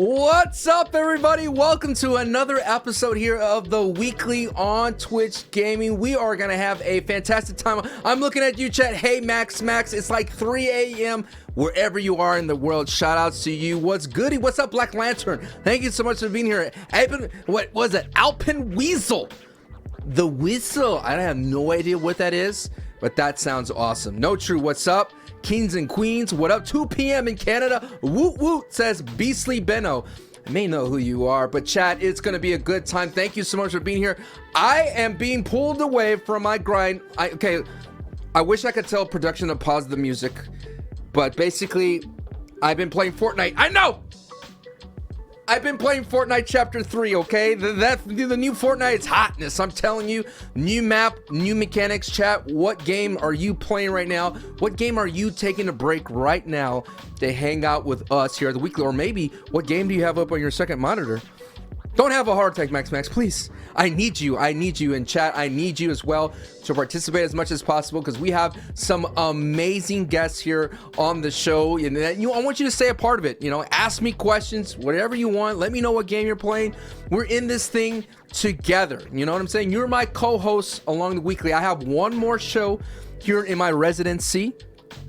What's up, everybody? Welcome to another episode here of the weekly on Twitch Gaming. We are gonna have a fantastic time. I'm looking at you, chat. Hey, Max. It's like 3 a.m. wherever you are in the world. Shout outs to you. What's goody? What's up, Black Lantern? Thank you so much for being here. What was it? Alpin Weasel. The Whistle. I have no idea what that is, but that sounds awesome. No True. What's up? Kings and Queens, what up? 2 p.m. in Canada. Woot woot, says Beastly Benno. I may know who you are, but chat, it's gonna be a good time. Thank you so much for being here. I am being pulled away from my grind. I wish I could tell production to pause the music, but basically, I've been playing Fortnite. I know! I've been playing Fortnite Chapter 3, okay? The new Fortnite is hotness. I'm telling you, new map, new mechanics, chat. What game are you playing right now? What game are you taking a break right now to hang out with us here at the weekly? Or maybe, what game do you have up on your second monitor? Don't have a heart attack, Max, please. I need you in chat. I need you as well to participate as much as possible because we have some amazing guests here on the show. And I want you to stay a part of it. You know, ask me questions, whatever you want. Let me know what game you're playing. We're in this thing together. You know what I'm saying? You're my co-host along the weekly. I have one more show here in my residency,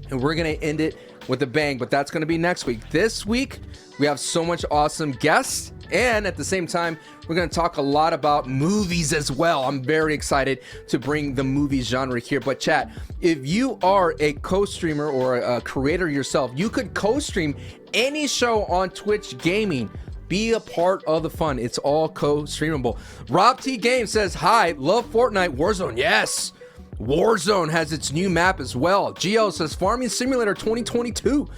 and we're going to end it with a bang, but that's going to be next week. This week, we have so much awesome guests. And at the same time, we're going to talk a lot about movies as well. I'm very excited to bring the movie genre here. But chat, if you are a co-streamer or a creator yourself, you could co-stream any show on Twitch Gaming. Be a part of the fun. It's all co-streamable. Rob T Game says, hi, love Fortnite. Warzone, yes. Warzone has its new map as well. GL says, Farming Simulator 2022.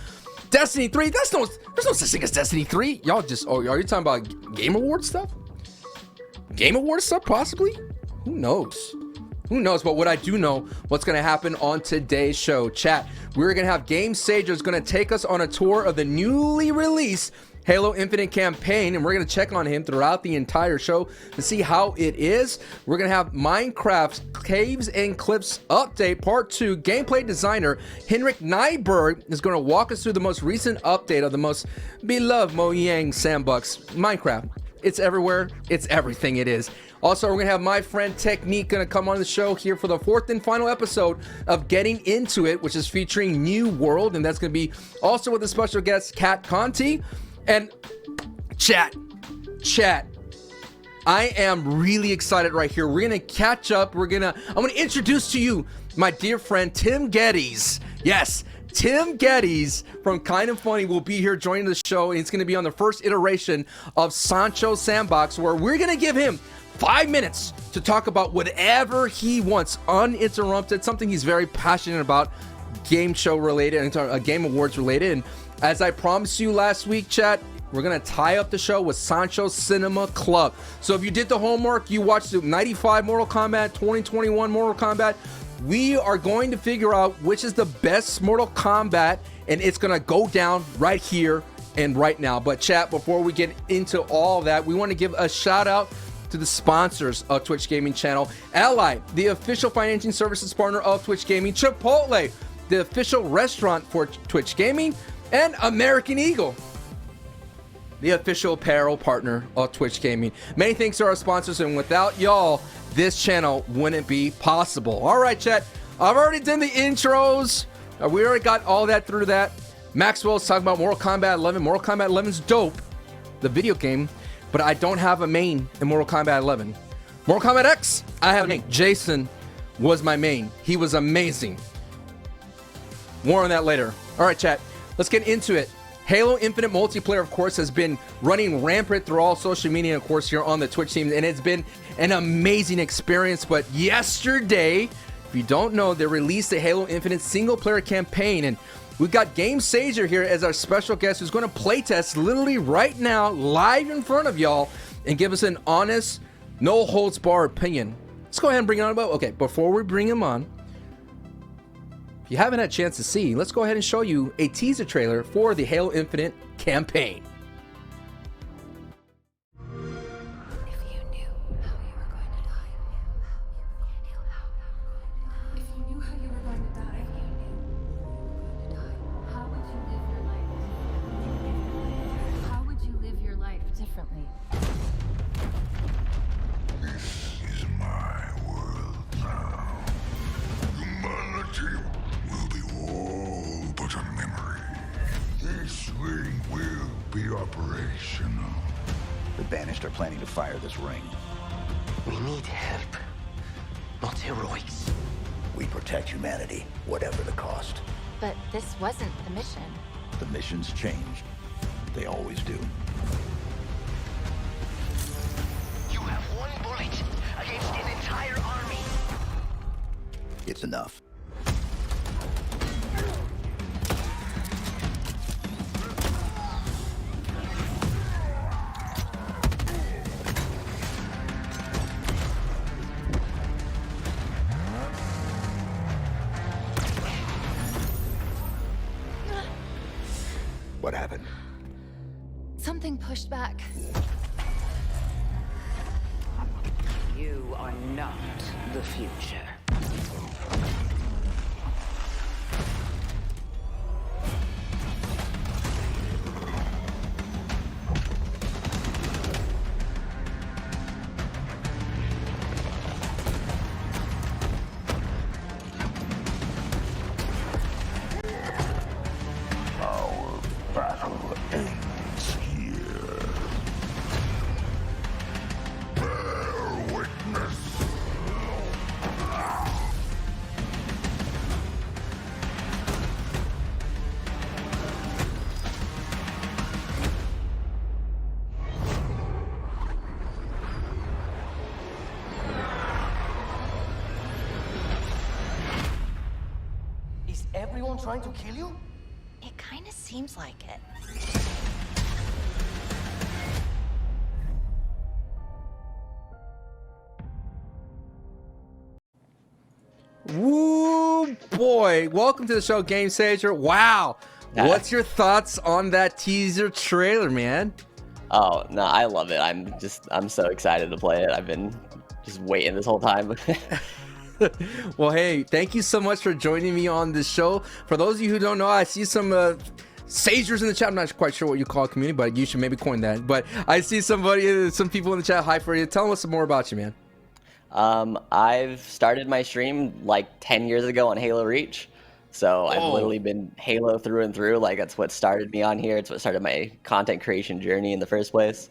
Destiny 3, there's no such thing as Destiny 3. Y'all just, are you talking about Game Award stuff? Game Award stuff, possibly? Who knows? But what I do know, what's going to happen on today's show. Chat, we're going to have Game Sager is going to take us on a tour of the newly released Halo Infinite campaign, and we're going to check on him throughout the entire show to see how it is. We're going to have Minecraft's Caves and Cliffs update part 2. Gameplay designer Henrik Nyberg is going to walk us through the most recent update of the most beloved Mojang sandbox, Minecraft. It's everywhere. It's everything it is. Also, we're going to have my friend Technique going to come on the show here for the 4th and final episode of Getting Into It, which is featuring New World, and that's going to be also with a special guest, Kat Conti. And chat, I am really excited right here. We're gonna catch up. I'm gonna introduce to you my dear friend Tim Geddes. Yes, Tim Geddes from Kind of Funny will be here joining the show, and it's gonna be on the first iteration of Sancho Sandbox, where we're gonna give him 5 minutes to talk about whatever he wants, uninterrupted, something he's very passionate about, game show related and Game Awards related. And as I promised you last week, chat, we're going to tie up the show with Sancho Cinema Club. So if you did the homework, you watched the 95 Mortal Kombat, 2021 Mortal Kombat, we are going to figure out which is the best Mortal Kombat, and it's going to go down right here and right now. But chat, before we get into all that, we want to give a shout out to the sponsors of Twitch Gaming channel. Ally, the official financing services partner of Twitch Gaming. Chipotle, the official restaurant for Twitch Gaming. And American Eagle, the official apparel partner of Twitch Gaming. Many thanks to our sponsors, and without y'all, this channel wouldn't be possible. All right, chat, I've already done the intros. We already got all that through that. Maxwell's talking about Mortal Kombat 11. Mortal Kombat 11's dope, the video game, but I don't have a main in Mortal Kombat 11. Mortal Kombat X, I have a main. Jason was my main. He was amazing. More on that later. All right, chat. Let's get into it. Halo Infinite multiplayer, of course, has been running rampant through all social media, of course, here on the Twitch team, and it's been an amazing experience. But yesterday, if you don't know, they released the Halo Infinite single-player campaign, and we've got Game Sager here as our special guest who's going to playtest literally right now, live in front of y'all, and give us an honest, no-holds-barred opinion. Let's go ahead and bring it on. Okay, before we bring him on, if you haven't had a chance to see, let's go ahead and show you a teaser trailer for the Halo Infinite campaign. If you knew how you were going to die, if you knew how you were going to die, how would you live your life? How would you live your differently. This is my world now. Humanity will be all but a memory. This ring will be operational. The Banished are planning to fire this ring. We need help, not heroics. We protect humanity, whatever the cost. But this wasn't the mission. The missions changed. They always do. You have one bullet against an entire army. It's enough. What happened? Something pushed back. You are not the future. Our battle ends here. Bear witness. Is everyone trying to kill you? It kind of seems like it. Woo boy! Welcome to the show, Game Sager. Wow, what's your thoughts on that teaser trailer, man? Oh no, I love it. I'm so excited to play it. I've been just waiting this whole time. Well, hey, thank you so much for joining me on this show. For those of you who don't know, I see some sagers in the chat. I'm not quite sure what you call a community, but you should maybe coin that. But I see some people in the chat. Hi for you. Tell us some more about you, man. I've started my stream like 10 years ago on Halo Reach. So I've literally been Halo through and through. Like that's what started me on here. It's what started my content creation journey in the first place.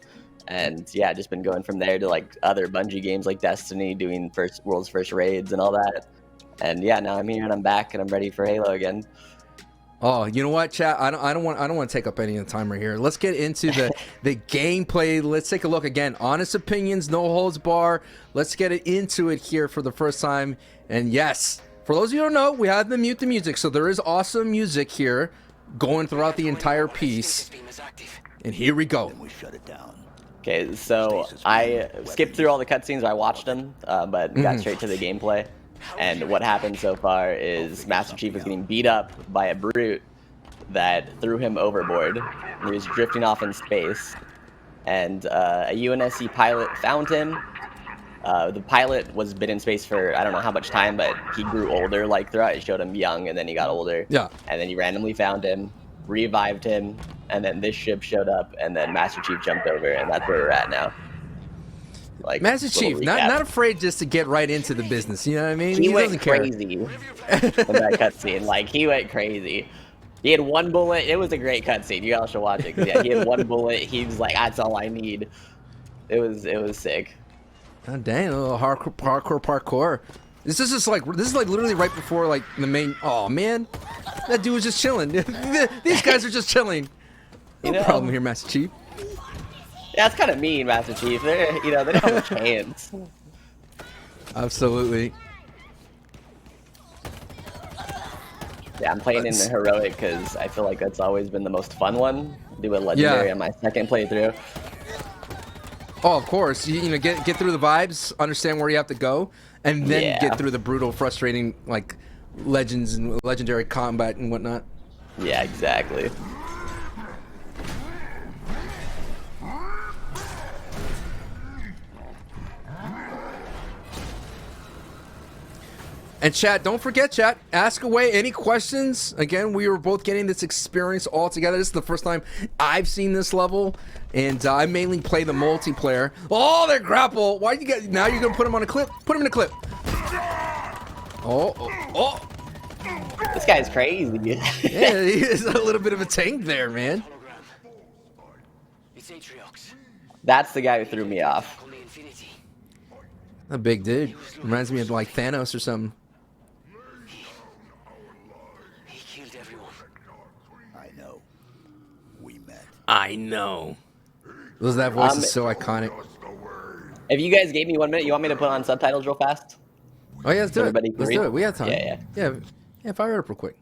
And yeah, just been going from there to like other Bungie games like Destiny, doing world's first raids and all that. And yeah, now I'm here and I'm back and I'm ready for Halo again. Oh, you know what, chat? I don't want to take up any of the time right here. Let's get into the gameplay. Let's take a look again. Honest opinions, no holds bar. Let's get into it here for the first time. And yes, for those of you who don't know, we have to mute the music, so there is awesome music here going throughout the entire piece. And here we go. Then we shut it down. Okay, so I skipped through all the cutscenes. I watched them, but got straight to the gameplay. And what happened so far is Master Chief was getting beat up by a brute that threw him overboard. And he was drifting off in space. And a UNSC pilot found him. The pilot was been in space for I don't know how much time, but he grew older like throughout. It showed him young, and then he got older. Yeah. And then he randomly found him, revived him, and then this ship showed up, and then Master Chief jumped over, and that's where we're at now. Like Master Chief, not afraid just to get right into the business. You know what I mean? He went doesn't care. crazy in that cutscene. Like he went crazy. He had one bullet. It was a great cutscene. You guys should watch it. 'Cause, yeah, he had one bullet. He was like, "That's all I need." It was sick. Oh, dang, a little parkour. This is like literally right before like the main. Oh man, that dude was just chilling. These guys are just chilling. No problem here, Master Chief. Yeah, it's kind of mean, Master Chief. They don't have a chance. Absolutely. Yeah, I'm playing in the heroic because I feel like that's always been the most fun one. Do a legendary on my second playthrough. Oh, of course. You know, get through the vibes, understand where you have to go, and then get through the brutal, frustrating like legends and legendary combat and whatnot. Yeah, exactly. And chat, don't forget, chat, ask away any questions. Again, we were both getting this experience all together. This is the first time I've seen this level, and I mainly play the multiplayer. Oh, they're grapple. Why you get? Now you're gonna put him on a clip? Put him in a clip. Oh. This guy's crazy. Yeah, he is a little bit of a tank there, man. It's Atriox. That's the guy who threw me off. Call me Infinity. A big dude. Reminds me of like Thanos or something. He killed everyone. I know. We met. I know. That voice is so iconic. If you guys gave me 1 minute, you want me to put on subtitles real fast? Oh yeah, let's do it. Everybody can Let's read? do it. We have time. Yeah. Yeah, fire it up real quick.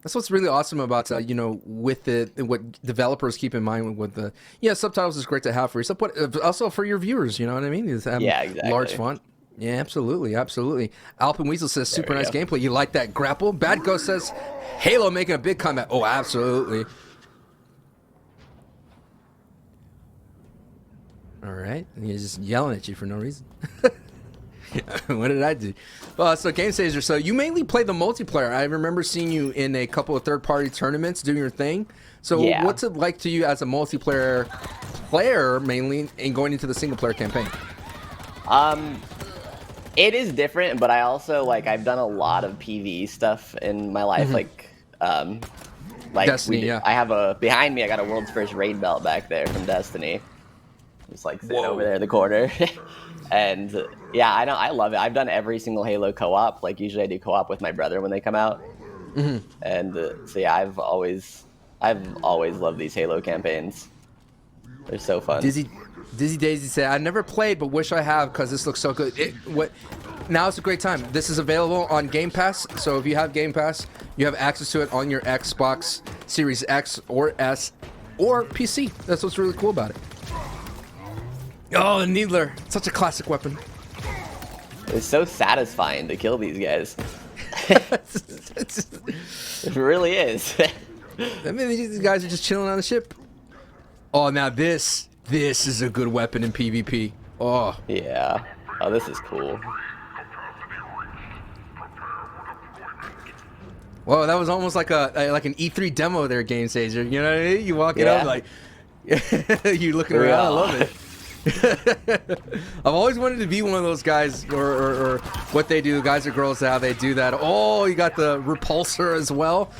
That's what's really awesome about you know, with what developers keep in mind with the subtitles is great to have for yourself, but also for your viewers. You know what I mean? Just have exactly. large font. Yeah, absolutely. Alpin Weasel says super we nice go. gameplay. You like that grapple? Bad Ghost says Halo making a big comeback. Oh, absolutely. All right, and he's just yelling at you for no reason. What did I do? So Game Sager, so you mainly play the multiplayer. I remember seeing you in a couple of third-party tournaments doing your thing. So Yeah. what's it like to you as a multiplayer player mainly and going into the single-player campaign? It is different, but I also I've done a lot of PvE stuff in my life, Destiny, yeah. I have behind me. I got a world's first raid belt back there from Destiny. Just sitting over there in the corner. And yeah, I love it. I've done every single Halo co-op. Usually I do co-op with my brother when they come out. And so yeah, I've always loved these Halo campaigns. They're so fun. Dizzy Daisy said, I never played, but wish I have because this looks so good. Now it's a great time. This is available on Game Pass. So if you have Game Pass, you have access to it on your Xbox Series X or S or PC. That's what's really cool about it. Oh, the Needler. Such a classic weapon. It's so satisfying to kill these guys. It really is. I mean, these guys are just chilling on the ship. Oh, now this is a good weapon in PvP. Oh. Yeah. Oh, this is cool. Whoa, that was almost like an E3 demo there, Game Sager. You know what I mean? You walk it up you looking around. I love it. I've always wanted to be one of those guys, or what they do, guys or girls, how they do that. Oh, you got the repulsor as well.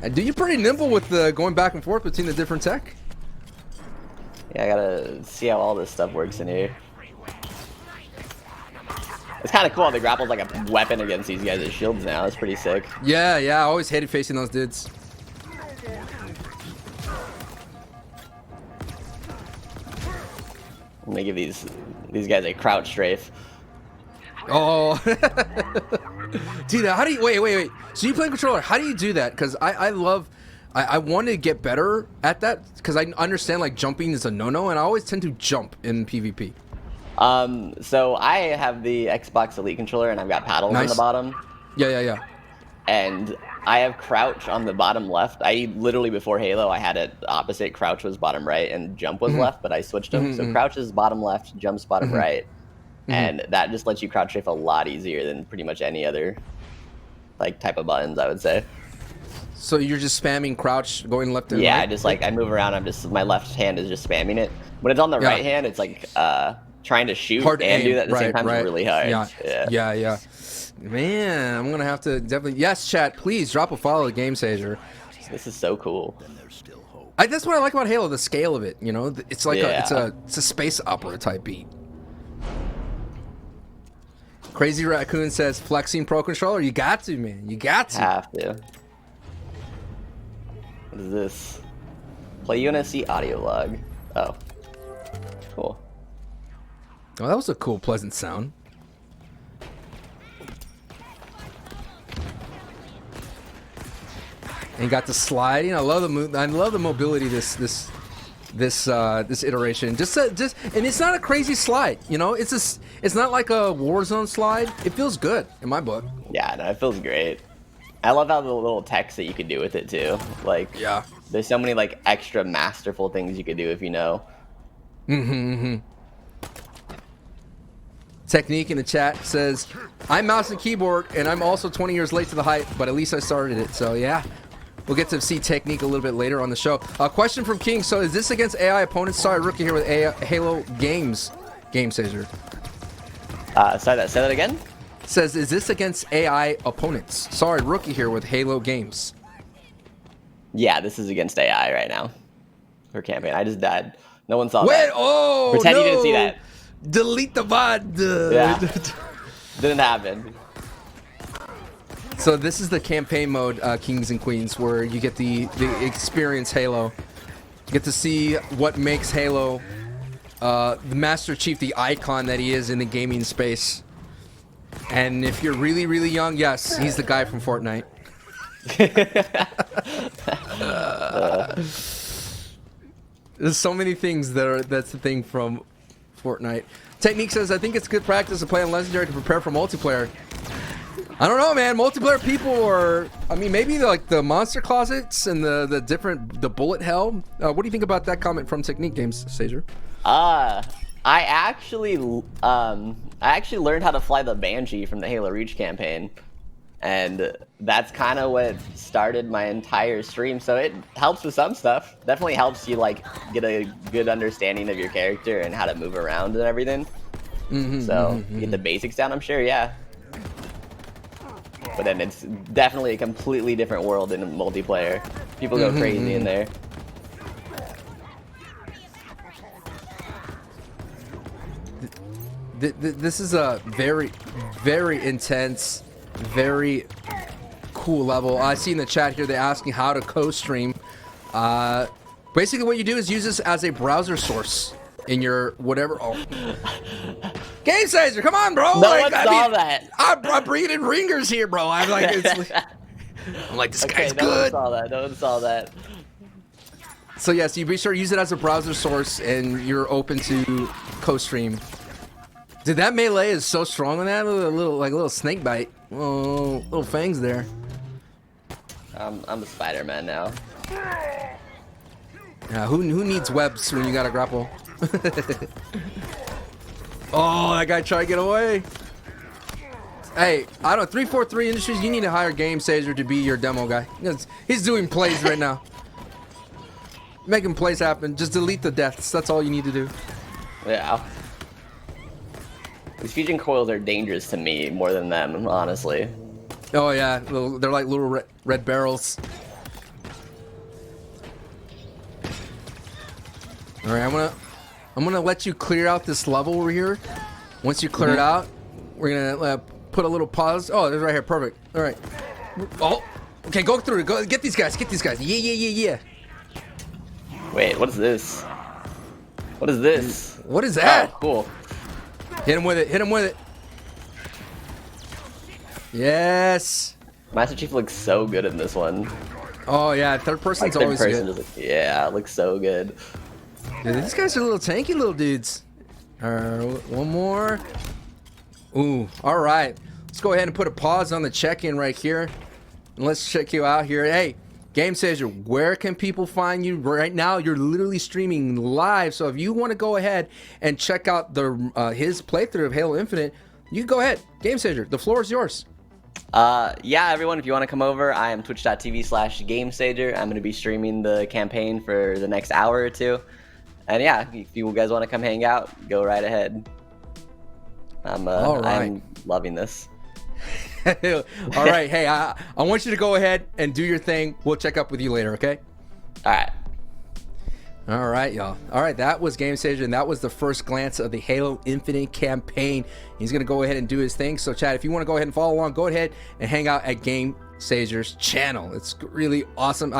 And you're pretty nimble with the going back and forth between the different tech. Yeah, I gotta see how all this stuff works in here. It's kind of cool how the grapple's like a weapon against these guys' shields now. That's pretty sick. Yeah, I always hated facing those dudes. I'm gonna give these guys a crouch strafe. Oh. Dude, how do you wait. So you play controller, how do you do that? Because I want to get better at that because I understand jumping is a no-no, and I always tend to jump in PvP. So I have the Xbox Elite controller and I've got paddles on the bottom. Yeah. And I have crouch on the bottom left. I literally, before Halo, I had it opposite. Crouch was bottom right and jump was left, but I switched them. So crouch is bottom left, jump's bottom right. And that just lets you crouch strafe a lot easier than pretty much any other type of buttons, I would say. So you're just spamming crouch, going left and right? Yeah, I just I move around. My left hand is just spamming it. When it's on the right hand, it's trying to shoot hard and aim. do that at the same time is really hard. Yeah. Man, I'm gonna have to definitely. Yes, chat, please drop a follow to Game Sager. This is so cool. Then there's still hope. That's what I like about Halo, the scale of it. You know, it's like it's a space opera type beat. Crazy Raccoon says flexing pro controller. You got to, man. You got to. Have to. What is this? Play UNSC audio log. Oh. Cool. Oh, that was a cool, pleasant sound. And you got the sliding. I love the mobility. This iteration. And it's not a crazy slide. You know, it's not like a Warzone slide. It feels good in my book. Yeah, no, it feels great. I love how the little text that you could do with it too. Yeah. There's so many extra masterful things you could do if you know. Technique in the chat says I'm mouse and keyboard, and I'm also 20 years late to the hype, but at least I started it. So yeah, we'll get to see technique a little bit later on the show. Question from King. So is this against AI opponents? Sorry, Rookie here with Halo Games. Game Sager. Say that again? Says, is this against AI opponents? Sorry, Rookie here with Halo Games. Yeah, this is against AI right now. Her campaign. I just died. No one saw Wait, that. oh, Pretend no. you didn't see that. Delete the VOD. Yeah. Didn't happen. So this is the campaign mode, Kings and Queens, where you get the experience Halo. You get to see what makes Halo the Master Chief the icon that he is in the gaming space. And if you're really, really young, yes, he's the guy from Fortnite. There's so many things that's the thing from Fortnite. Technique says, I think it's good practice to play on Legendary to prepare for multiplayer. I don't know, man. Multiplayer people are, I mean, maybe like the monster closets and the bullet hell. What do you think about that comment from Technique Games, Sager? I actually learned how to fly the Banshee from the Halo Reach campaign, and that's kind of what started my entire stream. So it helps with some stuff. Definitely helps you like get a good understanding of your character and how to move around and everything. Get the basics down, I'm sure. Yeah. But then it's definitely a completely different world in multiplayer. People go crazy in there. This is a very, very intense, very cool level. I see in the chat here they're asking how to co-stream. Basically what you do is use this as a browser source in your whatever. Oh. Game Sizer, come on, bro! No one saw that. I'm bringing in ringers here, bro. I'm like, this guy's good. No one saw that. So yes, you be sure to use it as a browser source, and you're open to co-stream. Dude, that melee is so strong on that little snake bite. Oh, little fangs there. I'm a Spider-Man now. Yeah, who needs webs when you got a grapple? Oh, that guy tried to get away. Hey, I don't. 343 Industries, you need to hire Game Sager to be your demo guy. He's doing plays right now. Making plays happen. Just delete the deaths. That's all you need to do. Yeah. These fusion coils are dangerous to me more than them, honestly. Oh yeah, they're like little red barrels. All right, I'm gonna let you clear out this level over here. Once you clear it out, we're gonna put a little pause. Oh, it's right here. Perfect. All right. Oh, okay. Go through it. Go get these guys. Get these guys. Yeah. Wait, what is this? What is this? What is that? Oh, cool. Hit him with it. Hit him with it. Yes. Master Chief looks so good in this one. Oh yeah, third person's always good. Yeah, it looks so good. Dude, these guys are little tanky little dudes. One more. Ooh, all right. Let's go ahead and put a pause on the check-in right here. And let's check you out here. Hey, Game Sager, where can people find you right now? You're literally streaming live. So if you want to go ahead and check out his playthrough of Halo Infinite, you can go ahead. Game Sager, the floor is yours. Yeah, everyone, if you want to come over, I am twitch.tv/GameSager. I'm going to be streaming the campaign for the next hour or two. And yeah, if you guys want to come hang out, go right ahead. I'm loving this. All right. Hey, I want you to go ahead and do your thing. We'll check up with you later, okay? All right, y'all. All right, that was Game Sager, and that was the first glance of the Halo Infinite campaign. He's going to go ahead and do his thing. So, Chad, if you want to go ahead and follow along, go ahead and hang out at Game Sager's channel. It's really awesome.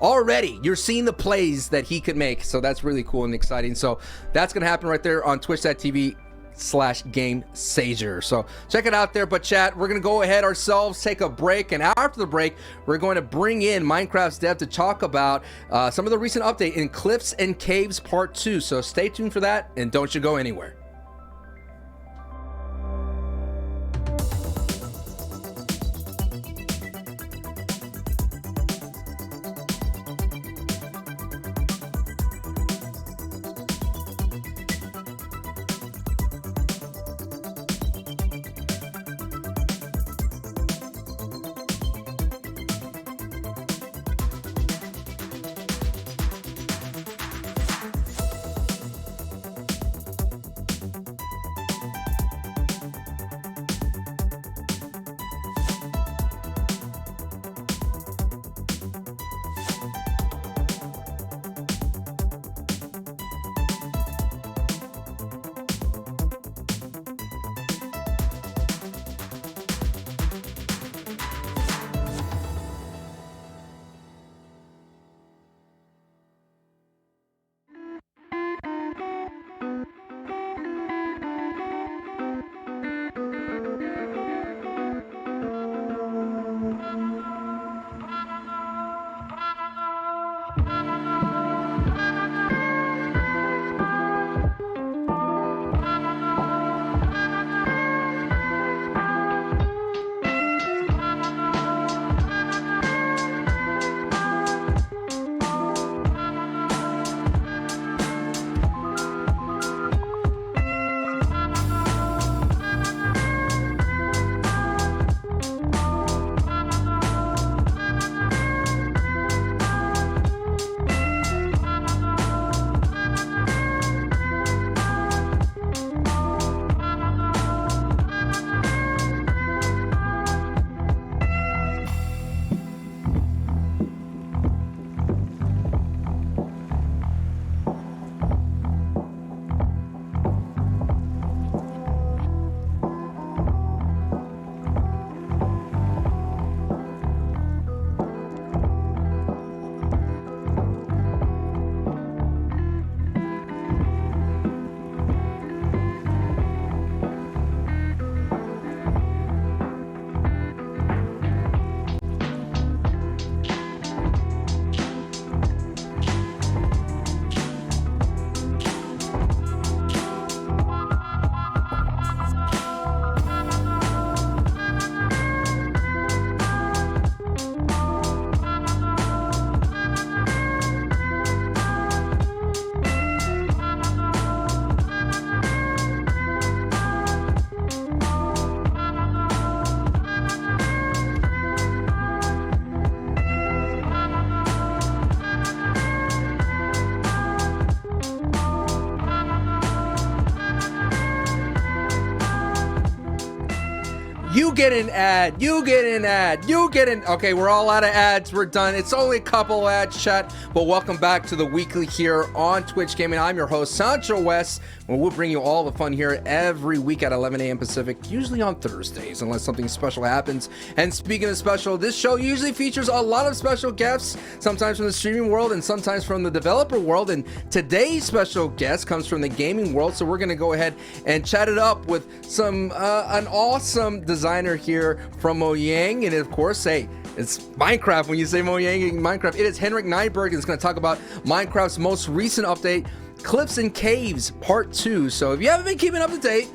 Already, you're seeing the plays that he could make, so that's really cool and exciting. So that's going to happen right there on twitch.tv/GameSager. So check it out there. But chat, we're going to go ahead ourselves, take a break, and after the break, we're going to bring in Minecraft's dev to talk about some of the recent update in Cliffs and Caves Part 2. So stay tuned for that, and don't you go anywhere. You get an ad. You get an ad. You get an. Okay, we're all out of ads. We're done. It's only a couple ads, chat. But welcome back to the weekly here on Twitch Gaming. I'm your host, Sancho West. Where we'll bring you all the fun here every week at 11 a.m. Pacific, usually on Thursdays, unless something special happens. And speaking of special, this show usually features a lot of special guests, sometimes from the streaming world and sometimes from the developer world. And today's special guest comes from the gaming world, so we're going to go ahead and chat it up with some an awesome designer here from Mojang. And of course, hey, it's Minecraft. When you say Mojang in Minecraft, it is Henrik Nyberg, and it's going to talk about Minecraft's most recent update, Cliffs and Caves Part 2. So if you haven't been keeping up to date,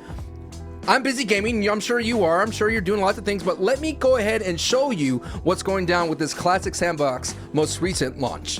I'm busy gaming. I'm sure you are. I'm sure you're doing lots of things, but let me go ahead and show you what's going down with this classic sandbox most recent launch.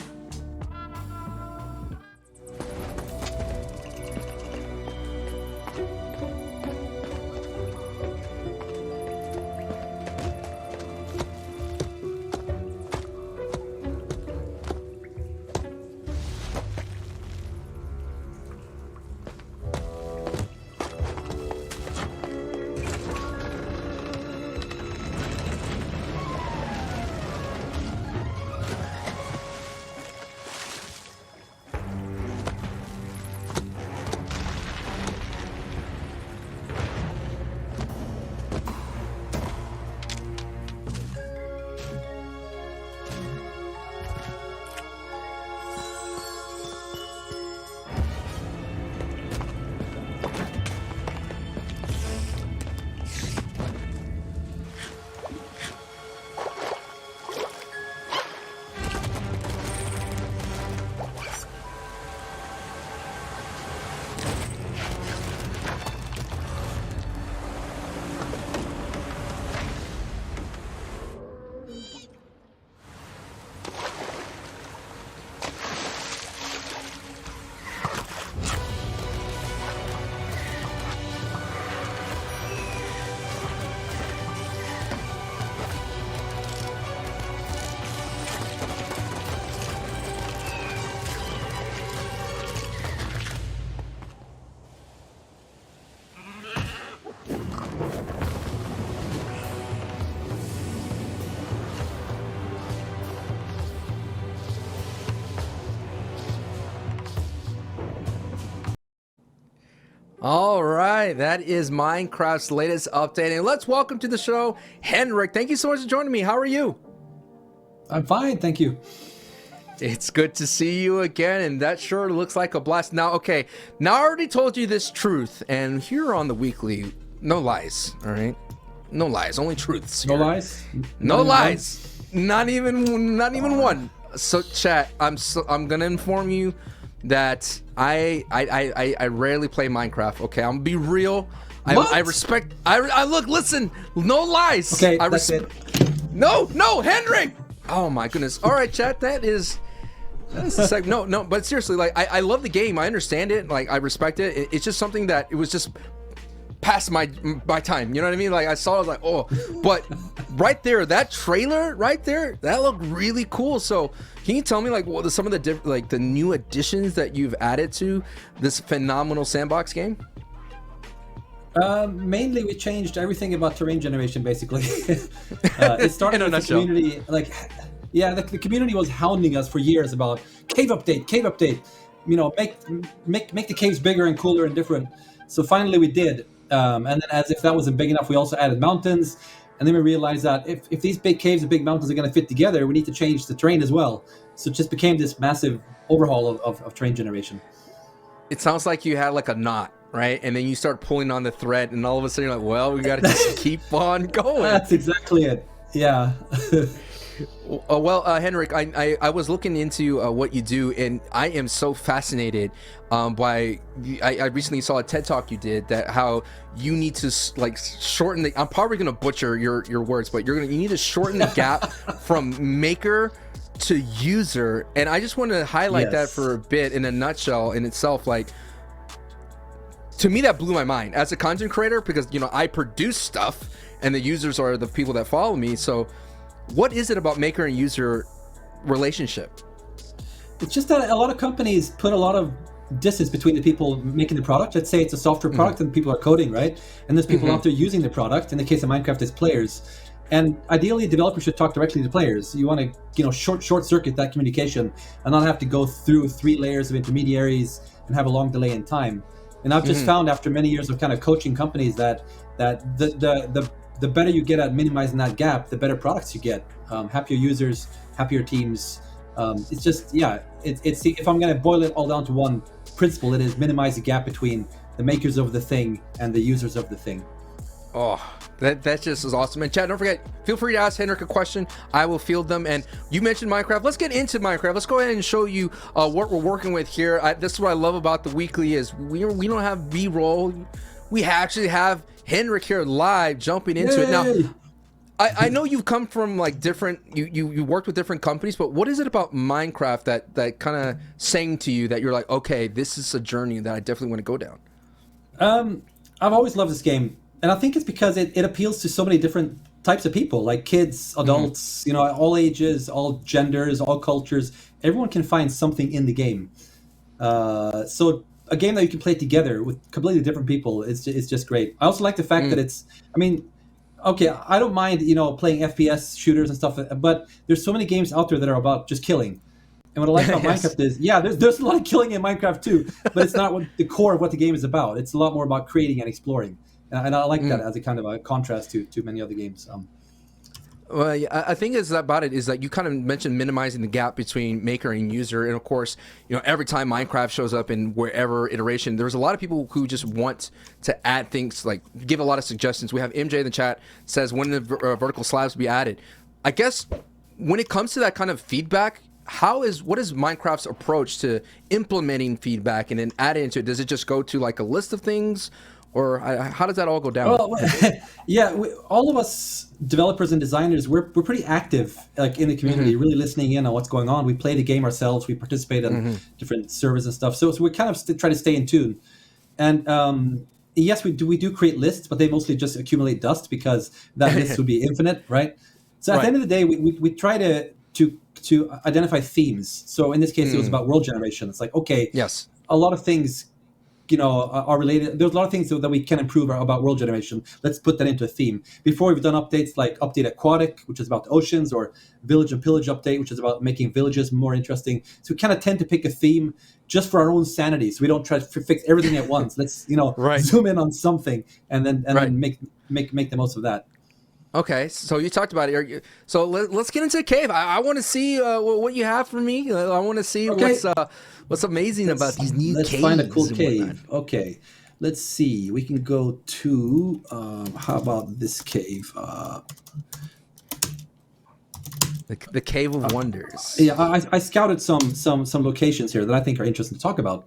All right, that is Minecraft's latest update, and let's welcome to the show Henrik. Thank you so much for joining me. How are you? I'm fine, thank you. It's good to see you again, and that sure looks like a blast. Now, okay, now I already told you this truth, and here on the weekly, no lies, all right? No lies, only truths. No here. lies? No lies. Not even one. So, chat, I'm gonna inform you that I rarely play Minecraft. Okay, I'm gonna be real. I respect. I look. Listen. No lies. Okay, that's it. No, Henrik. Oh my goodness. All right, chat. That's like no. But seriously, like I love the game. I understand it. Like I respect it. It's just something that it was just past my time. You know what I mean? Like I saw it, like oh, but right there, that trailer right there, that looked really cool. So can you tell me like what some of the the new additions that you've added to this phenomenal sandbox game? Mainly we changed everything about terrain generation, basically. It started with the community, the community was hounding us for years about cave update. You know, make the caves bigger and cooler and different. So finally we did. And then as if that wasn't big enough, we also added mountains. And then we realized that if these big caves and big mountains are going to fit together, we need to change the terrain as well. So it just became this massive overhaul of terrain generation. It sounds like you had like a knot, right? And then you start pulling on the thread, and all of a sudden you're like, well, we got to just keep on going. That's exactly it. Yeah. Well, Henrik, I was looking into what you do, and I am so fascinated by. I recently saw a TED Talk you did that how you need to like shorten the. I'm probably gonna butcher your words, but you need to shorten the gap from maker to user, and I just want to highlight that for a bit in a nutshell in itself. Like to me, that blew my mind as a content creator because I produce stuff, and the users are the people that follow me. So what is it about maker and user relationship? It's just that a lot of companies put a lot of distance between the people making the product. Let's say it's a software product and people are coding, right? And there's people out there using the product. In the case of Minecraft, it's players. And ideally, developers should talk directly to players. You want to, short circuit that communication and not have to go through 3 layers of intermediaries and have a long delay in time. And I've just found after many years of kind of coaching companies that the better you get at minimizing that gap, the better products you get. Happier users, happier teams. It's just, it's if I'm going to boil it all down to one principle, it is minimize the gap between the makers of the thing and the users of the thing. Oh, that just is awesome. And Chad, don't forget, feel free to ask Henrik a question. I will field them. And you mentioned Minecraft. Let's get into Minecraft. Let's go ahead and show you what we're working with here. This is what I love about the weekly is we don't have B-roll. We actually have Henrik here live jumping into it. Now, I know you've come from like different, you worked with different companies, but what is it about Minecraft that kind of saying to you that you're like, okay, this is a journey that I definitely want to go down? I've always loved this game. And I think it's because it appeals to so many different types of people, like kids, adults, all ages, all genders, all cultures. Everyone can find something in the game. So a game that you can play together with completely different people, it's just great. I also like the fact that I don't mind, playing FPS shooters and stuff, but there's so many games out there that are about just killing. And what I like about Minecraft is, there's a lot of killing in Minecraft too, but it's not what the core of what the game is about. It's a lot more about creating and exploring. And I like that as a kind of a contrast to many other games. Well, yeah, I think about it is that you kind of mentioned minimizing the gap between maker and user. And of course, every time Minecraft shows up in wherever iteration, there's a lot of people who just want to add things, like give a lot of suggestions. We have MJ in the chat says when the vertical slabs be added. I guess when it comes to that kind of feedback, what is Minecraft's approach to implementing feedback and then adding into it? Does it just go to like a list of things? Or how does that all go down? Well, all of us developers and designers, we're pretty active, like in the community, really listening in on what's going on. We play the game ourselves. We participate in different servers and stuff. So we kind of try to stay in tune. And yes, we do create lists, but they mostly just accumulate dust because that list would be infinite, right? So at the end of the day, we try to identify themes. So in this case, it was about world generation. It's like, okay, yes, a lot of things are related. There's a lot of things that we can improve about world generation. Let's put that into a theme. Before, we've done updates like Update Aquatic, which is about the oceans, or Village and Pillage Update, which is about making villages more interesting. So we kind of tend to pick a theme just for our own sanity. So we don't try to fix everything at once. Let's, zoom in on something and then make the most of that. Okay, so you talked about it. So let's get into the cave. I want to see what you have for me. I want to see what's amazing about these new caves. Let's find a cool cave. Okay, let's see. We can go to how about this cave? The Cave of Wonders. Yeah, I scouted some locations here that I think are interesting to talk about.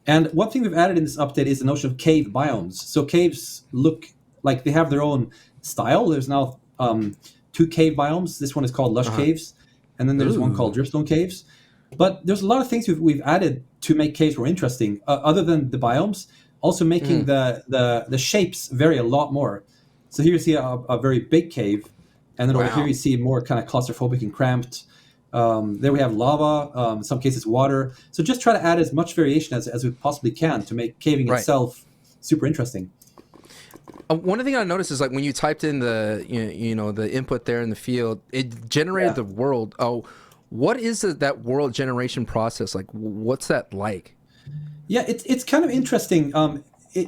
And one thing we've added in this update is the notion of cave biomes. So caves look like they have their own style. There's now 2 cave biomes. This one is called Lush Caves, and then there's one called Dripstone Caves. But there's a lot of things we've added to make caves more interesting, other than the biomes. Also making the shapes vary a lot more. So here you see a very big cave, and then over here you see more kind of claustrophobic and cramped. There we have lava, in some cases water. So just try to add as much variation as we possibly can to make caving itself super interesting. One thing I noticed is like when you typed in the the input there in the field, it generated the world. Oh, what is that world generation process like? What's that like? Yeah, it's kind of interesting.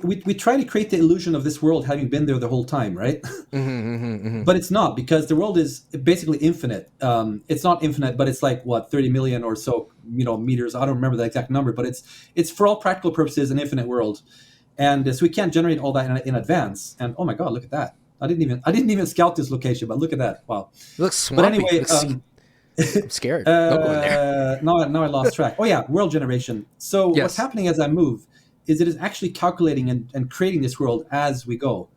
We try to create the illusion of this world having been there the whole time, right? But it's not, because the world is basically infinite. It's not infinite, but it's like 30 million or so meters. I don't remember the exact number, but it's for all practical purposes an infinite world. And so we can't generate all that in advance. And oh my God, look at that! I didn't even scout this location, but look at that! Wow, it looks swampy. But anyway, I'm scared. Don't go in there. Now I lost track. Oh yeah, world generation. So what's happening as I move is it is actually calculating and creating this world as we go.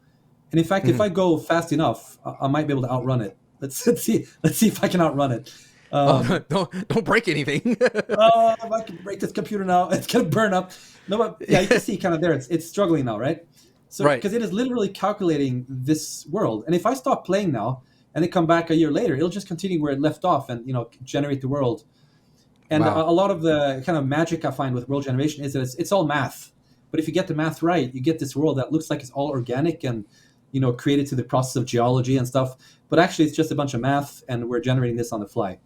And in fact, if I go fast enough, I might be able to outrun it. Let's see if I can outrun it. Don't break anything. If I can break this computer now, it's gonna burn up. No, but yeah, you can see kind of there. It's struggling now, right? So because it is literally calculating this world, and if I stop playing now and then come back a year later, it'll just continue where it left off and generate the world. And Wow. a lot of the kind of magic I find with world generation is that it's all math. But if you get the math right, you get this world that looks like it's all organic and, created through the process of geology and stuff. But actually, it's just a bunch of math, and we're generating this on the fly.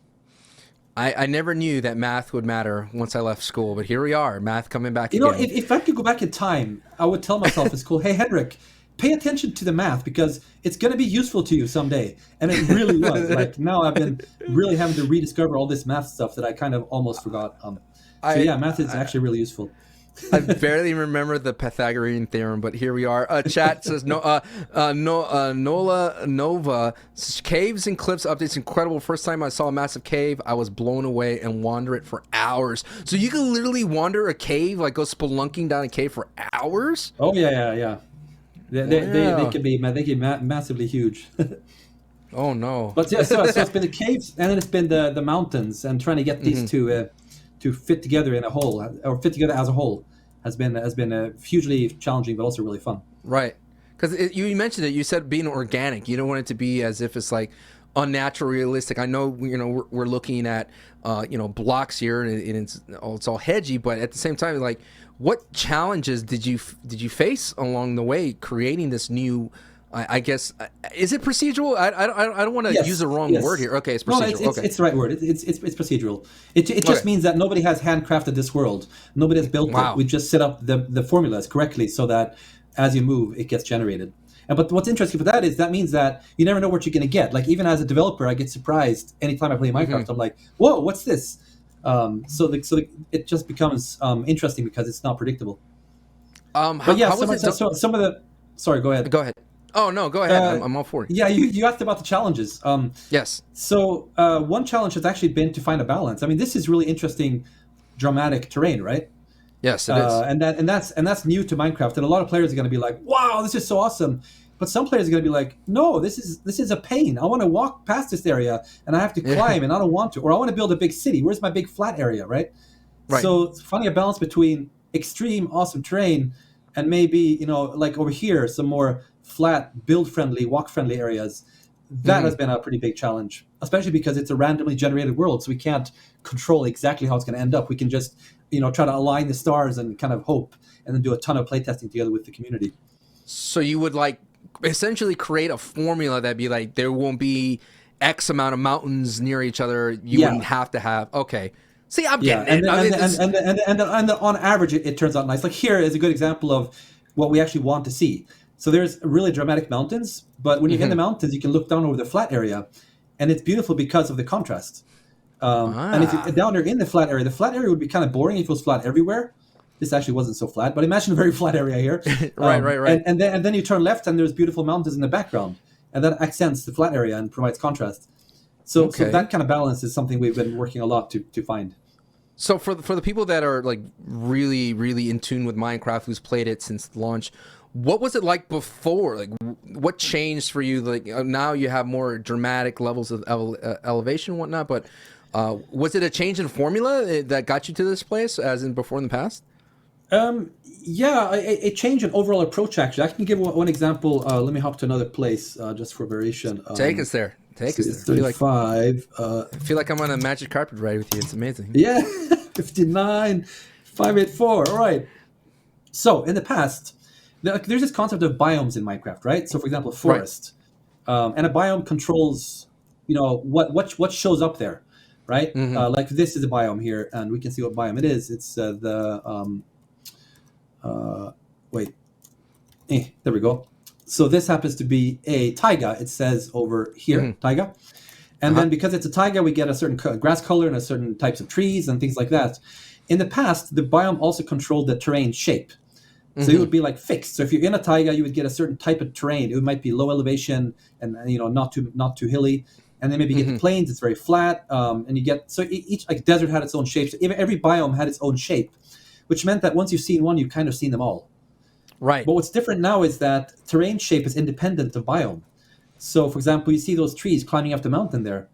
I never knew that math would matter once I left school, but here we are, math coming back again. If I could go back in time, I would tell myself in school, hey, Henrik, pay attention to the math because it's going to be useful to you someday. And it really was. Like now I've been really having to rediscover all this math stuff that I kind of almost forgot. Math is actually really useful. I barely remember the Pythagorean theorem, but here we are. Chat says Nola Nova caves and cliffs updates incredible. First time I saw a massive cave, I was blown away and wander it for hours. So you can literally wander a cave, like go spelunking down a cave for hours. Oh yeah. They can be massively huge. Oh no! But yeah, so it's been the caves and then it's been the mountains and trying to get these to fit together in a whole or fit together as a whole has been hugely challenging but also really fun. Right, because you mentioned it. You said being organic. You don't want it to be as if it's like unnatural, realistic. I know we're looking at blocks here and it's all hedgy, but at the same time, like, what challenges did you face along the way creating this new? I guess is it procedural? I don't want to use the wrong word here. Okay, it's procedural. No, it's the right word. It's procedural. It just means that nobody has handcrafted this world. Nobody has built it. We just set up the formulas correctly so that as you move, it gets generated. But what's interesting for that is that means that you never know what you're going to get. Like even as a developer, I get surprised anytime I play Minecraft. I'm like, whoa, what's this? So it just becomes interesting because it's not predictable. Some of the. Sorry, go ahead. Go ahead. Oh no, go ahead. I'm all for it. Yeah, you asked about the challenges. Yes. So one challenge has actually been to find a balance. I mean, this is really interesting, dramatic terrain, right? Yes, it is. And that's new to Minecraft. And a lot of players are going to be like, "Wow, this is so awesome!" But some players are going to be like, "No, this is a pain. I want to walk past this area and I have to climb, and I don't want to. Or I want to build a big city. Where's my big flat area, right?" Right. So finding a balance between extreme awesome terrain and maybe like over here some more flat, build-friendly, walk-friendly areas, that has been a pretty big challenge, especially because it's a randomly generated world, so we can't control exactly how it's going to end up. We can just, try to align the stars and kind of hope, and then do a ton of playtesting together with the community. So you would essentially create a formula that'd be like, there won't be X amount of mountains near each other. You wouldn't have to have, okay. See, I'm getting it. And on average, it turns out nice. Like here is a good example of what we actually want to see. So there's really dramatic mountains, but when you're in the mountains, you can look down over the flat area, and it's beautiful because of the contrast. And if you're down there in the flat area would be kind of boring if it was flat everywhere. This actually wasn't so flat, but imagine a very flat area here. Right. And then you turn left, and there's beautiful mountains in the background, and that accents the flat area and provides contrast. So that kind of balance is something we've been working a lot to find. So for the people that are like really, really in tune with Minecraft, who's played it since launch, what was it like before? Like, what changed for you? Like now you have more dramatic levels of elevation and whatnot, but was it a change in formula that got you to this place, as in before in the past? A change in overall approach, actually. I can give one example. Let me hop to another place just for variation. Take us there. Take us there. 35. I feel like I'm on a magic carpet ride with you. It's amazing. Yeah, 59, 584. All right. So in the past, there's this concept of biomes in Minecraft, right? So for example, forest. Right. And a biome controls, what shows up there, right? Like this is a biome here, and we can see what biome it is. It's there we go. So this happens to be a taiga. It says over here, taiga. And then because it's a taiga, we get a certain grass color and a certain types of trees and things like that. In the past, the biome also controlled the terrain shape. So it would be like fixed. So if you're in a taiga, you would get a certain type of terrain. It might be low elevation and not too hilly. And then maybe you get the plains. It's very flat. And you get each like desert had its own shapes. Every biome had its own shape, which meant that once you've seen one, you've kind of seen them all. Right. But what's different now is that terrain shape is independent of biome. So, for example, you see those trees climbing up the mountain there,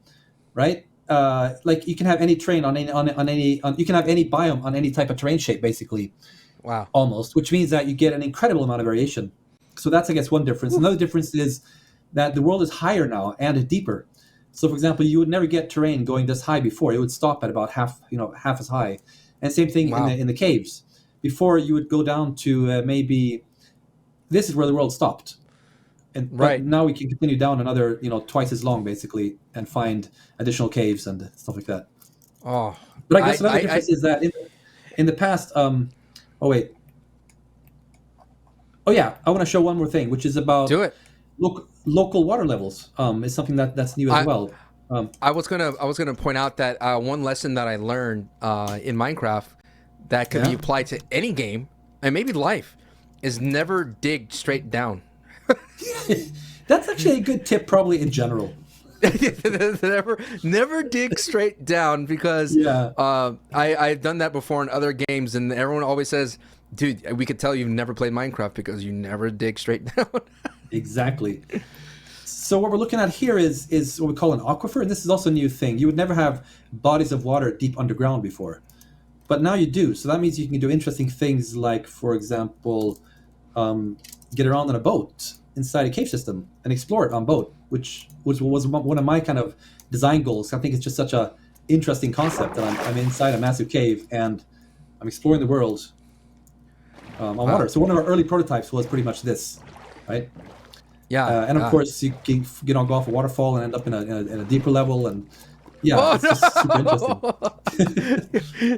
right? Like you can have any terrain you can have any biome on any type of terrain shape, basically. Wow. Almost, which means that you get an incredible amount of variation. So that's, I guess, one difference. Another difference is that the world is higher now and deeper. So, for example, you would never get terrain going this high before. It would stop at about half as high. And same thing Wow. in the caves. Before you would go down to maybe this is where the world stopped. And Right. but now we can continue down another, twice as long basically, and find additional caves and stuff like that. Oh, But I guess another difference is that in the past, oh wait, oh yeah, I want to show one more thing, which is about do it. local water levels. Is something that's new as well. I was gonna point out that one lesson that I learned in Minecraft that could be applied to any game and maybe life is never dig straight down. That's actually a good tip, probably in general. never dig straight down because I've done that before in other games, and everyone always says, "Dude, we could tell you've never played Minecraft because you never dig straight down." Exactly. So what we're looking at here is what we call an aquifer, and this is also a new thing. You would never have bodies of water deep underground before, but now you do. So that means you can do interesting things like, for example, get around on a boat inside a cave system and explore it on boat, which was one of my kind of design goals. I think it's just such a interesting concept that I'm inside a massive cave and I'm exploring the world on water. So one of our early prototypes was pretty much this, right? Yeah, and of course you can go off a waterfall and end up in a deeper level, and it's just super interesting.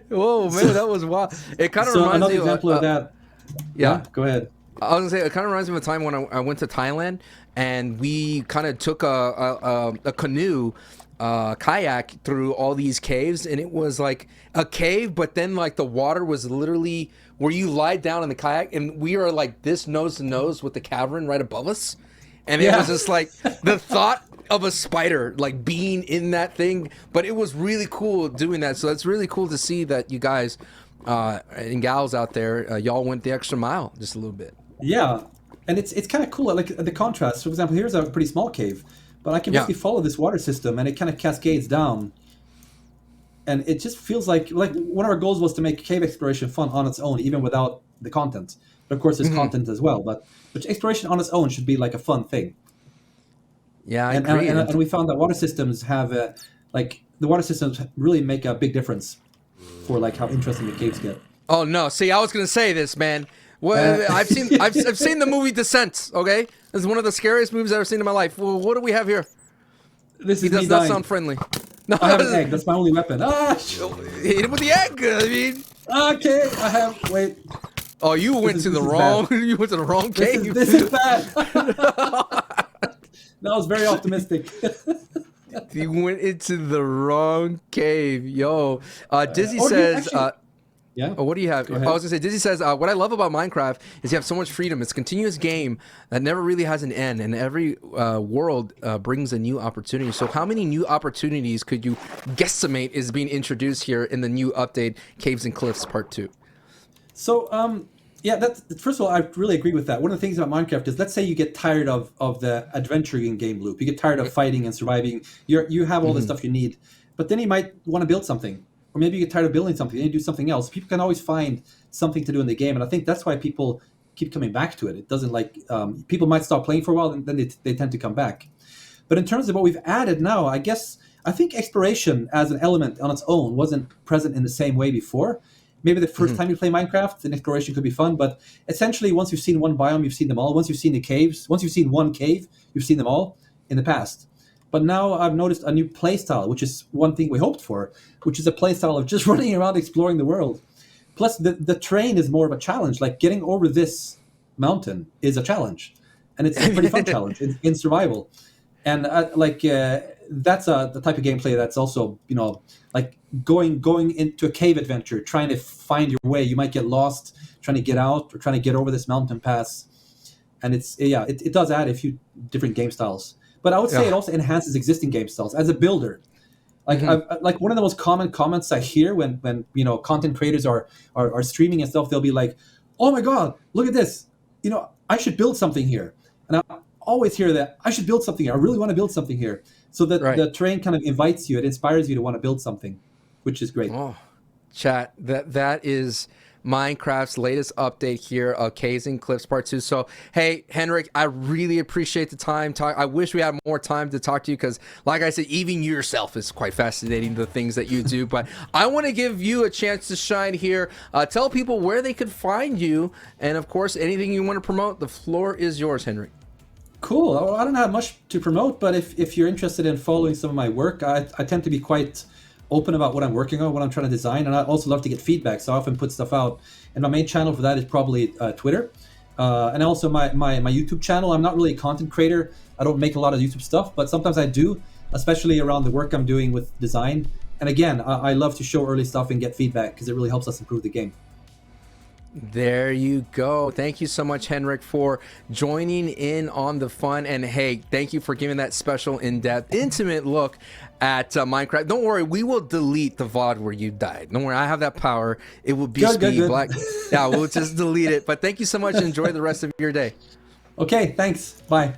Whoa, man, that was wild. It kind of reminds another me example of that. Yeah, go ahead. I was gonna say it kind of reminds me of a time when I went to Thailand and we kind of took a canoe, kayak through all these caves, and it was like a cave, but then like the water was literally where you lie down in the kayak, and we are like this nose to nose with the cavern right above us, and it was just like the thought of a spider like being in that thing, but it was really cool doing that. So it's really cool to see that you guys and gals out there, y'all went the extra mile just a little bit. Yeah, and it's kind of cool, like the contrast. For example, here's a pretty small cave, but I can basically follow this water system, and it kind of cascades down. And it just feels like one of our goals was to make cave exploration fun on its own, even without the content. But of course, there's content as well. But exploration on its own should be like a fun thing. Yeah, I and, agree. And we found that water systems have the water systems really make a big difference for like how interesting the caves get. Oh no! See, I was gonna say this, man. Well, I've seen the movie Descent. Okay, this is one of the scariest movies I've ever seen in my life. Well, what do we have here? This He is me does not dying. sound friendly. No, I have an egg. That's my only weapon. hit him with the egg. I mean, Okay, I have. Wait. oh, you went to the wrong. You went to the wrong cave. This is bad. That was very optimistic. You went into the wrong cave, yo. Dizzy or you says. actually- Yeah. Oh, what do you have? I ahead. was gonna say, Dizzy says, what I love about Minecraft is you have so much freedom. It's a continuous game that never really has an end, and every world brings a new opportunity. So how many new opportunities could you guesstimate is being introduced here in the new update, Caves and Cliffs Part 2? So, that's first of all, I really agree with that. One of the things about Minecraft is, let's say you get tired of the adventuring game loop. You get tired of fighting and surviving. You have all the stuff you need, but then you might want to build something. Or maybe you get tired of building something and you do something else. People can always find something to do in the game, and I think that's why people keep coming back to it. It doesn't people might stop playing for a while and then they tend to come back. But in terms of what we've added now, I think exploration as an element on its own wasn't present in the same way before. Maybe the first time you play Minecraft, then exploration could be fun, but essentially once you've seen one biome, you've seen them all. Once you've seen the caves, once you've seen one cave, you've seen them all in the past. But now I've noticed a new playstyle, which is one thing we hoped for, which is a playstyle of just running around exploring the world. Plus, the terrain is more of a challenge. Like, getting over this mountain is a challenge, and it's a pretty fun challenge in survival. And that's the type of gameplay that's also, like going into a cave adventure, trying to find your way. You might get lost trying to get out or trying to get over this mountain pass. And it does add a few different game styles. But I would say it also enhances existing game styles as a builder. Like like one of the most common comments I hear when content creators are streaming and stuff, they'll be like, "Oh my God, look at this! I should build something here." And I always hear that, I should build something here. I really want to build something here. So that the terrain kind of invites you, it inspires you to want to build something, which is great. Oh, chat, that is Minecraft's latest update here of Caves and Cliffs Part 2. So, hey, Henrik, I really appreciate the time. I wish we had more time to talk to you because, like I said, even you yourself is quite fascinating, the things that you do. But I want to give you a chance to shine here. Tell people where they could find you. And, of course, anything you want to promote, the floor is yours, Henrik. Cool. Well, I don't have much to promote, but if you're interested in following some of my work, I tend to be quite open about what I'm working on, what I'm trying to design, and I also love to get feedback, so I often put stuff out. And my main channel for that is probably Twitter, and also my YouTube channel. I'm not really a content creator. I don't make a lot of YouTube stuff, but sometimes I do, especially around the work I'm doing with design. And again, I love to show early stuff and get feedback because it really helps us improve the game. There you go. Thank you so much, Henrik, for joining in on the fun. And hey, thank you for giving that special, in-depth, intimate look at Minecraft. Don't worry, we will delete the VOD where you died. Don't worry, I have that power. It will be speed black. Yeah, we'll just delete it. But thank you so much. Enjoy the rest of your day. Okay, thanks. Bye.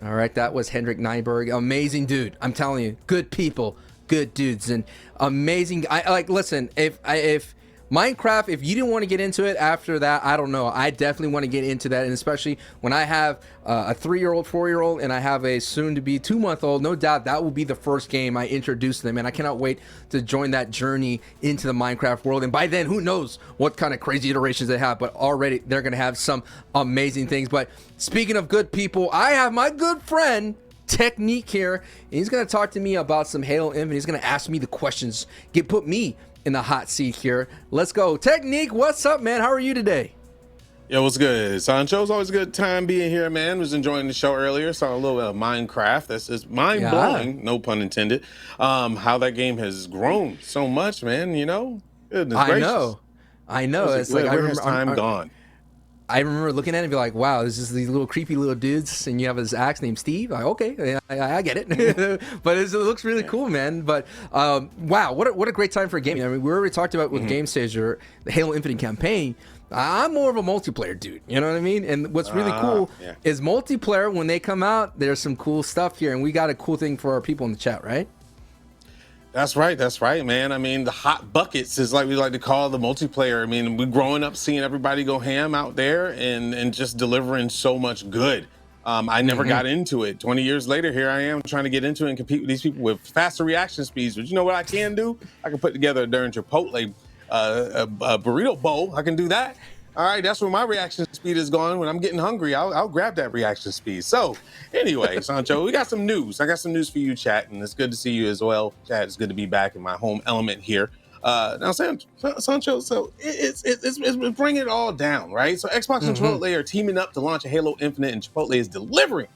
All right, that was Henrik Nyberg. Amazing dude. I'm telling you, good people, good dudes, and amazing. Listen, if Minecraft, if you didn't want to get into it after that, I don't know. I definitely want to get into that, and especially when I have a 3-year-old, 4-year-old, and I have a soon-to-be 2-month-old, no doubt that will be the first game I introduce them, and I cannot wait to join that journey into the Minecraft world. And by then, who knows what kind of crazy iterations they have, but already they're going to have some amazing things. But speaking of good people, I have my good friend Technique here, and he's going to talk to me about some Halo Infinite. He's going to ask me the questions, put me in the hot seat here. Let's go. Technique, what's up, man? How are you today? Yo, what's good, Sancho? It's always a good time being here, man. Was enjoying the show earlier. Saw a little bit of Minecraft. That's just mind-blowing, no pun intended. How that game has grown so much, man, you know? Goodness gracious. I know. It's like, where has time gone? I remember looking at it and be like, wow, this is these little creepy little dudes, and you have his axe named Steve. Like, okay, I get it. But it looks really cool, man. But wow, what a great time for gaming. I mean, we already talked about with Game Stager, the Halo Infinite campaign. I'm more of a multiplayer dude, you know what I mean? And what's really cool is multiplayer, when they come out, there's some cool stuff here, and we got a cool thing for our people in the chat, right? That's right, man. I mean, the hot buckets is like we like to call the multiplayer. I mean, we're growing up seeing everybody go ham out there and just delivering so much good. I never got into it. 20 years later, here I am trying to get into it and compete with these people with faster reaction speeds. But you know what I can do? I can put together during Chipotle a burrito bowl. I can do that. All right, that's where my reaction speed is going. When I'm getting hungry, I'll grab that reaction speed. So anyway, Sancho, we got some news. I got some news for you, chat, and it's good to see you as well. Chat, it's good to be back in my home element here. Now, Sancho, so it's bringing it all down, right? So Xbox and Chipotle are teaming up to launch a Halo Infinite, and Chipotle is delivering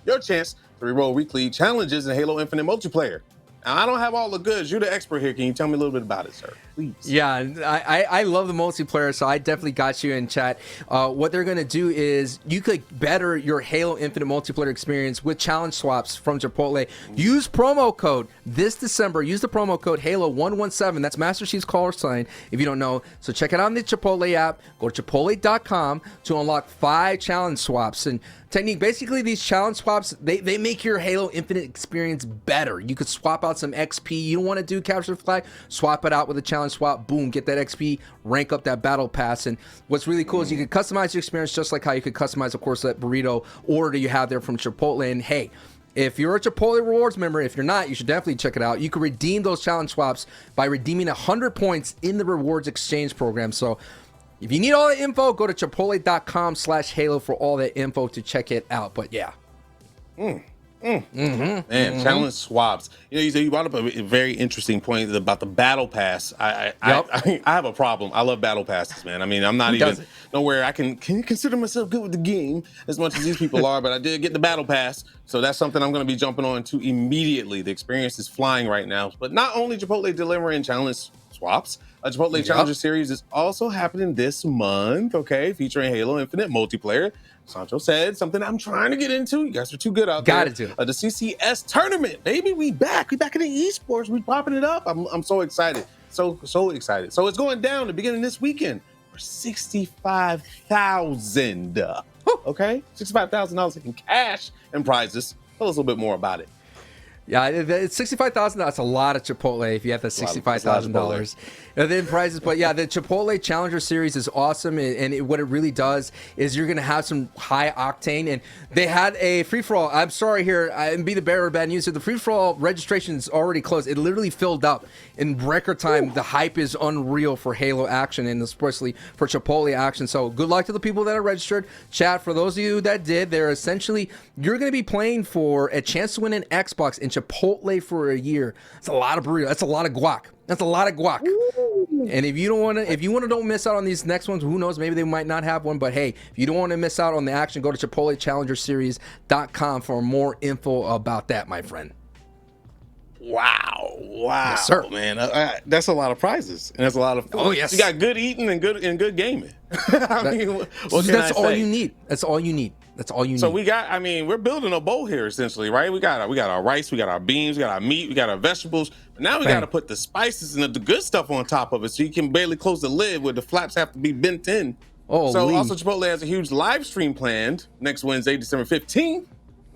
your chance to reroll weekly challenges in Halo Infinite multiplayer. Now, I don't have all the goods. You're the expert here. Can you tell me a little bit about it, sir? Please. Yeah, I love the multiplayer, so I definitely got you in chat. What they're going to do is you could better your Halo Infinite multiplayer experience with challenge swaps from Chipotle. Use promo code this December. Use the promo code Halo117. That's Master Chief's caller sign, if you don't know. So check it out on the Chipotle app. Go to chipotle.com to unlock 5 challenge swaps. And Technique, basically these challenge swaps, they make your Halo Infinite experience better. You could swap out some XP. You don't want to do capture the flag, swap it out with a challenge swap, boom, get that XP, rank up that battle pass. And what's really cool is you can customize your experience just like how you could customize, of course, that burrito order you have there from Chipotle. And hey, if you're a Chipotle Rewards member, if you're not, you should definitely check it out. You can redeem those challenge swaps by redeeming 100 points in the rewards exchange program. So if you need all the info, go to chipotle.com/Halo for all that info to check it out. But yeah. Man, challenge swaps. You know, you brought up a very interesting point about the battle pass. I have a problem. I love battle passes, man. I mean, I'm not even nowhere I can consider myself good with the game as much as these people are, but I did get the battle pass, so that's something I'm going to be jumping on to immediately. The experience is flying right now. But not only Chipotle delivering challenge swaps, a Chipotle Challenger Series is also happening this month, okay, featuring Halo Infinite multiplayer. Sancho said something I'm trying to get into. You guys are too good out there. Got it, the CCS tournament, baby. We back in the esports. We popping it up. I'm so excited. So excited. So it's going down the beginning this weekend for $65,000. Okay, $65,000 in cash and prizes. Tell us a little bit more about it. Yeah, it's $65,000. That's a lot of Chipotle if you have that $65,000. And then prizes, but yeah, the Chipotle Challenger Series is awesome, and what it really does is you're gonna have some high octane. And they had a free for all. I'm sorry here, and be the bearer of bad news. So the free for all registration is already closed. It literally filled up in record time. The hype is unreal for Halo action, and especially for Chipotle action. So good luck to the people that are registered. Chat, for those of you that did, they're essentially, you're gonna be playing for a chance to win an Xbox in Chipotle for a year. That's a lot of burrito. That's a lot of guac. That's a lot of guac. And if you don't miss out on these next ones, who knows? Maybe they might not have one. But hey, if you don't want to miss out on the action, go to ChipotleChallengerSeries.com for more info about that, my friend. Wow, Yes, sir. Man, that's a lot of prizes, and that's a lot of food. Oh, yes. You got good eating and good gaming. I mean, what can That's I all say? you need. That's all you need. That's all you need. So we're building a bowl here essentially, right? We got our rice, we got our beans, we got our meat, we got our vegetables. But now we got to put the spices and the good stuff on top of it, so you can barely close the lid where the flaps have to be bent in. Oh, so also Chipotle has a huge live stream planned next Wednesday, December 15th.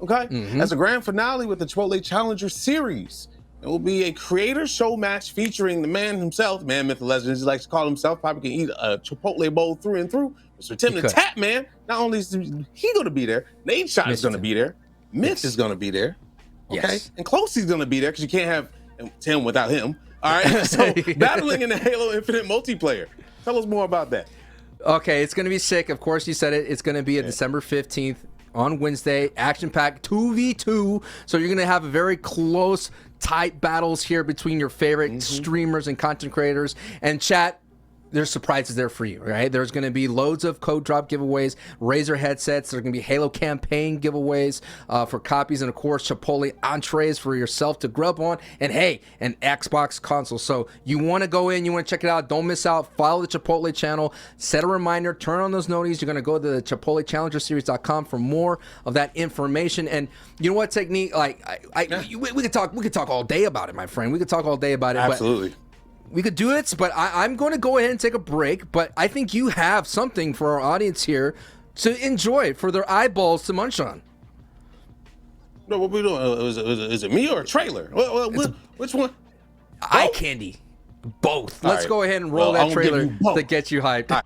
Okay, as a grand finale with the Chipotle Challenger Series. It will be a creator show match featuring the man himself, man, myth, and legend, as he likes to call himself. Probably can eat a Chipotle bowl through and through. Mr. Tim the Tap Man. Not only is he going to be there, Nate Shot is going to be there. Myth is going to be there. Okay, and Closey's going to be there because you can't have Tim without him. All right, so battling in the Halo Infinite multiplayer. Tell us more about that. Okay, it's going to be sick. Of course, you said it. It's going to be a December 15th on Wednesday. Action-packed 2v2. So you're going to have a very close, tight battles here between your favorite streamers and content creators. And chat, there's surprises there for you, right? There's going to be loads of code drop giveaways, Razer headsets. There's going to be Halo campaign giveaways for copies, and of course, Chipotle entrees for yourself to grub on. And hey, an Xbox console. So you want to go in, you want to check it out. Don't miss out. Follow the Chipotle channel. Set a reminder. Turn on those noties. You're going to go to the ChipotleChallengerSeries.com for more of that information. And you know what, Technique? Like, we could talk all day about it, my friend. We could talk all day about it. Absolutely. We could do it, but I'm going to go ahead and take a break. But I think you have something for our audience here to enjoy, for their eyeballs to munch on. No, what we doing? Is it me or a trailer? Which one? Eye candy. Both. Let's go ahead and roll that trailer to get you hyped.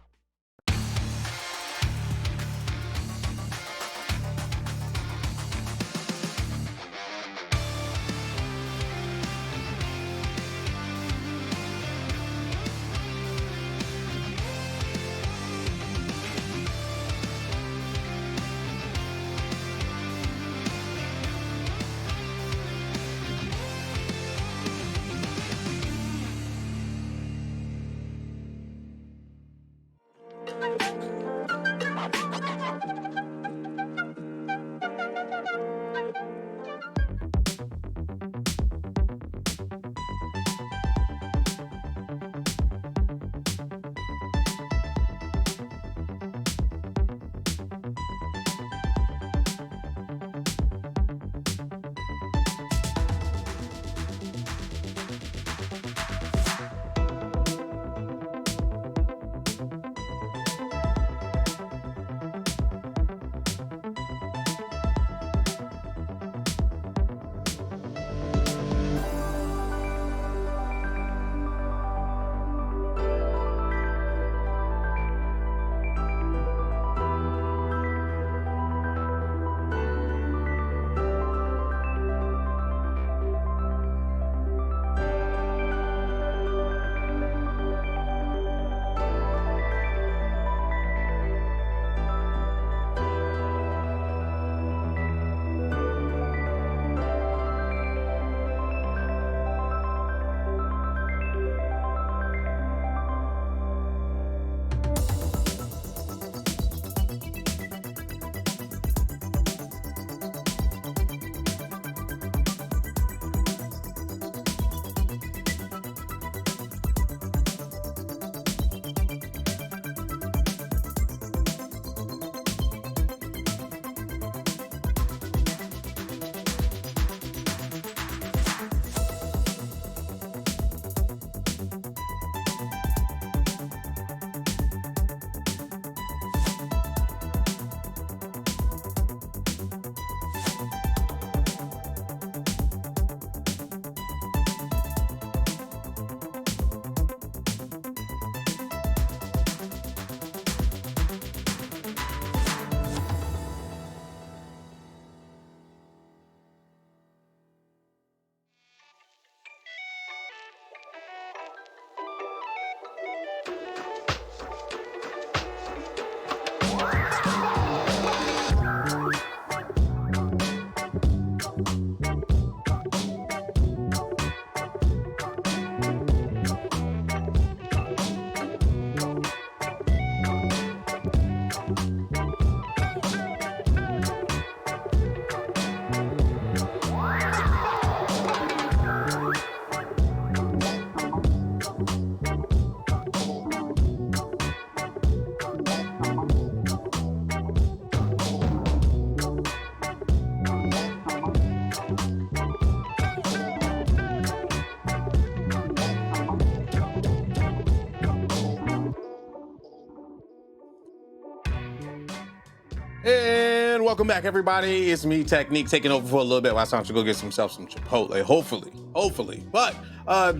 And welcome back, everybody. It's me, Technique, taking over for a little bit while I have to go get himself some Chipotle. Hopefully. But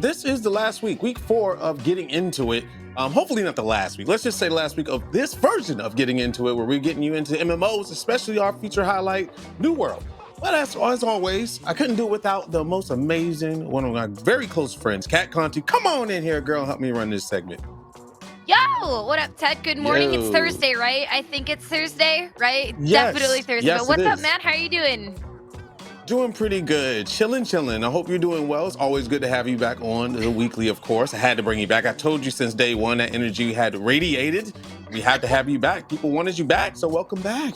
this is the last week 4 of getting into it. Hopefully not the last week. Let's just say the last week of this version of getting into it, where we're getting you into MMOs, especially our feature highlight, New World. But as always, I couldn't do it without the most amazing, one of my very close friends, Kat Conti. Come on in here, girl. Help me run this segment. Yo, what up, Ted? Good morning. Yo. It's Thursday, right? I think it's Thursday, right? Yes. Definitely Thursday. Yes, but what's it up, is. man? How are you doing? Doing pretty good. Chilling. I hope you're doing well. It's always good to have you back on the weekly, of course. I had to bring you back. I told you since day one that energy had radiated. We had to have you back. People wanted you back, so welcome back.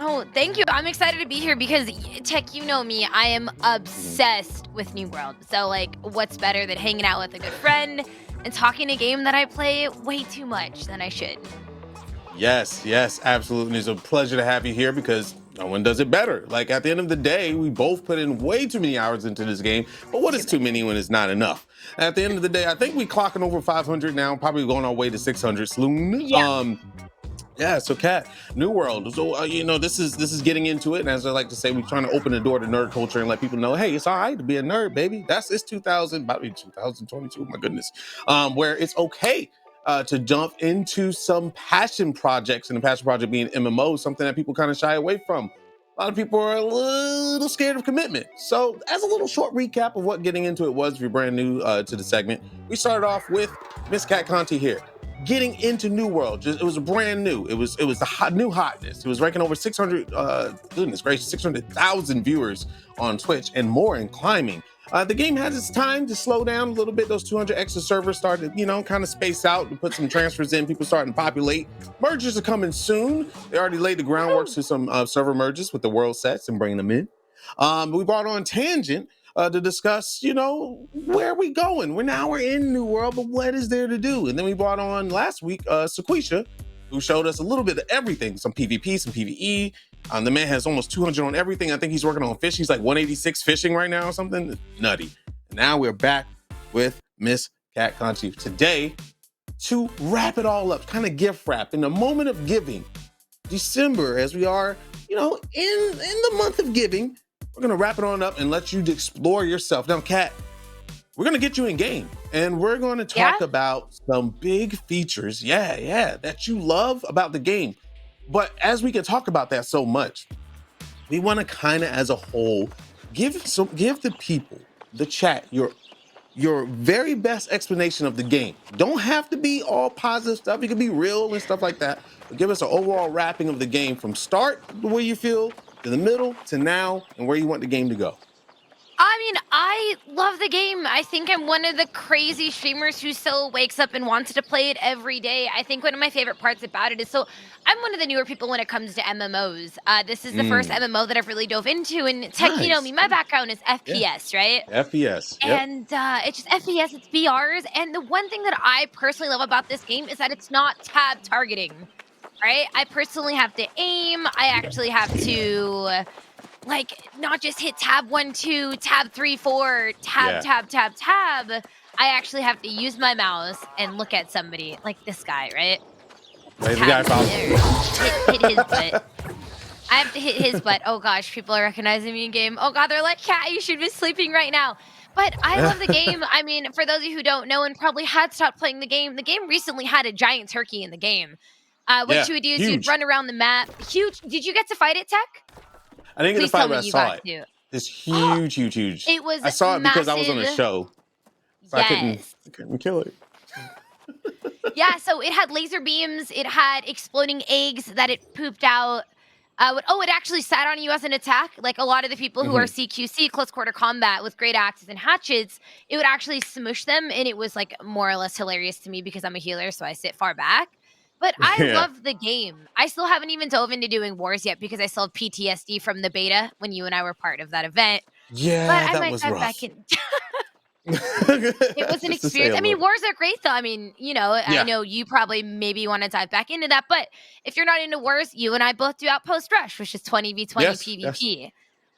Oh, thank you. I'm excited to be here because, Tech, you know me. I am obsessed with New World. So, like, what's better than hanging out with a good friend and talking a game that I play way too much than I should? Yes, absolutely. It's a pleasure to have you here because no one does it better. Like, at the end of the day, we both put in way too many hours into this game. But what is too many when it's not enough? At the end of the day, I think we clocking over 500 now, probably going our way to 600 soon. Yeah. So Kat, New World. So this is getting into it, and as I like to say, we're trying to open the door to nerd culture and let people know, hey, it's all right to be a nerd, baby. It's 2022. My goodness, where it's okay to jump into some passion projects, and the passion project being MMOs, something that people kind of shy away from. A lot of people are a little scared of commitment. So as a little short recap of what getting into it was, if you're brand new to the segment, we started off with Miss Kat Conti here. Getting into New World, it was brand new. It was the new hotness. It was ranking over 600,000 viewers on Twitch and more and climbing. The game has its time to slow down a little bit. Those 200 extra servers started, kind of space out to put some transfers in. People starting to populate. Mergers are coming soon. They already laid the groundwork to some server merges with the world sets and bringing them in. We brought on Tangent to discuss, where are we going? We're in New World, but what is there to do? And then we brought on last week Sequisha, who showed us a little bit of everything, some PvP, some PvE. The man has almost 200 on everything. I think he's working on fish. He's like 186 fishing right now or something. Nutty. Now we're back with Miss Kat Conti today to wrap it all up, kind of gift wrap in the moment of giving. December, as we are, in the month of giving, we're going to wrap it on up and let you explore yourself. Now, Kat, we're going to get you in game and we're going to talk about some big features, that you love about the game. But as we can talk about that so much, we want to kind of, as a whole, give the people, the chat, your very best explanation of the game. Don't have to be all positive stuff. It can be real and stuff like that. But give us an overall wrapping of the game from start, the way you feel, to the middle, to now, and where you want the game to go. I mean, I love the game. I think I'm one of the crazy streamers who still wakes up and wants to play it every day. I think one of my favorite parts about it is, so I'm one of the newer people when it comes to MMOs. This is the first MMO that I've really dove into. And Tech, you know me, my background is FPS, right? FPS, yep. And it's just FPS, it's BRs. And the one thing that I personally love about this game is that it's not tab targeting, right? I personally have to aim. I actually have to... not just hit tab 1, 2, tab 3, 4, tab. I actually have to use my mouse and look at somebody, like this guy, right? Hit his butt. I have to hit his butt. Oh gosh, people are recognizing me in game. Oh god, they're like, Kat, you should be sleeping right now. But I love the game. I mean, for those of you who don't know and probably had stopped playing the game recently had a giant turkey in the game. What you would do is you'd run around the map. Huge. Did you get to fight it, Tech? I didn't get to fight, but I saw it. It's huge. It was I saw it because I was on a massive. show. So I couldn't kill it. Yeah, so it had laser beams. It had exploding eggs that it pooped out. It actually sat on you as an attack. Like a lot of the people who are CQC, close quarter combat, with great axes and hatchets, it would actually smush them. And it was like more or less hilarious to me because I'm a healer, so I sit far back. But I love the game. I still haven't even dove into doing wars yet because I still have PTSD from the beta when you and I were part of that event. Yeah, but that I might was dive rough. back in. It was an experience. I mean, wars are great, though. I mean, I know you probably maybe want to dive back into that. But if you're not into wars, you and I both do Outpost Rush, which is 20v20 PvP. Yes.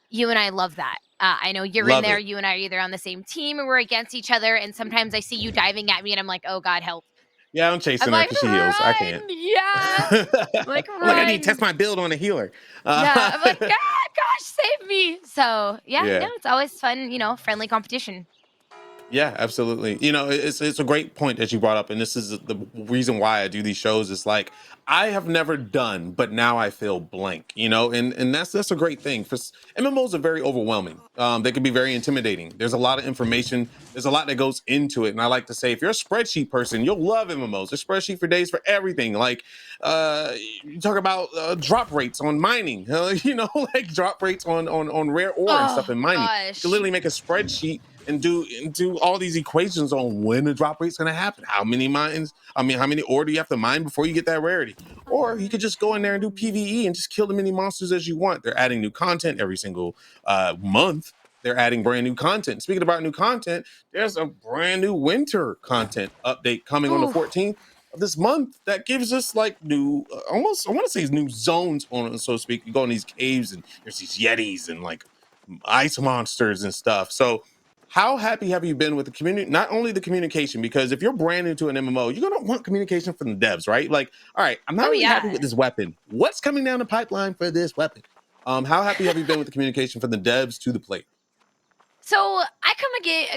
You and I love that. I know you're in there. You and I are either on the same team or we're against each other. And sometimes I see you diving at me and I'm like, oh, God, help. Yeah, I'm I'm chasing her like, because she heals. I can't. run! Yeah. I'm like, I'm like, I need to run. test my build on a healer. Yeah. I'm like, ah, gosh, save me. So yeah, no, Yeah. it's always fun, friendly competition. Yeah, absolutely. It's a great point that you brought up, and this is the reason why I do these shows. Is like I have never done, but now I feel blank. And that's a great thing. MMOs are very overwhelming. They can be very intimidating. There's a lot of information. There's a lot that goes into it, and I like to say, if you're a spreadsheet person, you'll love MMOs. There's spreadsheet for days for everything. Like you talk about drop rates on mining. Like drop rates on rare ore and stuff Oh in mining. You gosh. can literally make a spreadsheet and do all these equations on when the drop rate's gonna happen. How many ore do you have to mine before you get that rarity? Or you could just go in there and do PvE and just kill the many monsters as you want. They're adding new content every single month. They're adding brand new content. Speaking about new content, there's a brand new winter content update coming on the Ooh. 14th of this month that gives us like new, almost I want to say new zones on it, so to speak. You go in these caves and there's these yetis and like ice monsters and stuff. So how happy have you been with the community? Not only the communication, because if you're brand new to an MMO, you're gonna want communication from the devs, right? Like, all right, I'm not Oh really happy yeah. with this weapon. What's coming down the pipeline for this weapon? How happy have you been with the communication from the devs to the player? So I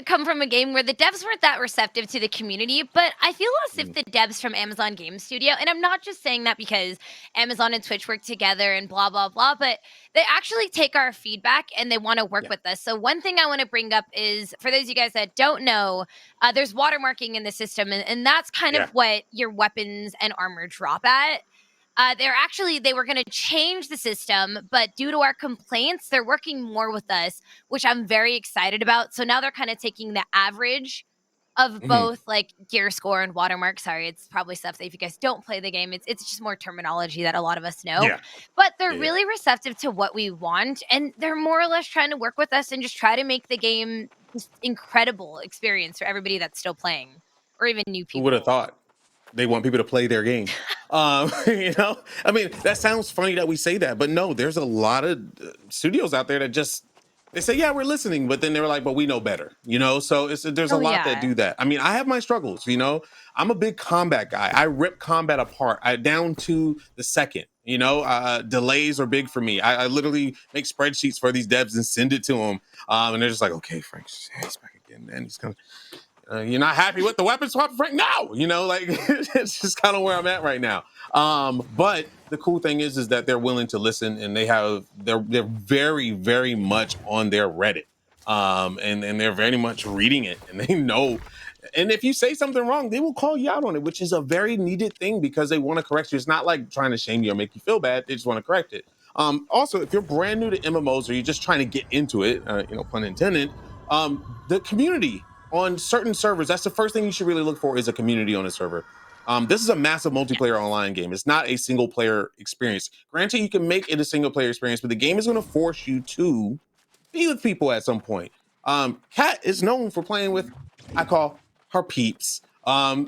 come from a game where the devs weren't that receptive to the community, but I feel as if the devs from Amazon Game Studio, and I'm not just saying that because Amazon and Twitch work together and blah blah blah, but they actually take our feedback and they want to work Yeah. with us. So one thing I want to bring up is, for those of you guys that don't know, there's watermarking in the system, and that's kind Yeah. of what your weapons and armor drop at. They were going to change the system, but due to our complaints, they're working more with us, which I'm very excited about. So now they're kind of taking the average of both like gear score and watermark. Sorry, it's probably stuff that if you guys don't play the game, it's just more terminology that a lot of us know. Yeah. But they're Yeah. really receptive to what we want, and they're more or less trying to work with us and just try to make the game this incredible experience for everybody that's still playing, or even new Who people. would have thought? They want people to play their game. I mean, that sounds funny that we say that, but no, there's a lot of studios out there that just they say, yeah, we're listening, but then they're like, but we know better, So there's a Oh lot that yeah. do that. I mean, I have my struggles, I'm a big combat guy. I rip combat apart, down to the second. Delays are big for me. I literally make spreadsheets for these devs and send it to them, and they're just like, okay, Frank, he's back again, man. He's gonna. You're not happy with the weapon swap, Frank? No, like it's just kind of where I'm at right now. But the cool thing is that they're willing to listen, and they're very, very much on their Reddit, and they're very much reading it, and they know. And if you say something wrong, they will call you out on it, which is a very needed thing because they want to correct you. It's not like trying to shame you or make you feel bad. They just want to correct it. Also, if you're brand new to MMOs or you're just trying to get into it, pun intended, the community on certain servers, that's the first thing you should really look for is a community on a server. This is a massive multiplayer online game. It's not a single player experience. Granted, you can make it a single player experience, but the game is going to force you to be with people at some point. Kat is known for playing with, I call her peeps.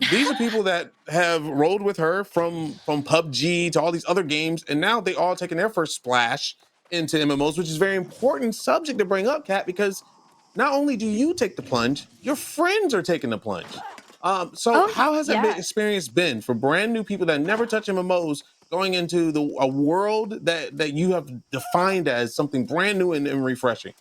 These are people that have rolled with her from PUBG to all these other games, and now they all taking their first splash into MMOs, which is a very important subject to bring up, Kat, because not only do you take the plunge, your friends are taking the plunge. So how has that experience been for brand new people that never touch MMOs going into a world that you have defined as something brand new and refreshing?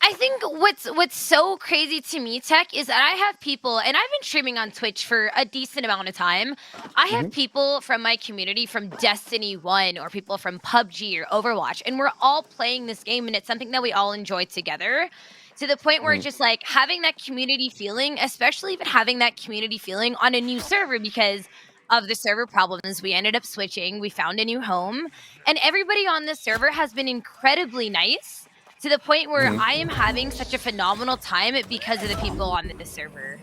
I think what's so crazy to me, Tech, is that I have people, and I've been streaming on Twitch for a decent amount of time. I have people from my community from Destiny 1 or people from PUBG or Overwatch, and we're all playing this game, and it's something that we all enjoy together, to the point where just like having that community feeling, especially even having that community feeling on a new server because of the server problems, we ended up switching. We found a new home, and everybody on this server has been incredibly nice, to the point where I am having such a phenomenal time because of the people on this server,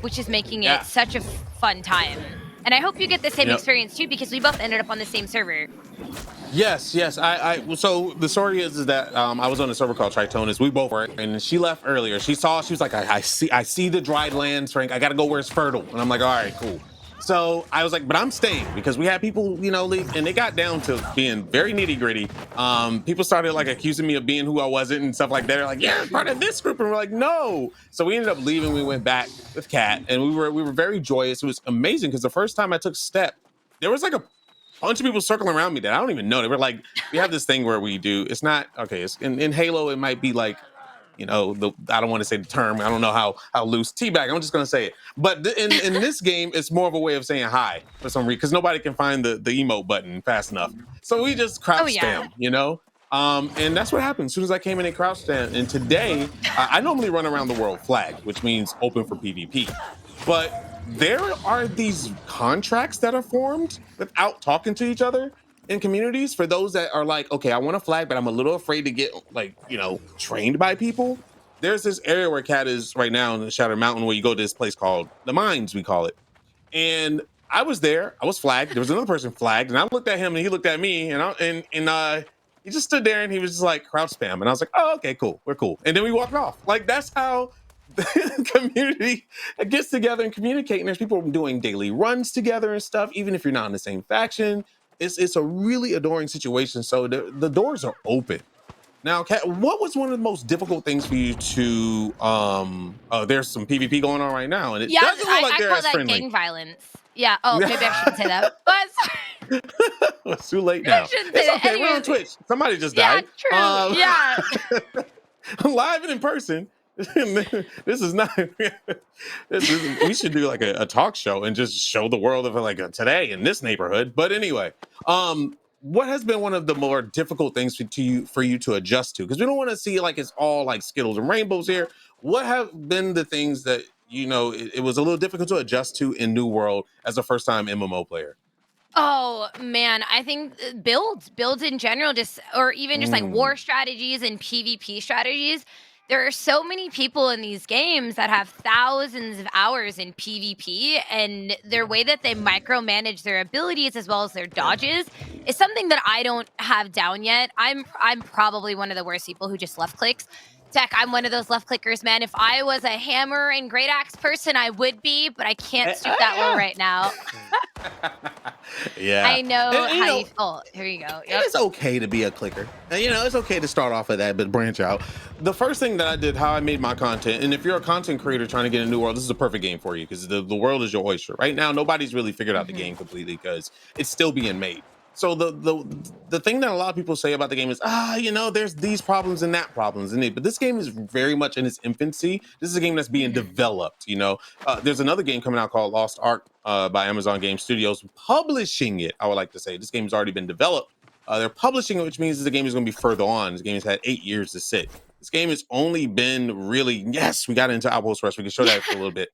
which is making it such a fun time. And I hope you get the same experience too, because we both ended up on the same server. Yes. So the story is that I was on a server called Tritonis. We both were, and she left earlier. She was like, I see the dried lands, Frank. I got to go where it's fertile. And I'm like, all right, cool. So I was like, but I'm staying because we had people, you know, leave, and it got down to being very nitty gritty. People started like accusing me of being who I wasn't and stuff like that. They're like, yeah, part of this group, and we're like, no. So we ended up leaving. We went back with Kat, and we were very joyous. It was amazing because the first time I took Step, there was like a bunch of people circling around me that I don't even know. They were like, we have this thing where we do. It's not okay. It's in Halo. It might be like, you know, I don't want to say the term. I don't know how loose teabag. I'm just gonna say it. But in this game, it's more of a way of saying hi for some reason because nobody can find the emote button fast enough. So we just crouch spam, you know. And that's what happened as soon as I came in and crouch spam. And today, I normally run around the world flagged, which means open for PvP. But there are these contracts that are formed without talking to each other in communities for those that are like, okay, I want to flag, but I'm a little afraid to get like, you know, trained by people. There's this area where Cat is right now in the Shattered Mountain where you go to this place called the Mines, we call it. And I was there, I was flagged. There was another person flagged, and I looked at him and he looked at me, and he just stood there and he was just like crouch spam. And I was like, oh, okay, cool, we're cool. And then we walked off. Like that's how the community gets together and communicate. And there's people doing daily runs together and stuff, even if you're not in the same faction. It's a really adoring situation. So the doors are open. Now, Kat, what was one of the most difficult things for you to there's some PvP going on right now, and it doesn't look like they're I call as that friendly. gang violence. Yeah. Oh, maybe I shouldn't say that. But It's too late now. It's okay. We're on Twitch. Somebody just died. Yeah, true. Live and in person. This is not. We should do like a talk show and just show the world of like today in this neighborhood. But anyway, what has been one of the more difficult things for you to adjust to? Because we don't want to see like it's all like Skittles and rainbows here. What have been the things that you know it was a little difficult to adjust to in New World as a first-time MMO player? Oh man, I think builds in general, just or even just like war strategies and PvP strategies. There are so many people in these games that have thousands of hours in PvP, and their way that they micromanage their abilities as well as their dodges is something that I don't have down yet. I'm probably one of the worst people who just left clicks. Tech, I'm one of those left clickers, man. If I was a hammer and great axe person, I would be, but I can't stoop that low right now. Yeah, I know how you feel. Oh, here you go. Yep. It's okay to be a clicker. And, you know, it's okay to start off with that, but branch out. The first thing that I did, how I made my content, and if you're a content creator trying to get a New World, this is a perfect game for you because the world is your oyster. Right now, nobody's really figured out the game completely because it's still being made. So the thing that a lot of people say about the game is, you know, there's these problems and that problems in it. But this game is very much in its infancy. This is a game that's being developed, you know. There's another game coming out called Lost Ark by Amazon Game Studios, publishing it, I would like to say. This game has already been developed. They're publishing it, which means the game is going to be further on. This game has had 8 years to sit. This game has only been really, yes, we got into Outpost Rush. We can show that for a little bit.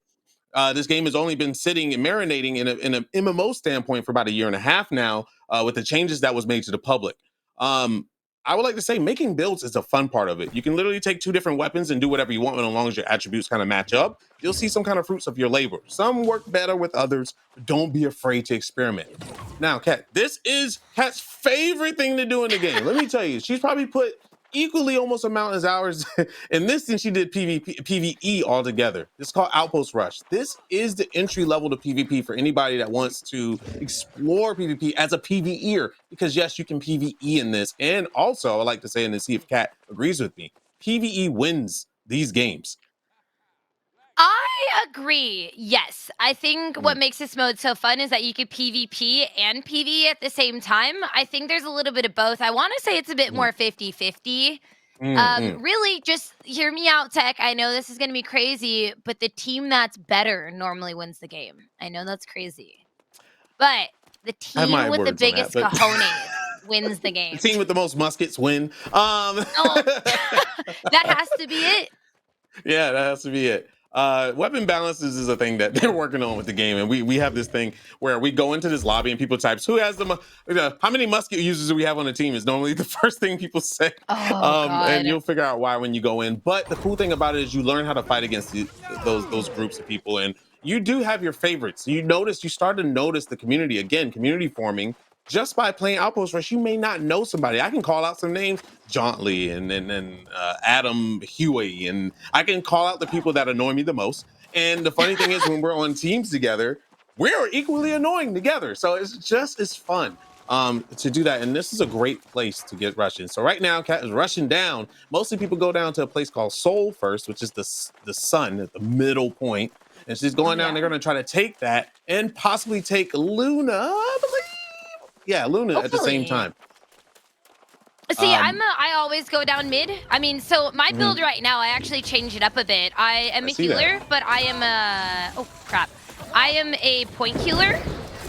This game has only been sitting and marinating in an MMO standpoint for about 1.5 years now, with the changes that was made to the public. I would like to say making builds is a fun part of it. You can literally take 2 different weapons and do whatever you want, as long as your attributes kind of match up. You'll see some kind of fruits of your labor. Some work better with others, but don't be afraid to experiment. Now, Kat, this is Kat's favorite thing to do in the game. Let me tell you, she's probably put equally almost amount as hours in this than she did PvE altogether. This is called Outpost Rush. This is the entry level to PvP for anybody that wants to explore PvP as a PvEer, because yes, you can PvE in this. And also, I like to say, and to see if Kat agrees with me, PvE wins these games. I agree. Yes. I think what makes this mode so fun is that you could PvP and PvE at the same time. I think there's a little bit of both. I want to say it's a bit more 50-50. Really, just hear me out, Tech. I know this is going to be crazy, but the team that's better normally wins the game. I know that's crazy. But the team with the biggest cojones wins the game. The team with the most muskets win. That has to be it. Yeah, that has to be it. Weapon balances is a thing that they're working on with the game, and we have this thing where we go into this lobby and people types who has how many musket users do we have on the team is normally the first thing people say. And you'll figure out why when you go in. But the cool thing about it is you learn how to fight against those groups of people, and you do have your favorites. You start to notice the community again, community forming. Just by playing Outpost Rush, you may not know somebody. I can call out some names, Jauntly and Adam Huey, and I can call out the people that annoy me the most. And the funny thing is, when we're on teams together, we're equally annoying together. So it's just as fun to do that. And this is a great place to get rushing. So right now, Cat is rushing down. Mostly people go down to a place called Soul first, which is the sun at the middle point. And she's going down. They're going to try to take that and possibly take Luna, I believe. Yeah, Luna at the same time. See, I always go down mid. I mean, so my build right now, I actually changed it up a bit. I am a healer, but I am a oh crap. I am a point healer,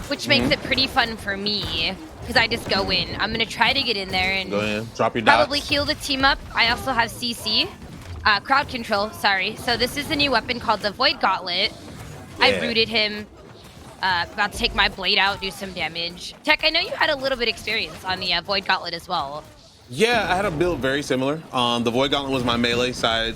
which makes it pretty fun for me because I just go in. I'm gonna try to get in there and go in, drop your probably dots. heal the team up. I also have CC, crowd control. Sorry. So this is a new weapon called the Void Gauntlet. Yeah. I rooted him. About to take my blade out, do some damage. Tech, I know you had a little bit of experience on the Void Gauntlet as well. Yeah, I had a build very similar. The Void Gauntlet was my melee side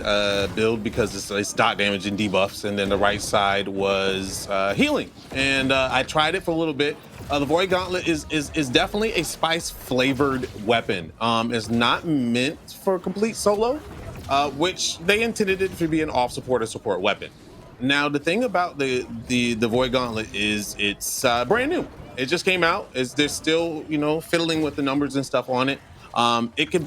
build because it's dot damage and debuffs, and then the right side was healing. And I tried it for a little bit. The Void Gauntlet is definitely a spice flavored weapon. It's not meant for complete solo, which they intended it to be an off support or support weapon. Now the thing about the Void Gauntlet is it's brand new. It just came out. They're still fiddling with the numbers and stuff on it. It can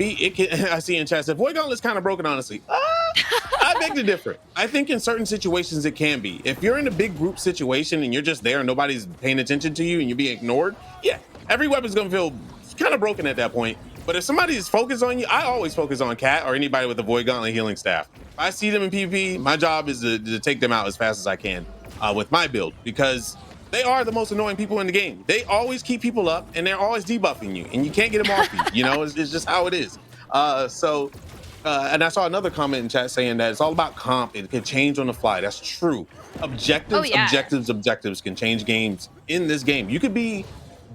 I see in chat that Void Gauntlet's kind of broken, honestly. I beg to differ. I think in certain situations it can be. If you're in a big group situation and you're just there and nobody's paying attention to you and you're being ignored, yeah, every weapon's gonna feel kind of broken at that point. But if somebody is focused on you, I always focus on Cat or anybody with a Void Gauntlet healing staff. If I see them in PvP, my job is to take them out as fast as I can with my build, because they are the most annoying people in the game. They always keep people up and they're always debuffing you and you can't get them off you. It's just how it is. And I saw another comment in chat saying that it's all about comp. It can change on the fly. That's true. Objectives can change games in this game. You could be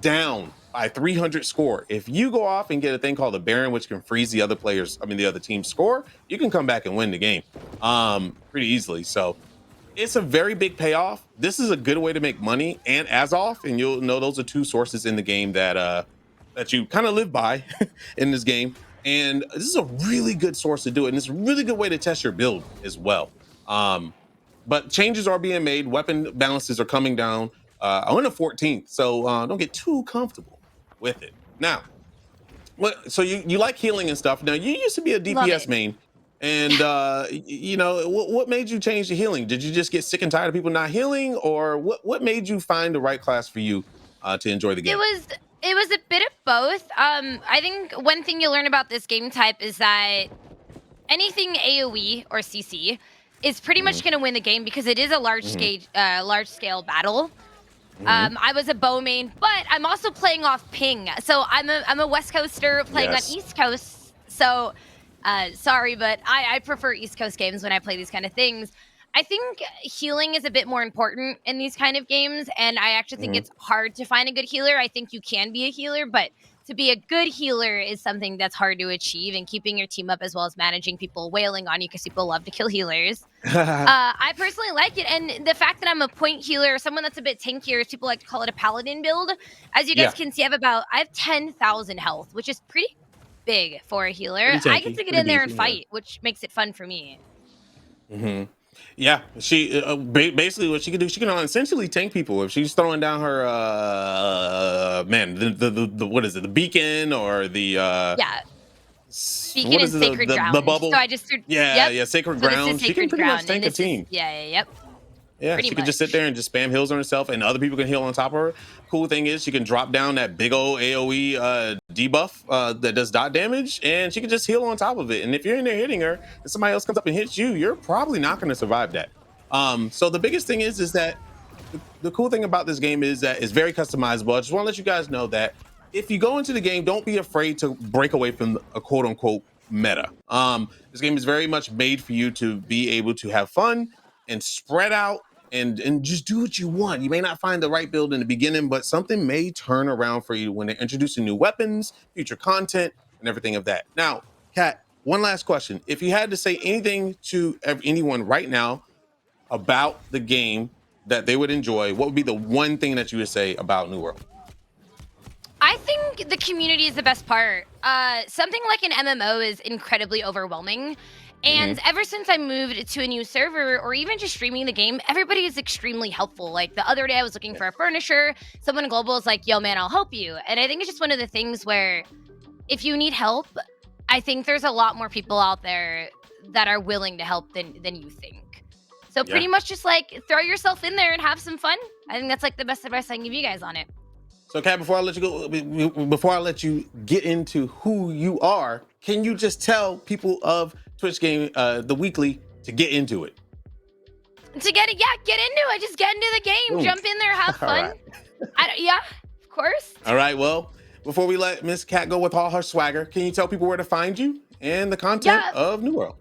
down by 300 score. If you go off and get a thing called the Baron, which can freeze the other team's score, you can come back and win the game pretty easily. So it's a very big payoff. This is a good way to make money and Azoth, and you'll know those are two sources in the game that you kind of live by in this game. And this is a really good source to do it, and it's a really good way to test your build as well. But changes are being made. Weapon balances are coming down on the 14th, so don't get too comfortable with it. Now, so you like healing and stuff. Now, you used to be a DPS main. And what made you change to healing? Did you just get sick and tired of people not healing, or what made you find the right class for you to enjoy the game? It was a bit of both. I think one thing you learn about this game type is that anything AoE or CC is pretty much going to win the game because it is a large scale battle. I was a bow main, but I'm also playing off ping. So I'm a West Coaster playing on East Coast. So sorry, but I prefer East Coast games when I play these kind of things. I think healing is a bit more important in these kind of games, and I actually think it's hard to find a good healer. I think you can be a healer, but to be a good healer is something that's hard to achieve, and keeping your team up as well as managing people wailing on you because people love to kill healers. I personally like it, and the fact that I'm a point healer, someone that's a bit tankier, as people like to call it, a paladin build. As you guys can see, I have 10,000 health, which is pretty big for a healer. I get to get in there and fight, which makes it fun for me. Yeah, she basically what she can do, she can essentially tank people if she's throwing down her the what is it, the beacon or the beacon is sacred ground. The bubble. So I just sacred ground. She can pretty much tank a team. Yeah, she can just sit there and just spam heals on herself, and other people can heal on top of her. Cool thing is she can drop down that big old AoE debuff that does dot damage, and she can just heal on top of it. And if you're in there hitting her, and somebody else comes up and hits you, you're probably not going to survive that. So the biggest thing is that the cool thing about this game is that it's very customizable. I just want to let you guys know that if you go into the game, don't be afraid to break away from a quote unquote meta. This game is very much made for you to be able to have fun and spread out and just do what you want. You may not find the right build in the beginning, but something may turn around for you when they're introducing new weapons, future content, and everything of that. Now, Kat, one last question. If you had to say anything to anyone right now about the game that they would enjoy, what would be the one thing that you would say about New World? I think the community is the best part. Something like an MMO is incredibly overwhelming. And ever since I moved to a new server, or even just streaming the game, everybody is extremely helpful. Like the other day, I was looking for a furnisher. Someone in Global is like, yo, man, I'll help you. And I think it's just one of the things where if you need help, I think there's a lot more people out there that are willing to help than you think. So pretty much just like throw yourself in there and have some fun. I think that's like the best advice I can give you guys on it. So, Kat, before I let you go, before I let you get into who you are, can you just tell people of Twitch Game, the weekly, to get into it? Get into it. Just get into the game. Boom. Jump in there, have fun. Right. Yeah, of course. All right. Well, before we let Miss Kat go with all her swagger, can you tell people where to find you and the content of New World?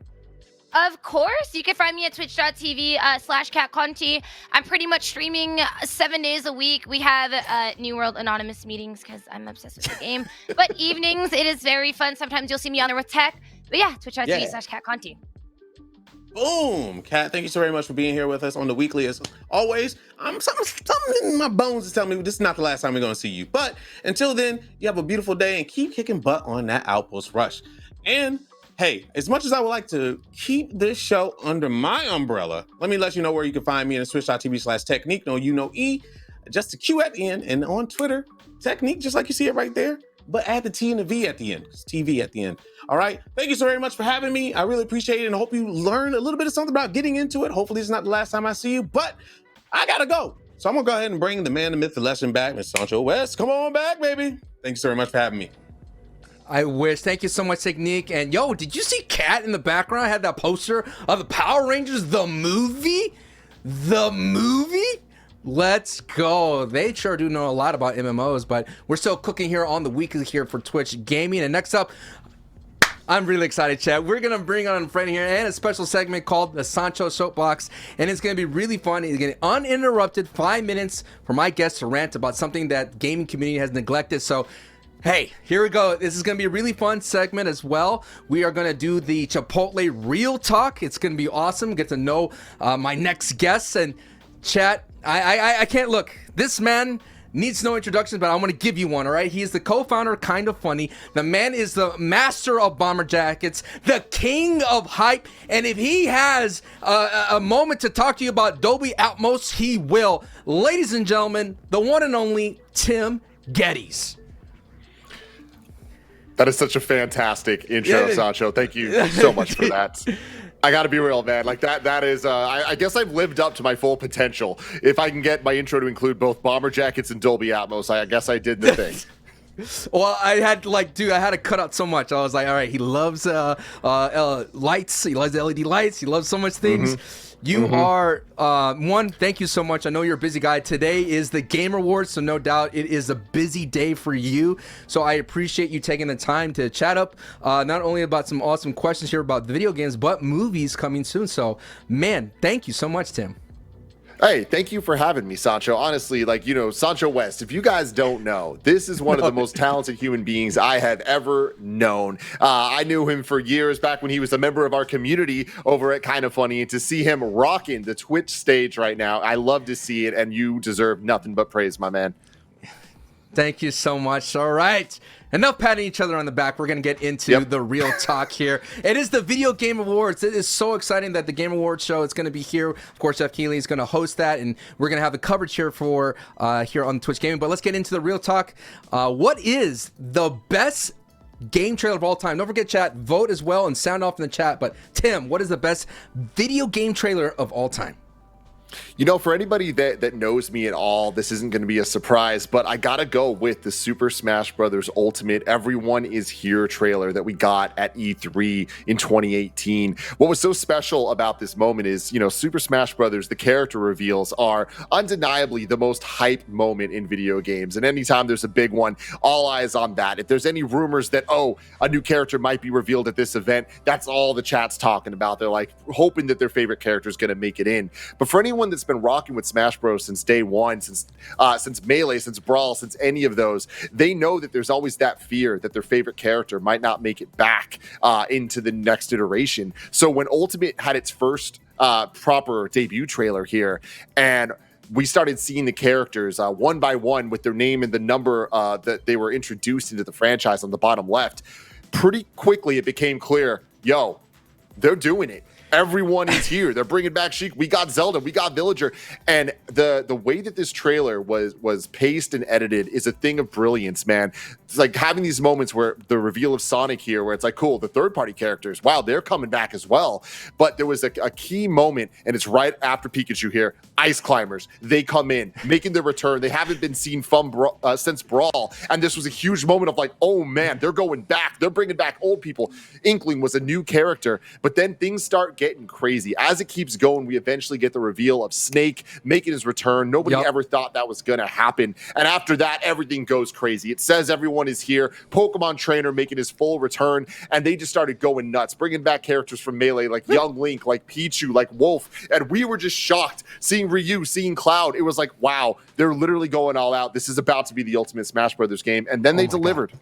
Of course, you can find me at twitch.tv/CatConti. I'm pretty much streaming 7 days a week. We have New World Anonymous meetings because I'm obsessed with the game. But evenings, it is very fun. Sometimes you'll see me on there with tech. But yeah, twitch.tv/CatConti. Boom. Kat, thank you so very much for being here with us on the weekly. As always, something in my bones is telling me this is not the last time we're going to see you. But until then, you have a beautiful day and keep kicking butt on that Outpost Rush. And hey, as much as I would like to keep this show under my umbrella, let me let you know where you can find me in twitch.tv/Technique, no E, just a Q at the end, and on Twitter, Technique, just like you see it right there, but add the T and the V at the end. It's TV at the end. All right, thank you so very much for having me. I really appreciate it, and I hope you learned a little bit of something about getting into it. Hopefully it's not the last time I see you, but I gotta go. So I'm gonna go ahead and bring the man, the myth, the lesson back, Miss Sancho West. Come on back, baby. Thank you so very much for having me. I wish. Thank you so much, Technique. And yo, did you see Kat in the background? I had that poster of the Power Rangers, the movie? The movie? Let's go. They sure do know a lot about MMOs, but we're still cooking here on the weekly here for Twitch Gaming. And next up, I'm really excited, chat. We're going to bring on a friend here and a special segment called the Sancho Soapbox. And it's going to be really fun. It's going to be uninterrupted 5 minutes for my guests to rant about something that the gaming community has neglected. So hey, here we go. This is going to be a really fun segment as well. We are going to do the Chipotle Real Talk. It's going to be awesome. Get to know my next guests. And chat, I can't look. This man needs no introduction, but I want to give you one, all right? He is the co-founder of Kind of Funny. The man is the master of bomber jackets, the king of hype. And if he has a moment to talk to you about Dolby Atmos, he will. Ladies and gentlemen, the one and only Tim Geddes. That is such a fantastic intro, Sancho. Thank you so much for that. I got to be real, man. Like that is, I guess I've lived up to my full potential. If I can get my intro to include both bomber jackets and Dolby Atmos, I guess I did the thing. Well, I had to cut out so much. I was like, all right, he loves lights. He loves LED lights. He loves so much things. You are, thank you so much. I know you're a busy guy. Today is the Game Awards, so no doubt it is a busy day for you. So I appreciate you taking the time to chat up, not only about some awesome questions here about the video games, but movies coming soon. So, man, thank you so much, Tim. Hey, thank you for having me, Sancho. Honestly, Sancho West, if you guys don't know, this is one of the most talented human beings I have ever known. I knew him for years back when he was a member of our community over at Kind of Funny, and to see him rocking the Twitch stage right now, I love to see it, and you deserve nothing but praise, my man. Thank you so much. All right. Enough patting each other on the back. We're going to get into the real talk here. It is the Video Game Awards. It is so exciting that the Game Awards show is going to be here. Of course, Jeff Keighley is going to host that, and we're going to have the coverage here for here on Twitch Gaming. But let's get into the real talk. What is the best game trailer of all time? Don't forget, chat, vote as well and sound off in the chat. But Tim, what is the best video game trailer of all time? You know, for anybody that knows me at all, this isn't going to be a surprise, but I got to go with the Super Smash Bros. Ultimate Everyone Is Here trailer that we got at E3 in 2018. What was so special about this moment is, Super Smash Bros., the character reveals are undeniably the most hype moment in video games. And anytime there's a big one, all eyes on that. If there's any rumors that, a new character might be revealed at this event, that's all the chat's talking about. They're like hoping that their favorite character is going to make it in. But for anyone that's been rocking with Smash Bros since day one, since Melee, since Brawl, since any of those, they know that there's always that fear that their favorite character might not make it back into the next iteration. So when Ultimate had its first proper debut trailer here, and we started seeing the characters one by one with their name and the number that they were introduced into the franchise on the bottom left, pretty quickly it became clear, They're doing it. Everyone is here. They're bringing back Sheik. We got Zelda. We got Villager. And the way that this trailer was paced and edited is a thing of brilliance, man. It's like having these moments where the reveal of Sonic here, where it's like, cool, the third-party characters, wow, they're coming back as well. But there was a key moment, and it's right after Pikachu here. Ice Climbers, they come in, making their return. They haven't been seen since Brawl. And this was a huge moment of like, oh, man, they're going back. They're bringing back old people. Inkling was a new character. But then things start getting crazy. As it keeps going, we eventually get the reveal of Snake making his return. Nobody ever thought that was going to happen. And after that, everything goes crazy. It says everyone is here. Pokemon Trainer making his full return. And they just started going nuts, bringing back characters from Melee like Young Link, like Pichu, like Wolf. And we were just shocked seeing Ryu, seeing Cloud. It was like, wow, they're literally going all out. This is about to be the ultimate Smash Brothers game. And then they delivered. God.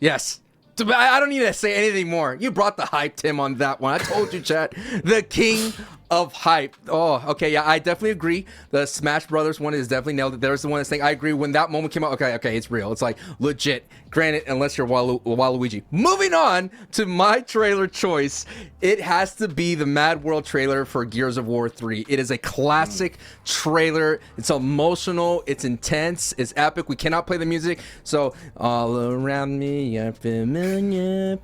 Yes. I don't need to say anything more. You brought the hype, Tim, on that one. I told you, chat. The king of hype. Oh, okay, yeah, I definitely agree. The Smash Brothers one is definitely nailed it. There's the one that's saying, I agree. When that moment came out, okay, it's real. It's like legit. Granted, unless you're Waluigi. Moving on to my trailer choice, it has to be the Mad World trailer for Gears of War 3. It is a classic trailer. It's emotional. It's intense. It's epic. We cannot play the music. So, all around me are familiar.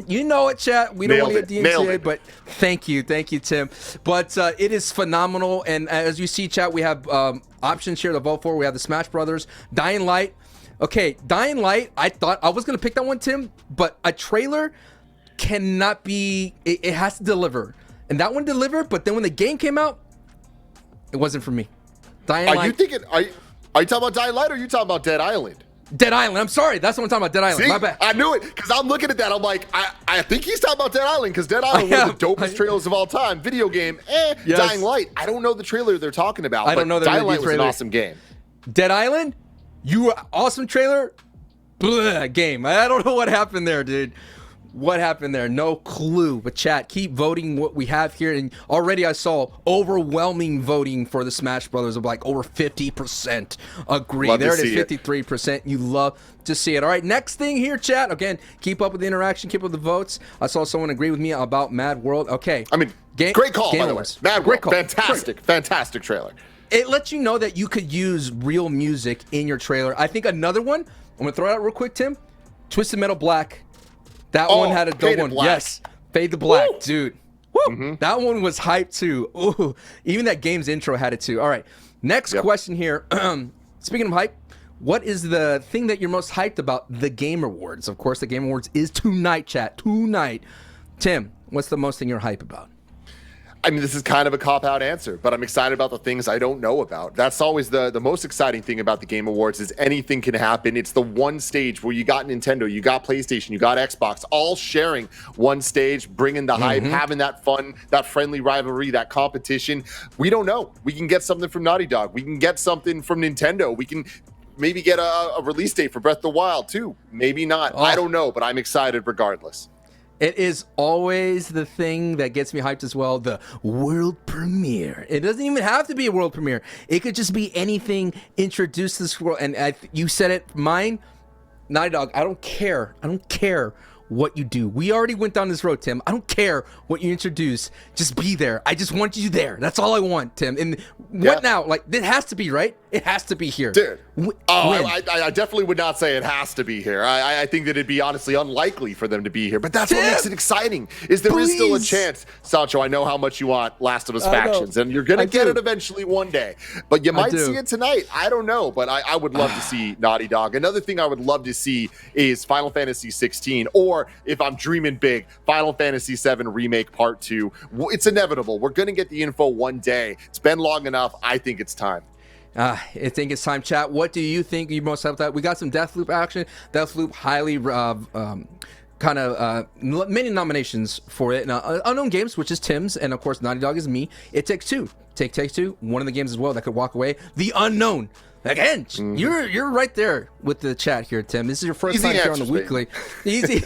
You know it, chat. We don't want to get DMCA, but thank you, Tim. But it is phenomenal. And as you see, chat, we have options here to vote for. We have the Smash Brothers, Dying Light. Okay, Dying Light, I thought I was going to pick that one, Tim, but a trailer cannot be, it has to deliver. And that one delivered, but then when the game came out, it wasn't for me. Dying Light. Are you talking about Dying Light or are you talking about Dead Island? Dead Island, I'm sorry. That's what I'm talking about, Dead Island. See? My bad. I knew it, because I'm looking at that. I'm like, I think he's talking about Dead Island, because Dead Island, one of the dopest trailers of all time. Video game, yes. Dying Light. I don't know the trailer they're talking about, I don't know Dying Light was an awesome game. Dead Island? You awesome trailer? Blah, game. I don't know what happened there, dude. What happened there? No clue. But chat, keep voting what we have here. And already I saw overwhelming voting for the Smash Brothers of like over 50% agree. Love there it is, 53%. You love to see it. All right, next thing here, chat. Again, keep up with the interaction, keep up with the votes. I saw someone agree with me about Mad World. Okay. I mean, great call, by the way. Mad World, fantastic trailer. It lets you know that you could use real music in your trailer. I think another one, I'm going to throw it out real quick, Tim. Twisted Metal Black. That one had a dope one. Black. Yes. Fade to Black, Woo! dude. Woo! That one was hype too. Ooh. Even that game's intro had it too. All right. Next question here. Speaking of hype, what is the thing that you're most hyped about the Game Awards? Of course, the Game Awards is tonight, chat. Tonight. Tim, what's the most thing you're hype about? I mean, this is kind of a cop-out answer, but I'm excited about the things I don't know about. That's always the most exciting thing about the Game Awards is anything can happen. It's the one stage where you got Nintendo, you got PlayStation, you got Xbox, all sharing one stage, bringing the hype, having that fun, that friendly rivalry, that competition. We don't know. We can get something from Naughty Dog. We can get something from Nintendo. We can maybe get a release date for Breath of the Wild, too. Maybe not. I don't know, but I'm excited regardless. It is always the thing that gets me hyped as well, the world premiere. It doesn't even have to be a world premiere. It could just be anything introduced to this world. And you said it, mine, Naughty Dog, I don't care. I don't care what you do. We already went down this road, Tim. I don't care what you introduce. Just be there. I just want you there. That's all I want, Tim. And what now? Like, it has to be, right? It has to be here. Dude. I definitely would not say it has to be here. I think that it'd be honestly unlikely for them to be here. But that's what makes it exciting, is there is still a chance. Sancho, I know how much you want Last of Us Factions, and you're going to get it eventually one day. But you might see it tonight. I don't know, but I would love to see Naughty Dog. Another thing I would love to see is Final Fantasy 16, or if I'm dreaming big, Final Fantasy 7 Remake Part 2. It's inevitable. We're going to get the info one day. It's been long enough. I think it's time. I think it's time, chat. What do you think you most hyped about? We got some Deathloop action. Deathloop highly many nominations for it. Now, Unknown Games, which is Tim's, and of course Naughty Dog is me. It Takes Two. Takes Two, one of the games as well that could walk away. The Unknown. Again, you're right there with the chat here, Tim. This is your first time here on the weekly. Easy.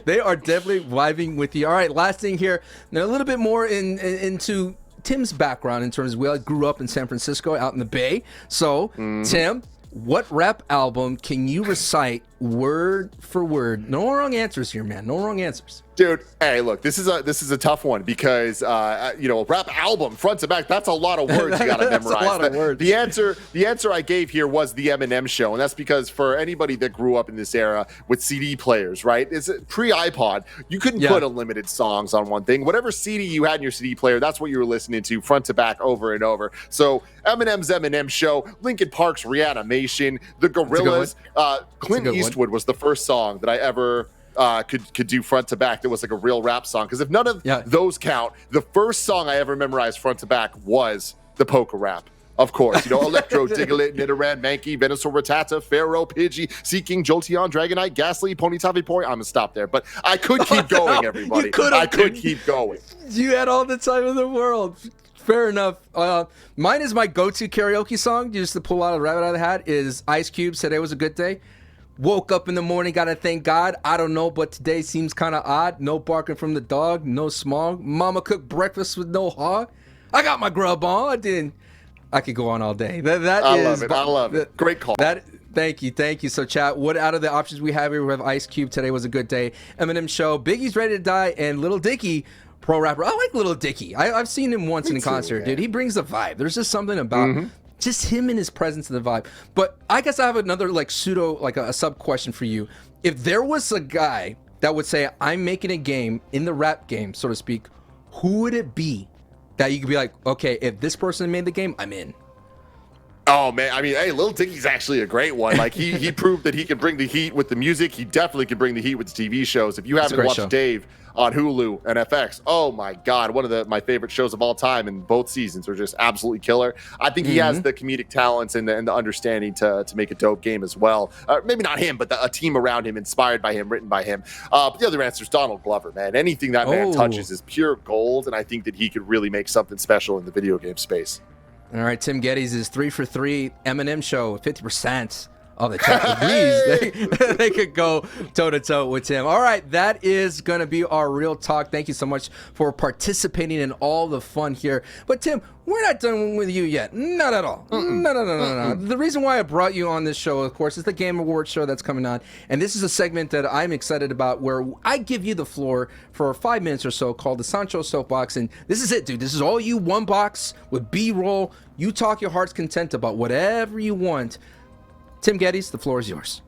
They are definitely vibing with you. All right, last thing here. Now, a little bit more into Tim's background in terms of we grew up in San Francisco, out in the Bay. So, Tim, what rap album can you recite word for word? No wrong answers here, man. No wrong answers. Dude, hey, look, this is a tough one because you know, a rap album front to back, that's a lot of words you gotta memorize. A lot of words. The answer I gave here was the Eminem Show, and that's because for anybody that grew up in this era with CD players, right? It's pre-iPod, you couldn't put unlimited songs on one thing. Whatever CD you had in your CD player, that's what you were listening to front to back over and over. So Eminem's Eminem Show, Linkin Park's Reanimation, The Gorillaz, Clint Eastwood was the first song that I ever could do front to back that was like a real rap song, because if none of those count, the first song I ever memorized front to back was the polka rap. Of course, you know, Electro, Diglett, Nidoran, Mankey, Venusaur, Rattata, Pharaoh, Pidgey, Seeking, Jolteon, Dragonite, Ghastly, Ponyta, Vaporeon. I'm gonna stop there, but I could keep going, everybody. I could keep going. You had all the time in the world. Fair enough. Mine is my go-to karaoke song, just to pull out a rabbit out of the hat, is Ice Cube, Today Was a Good Day. Woke up in the morning, gotta thank God. I don't know, but today seems kind of odd. No barking from the dog, no smog. Mama cooked breakfast with no hog. I got my grub on. I could go on all day. I love it. Great call. Thank you. So, chat, what out of the options we have here? We have Ice Cube, Today Was a Good Day, Eminem Show, Biggie's Ready to Die, and Lil Dicky, pro rapper. I like Lil Dicky. I've seen him once in concert, dude. He brings the vibe. There's just something about just him and his presence and the vibe. But I guess I have another like a sub question for you. If there was a guy that would say, I'm making a game in the rap game, so to speak, who would it be that you could be like, okay, if this person made the game, I'm in? Oh man, I mean, hey, Lil Dicky's actually a great one. Like he proved that he can bring the heat with the music. He definitely can bring the heat with the TV shows. If you haven't watched Dave on Hulu and FX, oh my God, one of my favorite shows of all time, and both seasons are just absolutely killer. I think he has the comedic talents and the understanding to make a dope game as well. Maybe not him, but a team around him, inspired by him, written by him. But the other answer is Donald Glover, man. Anything that man touches is pure gold, and I think that he could really make something special in the video game space. All right, Tim Geddes is 3 for 3. Eminem Show, 50% of the chat agrees. They could go toe-to-toe with Tim. All right, that is going to be our real talk. Thank you so much for participating in all the fun here. But Tim, we're not done with you yet. Not at all. No. The reason why I brought you on this show, of course, is the Game Awards show that's coming on. And this is a segment that I'm excited about, where I give you the floor for 5 minutes or so, called the Sancho Soapbox. And this is it, dude. This is all you, one box with B-roll. You talk your heart's content about whatever you want. Tim Geddes, the floor is yours.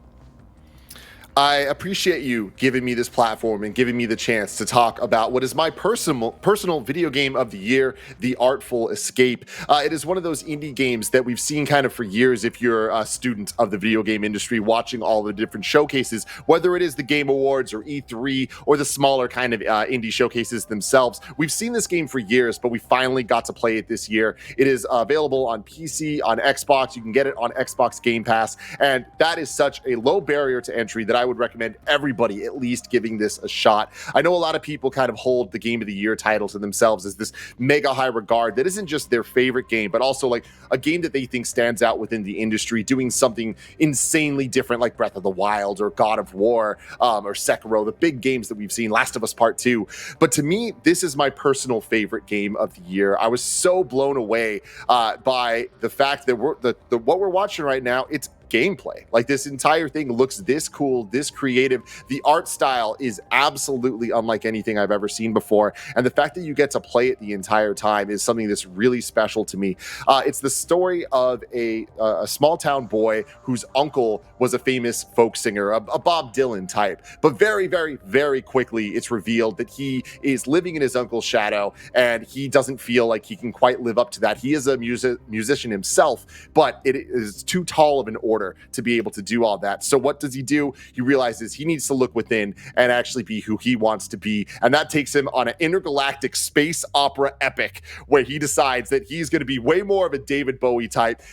I appreciate you giving me this platform and giving me the chance to talk about what is my personal video game of the year, The Artful Escape. It is one of those indie games that we've seen kind of for years if you're a student of the video game industry, watching all the different showcases, whether it is the Game Awards or E3 or the smaller kind of indie showcases themselves. We've seen this game for years, but we finally got to play it this year. It is available on PC, on Xbox. You can get it on Xbox Game Pass, and that is such a low barrier to entry that I would recommend everybody at least giving this a shot. I know a lot of people kind of hold the Game of the Year title to themselves as this mega high regard that isn't just their favorite game, but also like a game that they think stands out within the industry, doing something insanely different like Breath of the Wild or God of War or Sekiro, the big games that we've seen, Last of Us Part 2. But to me, this is my personal favorite game of the year. I was so blown away by the fact that what we're watching right now, it's gameplay. Like, this entire thing looks this cool, this creative. The art style is absolutely unlike anything I've ever seen before, and the fact that you get to play it the entire time is something that's really special to me. It's the story of a small town boy whose uncle was a famous folk singer, a Bob Dylan type, but very, very, very quickly it's revealed that he is living in his uncle's shadow, and he doesn't feel like he can quite live up to that. He is a musician himself, but it is too tall of an order to be able to do all that. So what does he do? He realizes he needs to look within and actually be who he wants to be. And that takes him on an intergalactic space opera epic where he decides that he's going to be way more of a David Bowie type,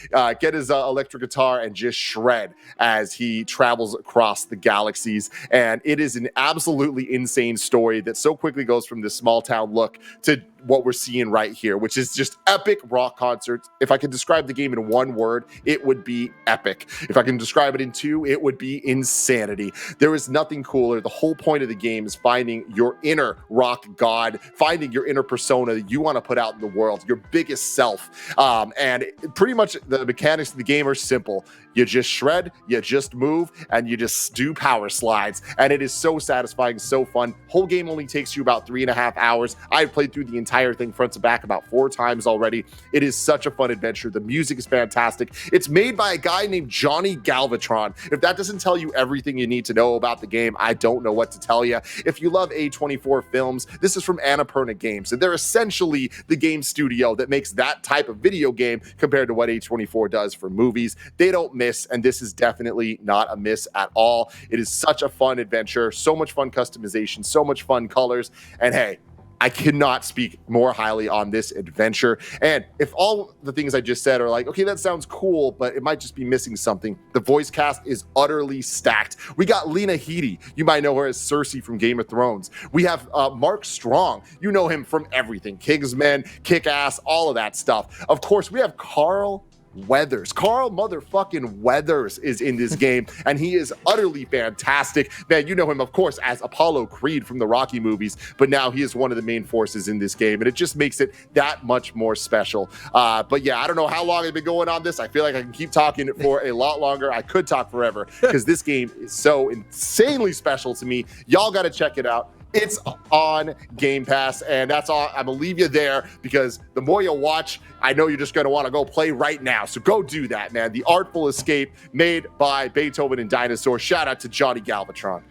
get his electric guitar and just shred as he travels across the galaxies. And it is an absolutely insane story that so quickly goes from this small town look to what we're seeing right here, which is just epic rock concerts. If I could describe the game in one word, it would be epic. If I can describe it in two, it would be insanity. There is nothing cooler. The whole point of the game is finding your inner rock god, finding your inner persona that you want to put out in the world, your biggest self. And pretty much the mechanics of the game are simple. You just shred, you just move, and you just do power slides. And it is so satisfying, so fun. Whole game only takes you about 3.5 hours. I've played through the entire thing front to back about 4 times already. It is such a fun adventure. The music is fantastic. It's made by a guy named Johnny Galvatron. If that doesn't tell you everything you need to know about the game, I don't know what to tell you. If you love A24 films, this is from Annapurna Games, and they're essentially the game studio that makes that type of video game compared to what A24 does for movies. They don't miss, and this is definitely not a miss at all. It is such a fun adventure, so much fun customization, so much fun colors, and hey, I cannot speak more highly on this adventure. And if all the things I just said are like, okay, that sounds cool, but it might just be missing something, the voice cast is utterly stacked. We got Lena Headey. You might know her as Cersei from Game of Thrones. We have Mark Strong. You know him from everything. Kingsman, Kick-Ass, all of that stuff. Of course, we have Carl Weathers. Carl motherfucking Weathers is in this game, and he is utterly fantastic. Man, you know him, of course, as Apollo Creed from the Rocky movies, but now he is one of the main forces in this game, and it just makes it that much more special. But yeah, I don't know how long I've been going on this. I feel like I can keep talking for a lot longer. I could talk forever because this game is so insanely special to me. Y'all got to check it out. It's on Game Pass, and that's all. I'm gonna leave you there because the more you watch, I know you're just gonna want to go play right now. So go do that, man. The Artful Escape, made by Beethoven and Dinosaur. Shout out to Johnny Galvatron.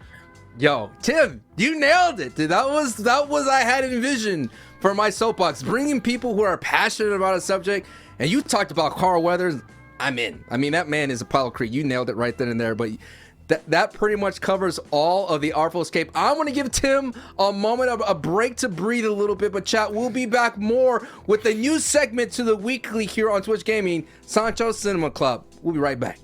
Yo, Tim, you nailed it, dude. That was I had envisioned for my soapbox, bringing people who are passionate about a subject. And you talked about Carl Weathers. I'm in. I mean, that man is Apollo Creed. You nailed it right then and there. But that pretty much covers all of the Artful Escape. I want to give Tim a moment of a break to breathe a little bit, but chat, we'll be back more with a new segment to the weekly here on Twitch Gaming, Sancho Cinema Club. We'll be right back.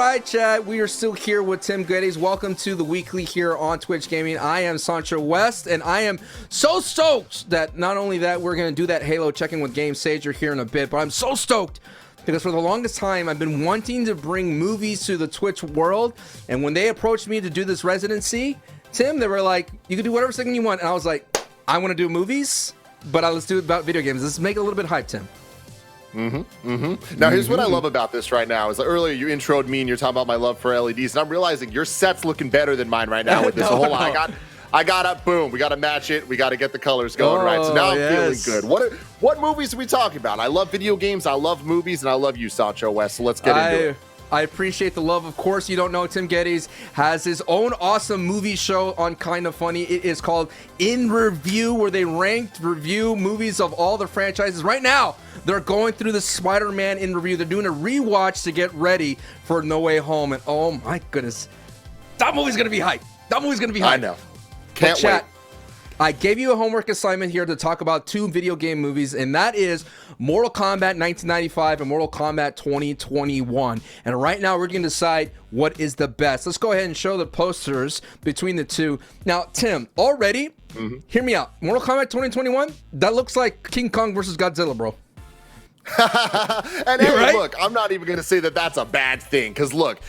right, chat. We are still here with Tim Geddes. Welcome to the weekly here on Twitch Gaming. I am Sancho West, and I am so stoked that not only that we're going to do that Halo check-in with Game Sager here in a bit, but I'm so stoked because for the longest time I've been wanting to bring movies to the Twitch world, and when they approached me to do this residency, Tim, they were like, you can do whatever second you want, and I was like, I want to do movies, but let's do it about video games. Let's make it a little bit hype, Tim. Now, here's what I love about this right now is earlier you introed me and you're talking about my love for LEDs, and I'm realizing your set's looking better than mine right now with this. So hold on, I got up, boom, we got to match it, we got to get the colors going right. So now I'm feeling good. What movies are we talking about? I love video games, I love movies, and I love you, Sancho West, so let's get into it. I appreciate the love. Of course, you don't know Tim Geddes has his own awesome movie show on Kinda Funny. It is called In Review, where they review movies of all the franchises. Right now, they're going through the Spider-Man in review. They're doing a rewatch to get ready for No Way Home. And oh my goodness, that movie's going to be hype. That movie's going to be hype. I know. Can't wait. I gave you a homework assignment here to talk about 2 video game movies, and that is Mortal Kombat 1995 and Mortal Kombat 2021. And right now, we're going to decide what is the best. Let's go ahead and show the posters between the two. Now, Tim, already, hear me out. Mortal Kombat 2021, that looks like King Kong versus Godzilla, bro. And hey, right? Look, I'm not even going to say that that's a bad thing, because look,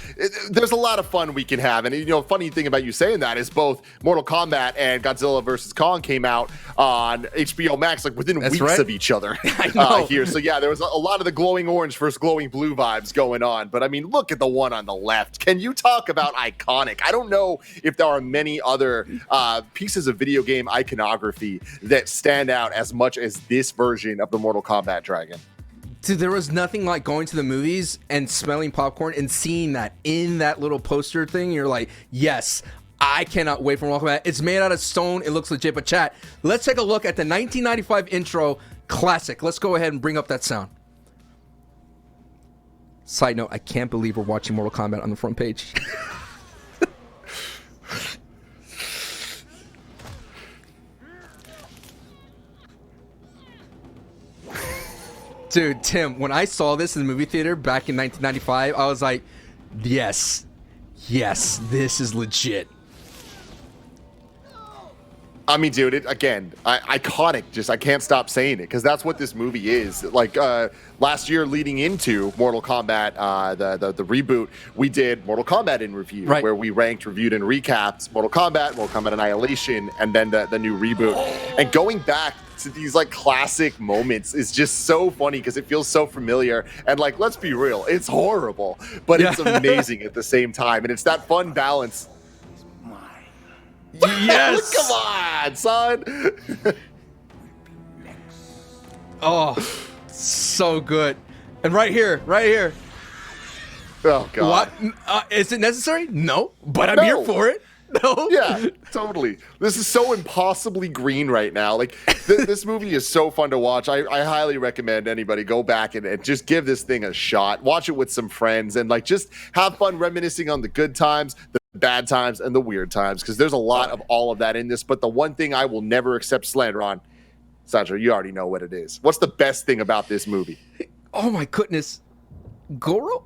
there's a lot of fun we can have. And you know, funny thing about you saying that is both Mortal Kombat and Godzilla vs. Kong came out on HBO Max like within weeks of each other here. So yeah, there was a lot of the glowing orange versus glowing blue vibes going on. But I mean, look at the one on the left. Can you talk about iconic? I don't know if there are many other pieces of video game iconography that stand out as much as this version of the Mortal Kombat Dragon. Dude, there was nothing like going to the movies and smelling popcorn and seeing that in that little poster thing. You're like, yes, I cannot wait for Mortal Kombat. It's made out of stone. It looks legit. But chat, let's take a look at the 1995 intro classic. Let's go ahead and bring up that sound. Side note, I can't believe we're watching Mortal Kombat on the front page. Dude, Tim, when I saw this in the movie theater back in 1995, I was like, yes, this is legit. I mean, dude, iconic. Just, I can't stop saying it because that's what this movie is. Like last year, leading into Mortal Kombat, the reboot, we did Mortal Kombat in review, where we ranked, reviewed, and recapped Mortal Kombat Annihilation, and then the new reboot. And going back to these like classic moments is just so funny because it feels so familiar. And like, let's be real, it's horrible, but it's amazing at the same time, and it's that fun balance. Yes. Come on, son. Oh, so good. And right here. Oh God. What? Is it necessary? No, but I'm here for it. No. Yeah, totally. This is so impossibly green right now. Like this movie is so fun to watch. I highly recommend anybody go back and just give this thing a shot. Watch it with some friends and like just have fun reminiscing on the good times, the bad times, and the weird times, because there's a lot of all of that in this. But the one thing I will never accept slander on, Sandra, you already know what it is. What's the best thing about this movie? Oh my goodness. Goro?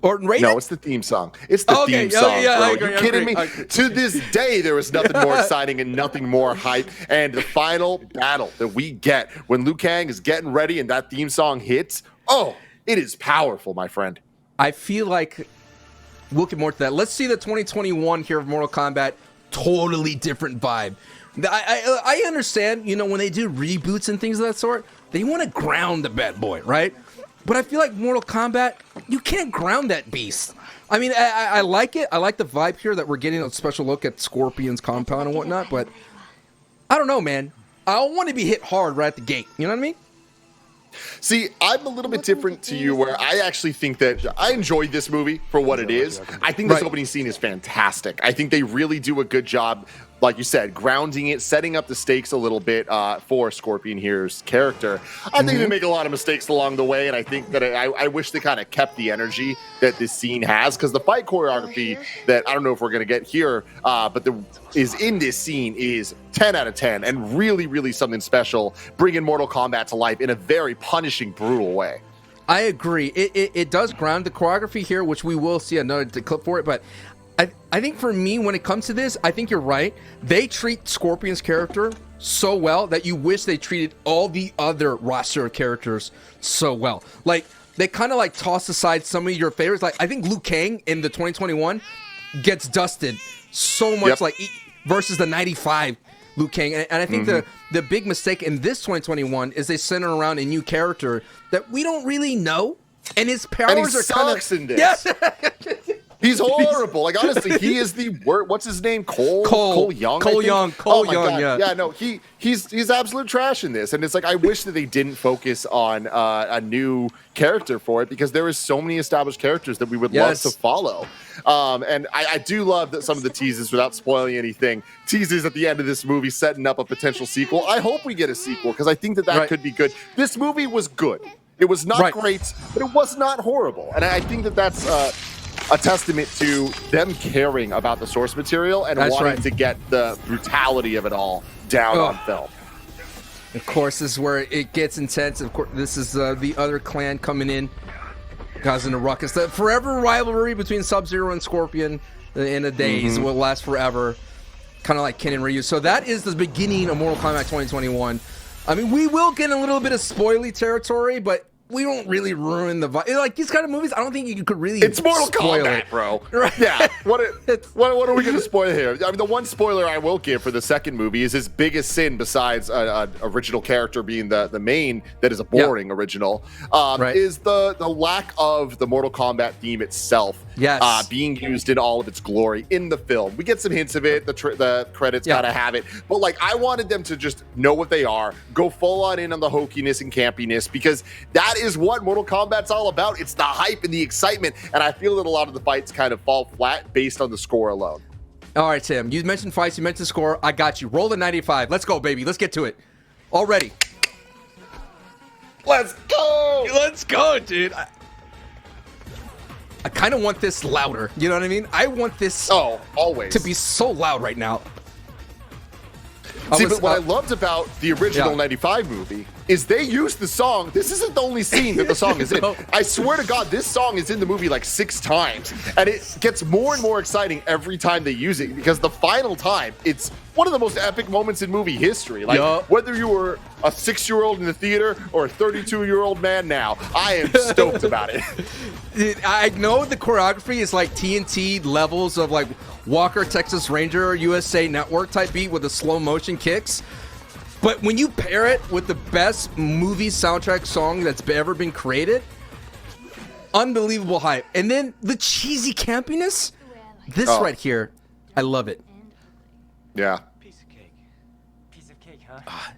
Or Raiden? No, it's the theme song. It's the theme song, bro. Are you kidding me? To this day, there is nothing more exciting and nothing more hype. And the final battle that we get when Liu Kang is getting ready and that theme song hits, oh, it is powerful, my friend. I feel like we'll get more to that. Let's see the 2021 here of Mortal Kombat. Totally different vibe. I understand, you know, when they do reboots and things of that sort, they want to ground the bad boy, right? But I feel like Mortal Kombat, you can't ground that beast. I mean, I like it. I like the vibe here that we're getting a special look at Scorpion's compound and whatnot. But I don't know, man. I don't want to be hit hard right at the gate. You know what I mean? See, I'm a little bit different to you, where I actually think that I enjoyed this movie for what it is. I think this opening scene is fantastic. I think they really do a good job, like you said, grounding it, setting up the stakes a little bit for Scorpion here's character. I think they make a lot of mistakes along the way, and I think that I wish they kind of kept the energy that this scene has, because the fight choreography that I don't know if we're going to get here, but is in this scene is 10 out of 10, and really, really something special, bringing Mortal Kombat to life in a very punishing, brutal way. I agree. It does ground the choreography here, which we will see another clip for it. But I think for me, when it comes to this, I think you're right. They treat Scorpion's character so well that you wish they treated all the other roster characters so well. Like, they kind of like toss aside some of your favorites. Like, I think Liu Kang in the 2021 gets dusted so much, like versus the 95 Liu Kang. And I think the big mistake in this 2021 is they center around a new character that we don't really know, and his powers are kind of in this. He's horrible. Like, honestly, he is the worst. What's his name? Cole Young. Cole Young. Yeah, no, he's absolute trash in this. And it's like, I wish that they didn't focus on a new character for it, because there is so many established characters that we would love to follow. And I do love that some of the teases, without spoiling anything, teases at the end of this movie setting up a potential sequel. I hope we get a sequel, because I think that could be good. This movie was good. It was not great, but it was not horrible. And I think that that's a testament to them caring about the source material and wanting to get the brutality of it all down on film. Of course, this is where it gets intense. Of course, this is the other clan coming in, causing a ruckus. The forever rivalry between Sub-Zero and Scorpion in the days will last forever, kind of like Ken and Ryu. So that is the beginning of Mortal Kombat 2021. I mean, we will get a little bit of spoily territory, but we don't really ruin the vibe. Like, these kind of movies, I don't think you could really It's Mortal spoil Kombat, it. bro. Right. Yeah. What are we going to spoil here? I mean, the one spoiler I will give for the second movie is his biggest sin, besides an original character being the main that is a boring original, is the lack of the Mortal Kombat theme itself being used in all of its glory in the film. We get some hints of it. The credits gotta have it. But, like, I wanted them to just know what they are, go full on in on the hokiness and campiness, because that is what Mortal Kombat's all about. It's the hype and the excitement, and I feel that a lot of the fights kind of fall flat based on the score alone. All right, Tim, you mentioned fights, you mentioned score. I got you. Roll the 95. Let's go, baby. Let's get to it. Already. Let's go! Let's go, dude. I kind of want this louder. You know what I mean? I want this always to be so loud right now. See, but what I loved about the original 95 movie is they used the song. This isn't the only scene that the song is in. I swear to God, this song is in the movie like 6 times. And it gets more and more exciting every time they use it, because the final time, it's one of the most epic moments in movie history. Like, whether you were a 6-year-old in the theater or a 32-year-old man now, I am stoked about it. I know the choreography is like TNT levels of like Walker, Texas Ranger, USA Network type beat with the slow motion kicks. But when you pair it with the best movie soundtrack song that's ever been created, unbelievable hype. And then the cheesy campiness, this right here, I love it. Yeah. Piece of cake, huh?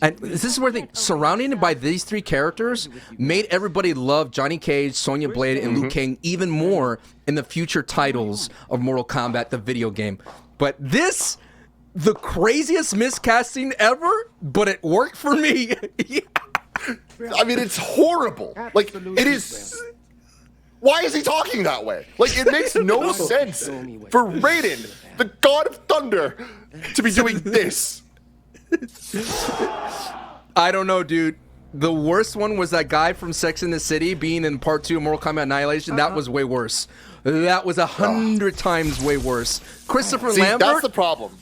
And this is where surrounded by these 3 characters made everybody love Johnny Cage, Sonya Blade, and Liu Kang even more in the future titles of Mortal Kombat, the video game. But this, the craziest miscasting ever, but it worked for me. I mean, it's horrible. Like, it is. Why is he talking that way? Like, it makes no sense for Raiden, the god of thunder, to be doing this. I don't know, dude. The worst one was that guy from Sex and the City being in part 2 of Mortal Kombat Annihilation. That was way worse. That was 100 times way worse. Christopher Lambert. That's the problem.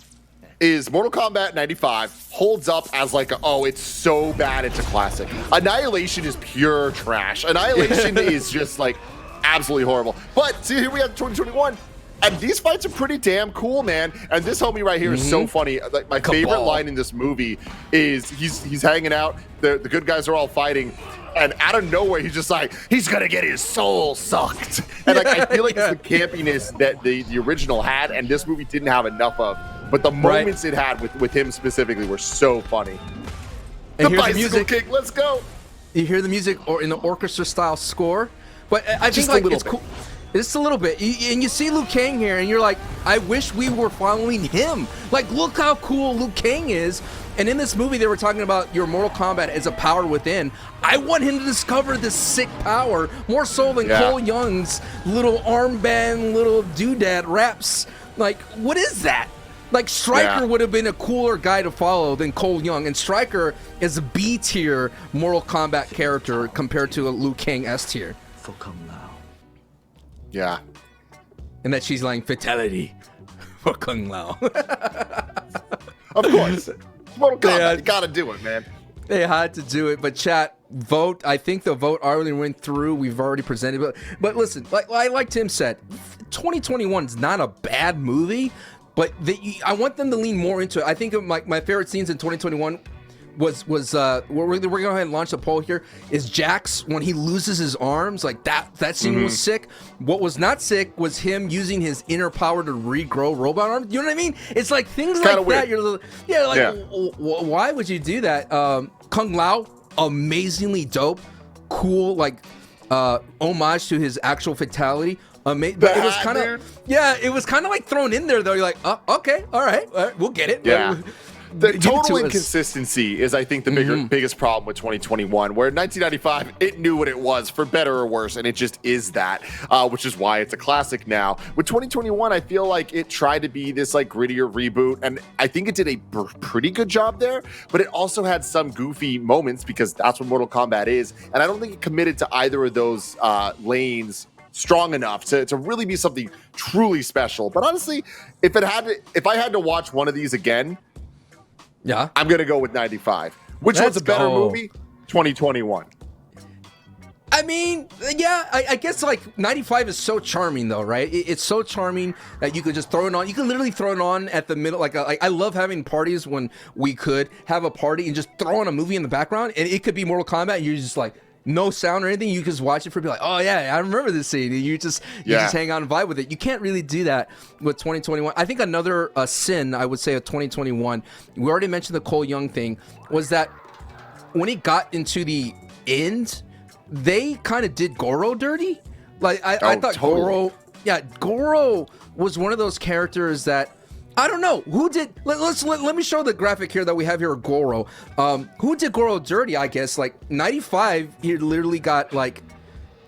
Is Mortal Kombat 95 holds up as like it's so bad it's a classic. Annihilation is pure trash. Annihilation is just like absolutely horrible. But see, here we have 2021. And these fights are pretty damn cool, man. And this homie right here is so funny. Like, my favorite line in this movie is he's hanging out. The good guys are all fighting. And out of nowhere, he's just like, he's going to get his soul sucked. And like, I feel like it's the campiness that the original had, and this movie didn't have enough of. But the moments it had with him specifically were so funny. And the bicycle kick, let's go. You hear the music or in the orchestra-style score. But I think like it's cool. Just a little bit. And you see Liu Kang here, and you're like, I wish we were following him. Like, look how cool Liu Kang is. And in this movie, they were talking about your Mortal Kombat as a power within. I want him to discover this sick power, more so than Cole Young's little armband, little doodad raps. Like, what is that? Like Stryker Yeah. would have been a cooler guy to follow than Cole Young, and Stryker is a B tier Mortal Kombat character compared to a Liu Kang S tier. For Kung Lao. Yeah. And that she's like fatality for Kung Lao. Of course. Mortal Kombat, Yeah. you gotta do it, man. They had to do it, but chat, vote. I think the vote already went through. We've already presented, but listen, like Tim said, 2021 is not a bad movie, but I want them to lean more into it. I think my favorite scenes in 2021 was we're gonna go ahead and launch the poll here. Is Jax when he loses his arms, like that scene was sick. What was not sick was him using his inner power to regrow robot arms. You know what I mean? It's like things Kinda like weird. that. Why would you do that? Kung Lao, amazingly dope, cool, like homage to his actual fatality. But it was kind of it was kind of like thrown in there though. You're like, oh, okay, all right, we'll get it. Yeah. The Give it to total us. inconsistency is, I think, the biggest problem with 2021, where in 1995, it knew what it was, for better or worse, and it just is that, which is why it's a classic now. With 2021, I feel like it tried to be this like grittier reboot, and I think it did a pretty good job there, but it also had some goofy moments, because that's what Mortal Kombat is, and I don't think it committed to either of those lanes strong enough to really be something truly special. But honestly, if I had to watch one of these again, yeah, I'm going to go with 95. Which one's a better movie? 2021. I mean, yeah, I guess like 95 is so charming though, right? It's so charming that you could just throw it on. You can literally throw it on at the middle. Like I love having parties when we could have a party and just throw on a movie in the background, and it could be Mortal Kombat, and you're just like, no sound or anything. You just watch it for be like, oh yeah, I remember this scene. And you just hang out and vibe with it. You can't really do that with 2021. I think another sin, I would say, of 2021, we already mentioned the Cole Young thing, was that when it got into the end, they kind of did Goro dirty. Like I thought totally. Goro was one of those characters that, I don't know who did. Let me show the graphic here that we have here of Goro. Who did Goro dirty? I guess like 95. He literally got like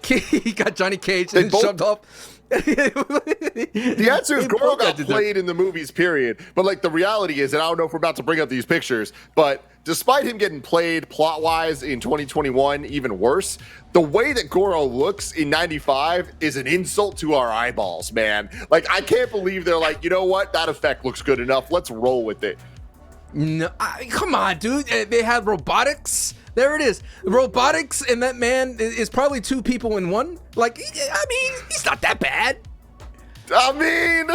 he got Johnny Cage and shoved off. The answer is Goro got played in the movies, period. But like the reality is, and I don't know if we're about to bring up these pictures, but despite him getting played plot-wise in 2021, even worse, the way that Goro looks in 95 is an insult to our eyeballs, man. Like, I can't believe they're like, you know what? That effect looks good enough. Let's roll with it. No, come on, dude. They had robotics. There it is. Robotics, and that man is probably two people in one. Like, I mean, he's not that bad. I mean,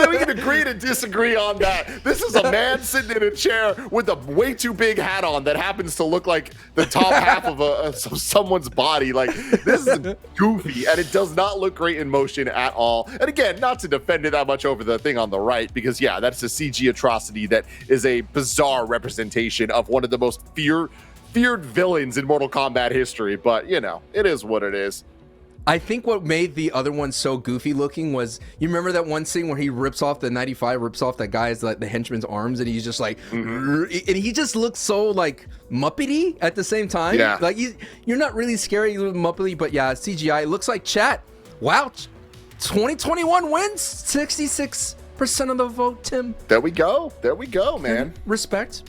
we can agree to disagree on that. This is a man sitting in a chair with a way too big hat on that happens to look like the top half of someone's body. Like, this is goofy, and it does not look great in motion at all. And again, not to defend it that much over the thing on the right, because yeah, that's a CG atrocity that is a bizarre representation of one of the most feared villains in Mortal Kombat history. But you know, it is what it is. I think what made the other one so goofy looking was, you remember that one scene where he rips off the 95, rips off that guy's, like, the henchman's arms, and he's just like, and he just looks so like Muppety at the same time. Yeah. Like, you're not really scary, you look Muppety, but yeah, CGI. It looks like chat. Wow, 2021 wins 66% of the vote, Tim. There we go, man. Respect.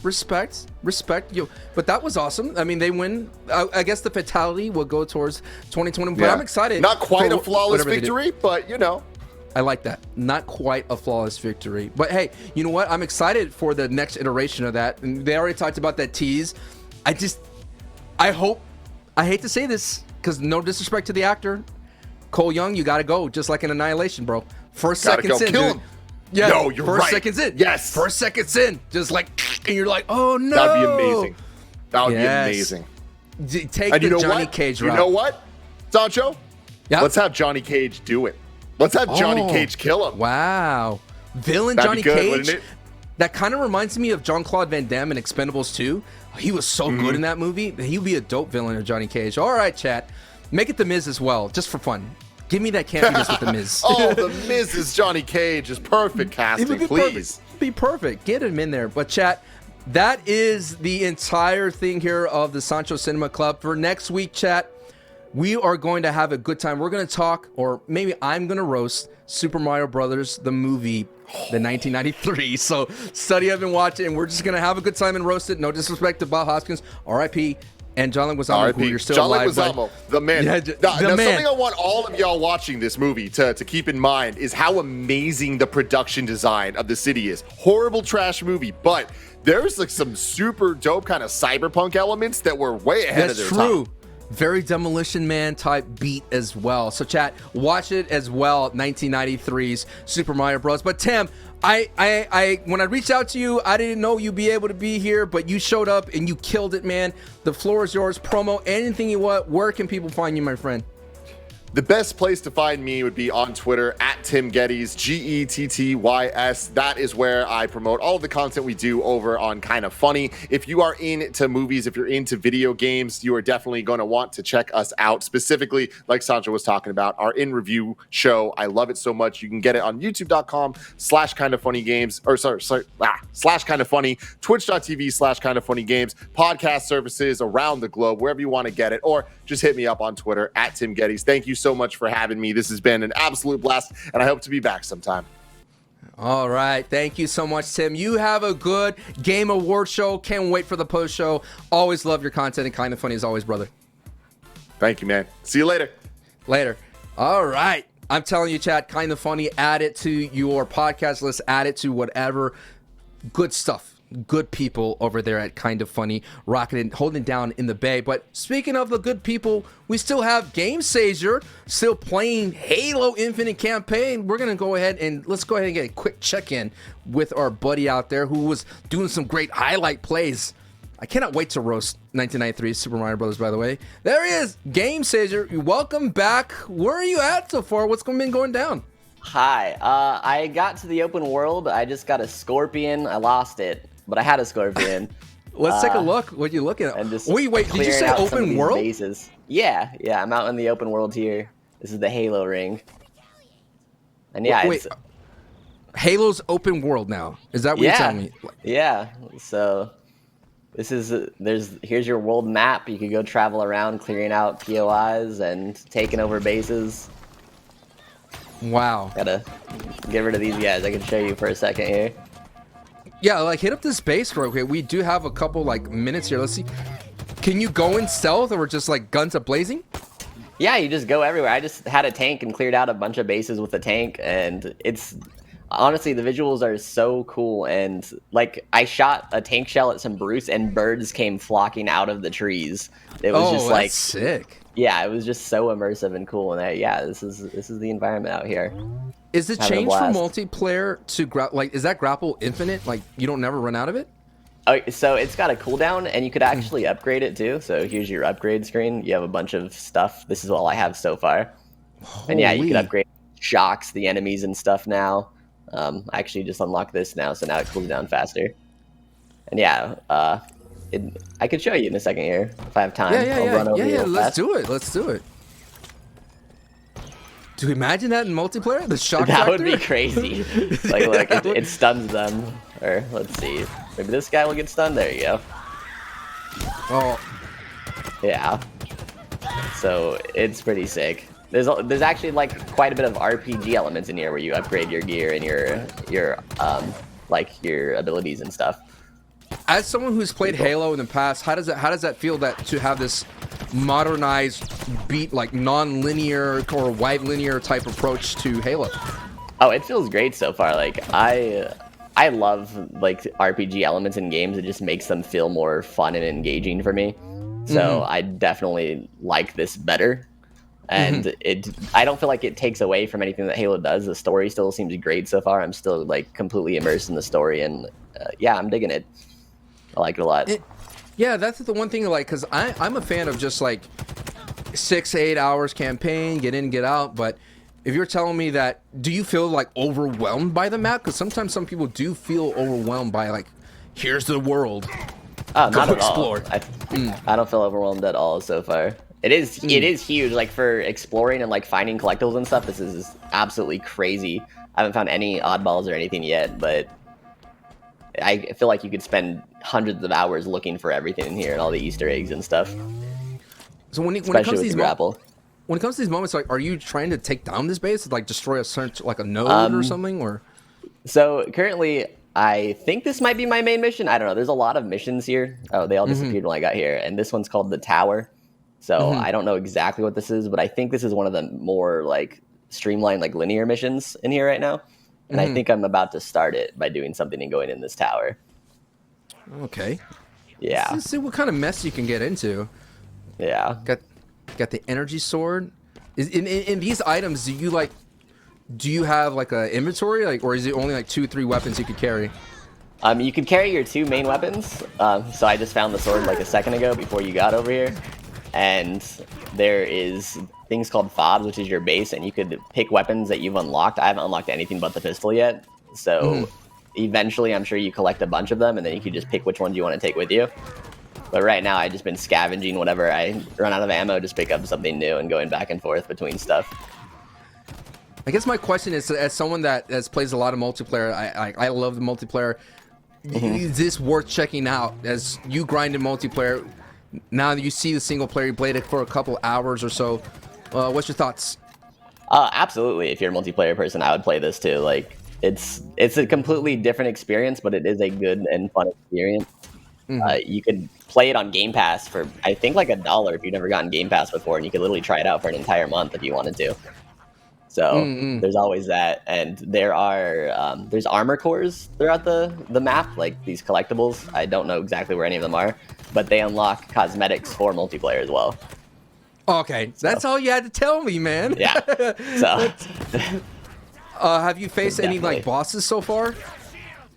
Yo, but that was awesome. I mean, they win. I guess the fatality will go towards 2020, but I'm excited. Not quite a flawless victory, but you know. I like that. Not quite a flawless victory. But hey, you know what? I'm excited for the next iteration of that. And they already talked about that tease. I hate to say this, because no disrespect to the actor, Cole Young, you gotta go, just like in Annihilation, bro. First seconds in, dude. Yeah, no, you're first right. seconds in. Yes. First seconds in. Just like, and you're like, oh no. That'd be amazing. That would be amazing. Take and the you know Johnny what? Cage route. You know what, Sancho? Yeah. Let's have Johnny Cage do it. Let's have Johnny Cage kill him. Wow. Villain That'd Johnny be good, Cage. wouldn't it? That kind of reminds me of Jean-Claude Van Damme in Expendables 2. He was so good in that movie. He would be a dope villain of Johnny Cage. All right, chat. Make it The Miz as well, just for fun. Give me that campiness with The Miz. Oh, The Miz is Johnny Cage is perfect casting, it would be please. Perfect. Be perfect. Get him in there. But chat, that is the entire thing here of the Sancho Cinema Club. For next week, chat, we are going to have a good time. We're going to talk, or maybe I'm going to roast Super Mario Brothers, the movie, the 1993. So, Study, I've been watching, and we're just going to have a good time and roast it. No disrespect to Bob Hoskins, R.I.P., and John Leguizamo, who you're still John alive. Leguizamo, the man. Yeah, now, the man. Something I want all of y'all watching this movie to keep in mind is how amazing the production design of the city is. Horrible trash movie, but there's like some super dope kind of cyberpunk elements that were way ahead of their time. Very Demolition Man type beat as well. So chat, watch it as well. 1993's Super Mario Bros. But Tim, I when I reached out to you, I didn't know you'd be able to be here, but you showed up and you killed it, man. The floor is yours. Promo anything you want. Where can people find you, my friend? The best place to find me would be on Twitter at Tim Gettys, Gettys. That is where I promote all of the content we do over on Kind of Funny. If you are into movies, if you're into video games, you are definitely going to want to check us out. Specifically, like Sancho was talking about, our in review show. I love it so much. You can get it on youtube.com/kindoffunnygames, or /kindoffunny, twitch.tv/kindoffunnygames, podcast services around the globe, wherever you want to get it, or just hit me up on Twitter at Tim Gettys. Thank you so much for having me. This has been an absolute blast, and I hope to be back sometime. All right. Thank you so much, Tim. You have a good Game Award show. Can't wait for the post show. Always love your content, and Kind of Funny as always, brother. Thank you, man. See you later. Later. All right. I'm telling you, chat, Kind of Funny. Add it to your podcast list. Add it to whatever. Good stuff. Good people over there at Kind of Funny, rocking it, holding it down in the Bay. But speaking of the good people, we still have Game Sager still playing Halo Infinite campaign. We're gonna go ahead and let's go ahead and get a quick check-in with our buddy out there who was doing some great highlight plays. I cannot wait to roast 1993 Super Mario Brothers. By the way, there he is, Game Sager. Welcome back. Where are you at so far? What's been going down? Hi. I got to the open world. I just got a scorpion. I lost it, but I had a scorpion. Let's take a look. What you looking at? And just wait. Did you say open world? Bases. Yeah. I'm out in the open world here. This is the Halo ring. And yeah, wait. Halo's open world now. Is that what you're telling me? Yeah. So this is here's your world map. You can go travel around, clearing out POIs and taking over bases. Wow. Gotta get rid of these guys. I can show you for a second here. Yeah, like hit up this base real quick. We do have a couple like minutes here. Let's see. Can you go in stealth or just like guns a blazing? Yeah, you just go everywhere. I just had a tank and cleared out a bunch of bases with the tank, and it's honestly the visuals are so cool. And like I shot a tank shell at some Bruce, and birds came flocking out of the trees. It was just like sick. Yeah, it was just so immersive and cool. And yeah, this is the environment out here. Is the change from multiplayer to is that grapple infinite? Like you don't never run out of it? Oh, so it's got a cooldown, and you could actually upgrade it too. So here's your upgrade screen. You have a bunch of stuff. This is all I have so far. And yeah, you can upgrade shocks, the enemies and stuff now. I actually just unlocked this now, so now it cools down faster. And yeah, I could show you in a second here if I have time. I'll run over real let's fast. do it. Let's do it. Do you imagine that in multiplayer? The shock that factor? would be crazy. Like, look, it stuns them. Or let's see, maybe this guy will get stunned. There you go. Oh, yeah. So it's pretty sick. There's actually like quite a bit of RPG elements in here where you upgrade your gear and your like your abilities and stuff. As someone who's played Halo in the past, how does that feel that to have this modernized beat like non-linear or wide linear type approach to Halo? Oh, it feels great so far. Like I love like RPG elements in games. It just makes them feel more fun and engaging for me. So I definitely like this better. And I don't feel like it takes away from anything that Halo does. The story still seems great so far. I'm still like completely immersed in the story, and yeah, I'm digging it. I like it a lot. Yeah, that's the one thing, like, because I'm a fan of just like 6-8 hours campaign, get in, get out. But if you're telling me that, do you feel like overwhelmed by the map? Because sometimes some people do feel overwhelmed by like, here's the world. Oh, go not at explore. all. I don't feel overwhelmed at all so far. It is huge. Like for exploring and like finding collectibles and stuff, this is absolutely crazy. I haven't found any oddballs or anything yet, but I feel like you could spend hundreds of hours looking for everything in here and all the Easter eggs and stuff. So when it especially comes to with these the grapple. when it comes to these moments, like, are you trying to take down this base, like destroy a certain, like a node or something, or? So currently, I think this might be my main mission. I don't know. There's a lot of missions here. Oh, they all disappeared when I got here, and this one's called the Tower. So I don't know exactly what this is, but I think this is one of the more like streamlined, like linear missions in here right now. And I think I'm about to start it by doing something and going in this tower. Okay. Yeah. Let's see what kind of mess you can get into. Yeah. Got the energy sword. Is in these items, do you have like a inventory, like, or is it only like 2-3 weapons you could carry? You could carry your 2 main weapons. So I just found the sword like a second ago before you got over here. And there is things called fobs, which is your base, and you could pick weapons that you've unlocked. I haven't unlocked anything but the pistol yet. So eventually I'm sure you collect a bunch of them, and then you can just pick which ones you want to take with you. But right now I've just been scavenging whenever I run out of ammo, just pick up something new and going back and forth between stuff. I guess my question is, as someone that plays a lot of multiplayer, I love the multiplayer. Is this worth checking out? As you grind in multiplayer, now that you see the single player, you played it for a couple hours or so. What's your thoughts? Absolutely. If you're a multiplayer person, I would play this too. Like, it's a completely different experience, but it is a good and fun experience. You could play it on Game Pass for, I think, like $1 if you've never gotten Game Pass before, and you could literally try it out for an entire month if you wanted to. So there's always that, and there's armor cores throughout the map, like these collectibles. I don't know exactly where any of them are, but they unlock cosmetics for multiplayer as well. Okay, so that's all you had to tell me, man. Yeah. So have you faced any like bosses so far?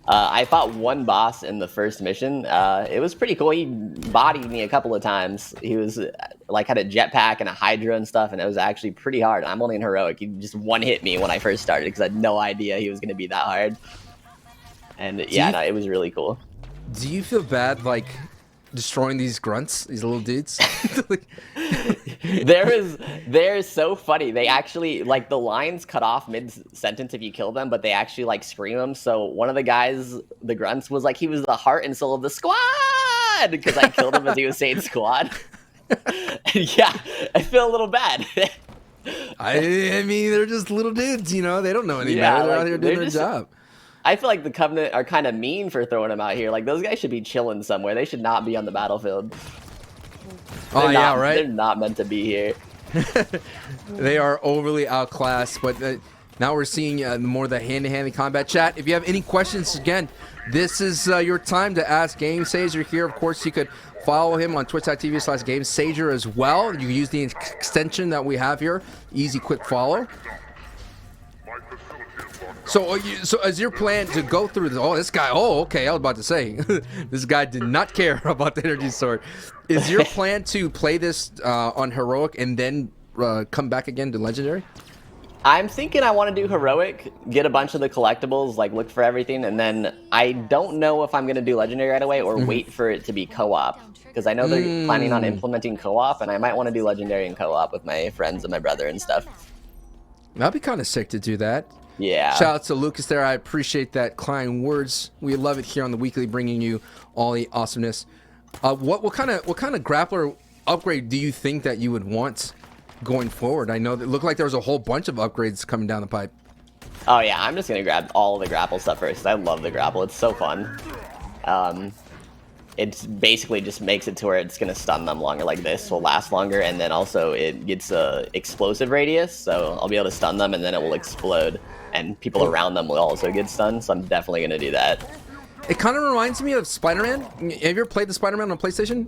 I fought one boss in the first mission. It was pretty cool. He bodied me a couple of times. He was like had a jetpack and a hydra and stuff, and it was actually pretty hard. I'm only in heroic. He just one hit me when I first started because I had no idea he was going to be that hard. And yeah, no, it was really cool. Do you feel bad like destroying these grunts, these little dudes? They're so funny. They actually, like, the lines cut off mid-sentence if you kill them, but they actually, like, scream them. So one of the guys, the grunts, was like, he was the heart and soul of the squad! Because I killed him as he was saying squad. Yeah, I feel a little bad. I mean, they're just little dudes, you know? They don't know any better. They're out here doing their job. I feel like the Covenant are kind of mean for throwing them out here. Like, those guys should be chilling somewhere. They should not be on the battlefield. Yeah, right? They're not meant to be here. They are overly outclassed, but now we're seeing more of the hand-to-hand combat. Chat, if you have any questions, again, this is your time to ask GameSager here. Of course, you could follow him on twitch.tv/GameSager as well. You can use the extension that we have here. Easy, quick follow. So is your plan to go through this? Oh, this guy. Oh, okay. I was about to say, this guy did not care about the energy sword. Is your plan to play this on heroic and then come back again to legendary? I'm thinking I want to do heroic, get a bunch of the collectibles, like look for everything, and then I don't know if I'm going to do legendary right away or wait for it to be co-op, because I know they're planning on implementing co-op, and I might want to do legendary and co-op with my friends and my brother and stuff. That'd be kind of sick to do that. Yeah. Shout out to Lucas there. I appreciate that kind words. We love it here on the weekly, bringing you all the awesomeness. What kind of grappler upgrade do you think that you would want going forward? I know that it looked like there was a whole bunch of upgrades coming down the pipe. Oh yeah, I'm just gonna grab all of the grapple stuff first. I love the grapple. It's so fun. It basically just makes it to where it's gonna stun them longer, like this will last longer, and then also it gets a explosive radius, so I'll be able to stun them and then it will explode, and people around them will also get stunned, so I'm definitely gonna do that. It kind of reminds me of Spider-Man. Have you ever played the Spider-Man on PlayStation?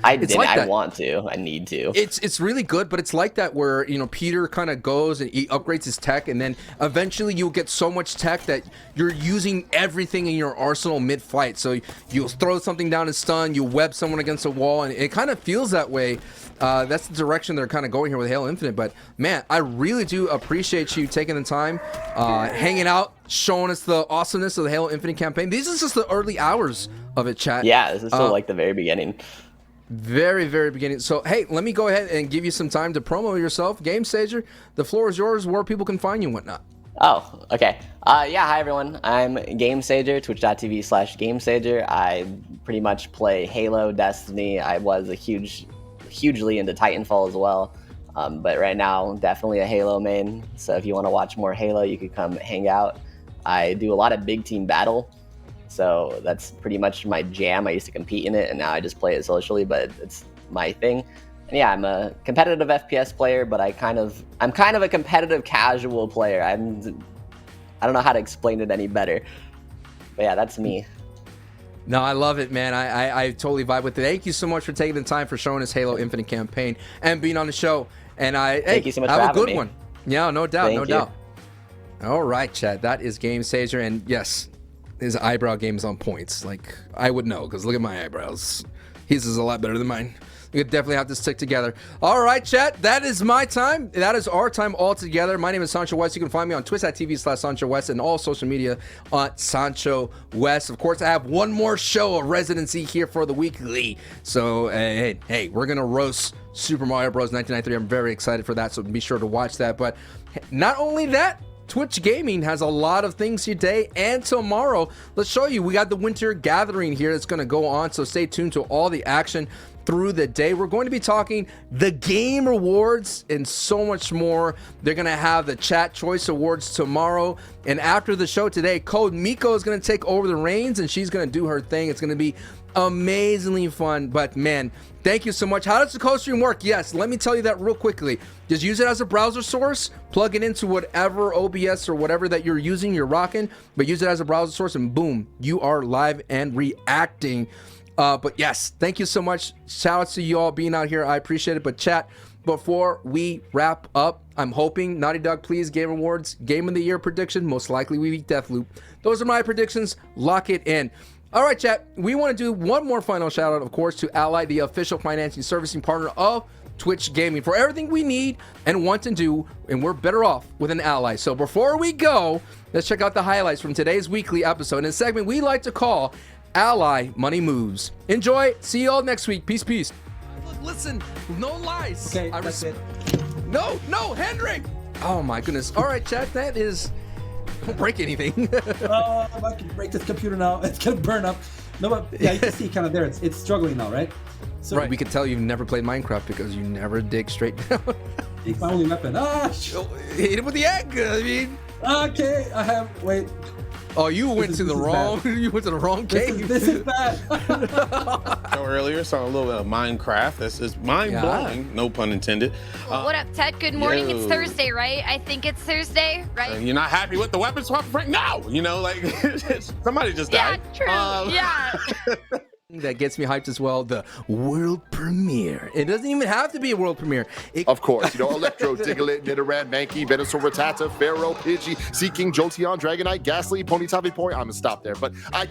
I did. Like I want to. I need to. It's really good, but it's like that where, you know, Peter kind of goes and he upgrades his tech, and then eventually you'll get so much tech that you're using everything in your arsenal mid-fight. So you'll throw something down and stun, you'll web someone against a wall, and it kind of feels that way. That's the direction they're kind of going here with Halo Infinite. But man, I really do appreciate you taking the time, hanging out, showing us the awesomeness of the Halo Infinite campaign. These is just the early hours of it, chat. Yeah, this is still like the very beginning. Very, very beginning. So, hey, let me go ahead and give you some time to promo yourself. GameSager, the floor is yours, where people can find you and whatnot. Oh, okay. Yeah, hi everyone. I'm GameSager, twitch.tv/GameSager. I pretty much play Halo, Destiny. I was a huge hugely into Titanfall as well. But right now, definitely a Halo main. So if you want to watch more Halo, you could come hang out. I do a lot of big team battle. So that's pretty much my jam. I used to compete in it, and now I just play it socially, but it's my thing. And yeah, I'm a competitive FPS player, but I'm kind of a competitive casual player. I don't know how to explain it any better. But yeah, that's me. No, I love it, man. I totally vibe with it. Thank you so much for taking the time for showing us Halo Infinite campaign and being on the show. And thank you so much have for a having good me. one. Yeah, no doubt, Thank no you. doubt. All right, chat. That is Game Sager, and yes, his eyebrow game is on points. Like I would know because look at my eyebrows. His is a lot better than mine. We could definitely have to stick together. All right, chat. That is my time. That is our time all together. My name is Sancho West. You can find me on twitch.tv/Sancho West and all social media on Sancho West. Of course, I have one more show of residency here for the weekly. So, hey, we're going to roast Super Mario Bros. 1993. I'm very excited for that. So be sure to watch that. But not only that, Twitch Gaming has a lot of things today and tomorrow. Let's show you. We got the Winter Gathering here that's going to go on. So stay tuned to all the action through the day. We're going to be talking the game rewards and so much more. They're going to have the chat choice awards tomorrow. And after the show today, Code Miko is going to take over the reins and she's going to do her thing. It's going to be amazingly fun. But man, thank you so much. How does the co-stream work? Yes, let me tell you that real quickly. Just use it as a browser source, plug it into whatever OBS or whatever that you're using, you're rocking, but use it as a browser source and boom, you are live and reacting. But yes, thank you so much. Shout out to you all being out here. I appreciate it. But chat, before we wrap up, I'm hoping Naughty Dog Please Game Awards Game of the Year prediction. Most likely we beat Deathloop. Those are my predictions. Lock it in. All right, chat. We want to do one more final shout out, of course, to Ally, the official financing servicing partner of Twitch Gaming, for everything we need and want to do, and we're better off with an ally. So before we go, let's check out the highlights from today's weekly episode in a segment we like to call Ally Money Moves. Enjoy. See you all next week. Peace, peace. Listen, no lies. Okay, that's it. No, Hendrik. Oh my goodness. All right, chat. That is. Don't break anything. Oh, I can break this computer now. It's gonna burn up. No, but yeah, you can see kind of there. It's struggling now, right? So right. We can tell you've never played Minecraft because you never dig straight down. It's my only weapon. Hit him with the egg. I mean. Okay, I have. Wait. Oh, you went to the wrong. You went to the wrong cave. This is bad. Earlier, saw a little bit of Minecraft. This is mind blowing. No pun intended. What up, Ted? Good morning. It's Thursday, right? I think it's Thursday, right? You're not happy with the weapon swap, Frank? No, you know, like somebody just died. Yeah, true. Yeah. That gets me hyped as well, the world premiere. It doesn't even have to be a world premiere. Of course, you know, Electro, Diglett, Nidoran, Mankey, Venusaur, Rattata, Pharaoh, Pidgey, Seeking, Jolteon, Dragonite, Ghastly, Ponyta, Point. I'm gonna stop there, but I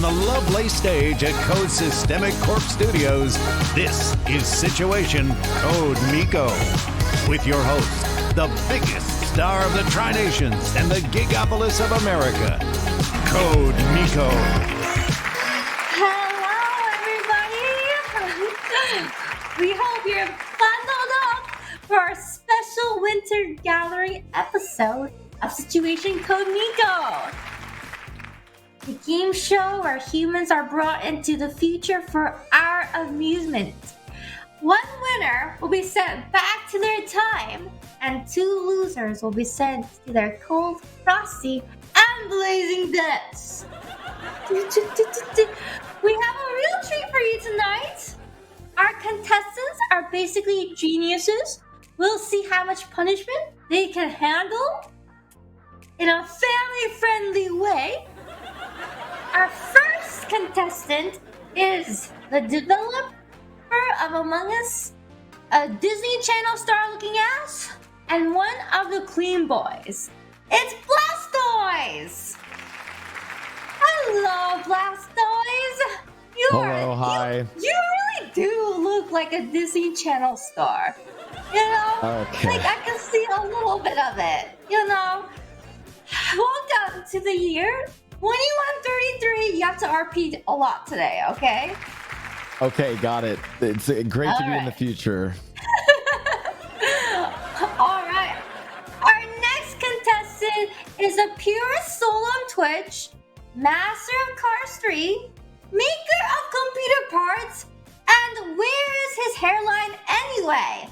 the lovely stage at Code Systemic Corp Studios, this is Situation Code Miko. With your host, the biggest star of the Tri-Nations and the Gigapolis of America, Code Miko. Hello, everybody! We hope you're bundled up for our special Winter Gallery episode of Situation Code Miko. The game show where humans are brought into the future for our amusement. One winner will be sent back to their time, and 2 losers will be sent to their cold, frosty, and blazing deaths. We have a real treat for you tonight. Our contestants are basically geniuses. We'll see how much punishment they can handle in a family-friendly way. Our first contestant is the developer of Among Us, a Disney Channel star-looking ass, and one of the Queen Boys. It's Blastoise! Hello, Blastoise! Hello, hi. You really do look like a Disney Channel star. You know? Okay. Like, I can see a little bit of it. You know? Welcome to the year 2133. You have to RP a lot today, okay? Okay, got it. It's great to be in the future. Alright. Our next contestant is a pure soul on Twitch, master of Cars 3, maker of computer parts, and where is his hairline anyway?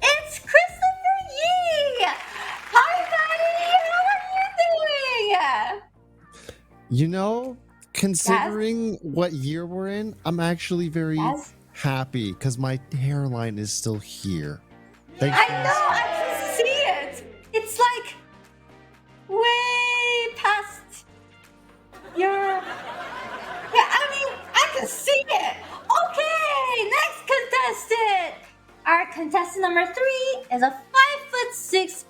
It's Christopher Yee! Hi, buddy! How are you doing? You know, considering what year we're in, I'm actually very happy because my hairline is still here. Thanks, I guys. know, I can see it. It's like way past your... Yeah, I mean, I can see it. Okay, next contestant. Our contestant number 3 is a 5'6"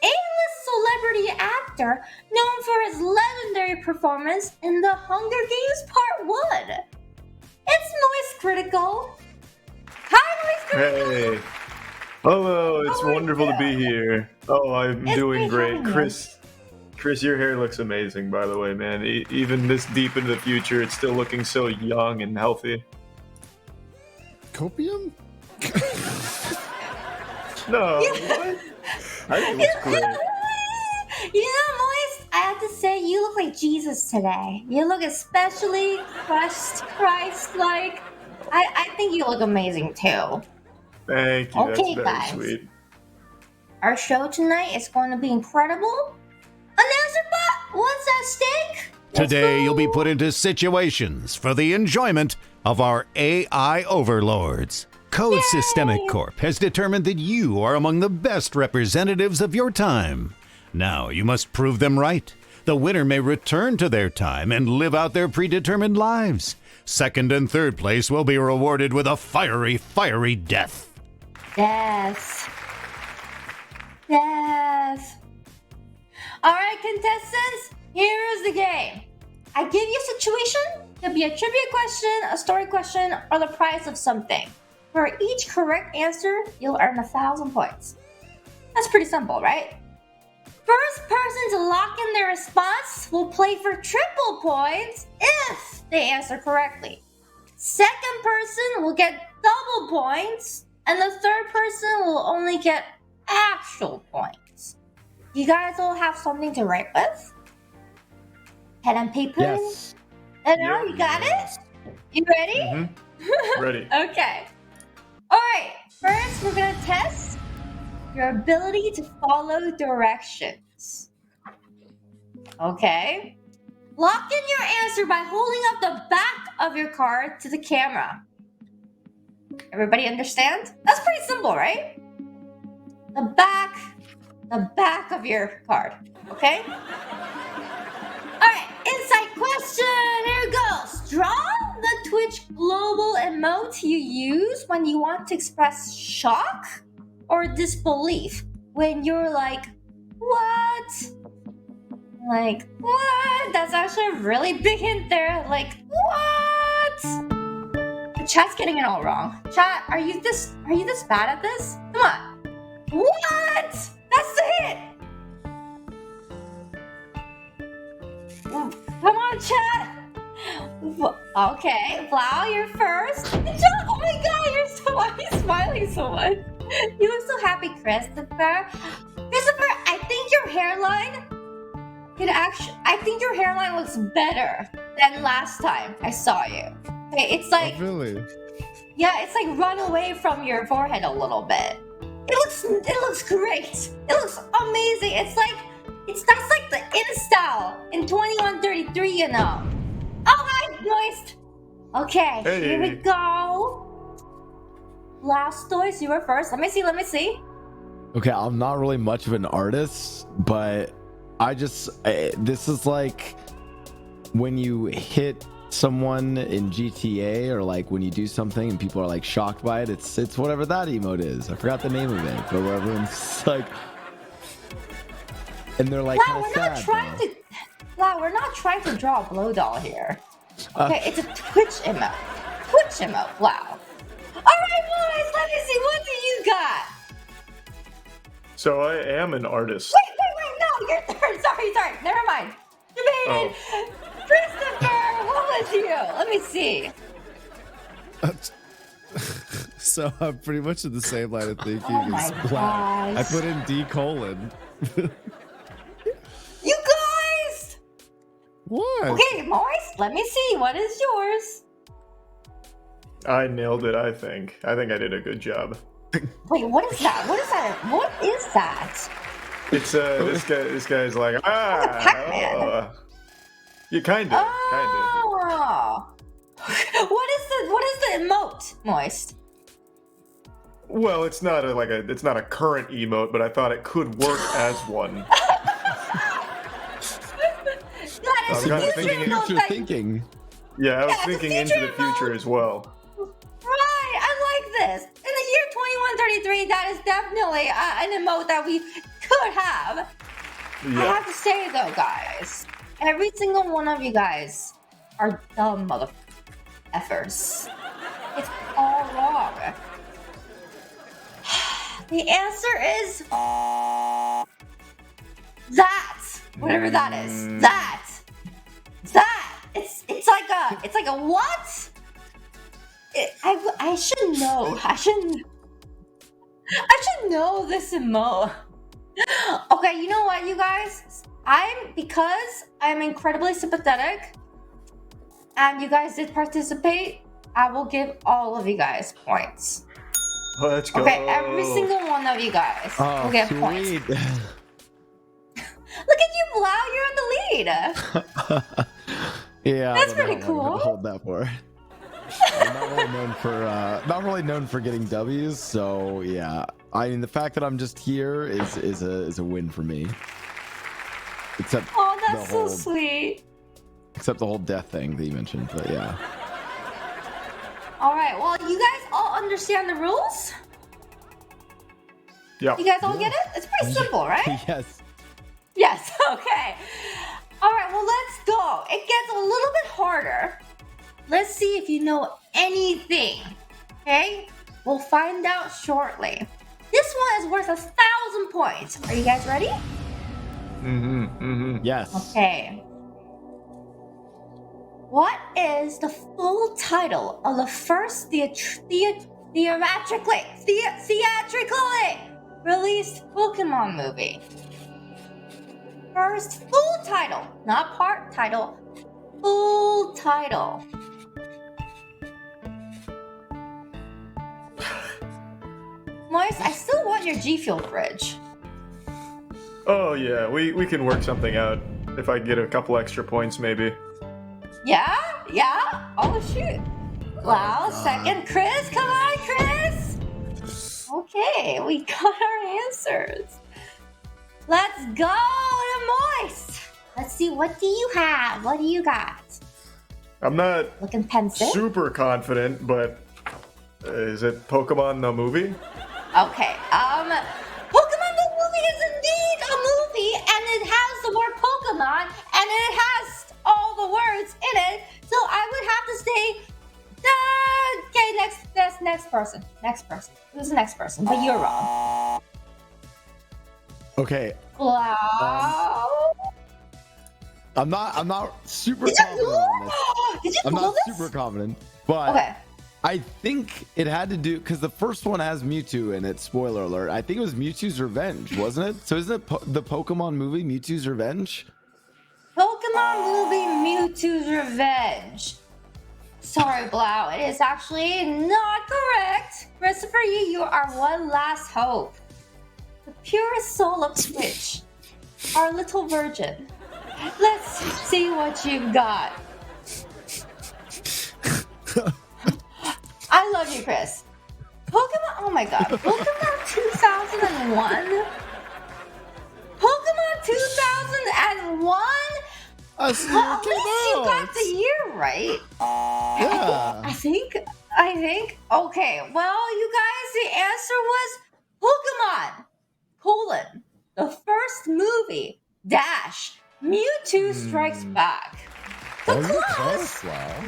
A-list celebrity actor known for his legendary performance in The Hunger Games Part 1. It's Noise Critical. Hi, Noise Critical. Hey. Hello, it's wonderful to be here. Oh, I'm doing great. Chris, your hair looks amazing, by the way, man. Even this deep into the future, it's still looking so young and healthy. Copium? No, what? I think it looks great. You know, Moist, I have to say, you look like Jesus today. You look especially Christ-like. I think you look amazing, too. Thank you, Okay, that's very guys. sweet. Our show tonight is going to be incredible. Announcer Bot, what's at stake? Today, you'll be put into situations for the enjoyment of our AI overlords. Code Systemic Corp has determined that you are among the best representatives of your time. Now, you must prove them right. The winner may return to their time and live out their predetermined lives. Second and third place will be rewarded with a fiery, fiery death. Yes. Yes. All right, contestants, here's the game. I give you a situation. It could be a trivia question, a story question, or the price of something. For each correct answer, you'll earn 1,000 points. That's pretty simple, right? First person to lock in their response will play for triple points if they answer correctly. Second person will get double points, and the third person will only get actual points. You guys all have something to write with? Pen and paper? Yes. You got it? You ready? Mm-hmm. Ready. Okay. Alright, first we're gonna test your ability to follow directions. Okay? Lock in your answer by holding up the back of your card to the camera. Everybody understand? That's pretty simple, right? The back of your card. Okay? Alright, insight question. Here it goes. Draw the Twitch global emote you use when you want to express shock or disbelief. When you're like, what? Like, what? That's actually a really big hint there. Like, what? Chat's getting it all wrong. Chat, are you this bad at this? Come on. What? That's the hit. Come on, chat. Okay, Wow, you're first. Good job. Oh my god, why are you smiling so much? You look so happy, Christopher. Christopher, I think your hairline looks better than last time I saw you. Okay, it's like really? Yeah, it's like run away from your forehead a little bit. It looks great. It looks amazing. That's like the in-style in 2133, you know. Oh hi, Moist. Okay, Here we go. Blastoise, you were first. Let me see. Okay, I'm not really much of an artist, but this is like when you hit someone in GTA, or like when you do something and people are like shocked by it. It's whatever that emote is. I forgot the name of it, but where everyone's like, and they're like, Wow, we're not trying to draw a blow doll here. Okay, it's a Twitch emote. Wow. All right, boys, let me see. What do you got? So I am an artist. Wait, no, you're third. Sorry, never mind. Debated. Christopher, what was you? Let me see. So I'm pretty much in the same line of thinking Oh my as Wow. I gosh. put in D:. You guys! What? Okay, Moist, let me see. What is yours? I nailed it, I think. I think I did a good job. Wait, what is that? What is that? It's this guy's like, Pac-Man. You kind of. Oh. What is the emote, Moist? Well, it's not a current emote, but I thought it could work as one. That is I'm the future emote that- thinking. Yeah, I was Yeah, the thinking into future the future as well. Right, I like this. In the year 2133, that is definitely an emote that we could have. Yeah. I have to say though, guys, every single one of you guys are dumb mother effers. It's all wrong. The answer is that. Whatever that is. That. It's like a what? I should know. I should know this emote. Okay, you know what, you guys? Because I'm incredibly sympathetic, and you guys did participate, I will give all of you guys points. Let's go. Okay, every single one of you guys will get points. Sweet. Look at you, Blau, you're in the lead. Yeah, That's I don't know pretty how long I'm cool. gonna hold that for. I'm not really known for getting W's, so yeah. I mean, the fact that I'm just here is a win for me. Except Oh, that's the so whole, sweet. Except the whole death thing that you mentioned, but yeah. All right, well, you guys all understand the rules? Yeah. You guys all get it? It's pretty simple, right? Yes. Yes, okay. All right, well, let's go. It gets a little bit harder. Let's see if you know anything, okay? We'll find out shortly. This one is worth 1,000 points. Are you guys ready? Yes. Okay. What is the full title of the first theatrically released Pokemon movie? First full title, not part title, full title. Moist, I still want your G Fuel fridge. Oh yeah, we can work something out. If I get a couple extra points, maybe. Yeah? Yeah? Oh shoot. Wow, second. Chris, come on, Chris! Okay, we got our answers. Let's go to Moist! Let's see, what do you have? What do you got? I'm not Looking pensive? super confident, but is it Pokemon the movie? Okay, Pokemon the movie is indeed a movie, and it has the word Pokemon Pokemon, and it has all the words in it. So I would have to say, okay, next person. Who's the next person? But you're wrong. Okay. Wow. I'm not super confident on this. Did you I'm pull not this? super confident, but Okay. I think it had to do because the first one has Mewtwo in it. Spoiler alert! I think it was Mewtwo's Revenge, wasn't it? So isn't it the Pokemon movie Mewtwo's Revenge? Pokemon movie Mewtwo's Revenge. Sorry, Blau. It is actually not correct. Christopher, you are one last hope. The purest soul of Twitch. Our little virgin. Let's see what you've got. I love you, Chris. Pokemon, oh my god. Pokemon 2001? Pokemon 2001? Well, at least you got the year right. Yeah. I think. Okay, well, you guys, the answer was Pokemon, colon, the first movie, dash, Mewtwo Strikes Back. So close. Wow.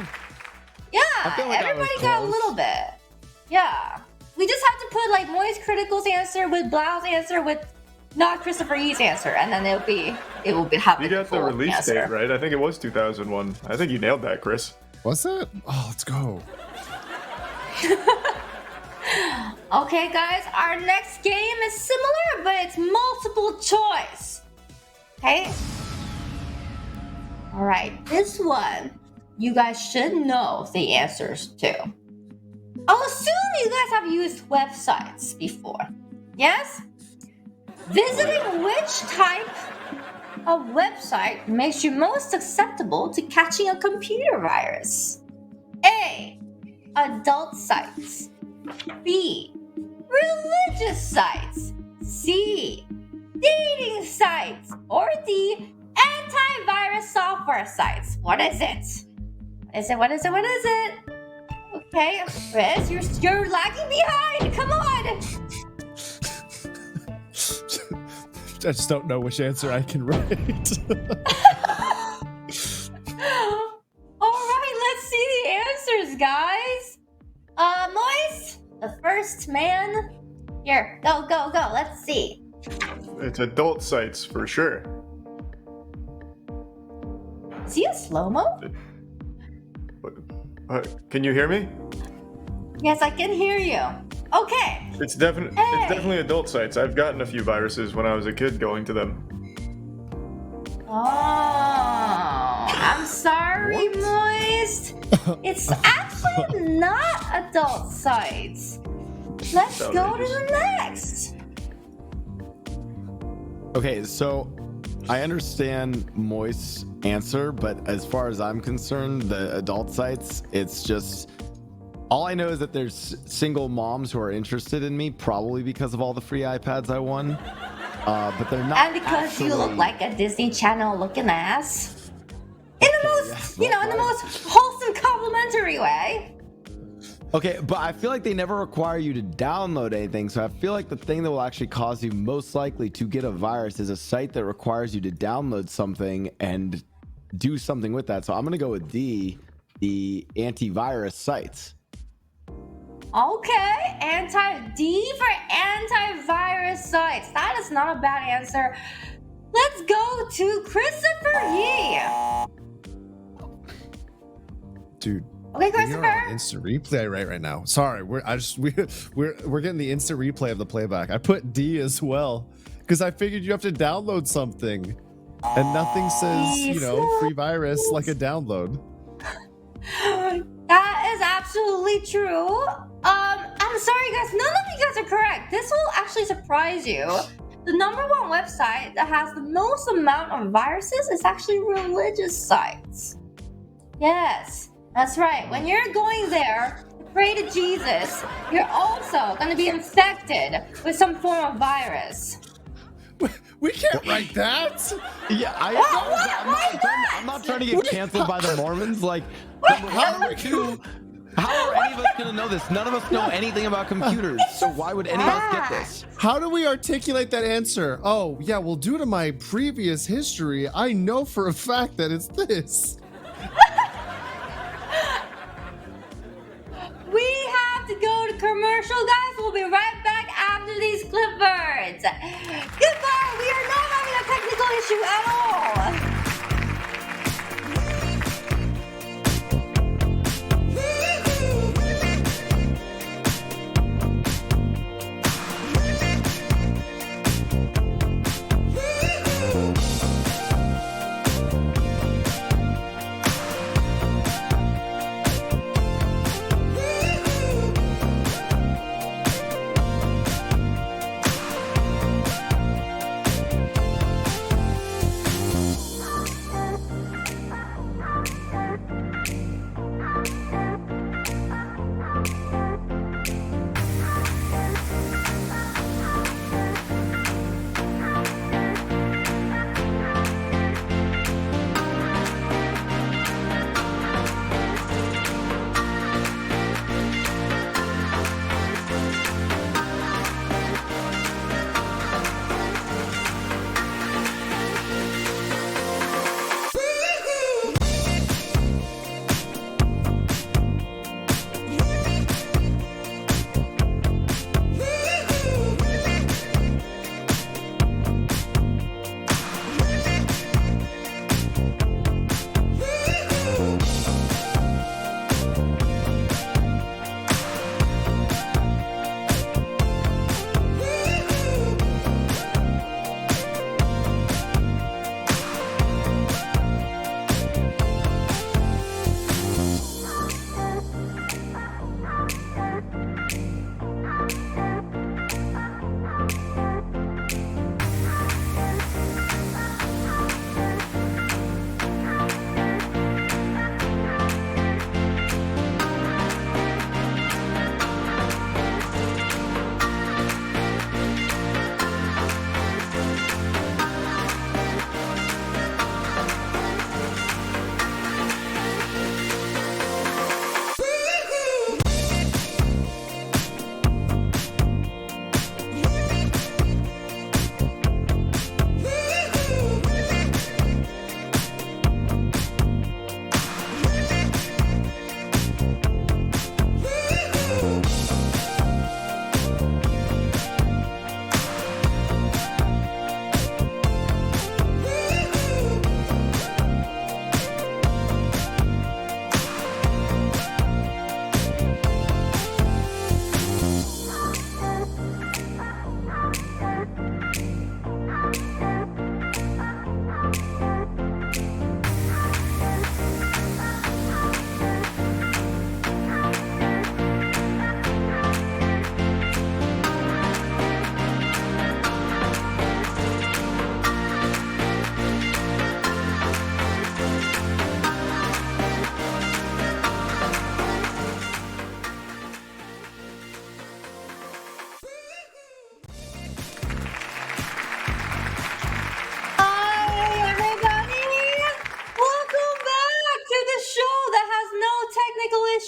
Yeah, I feel like I was everybody got a close. little bit. Yeah. We just have to put like Moist Critical's answer with Blau's answer with not Christopher E's answer, and then it will be happy. You got the release date right. I think it was 2001. I think you nailed that, Chris. Was it? Oh, let's go. Okay, guys, our next game is similar, but it's multiple choice. Okay? Alright, this one, you guys should know the answers to. I'll assume you guys have used websites before. Yes? Visiting which type of website makes you most susceptible to catching a computer virus? A. Adult sites. B. Religious sites. C. Dating sites. Or D. Antivirus software sites. What is it? What is it? Okay, Chris, you're lagging behind. Come on. I just don't know which answer I can write. Alright, let's see the answers, guys. Moist, the first man. Here, go. Let's see. It's adult sites for sure. Is he a slow-mo? Can you hear me? Yes, I can hear you. Okay. It's definitely adult sites. I've gotten a few viruses when I was a kid going to them. Oh, I'm sorry, Moist. It's actually not adult sites. Let's go to the next. Okay, so I understand Moist's answer, but as far as I'm concerned, the adult sites, it's just all I know is that there's single moms who are interested in me, probably because of all the free iPads I won. But they're not. And because you look like a Disney Channel looking ass. In the most, in the most wholesome, complimentary way. Okay, but I feel like they never require you to download anything, so I feel like the thing that will actually cause you most likely to get a virus is a site that requires you to download something and do something with that. So I'm gonna go with D, the antivirus sites. Okay, D for antivirus sites. That is not a bad answer. Let's go to Christopher Yee. Dude. Okay, Christopher. We're on instant replay right now. Sorry, we're getting the instant replay of the playback. I put D as well because I figured you have to download something, and nothing says free virus like a download. That is absolutely true. I'm sorry, guys. None of you guys are correct. This will actually surprise you. The #1 website that has the most amount of viruses is actually religious sites. Yes. That's right. When you're going there to pray to Jesus, you're also going to be infected with some form of virus. We can't write that. Yeah, I'm not trying to get canceled by the Mormons. Like, how How are any of us gonna know this? None of us know anything about computers, so why would any of us get this? How do we articulate that answer? Oh, yeah, well, due to my previous history, I know for a fact that it's this. We have to go to commercial, guys. We'll be right back after these clipboards. Goodbye. We are not having a technical issue at all.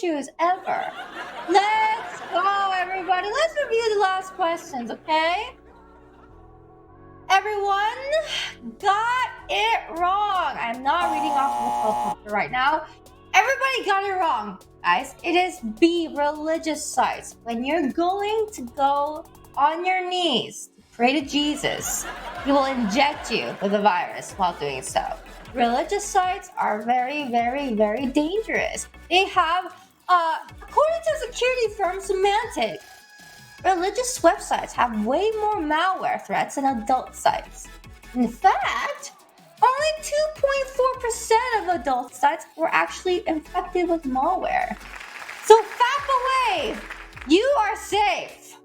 issues ever. Let's go, everybody. Let's review the last questions, okay? Everyone got it wrong. I'm not reading off of the teleprompter right now. Everybody got it wrong, guys. It is B, religious sites. When you're going to go on your knees to pray to Jesus, he will inject you with a virus while doing so. Religious sites are very, very, very dangerous. They have, according to security firm Symantec, religious websites have way more malware threats than adult sites. In fact, only 2.4% of adult sites were actually infected with malware. So FAP away! You are safe!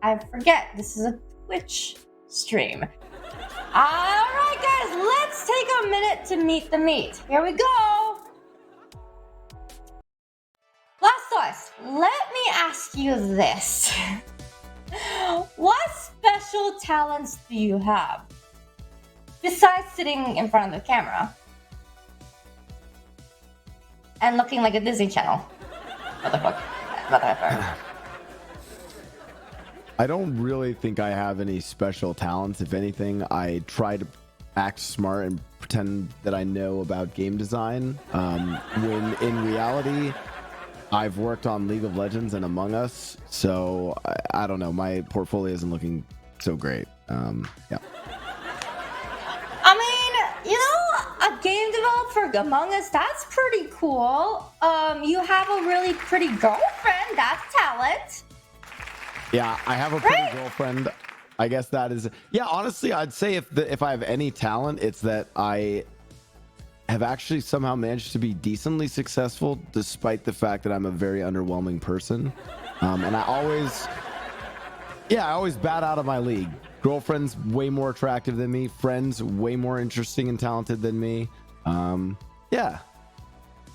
I forget, this is a Twitch stream. Alright guys, let's take a minute to meet the meat. Here we go! Blastoise, let me ask you this. What special talents do you have? Besides sitting in front of the camera and looking like a Disney Channel. I don't really think I have any special talents. If anything, I try to act smart and pretend that I know about game design. When in reality, I've worked on League of Legends and Among Us, so I don't know. My portfolio isn't looking so great. Yeah. I mean, you know, a game developer Among Us, that's pretty cool. You have a really pretty girlfriend. That's talent. Yeah, I have a pretty girlfriend. I guess that is. Yeah, honestly, I'd say if I have any talent, it's that I have actually somehow managed to be decently successful, despite the fact that I'm a very underwhelming person. And I always bat out of my league. Girlfriend's way more attractive than me. Friends way more interesting and talented than me. Yeah.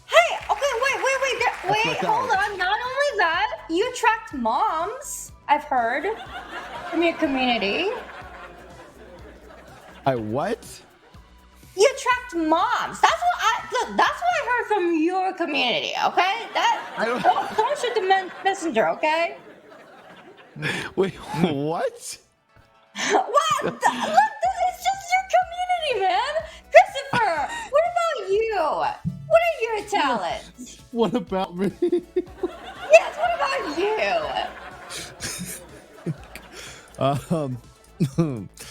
Hey, okay, wait, hold on. Not only that, you attract moms, I've heard, from your community. I what? You attract moms. That's what I heard from your community, okay? Don't shoot the messenger, okay? Wait, what? What? Look, it's just your community, man. Christopher, what about you? What are your talents? What about me? Yes, what about you?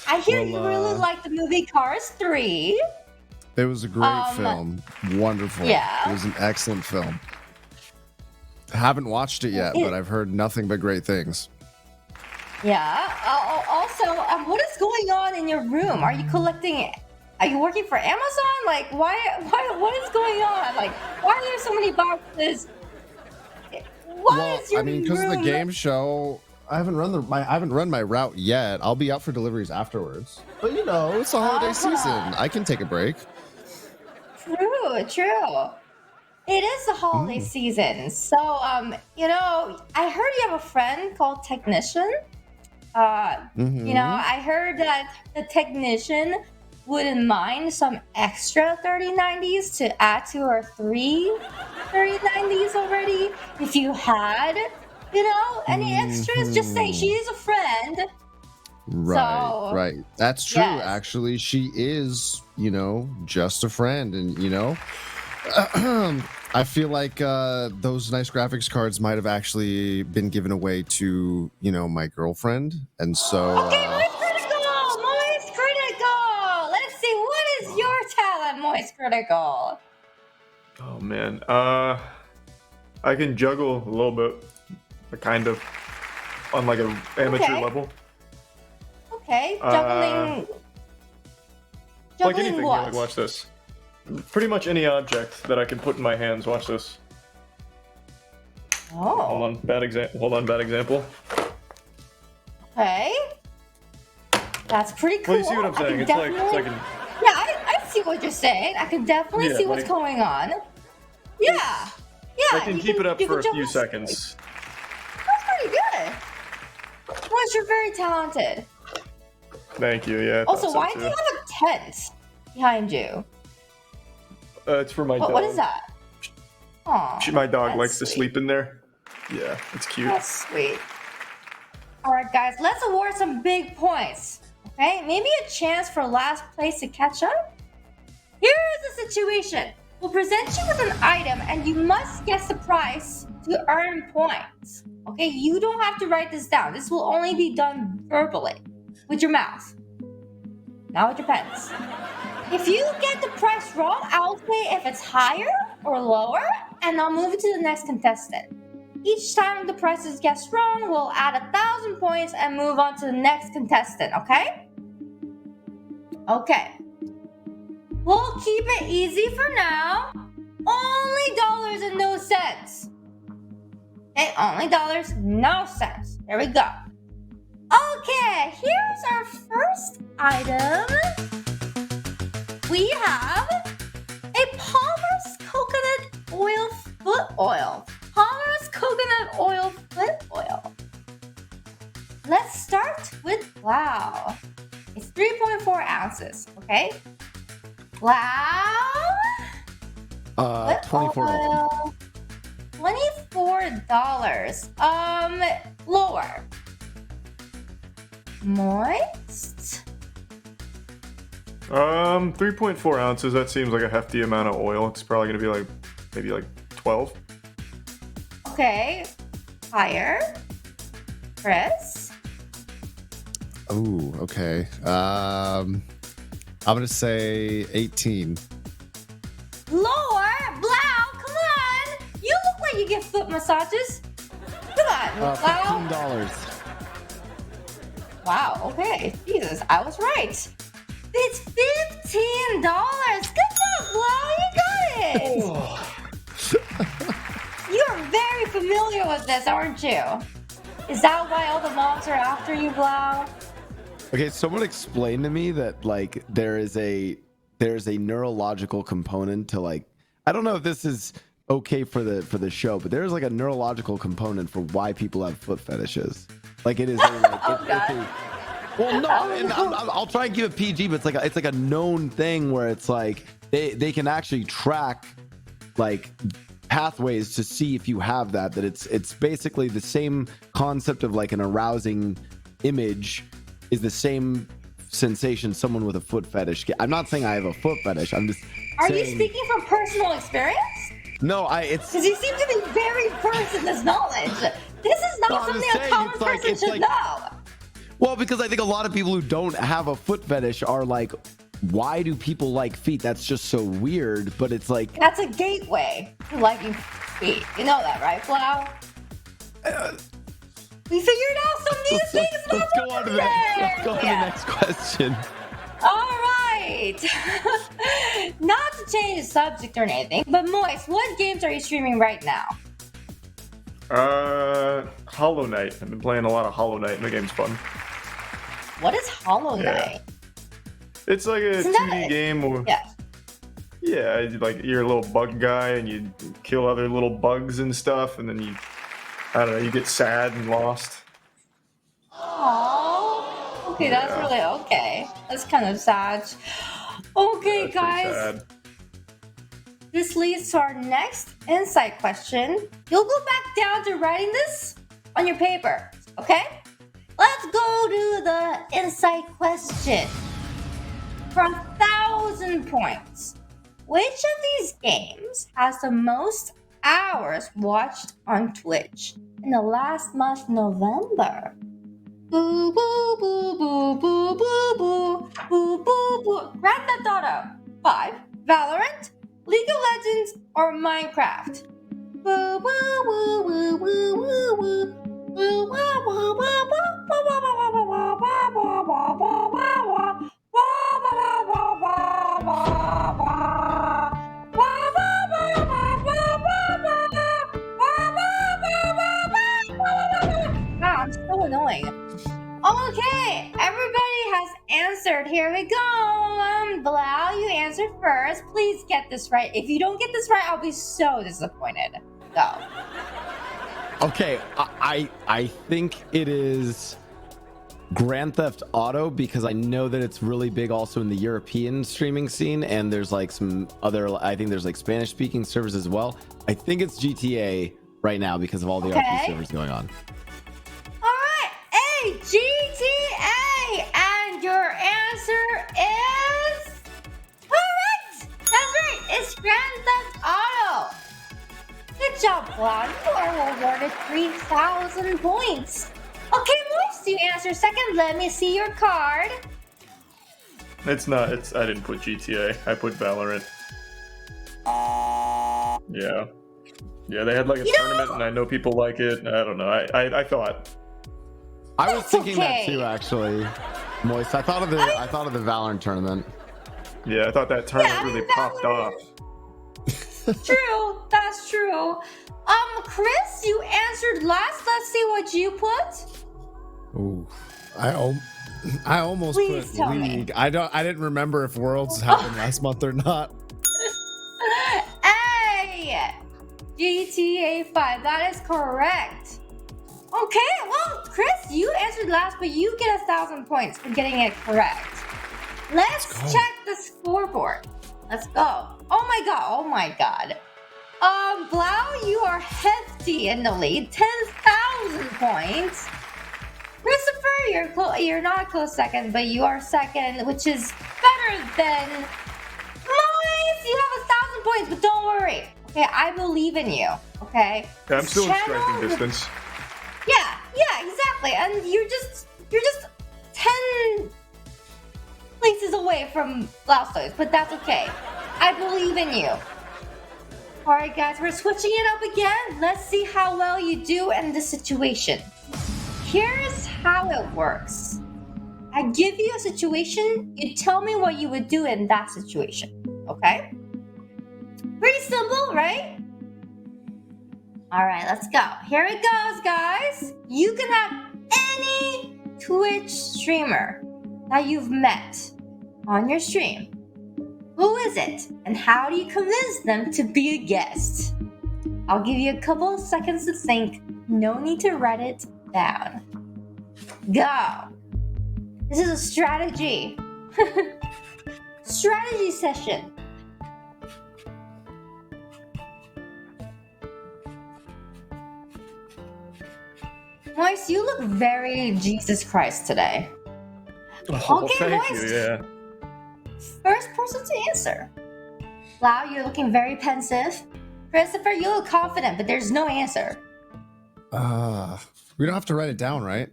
I hear you really like the movie Cars 3. It was a great film. Wonderful. Yeah. It was an excellent film. Haven't watched it yet, but I've heard nothing but great things. Yeah. Also, what is going on in your room? Are you collecting? Are you working for Amazon? Like, why? What is going on? Like, why are there so many boxes? Because of the game show, I haven't run my route yet. I'll be out for deliveries afterwards. But you know, it's the holiday season. I can take a break. True. It is the holiday season. So, you know, I heard you have a friend called Technician. You know, I heard that the Technician wouldn't mind some extra 3090s to add to our 3 3090s already. If you had, you know, any extras, just say she is a friend. Right. That's true. Yes. Actually, she is, you know, just a friend. And, you know, I feel like those nice graphics cards might have actually been given away to, you know, my girlfriend. And so... Okay, Moist Critical! Let's see, what is your talent, Moist Critical? Oh, man. I can juggle a little bit. Kind of. On like an amateur level. Okay, juggling like anything. what? Like, watch this. Pretty much any object that I can put in my hands. Watch this. Oh. Hold on, bad example. Okay. That's pretty cool. Well, you see what I'm saying? It's like Yeah, I see what you're saying. I can definitely see what's going on. Yeah. I can keep it up for a few seconds. That's pretty good. Well, you're very talented. Thank you, yeah. Also, why do you have a tent behind you? It's for my dog. What is that? Aww, my dog likes to sleep in there. Yeah, it's cute. That's sweet. Alright guys, let's award some big points. Okay, maybe a chance for last place to catch up? Here is the situation. We'll present you with an item and you must guess the price to earn points. Okay, you don't have to write this down. This will only be done verbally, with your mouth, not with your pens. If you get the price wrong, I'll say if it's higher or lower, and I'll move it to the next contestant. Each time the price is guessed wrong, we'll add 1,000 points and move on to the next contestant, okay? Okay. We'll keep it easy for now. Only dollars and no cents. Okay, only dollars, no cents. There we go. Okay, here's our first item. We have a Palmer's coconut oil foot oil. Palmer's coconut oil foot oil. Let's start with, wow. It's 3.4 ounces, okay? Wow. 24 oil. 24 Lower. Moist? 3.4 ounces. That seems like a hefty amount of oil. It's probably gonna be like maybe like 12. Okay. Higher. Chris? Oh, okay. I'm gonna say 18. Lower? Blau, come on! You look like you get foot massages. Come on, Blau. $15. Wow, okay. Jesus, I was right. It's $15. Good job, Blau. You got it. You're very familiar with this, aren't you? Is that why all the moms are after you, Blau? Okay, someone explained to me that like there's a neurological component to like, I don't know if this is okay for the show, but there's like a neurological component for why people have foot fetishes. Like it is well, no, and I'll try and keep it PG, but it's like a known thing where it's like they can actually track like pathways to see if you have that it's basically the same concept of like an arousing image is the same sensation someone with a foot fetish. I'm not saying I have a foot fetish. I'm just Are saying, you speaking from personal experience? No, it's because you seem to be very versed in this knowledge. This is not something a common person should know. Well, because I think a lot of people who don't have a foot fetish are like, why do people like feet? That's just so weird. But it's like that's a gateway to liking feet. You know that, right, Flau? We figured out some new things. Let's go on to the next question. All right. Not to change the subject or anything, but Moist, what games are you streaming right now? Hollow Knight. I've been playing a lot of Hollow Knight, and the game's fun. What is Hollow Knight? It's like a 2D game where like you're a little bug guy and you kill other little bugs and stuff, and then you you get sad and lost. Oh, okay, that's really okay. That's kind of sad. Okay, guys. This leads to our next insight question. You'll go back down to writing this on your paper, okay? Let's go to the insight question. For 1,000 points, which of these games has the most hours watched on Twitch in the last month, November? Boo boo boo boo boo boo boo boo boo boo. Grand Theft Auto 5, Valorant, League of Legends, or Minecraft? Boo boo woo woo woo woo woo. Boo woo woo woo woo. Wow, I'm so annoying. Okay, everybody has answered. Here we go. Blau, you answered first. Please get this right. If you don't get this right, I'll be so disappointed. Go. Okay, I think it is Grand Theft Auto because I know that it's really big also in the European streaming scene, and there's like some other, I think there's like Spanish speaking servers as well. I think it's GTA right now because of all the RP servers going on. Alright, A, GTA! And your answer is correct! That's right, it's Grand Theft Auto! Good job, Cloud. You are awarded 3,000 points. Okay, Moist, you answer second. Let me see your card. It's not. I didn't put GTA. I put Valorant. Yeah. Yeah, they had like a tournament, and I know people like it. I don't know. I thought. I was thinking that too, actually. Moist. I thought of the Valorant tournament. Yeah, I thought that tournament really popped off. True, that's true. Chris, you answered last. Let's see what you put. Ooh, I almost Please put tell League. me. I didn't remember if Worlds happened last month or not. Hey, GTA 5. That is correct. Okay, well, Chris, you answered last, but you get 1,000 points for getting it correct. Let's check the scoreboard. Let's go. Oh my god. Blau, you are hefty in the lead, 10,000 points. Christopher, you're not close second, but you are second, which is better than Moise. You have 1,000 points, but don't worry. Okay, I believe in you. Okay. Yeah, I'm still in striking distance. Yeah, exactly. And you're just 10 places away from Blastoise, but that's okay. I believe in you. Alright guys, we're switching it up again. Let's see how well you do in this situation. Here's how it works. I give you a situation, you tell me what you would do in that situation. Okay? Pretty simple, right? Alright, let's go. Here it goes, guys. You can have any Twitch streamer that you've met on your stream. Who is it? And how do you convince them to be a guest? I'll give you a couple of seconds to think. No need to write it down. Go. This is a strategy. Strategy session. Moise, you look very Jesus Christ today. Oh, Okay, thank Moise. you, yeah. First person to answer. Lau, you're looking very pensive. Christopher, you look confident, but there's no answer. We don't have to write it down, right?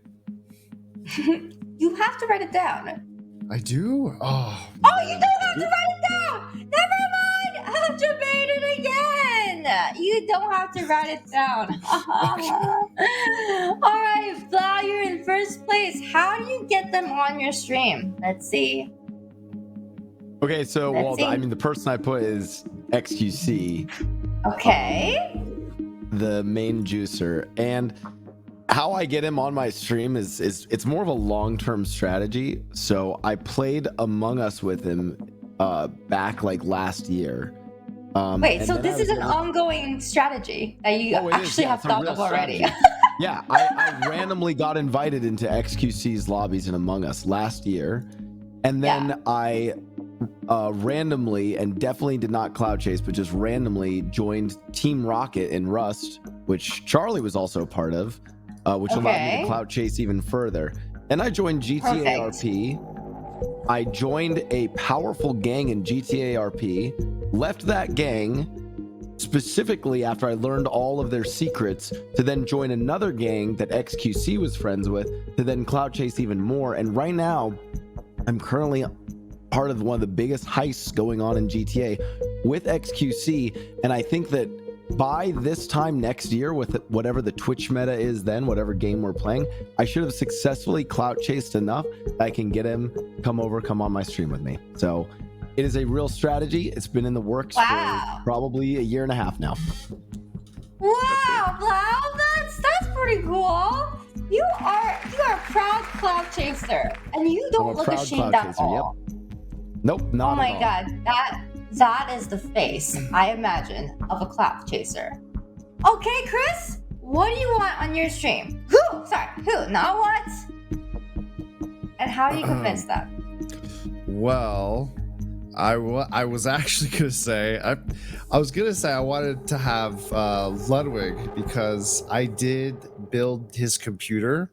You have to write it down. I do? Oh. Oh, you don't have to write it down! Never mind! I made it again! You don't have to write it down. Alright, Blau, you're in first place. How do you get them on your stream? Let's see. Okay, so Let's see. I mean, the person I put is XQC. Okay. The main juicer. And how I get him on my stream is it's more of a long-term strategy. So I played Among Us with him back like last year. Wait, so this is an ongoing strategy that you actually have thought of already. Yeah, I randomly got invited into XQC's lobbies in Among Us last year. And then I randomly, and definitely did not cloud chase, but just randomly joined Team Rocket in Rust, which Charlie was also a part of, which allowed me to cloud chase even further. And I joined GTA RP. I joined a powerful gang in GTA RP, left that gang specifically after I learned all of their secrets to then join another gang that XQC was friends with to then cloud chase even more. And right now, I'm currently part of one of the biggest heists going on in GTA with XQC, and I think that by this time next year, with whatever the Twitch meta is then, whatever game we're playing, I should have successfully clout chased enough that I can get him come on my stream with me. So it is a real strategy. It's been in the works for probably a year and a half now. Wow, Blau, that's pretty cool. You are a proud cloud chaser, and you don't look ashamed at all. Yep. Nope, not Oh my at all. god, that is the face, I imagine, of a cloud chaser. Okay, Chris, what do you want on your stream? Who, not what? And how do you convince them? Well, I was actually gonna say I was gonna say I wanted to have Ludwig, because I did build his computer,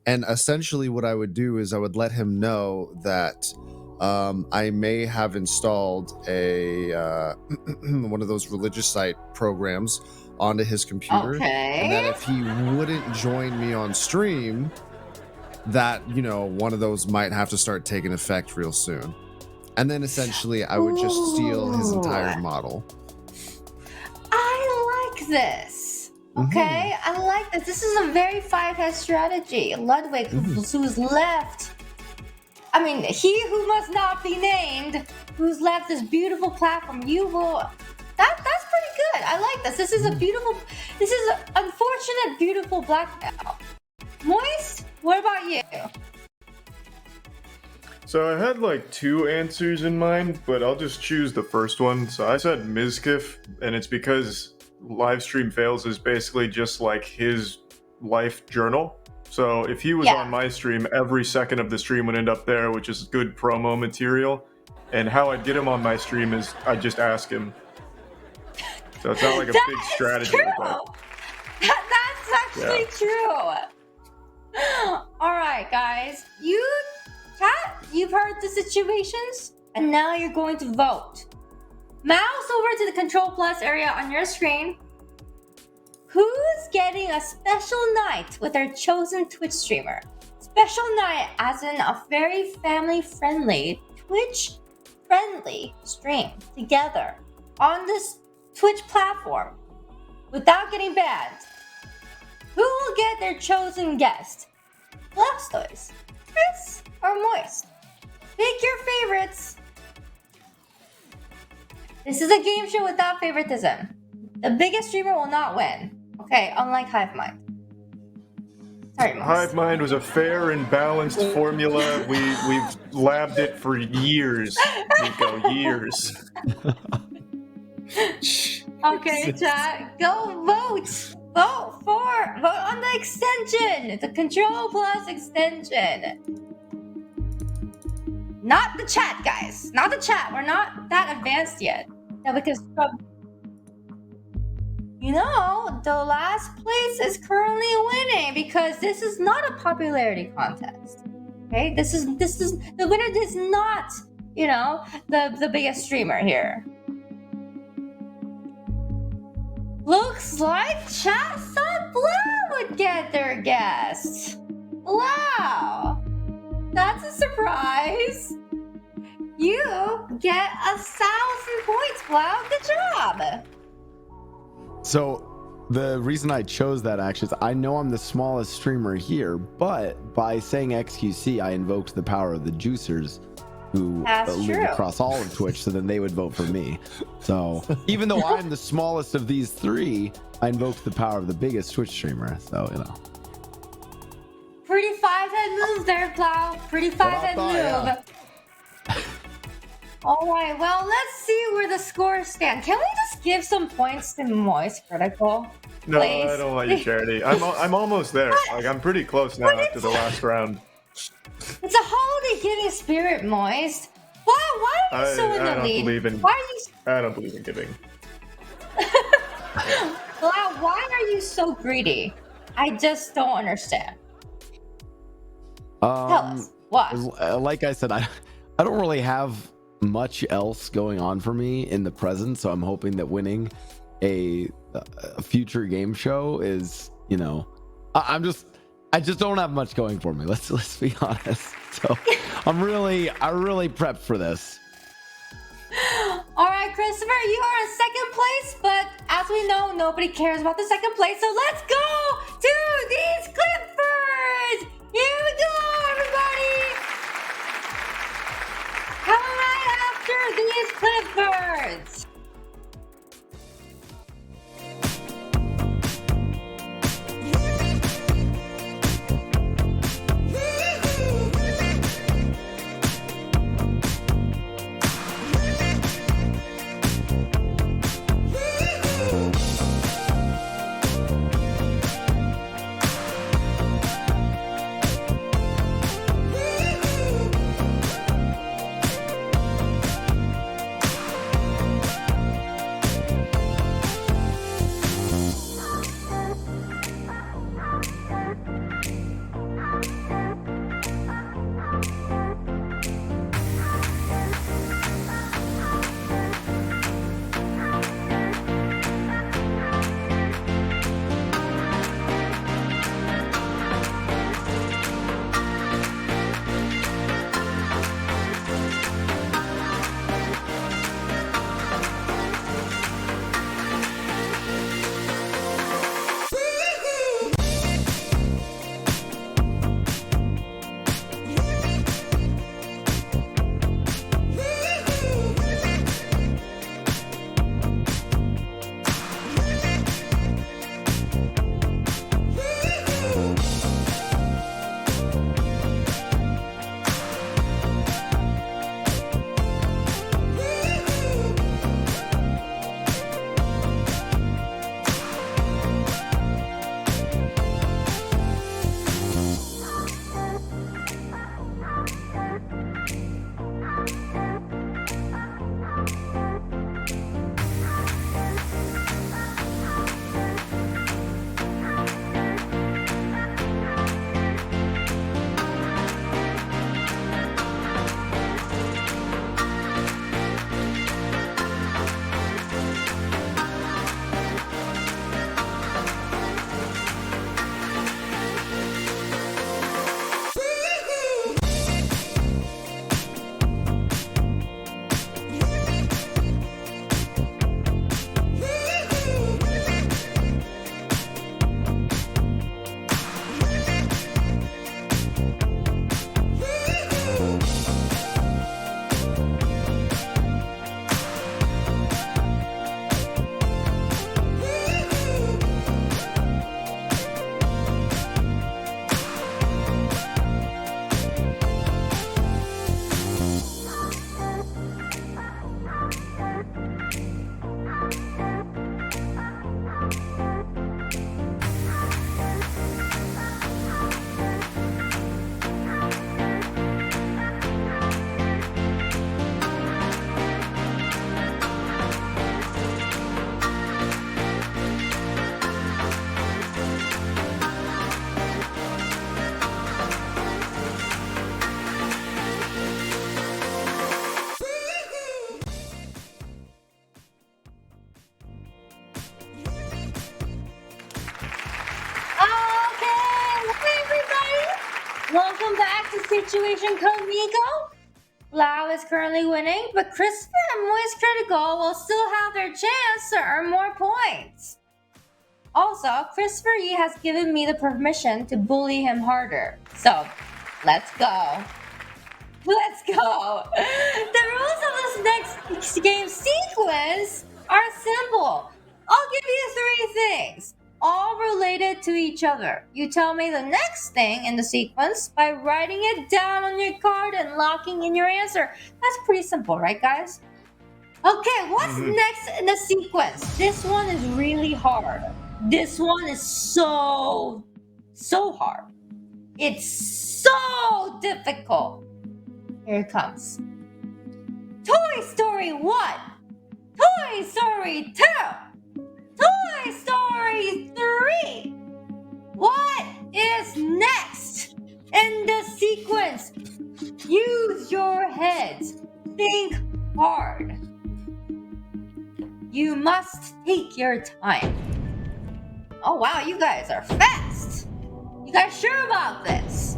and essentially what I would do is I would let him know that I may have installed a one of those religious site programs onto his computer, and that if he wouldn't join me on stream, that one of those might have to start taking effect real soon. And then essentially I would just steal his entire model. I like this. Okay, I like this. This is a very 5-head strategy. Ludwig, who's left. I mean, he who must not be named, who's left this beautiful platform. You will. That's pretty good. I like this. This is a beautiful. This is an unfortunate, beautiful blackmail. Moist, what about you? So I had like 2 answers in mind, but I'll just choose the first one. So I said Mizkif, and it's because Livestream Fails is basically just like his life journal. So if he was on my stream, every second of the stream would end up there, which is good promo material. And how I'd get him on my stream is I'd just ask him. So it's not like a That big is strategy. true. But That's actually true. All right, guys. You've heard the situations, and now you're going to vote. Mouse over to the Control Plus area on your screen. Who's getting a special night with their chosen Twitch streamer? Special night as in a very family-friendly, Twitch-friendly stream together on this Twitch platform without getting banned. Who will get their chosen guest? Blastoise, Chris, or Moist? Pick your favorites. This is a game show without favoritism. The biggest streamer will not win. Okay, unlike Hive Mind. Sorry, Moist. Hive Mind was a fair and balanced formula. We've labbed it for years, Nico, years. Okay, chat, go vote. Vote on the extension, the Control Plus extension. Not the chat, guys. Not the chat. We're not that advanced yet. That we can scrub. You know, the last place is currently winning because this is not a popularity contest. Okay, this is the winner is not, the biggest streamer here. Looks like chat thought Blue would get their guest. Wow, that's a surprise. You get 1,000 points, Wow. Good job. So the reason I chose that actually is I know I'm the smallest streamer here, but by saying XQC, I invoked the power of the juicers who live across all of Twitch, so then they would vote for me. So even though I'm the smallest of these three, I invoked the power of the biggest Twitch streamer. So, Pretty 5-head move there, Plow. Pretty 5-head move. Yeah. All right, well, let's see where the scores stand. Can we just give some points to Moist Critical? No, please? I don't want you, Charity. I'm almost there. Like, I'm pretty close now after the last round. It's a holiday giving spirit, Moist. Why are you so in the lead? I don't believe in giving. Wow, why are you so greedy? I just don't understand. Tell us. What? Like I said, I don't really have much else going on for me in the present, so I'm hoping that winning a future game show is, I just don't have much going for me. Let's be honest. So I really prepped for this. All right, Christopher, you are in second place, but as we know, nobody cares about the second place. So let's go to these Clippers. Here we go, everybody. Coming right after these Clippers. Welcome back to Situation Code Nico. Lau is currently winning, but Christopher and Moist Critical will still have their chance to earn more points. Also, Christopher Yi has given me the permission to bully him harder. So, let's go. Let's go. The rules of this next game sequence are simple. I'll give you 3 things, all related to each other. You tell me the next thing in the sequence by writing it down on your card and locking in your answer. That's pretty simple, right, guys? Okay, what's next in the sequence? This one is really hard. This one is so hard. It's so difficult. Here it comes. Toy Story 1. Toy Story 2. Toy Story 3. What is next in the sequence? Use your heads. Think hard. You must take your time. Oh wow, you guys are fast. You guys sure about this?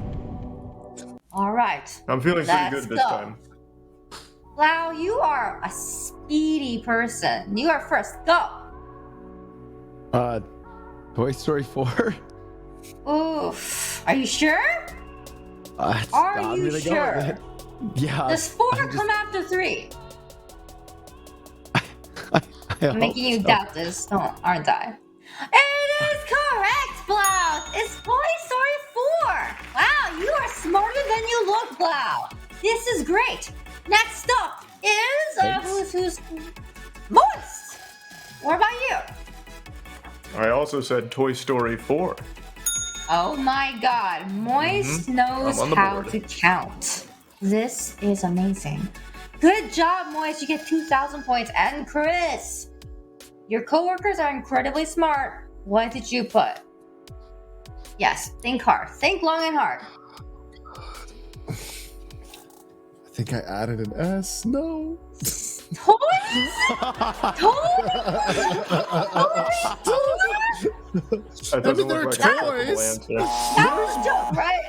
All right. I'm feeling pretty good this time. Lau, you are a speedy person. You are first. Go. Toy Story 4. Oof. Are you sure? Are I'm you gonna sure? go with it. Yeah. Does 4 come after 3? I'm making you doubt this, aren't I? It is correct, Blau! It's Toy Story 4! Wow, you are smarter than you look, Blau! This is great! Next up is, who's Moist! What about you? I also said Toy Story 4. Oh my god, Moist knows how to count. This is amazing. Good job, Moist. You get 2,000 points. And Chris, your coworkers are incredibly smart. What did you put? Yes, think hard. Think long and hard. I think I added an S. No. Toys? That doesn't look like a sensible answer. That was a joke, right?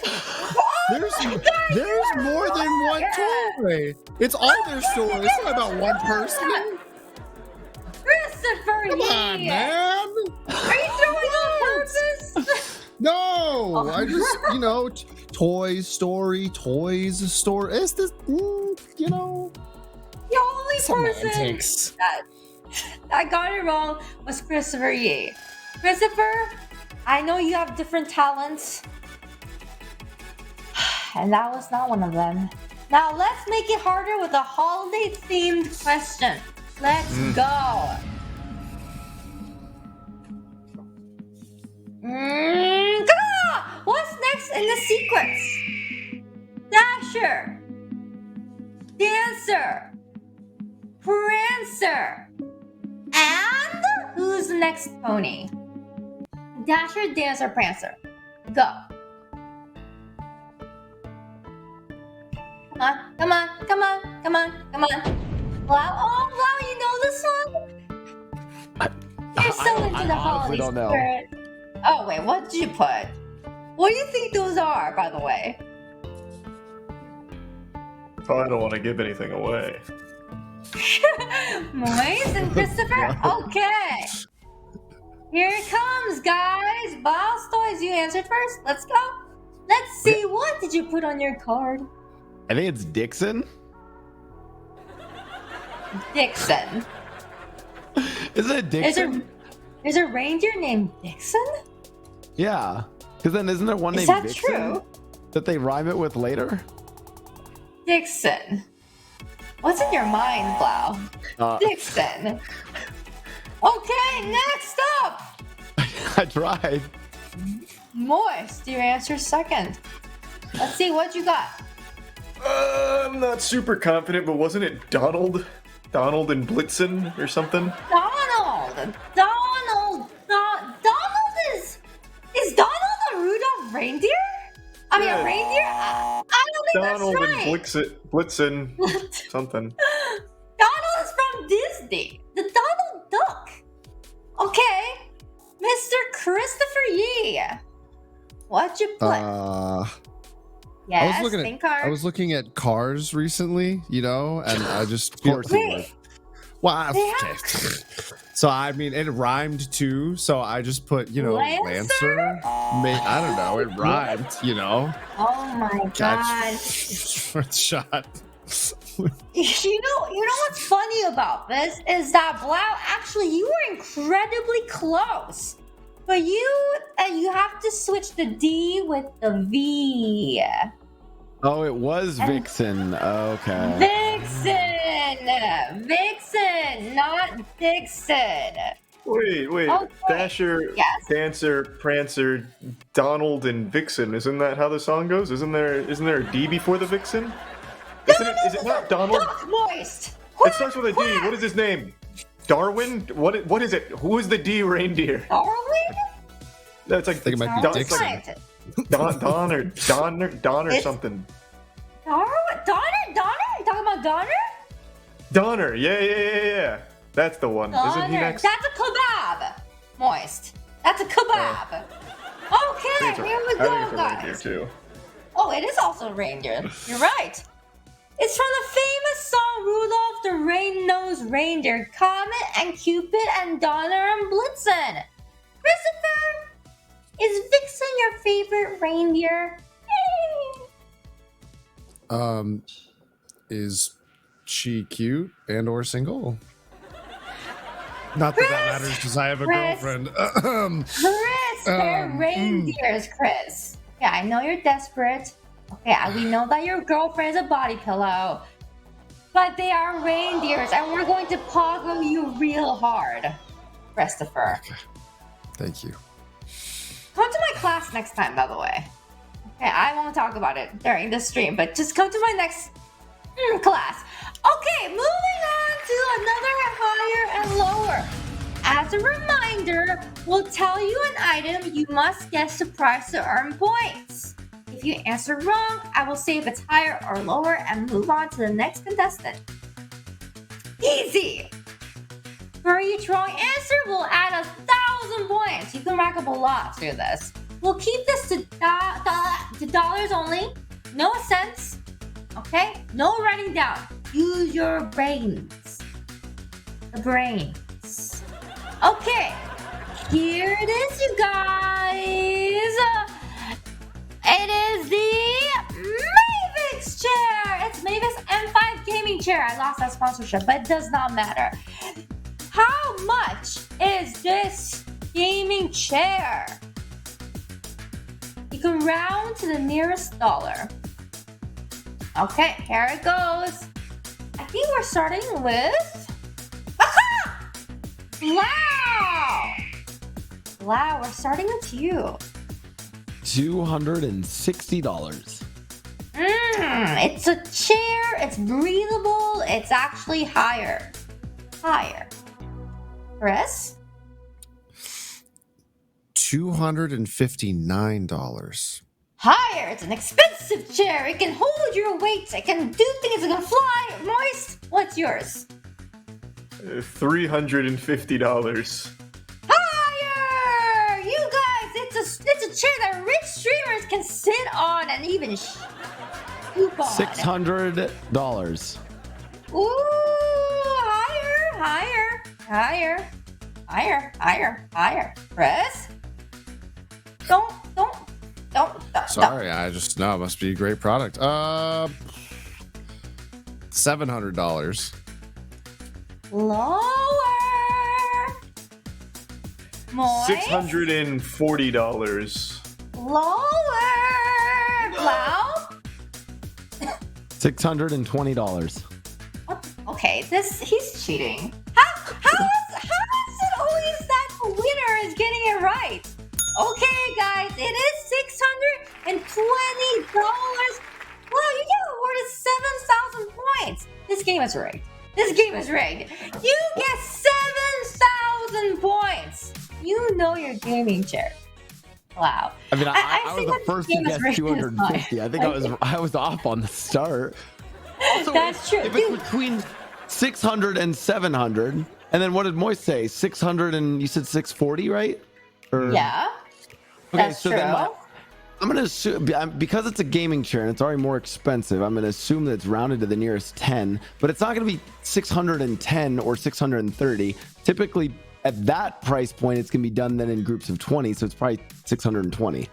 There's more than one toy. It's all their stories. It's not about one person. Christopher, come on, man. Are you throwing on purpose? No, I just Toys Story. It's this, The only person that got it wrong was Christopher Yi. Christopher, I know you have different talents, and that was not one of them. Now let's make it harder with a holiday-themed question. Let's go. What's next in the sequence? Dasher, Dancer, Prancer, and who's the next pony? Dasher, Dancer, Prancer. Go. Come on. Wow, you know this song? You're so into the holiday spirit. Oh, wait, what did you put? What do you think those are, by the way? Oh, I don't want to give anything away. Moise and Christopher? Okay. Here it comes, guys. Boss Toys, you answered first. Let's go. Let's see. What did you put on your card? I think it's Dixon. Dixon. Isn't it Dixon? There's a reindeer named Dixon? Yeah. Because then isn't there one named that Vixen true? that they rhyme it with later? Dixon. What's in your mind, Blau? Dixon. Okay, next up. I tried. Moist, your answer second. Let's see what you got. I'm not super confident, but wasn't it Donald? Donald and Blitzen or something? Donald is Donald a Rudolph reindeer? I mean, a reindeer? I don't think Donald that's right. and Blitzen, something. Donald is from Disney. The Donald Duck. Okay. Mr. Christopher Yi. What'd you put? Yes, I was looking at cars recently, you know, and I just Of course you would. well, They okay. So I mean, it rhymed too. So I just put, you know, Lancer. I don't know. It rhymed, you know. Oh my god. Shot. You know what's funny about this is that Blau, actually, you were incredibly close. But you have to switch the D with the V. Oh, it was Vixen. Okay. Vixen, not Dixon. Wait. Okay. Dasher, Yes. Dancer, Prancer, Donald, and Vixen. Isn't that how the song goes? Isn't there a D before the Vixen? Is it not Donald? Moist. It starts with a D. What is his name? Darwin? What is it? Who is the D reindeer? Darwin? That's like it might be Dixon. Don or something. Donner? You talking about Donner? Donner. Yeah. That's the one. Isn't he next? That's a kebab. Moist. That's a kebab. Okay, here we go, guys. Too. Oh, it is also reindeer. You're right. It's from the famous song Rudolph the Red-Nosed Reindeer, Comet and Cupid and Donner and Blitzen. Christopher, is Vixen your favorite reindeer? Is she cute and or single? Not that that matters because I have a girlfriend. Chris, they're reindeers, Chris. Yeah, I know you're desperate. Okay, we know that your girlfriend is a body pillow. But they are reindeers, and we're going to poggle you real hard, Christopher. Okay. Thank you. Come to my class next time, by the way. Okay, I won't talk about it during the stream, but just come to my next class. Okay, moving on to another higher and lower. As a reminder, we'll tell you an item, you must guess the price to earn points. If you answer wrong, I will say if it's higher or lower and move on to the next contestant. Easy! For each wrong answer, we'll add 1,000 points. You can rack up a lot through this. We'll keep this to dollars only, no cents, okay? No writing down. Use your brains. The brains. Okay, here it is, you guys. It is the Mavis chair. It's Mavis M5 gaming chair. I lost that sponsorship, but it does not matter. How much is this gaming chair? You can round to the nearest dollar. Okay, here it goes. I think we're starting with... Aha! Wow! Wow, we're starting with you. $260. It's a chair, it's breathable, it's actually higher. Chris? $259. Higher, it's an expensive chair, it can hold your weight, it can do things, it can fly. Moist, what's yours? $350. Higher! You guys, it's a chair that rich streamers can sit on and even poop on. $600. Ooh, higher. Chris? Don't. Sorry, I just know it must be a great product. $700. Lower. Moist? $640. Lower. Blau? $620. Okay, he's cheating. How is it always that the winner is getting it right? Okay, guys, it is $620. Wow, you get awarded 7,000 points. This game is rigged. You get 7,000 points. You know your gaming chair. Wow. I mean, I was the first to guess 250. I think I was off on the start. Also, that's true. If it's between 600 and 700, and then what did Moist say? 600 and you said 640, right? Yeah. Okay, that's so true. then I'm gonna assume because it's a gaming chair and it's already more expensive. I'm gonna assume that it's rounded to the nearest 10, but it's not gonna be 610 or 630. Typically, at that price point, it's gonna be done then in groups of 20, so it's probably 620.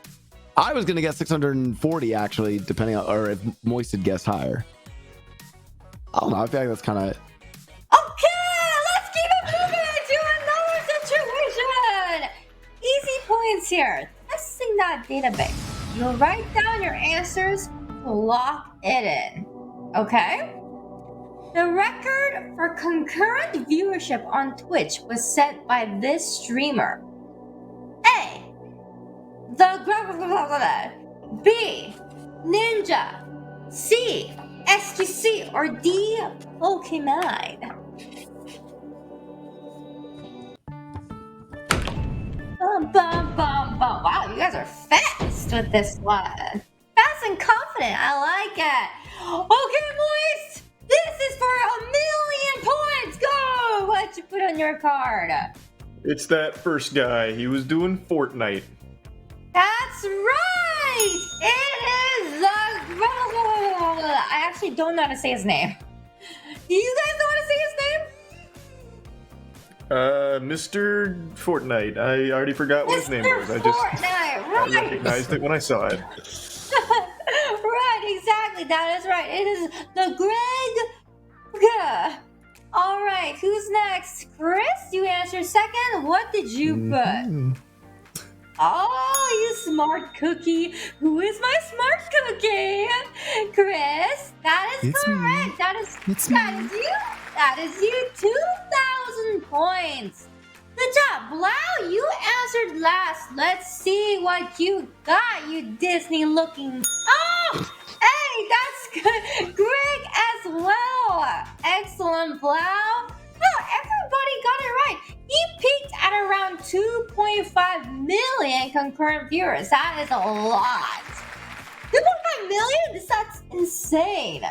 I was gonna guess 640 actually, depending on, or if Moist had guessed higher. I don't know. I feel like that's kind of. Okay, let's keep it moving to another situation. Easy points here. Testing that database. You'll write down your answers to lock it in. Okay? The record for concurrent viewership on Twitch was set by this streamer. A. The B. Ninja. C. SQC. Or D. Pokemon. Bum, bum, bum, bum. Wow, you guys are fast with this one. Fast and confident. I like it. Okay, Moist. This is for 1,000,000 points. Go. What you put on your card? It's that first guy. He was doing Fortnite. That's right. It is the. I actually don't know how to say his name. Do you guys know how to say his name? Mr. Fortnite. I already forgot what his name was. I recognized it when I saw it. Right, exactly. That is right. It is the Greg. All right, who's next? Chris, you answered second. What did you put? Oh, you smart cookie. Who is my smart cookie? Chris, that is correct. That is you. That is you. 2,000 points. Good job. Blau, you answered last. Let's see what you got, you Disney looking. Oh, hey, that's good. Greg as well. Excellent, Blau. Oh, everybody got it right. He peaked at around 2.5 million concurrent viewers. That is a lot. 2.5 million? That's insane.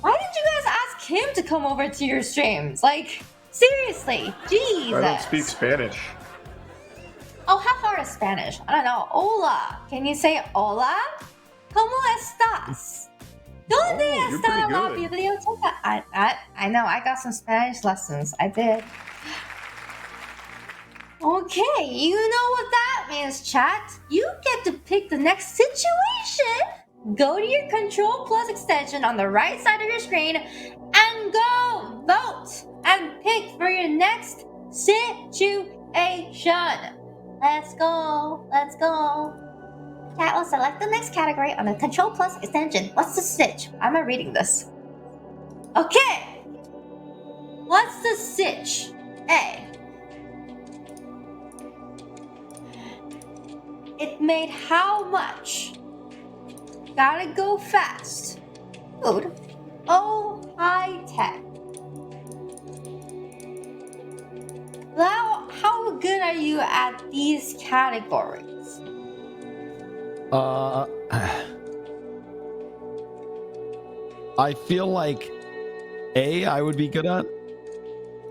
Why did you guys ask him to come over to your streams? Like, seriously, Jesus. I don't speak Spanish. Oh, how hard is Spanish? I don't know. Hola. Can you say hola? ¿Cómo estás? ¿Dónde está la biblioteca? I know, I got some Spanish lessons. I did. Okay, you know what that means, chat. You get to pick the next situation. Go to your Control Plus extension on the right side of your screen and go vote and pick for your next situation. Let's go. Let's go. Chat will select the next category on the Control Plus extension. What's the stitch? I'm not reading this. Okay. What's the stitch? A. It made how much? Gotta go fast. Food. Oh, high tech. Now, how good are you at these categories? I feel like A, I would be good at,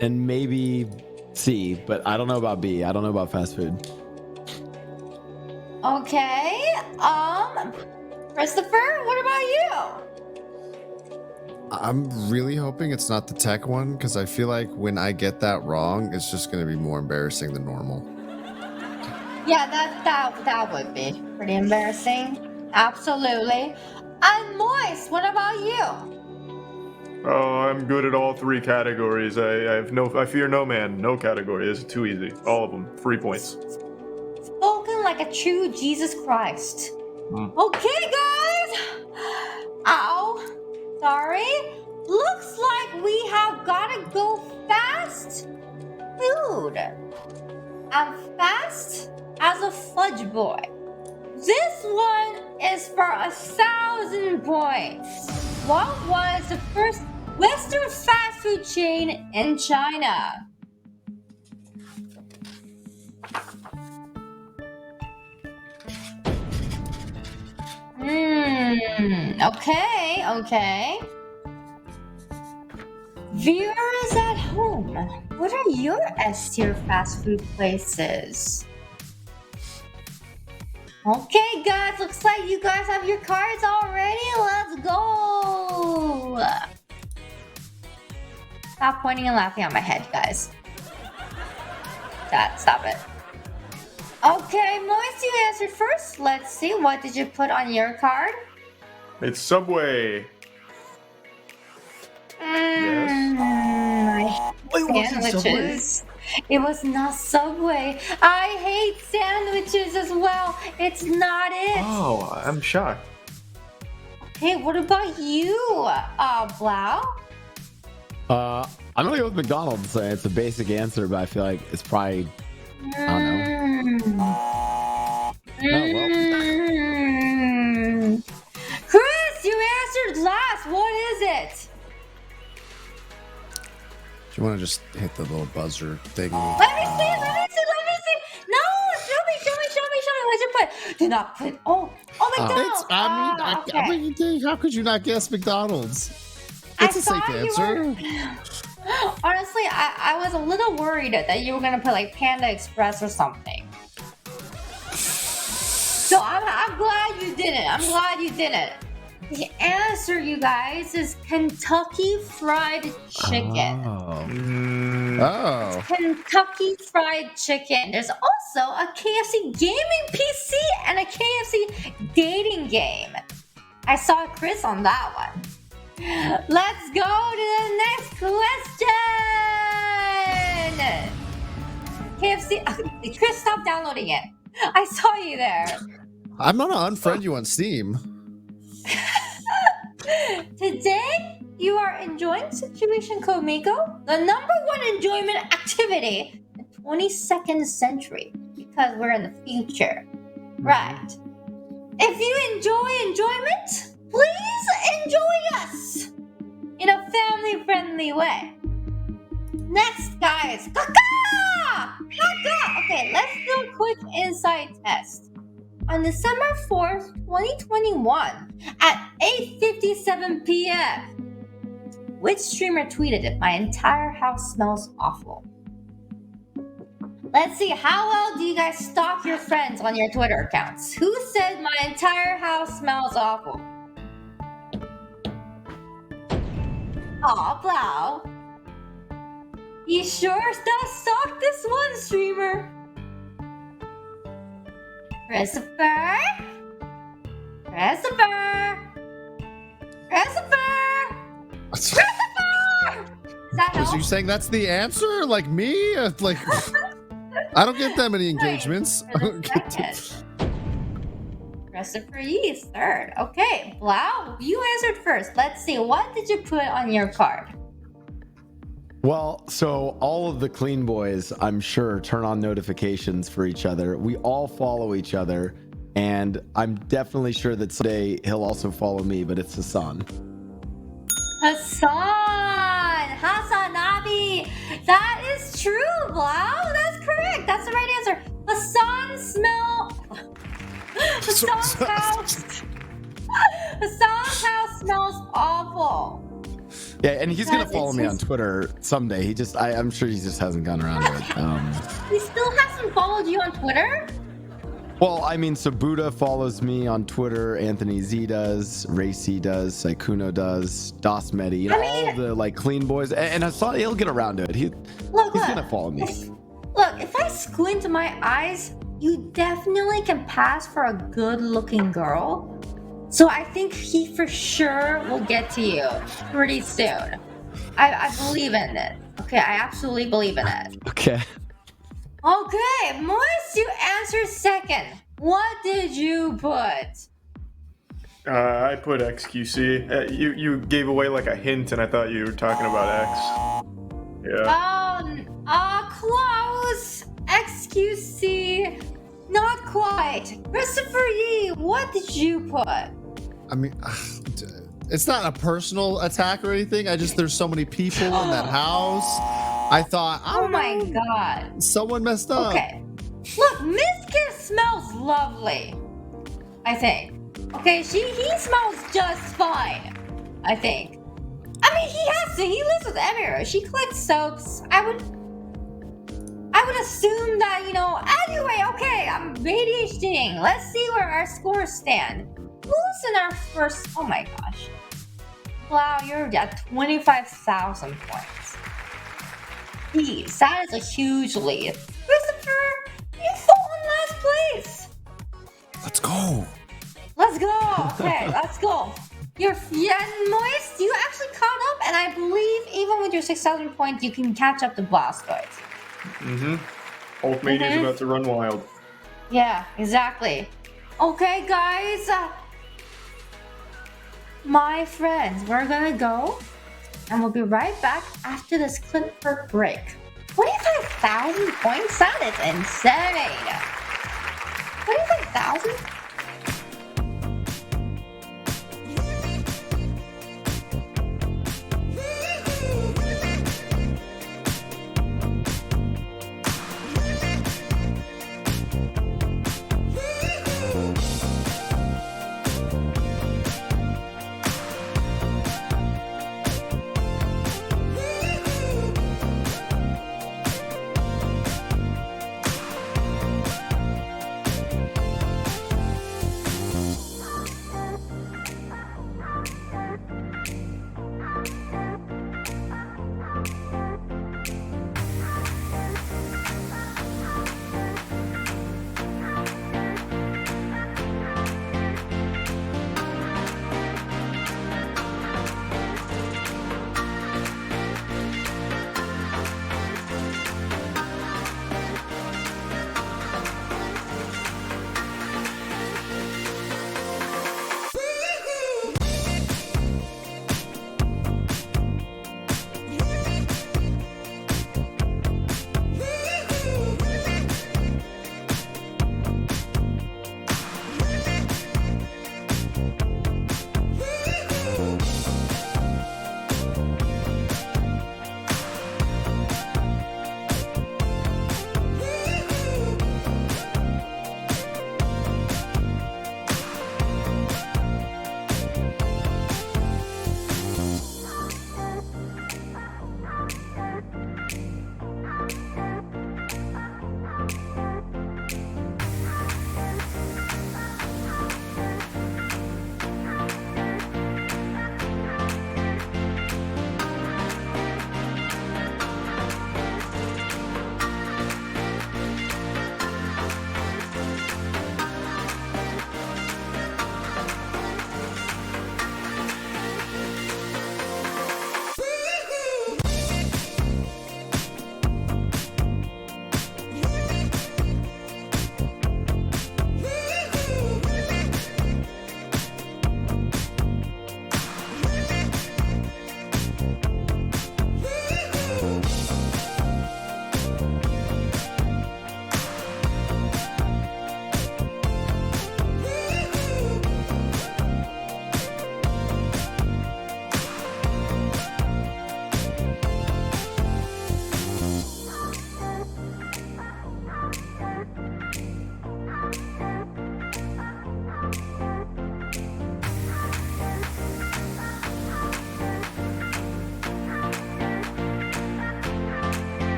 and maybe C, but I don't know about B. I don't know about fast food. Okay, Christopher, what about you? I'm really hoping it's not the tech one, because I feel like when I get that wrong, it's just going to be more embarrassing than normal. Yeah, that would be pretty embarrassing. Absolutely. And Moist, what about you? Oh, I'm good at all three categories. I fear no man. No category. This is too easy. All of them. 3 points. Spoken like a true Jesus Christ. Okay, guys. Ow. Sorry. Looks like we have gotta go fast. Food. I'm fast as a fudge boy. This one is for 1,000 points. What was the first Western fast food chain in China? Okay. Viewers at home, what are your S-tier fast food places? Okay, guys, looks like you guys have your cards already. Let's go. Stop pointing and laughing at my head, guys. Chat, stop it. Okay, Moist, you answered first. Let's see, what did you put on your card? It's Subway. I hate sandwiches. It was not Subway. I hate sandwiches as well. It's not it. Oh, I'm shocked. Okay, what about you, Blau? I'm gonna go with McDonald's. It's a basic answer, but I feel like it's probably I don't know. Chris, you answered last. What is it? Do you want to just hit the little buzzer thing? Let me see. No, show me. What'd you put? Do not put. Oh, McDonald's. I mean, how could you not guess McDonald's? It's a safe answer. Honestly, I was a little worried that you were gonna put like Panda Express or something. So I'm glad you didn't. The answer, you guys, is Kentucky Fried Chicken. Oh. It's Kentucky Fried Chicken. There's also a KFC gaming PC and a KFC dating game. I saw Chris on that one. Let's go to the next question. KFC. Chris, stop downloading it. I saw you there. I'm gonna unfriend you on Steam. Today, you are enjoying Situation Code Miko, the #1 enjoyment activity in the 22nd century, because we're in the future. Right. If you enjoy enjoyment, please enjoy us in a family-friendly way. Next, guys. Kaka! Okay, let's do a quick insight test. On December 4th, 2021, at 8:57 p.m., which streamer tweeted it? My entire house smells awful. Let's see, how well do you guys stalk your friends on your Twitter accounts? Who said my entire house smells awful? Aw, Blau. You sure does stalk this one streamer. Christopher? Is that So help? you saying that's the answer? Like me? Like I don't get that many engagements. Christopher Yee's third. Okay, Blau, you answered first. Let's see, what did you put on your card? Well, so all of the clean boys, I'm sure, turn on notifications for each other. We all follow each other, and I'm definitely sure that someday he'll also follow me, but it's Hassan. Hasanabi. That is true, Blau. That's correct. That's the right answer. Hassan's house smells awful. Yeah, and he's gonna follow me on Twitter someday. I'm sure he just hasn't gone around to it. He still hasn't followed you on Twitter? Well, I mean, so Buddha follows me on Twitter, Anthony Z does, Racy does, Saikuno does, Das Medi, all of the like clean boys, and Hassan, he'll get around to it. He's gonna follow me. Look, if I squint my eyes, you definitely can pass for a good-looking girl. So I think he for sure will get to you pretty soon. I believe in it. Okay, I absolutely believe in it. Okay. Okay, Moist, you answered second. What did you put? I put XQC. You gave away like a hint, and I thought you were talking about X. Yeah. Close. XQC. Not quite. Christopher Yee, what did you put? I mean, it's not a personal attack or anything. There's so many people in that house. I thought, oh my god. Someone messed up. Okay. Look, Miskis smells lovely. I think. Okay, he smells just fine. I think. I mean, he has to. He lives with Emira. She collects soaps. I I would assume that, you know, anyway, okay, I'm ADHDing. Let's see where our scores stand. Who's in our first? Oh my gosh. Wow, you're at 25,000 points. Jeez, that is a huge lead. Christopher, you fall in last place. Let's go. Let's go. Okay, let's go. Moist, you actually caught up, and I believe even with your 6,000 points, you can catch up to Blastoise. Hulk Mania's about to run wild. Yeah, exactly. Okay, guys. My friends, we're gonna go, and we'll be right back after this clip for break. 25,000 points? That is insane. 25,000?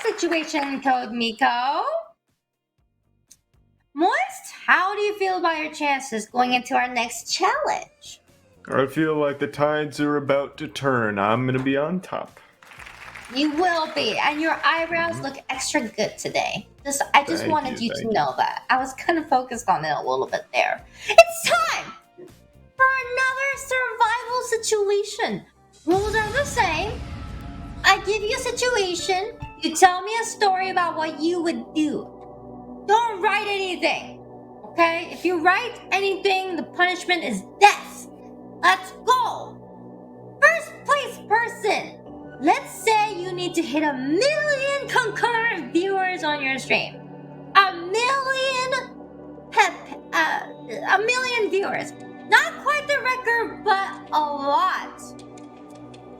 Situation Code Miko. Moist, how do you feel about your chances going into our next challenge? I feel like the tides are about to turn. I'm gonna be on top. You will be, and your eyebrows look extra good today. I just wanted you to know that. I was kind of focused on it a little bit there. It's time for another survival situation. Rules are the same. I give you a situation. You tell me a story about what you would do. Don't write anything, okay? If you write anything, the punishment is death. Let's go. First place person. Let's say you need to hit 1 million concurrent viewers on your stream. 1 million viewers. record, but a lot.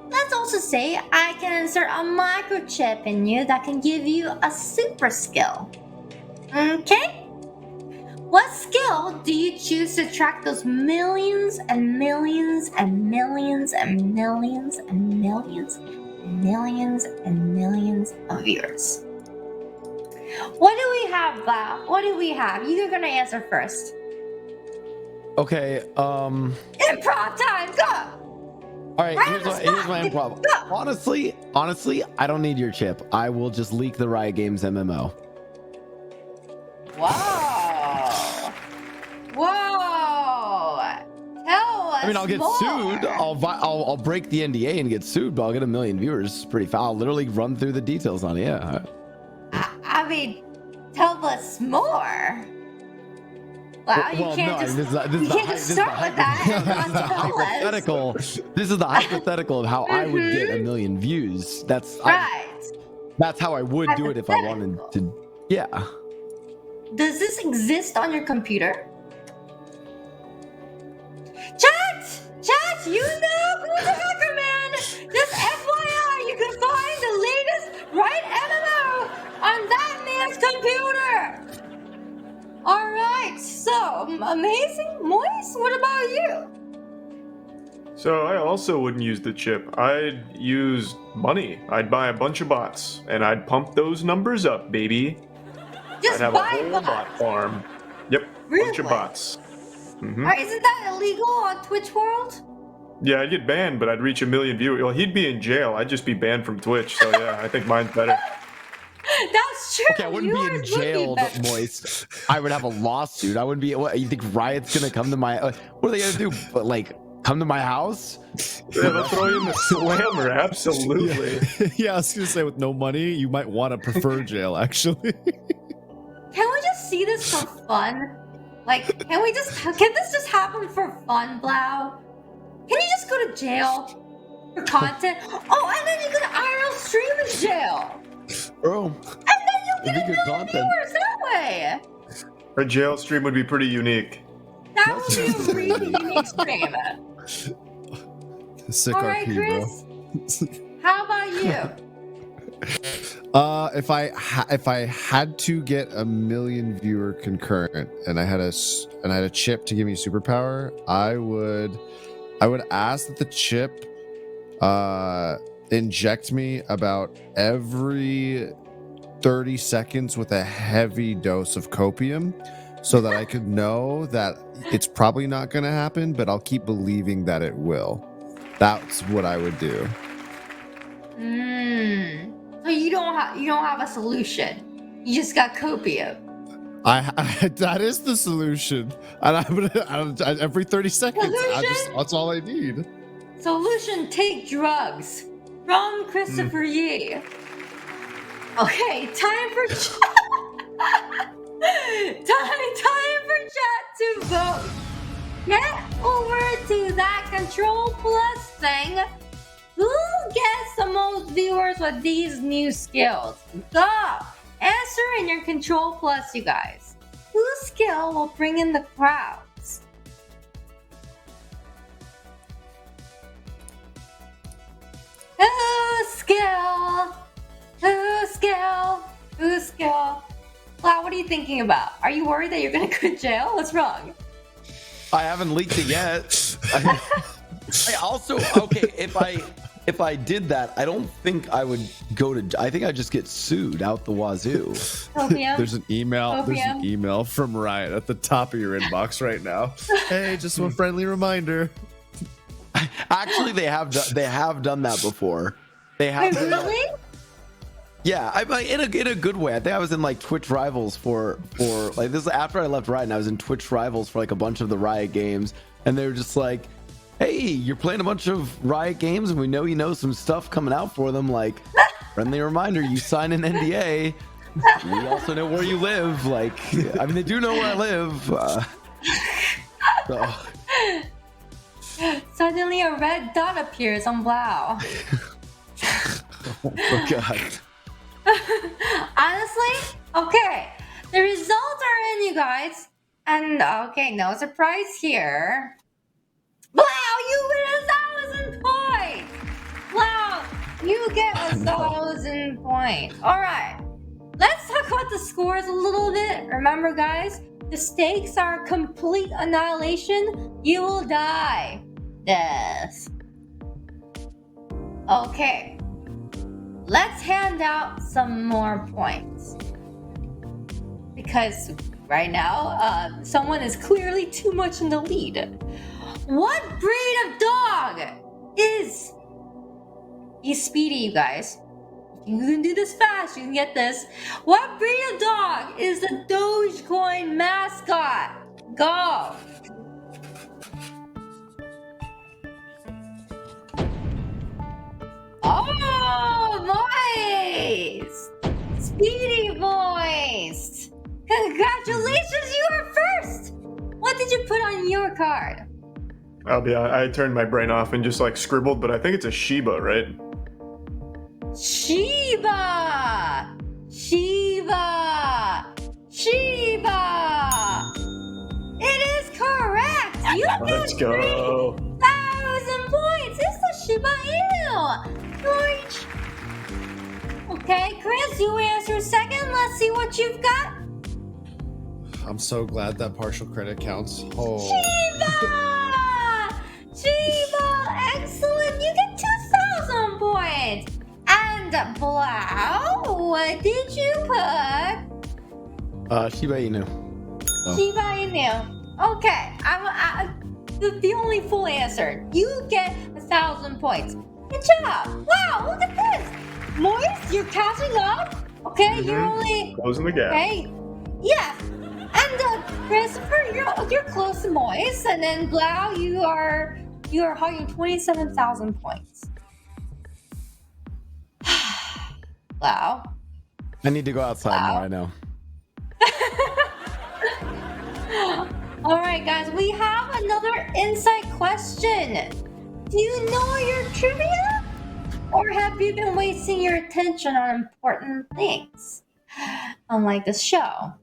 Let's also say I can insert a microchip in you that can give you a super skill. Okay? What skill do you choose to attract those millions and millions and millions and millions and millions and millions and millions of viewers? What do we have, Val? What do we have? You're gonna answer first. Okay, Improv time, go! Alright, here's my improv. Honestly, I don't need your chip. I will just leak the Riot Games MMO. Whoa! Whoa! Tell us I mean, I'll get more. sued. I'll break the NDA and get sued, but I'll get 1 million viewers. Pretty fast. I'll literally run through the details on it. Yeah. I mean, tell us more. Wow, you can't just start with that and not tell us. Hypothetical. This is the hypothetical of how I would get 1 million views. That's how I would do it if I wanted to. Yeah. Does this exist on your computer? Chat, you know who's a hacker, man. Just FYI, you can find the latest Riot MMO on that man's computer. All right, so amazing, Moise. What about you? So I also wouldn't use the chip. I'd use money. I'd buy a bunch of bots, and I'd pump those numbers up, baby. Just I'd have buy a whole bots? bot farm. Yep, bunch of bots. All right, isn't that illegal on Twitch World? Yeah, I'd get banned, but I'd reach 1 million viewers. Well, he'd be in jail. I'd just be banned from Twitch. So yeah, I think mine's better. That's true. Okay, I wouldn't be in jail, Moist. I would have a lawsuit. I wouldn't be. What, you think Riot's gonna come to my? What are they gonna do? Like, come to my house? Yeah, they'll throw you in the slammer. Absolutely. Yeah, I was gonna say with no money, you might want to prefer jail. Actually. Can we just see this for fun? Like, can this just happen for fun, Blau? Can you just go to jail for content? Oh, and then you can IRL stream in jail. Bro. And then you'll get 1 million viewers that way. A jail stream would be pretty unique. That would be a really unique stream. Sick All right, RP, Chris. bro. How about you? If I had to get 1 million viewer concurrent and I had a chip to give me superpower, I would ask that the chip inject me about every 30 seconds with a heavy dose of copium so that I could know that it's probably not going to happen, but I'll keep believing that it will. That's what I would do. So you don't have a solution. You just got copium. That is the solution. And every 30 seconds, that's all I need. Solution: take drugs. From Christopher Yee. Okay, time for time for chat to vote. Get over to that Control Plus thing. Who gets the most viewers with these new skills? Go! Answer in your Control Plus, you guys. Whose skill will bring in the crowds? Whose skill? Whose skill? Whose skill? Wow, what are you thinking about? Are you worried that you're gonna go to jail? What's wrong? I haven't leaked it yet. I also, okay, if I did that, I don't think I would go to. I think I'd just get sued out the wazoo. Copium? There's an email. Copium? There's an email from Riot at the top of your inbox right now. Hey, just one friendly reminder. Actually, they have done that before. They have. Wait, really? Yeah, in a good way. I think I was in like Twitch Rivals for like this is after I left Riot, and I was in Twitch Rivals for like a bunch of the Riot games, and they were just like, "Hey, you're playing a bunch of Riot games, and we know you know some stuff coming out for them. Like, friendly reminder, you sign an NDA. We also know where you live. Like, I mean, they do know where I live. So. Suddenly, a red dot appears on Blau. Oh God." Honestly, okay. The results are in, you guys. And okay, no surprise here. Wow, you win 1,000 points! Wow, you get 1,000 points. Alright, let's talk about the scores a little bit. Remember, guys, the stakes are complete annihilation. You will die. Death. Okay, let's hand out some more points. Because right now, someone is clearly too much in the lead. What breed of dog is... He's speedy, you guys. If you can do this fast, you can get this. What breed of dog is the Dogecoin mascot? Go! Oh, boys! Speedy boys! Congratulations, you are first! What did you put on your card? I'll be honest, I turned my brain off and just like scribbled, but I think it's a Shiba, right? Shiba! Shiba! Shiba! It is correct! You Let's get go. 3,000 points! It's the Shiba Inu! George! Okay, Chris, you answer second. Let's see what you've got. I'm so glad that partial credit counts. Oh. Shiba! Shiba! Excellent! You get 2,000 points! And Blau, what did you put? Shiba Inu. Oh. Shiba Inu. Okay, I'm the only full answer. You get 1,000 points. Good job! Wow, look at this! Moist, you're catching up. Okay, you're only closing the gap. Okay, yeah. And Christopher, you're close to Moist, and then Blau, you are hogging 27,000 points. Blau. I need to go outside more, I know. All right, guys, we have another insight question. Do you know your trivia? Or have you been wasting your attention on important things? Unlike this show.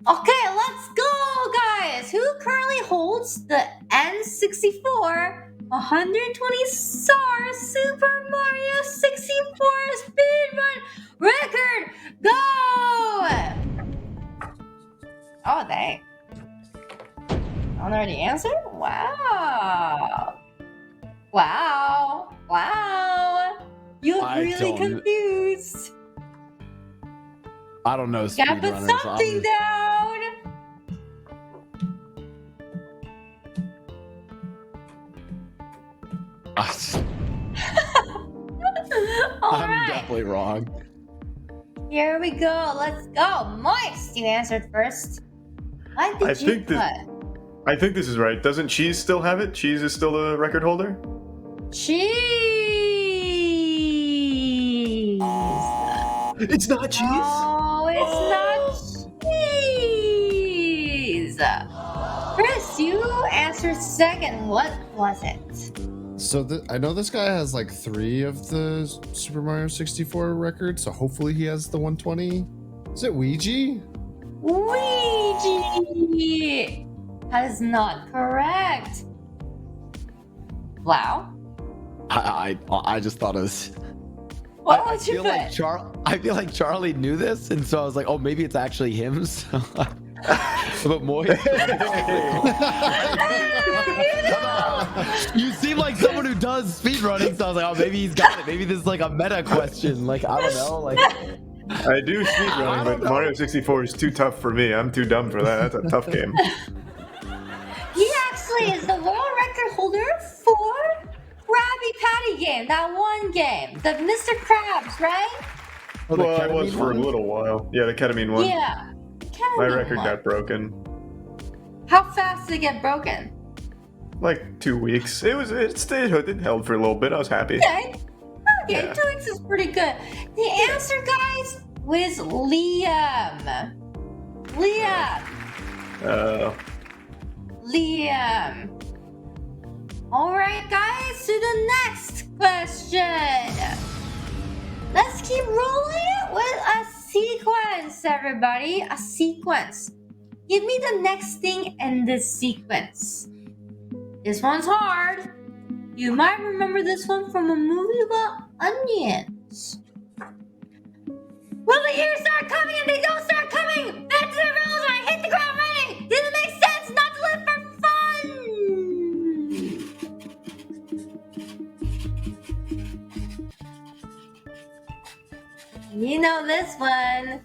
Okay, let's go, guys! Who currently holds the N64 120-star Super Mario 64 speedrun record? Go! Oh, dang. Already answered? Wow. Wow. Wow. You look really confused. I don't know. Gotta put something down. I'm definitely wrong. Here we go. Let's go. Moist, you answered first. What did you put? I think this is right. Doesn't Cheese still have it? Cheese is still the record holder? Cheese. It's not cheese? Oh, it's not cheese. Chris, you answered second. What was it? So I know this guy has like 3 of the Super Mario 64 records, so hopefully he has the 120. Is it Ouija? Ouija! That is not correct. Wow. I just thought it was. What would you put? I feel like Charlie knew this, and so I was like, oh, maybe it's actually him. So but Moist. You seem like someone who does speedrunning, so I was like, oh, maybe he's got it. Maybe this is like a meta question. Like, I don't know. Like, I do speedrunning, but Mario 64 is too tough for me. I'm too dumb for that. That's a tough game. He actually is the world record holder for Krabby Patty game, that one game, the Mr. Krabs, right? Oh, well, I was for a little while. Yeah, the ketamine one. Yeah, the ketamine My record one. got broken. How fast did it get broken? Like 2 weeks. It stayed hooked. It held for a little bit. I was happy. Okay, Yeah. 2 weeks is pretty good. The answer, guys, was Liam. Liam. All right, guys, to the next question. Let's keep rolling with a sequence, everybody. A sequence. Give me the next thing in this sequence. This one's hard. You might remember this one from a movie about onions. Will the years start coming and they don't start coming? Back to the rules and I hit the ground running. Does it make sense not to live for fun? You know this one.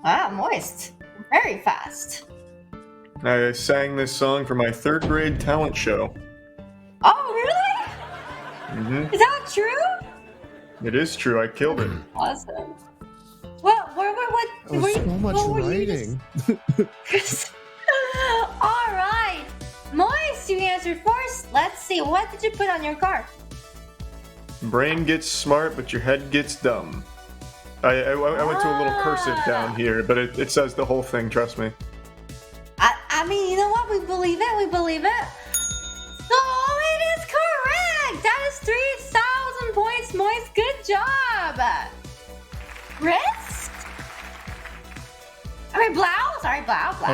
Wow, moist. Very fast. I sang this song for my 3rd grade talent show. Oh, really? Mm-hmm. Is that true? It is true. I killed it. Awesome. What That was so much writing. All right. Moist, you answered first. Let's see. What did you put on your card? Brain gets smart, but your head gets dumb. I went to a little cursive down here, but it says the whole thing, trust me. I mean, you know what? We believe it. We believe it. So it is correct. That is 3,000 points, Moist. Good job. Chris? I mean, Blau. Sorry, Blau. I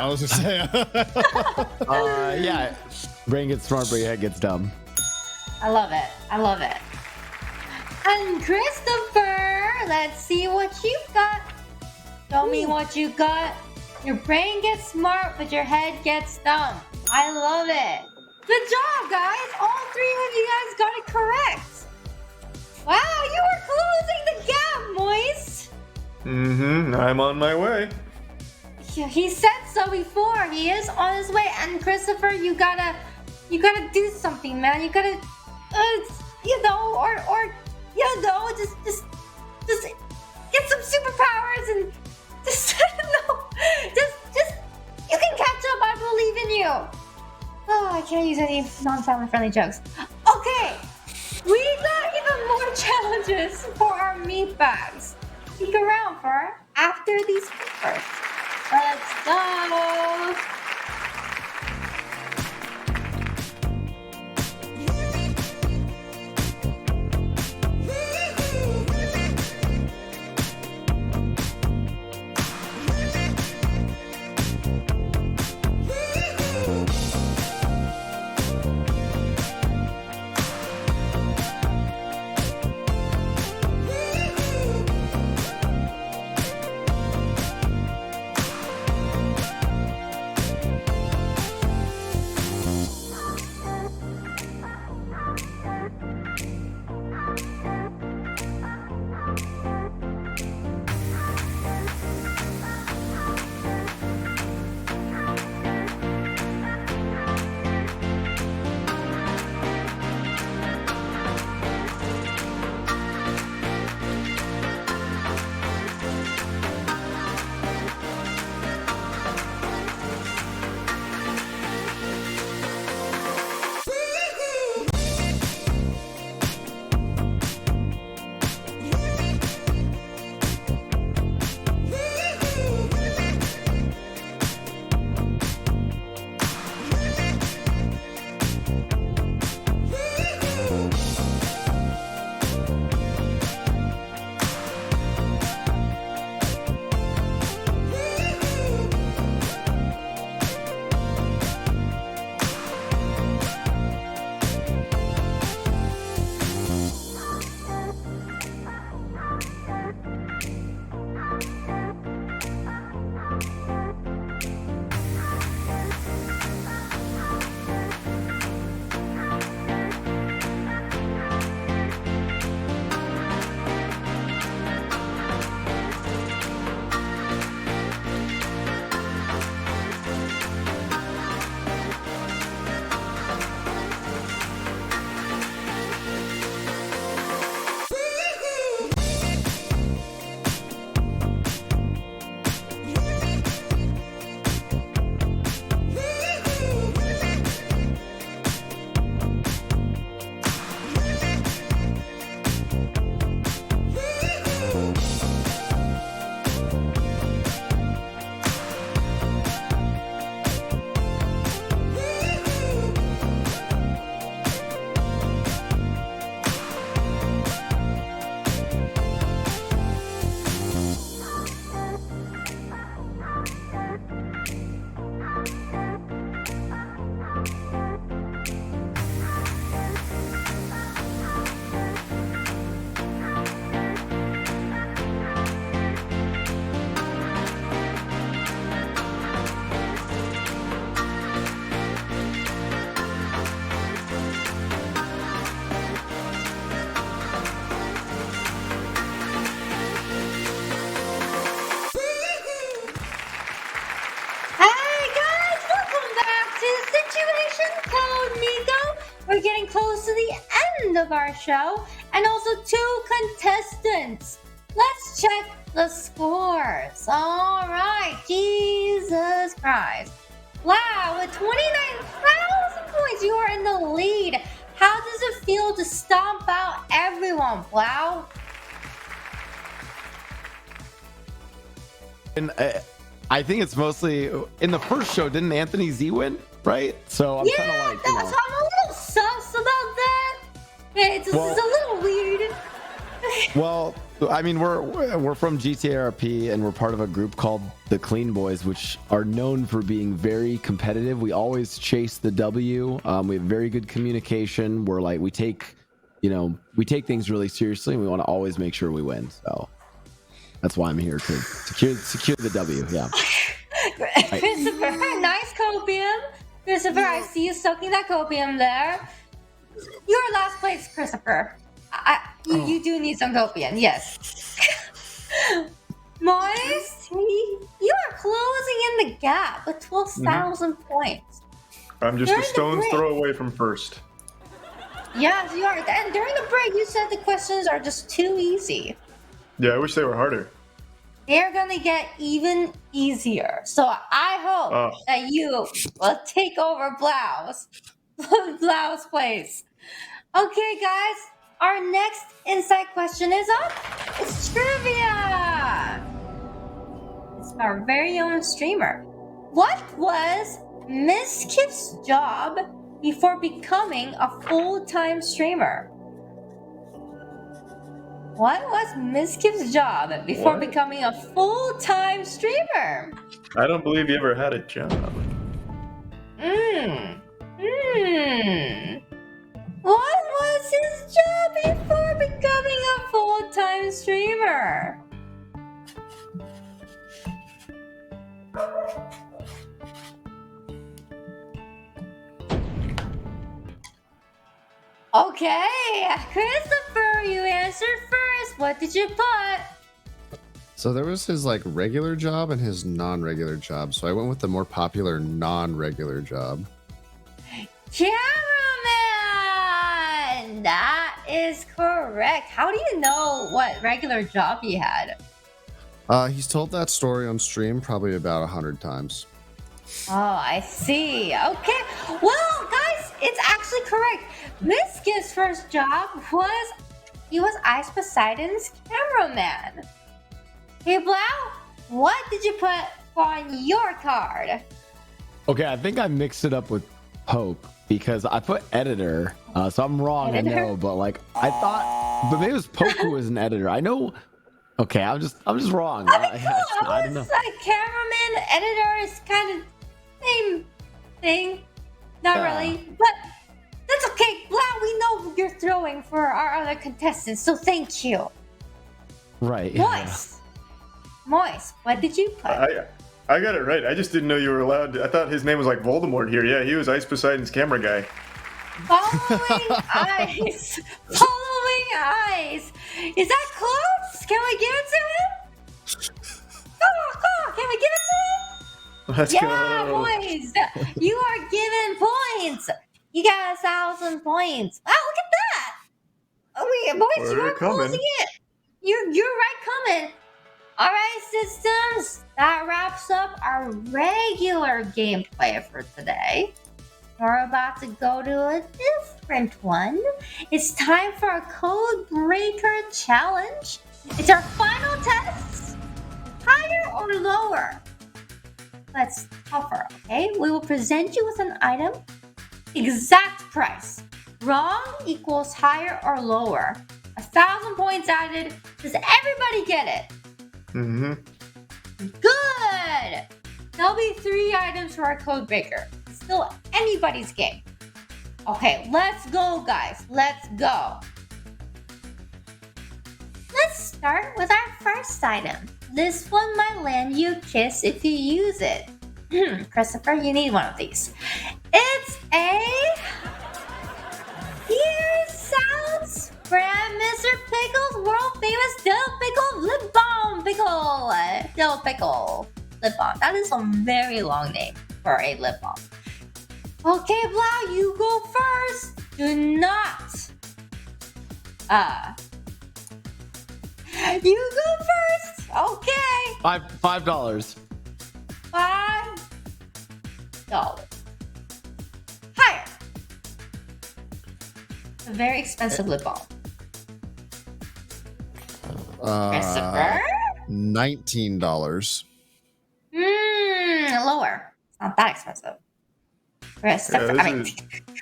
was just saying. Yeah. Brain gets smart, but your head gets dumb. I love it. I love it. And Christopher, let's see what you've got. Show me what you got. Your brain gets smart, but your head gets dumb. I love it. Good job, guys. All 3 of you guys got it correct. Wow, you are closing the gap, Moist. Mm-hmm. I'm on my way. He said so before. He is on his way. And Christopher, you gotta do something, man. You gotta, just get some superpowers and just you can catch up. I believe in you. Oh, I can't use any non-family friendly jokes. Okay, we got even more challenges for our meat bags. Stick around for after these papers. Let's go. our show, and also 2 contestants. Let's check the scores. All right, Jesus Christ. Wow, with 29,000 points, you are in the lead. How does it feel to stomp out everyone, Blau? And I think it's mostly in the first show. Didn't Anthony Z win? Right? So I'm kind of like, I'm a little sus about that. It's a little weird. Well, I mean, we're from GTRP and we're part of a group called the Clean Boys, which are known for being very competitive. We always chase the W. We have very good communication. We're like, we take things really seriously, and we want to always make sure we win. So that's why I'm here to secure the W. Yeah. Christopher, nice copium. Christopher, I see you soaking that copium there. You're last place, Christopher. You do need some copium, yes. Moist, you are closing in the gap with 12,000 points. I'm just a stone's throw away from first. Yes, you are. And during the break, you said the questions are just too easy. Yeah, I wish they were harder. They're gonna get even easier. So I hope that you will take over Blau's place. Okay, guys, our next insight question is up. It's trivia. It's our very own streamer. What was Miskif's job before becoming a full-time streamer? What was Miskif's job before becoming a full-time streamer? I don't believe he ever had a job. What was his job before becoming a full-time streamer? Okay, Christopher, you answered first. What did you put? So there was his like regular job and his non-regular job. So I went with the more popular non-regular job. Cameraman! That is correct. How do you know what regular job he had? He's told that story on stream probably about 100 times. Oh, I see. Okay. Well, guys, it's actually correct. Miskif's first job was he was Ice Poseidon's cameraman. Hey, Blau, what did you put on your card? Okay, I think I mixed it up with Poke because I put editor. So I'm wrong, editor? I know, but like I thought, but maybe it was Poke who was an editor. I know. Okay, I'm just wrong. I don't know. Cameraman, editor is kind of same thing. Not really, but that's okay. Blau, we know you're throwing for our other contestants, so thank you. Right. Moist, what did you put? I got it right. I just didn't know you were allowed to. I thought his name was like Voldemort here. Yeah, he was Ice Poseidon's camera guy. Following eyes. Following eyes. Is that close? Can we give it to him? Come on. Can we give it to him? Let's go. Boys. You are given points. You got 1,000 points. Wow, look at that. Oh, boys, you are closing it. You're right coming. All right, systems. That wraps up our regular gameplay for today. We're about to go to a different one. It's time for a code breaker challenge. It's our final test. Higher or lower? That's tougher, okay? We will present you with an item. Exact price. Wrong equals higher or lower. 1,000 points added. Does everybody get it? Mm-hmm. Good! There'll be 3 items for our code breaker. Still anybody's game. Okay, let's go, guys. Let's go. Let's start with our first item. This one might land you a kiss if you use it. Christopher, you need one of these. It's a... Here sounds brand Mr. Pickle's world famous dill pickle lip balm pickle. Dill pickle lip balm. That is a very long name for a lip balm. Okay, Blau, you go first. Do not You go first. Okay. $5. $5. Higher. A very expensive lip balm. Christopher? $19. Lower. It's not that expensive. Christopher, Yeah, I mean,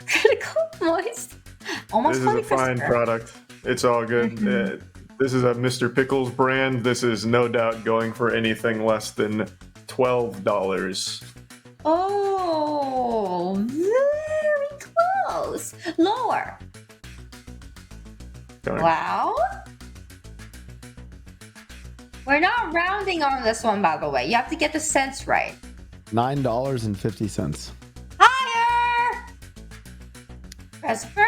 critical moist. Almost This is a 20 fine Christopher. product. It's all good. This is a Mr. Pickles brand. This is no doubt going for anything less than $12. Oh, very close. Lower. Darn. Wow. We're not rounding on this one, by the way. You have to get the cents right. $9.50. Higher. Christopher?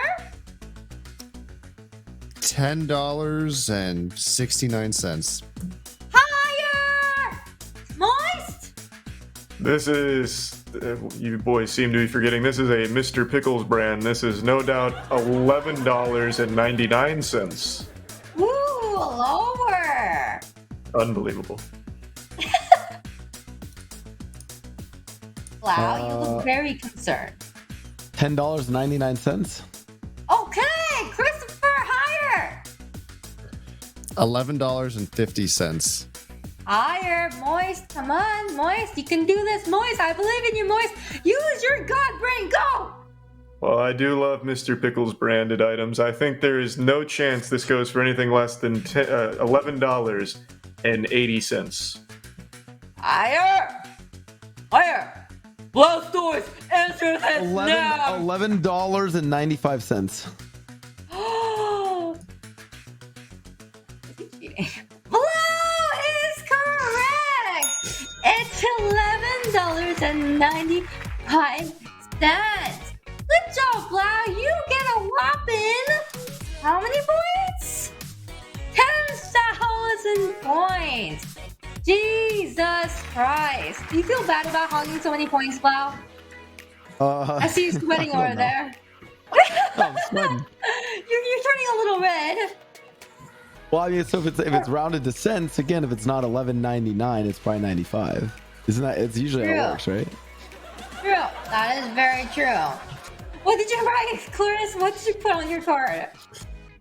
$10.69. Higher. Moist. This is, you boys seem to be forgetting, this is a Mr. Pickles brand. This is no doubt $11.99. Ooh, lower. Unbelievable. Wow, you look very concerned. $10.99. Okay, Christopher, higher. $11.50. Higher, Moist. Come on, Moist. You can do this, Moist. I believe in you, Moist. Use your God brain. Go. Well, I do love Mr. Pickles branded items. I think there is no chance this goes for anything less than $11.80. Higher. Higher. Blastoise, answer this now. $11.95. Oh. Is he cheating? Blue is correct. It's $11.95. Good job, Blau. You get a whopping. How many points? 10,000 points. Jesus Christ. Do you feel bad about hogging so many points, Blau? I see you sweating over there. I'm sweating. You're turning a little red. Well, I mean, so if it's rounded to cents, again, if it's not $11.99, it's probably 95. Isn't that? It's usually how it works, right? True. That is very true. What did you write, Clarence? What did you put on your card?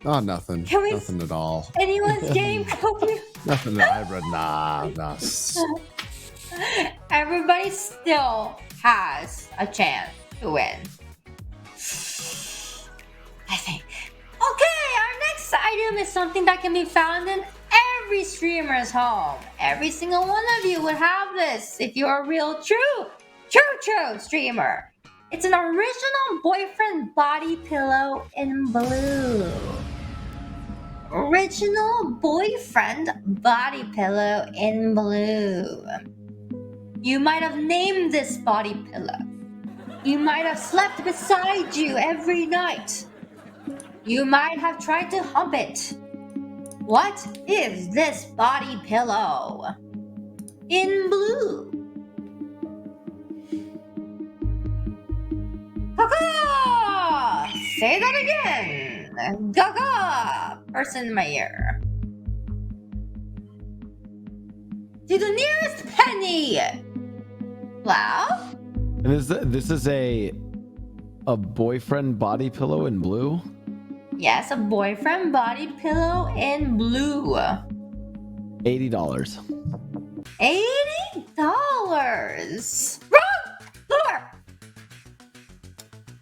Oh, nothing. Can we- Nothing at all. Anyone's game copy? Nothing that I read. Nah. Everybody still has a chance to win. I think. Okay, our next item is something that can be found in every streamer's home. Every single one of you would have this if you're a real true streamer. It's an original boyfriend body pillow in blue. Original boyfriend body pillow in blue. You might have named this body pillow. You might have slept beside you every night. You might have tried to hump it. What is this body pillow in blue? Gaga! Say that again. Gaga! Person in my ear. To the nearest penny. Wow. And this is a boyfriend body pillow in blue. Yes, a boyfriend body pillow in blue. $80. $80. Wrong! Lower!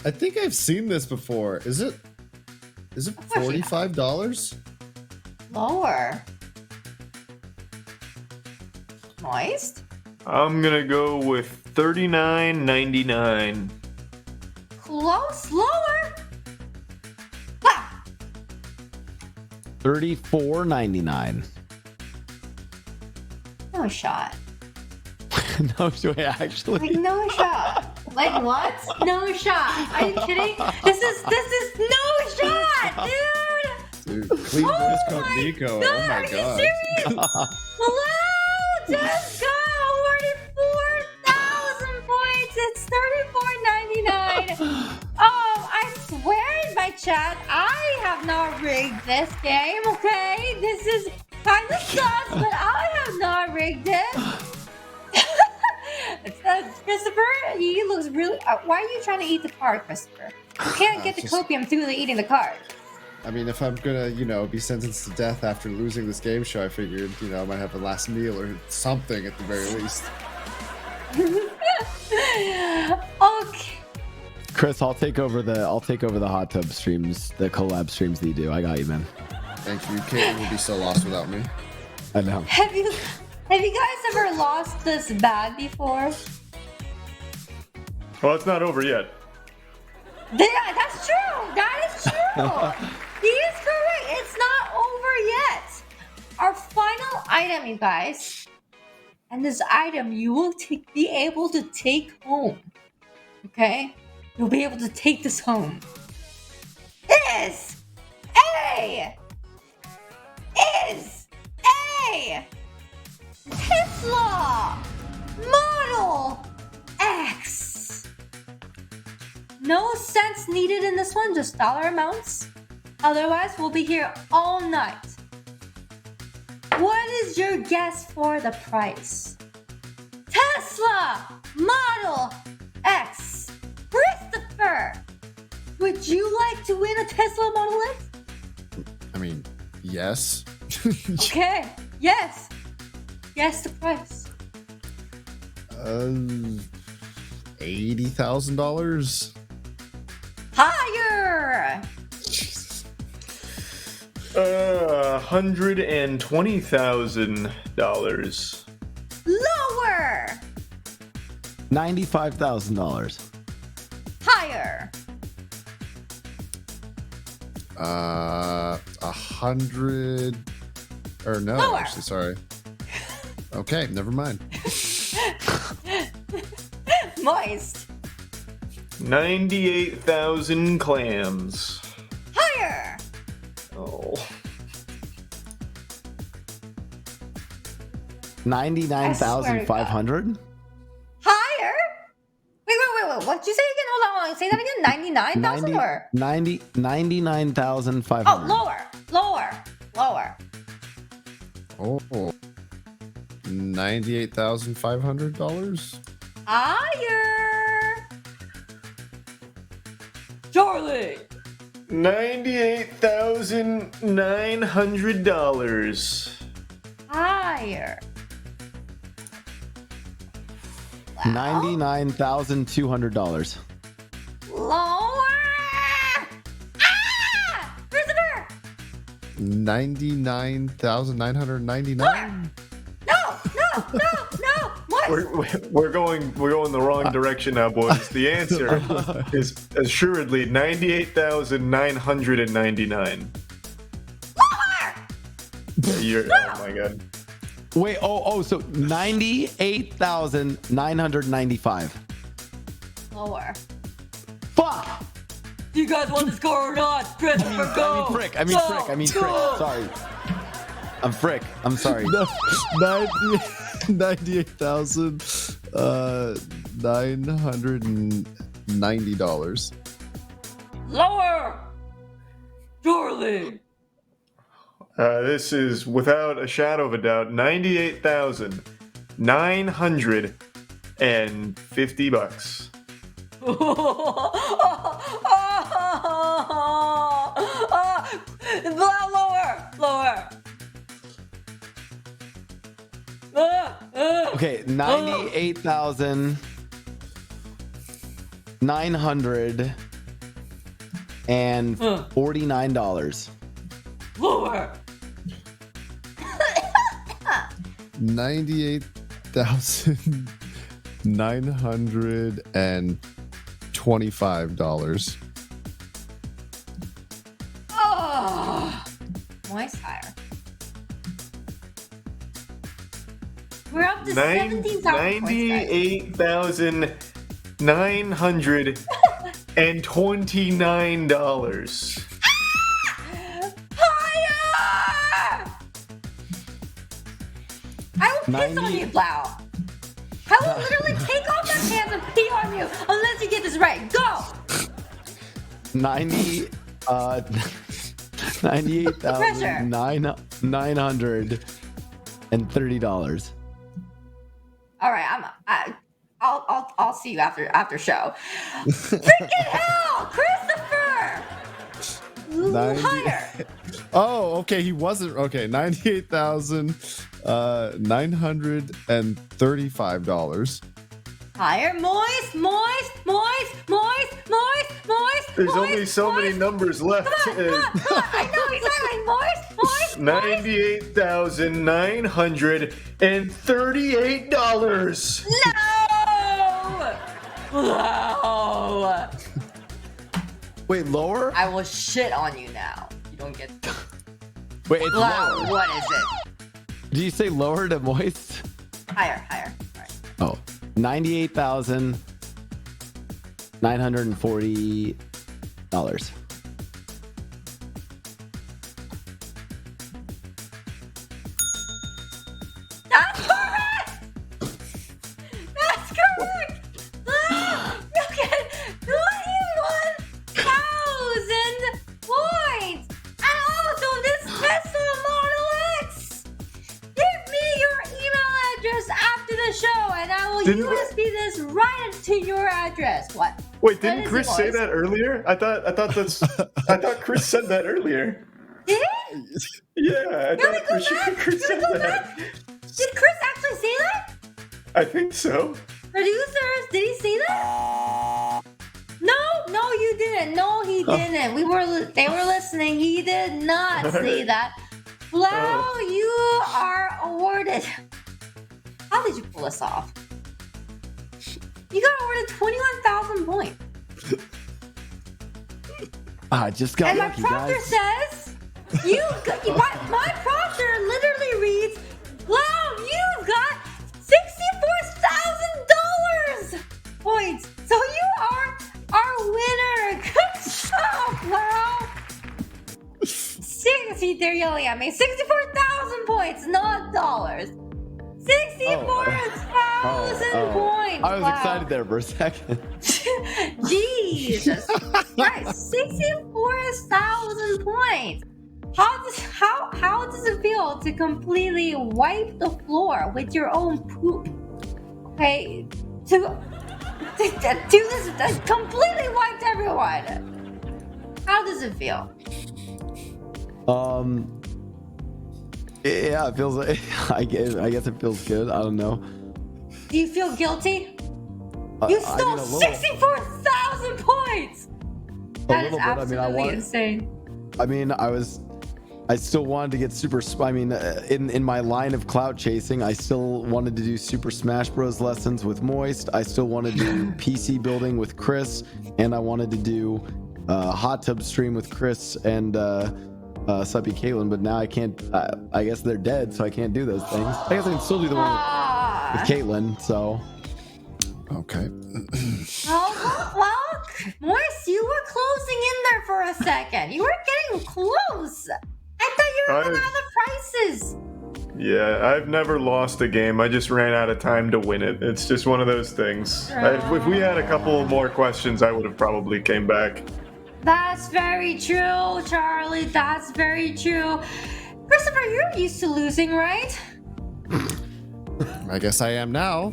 I think I've seen this before. Is it $45? Lower. Moist? I'm gonna go with $39.99. Close. Lower. $34.99. No shot. No, actually. Like no shot. Like what? No shot. Are you kidding? This is no shot, dude. Dude, clean this code Nico. Oh my Are you god. serious? Hello, just got awarded 4,000 points. It's $34.99. I swear my chat. I have not rigged this game, okay? This is kind of sus, but I have not rigged it. Christopher, he looks really... why are you trying to eat the card, Christopher? You can't get the copium through eating the card. I mean, if I'm gonna, be sentenced to death after losing this game show, I figured, I might have a last meal or something at the very least. Okay. Chris, I'll take over the hot tub streams, the collab streams that you do. I got you, man. Thank you. Caitlin would be so lost without me. I know. Have you guys ever lost this bad before? Well, it's not over yet. Yeah, that's true. That is true. He is correct. It's not over yet. Our final item, you guys, and this item you will be able to take home. Okay, you'll be able to take this home. Is a Tesla Model X. No cents needed in this one, just dollar amounts. Otherwise, we'll be here all night. What is your guess for the price? Tesla Model X. Christopher, would you like to win a Tesla Model X? I mean, yes. Okay, yes. Guess the price. $80,000. Higher. $120,000. Lower. $95,000. Higher. 100 or no, Lower. actually, sorry. Okay, never mind. Moist. 98,000 clams. Higher. Oh. 99,500. Higher. Wait. What'd you say again? Hold on. Say that again. 99,000 or 99,500. oh, lower. Oh, $98,500. Higher. Charlie. $98,900. Higher. $99,200. Lower. Christopher. 99,999. No. We're going the wrong direction now, boys. The answer is assuredly 98,999. Oh my god. Wait, so 98,995. Lower. Fuck! Do you guys want this car or not? Christopher, go! I mean Frick. Sorry. I'm Frick. I'm sorry. $98,990. Lower! Charlie! This is, without a shadow of a doubt, $98,950. Lower! Okay, $98,949. Lower! 98,925. Oh, moist higher. We're up to 17,000 $98,929. I will piss on you, Blau. I will literally take off my pants and pee on you unless you get this right. Go! $98,930. All right, I'll see you after show. Freaking hell, Christopher! Higher. Oh, okay. He wasn't okay. $98,935. Higher, moist. There's only so many numbers left. Come on. I know exactly. Moist. $98,938. No. Wait, lower? I will shit on you now. You don't get. Wait, it's Wow, lower. what is it? Do you say lower to moist? Higher. Oh, $98,940. That's correct. That's correct. You get 21,000 points, and also this Tesla Model X. Give me your email address after the show, and I will USB this right to your address. What? Wait, didn't Chris say that earlier? I thought Chris said that earlier. Did he? Yeah, I thought Chris said that. Did Chris actually say that? I think so. Producers, did he say that? No, you didn't. No, he didn't. They were listening. He did not say that. Blau, you are awarded. How did you pull this off? You got awarded 21,000 points. I just got and my lucky, prompter guys. says, my prompter literally reads, Blau, you've got $64,000 points. So you are our winner. Good job, Blau. They're yelling at me. 64,000 points, not dollars. 64,000 points. I was excited there for a second. Jesus Christ, 64,000 points. How does it feel to completely wipe the floor with your own poop? Okay, to do this, completely wiped everyone. How does it feel? Yeah, it feels like I guess it feels good. I don't know. Do you feel guilty? You stole 64,000 points. That is absolutely insane. I mean, I still wanted to get in my line of clout chasing, I still wanted to do Super Smash Bros. Lessons with Moist. I still wanted to do PC building with Chris, and I wanted to do hot tub stream with Chris and Suppy Caitlin, but now I can't. I guess they're dead, so I can't do those things. I guess I can still do the one with Caitlin. So okay. Well, Moist, you were closing in there for a second. You were getting close. I thought you were gonna have the prices. Yeah, I've never lost a game. I just ran out of time to win it. It's just one of those things. If we had a couple more questions, I would have probably came back. That's very true, Charlie. That's very true. Christopher, you're used to losing, right? I guess I am now.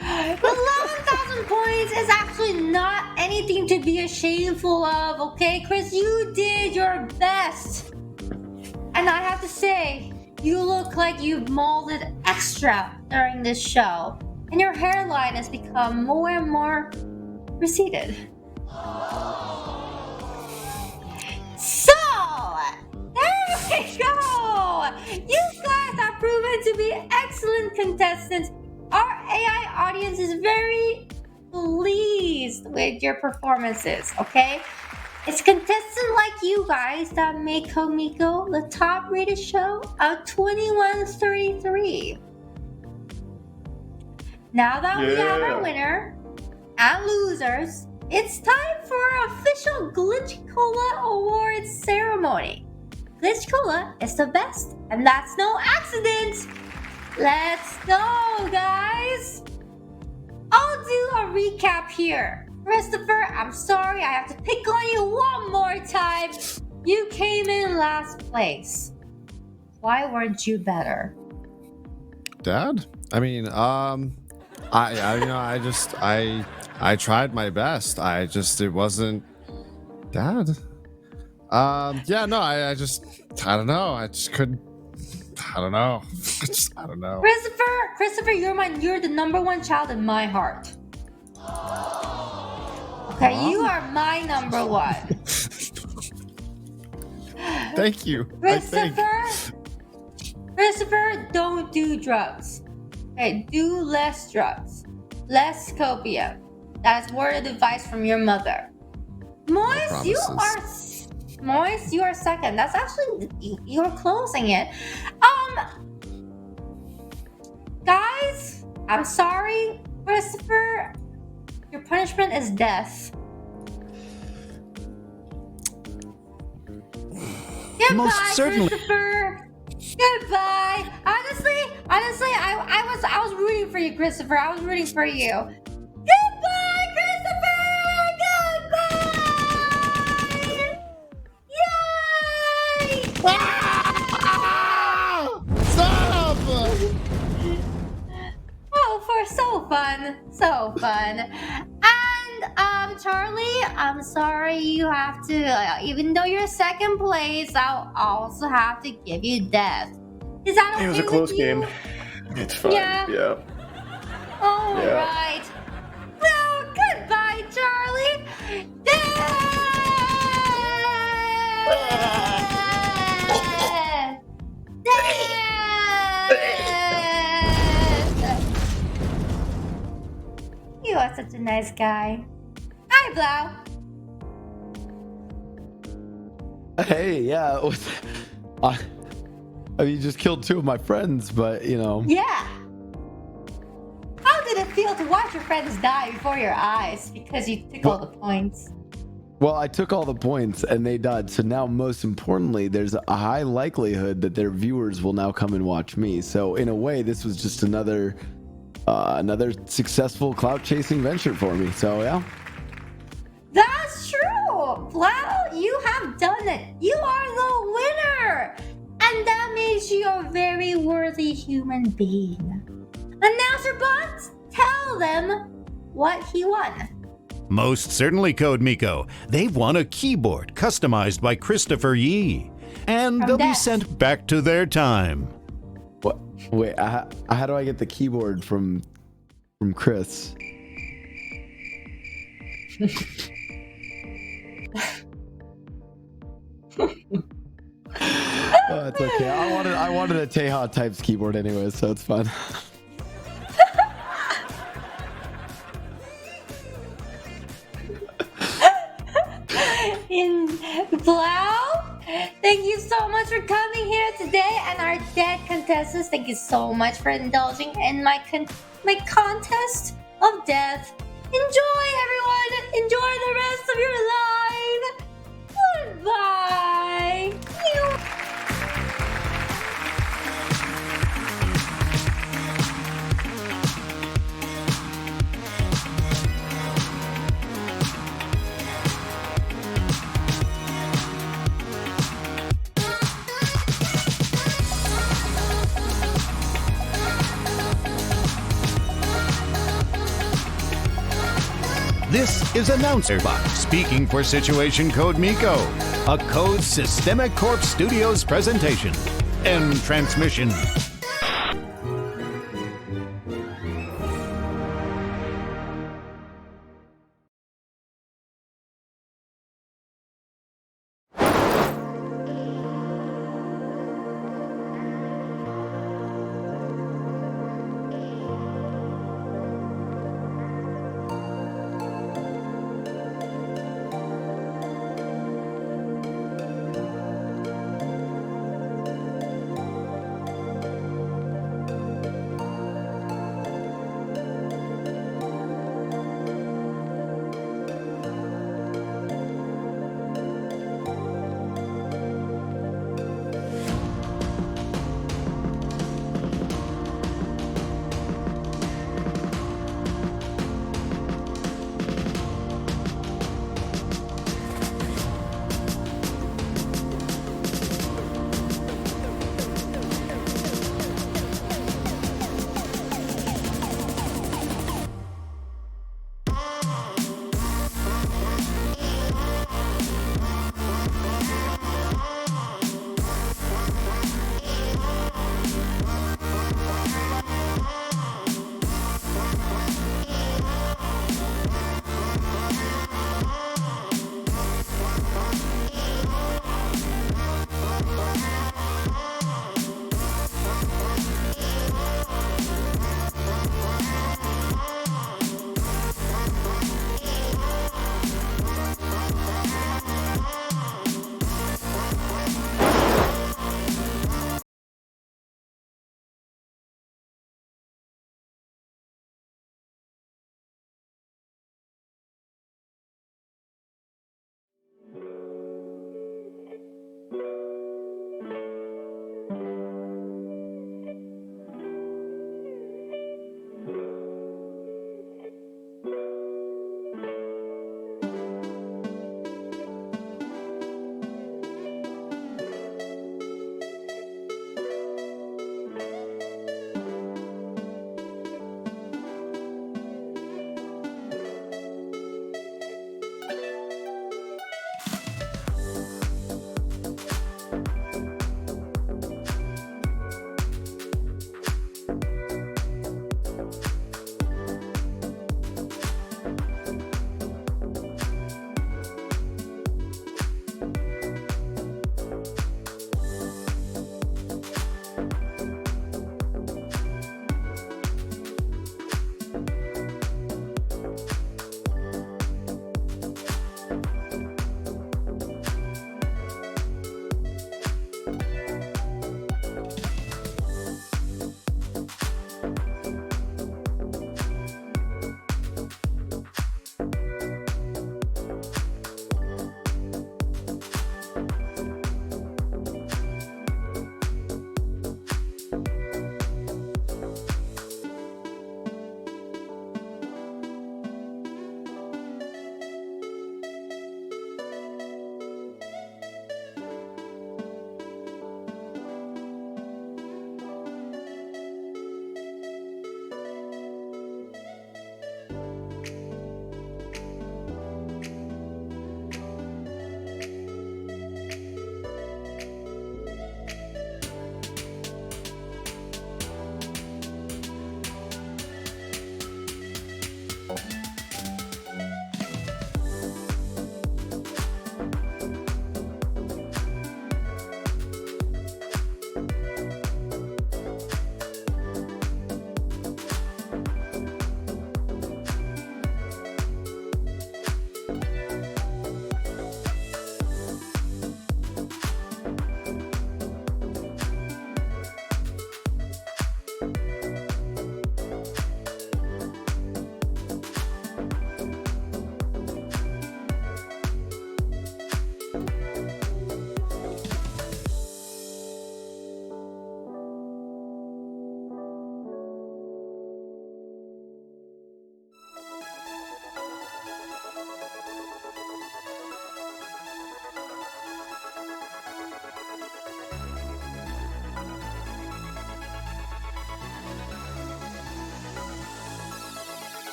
11,000 points is actually not anything to be shameful of, okay? Chris, you did your best. And I have to say, you look like you've molded extra during this show. And your hairline has become more and more receded. So, there we go! You guys have proven to be excellent contestants. Our AI audience is very pleased with your performances, okay? It's contestants like you guys that make Komiko the top rated show of 2133. Now that we have our winner and losers, it's time for our official Glitch Cola Awards ceremony. Glitch Cola is the best, and that's no accident. Let's go, guys. I'll do a recap here. Christopher, I'm sorry. I have to pick on you one more time. You came in last place. Why weren't you better? Dad? I mean, I tried my best. It wasn't. Dad? Yeah, no, I don't know. I just couldn't. I don't know. I don't know. Christopher, you're the number one child in my heart. Okay, Mom? you are my number one. Thank you. Christopher, don't do drugs. Okay, do less drugs. Less copium. That's word of advice from your mother. Moist, you are second. That's actually you're closing it. Guys, I'm sorry, Christopher. Your punishment is death. Goodbye, Most certainly. Christopher. Goodbye. Honestly, I was rooting for you, Christopher. I was rooting for you. Goodbye, Christopher. Goodbye. Yay! Stop! Oh, so fun. And Charlie, I'm sorry you have to. Even though you're second place, I'll also have to give you death. Is that okay? It was a close game. It's fine. Yeah. All right. Well, goodbye, Charlie. You are such a nice guy. Hi, Blau. Hey, yeah. I mean, you just killed two of my friends, but you know. Yeah. How did it feel to watch your friends die before your eyes because you took all the points? Well, I took all the points and they died. So now, most importantly, there's a high likelihood that their viewers will now come and watch me. So in a way, this was just another successful clout chasing venture for me. So yeah. That's true. Blau, you have done it. You are the winner. And that makes you a very worthy human being. Announcer bots, tell them what he won. Most certainly, Code Miko. They've won a keyboard customized by Christopher Yee. And they'll be sent back to their time. What? Wait, how do I get the keyboard from Chris? Oh, it's okay. I wanted a Teha types keyboard anyway, so it's fine. In Blau, thank you so much for coming here today, and our dead contestants, thank you so much for indulging in my contest of death. Enjoy, everyone. Enjoy the rest of your life. Goodbye. This is Announcer Bot speaking for Situation Code Miko, a Code Systemic Corp Studios presentation. End transmission.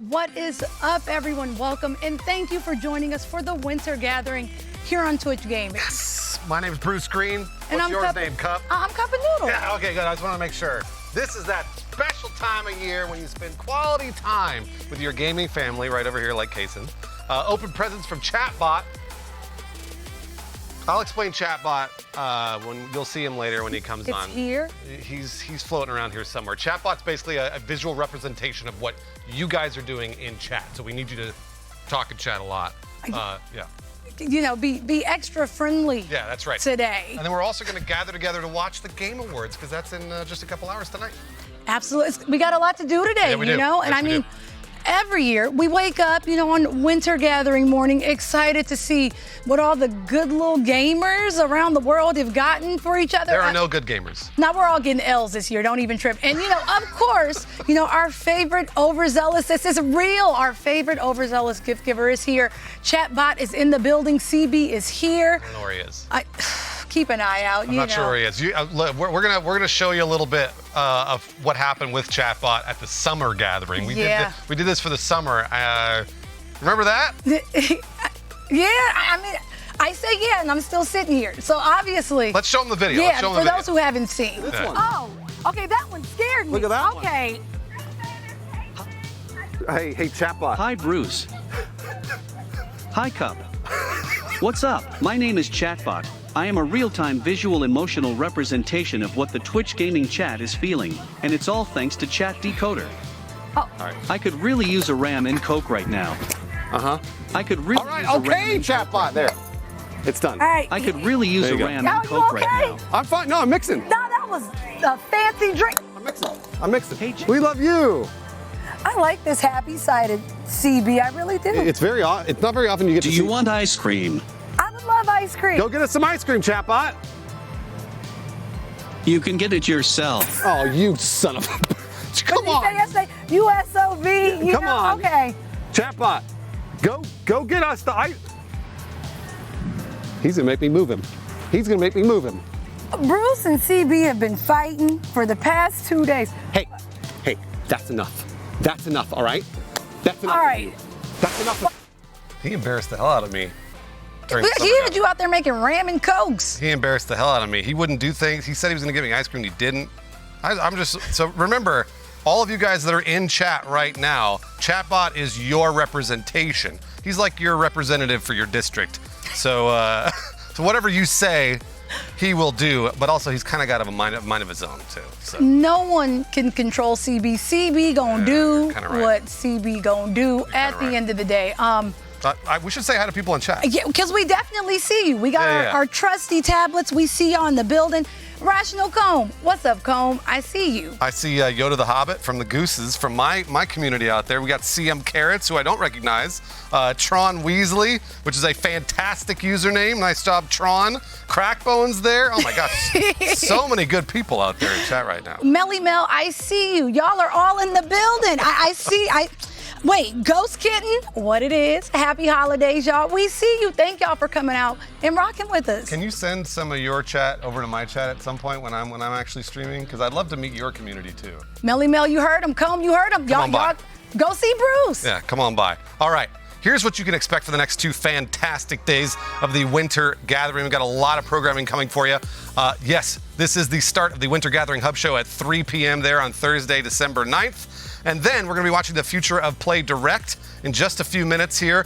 What is up, everyone? Welcome and thank you for joining us for the Winter Gathering here on Twitch Gaming. Yes. My name is Bruce Green. And What's I'm yours Cup- name, Cup? I'm Cup and Noodle. Yeah, okay, good. I just want to make sure. This is that special time of year when you spend quality time with your gaming family right over here like Kason. Open presents from Chatbot. I'll explain Chatbot when you'll see him later when he comes on. It's here? He's floating around here somewhere. Chatbot's basically a visual representation of what you guys are doing in chat. So we need you to talk and chat a lot. Yeah. You know, be extra friendly. Yeah, that's right. Today. And then we're also going to gather together to watch the Game Awards because that's in just a couple hours tonight. Absolutely. We got a lot to do today, Yeah, we you do. know? And Yes, I we mean, do. every year we wake up, you know, on Winter Gathering morning, excited to see what all the good little gamers around the world have gotten for each other. There are no good gamers. Now we're all getting L's this year. Don't even trip. And you know, of course, you know, our favorite overzealous, this is real. Our favorite overzealous gift giver is here. Chatbot is in the building. CB is here. I don't know where he is. Keep an eye out. I'm not sure where he is. Look, we're gonna show you a little bit of what happened with Chatbot at the summer gathering. We did this for the summer. Remember that? Yeah, I mean, I say yeah, and I'm still sitting here. So obviously. Let's show them the video. Yeah, Let's show them for the those who haven't seen. This one. Oh, okay, that one scared me. Look at that one. Okay. Hey, Chatbot. Hi, Bruce. Hi, Cup. What's up? My name is Chatbot. I am a real-time visual emotional representation of what the Twitch gaming chat is feeling, and it's all thanks to Chat Decoder. Oh. All right. I could really use a ram and Coke right now. Uh-huh. I could really All right, use a ram okay, and Chatbot, there. It's done. All right. I could really use There a you go. ram Now, and you Coke okay? right now. I'm fine. No, I'm mixing. No, that was a fancy drink. I'm mixing. We love you. I like this happy-sided CB. I really do. It's not very often you get Do to you see. want ice cream? I would love ice cream. Go get us some ice cream, Chatbot. You can get it yourself. Oh, you son of a... Come on. What did you say yesterday? USOV. Come on. Okay. Chatbot, go get us the ice. He's gonna make me move him. He's gonna make me move him. Bruce and CB have been fighting for the past 2 days. Hey, that's enough. That's enough, all right? That's enough. All right. That's enough. He embarrassed the hell out of me. during He summer had you out there making ram and cokes. He embarrassed the hell out of me. He wouldn't do things. He said he was going to give me ice cream. He didn't. I'm just, so remember, all of you guys that are in chat right now, Chatbot is your representation. He's like your representative for your district. So, so whatever you say, he will do. But also, he's kind of got a mind of his own too. So. No one can control CB. CB gonna do kinda right. what CB gonna do at the end of the day. We should say hi to people in chat. Yeah, because we definitely see you. We got our trusty tablets. We see you on the building. Rational Comb. What's up, Comb? I see you. I see Yoda the Hobbit from the Gooses from my community out there. We got CM Carrots, who I don't recognize. Tron Weasley, which is a fantastic username. Nice job, Tron. Crackbones there. Oh my gosh. So many good people out there in chat right now. Melly Mel, I see you. Y'all are all in the building. Wait, Ghost Kitten, what it is. Happy holidays, y'all. We see you. Thank y'all for coming out and rocking with us. Can you send some of your chat over to my chat at some point when I'm actually streaming? Because I'd love to meet your community too. Melly Mel, you heard him. Comb, you heard him. Y'all go see Bruce. Yeah, come on by. All right. Here's what you can expect for the next 2 fantastic days of the Winter Gathering. We've got a lot of programming coming for you. Yes, this is the start of the Winter Gathering Hub Show at 3 p.m. there on Thursday, December 9th. And then we're going to be watching the Future of Play Direct in just a few minutes here.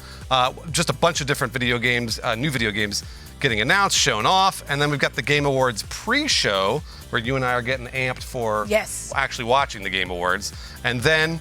Just a bunch of different video games, new video games getting announced, shown off. And then we've got the Game Awards pre-show where you and I are getting amped for actually watching the Game Awards. And then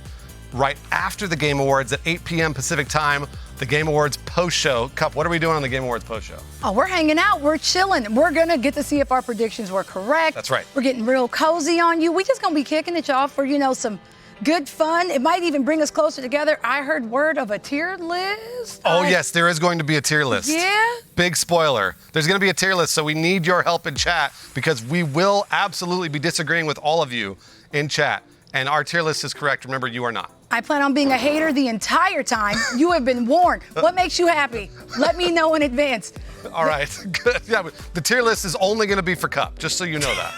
right after the Game Awards at 8 p.m. Pacific time, the Game Awards post-show. Cup, what are we doing on the Game Awards post-show? Oh, we're hanging out. We're chilling. We're going to get to see if our predictions were correct. That's right. We're getting real cozy on you. We just going to be kicking it, y'all, for, some good fun. It might even bring us closer together. I heard word of a tier list. Oh, yes, there is going to be a tier list. Yeah? Big spoiler. There's going to be a tier list, so we need your help in chat because we will absolutely be disagreeing with all of you in chat. And our tier list is correct. Remember, you are not. I plan on being a hater the entire time. You have been warned. What makes you happy? Let me know in advance. All right. Good. Yeah, but the tier list is only going to be for Cup, just so you know that.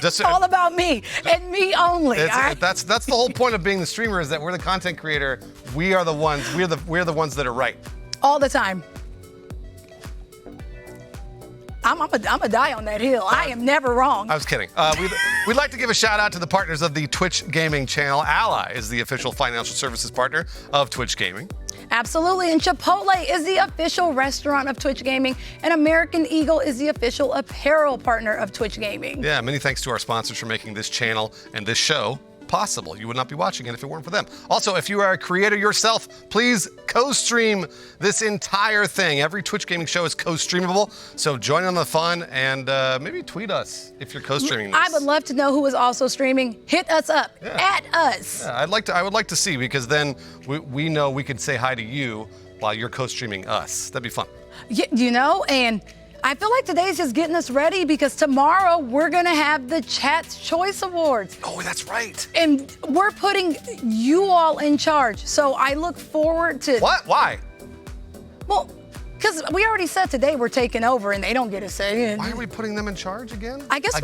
It's all about me and me only. That's the whole point of being the streamer is that we're the content creator. We are the ones. We're the ones that are right. All the time. I'm a die on that hill. I am never wrong. I was kidding. We'd like to give a shout out to the partners of the Twitch Gaming channel. Ally is the official financial services partner of Twitch Gaming. Absolutely, and Chipotle is the official restaurant of Twitch Gaming, and American Eagle is the official apparel partner of Twitch Gaming. Yeah, many thanks to our sponsors for making this channel and this show possible. You would not be watching it if it weren't for them. Also, if you are a creator yourself, please co-stream this entire thing. Every Twitch Gaming show is co-streamable, so join on the fun and maybe tweet us if you're co-streaming this. I would love to know who is also streaming. Hit us up, at us. Yeah, I would like to see because then we know we could say hi to you while you're co-streaming us. That'd be fun. Yeah, and I feel like today's just getting us ready because tomorrow we're going to have the Chat's Choice Awards. Oh, that's right. And we're putting you all in charge. So I look forward to... What? Why? Well, because we already said today we're taking over and they don't get a say. Why are we putting them in charge again? I guess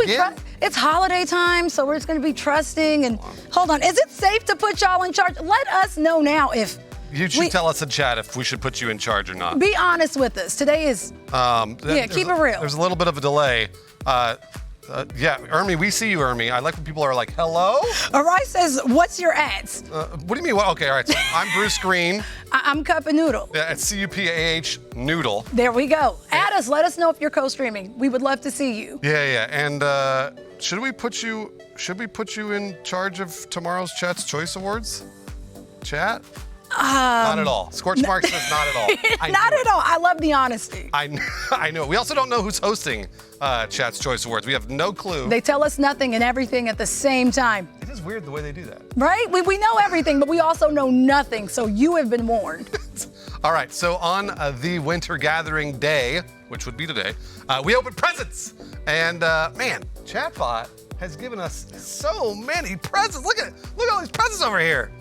it's holiday time, so we're just going to be trusting. And hold on, is it safe to put y'all in charge? Let us know now if... You should tell us in chat if we should put you in charge or not. Be honest with us. Today is... keep it real. There's a little bit of a delay. Ermi, we see you, Ermi. I like when people are like, hello? Arai says, what's your ads? What do you mean? Well, okay, all right. So I'm Bruce Green. I'm Cup of Noodle. Yeah, it's CUPAH Noodle. There we go. Add us. Let us know if you're co-streaming. We would love to see you. Yeah. And should we put you in charge of tomorrow's Chat's Choice Awards? Chat? Not at all. Scorch Mark says not at all. Not at all. I love the honesty. I know. We also don't know who's hosting Chat's Choice Awards. We have no clue. They tell us nothing and everything at the same time. It is weird the way they do that. Right? We know everything, but we also know nothing, so you have been warned. All right, so on the Winter Gathering Day, which would be today, we open presents. And man, Chatbot has given us so many presents. Look at all these presents over here.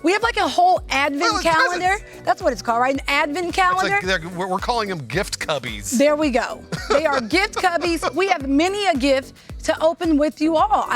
We have like a whole advent calendar. That's what it's called, right? An advent calendar. We're calling them gift cubbies. There we go. They are gift cubbies. We have many a gift to open with you all.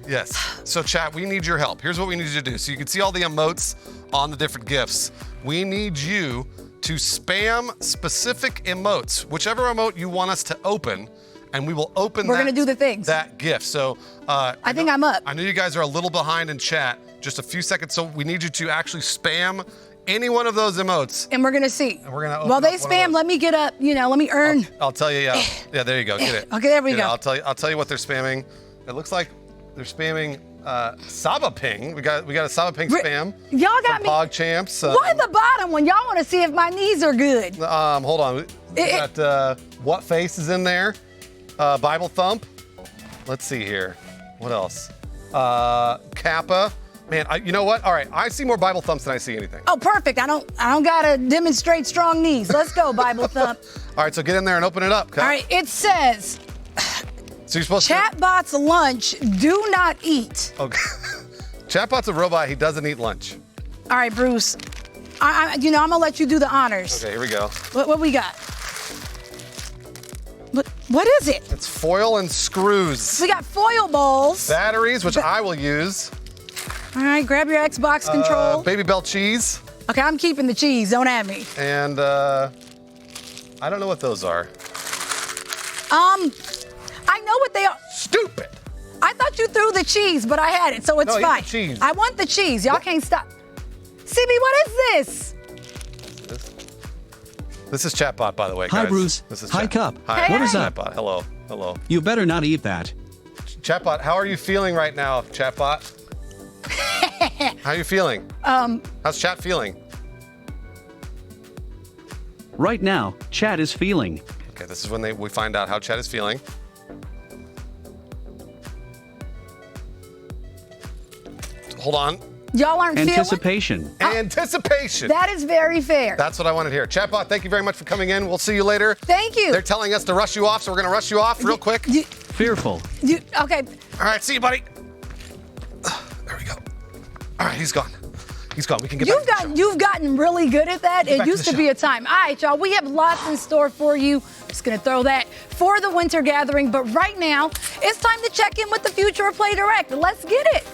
Yes. So chat, we need your help. Here's what we need you to do. So you can see all the emotes on the different gifts. We need you to spam specific emotes, whichever emote you want us to open, and we will open We're gonna do the things. That gift. So I think I'm up. I know you guys are a little behind in chat. Just a few seconds. So we need you to actually spam any one of those emotes. And we're gonna see. And we're gonna while they spam, let me get up, let me earn. I'll tell you, yeah, there you go. Get it. Okay, there we go. I'll tell you what they're spamming. It looks like they're spamming Saba Ping. We got a Saba Ping spam. Y'all got some me. Pog champs. Why the bottom one? Y'all want to see if my knees are good. Hold on. We got What Face is in there. Bible Thump. Let's see here. What else? Kappa. Man, you know what? All right, I see more Bible Thumps than I see anything. Oh, perfect. I don't gotta demonstrate strong knees. Let's go, Bible Thump. All right, so get in there and open it up. All right, it says, so you're supposed Chatbot's lunch, do not eat. Okay. Chatbot's a robot. He doesn't eat lunch. All right, Bruce. I'm gonna let you do the honors. Okay, here we go. What we got? What is it? It's foil and screws. We got foil bowls. Batteries, which I will use. All right, grab your Xbox control. Baby Bell cheese. Okay, I'm keeping the cheese. Don't have me. And I don't know what those are. I know what they are. Stupid. I thought you threw the cheese, but I had it, so it's No, fine. eat the cheese. I want the cheese. Y'all can't stop. CB, what is this? This is Chatbot, by the way, Hi, guys. Bruce. This is Hi, Cup. Hi. What is up? Chatbot. Hello. Hello. You better not eat that. Chatbot, how are you feeling right now, Chatbot? How are you feeling? How's Chat feeling? Right now, Chat is feeling. Okay, this is when we find out how Chat is feeling. Hold on. Y'all aren't Anticipation. Anticipation. That is very fair. That's what I wanted to hear. Chatbot, thank you very much for coming in. We'll see you later. Thank you. They're telling us to rush you off, so we're going to rush you off real quick. Fearful. Okay. All right, see you, buddy. There we go. All right, he's gone. He's gone. We can get back. You've gotten really good at that. Get It back to used the to be a time. All right, y'all, we have lots in store for you. Just gonna throw that for the winter gathering. But right now, it's time to check in with the future of Play Direct. Let's get it.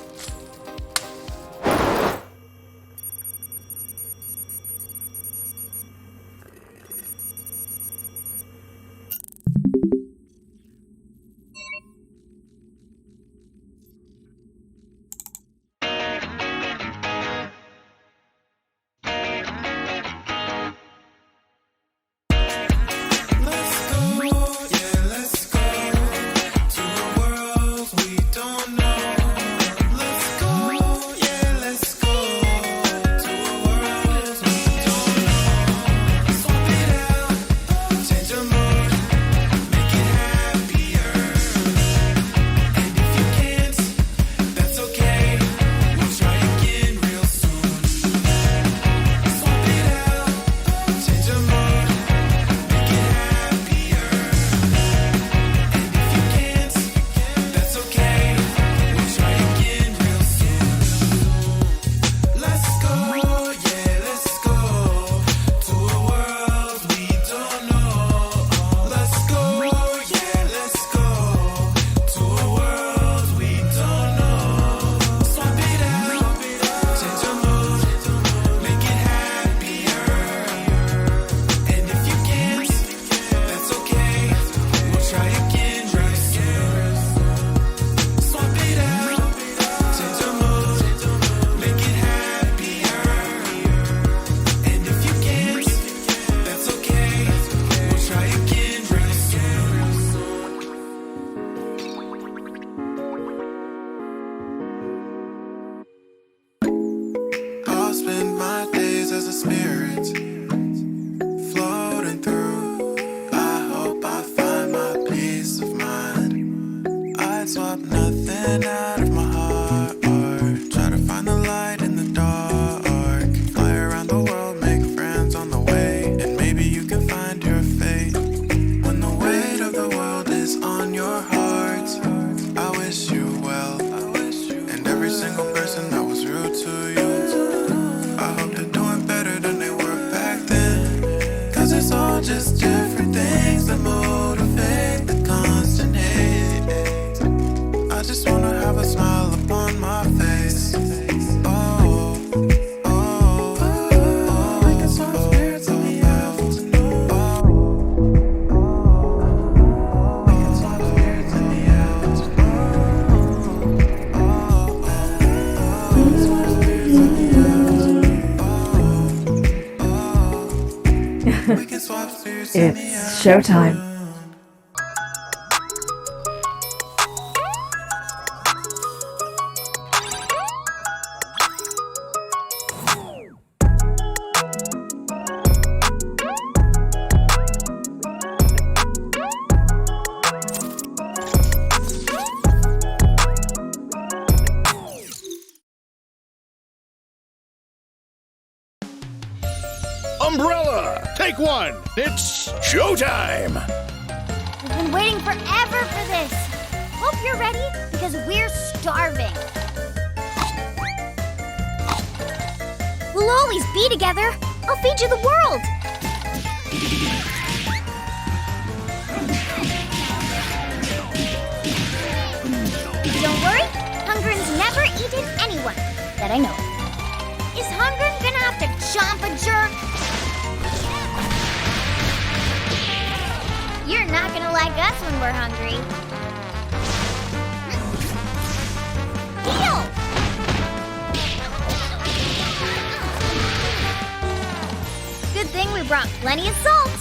It's showtime. Strike one! It's showtime! We've been waiting forever for this. Hope you're ready, because we're starving. We'll always be together. I'll feed you the world. Don't worry, Hungren's never eaten anyone that I know of. Is Hungren gonna have to chomp a jerk? You're not gonna like us when we're hungry. Deal! Good thing we brought plenty of salt.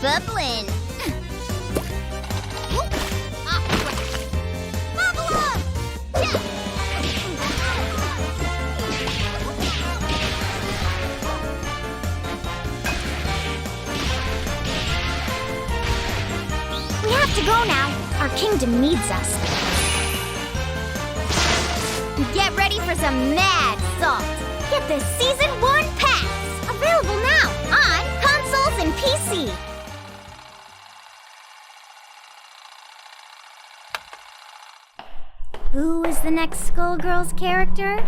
Bubbling. We have to go now. Our kingdom needs us. Get ready for some mad salt. Get the Season 1 packs. Available now on consoles and PC. Who is the next Skullgirls character?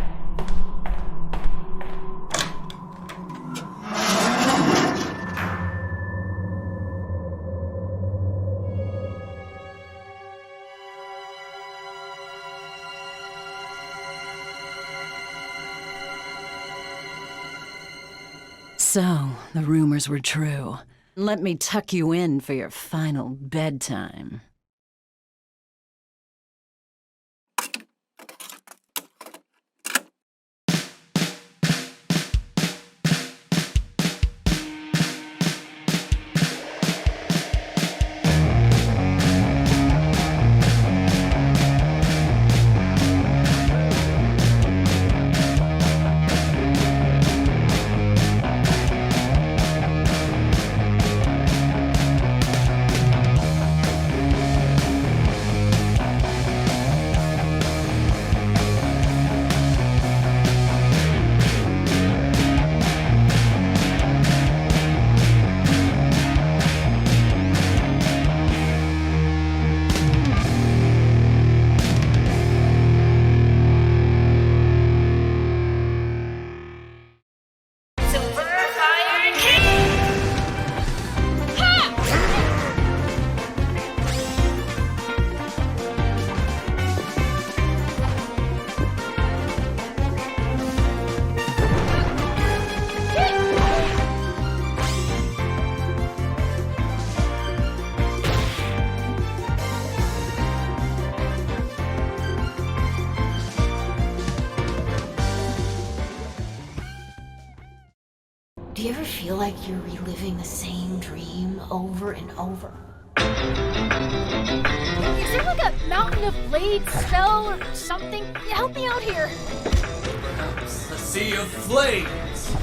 So, the rumors were true. Let me tuck you in for your final bedtime. Do you ever feel like you're reliving the same dream over and over? Is there like a mountain of blades spell or something? Help me out here. Perhaps a sea of flames.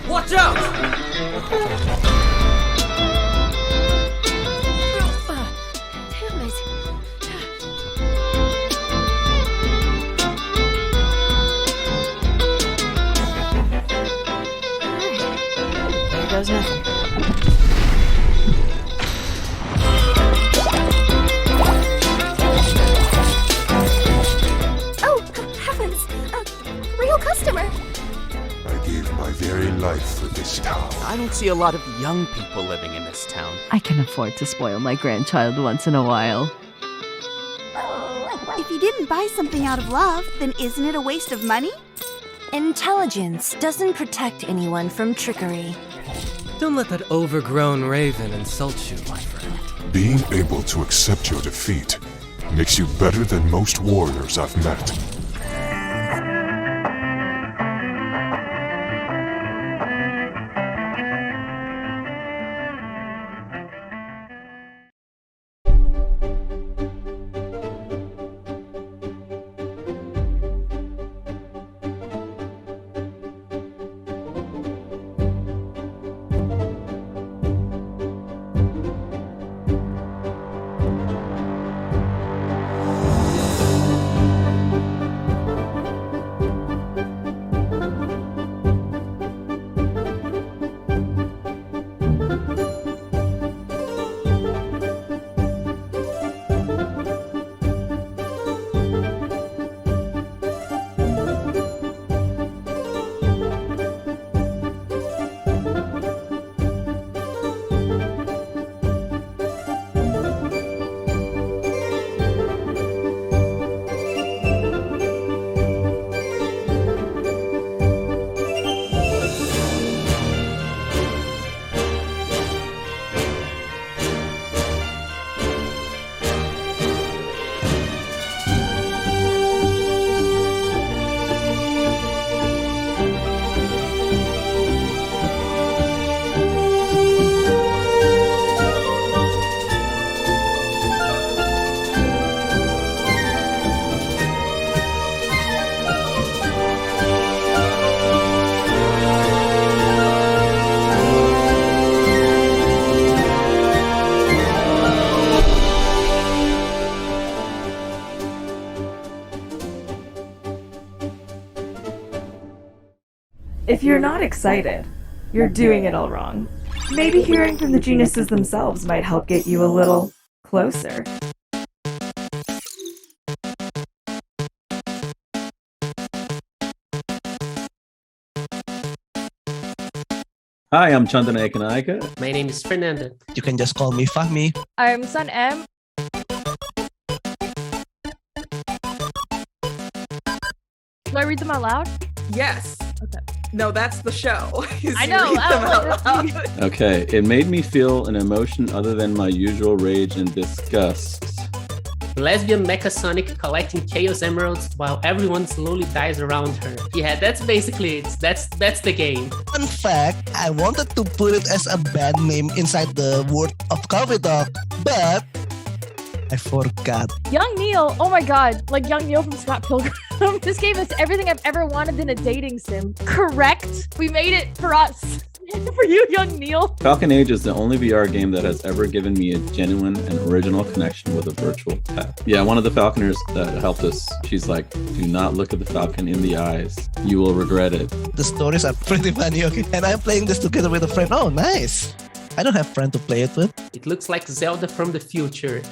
Watch out! Damn it. There goes nothing. Oh, heavens! A real customer! I gave my very life for this town. I don't see a lot of young people living in this town. I can afford to spoil my grandchild once in a while. If you didn't buy something out of love, then isn't it a waste of money? Intelligence doesn't protect anyone from trickery. Don't let that overgrown raven insult you, my friend. Being able to accept your defeat makes you better than most warriors I've met. If you're not excited, you're doing it all wrong. Maybe hearing from the geniuses themselves might help get you a little closer. Hi, I'm Chandana Ekanayaka. My name is Fernando. You can just call me Fahmi. I'm Sun M. Do I read them out loud? Yes. Okay. No, that's the show. I know. Okay, it made me feel an emotion other than my usual rage and disgust. Lesbian Mechasonic collecting Chaos Emeralds while everyone slowly dies around her. Yeah, that's basically it. That's the game. Fun fact, I wanted to put it as a band name inside the word of Coffee Talk, but I forgot. Young Neil. Oh my god. Like Young Neil from Scott Pilgrim. This game is everything I've ever wanted in a dating sim. Correct? We made it for us. For you, Young Neil. Falcon Age is the only VR game that has ever given me a genuine and original connection with a virtual pet. Yeah, one of the Falconers that helped us, she's like, do not look at the Falcon in the eyes. You will regret it. The stories are pretty funny, okay? And I'm playing this together with a friend. Oh, nice. I don't have a friend to play it with. It looks like Zelda from the future.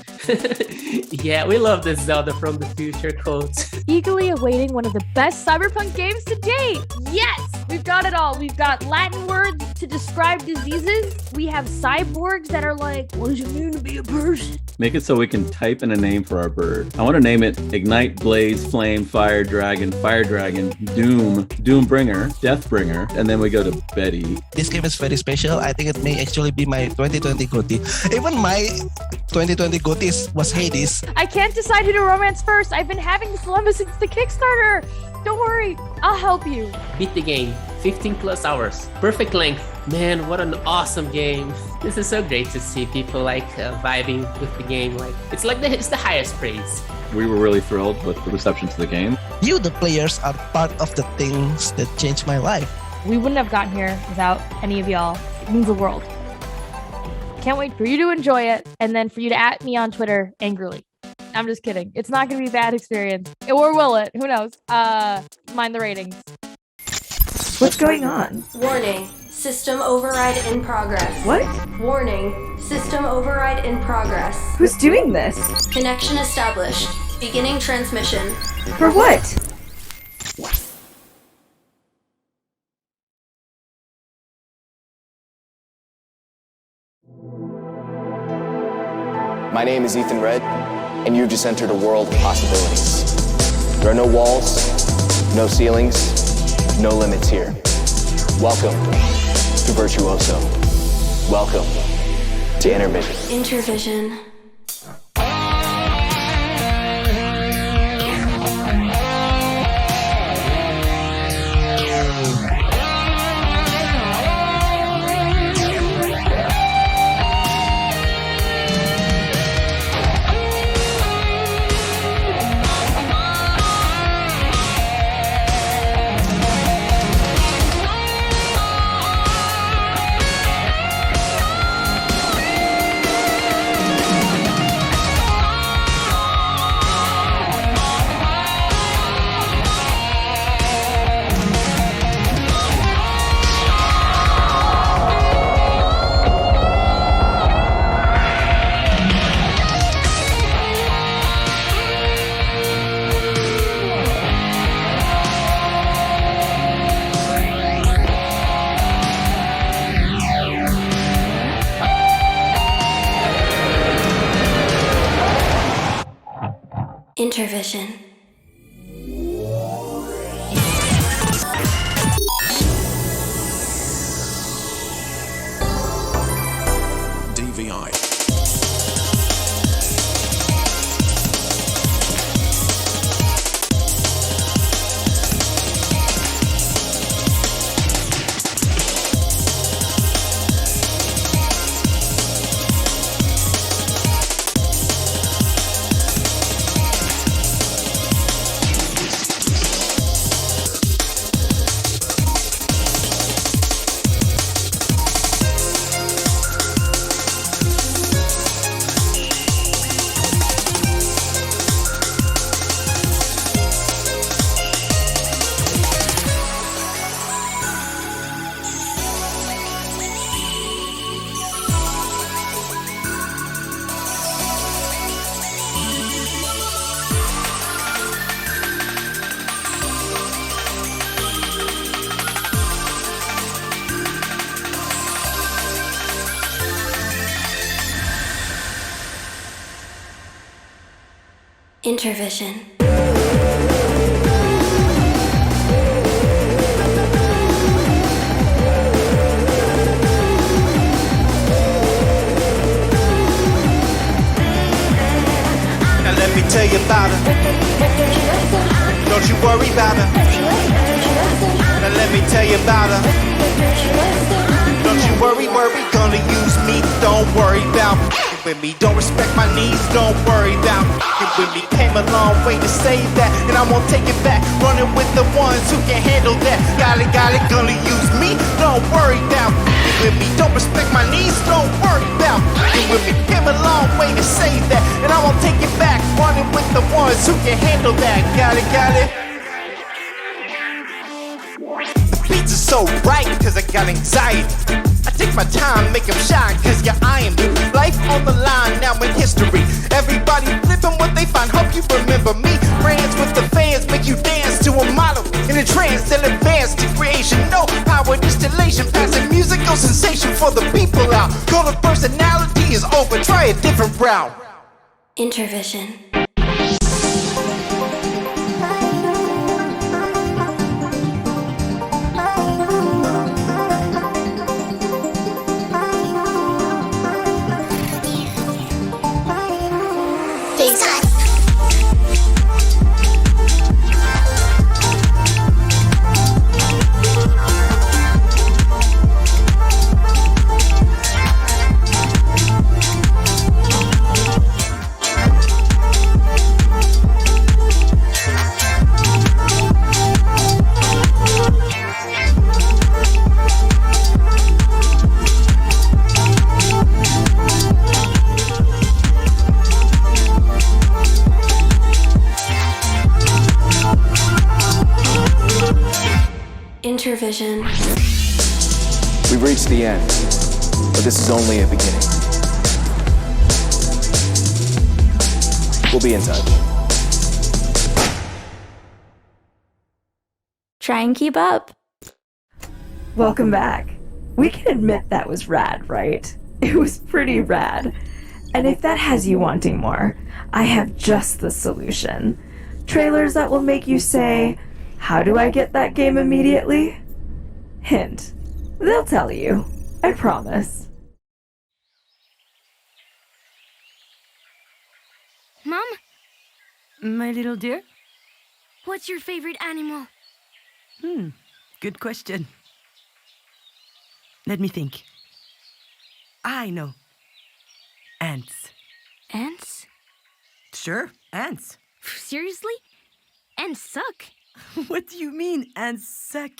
Yeah, we love this Zelda from the future quotes. Eagerly awaiting one of the best cyberpunk games to date. Yes, we've got it all. We've got Latin words to describe diseases. We have cyborgs that are like, what does it mean to be a person? Make it so we can type in a name for our bird. I want to name it Ignite, Blaze, Flame, Fire Dragon, Doom, Doombringer, Deathbringer, and then we go to Betty. This game is very special. I think it may actually be my 2020 GOTY. Even my 2020 GOTY was Hades. I can't decide who to romance first. I've been having this dilemma since the Kickstarter. Don't worry, I'll help you. Beat the game. 15 plus hours. Perfect length. Man, what an awesome game. This is so great to see people like vibing with the game. Like it's the highest praise. We were really thrilled with the reception to the game. You, the players, are part of the things that changed my life. We wouldn't have gotten here without any of y'all. It means the world. Can't wait for you to enjoy it and then for you to @ me on Twitter angrily. I'm just kidding. It's not going to be a bad experience. Or will it? Who knows? Mind the ratings. What's going on? Warning. System override in progress. What? Warning. System override in progress. Who's doing this? Connection established. Beginning transmission. For what? My name is Ethan Red, and you've just entered a world of possibilities. There are no walls, no ceilings, no limits here. Welcome to Virtuoso. Welcome to Intervision. Intervision. Intervision. DVI. Intervision. Now let me tell you about her. Don't you worry about her. Now let me tell you about her. Don't you worry, gonna use me. Don't worry about it with me. Don't respect my needs. Don't worry about it with me. Came a long way to say that, and I won't take it back. Running with the ones who can handle that. Got it, gonna use me. Don't worry about it with me. Don't respect my needs. Don't worry about it with me. Came a long way to say that, and I won't take it back. Running with the ones who can handle that. Got it. Beats are so right, cause I got anxiety. I take my time, make them shine, cause you're eyeing me. Life on the line, now in history. Everybody flipping what they find, hope you remember me. Friends with the fans, make you dance to a model. In a trance, they'll advance to creation. No power distillation, passing musical sensation for the people out. Call the personality is over, try a different route. Intervision. Intervision. We've reached the end, but this is only a beginning. We'll be in touch. Try and keep up. Welcome back. We can admit that was rad, right? It was pretty rad. And if that has you wanting more, I have just the solution. Trailers that will make you say, how do I get that game immediately? Hint. They'll tell you. I promise. Mom? My little dear? What's your favorite animal? Good question. Let me think. I know. Ants. Ants? Sure, ants. Seriously? Ants suck. What do you mean, ants suck?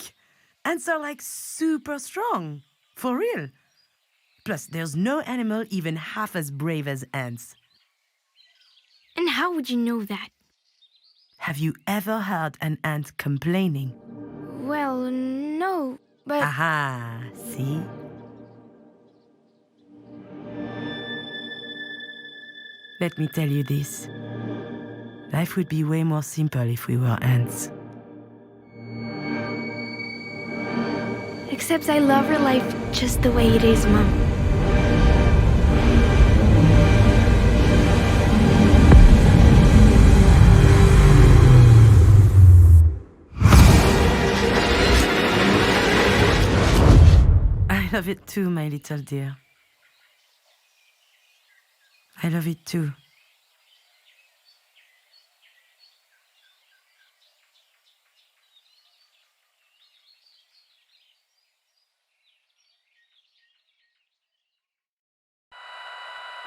Ants are like super strong. For real. Plus, there's no animal even half as brave as ants. And how would you know that? Have you ever heard an ant complaining? Well, no, but... Aha, see? Let me tell you this. Life would be way more simple if we were ants. Except I love her life just the way it is, Mom. I love it too, my little dear. I love it too.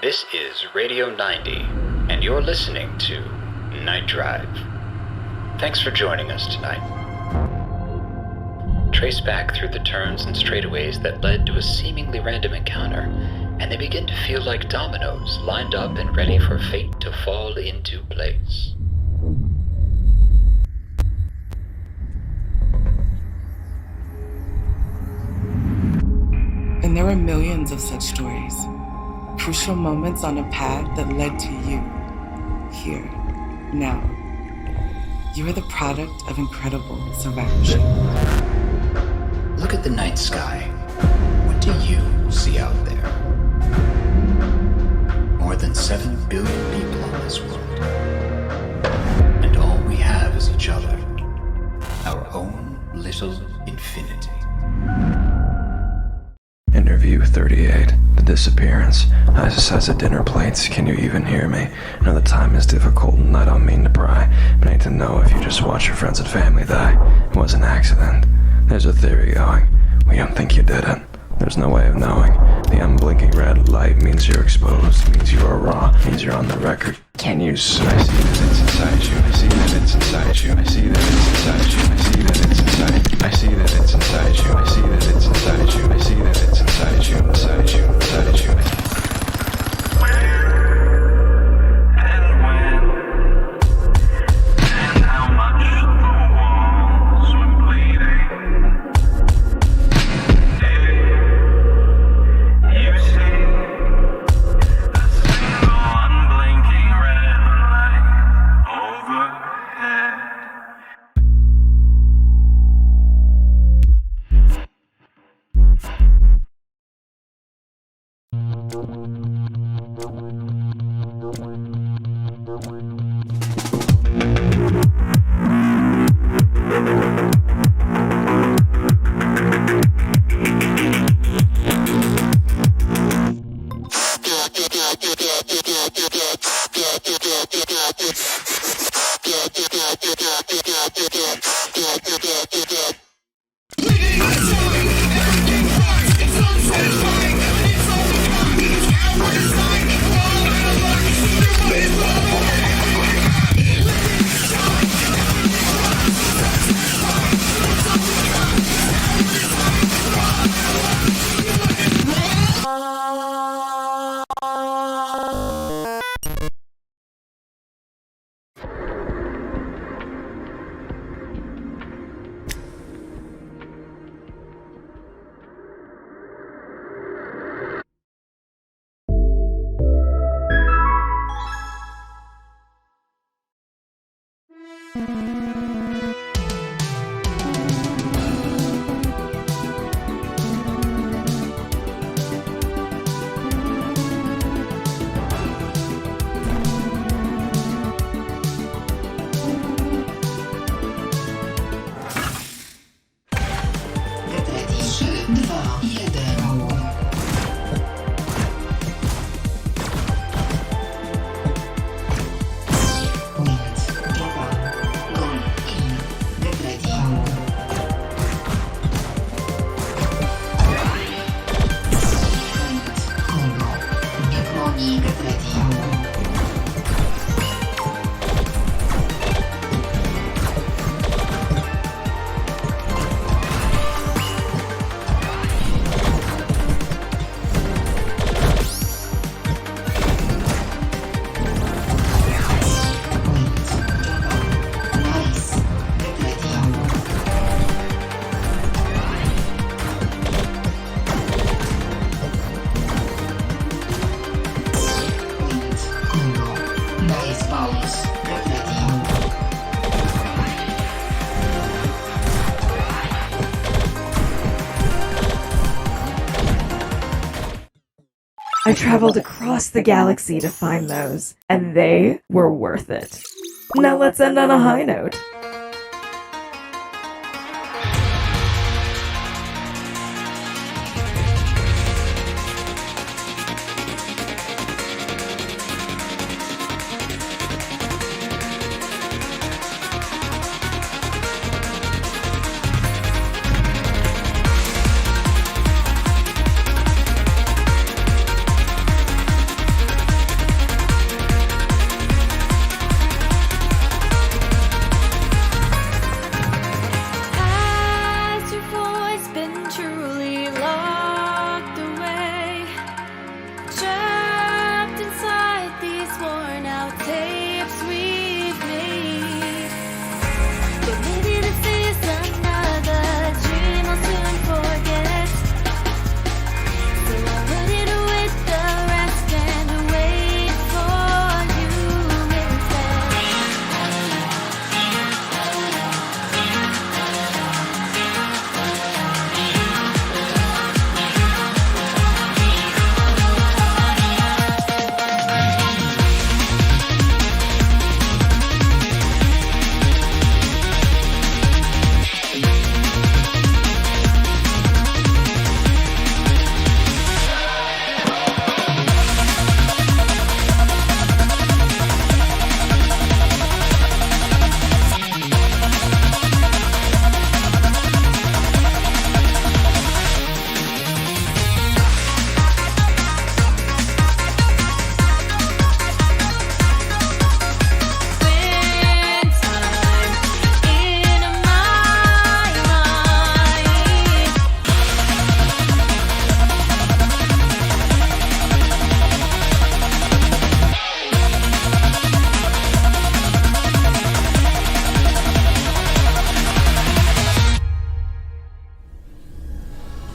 This is Radio 90, and you're listening to Night Drive. Thanks for joining us tonight. Trace back through the turns and straightaways that led to a seemingly random encounter, and they begin to feel like dominoes lined up and ready for fate to fall into place. And there were millions of such stories. Crucial moments on a path that led to you. Here. Now. You are the product of incredible survivorship. Look at the night sky. What do you see out there? More than 7 billion people on this world. universal infinity. Interview 38. The disappearance. ISIS has the dinner plates. Can you even hear me? I know the time is difficult and I don't mean to pry, but I need to know if you just watch your friends and family die. It was an accident. There's a theory going. We don't think you did it. There's no way of knowing. The unblinking red light means you're exposed, means you are raw, means you're on the record. Can you see? I see that it's inside you. I see that it's inside you. I see that it's inside you. I see that it's inside. I see that it's inside you. I see that it's inside you. I see that it's inside you. Inside you. Inside you. I traveled across the galaxy to find those, and they were worth it. Now let's end on a high note.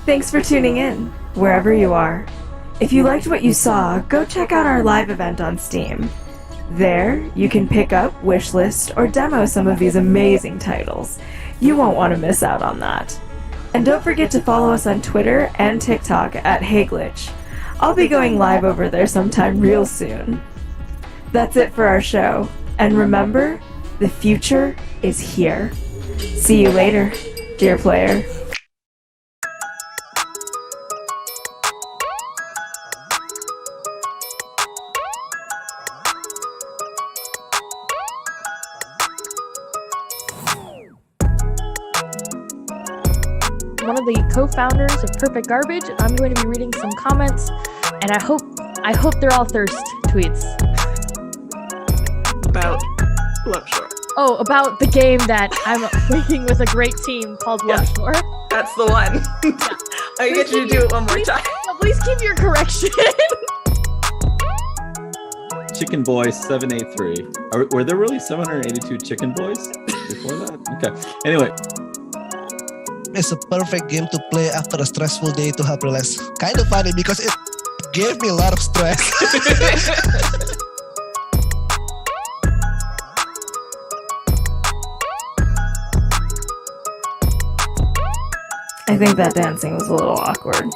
Thanks for tuning in, wherever you are. If you liked what you saw, go check out our live event on Steam. There, you can pick up, wishlist, or demo some of these amazing titles. You won't want to miss out on that. And don't forget to follow us on Twitter and TikTok at HeyGlitch. I'll be going live over there sometime real soon. That's it for our show. And remember, the future is here. See you later, dear player. One of the co-founders of Perfect Garbage, and I'm going to be reading some comments, and I hope they're all thirst tweets. About Love Shore. Oh, about the game that I'm making with a great team called Love Shore. That's the one. I get you to do it one more time. Please keep your correction. Chicken Boy 783. Were there really 782 Chicken Boys before that? Okay. Anyway. It's a perfect game to play after a stressful day to help relax. Kind of funny because it gave me a lot of stress. I think that dancing was a little awkward.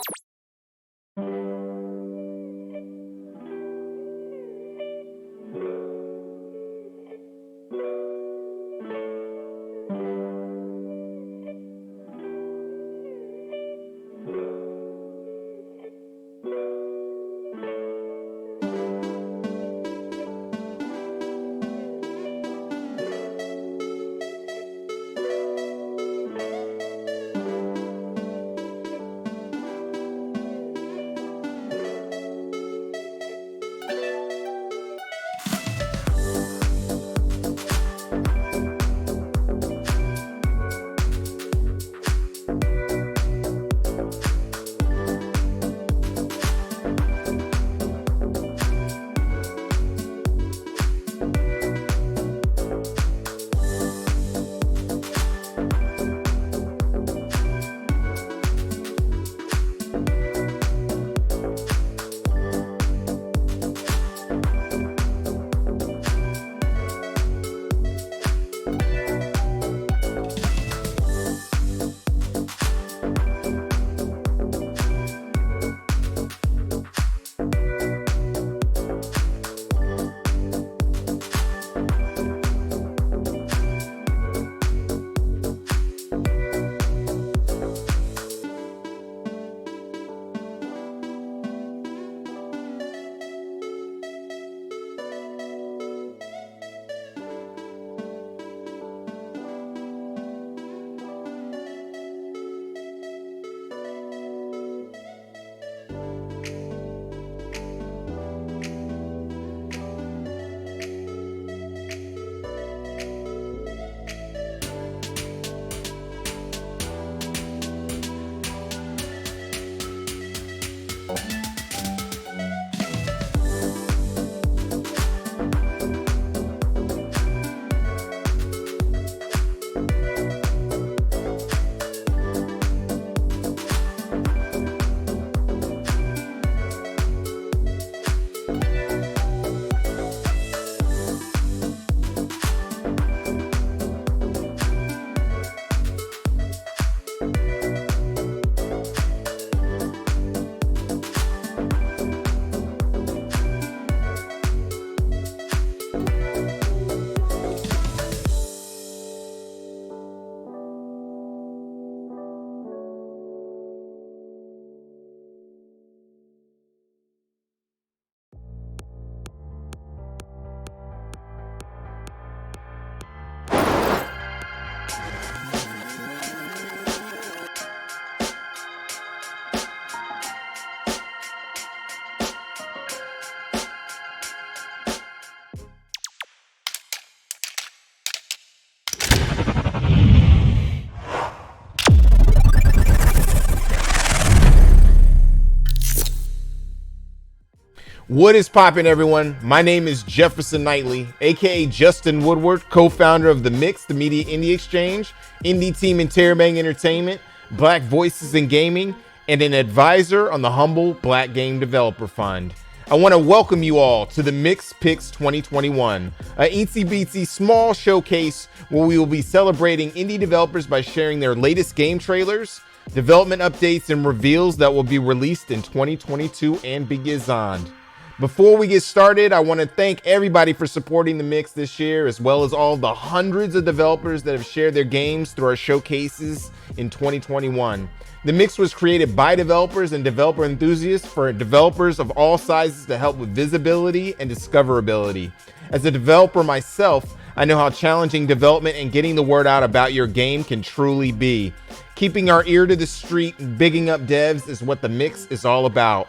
What is poppin', everyone? My name is Jefferson Knightley, aka Justin Woodward, co-founder of The Mix, the Media Indie Exchange, Indie Team and Terabang Entertainment, Black Voices in Gaming, and an advisor on the Humble Black Game Developer Fund. I want to welcome you all to the Mixed Picks 2021, a itsy bitsy small showcase where we will be celebrating indie developers by sharing their latest game trailers, development updates, and reveals that will be released in 2022 and beyond. Before we get started, I want to thank everybody for supporting the Mix this year, as well as all the hundreds of developers that have shared their games through our showcases in 2021. The Mix was created by developers and developer enthusiasts for developers of all sizes to help with visibility and discoverability. As a developer myself, I know how challenging development and getting the word out about your game can truly be. Keeping our ear to the street and bigging up devs is what the Mix is all about.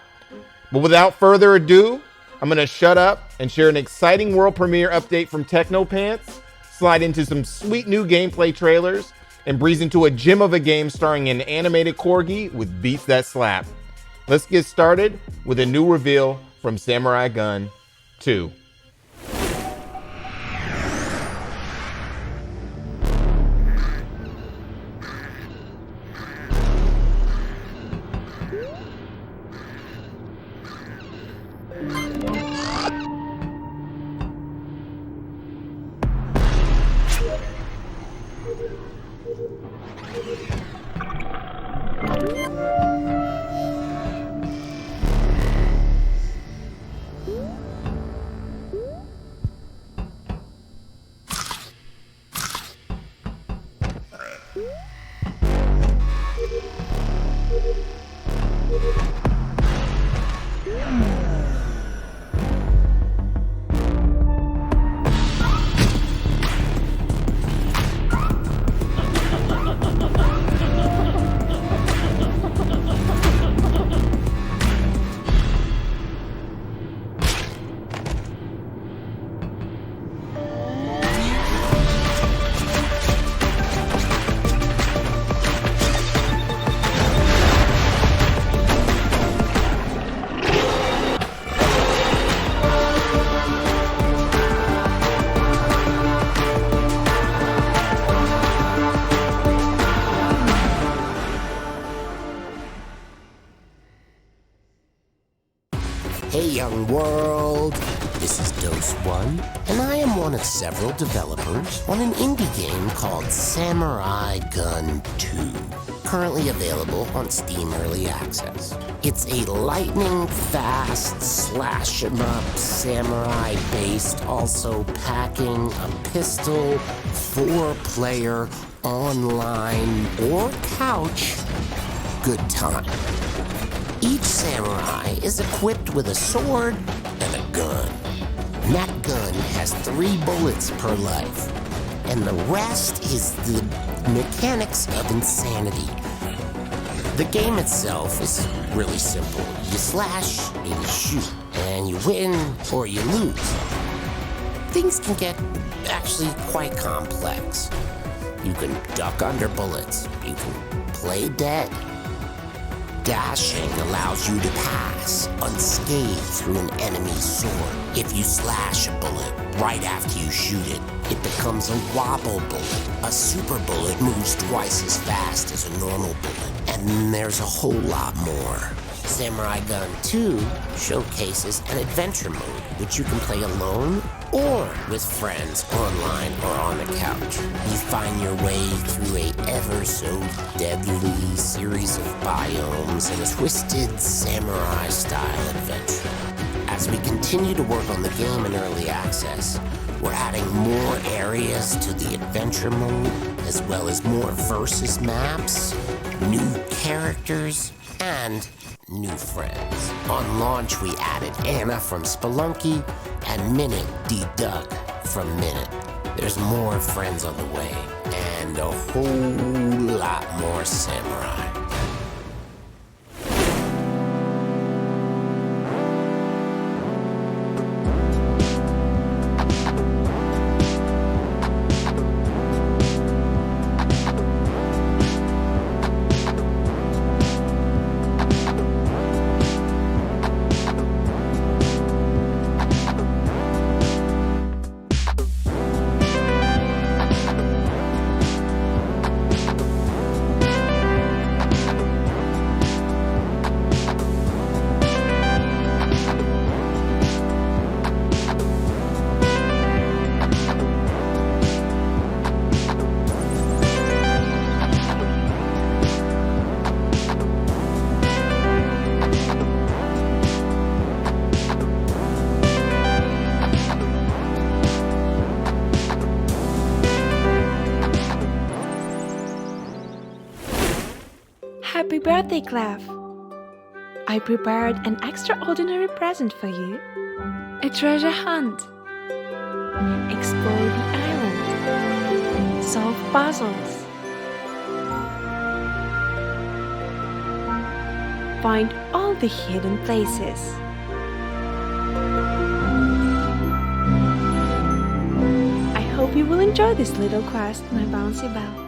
But without further ado, I'm going to shut up and share an exciting world premiere update from Technopants, slide into some sweet new gameplay trailers, and breeze into a gem of a game starring an animated corgi with beats that slap. Let's get started with a new reveal from Samurai Gun 2. Hey young world, this is Dose 1, and I am one of several developers on an indie game called Samurai Gun 2, currently available on Steam Early Access. It's a lightning-fast, slash-em-up, samurai-based, also packing a pistol, 4-player, online, or couch good time. Each samurai is equipped with a sword and a gun. And that gun has 3 bullets per life. And the rest is the mechanics of insanity. The game itself is really simple. You slash and you shoot, and you win or you lose. Things can get actually quite complex. You can duck under bullets. You can play dead. Dashing allows you to pass unscathed through an enemy's sword. If you slash a bullet right after you shoot it, it becomes a wobble bullet. A super bullet moves twice as fast as a normal bullet. And there's a whole lot more. Samurai Gun 2 showcases an adventure mode, which you can play alone or with friends online or on the couch. You find your way through a ever so deadly series of biomes and a twisted samurai-style adventure. As we continue to work on the game in early access, we're adding more areas to the adventure mode, as well as more versus maps, new characters, and new friends. On launch, we added Anna from Spelunky and Minute D-Duck from Minute. There's more friends on the way, and a whole lot more samurai. Happy birthday, Clef! I prepared an extraordinary present for you. A treasure hunt. Explore the island. Solve puzzles. Find all the hidden places. I hope you will enjoy this little quest, my bouncy bell.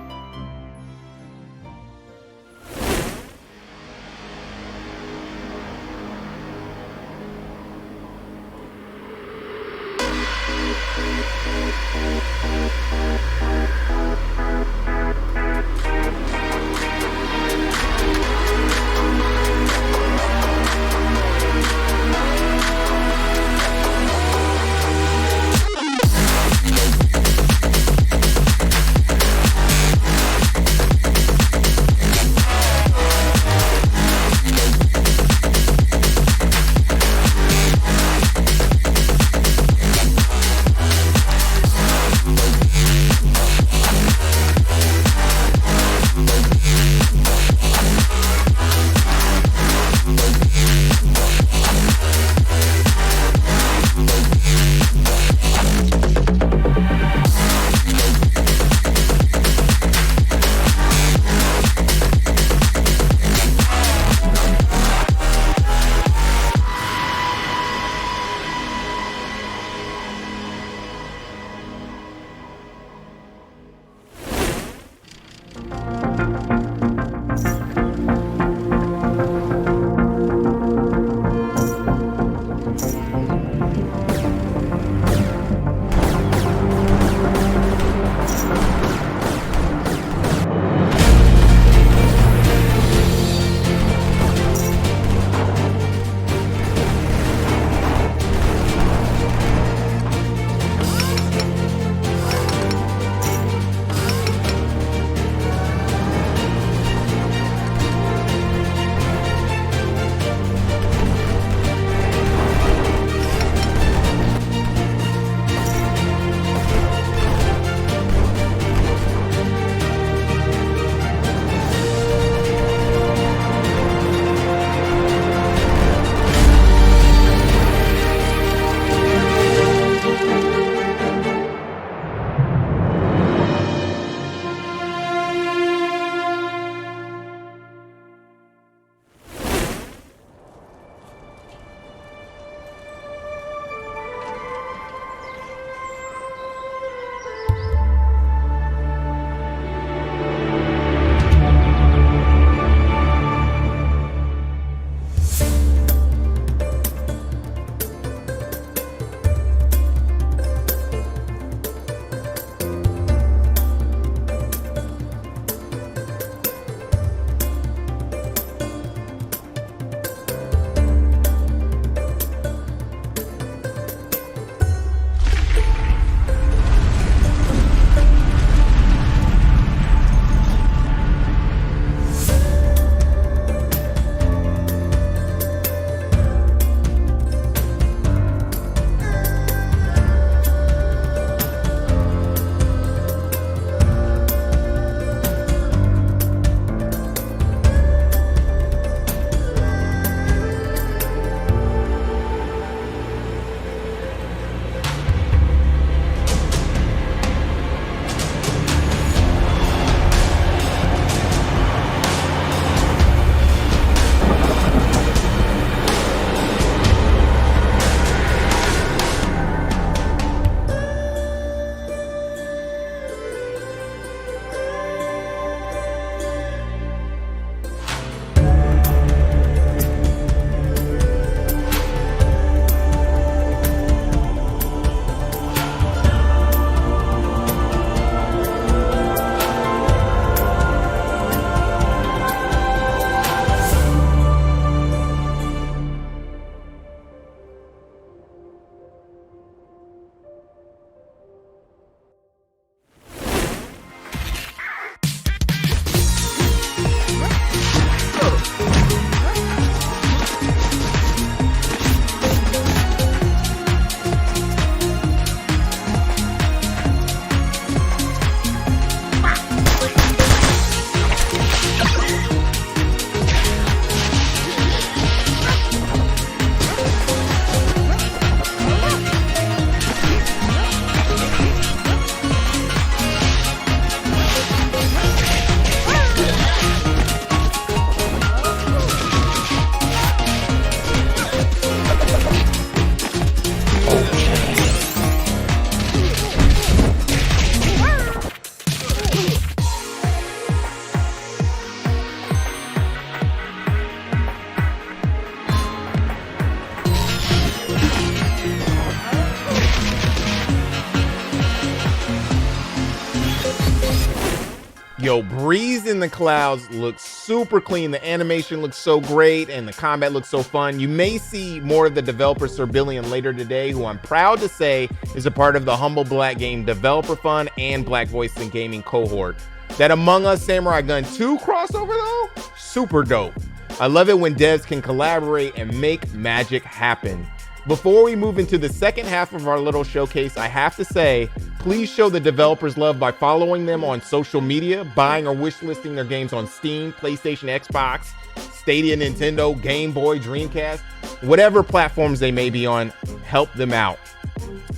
Yo, Breeze in the Clouds looks super clean. The animation looks so great and the combat looks so fun. You may see more of the developer Sir Billion later today, who I'm proud to say is a part of the Humble Black Game Developer Fund and Black Voice in Gaming cohort. That Among Us Samurai Gun 2 crossover though, super dope. I love it when devs can collaborate and make magic happen. Before we move into the second half of our little showcase, I have to say, please show the developers love by following them on social media, buying or wishlisting their games on Steam, PlayStation, Xbox, Stadia, Nintendo, Game Boy, Dreamcast, whatever platforms they may be on, help them out.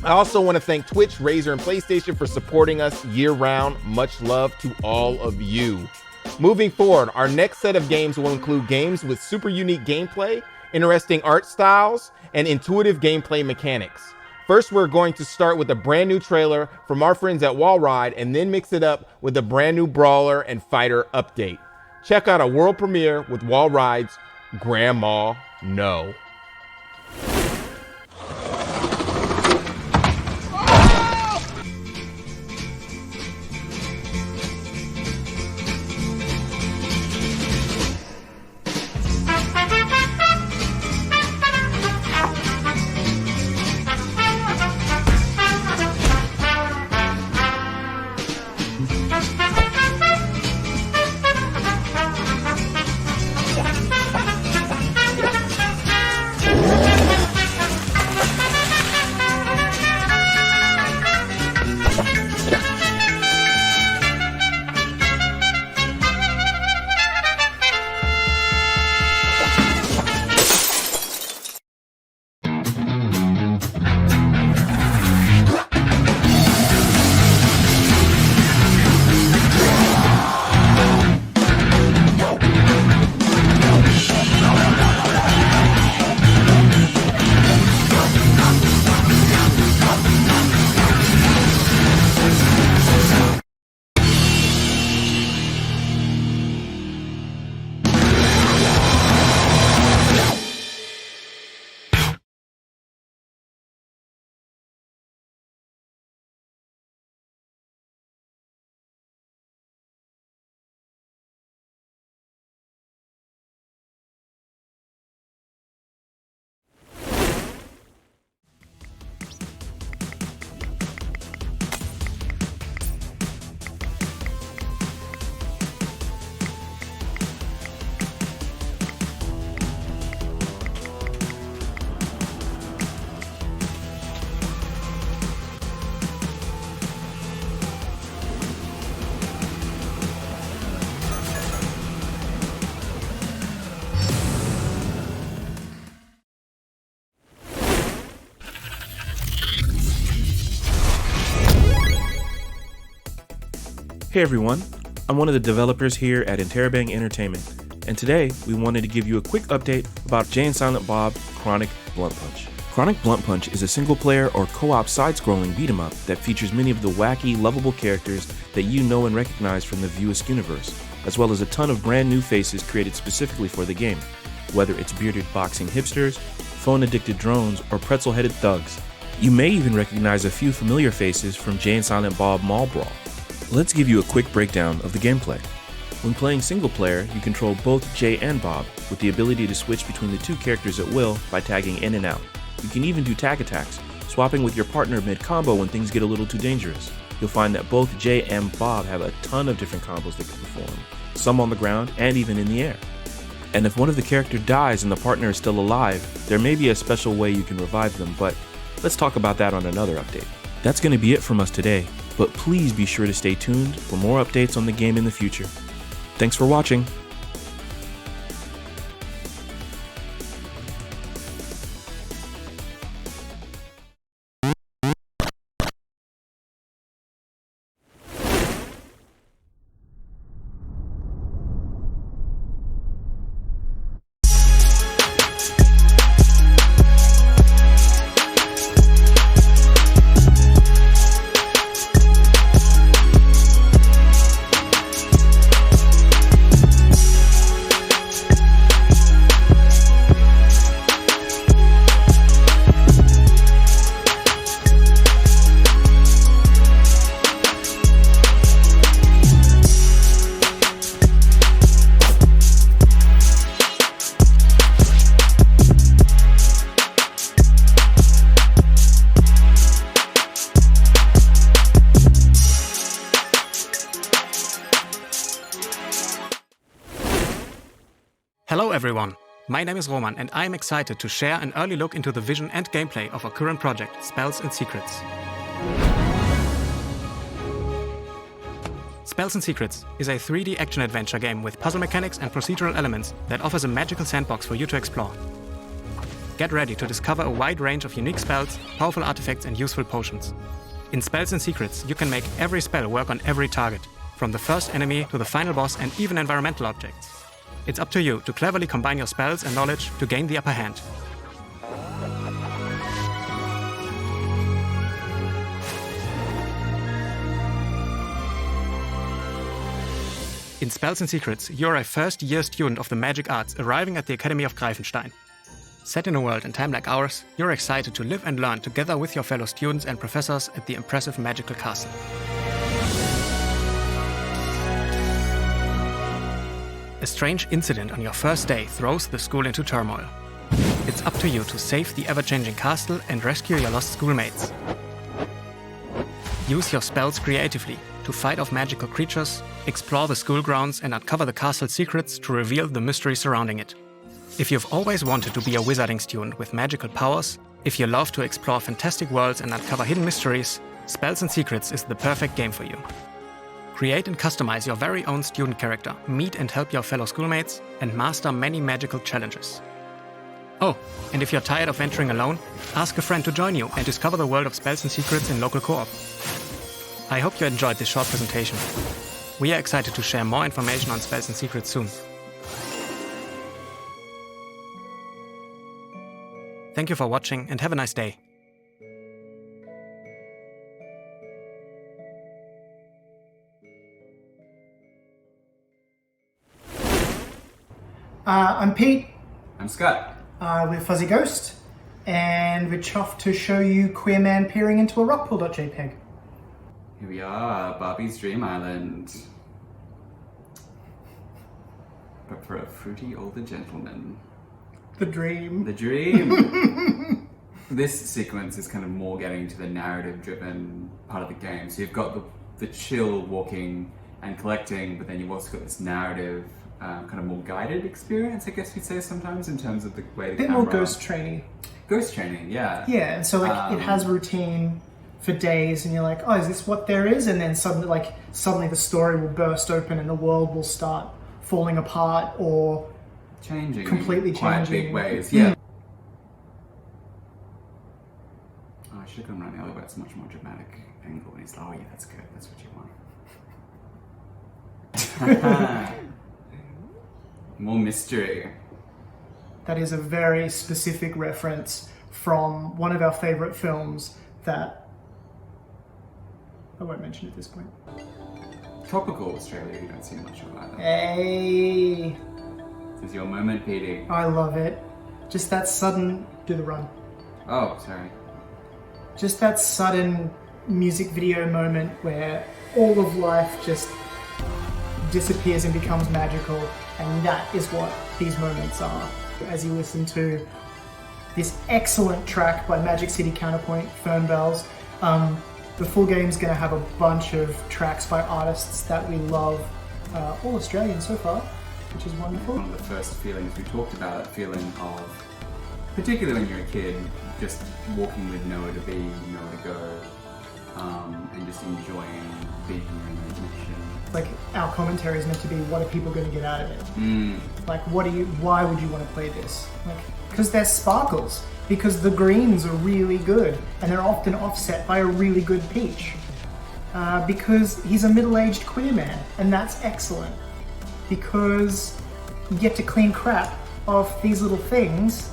I also want to thank Twitch, Razer, and PlayStation for supporting us year-round. Much love to all of you. Moving forward, our next set of games will include games with super unique gameplay, interesting art styles, and intuitive gameplay mechanics. First, we're going to start with a brand new trailer from our friends at Wallride and then mix it up with a brand new brawler and fighter update. Check out a world premiere with Wallride's Grandma No. Hey everyone, I'm one of the developers here at Interrobang Entertainment, and today we wanted to give you a quick update about Jay and Silent Bob Chronic Blunt Punch. Chronic Blunt Punch is a single-player or co-op side-scrolling beat-em-up that features many of the wacky, lovable characters that you know and recognize from the Viewisk universe, as well as a ton of brand new faces created specifically for the game, whether it's bearded boxing hipsters, phone-addicted drones, or pretzel-headed thugs. You may even recognize a few familiar faces from Jay and Silent Bob Mall Brawl. Let's give you a quick breakdown of the gameplay. When playing single player, you control both Jay and Bob, with the ability to switch between the two characters at will by tagging in and out. You can even do tag attacks, swapping with your partner mid-combo when things get a little too dangerous. You'll find that both Jay and Bob have a ton of different combos they can perform, some on the ground and even in the air. And if one of the characters dies and the partner is still alive, there may be a special way you can revive them, but let's talk about that on another update. That's going to be it from us today, but please be sure to stay tuned for more updates on the game in the future. Thanks for watching. Hello everyone, my name is Roman and I am excited to share an early look into the vision and gameplay of our current project, Spells and Secrets. Spells and Secrets is a 3D action-adventure game with puzzle mechanics and procedural elements that offers a magical sandbox for you to explore. Get ready to discover a wide range of unique spells, powerful artifacts and useful potions. In Spells and Secrets, you can make every spell work on every target, from the first enemy to the final boss and even environmental objects. It's up to you to cleverly combine your spells and knowledge to gain the upper hand. In Spells and Secrets, you're a first-year student of the magic arts arriving at the Academy of Greifenstein. Set in a world and time like ours, you're excited to live and learn together with your fellow students and professors at the impressive magical castle. A strange incident on your first day throws the school into turmoil. It's up to you to save the ever-changing castle and rescue your lost schoolmates. Use your spells creatively to fight off magical creatures, explore the school grounds and uncover the castle's secrets to reveal the mystery surrounding it. If you've always wanted to be a wizarding student with magical powers, if you love to explore fantastic worlds and uncover hidden mysteries, Spells and Secrets is the perfect game for you. Create and customize your very own student character, meet and help your fellow schoolmates, and master many magical challenges. Oh, and if you're tired of venturing alone, ask a friend to join you and discover the world of Spells and Secrets in local co-op. I hope you enjoyed this short presentation. We are excited to share more information on Spells and Secrets soon. Thank you for watching and have a nice day. I'm Pete. I'm Scott. We're Fuzzy Ghost, and we're chuffed to show you Queer Man peering into a rockpool.jpg. Here we are, Barbie's Dream Island. But for a fruity older gentleman. The dream. The dream! This sequence is kind of more getting to the narrative-driven part of the game. So you've got the chill walking and collecting, but then you've also got this narrative, kind of more guided experience, I guess you'd say sometimes, in terms of the way the bit camera... more ghost training. Ghost training, yeah. Yeah, and so like it has routine for days, and you're like, oh, is this what there is? And then suddenly the story will burst open and the world will start falling apart or changing, completely in quite changing. Big ways, yeah. Oh, I should have gone around the other way. It's a much more dramatic angle. And he's like, oh yeah, that's good. That's what you want. More mystery. That is a very specific reference from one of our favourite films that I won't mention at this point. Tropical Australia, you don't see much of either. Hey! This is your moment, Petey. I love it. Just that sudden... Do the run. Oh, sorry. Just that sudden music video moment where all of life just disappears and becomes magical, and that is what these moments are. As you listen to this excellent track by Magic City Counterpoint, Fern Bells, the full game's going to have a bunch of tracks by artists that we love, all Australian so far, which is wonderful. One of the first feelings we talked about, that feeling of, particularly when you're a kid, just walking with nowhere to be, nowhere to go, and just enjoying being in the mission. Like, our commentary is meant to be, what are people going to get out of it? Like, why would you want to play this? Like, because they're sparkles. Because the greens are really good, and they're often offset by a really good peach. Because he's a middle-aged queer man, and that's excellent. Because you get to clean crap off these little things,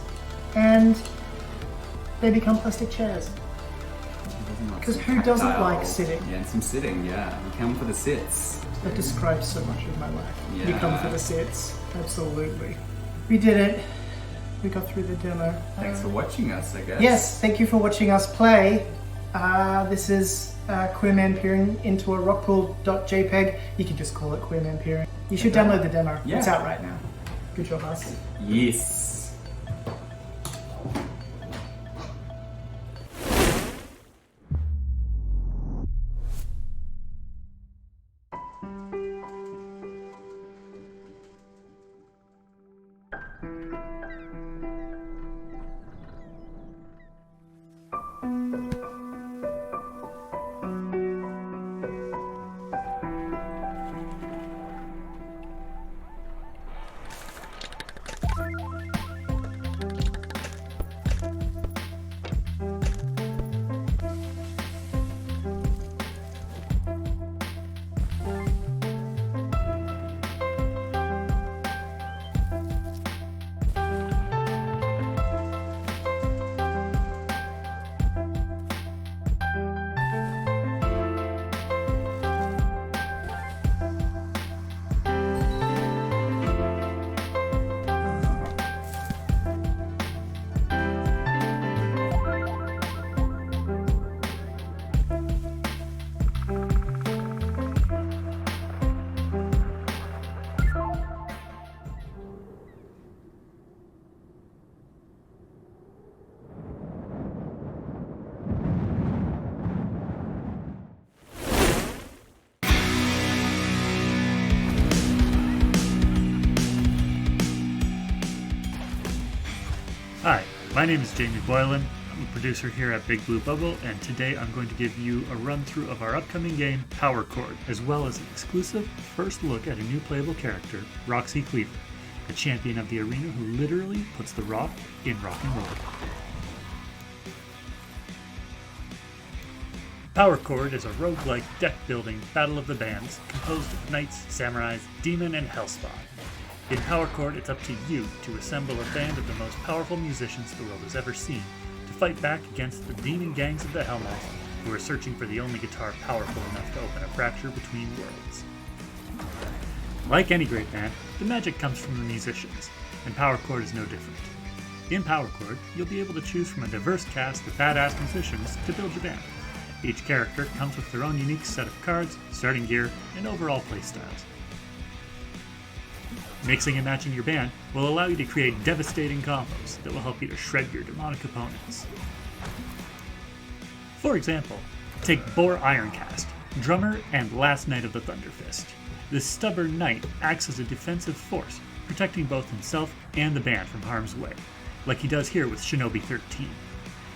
and they become plastic chairs. Because who doesn't like sitting? Yeah, and some sitting, yeah. We come for the sits. That describes so much of my life. Yeah. You come for the sits. Absolutely. We did it. We got through the demo. Thanks for watching us, I guess. Yes, thank you for watching us play. This is Queer Man peering into a rockpool.jpg. You can just call it Queer Man peering. You should download the demo. Yeah. It's out right now. Good job, us. Yes. My name is Jamie Boylan. I'm a producer here at Big Blue Bubble, and today I'm going to give you a run-through of our upcoming game, Power Chord, as well as an exclusive first look at a new playable character, Roxy Cleaver, a champion of the arena who literally puts the rock in rock and roll. Power Chord is a roguelike deck-building battle of the bands composed of knights, samurais, demon, and hellspawn. In Power Chord, it's up to you to assemble a band of the most powerful musicians the world has ever seen to fight back against the demon gangs of the Hellmouth, who are searching for the only guitar powerful enough to open a fracture between worlds. Like any great band, the magic comes from the musicians, and Power Chord is no different. In Power Chord, you'll be able to choose from a diverse cast of badass musicians to build your band. Each character comes with their own unique set of cards, starting gear, and overall playstyles. Mixing and matching your band will allow you to create devastating combos that will help you to shred your demonic opponents. For example, take Boar Ironcast, drummer and last knight of the Thunderfist. This stubborn knight acts as a defensive force, protecting both himself and the band from harm's way, like he does here with Shinobi 13.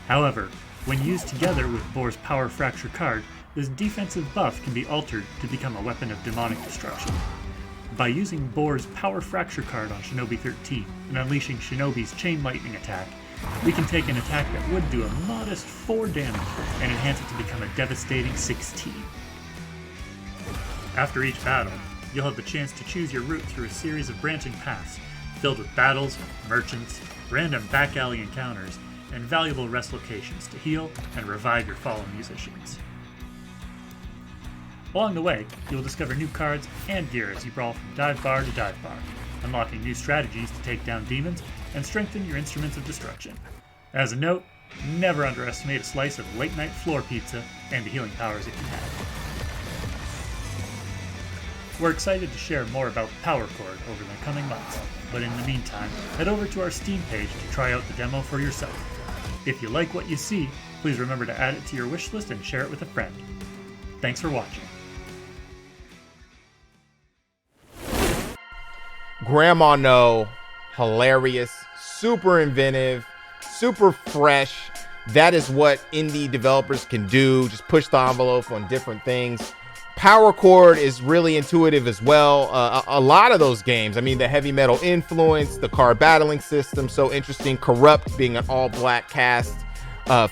However, when used together with Boar's Power Fracture card, this defensive buff can be altered to become a weapon of demonic destruction. By using Boar's Power Fracture card on Shinobi 13 and unleashing Shinobi's Chain Lightning attack, we can take an attack that would do a modest 4 damage and enhance it to become a devastating 16. After each battle, you'll have the chance to choose your route through a series of branching paths filled with battles, merchants, random back alley encounters, and valuable rest locations to heal and revive your fallen musicians. Along the way, you'll discover new cards and gear as you brawl from dive bar to dive bar, unlocking new strategies to take down demons and strengthen your instruments of destruction. As a note, never underestimate a slice of late-night floor pizza and the healing powers it can have. We're excited to share more about Power Chord over the coming months, but in the meantime, head over to our Steam page to try out the demo for yourself. If you like what you see, please remember to add it to your wishlist and share it with a friend. Thanks for watching. Grandma No, hilarious, super inventive, super fresh. That is what indie developers can do. Just push the envelope on different things. Power Chord is really intuitive as well. A lot of those games, I mean, the heavy metal influence, the card battling system, so interesting. Corrupt being an all-black cast,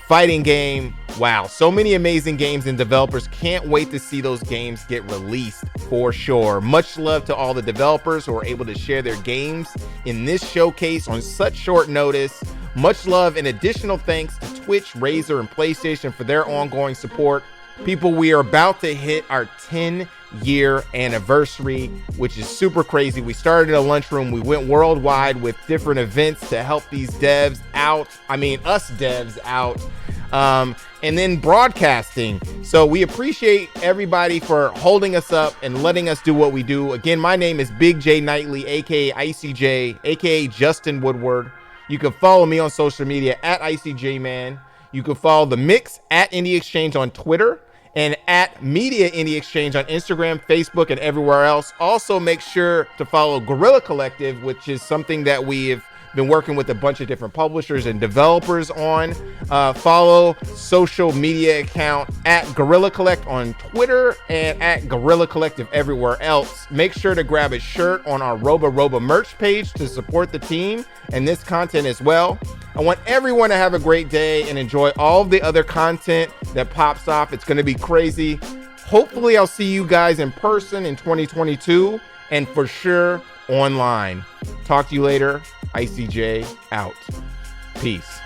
fighting game. Wow, so many amazing games, and developers can't wait to see those games get released for sure. Much love to all the developers who are able to share their games in this showcase on such short notice. Much love and additional thanks to Twitch, Razer, and PlayStation for their ongoing support. People, we are about to hit our 10-year anniversary, which is super crazy. We started a lunchroom. We went worldwide with different events to help these devs out. I mean, us devs out. And then broadcasting. So we appreciate everybody for holding us up and letting us do what we do. Again, my name is Big J Knightley, aka ICJ, aka Justin Woodward. You can follow me on social media at ICJman. You can follow The Mix at Indie Exchange on Twitter and at Media Indie Exchange on Instagram, Facebook, and everywhere else. Also, make sure to follow Guerrilla Collective, which is something that we've been working with a bunch of different publishers and developers on. Follow social media account at Guerrilla Collect on Twitter and at Guerrilla Collective everywhere else. Make sure to grab a shirt on our Roba merch page to support the team and this content as well. I want everyone to have a great day and enjoy all of the other content that pops off. It's going to be crazy. Hopefully I'll see you guys in person in 2022 and for sure online. Talk to you later. ICJ out. Peace.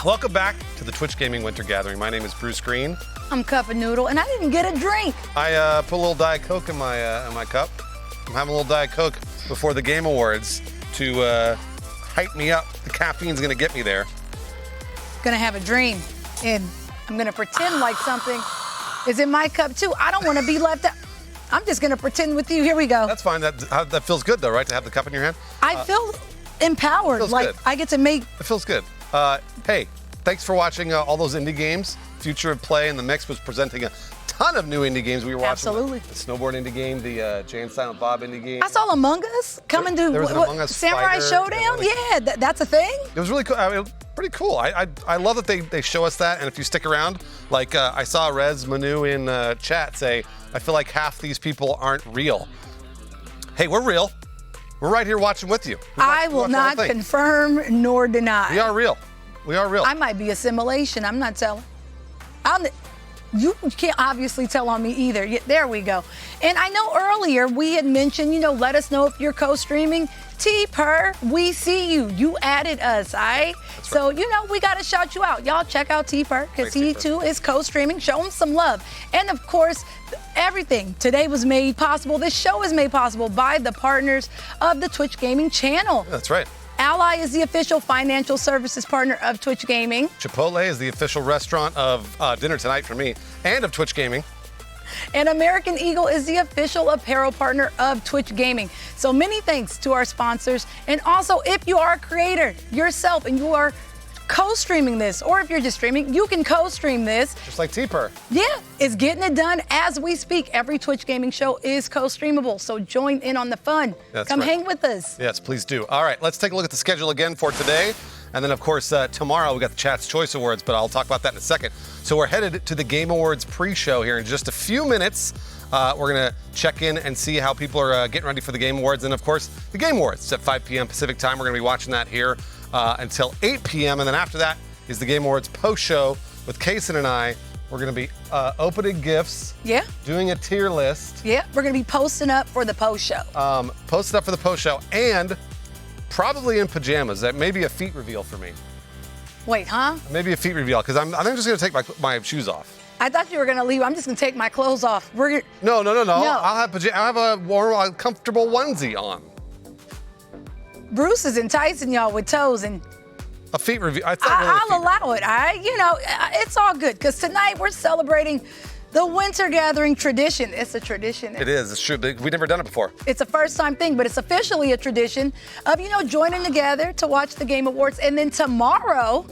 Welcome back to the Twitch Gaming Winter Gathering. My name is Bruce Green. I'm Cup of Noodle, and I didn't get a drink. I put a little Diet Coke in my cup. I'm having a little Diet Coke before the Game Awards to hype me up. The caffeine's gonna get me there. Gonna have a dream, and I'm gonna pretend like something is in my cup too. I don't want to be left out. I'm just gonna pretend with you. Here we go. That's fine. That feels good though, right? To have the cup in your hand. I feel empowered. Feels Like good. I get to make. It feels good. Hey, thanks for watching all those indie games. Future of Play and the Mix was presenting a ton of new indie games. We were watching Absolutely. the snowboard indie game, the Jay and Silent Bob indie game. I saw Among Us come and do There was an Among Us Samurai fighter, Showdown. Yeah, that's a thing. It was really cool. I mean, pretty cool. I love that they show us that. And if you stick around, like I saw Rez Manu in chat say, I feel like half these people aren't real. Hey, we're real. We're right here watching with you. I will not confirm nor deny. We are real. We are real. I might be assimilation. I'm not telling. You can't obviously tell on me either. There we go. And I know earlier we had mentioned, let us know if you're co-streaming. T-Per, we see you. You added us, all right? So, we got to shout you out. Y'all check out T-Per because he too is co-streaming. Show him some love. And of course, everything today was made possible. This show is made possible by the partners of the Twitch Gaming channel. Yeah, that's right. Ally is the official financial services partner of Twitch Gaming. Chipotle is the official restaurant of Dinner Tonight for me and of Twitch Gaming. And American Eagle is the official apparel partner of Twitch Gaming. So many thanks to our sponsors. And also, if you are a creator yourself and you are co-streaming this, or if you're just streaming, you can co-stream this. Just like T-Per. Yeah, it's getting it done as we speak. Every Twitch Gaming show is co-streamable, so join in on the fun. Come hang with us. Yes, please do. All right, let's take a look at the schedule again for today. And then, of course, tomorrow we got the Chat's Choice Awards, but I'll talk about that in a second. So we're headed to the Game Awards pre-show here in just a few minutes. We're going to check in and see how people are getting ready for the Game Awards. And, of course, the Game Awards at 5 p.m. Pacific time. We're going to be watching that here until 8 p.m. And then after that is the Game Awards post-show with Kaysen and I. We're going to be opening gifts. Yeah. Doing a tier list. Yeah, we're going to be posting up for the post-show. Posting up for the post-show and probably in pajamas. That may be a feet reveal for me. Wait, huh? Maybe a feet reveal because I'm just going to take my shoes off. I thought you were going to leave. I'm just going to take my clothes off. No. I'll have a warm, comfortable onesie on. Bruce is enticing y'all with toes and a feet reveal. I'll allow it. It's all good because tonight we're celebrating the Winter Gathering tradition. It's a tradition. It is. It's true. We've never done it before. It's a first-time thing, but it's officially a tradition of joining together to watch the Game Awards, and then tomorrow.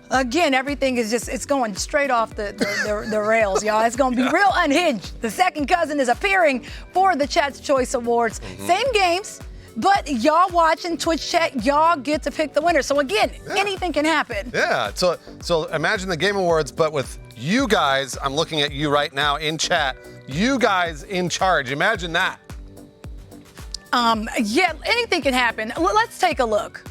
Again, everything is it's going straight off the rails, y'all. It's going to be real unhinged. The second cousin is appearing for the Chat's Choice Awards. Mm-hmm. Same games, but y'all watching Twitch chat, y'all get to pick the winner. So again, anything can happen. Yeah, so imagine the Game Awards, but with you guys, I'm looking at you right now in chat, you guys in charge. Imagine that. Yeah, anything can happen. Let's take a look.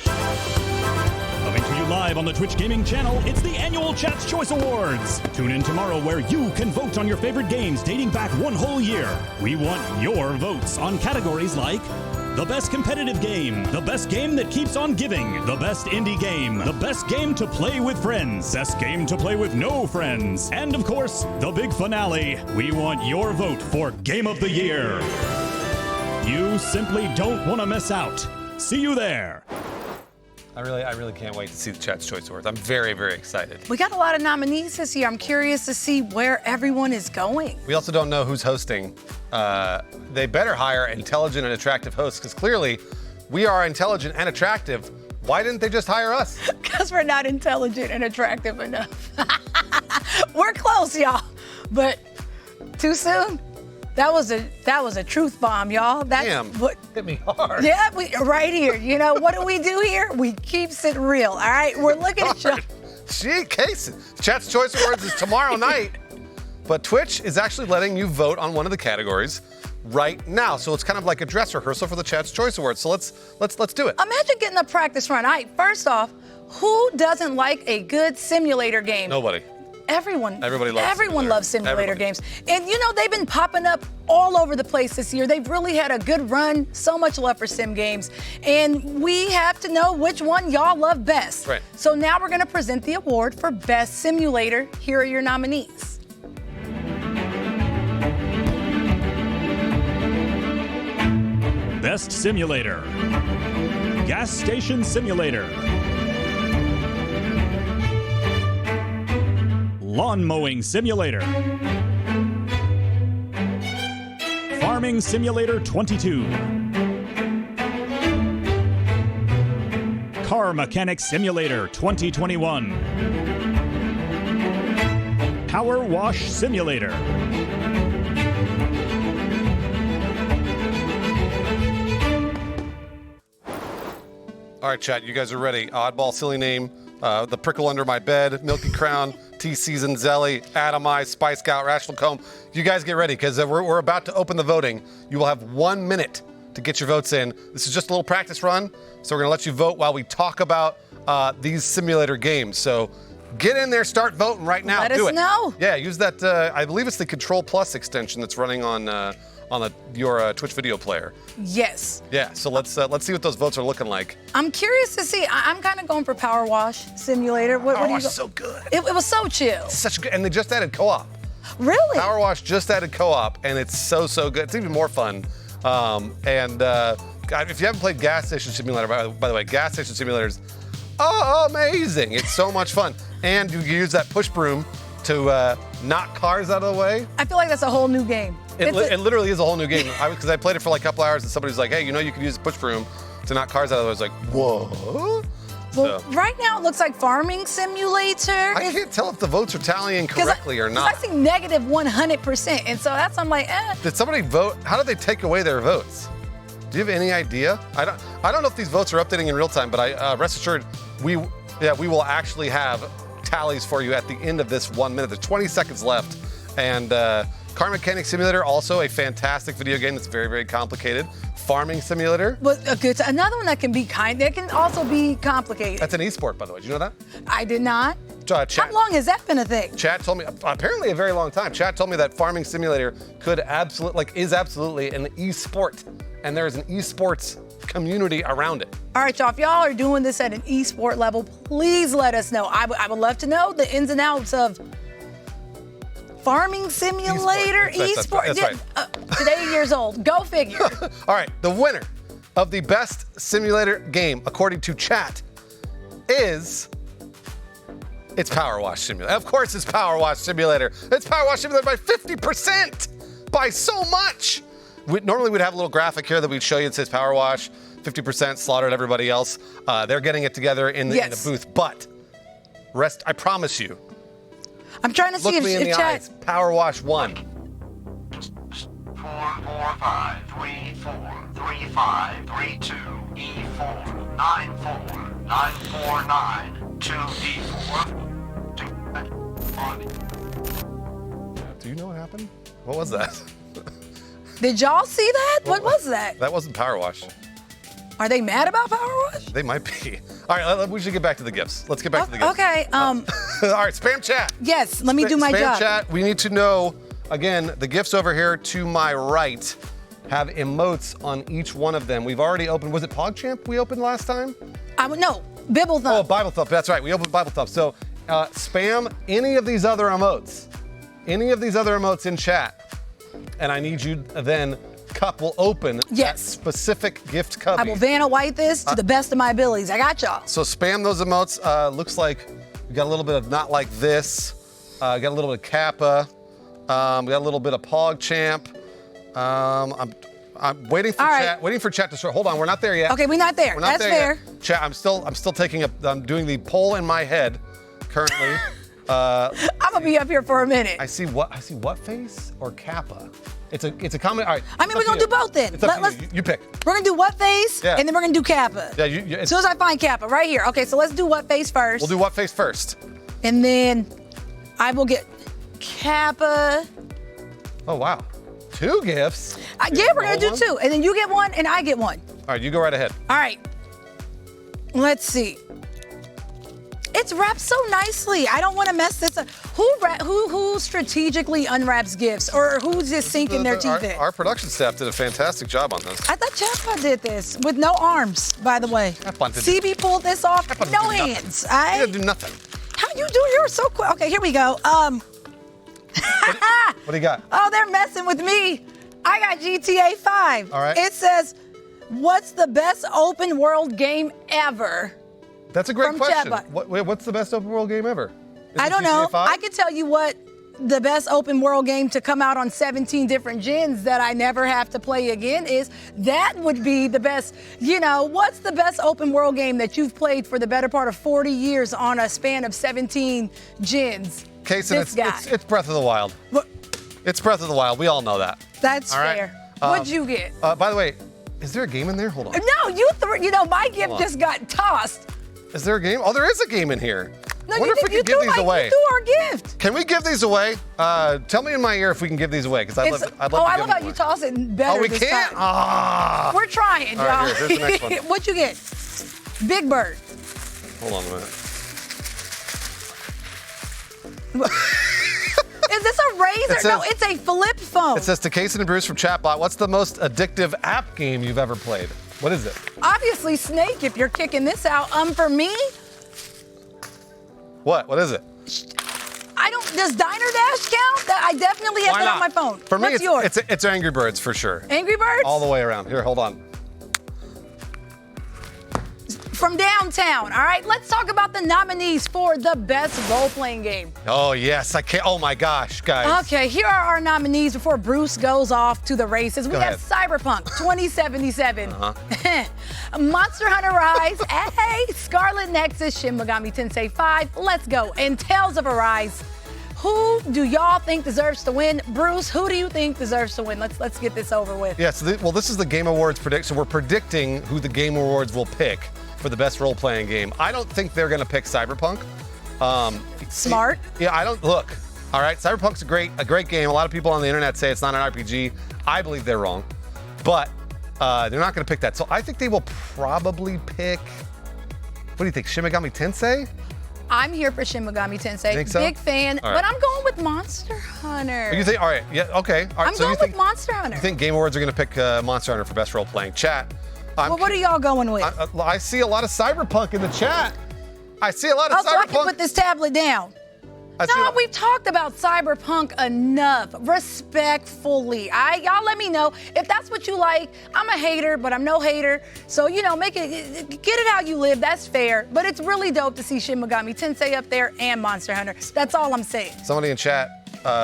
Coming to you live on the Twitch Gaming channel, it's the annual Chat's Choice Awards. Tune in tomorrow where you can vote on your favorite games dating back one whole year. We want your votes on categories like the best competitive game, the best game that keeps on giving, the best indie game, the best game to play with friends, best game to play with no friends, and of course, the big finale. We want your vote for Game of the Year. You simply don't want to miss out. See you there. I really can't wait to see the Chat's Choice Awards. I'm very, very excited. We got a lot of nominees this year. I'm curious to see where everyone is going. We also don't know who's hosting. They better hire intelligent and attractive hosts because clearly we are intelligent and attractive. Why didn't they just hire us? Because we're not intelligent and attractive enough. We're close, y'all, but too soon. That was a truth bomb, y'all. Damn, hit me hard. Yeah, right here. What do we do here? We keeps it real, all right? We're looking at y'all. Gee, Kaysen. Chat's Choice Awards is tomorrow night, but Twitch is actually letting you vote on one of the categories right now. So it's kind of like a dress rehearsal for the Chat's Choice Awards. So let's do it. Imagine getting a practice run. All right, first off, who doesn't like a good simulator game? Nobody. Everybody loves Everyone loves simulator games. And you know, they've been popping up all over the place this year. They've really had a good run. So much love for sim games. And we have to know which one y'all love best. Right. So now we're going to present the award for Best Simulator. Here are your nominees. Best Simulator. Gas Station Simulator. Lawn Mowing Simulator. Farming Simulator 22. Car Mechanic Simulator 2021. Power Wash Simulator. All right, chat, you guys are ready. Oddball, silly name, The Prickle Under My Bed, Milky Crown, T-Season, Zelly, Atomize, Spice Scout, Rational Comb. You guys get ready, because we're about to open the voting. You will have 1 minute to get your votes in. This is just a little practice run, so we're going to let you vote while we talk about these simulator games. So get in there, start voting right now. Let Do us it. know. Yeah, use that, I believe it's the Control Plus extension that's running on your Twitch video player. Yes. Yeah, so let's see what those votes are looking like. I'm curious to see. I'm kind of going for Power Wash Simulator. What do you Wash go? is so good. It was so chill. Such good, and they just added co-op. Really? Power Wash just added co-op, and it's so good. It's even more fun. God, if you haven't played Gas Station Simulator, by the way, Gas Station Simulator's amazing. It's so much fun, and you use that push broom to knock cars out of the way. I feel like that's a whole new game. It literally is a whole new game. Because I played it for like a couple hours, and somebody's like, "Hey, you know, you can use a push broom to knock cars out of the way." I was like, "Whoa." Well, right now it looks like Farming Simulator. I can't tell if the votes are tallying correctly or not. I see negative 100%, and so that's I'm like, Did somebody vote? How did they take away their votes? Do you have any idea? I don't know if these votes are updating in real time, but I rest assured we will actually have tallies for you at the end of this 1 minute. There's 20 seconds left, and Car Mechanic Simulator, also a fantastic video game that's very, very complicated. Farming Simulator. But another one that can be that can also be complicated. That's an esport, by the way. Did you know that? I did not. Chat, How long has that been a thing? Chat told me, apparently a very long time. Chat told me that Farming Simulator is absolutely an esport, and there is an esports community around it. All right, y'all, if y'all are doing this at an esport level, please let us know. I would love to know the ins and outs of Farming Simulator, esport. That's right. Today, years old. Go figure. All right, the winner of the best simulator game, according to chat, it's Power Wash Simulator. Of course, it's Power Wash Simulator. It's Power Wash Simulator by 50%, by so much. Normally, we'd have a little graphic here that we'd show you that says Power Wash, 50% slaughtered everybody else. They're getting it together in the booth, but I promise you. I'm trying to see Look me in the chat. eyes. Power Wash 1. 4, 4, 5, 3, 4, 3, 5, 3, 2, E4, 9, 4, 9, 4, 9, 2, D4. Do you know what happened? What was that? Did y'all see that? What was that? That wasn't Power Wash. Are they mad about Power Wash? They might be. All right, we should get back to the gifts. Let's get back to the gifts. Okay. All right, spam chat. Yes, let me do my spam job. Spam chat. We need to know, again, the gifts over here to my right have emotes on each one of them. We've already opened, was it PogChamp we opened last time? No, Bibble Thump. Oh, Bible Thump, that's right. We opened Bible Thump. So spam any of these other emotes. Any of these other emotes in chat. And I need you then, Cup will open that specific gift cubby. I will Vanna White this to the best of my abilities. I got y'all. So spam those emotes. Looks like we got a little bit of Not Like This. Got a little bit of Kappa. We got a little bit of PogChamp. I'm waiting for chat. Waiting for chat to start. Hold on, we're not there yet. Okay, we're not there. We're not That's there fair. Yet. Chat. I'm still I'm doing the poll in my head currently. I'm gonna be up here for a minute. I see what face or Kappa. It's a comment. All right. I mean, we're gonna do both then. It's up to you pick. We're gonna do what face, and then we're gonna do Kappa. Yeah, as soon as I find Kappa, right here. Okay, so let's do what face first. We'll do what face first. And then I will get Kappa. Oh wow, 2 gifts. Yeah, we're gonna do 2, and then you get 1, and I get 1. All right, you go right ahead. All right. Let's see. It's wrapped so nicely. I don't want to mess this up. Who strategically unwraps gifts, or who's just sinking their teeth in? Our production staff did a fantastic job on this. I thought Chatbot did this with no arms, by the way. CB pulled this off, no hands. He didn't do nothing. How you do yours so quick? Okay, here we go. What do you got? Oh, they're messing with me. I got GTA 5. All right. It says, what's the best open world game ever? That's a great From question. Chatbot. What's the best open world game ever? Is I it don't know. GTA 5? I can tell you what the best open world game to come out on 17 different gens that I never have to play again is. That would be the best. You know, what's the best open world game that you've played for the better part of 40 years on a span of 17 gens? Kason, it's Breath of the Wild. It's Breath of the Wild. We all know that. That's All right. fair. What'd you get? By the way, is there a game in there? Hold on. No, my gift Hold on. just got tossed. Is there a game? Oh, there is a game in here. No, I wonder if we can give these away. You threw our gift. Can we give these away? Tell me in my ear if we can give these away, because I'd love to I give love them how away. you toss it better. Oh, we this can't? time. Ah. We're trying, All y'all. right, here's the next one. What you get? Big Bird. Hold on a minute. Is this a razor? No, it's a flip phone. It says to Kason and Bruce from Chatbot, what's the most addictive app game you've ever played? What is it? Obviously Snake, if you're kicking this out. For me, What is it? does Diner Dash count? I definitely have Why that not? on my phone. For me, What's yours? it's Angry Birds for sure. Angry Birds? All the way around. Here, hold on. From downtown, all right? Let's talk about the nominees for the best role-playing game. Oh, yes. I can't. Oh, my gosh, guys. Okay, here are our nominees before Bruce goes off to the races. We Go have Cyberpunk 2077, Uh-huh. Monster Hunter Rise, hey, Scarlet Nexus, Shin Megami Tensei 5, let's go, and Tales of Arise. Who do y'all think deserves to win? Bruce, who do you think deserves to win? Let's get this over with. Yeah, so this is the Game Awards prediction. We're predicting who the Game Awards will pick for the best role-playing game. I don't think they're going to pick Cyberpunk. Smart. Yeah, I don't. Look, all right, Cyberpunk's a great game. A lot of people on the internet say it's not an RPG. I believe they're wrong, but they're not going to pick that. So I think they will probably pick. What do you think, Shin Megami Tensei? I'm here for Shin Megami Tensei. Think so? Big fan, All right. but I'm going with Monster Hunter. You think? All right, yeah, okay. All right, I'm going with Monster Hunter. You think Game Awards are going to pick Monster Hunter for best role-playing? Chat. Well, what are y'all going with? I see a lot of Cyberpunk in the chat. I see a lot of so I Cyberpunk. can put this tablet down. No, we've talked about Cyberpunk enough, respectfully. Y'all let me know if that's what you like. I'm a hater, but I'm no hater. So, get it how you live. That's fair. But it's really dope to see Shin Megami Tensei up there and Monster Hunter. That's all I'm saying. Somebody in chat,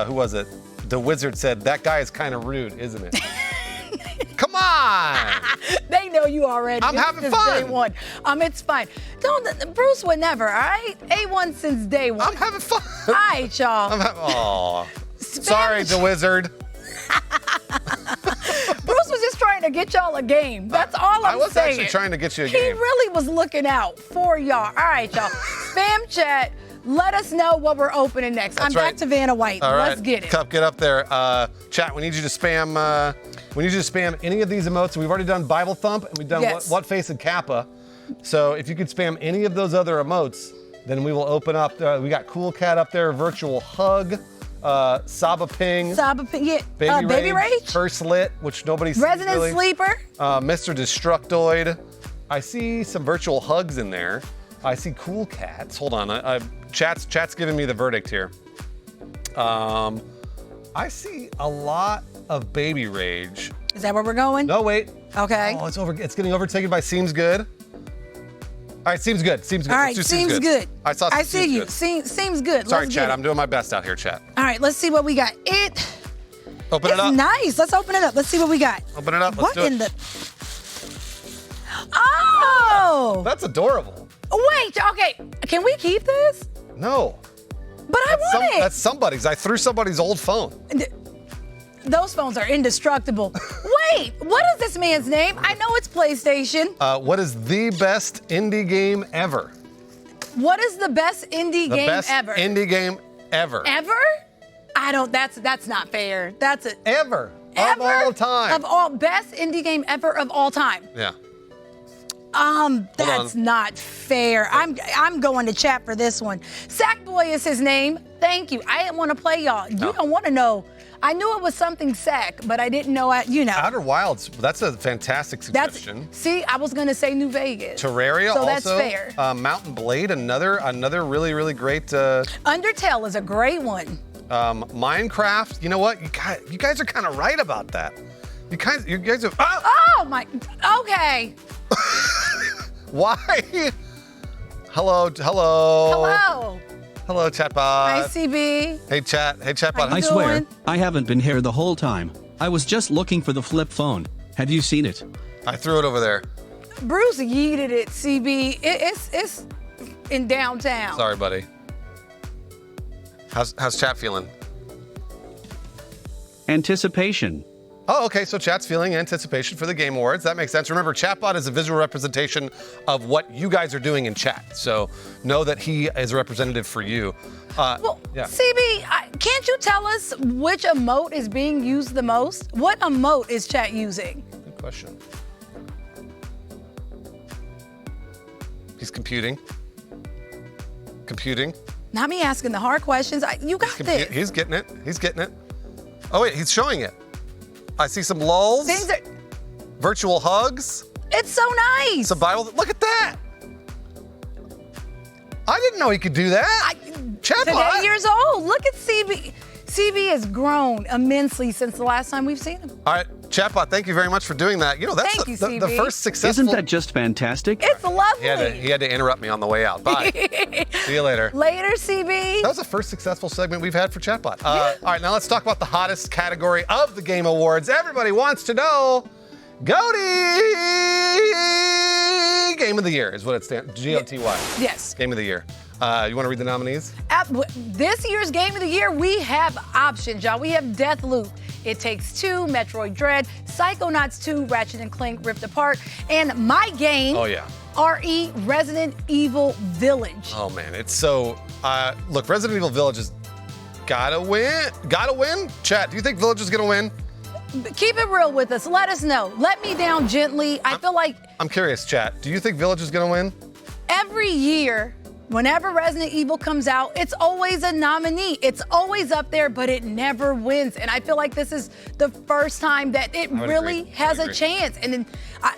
who was it? The Wizard said, that guy is kind of rude, isn't it? Come on! They know you already. I'm having fun. Day one. It's fine. Bruce would never, all right? A1 since day one. I'm having fun. All right, y'all. Aw. Sorry, the Wizard. Bruce was just trying to get y'all a game. That's all I'm saying. I was actually trying to get you a game. He really was looking out for y'all. All right, y'all. Spam chat. Let us know what we're opening next. That's I'm back right. to Vanna White. All right. Let's get it. Cup, get up there. Chat, we need you to spam. We need you to spam any of these emotes. We've already done Bible Thump and we've done Yes. what Face and Kappa. So if you could spam any of those other emotes, then we will open up. We got Cool Cat up there, Virtual Hug, Saba Ping, yeah. Baby Rage, First Lit, which nobody sees Resident really. Sleeper, Mr. Destructoid. I see some Virtual Hugs in there. I see Cool Cats. Hold on, chat's giving me the verdict here. I see a lot of Baby Rage. Is that where we're going? No, wait. Okay. Oh, it's getting overtaken by Seems Good. All right, Seems Good. Seems Good. All Let's right, do seems good. I saw. I Seems see you. Good. Seems good. Sorry, Let's chat. get it. I'm doing my best out here, chat. All right, let's see what we got. Open it up. It's nice. Let's open it up. Let's see what we got. Open it up. Let's What do it. in the? Oh! That's adorable. Wait. Okay. Can we keep this? No. But I want it. That's somebody's. I threw somebody's old phone. Those phones are indestructible. Wait. What is this man's name? I know it's PlayStation. What is the best indie game ever? What is the best indie The game best ever? indie game ever. Ever? I don't. That's not fair. That's it. Ever. Of all time. Of all best indie game ever of all time. Yeah. That's not fair. I'm going to chat for this one. Sackboy is his name. Thank you. I didn't want to play y'all. You don't want to know. I knew it was something Sack, but I didn't know. Outer Wilds. That's a fantastic suggestion. I was going to say New Vegas. Terraria so also. That's fair. Mountain Blade, another really, really great. Undertale is a great one. Minecraft. You know what? You guys are kind of right about that. You guys are. Oh my. Okay. Why? Hello. Hello, chatbot. Hi, CB. Hey, chatbot. I swear, I haven't been here the whole time. I was just looking for the flip phone. Have you seen it? I threw it over there. Bruce yeeted it, CB. It's in downtown. Sorry, buddy. How's chat feeling? Anticipation. Oh, okay. So chat's feeling anticipation for the Game Awards. That makes sense. Remember, chatbot is a visual representation of what you guys are doing in chat. So know that he is a representative for you. CB, can't you tell us which emote is being used the most? What emote is chat using? Good question. He's computing. Not me asking the hard questions. You got this. He's getting it. Oh, wait, he's showing it. I see some lulls. Virtual hugs. It's so nice. Survival. Look at that. I didn't know he could do that. Chatbot. 8 years old. Look at CB. CB has grown immensely since the last time we've seen him. All right, chatbot, thank you very much for doing that. You know, that's the first successful. Isn't that just fantastic? It's lovely. He had to interrupt me on the way out. Bye. See you later. Later, CB. That was the first successful segment we've had for chatbot. All right, now let's talk about the hottest category of the Game Awards. Everybody wants to know. GOTY! Game of the Year is what it stands. G-O-T-Y. Yes. Game of the Year. You want to read the nominees? This year's Game of the Year, we have options, y'all. We have Deathloop, It Takes Two, Metroid Dread, Psychonauts 2, Ratchet & Clank Rift Apart, and my game, RE Resident Evil Village. Oh, man. It's so... look, Resident Evil Village has gotta win. Gotta win? Chat, do you think Village is gonna win? Keep it real with us. Let us know. Let me down gently. I feel like... I'm curious, chat. Do you think Village is gonna win? Every year... Whenever Resident Evil comes out, it's always a nominee. It's always up there, but it never wins. And I feel like this is the first time that it really has a chance. And then,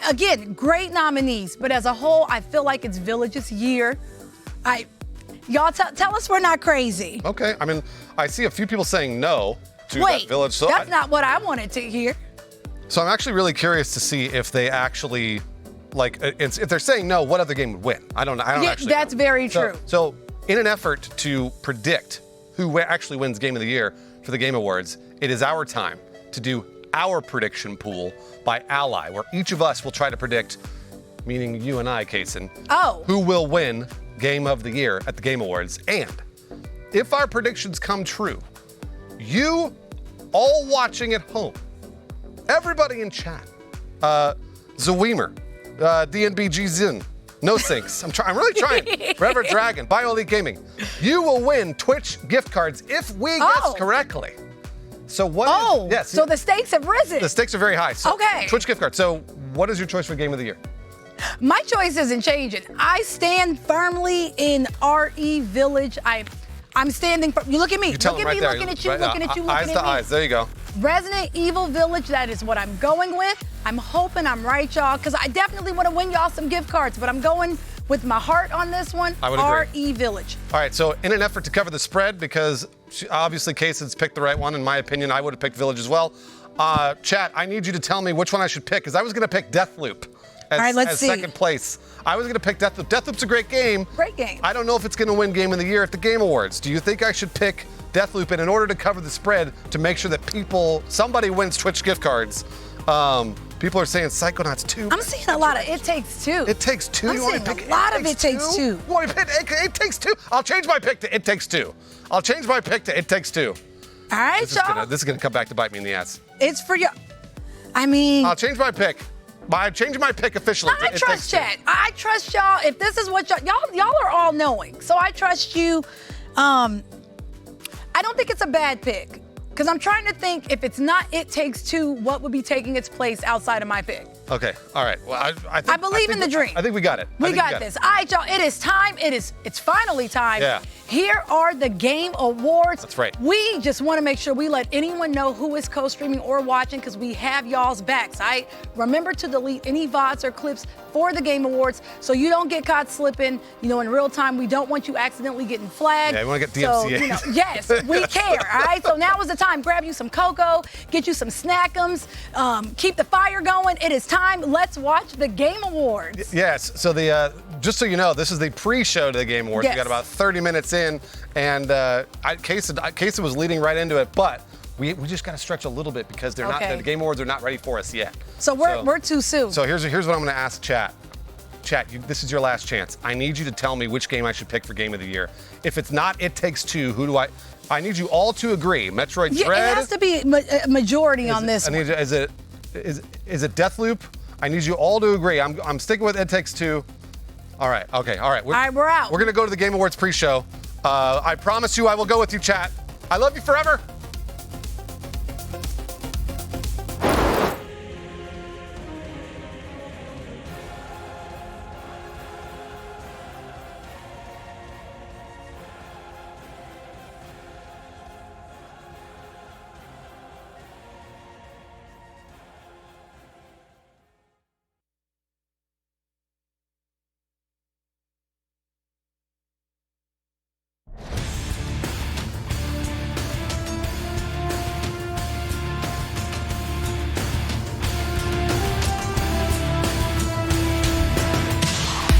again, great nominees. But as a whole, I feel like it's Village's year. Y'all tell us we're not crazy. Okay. I mean, I see a few people saying no to that Village. So that's not what I wanted to hear. So I'm actually really curious to see if they actually... Like, if they're saying no, what other game would win? I don't actually That's know. very true. So in an effort to predict who actually wins Game of the Year for the Game Awards, it is our time to do our prediction pool by ally, where each of us will try to predict, meaning you and I, Kaysen, who will win Game of the Year at the Game Awards. And if our predictions come true, you all watching at home, everybody in chat, Zaweemer, DNBG Zin, No Sinks. I'm really trying. Forever Dragon, BioElite Gaming. You will win Twitch gift cards if we guess correctly. So what? Yes. So the stakes have risen. The stakes are very high. So okay. Twitch gift cards. So what is your choice for Game of the Year? My choice isn't changing. I stand firmly in RE Village. I'm standing. You look at me. Look at me. Looking at you. Looking at you. Looking Eyes at to me. eyes. There you go. Resident Evil Village, that is what I'm going with. I'm hoping I'm right, y'all, because I definitely want to win y'all some gift cards, but I'm going with my heart on this one. I would agree. RE Village. All right, so in an effort to cover the spread, because obviously Kaysen's picked the right one, in my opinion, I would have picked Village as well. Chat, I need you to tell me which one I should pick, because I was going to pick Deathloop as second place. I was going to pick Deathloop. Deathloop's a great game. Great game. I don't know if it's going to win Game of the Year at the Game Awards. Do you think I should pick Deathloop? And in order to cover the spread, to make sure that somebody wins Twitch gift cards, people are saying Psychonauts 2. I'm seeing a lot of It Takes Two. It Takes Two. I'm seeing a lot of It Takes Two. You want me to pick It Takes Two? I'll change my pick to It Takes Two. I'll change my pick to It Takes Two. All right, y'all. This is gonna come back to bite me in the ass. It's for you. I mean, I'll change my pick. I'm changing my pick officially. I trust chat. I trust y'all. If this is what y'all are all knowing, so I trust you. I don't think it's a bad pick, because I'm trying to think if it's not It Takes Two, what would be taking its place outside of my pick? Okay. All right. Well, I believe in the dream. I think we got it. We got this. All right, y'all. It is time. It's finally time. Yeah. Here are the Game Awards. That's right. We just want to make sure we let anyone know who is co-streaming or watching because we have y'all's backs. Remember to delete any VODs or clips for the Game Awards so you don't get caught slipping. You know, in real time, we don't want you accidentally getting flagged. Yeah, we want to get So, DMCA. yes, we care. All right. So now is the time. Grab you some cocoa, get you some snackums, keep the fire going. It is time. Let's watch the Game Awards. Yes. So just so you know, this is the pre-show to the Game Awards. Yes. We got about 30 minutes in, and Kaysa was leading right into it, but we just got to stretch a little bit because they're not. The Game Awards are not ready for us yet. So we're too soon. So here's what I'm going to ask chat. Chat, this is your last chance. I need you to tell me which game I should pick for Game of the Year. If it's not It Takes Two, who do I need you all to agree. Metroid Dread. It has to be a majority on this. Is it Deathloop? I need you all to agree. I'm sticking with It Takes Two. All right. Okay. All right. All right, we're out. We're gonna go to the Game Awards pre-show. I promise you, I will go with you, chat. I love you forever.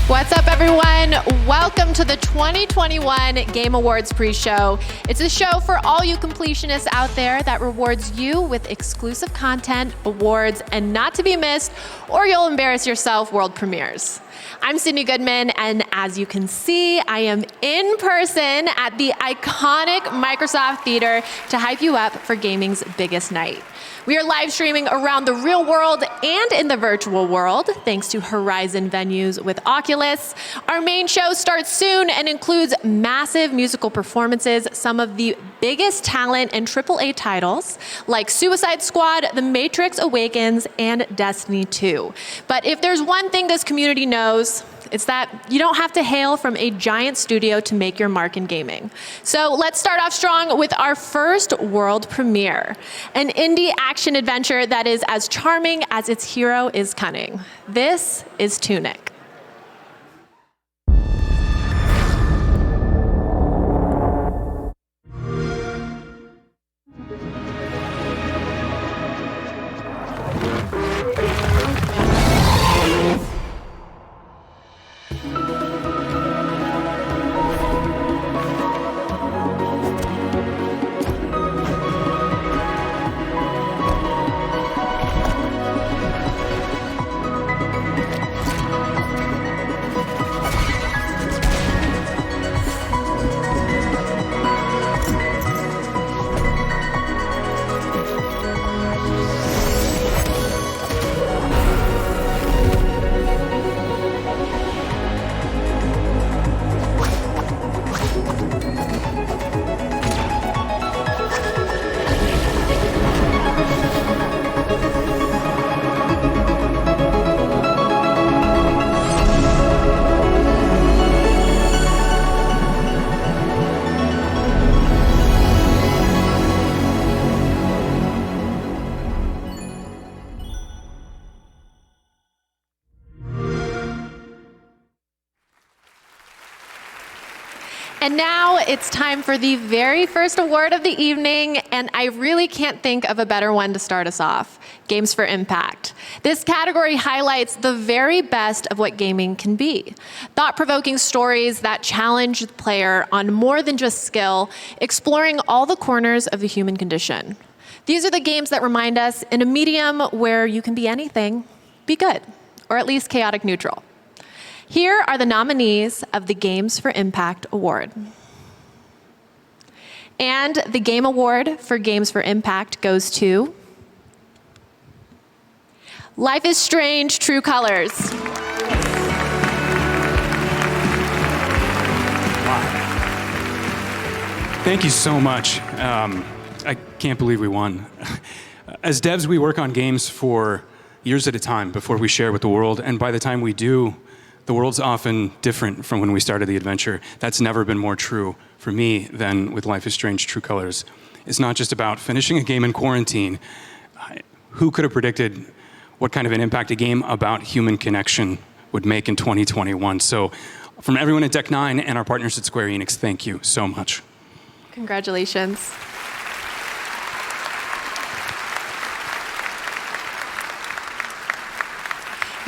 What's up, everyone? Welcome to the 2021 Game Awards pre-show. It's a show for all you completionists out there that rewards you with exclusive content, awards, and not to be missed, or you'll embarrass yourself world premieres. I'm Sydney Goodman, and as you can see, I am in person at the iconic Microsoft Theater to hype you up for gaming's biggest night. We are live streaming around the real world and in the virtual world, thanks to Horizon venues with Oculus. Our main show starts soon and includes massive musical performances, some of the biggest talent and AAA titles, like Suicide Squad, The Matrix Awakens, and Destiny 2. But if there's one thing this community knows, it's that you don't have to hail from a giant studio to make your mark in gaming. So let's start off strong with our first world premiere, an indie action adventure that is as charming as its hero is cunning. This is Tunic. And now it's time for the very first award of the evening, and I really can't think of a better one to start us off, Games for Impact. This category highlights the very best of what gaming can be. Thought-provoking stories that challenge the player on more than just skill, exploring all the corners of the human condition. These are the games that remind us, in a medium where you can be anything, be good, or at least chaotic neutral. Here are the nominees of the Games for Impact Award. And the Game Award for Games for Impact goes to Life is Strange: True Colors. Thank you so much. I can't believe we won. As devs, we work on games for years at a time before we share with the world. And by the time we do, the world's often different from when we started the adventure. That's never been more true for me than with Life is Strange True Colors. It's not just about finishing a game in quarantine. Who could have predicted what kind of an impact a game about human connection would make in 2021? So from everyone at Deck 9 and our partners at Square Enix, thank you so much. Congratulations.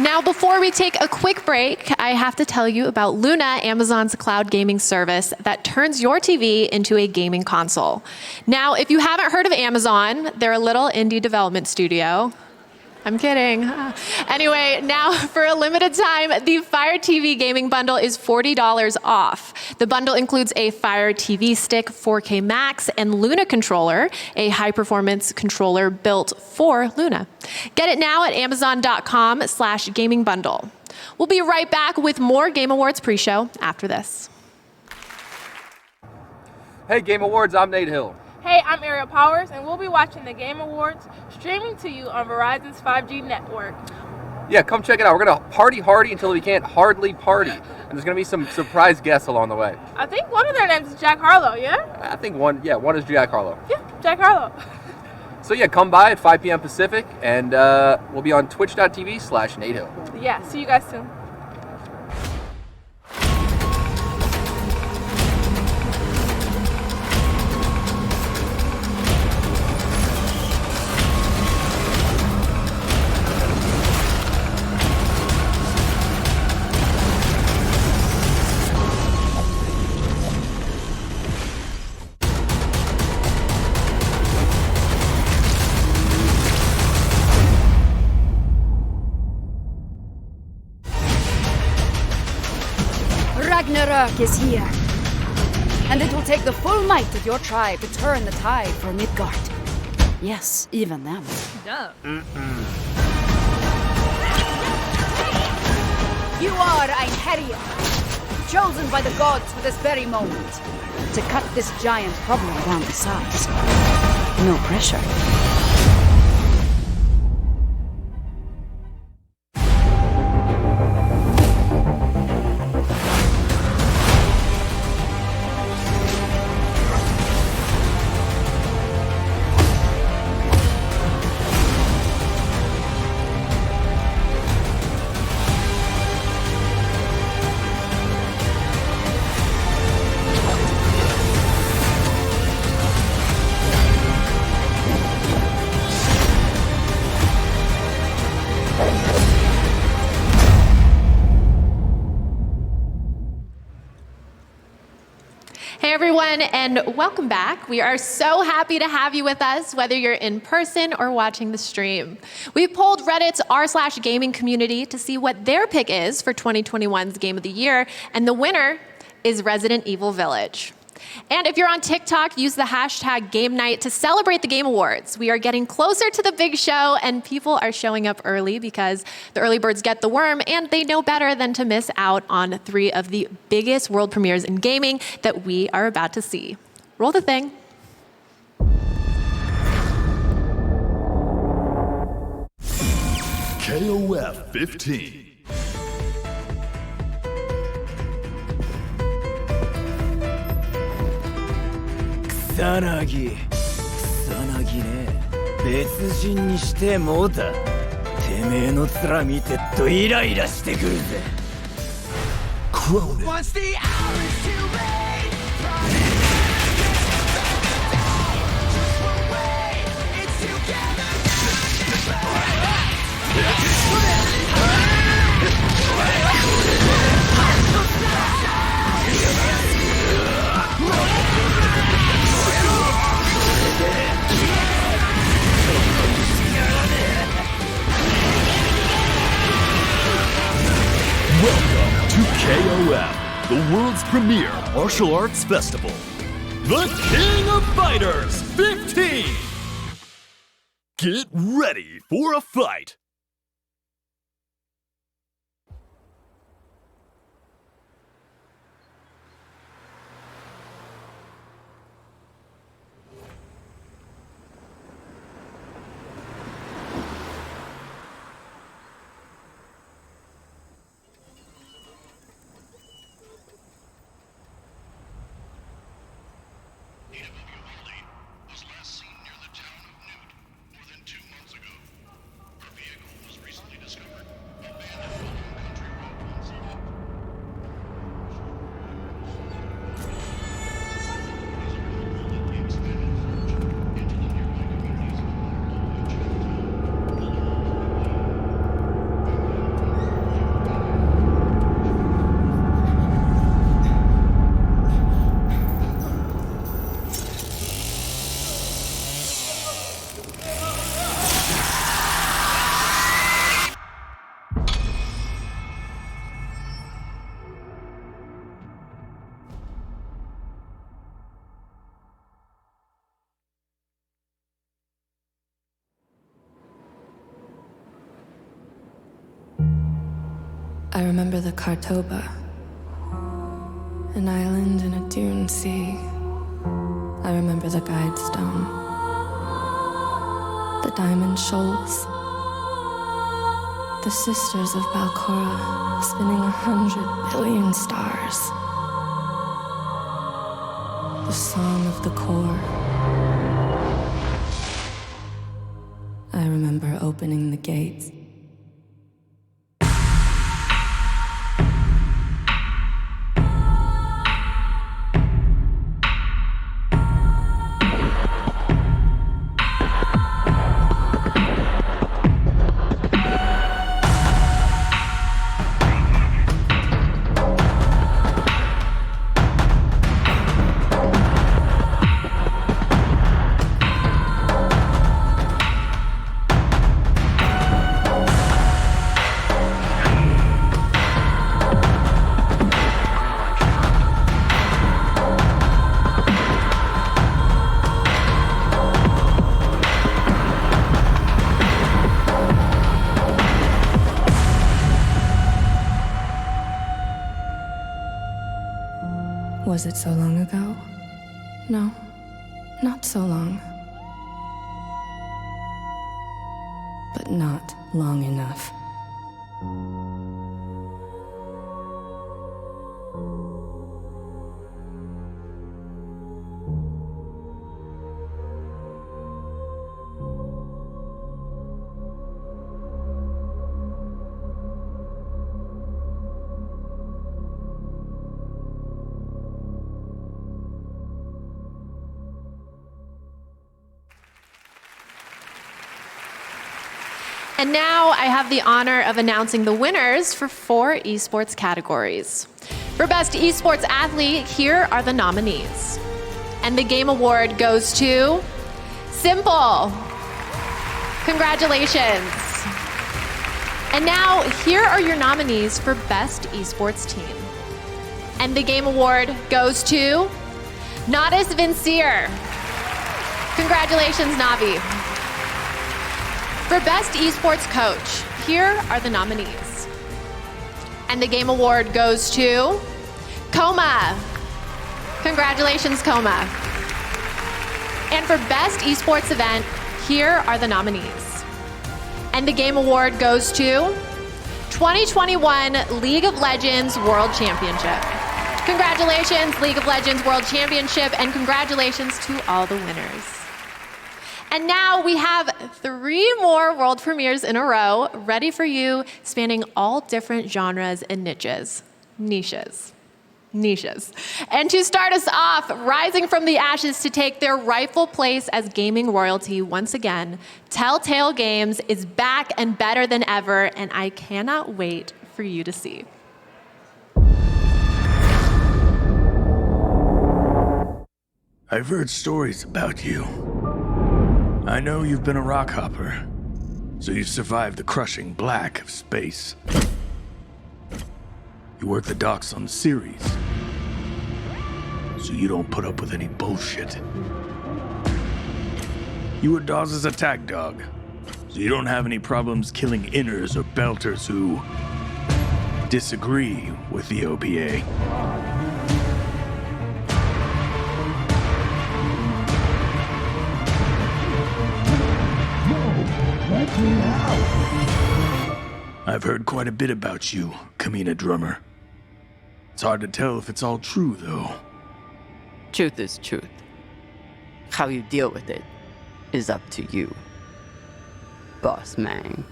Now, before we take a quick break, I have to tell you about Luna, Amazon's cloud gaming service that turns your TV into a gaming console. Now, if you haven't heard of Amazon, they're a little indie development studio. I'm kidding. Anyway, now for a limited time, the Fire TV gaming bundle is $40 off. The bundle includes a Fire TV stick 4K Max and Luna controller, a high-performance controller built for Luna. Get it now at amazon.com/gaming bundle. We'll be right back with more Game Awards pre-show after this. Hey, Game Awards, I'm Nate Hill. Hey, I'm Ariel Powers, and we'll be watching the Game Awards streaming to you on Verizon's 5G network. Yeah, come check it out. We're going to party hardy until we can't hardly party. And there's going to be some surprise guests along the way. I think one of their names is Jack Harlow, yeah? I think one is Jack Harlow. Yeah, Jack Harlow. So yeah, come by at 5 p.m. Pacific, and we'll be on twitch.tv/Nate Hill. Yeah, see you guys soon. Ragnarok is here, and it will take the full might of your tribe to turn the tide for Midgard. Yes, even them. You are Einherjar, chosen by the gods for this very moment, to cut this giant problem down to size. No pressure. Hey everyone, and welcome back. We are so happy to have you with us, whether you're in person or watching the stream. We polled Reddit's r/gaming community to see what their pick is for 2021's Game of the Year, and the winner is Resident Evil Village. And if you're on TikTok, use the hashtag Game Night to celebrate the Game Awards. We are getting closer to the big show, and people are showing up early because the early birds get the worm, and they know better than to miss out on 3 of the biggest world premieres in gaming that we are about to see. Roll the thing. KOF 15.草薙ね、別人にしてもうた。てめえの面見てっとイライラしてくるぜ。Welcome to KOF, the world's premier martial arts festival. The King of Fighters 15! Get ready for a fight! I remember the Kartoba, an island in a dune sea. I remember the Guide Stone, the Diamond Shoals, the Sisters of Balcora spinning 100 billion stars, the Song of the Core. I remember opening the gates. Was it so long ago? No, not so long. But not long enough. And now I have the honor of announcing the winners for 4 esports categories. For Best Esports Athlete, here are the nominees. And the Game Award goes to Simple. Congratulations. And now here are your nominees for Best Esports Team. And the Game Award goes to Nadis Vincier. Congratulations, Navi. For Best Esports Coach, here are the nominees. And the Game Award goes to Coma. Congratulations, Coma. And for Best Esports Event, here are the nominees. And the Game Award goes to 2021 League of Legends World Championship. Congratulations, League of Legends World Championship, and congratulations to all the winners. And now we have 3 more world premieres in a row ready for you, spanning all different genres and niches. Niches. And to start us off, rising from the ashes to take their rightful place as gaming royalty once again, Telltale Games is back and better than ever, and I cannot wait for you to see. I've heard stories about you. I know you've been a rock hopper, so you've survived the crushing black of space. You work the docks on the series, so you don't put up with any bullshit. You were Dawes' attack dog, so you don't have any problems killing inners or belters who disagree with the OPA. I've heard quite a bit about you, Kamina Drummer. It's hard to tell if it's all true, though. Truth is truth. How you deal with it is up to you, Boss Man.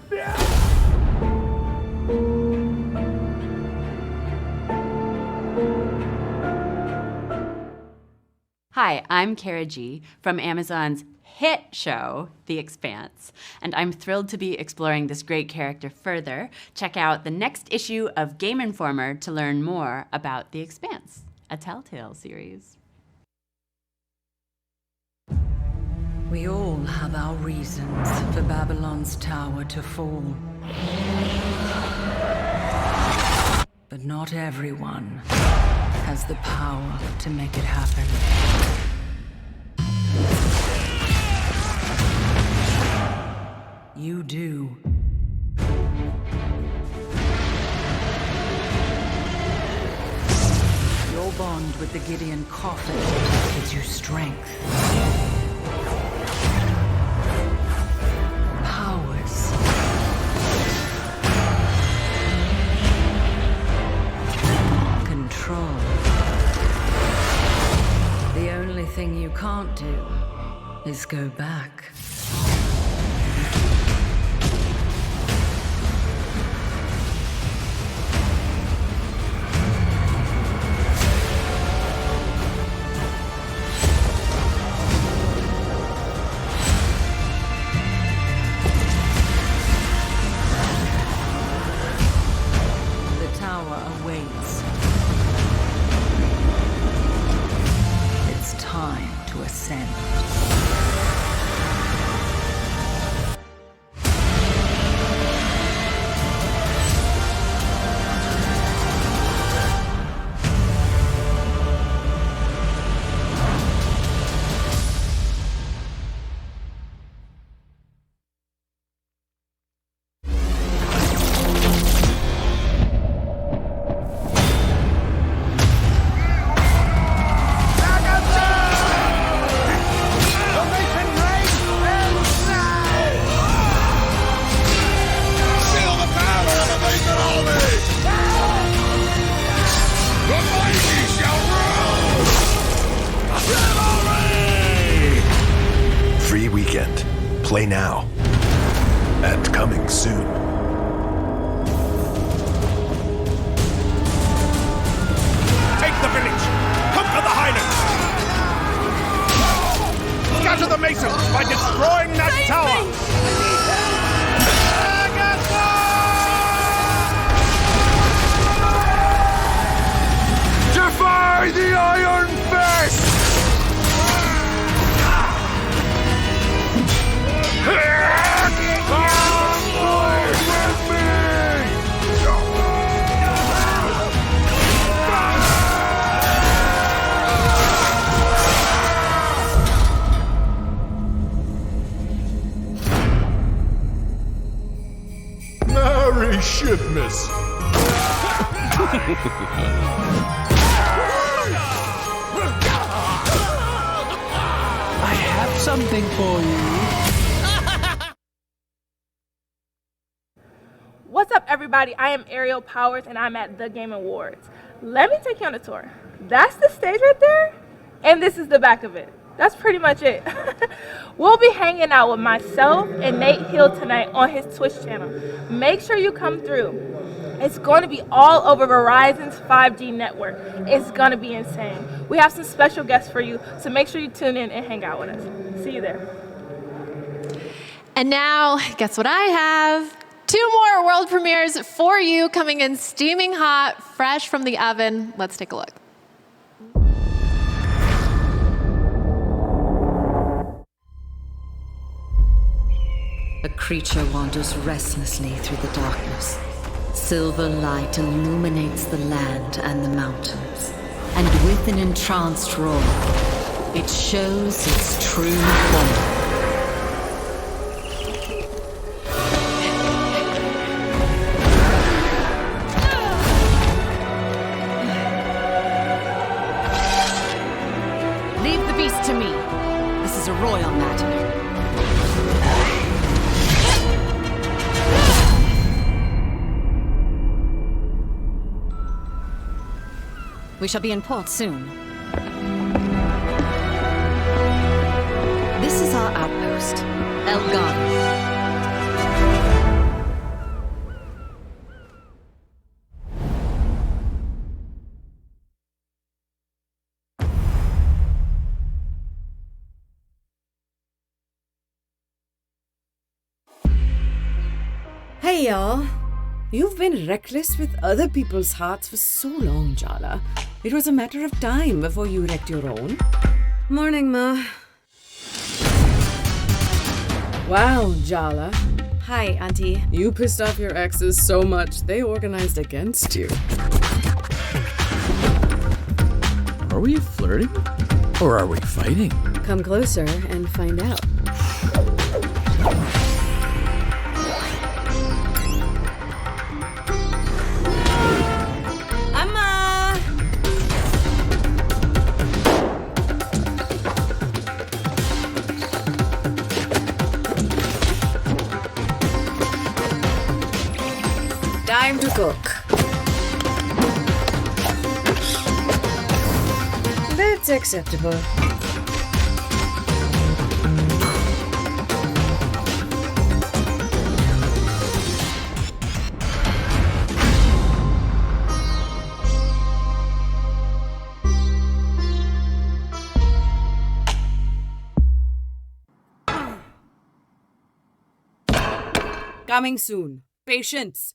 Hi, I'm Kara G from Amazon's hit show, The Expanse, and I'm thrilled to be exploring this great character further. Check out the next issue of Game Informer to learn more about The Expanse, a Telltale series. We all have our reasons for Babylon's tower to fall. But not everyone has the power to make it happen. You do. bond with the Gideon coffin gives you strength. Powers. Control. The only thing you can't do is go back. The tower awaits. It's time to ascend. Free weekend. Play now. And coming soon. Take the village! Conquer the Highlands! Scatter the Masons by destroying that tower! Defy the Iron Fist! Merry Shipmas! I have something for you. What's up, everybody? I am Ariel Powers, and I'm at the Game Awards. Let me take you on a tour. That's the stage right there, and this is the back of it. That's pretty much it. We'll be hanging out with myself and Nate Hill tonight on his Twitch channel. Make sure you come through. It's going to be all over Verizon's 5G network. It's going to be insane. We have some special guests for you, so make sure you tune in and hang out with us. See you there. And now, guess what I have? 2 more world premieres for you coming in steaming hot, fresh from the oven. Let's take a look. A creature wanders restlessly through the darkness. Silver light illuminates the land and the mountains, and with an entranced roar, it shows its true form. Leave the beast to me. This is a royal matter. We shall be in port soon. This is our outpost, El Garden. Hey y'all. You've been reckless with other people's hearts for so long, Jala. It was a matter of time before you wrecked your own. Morning, Ma. Wow, Jala. Hi, Auntie. You pissed off your exes so much, they organized against you. Are we flirting? Or are we fighting? Come closer and find out. Time to cook. That's acceptable. Coming soon. Patience.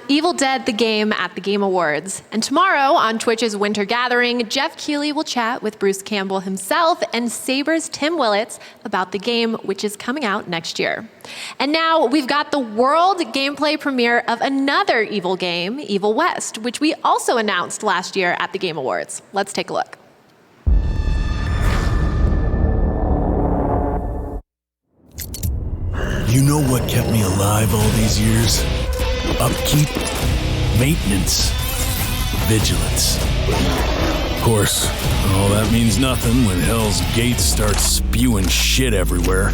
Evil Dead the Game at the Game Awards. And tomorrow on Twitch's Winter Gathering, Jeff Keighley will chat with Bruce Campbell himself and Saber's Tim Willits about the game, which is coming out next year. And now we've got the world gameplay premiere of another Evil game, Evil West, which we also announced last year at the Game Awards. Let's take a look. You know what kept me alive all these years? Upkeep, maintenance, vigilance. Of course, all that means nothing when Hell's Gates starts spewing shit everywhere.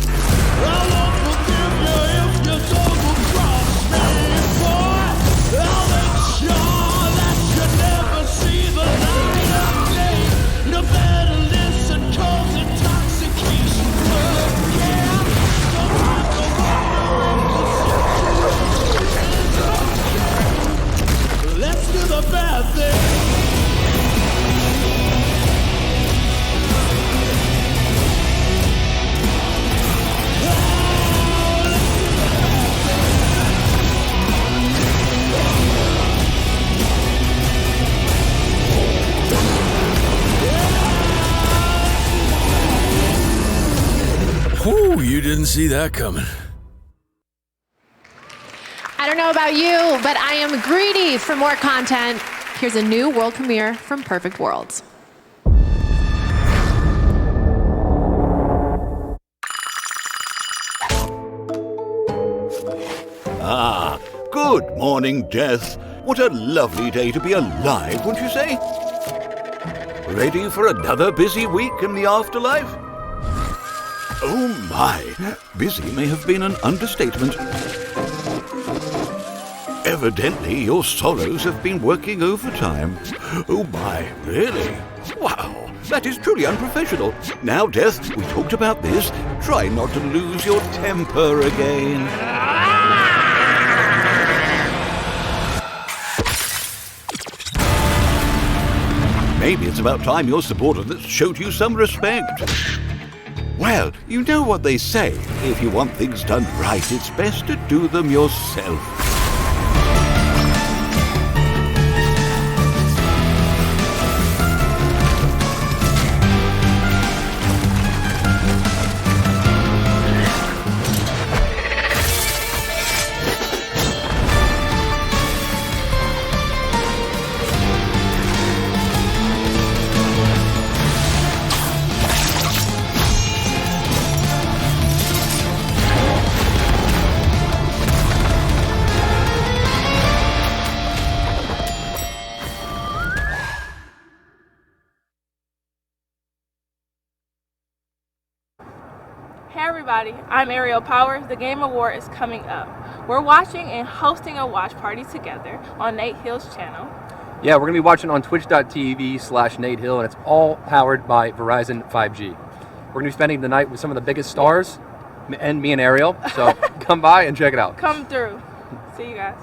Whew, you didn't see that coming. I don't know about you, but I am greedy for more content. Here's a new world premiere from Perfect Worlds. Ah, good morning, Death. What a lovely day to be alive, wouldn't you say? Ready for another busy week in the afterlife? Oh my, busy may have been an understatement. Evidently, your sorrows have been working overtime. Oh my, really? Wow, that is truly unprofessional. Now, Death, we talked about this. Try not to lose your temper again. Maybe it's about time your subordinates showed you some respect. Well, you know what they say. If you want things done right, it's best to do them yourself. Hey everybody, I'm Ariel Powers. The Game Award is coming up. We're watching and hosting a watch party together on Nate Hill's channel. Yeah, we're going to be watching on twitch.tv/Nate Hill, and it's all powered by Verizon 5G. We're going to be spending the night with some of the biggest stars, and me and Ariel, so come by and check it out. Come through. See you guys.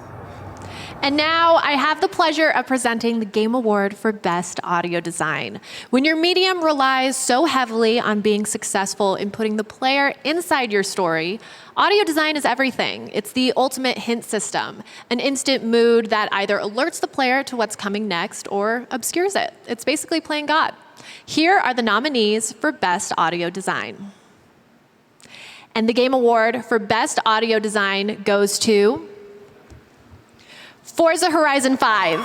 And now I have the pleasure of presenting the Game Award for Best Audio Design. When your medium relies so heavily on being successful in putting the player inside your story, audio design is everything. It's the ultimate hint system, an instant mood that either alerts the player to what's coming next or obscures it. It's basically playing God. Here are the nominees for Best Audio Design. And the Game Award for Best Audio Design goes to Forza Horizon 5.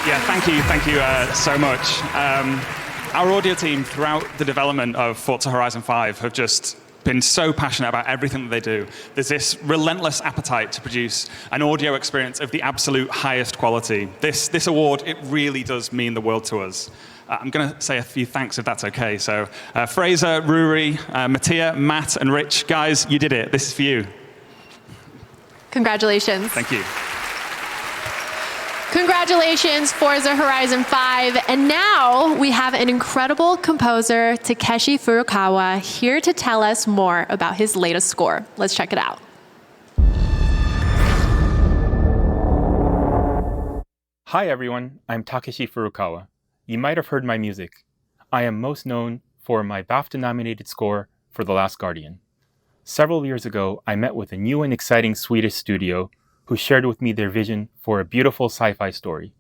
Yeah, thank you so much. Our audio team throughout the development of Forza Horizon 5 have just been so passionate about everything that they do. There's this relentless appetite to produce an audio experience of the absolute highest quality. This award, it really does mean the world to us. I'm going to say a few thanks if that's okay. So Fraser, Ruri, Mattia, Matt, and Rich, guys, you did it. This is for you. Congratulations. Thank you. Congratulations, Forza Horizon 5. And now we have an incredible composer, Takeshi Furukawa, here to tell us more about his latest score. Let's check it out. Hi everyone, I'm Takeshi Furukawa. You might have heard my music. I am most known for my BAFTA-nominated score for The Last Guardian. Several years ago, I met with a new and exciting Swedish studio who shared with me their vision for a beautiful sci-fi story.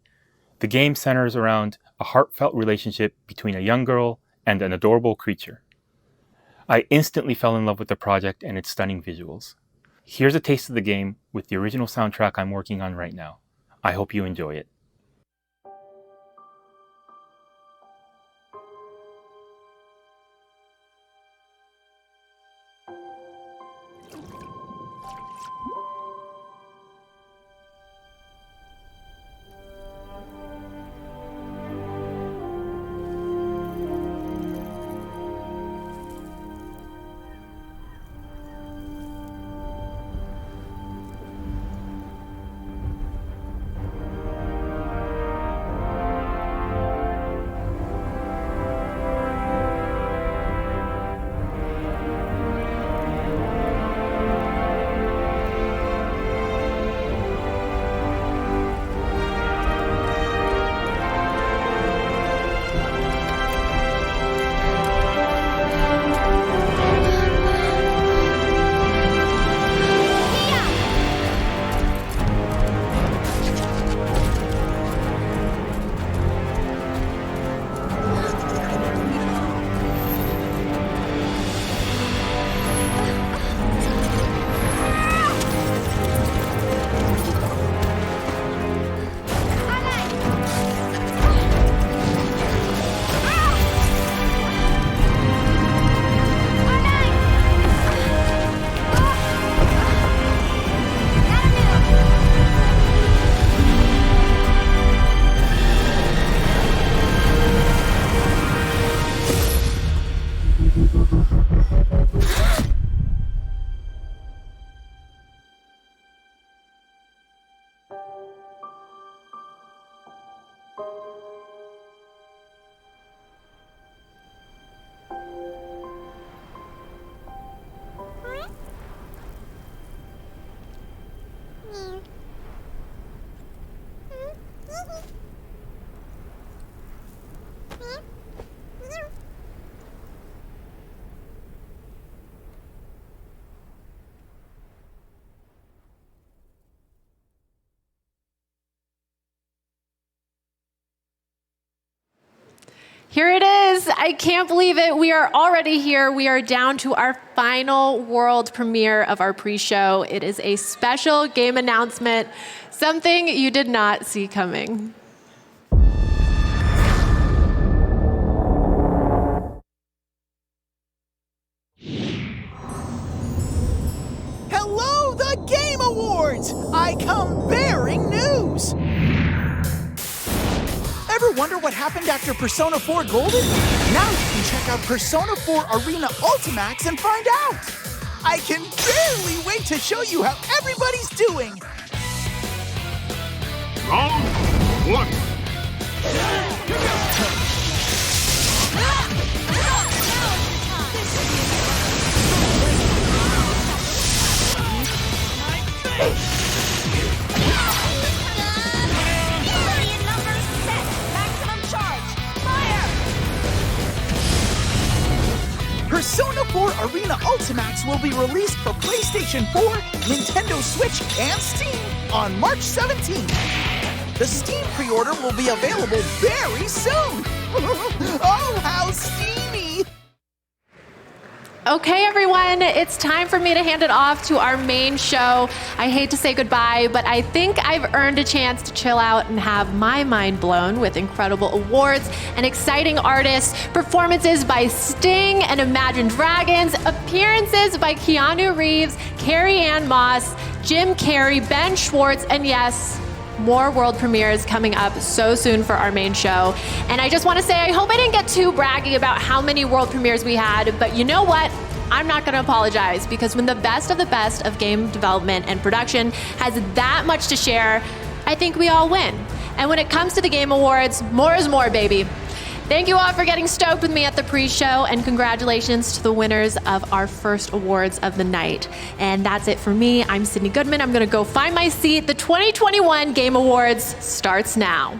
The game centers around a heartfelt relationship between a young girl and an adorable creature. I instantly fell in love with the project and its stunning visuals. Here's a taste of the game with the original soundtrack I'm working on right now. I hope you enjoy it. Here it is. I can't believe it. We are already here. We are down to our final world premiere of our pre-show. It is a special game announcement, something you did not see coming. Hello, the Game Awards! I come bearing news! Ever wonder what happened after Persona 4 Golden? Now you can check out Persona 4 Arena Ultimax and find out! I can barely wait to show you how everybody's doing! Round 1. Persona 4 Arena Ultimax will be released for PlayStation 4, Nintendo Switch, and Steam on March 17th. The Steam pre-order will be available very soon. Oh, how steamy! Okay, everyone, it's time for me to hand it off to our main show. I hate to say goodbye, but I think I've earned a chance to chill out and have my mind blown with incredible awards and exciting artists, performances by Sting and Imagine Dragons, appearances by Keanu Reeves, Carrie Ann Moss, Jim Carrey, Ben Schwartz, and yes, more world premieres coming up so soon for our main show. And I just want to say, I hope I didn't get too braggy about how many world premieres we had, but you know what? I'm not going to apologize, because when the best of game development and production has that much to share, I think we all win. And when it comes to the Game Awards, more is more, baby. Thank you all for getting stoked with me at the pre-show, and congratulations to the winners of our first awards of the night. And that's it for me. I'm Sydney Goodman. I'm going to go find my seat. The 2021 Game Awards starts now.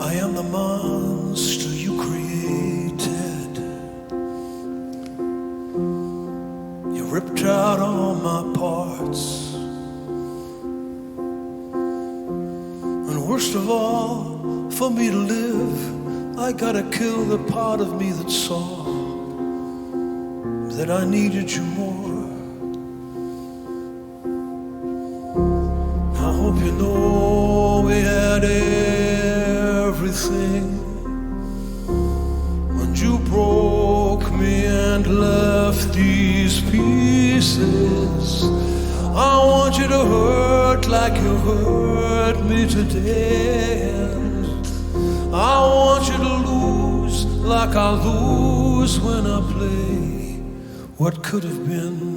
I am the monster you created. You ripped out all my parts. And worst of all, for me to live, I gotta kill the part of me that saw that I needed you more. I hope you know we had everything when you broke me and left these pieces. I want you to hurt like you hurt me today, and I want you to lose like I lose when I play what could have been.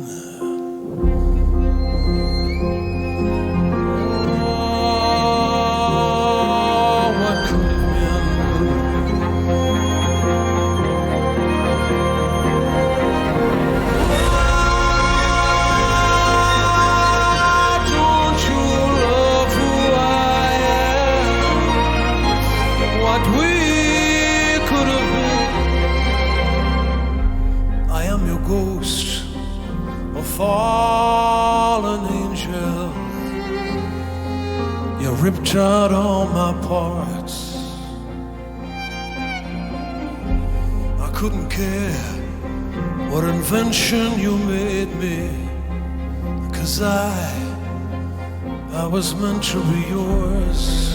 Fallen angel, you ripped out all my parts. I couldn't care what invention you made me, 'cause I was meant to be yours.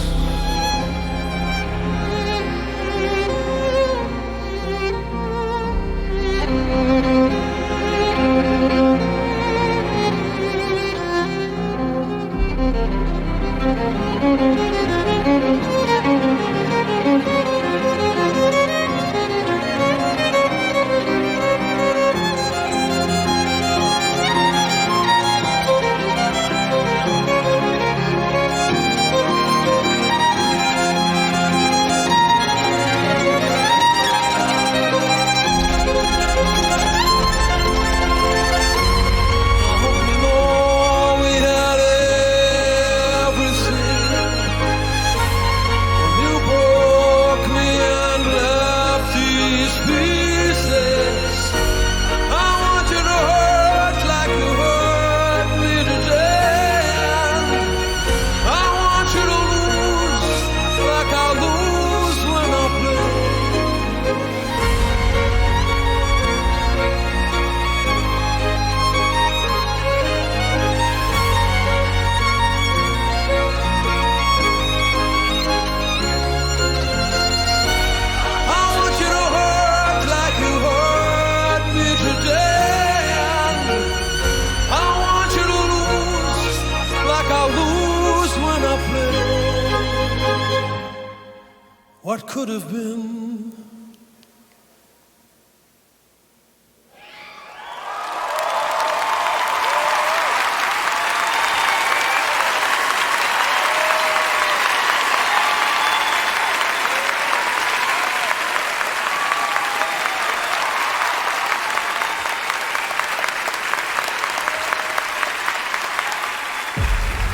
What could have been.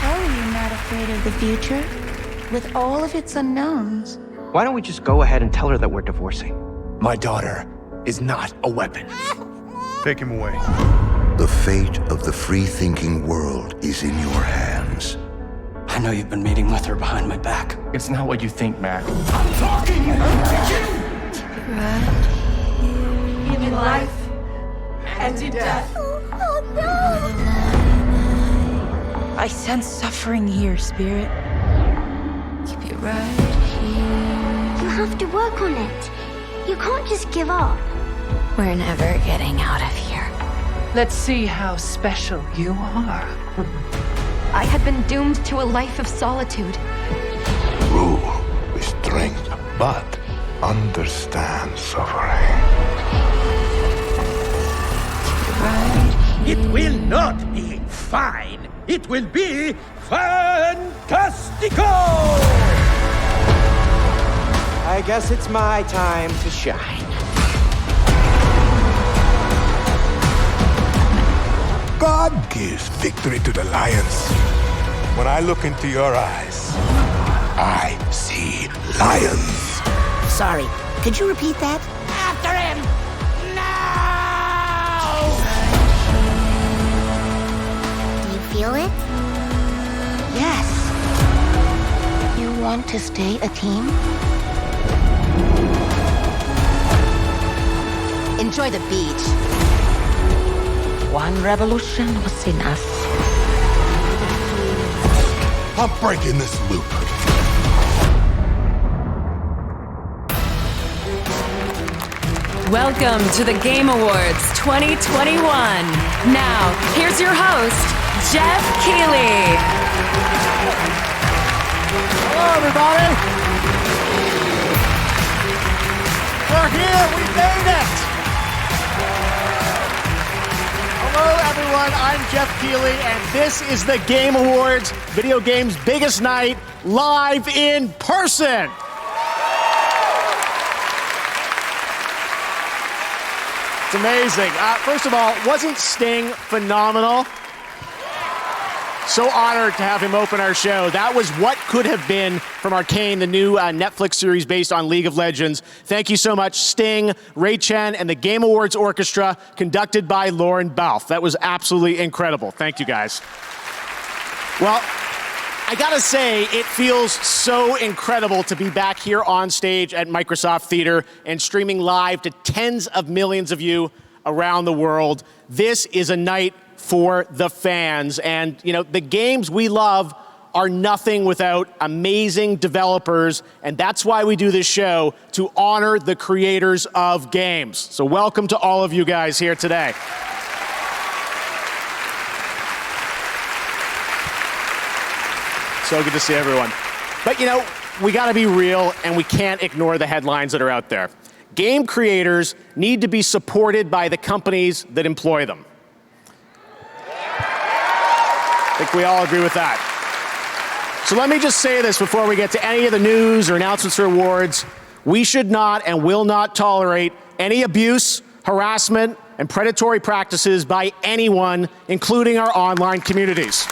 How are you not afraid of the future? With all of its unknowns. Why don't we just go ahead and tell her that we're divorcing? My daughter is not a weapon. Take him away. The fate of the free-thinking world is in your hands. I know you've been meeting with her behind my back. It's not what you think, Mac. I'm talking to you! In life and in death. Oh no! I sense suffering here, Spirit. Keep You have to work on it. You can't just give up. We're never getting out of here. Let's see how special you are. I had been doomed to a life of solitude. Rule with strength, but understand suffering. It will not be fine. It will be fantastico! I guess it's my time to shine. God gives victory to the lions. When I look into your eyes, I see lions. Sorry, could you repeat that? After him! Do you feel it? Yes. You want to stay a team? Enjoy the beach. One revolution was enough. I'm breaking this loop. Welcome to the Game Awards 2021. Now, here's your host, Jeff Keighley. Hello, everybody! We're here! We made it! Hello, everyone. I'm Jeff Keighley, and this is the Game Awards, video games' biggest night, live in person. It's amazing. First of all, wasn't Sting phenomenal? So honored to have him open our show. That was What Could Have Been from Arcane, the new Netflix series based on League of Legends. Thank you so much, Sting, Ray Chen, and the Game Awards Orchestra, conducted by Lauren Balfe. That was absolutely incredible. Thank you, guys. Well, I gotta say, it feels so incredible to be back here on stage at Microsoft Theater and streaming live to tens of millions of you around the world. This is a night for the fans. And, you know, the games we love are nothing without amazing developers. And that's why we do this show, to honor the creators of games. So welcome to all of you guys here today. So good to see everyone. But, you know, we got to be real, and we can't ignore the headlines that are out there. Game creators need to be supported by the companies that employ them. I think we all agree with that. So let me just say this before we get to any of the news or announcements or awards. We should not and will not tolerate any abuse, harassment, and predatory practices by anyone, including our online communities.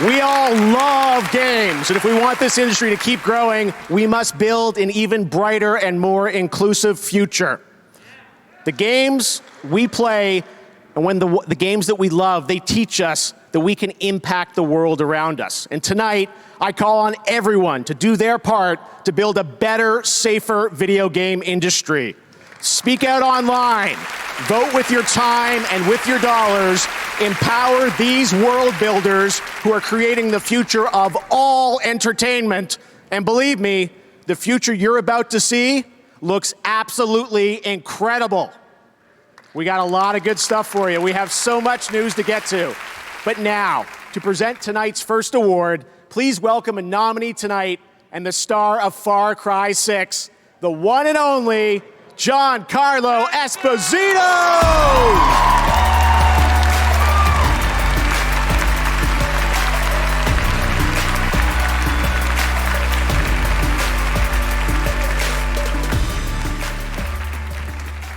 We all love games, and if we want this industry to keep growing, we must build an even brighter and more inclusive future. The games we play, and when the games that we love, they teach us that we can impact the world around us. And tonight, I call on everyone to do their part to build a better, safer video game industry. Speak out online, vote with your time and with your dollars, empower these world builders who are creating the future of all entertainment. And believe me, the future you're about to see looks absolutely incredible. We got a lot of good stuff for you. We have so much news to get to. But now, to present tonight's first award, please welcome a nominee tonight and the star of Far Cry 6, the one and only Giancarlo Esposito!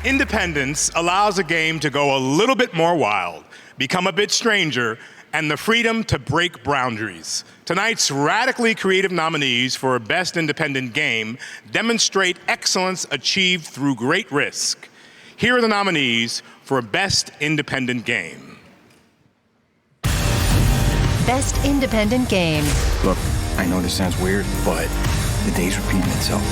Independence allows a game to go a little bit more wild, become a bit stranger, and the freedom to break boundaries. Tonight's radically creative nominees for Best Independent Game demonstrate excellence achieved through great risk. Here are the nominees for Best Independent Game. Best Independent Game. Look, I know this sounds weird, but the day's repeating itself.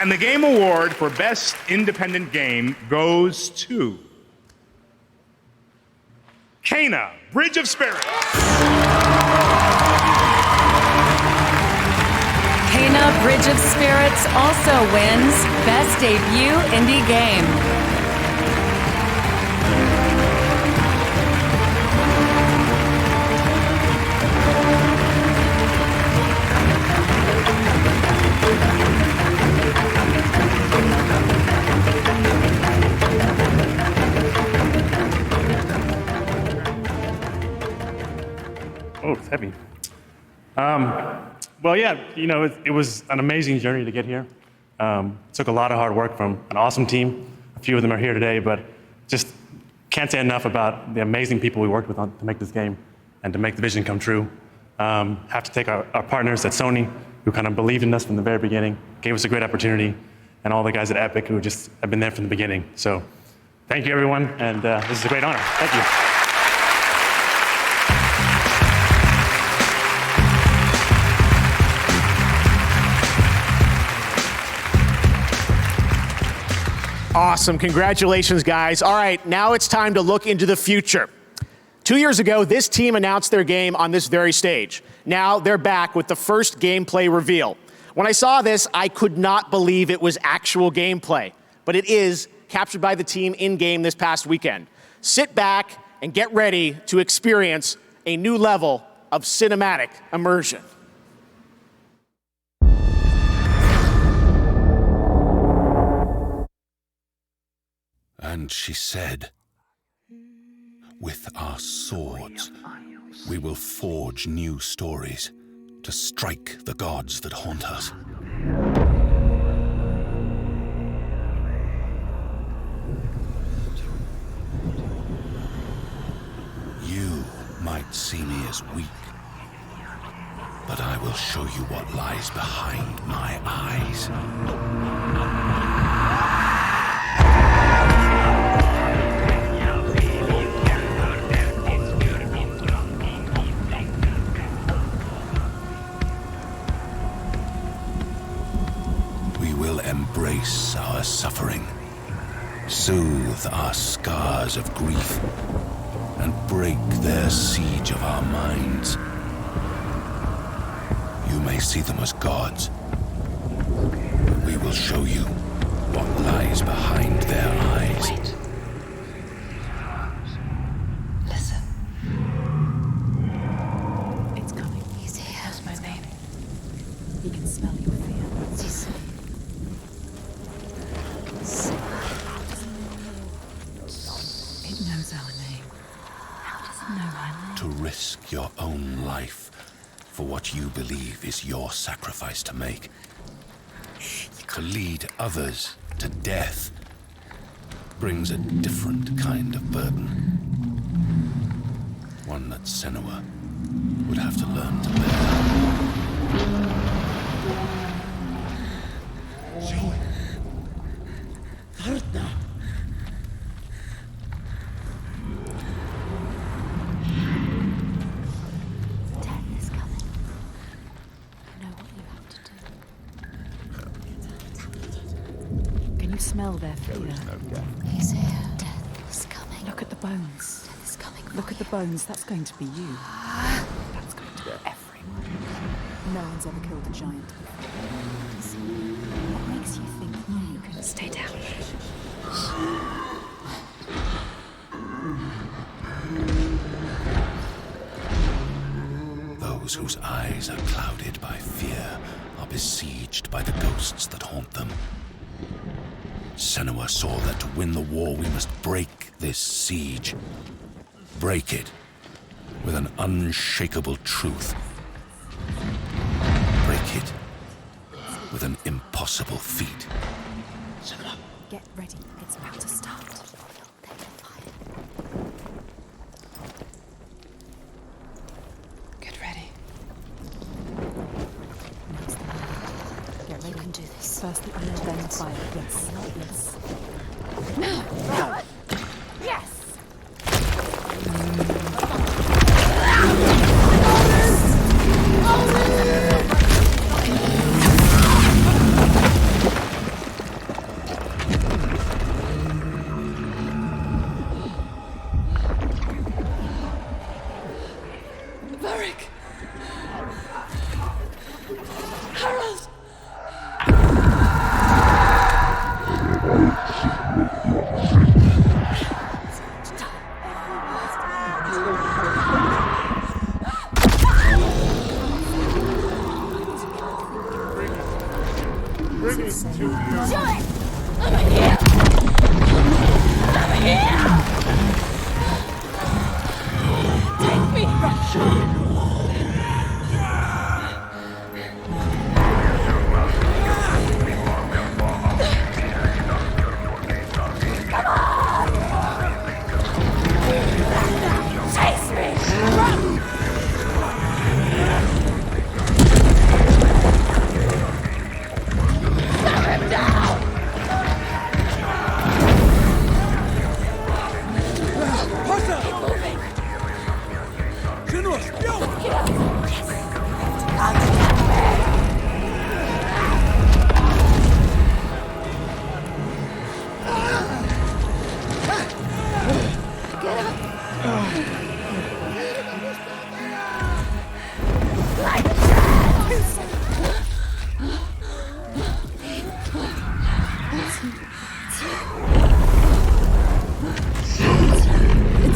And the Game Award for Best Independent Game goes to Cana, Bridge of Spirits. Cana, Bridge of Spirits also wins Best Debut Indie Game. Oh, it's heavy. Well, yeah, you know, it was an amazing journey to get here. Took a lot of hard work from an awesome team. A few of them are here today, but just can't say enough about the amazing people we worked with to make this game and to make the vision come true. Have to thank our partners at Sony, who kind of believed in us from the very beginning, gave us a great opportunity, and all the guys at Epic who just have been there from the beginning. So thank you, everyone, and this is a great honor. Thank you. Awesome. Congratulations, guys. All right, now it's time to look into the future. 2 years ago, this team announced their game on this very stage. Now they're back with the first gameplay reveal. When I saw this, I could not believe it was actual gameplay, but it is, captured by the team in-game this past weekend. Sit back and get ready to experience a new level of cinematic immersion. And she said, "With our swords, we will forge new stories to strike the gods that haunt us." You might see me as weak, but I will show you what lies behind my eyes. Embrace our suffering, soothe our scars of grief, and break their siege of our minds. You may see them as gods, but we will show you what lies behind their eyes. Wait. Listen. It's coming. He's here. That's my name. He can smell your fear. It knows our name. How does it know our name? To risk your own life for what you believe is your sacrifice to make. To lead others to death brings a different kind of burden. One that Senua would have to learn to bear. Smell their fear. There is no death. He's here. Death is coming. Look at the bones. Death is coming. Look at the bones. That's going to be you. That's going to be everyone. No one's ever killed a giant before. What makes you think you can stay down? Those whose eyes are clouded by fear are besieged by the ghosts that haunt them. Senua saw that to win the war we must break this siege. Break it with an unshakable truth. Break it with an impossible feat. Get ready. It's about to start. Get ready. Get ready. You can do this. First the iron, then the fire. Yes. Yes. No. Yes. It's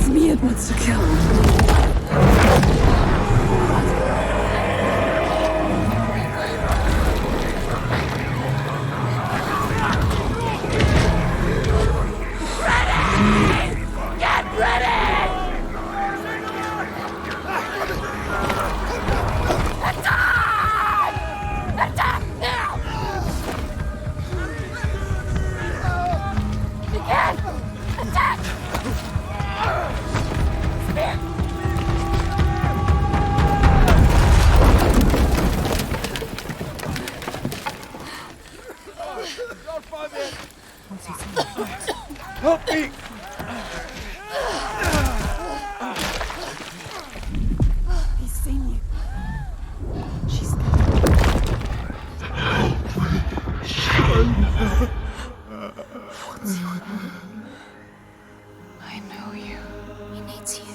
me it wants to kill. Get ready! Attack! Attack now! Begin! Attack! Spear! Help me! He's seen you. She's I know you. He needs you.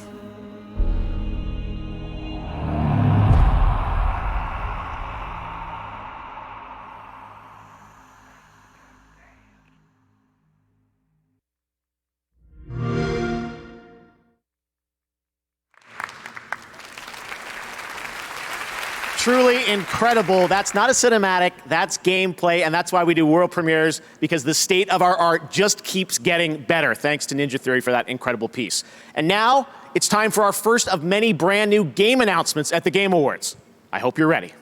Truly incredible. That's not a cinematic, that's gameplay, and that's why we do world premieres, because the state of our art just keeps getting better. Thanks to Ninja Theory for that incredible piece. And now, it's time for our first of many brand new game announcements at the Game Awards. I hope you're ready.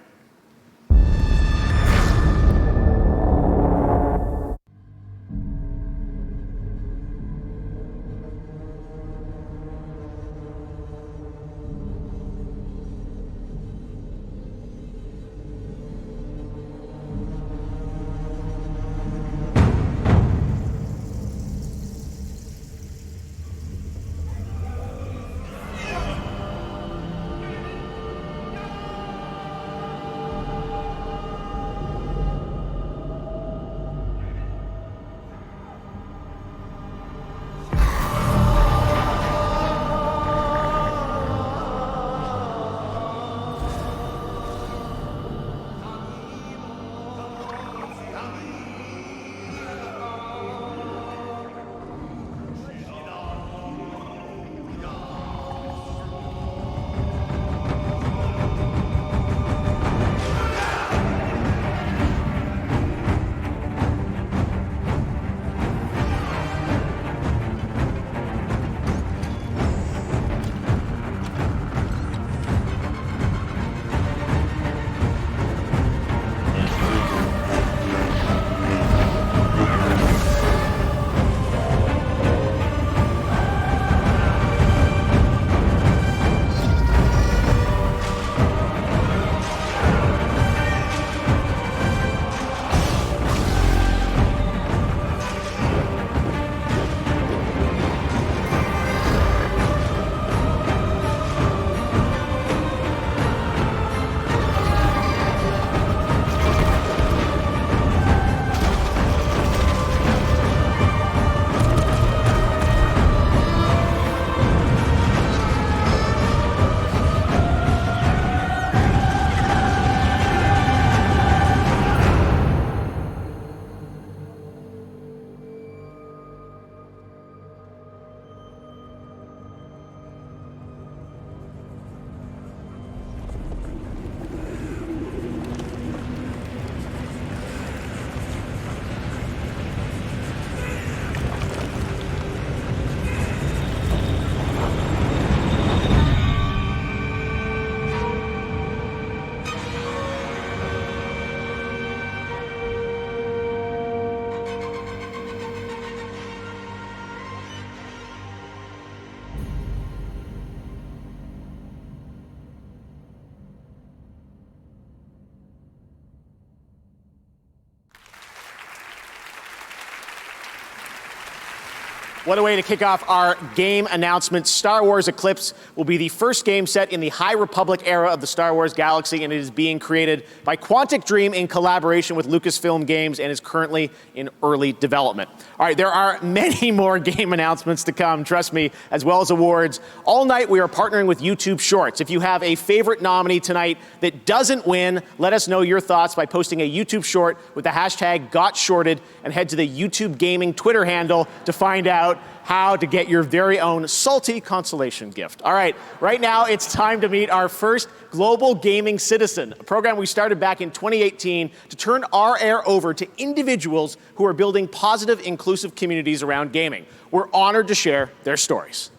What a way to kick off our game announcement. Star Wars Eclipse will be the first game set in the High Republic era of the Star Wars galaxy, and it is being created by Quantic Dream in collaboration with Lucasfilm Games and is currently in early development. All right, there are many more game announcements to come, trust me, as well as awards. All night we are partnering with YouTube Shorts. If you have a favorite nominee tonight that doesn't win, let us know your thoughts by posting a YouTube short with the hashtag #GotShorted and head to the YouTube Gaming Twitter handle to find out how to get your very own salty consolation gift. All right, right now it's time to meet our first global gaming citizen, a program we started back in 2018 to turn our air over to individuals who are building positive, inclusive communities around gaming. We're honored to share their stories.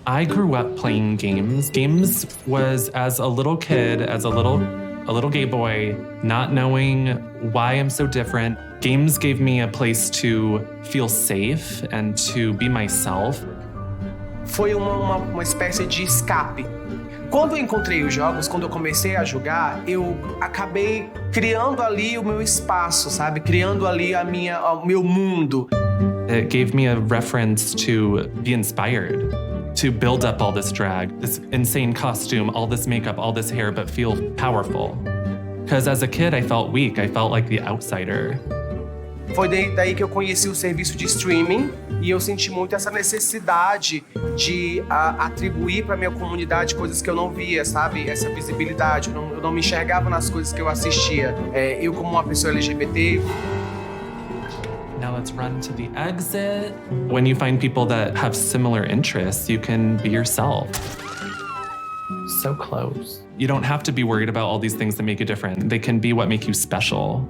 I grew up playing games. Games was as a little kid, as a little gay boy, not knowing why I'm so different. Games gave me a place to feel safe and to be myself. Foi uma espécie de escape. Quando eu encontrei os jogos, quando eu comecei a jogar, eu acabei criando ali o meu espaço, sabe? Criando ali o meu mundo. It gave me a reference to be inspired, to build up all this drag, this insane costume, all this makeup, all this hair, but feel powerful. Because as a kid, I felt weak. I felt like the outsider. Foi daí que eu conheci o serviço de streaming e eu senti muito essa necessidade de atribuir para minha comunidade coisas que eu não via, sabe? Essa visibilidade. Eu não me enxergava nas coisas que eu assistia. Eu como uma pessoa LGBT. Now let's run to the exit. When you find people that have similar interests, you can be yourself. So close. You don't have to be worried about all these things that make you different. They can be what make you special.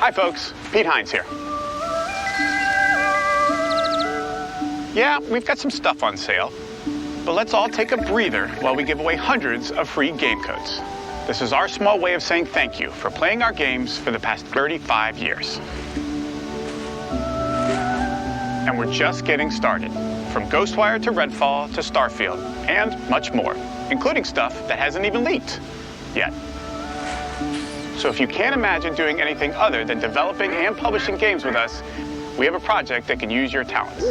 Hi folks, Pete Hines here. Yeah, we've got some stuff on sale, but let's all take a breather while we give away hundreds of free game codes. This is our small way of saying thank you for playing our games for the past 35 years. And we're just getting started, from Ghostwire to Redfall to Starfield, and much more, including stuff that hasn't even leaked yet. So if you can't imagine doing anything other than developing and publishing games with us, we have a project that can use your talents.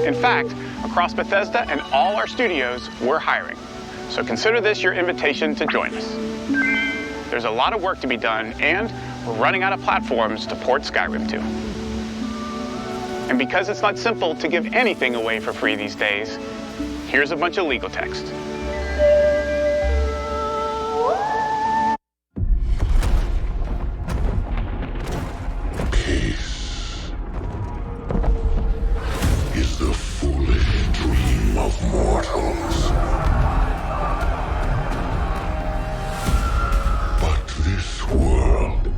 In fact, across Bethesda and all our studios, we're hiring. So consider this your invitation to join us. There's a lot of work to be done, and we're running out of platforms to port Skyrim to. And because it's not simple to give anything away for free these days, here's a bunch of legal text. Mortals. But this world,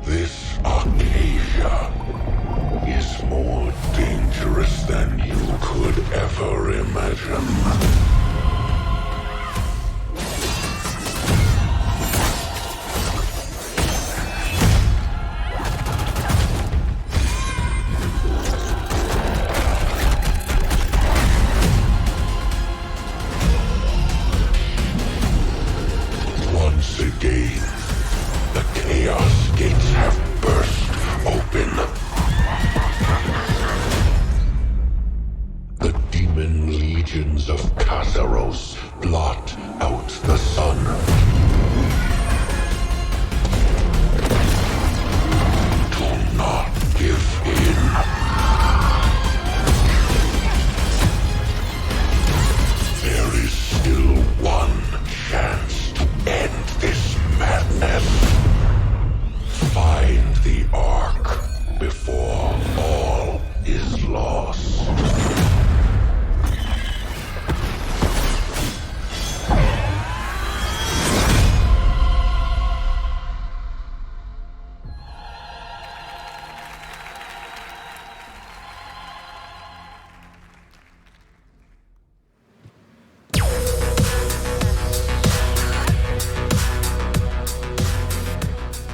this Arcadia, is more dangerous than you could ever imagine. legions of Kassaros blot out the sun. Do not give in. There is still one chance to end this madness. Find the Ark before all is lost.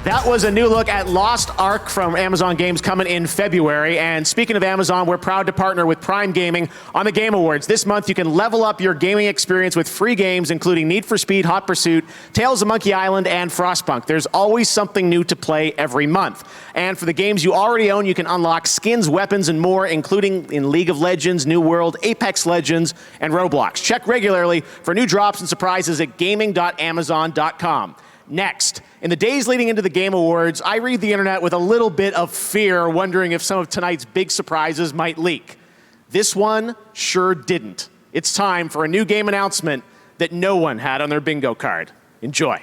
That was a new look at Lost Ark from Amazon Games coming in February. And speaking of Amazon, we're proud to partner with Prime Gaming on the Game Awards. This month, you can level up your gaming experience with free games, including Need for Speed, Hot Pursuit, Tales of Monkey Island, and Frostpunk. There's always something new to play every month. And for the games you already own, you can unlock skins, weapons, and more, including in League of Legends, New World, Apex Legends, and Roblox. Check regularly for new drops and surprises at gaming.amazon.com. Next, in the days leading into the Game Awards, I read the internet with a little bit of fear, wondering if some of tonight's big surprises might leak. This one sure didn't. It's time for a new game announcement that no one had on their bingo card. Enjoy.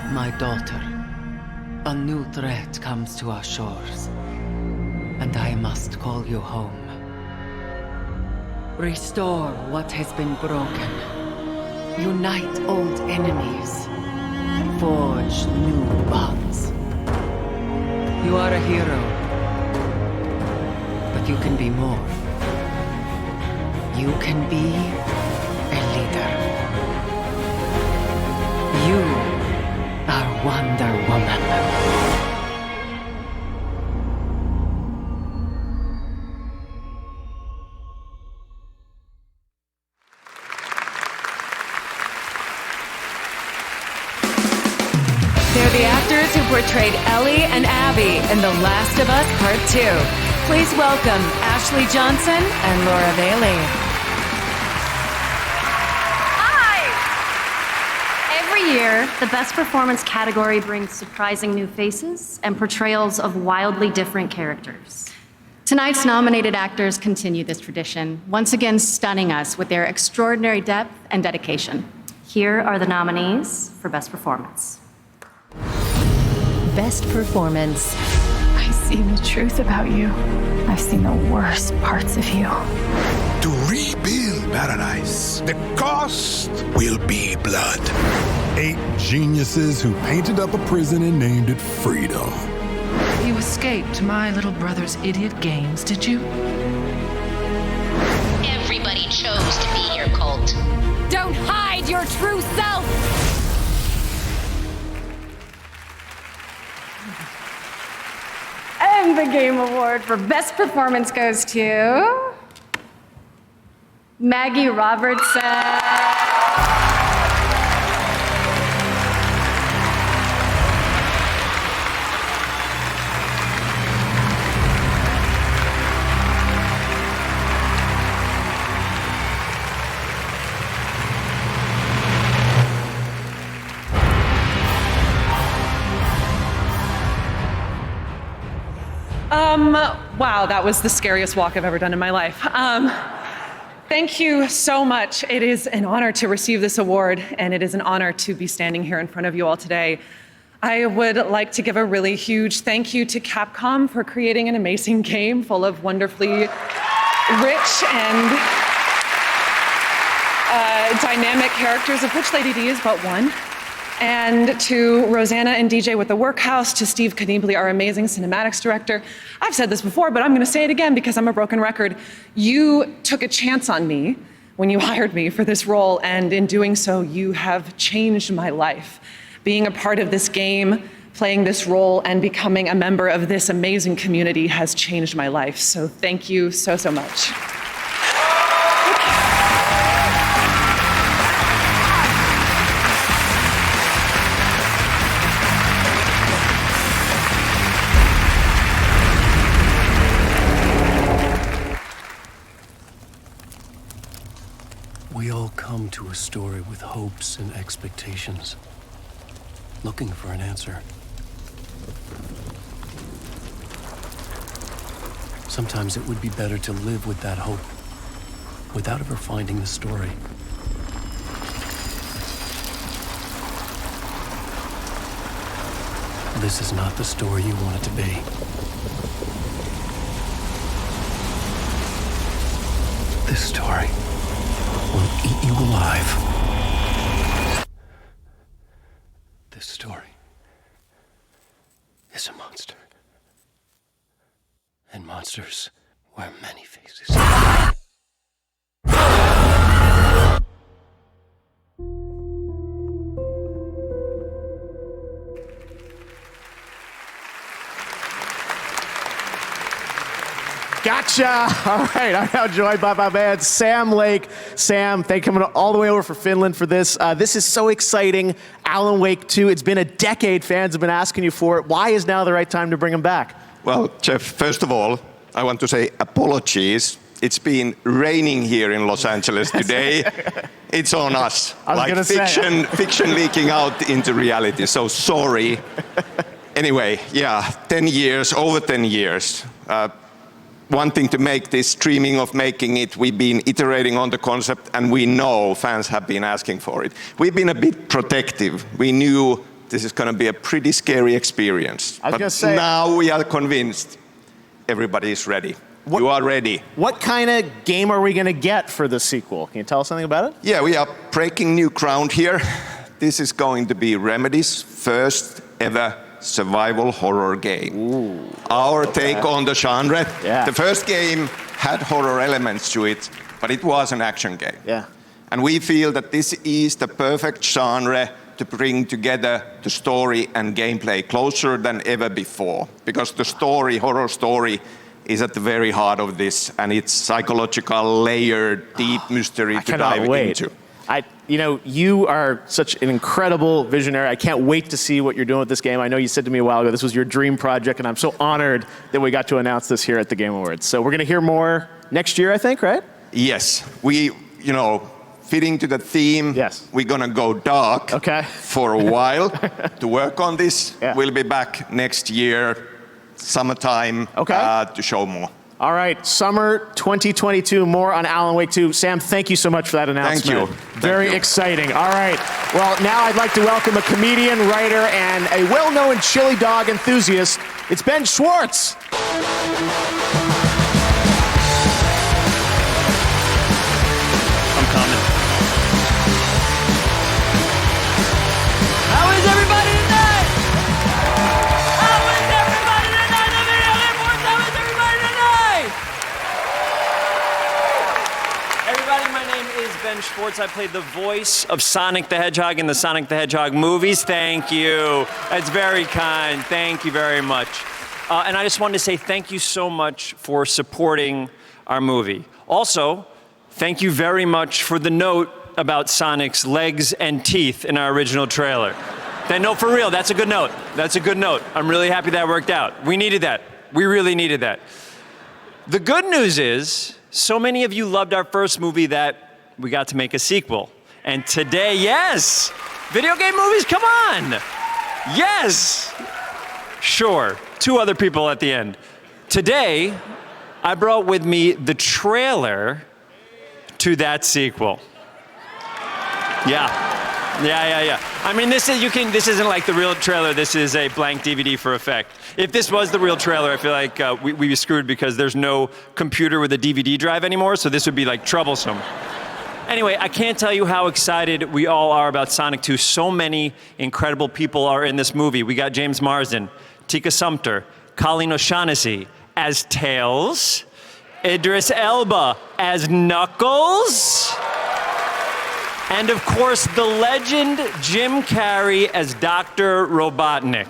My daughter, a new threat comes to our shores, and I must call you home. Restore what has been broken. Unite old enemies. Forge new bonds. You are a hero, but you can be more. You can be a leader. You are Wonder Woman. They're the actors who portrayed Ellie and Abby in The Last of Us Part 2. Please welcome Ashley Johnson and Laura Bailey. Every year, the Best Performance category brings surprising new faces and portrayals of wildly different characters. Tonight's nominated actors continue this tradition, once again stunning us with their extraordinary depth and dedication. Here are the nominees for Best Performance. Best Performance. I've seen the truth about you. I've seen the worst parts of you. To rebuild paradise, the cost will be blood. 8 geniuses who painted up a prison and named it Freedom. You escaped my little brother's idiot games, did you? Everybody chose to be your cult. Don't hide your true self! And the Game Award for Best Performance goes to Maggie Robertson. Wow, that was the scariest walk I've ever done in my life. Thank you so much. It is an honor to receive this award, and it is an honor to be standing here in front of you all today. I would like to give a really huge thank you to Capcom for creating an amazing game full of wonderfully rich and dynamic characters, of which Lady D is but one. And to Rosanna and DJ with the Workhouse, to Steve Knebly, our amazing cinematics director. I've said this before, but I'm gonna say it again because I'm a broken record. You took a chance on me when you hired me for this role, and in doing so, you have changed my life. Being a part of this game, playing this role, and becoming a member of this amazing community has changed my life. So thank you so, so much. a story with hopes and expectations, looking for an answer. Sometimes it would be better to live with that hope, without ever finding the story. This is not the story you want it to be. This story will eat you alive. This story is a monster. And monsters wear many faces. Gotcha. All right, I'm now joined by my man, Sam Lake. Sam, thank you for coming all the way over from Finland for this. This is so exciting. Alan Wake 2, it's been a decade. Fans have been asking you for it. Why is now the right time to bring him back? Well, Jeff, first of all, I want to say apologies. It's been raining here in Los Angeles today. It's on us. Like fiction leaking out into reality, so sorry. Anyway, yeah, 10 years, over 10 years. Wanting to make this, dreaming of making it, we've been iterating on the concept, and we know fans have been asking for it. We've been a bit protective. We knew this is going to be a pretty scary experience. But now we are convinced everybody is ready. You are ready. What kind of game are we going to get for the sequel? Can you tell us something about it? Yeah, we are breaking new ground here. This is going to be Remedy's first ever survival horror game. Ooh, our take on the genre. Yeah. The first game had horror elements to it, but it was an action game. Yeah. And we feel that this is the perfect genre to bring together the story and gameplay closer than ever before. Because the story, horror story, is at the very heart of this, and it's psychological, layered, deep mystery to dive into. You are such an incredible visionary. I can't wait to see what you're doing with this game. I know you said to me a while ago this was your dream project, and I'm so honored that we got to announce this here at the Game Awards. So we're going to hear more next year, I think, right? Yes. We, fitting to the theme, we're going to go dark for a while to work on this. Yeah. We'll be back next year, summertime, to show more. All right, summer 2022, more on Alan Wake 2. Sam, thank you so much for that announcement. Thank you. Very exciting. All right, well, now I'd like to welcome a comedian, writer, and a well-known chili dog enthusiast. It's Ben Schwartz. I'm coming. How is everybody tonight? How is everybody tonight? Let me hear it more. How is everybody tonight? Everybody, my name is Ben Schwartz. I played the voice of Sonic the Hedgehog in the Sonic the Hedgehog movies. Thank you. That's very kind. Thank you very much. And I just wanted to say thank you so much for supporting our movie. Also, thank you very much for the note about Sonic's legs and teeth in our original trailer. No, for real, that's a good note. That's a good note. I'm really happy that worked out. We needed that. We really needed that. The good news is, so many of you loved our first movie that we got to make a sequel. And today, yes, video game movies, come on. Yes, sure, 2 other people at the end. Today, I brought with me the trailer to that sequel. Yeah. I mean, this isn't like the real trailer. This is a blank DVD for effect. If this was the real trailer, I feel like we'd be screwed because there's no computer with a DVD drive anymore, so this would be like troublesome. Anyway, I can't tell you how excited we all are about Sonic 2. So many incredible people are in this movie. We got James Marsden, Tika Sumpter, Colleen O'Shaughnessy as Tails, Idris Elba as Knuckles, and of course, the legend Jim Carrey as Dr. Robotnik.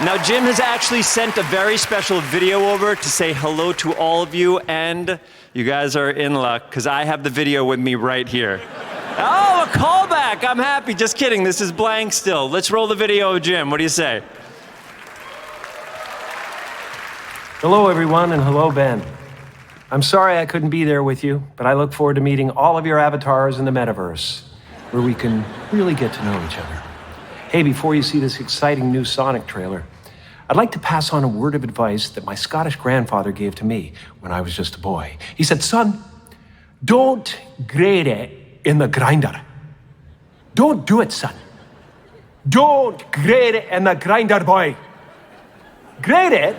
Now, Jim has actually sent a very special video over to say hello to all of you, and you guys are in luck, because I have the video with me right here. Oh, a callback! I'm happy. Just kidding. This is blank still. Let's roll the video of Jim. What do you say? Hello, everyone, and hello, Ben. I'm sorry I couldn't be there with you, but I look forward to meeting all of your avatars in the metaverse, where we can really get to know each other. Hey, before you see this exciting new Sonic trailer, I'd like to pass on a word of advice that my Scottish grandfather gave to me when I was just a boy. He said, son, don't grate it in the grinder. Don't do it, son. Don't grate it in the grinder, boy. Grate it,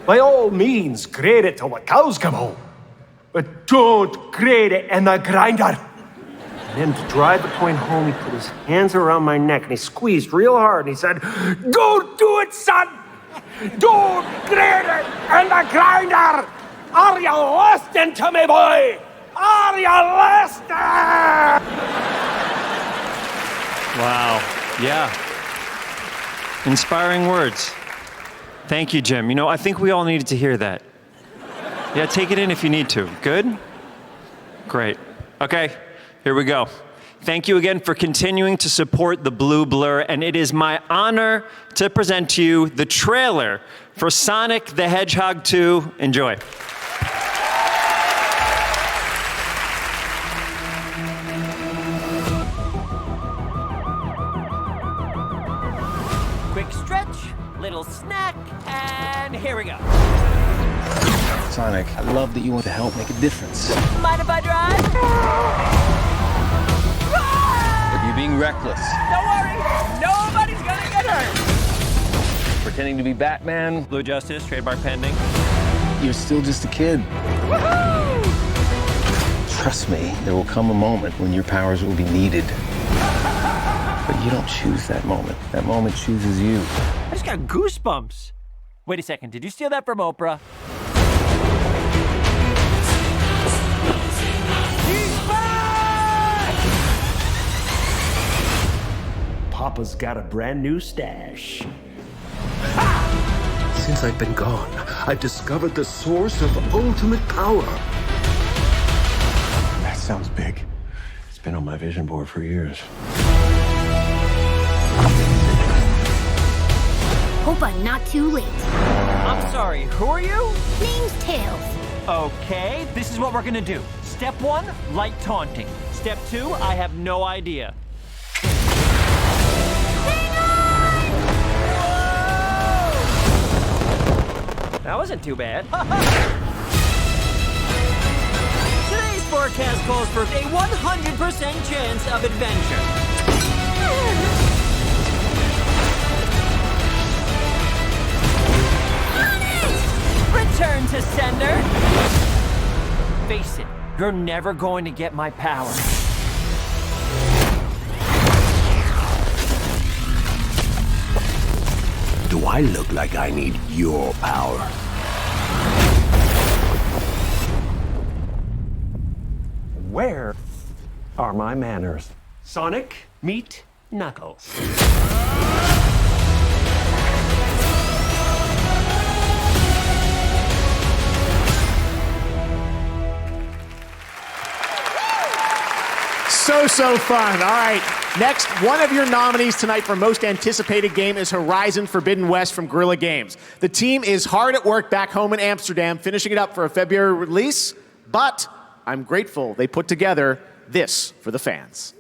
by all means, grate it till the cows come home. But don't grate it in the grinder. And then to drive the point home, he put his hands around my neck and he squeezed real hard and he said, don't do it, son! Don't grate it in the grinder! Are you listening to me, boy? Are you listening? Wow. Yeah. Inspiring words. Thank you, Jim. You know, I think we all needed to hear that. Yeah, take it in if you need to. Good? Great. Okay, here we go. Thank you again for continuing to support the Blue Blur, and it is my honor to present to you the trailer for Sonic the Hedgehog 2. Enjoy. Quick stretch, little snack, and here we go. Sonic, I love that you want to help make a difference. Mind if I drive? But you're being reckless. Don't worry, nobody's gonna get hurt. Pretending to be Batman. Blue Justice, trademark pending. You're still just a kid. Woohoo! Trust me, there will come a moment when your powers will be needed. But you don't choose that moment. That moment chooses you. I just got goosebumps. Wait a second, did you steal that from Oprah? Papa's got a brand new stash. Since I've been gone, I've discovered the source of ultimate power. That sounds big. It's been on my vision board for years. Hope I'm not too late. I'm sorry, who are you? Name's Tails. Okay, this is what we're gonna do. Step 1, light taunting. Step 2, I have no idea. That wasn't too bad. Today's forecast calls for a 100% chance of adventure. Return to sender. Face it, you're never going to get my power. Do I look like I need your power? Where are my manners? Sonic, meet Knuckles. So fun. All right. Next, one of your nominees tonight for most anticipated game is Horizon Forbidden West from Guerrilla Games. The team is hard at work back home in Amsterdam, finishing it up for a February release, but I'm grateful they put together this for the fans.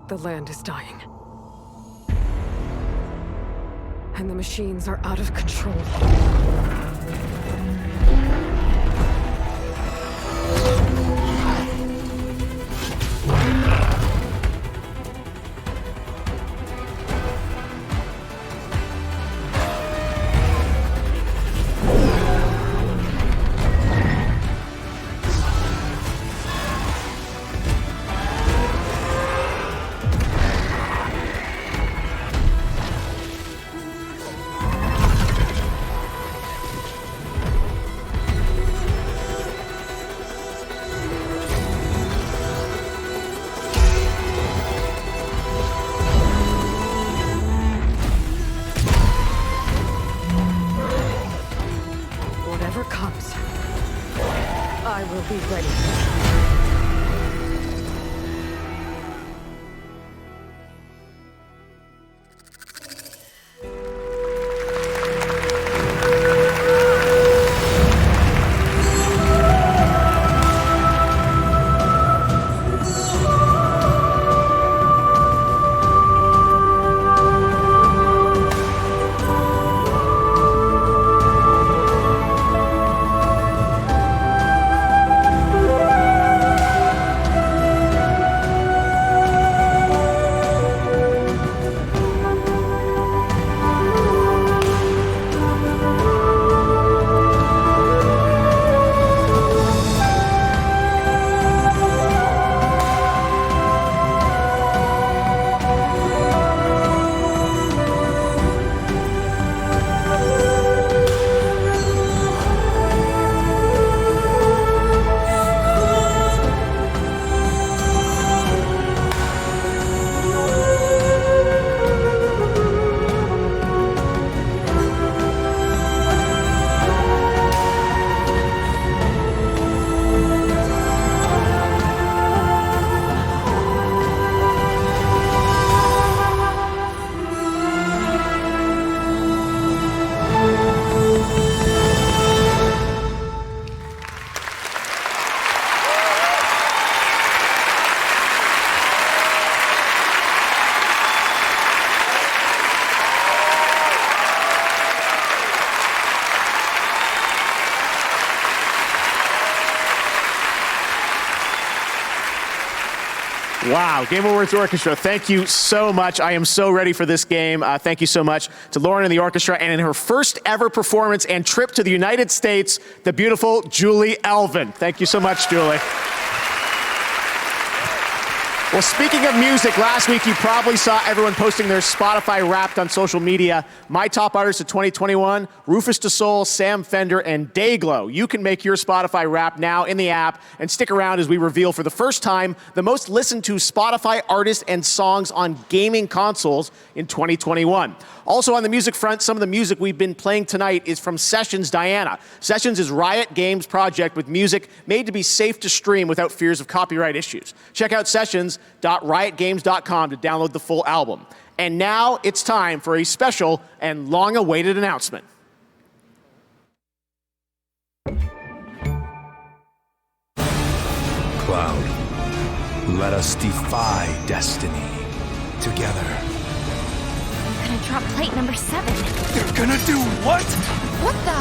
The land is dying. And the machines are out of control. Whatever comes, I will be ready. Wow, Game Awards Orchestra, thank you so much. I am so ready for this game. Thank you so much to Lauren and the orchestra, and in her first ever performance and trip to the United States, the beautiful Julie Elvin. Thank you so much, Julie. Well, speaking of music, last week you probably saw everyone posting their Spotify Wrapped on social media. My top artists of 2021, Rufus Du Sol, Sam Fender, and Dayglow. You can make your Spotify Wrapped now in the app, and stick around as we reveal for the first time the most listened to Spotify artists and songs on gaming consoles in 2021. Also on the music front, some of the music we've been playing tonight is from Sessions Diana. Sessions is Riot Games' project with music made to be safe to stream without fears of copyright issues. Check out sessions.riotgames.com to download the full album. And now it's time for a special and long-awaited announcement. Cloud, let us defy destiny together. Gonna drop plate number 7. You're gonna do what? What the?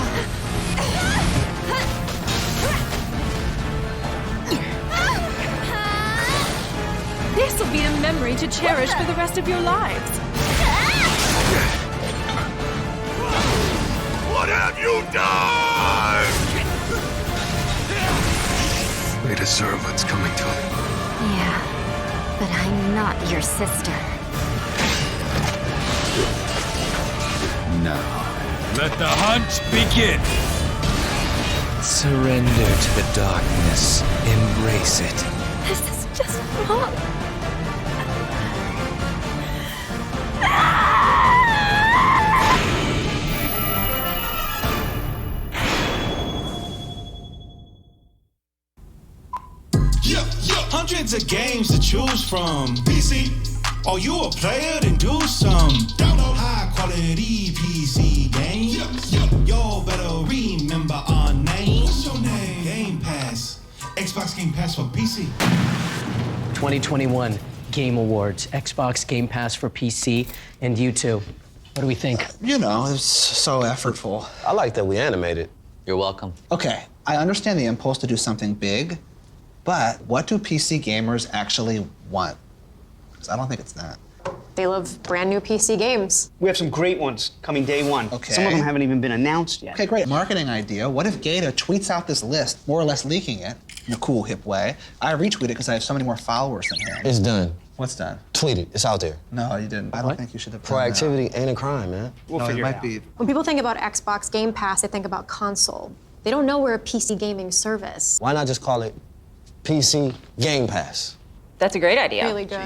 This will be a memory to cherish for the rest of your lives. What have you done? They deserve what's coming to them. Yeah, but I'm not your sister. Now, let the hunt begin. Surrender to the darkness. Embrace it. This is just wrong. Hundreds of games to choose from. PC, are you a player? Then do some. Download high quality PC games. Y'all better remember our name. What's your name? Game Pass. Xbox Game Pass for PC. 2021 Game Awards, Xbox Game Pass for PC, and you too. What do we think? You know, it's so effortful. I like that we animated. You're welcome. Okay, I understand the impulse to do something big, but what do PC gamers actually want? Because I don't think it's that. They love brand new PC games. We have some great ones coming day one. Okay. Some of them haven't even been announced yet. Okay, great. Marketing idea. What if Gata tweets out this list, more or less leaking it in a cool, hip way? I retweet it because I have so many more followers than him. It's done. What's done? Tweet it. It's out there. No, you didn't. I don't think you should have done that. Proactivity ain't a crime, man. We'll figure it out. When people think about Xbox Game Pass, they think about console. They don't know we're a PC gaming service. Why not just call it PC Game Pass? That's a great idea. Really good.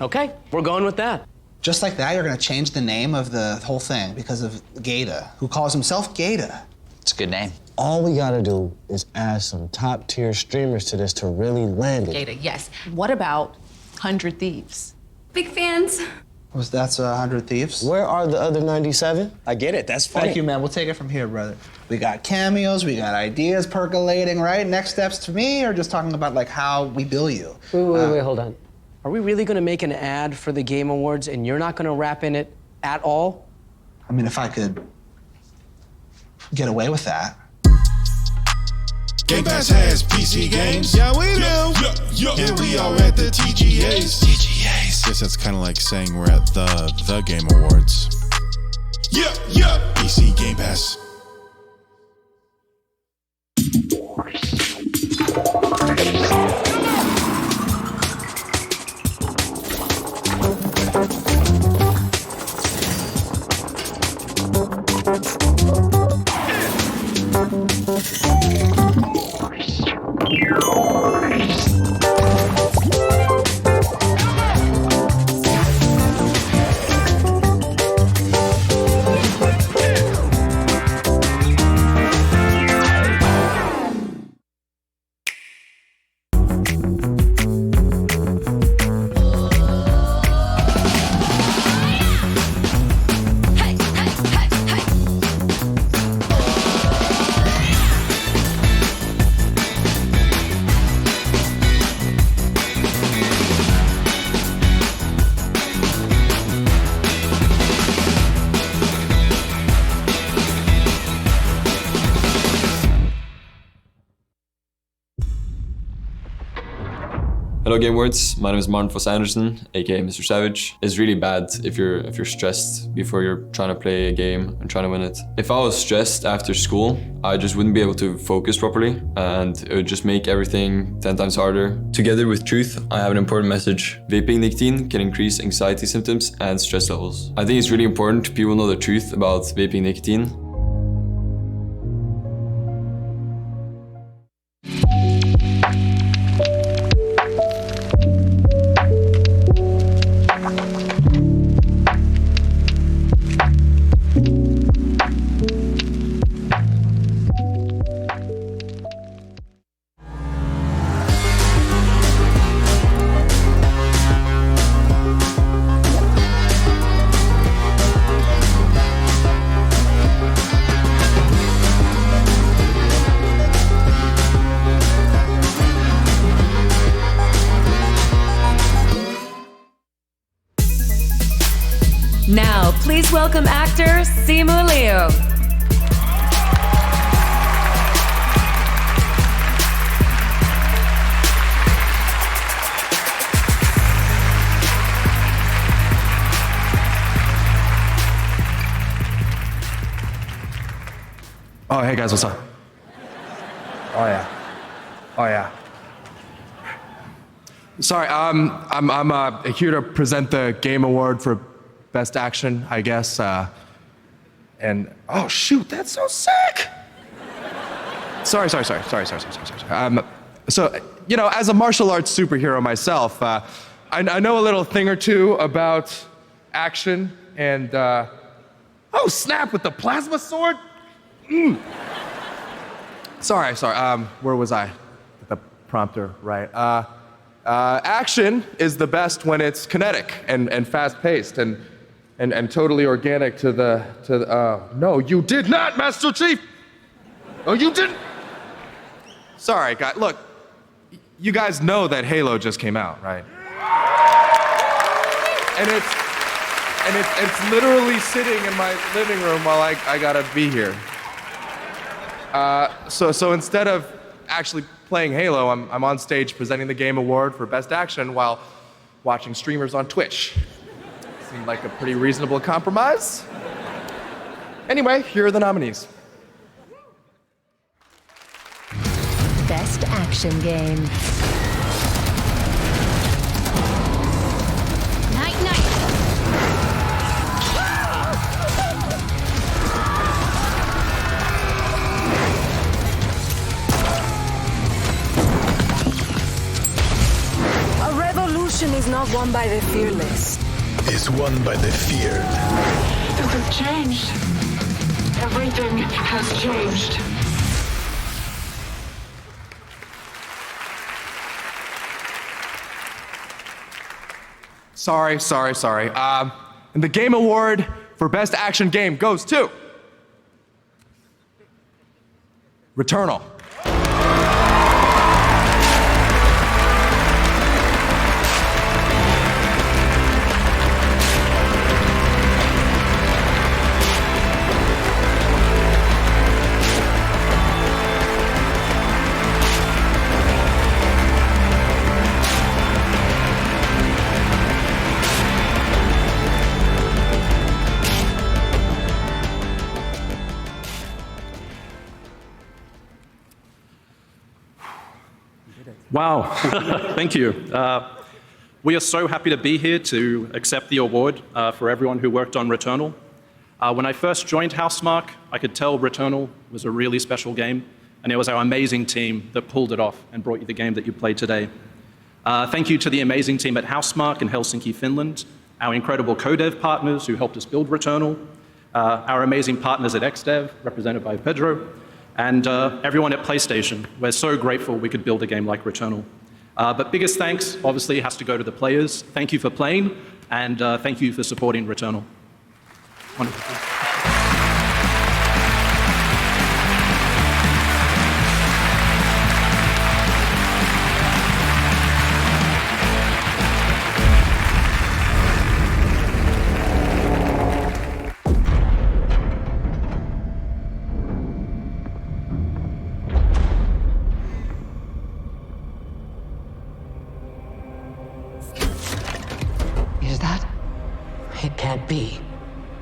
Okay, we're going with that. Just like that, you're going to change the name of the whole thing because of Gata, who calls himself Gata. It's a good name. All we gotta do is add some top-tier streamers to this to really land it. Gata, yes. What about 100 Thieves? Big fans. That's 100 Thieves? Where are the other 97? I get it. That's funny. Thank you, man. We'll take it from here, brother. We got cameos, we got ideas percolating, right? Next steps to me, or just talking about like how we bill you? Wait, hold on. Are we really gonna make an ad for the Game Awards and you're not gonna rap in it at all? I mean, if I could get away with that. Game Pass has PC games. Yeah, we do. Yeah, we are at the TGAs. Guess that's kind of like saying we're at the Game Awards. Yeah. PC Game Pass. Hello Game Awards, my name is Martin Foss Anderson, aka Mr. Savage. It's really bad if you're stressed before you're trying to play a game and trying to win it. If I was stressed after school, I just wouldn't be able to focus properly and it would just make everything 10 times harder. Together with Truth, I have an important message. Vaping nicotine can increase anxiety symptoms and stress levels. I think it's really important people know the truth about vaping nicotine. Now, please welcome actor Simu Liu. Oh, hey guys, what's up? Oh yeah. Sorry, I'm here to present the Game Award for Best Action, I guess. And oh shoot, that's so sick. Sorry. So, you know, as a martial arts superhero myself, I know a little thing or two about action and oh snap, with the plasma sword. Sorry. Where was I? The prompter, right? Action is the best when it's kinetic and fast-paced and totally organic to the. No, you did not, Master Chief. Oh, you didn't. Sorry, guys. Look, you guys know that Halo just came out, right? And it's literally sitting in my living room while I gotta be here. So instead of actually playing Halo, I'm on stage presenting the Game Award for Best Action while watching streamers on Twitch. Seemed like a pretty reasonable compromise. Anyway, here are the nominees. Best Action Game. Is not won by the fearless. Is won by the feared. This has changed. Everything has changed. Sorry. And the Game Award for Best Action Game goes to Returnal. Wow, thank you. We are so happy to be here to accept the award for everyone who worked on Returnal. When I first joined Housemarque, I could tell Returnal was a really special game, and it was our amazing team that pulled it off and brought you the game that you played today. Thank you to the amazing team at Housemarque in Helsinki, Finland, our incredible co-dev partners who helped us build Returnal, our amazing partners at XDev, represented by Pedro, and everyone at PlayStation. We're so grateful we could build a game like Returnal. But biggest thanks, obviously, has to go to the players. Thank you for playing, and thank you for supporting Returnal. Wonderful.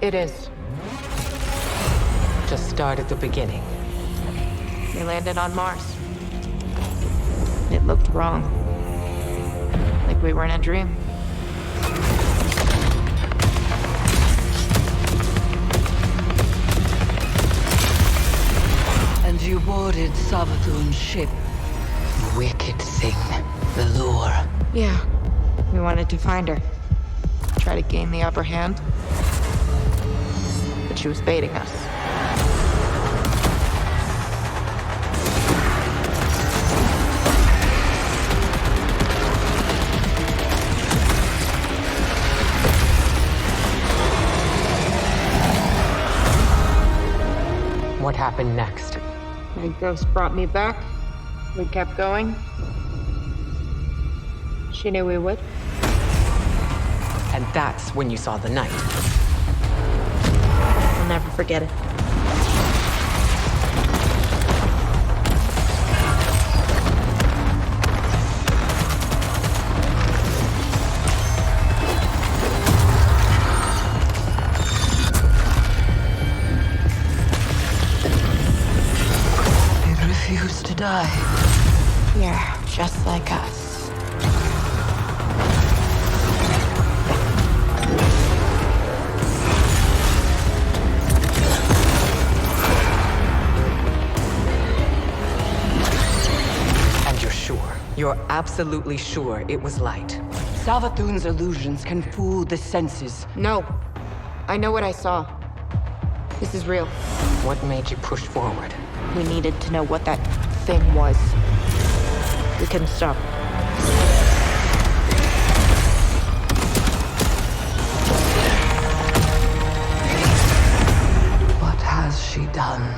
It is. Just start at the beginning. We landed on Mars. It looked wrong. Like we were in a dream. And you boarded Savathun's ship. The wicked thing. The lure. Yeah. We wanted to find her. Try to gain the upper hand. But she was baiting us. What happened next? My ghost brought me back. We kept going. She knew we would. And that's when you saw the night. I'll never forget it. It refused to die. Yeah, just like us. And you're sure? You're absolutely sure it was light? Savathun's illusions can fool the senses. No. I know what I saw. This is real. What made you push forward? We needed to know what that thing was. We couldn't stop. What has she done?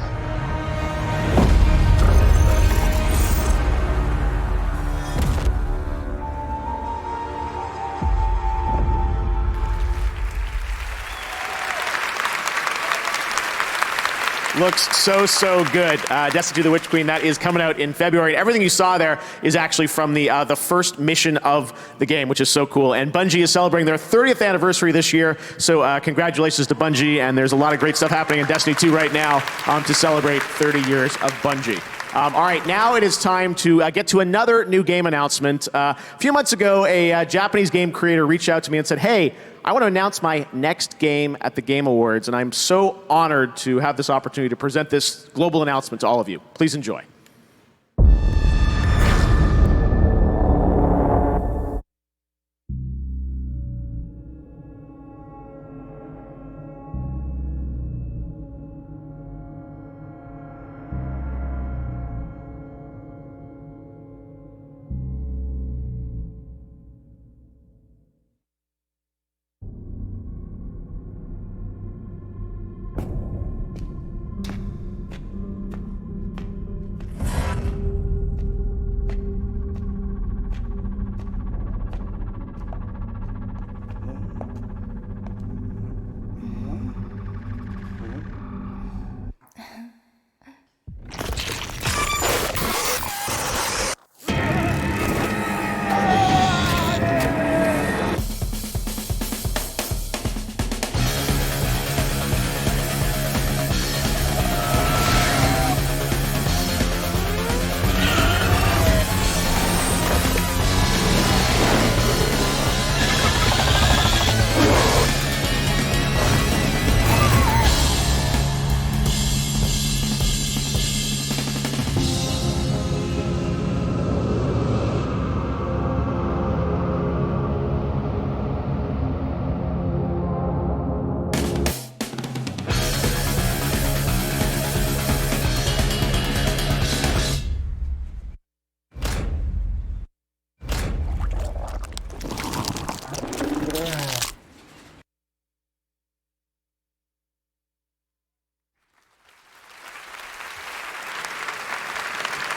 Looks so good. Destiny 2: The Witch Queen, that is coming out in February. And everything you saw there is actually from the first mission of the game, which is so cool. And Bungie is celebrating their 30th anniversary this year, so congratulations to Bungie. And there's a lot of great stuff happening in Destiny 2 right now to celebrate 30 years of Bungie. All right, now it is time to get to another new game announcement. A few months ago, a Japanese game creator reached out to me and said, hey, I want to announce my next game at the Game Awards, and I'm so honored to have this opportunity to present this global announcement to all of you. Please enjoy.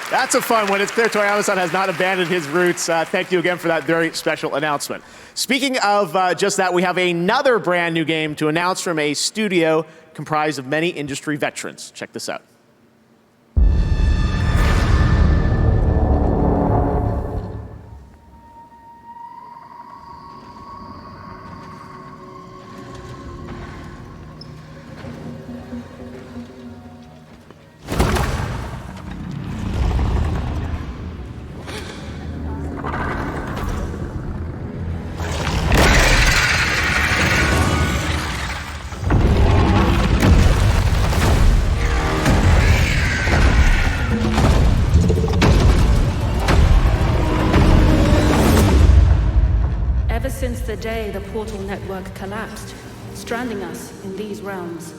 That's a fun one. It's clear Toy Amazon has not abandoned his roots. Thank you again for that very special announcement. Speaking of just that, we have another brand new game to announce from a studio comprised of many industry veterans. Check this out. the day the portal network collapsed, stranding us in these realms.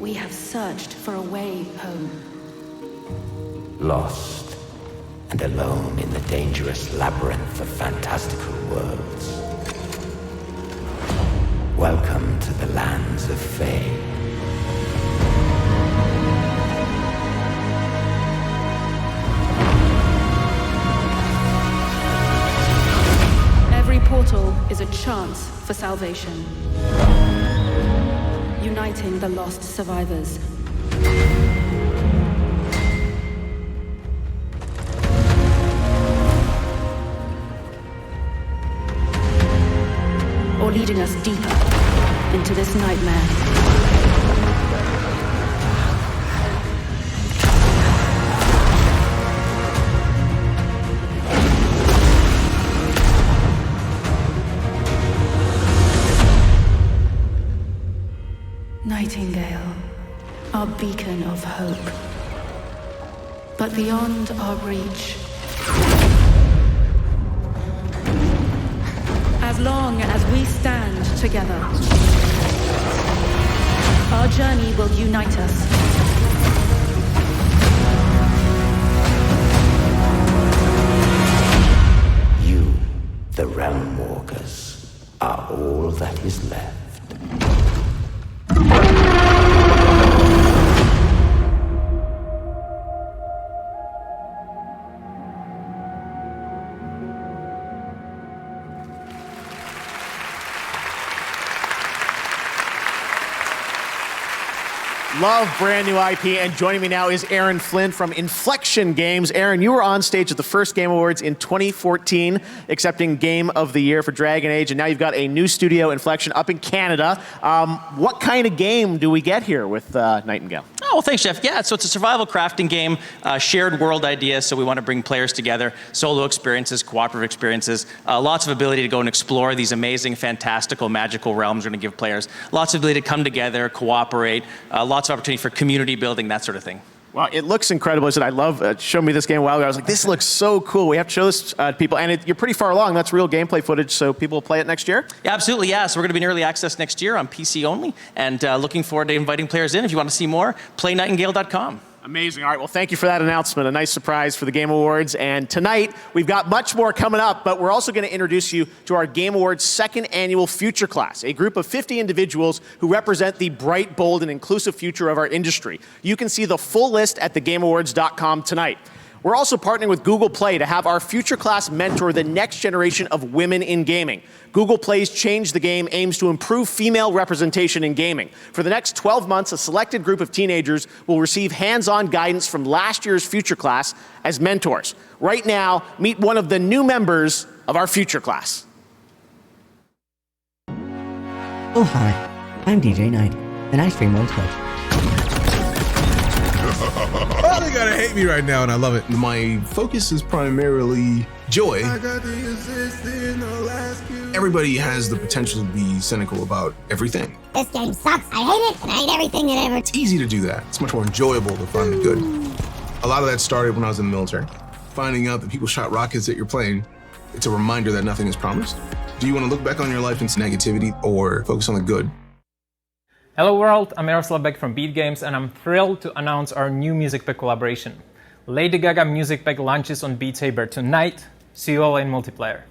We have searched for a way home. Lost and alone in the dangerous labyrinth of fantastical worlds. Welcome to the lands of Fae. Every portal is a chance for salvation. Uniting the lost survivors. Or leading us deeper into this nightmare. Nightingale, our beacon of hope. But beyond our reach. As long as we stand together, our journey will unite us. You, the Realm Walkers, are all that is left. Love brand new IP, and joining me now is Aaron Flynn from Inflection Games. Aaron, you were on stage at the first Game Awards in 2014, accepting Game of the Year for Dragon Age, and now you've got a new studio, Inflection, up in Canada. What kind of game do we get here with Nightingale? Oh, well, thanks, Jeff. Yeah, so it's a survival crafting game, shared world idea, so we want to bring players together, solo experiences, cooperative experiences, lots of ability to go and explore these amazing, fantastical, magical realms we're going to give players, lots of ability to come together, cooperate, lots of opportunity for community building, that sort of thing. Well, it looks incredible. I said, I love, showed me this game a while ago. I was like, this looks so cool. We have to show this to people. And you're pretty far along. That's real gameplay footage, so people will play it next year? Yeah, absolutely, yeah. So we're going to be in early access next year on PC only, and looking forward to inviting players in. If you want to see more, playnightingale.com. Amazing. All right, well, thank you for that announcement. A nice surprise for the Game Awards. And tonight, we've got much more coming up, but we're also going to introduce you to our Game Awards second annual Future Class, a group of 50 individuals who represent the bright, bold, and inclusive future of our industry. You can see the full list at thegameawards.com tonight. We're also partnering with Google Play to have our Future Class mentor the next generation of women in gaming. Google Play's Change the Game aims to improve female representation in gaming. For the next 12 months, a selected group of teenagers will receive hands-on guidance from last year's Future Class as mentors. Right now, meet one of the new members of our Future Class. Oh, hi. I'm DJ Knight, and I stream on Twitch. Oh, they gotta hate me right now, and I love it. My focus is primarily joy. Everybody has the potential to be cynical about everything. This game sucks. I hate it, and I hate everything in it. It's easy to do that. It's much more enjoyable to find the good. A lot of that started when I was in the military. Finding out that people shot rockets at your plane, it's a reminder that nothing is promised. Do you want to look back on your life into negativity or focus on the good? Hello world, I'm Yaroslav Beck from Beat Games, and I'm thrilled to announce our new music pack collaboration. Lady Gaga music pack launches on Beat Saber tonight. See you all in multiplayer.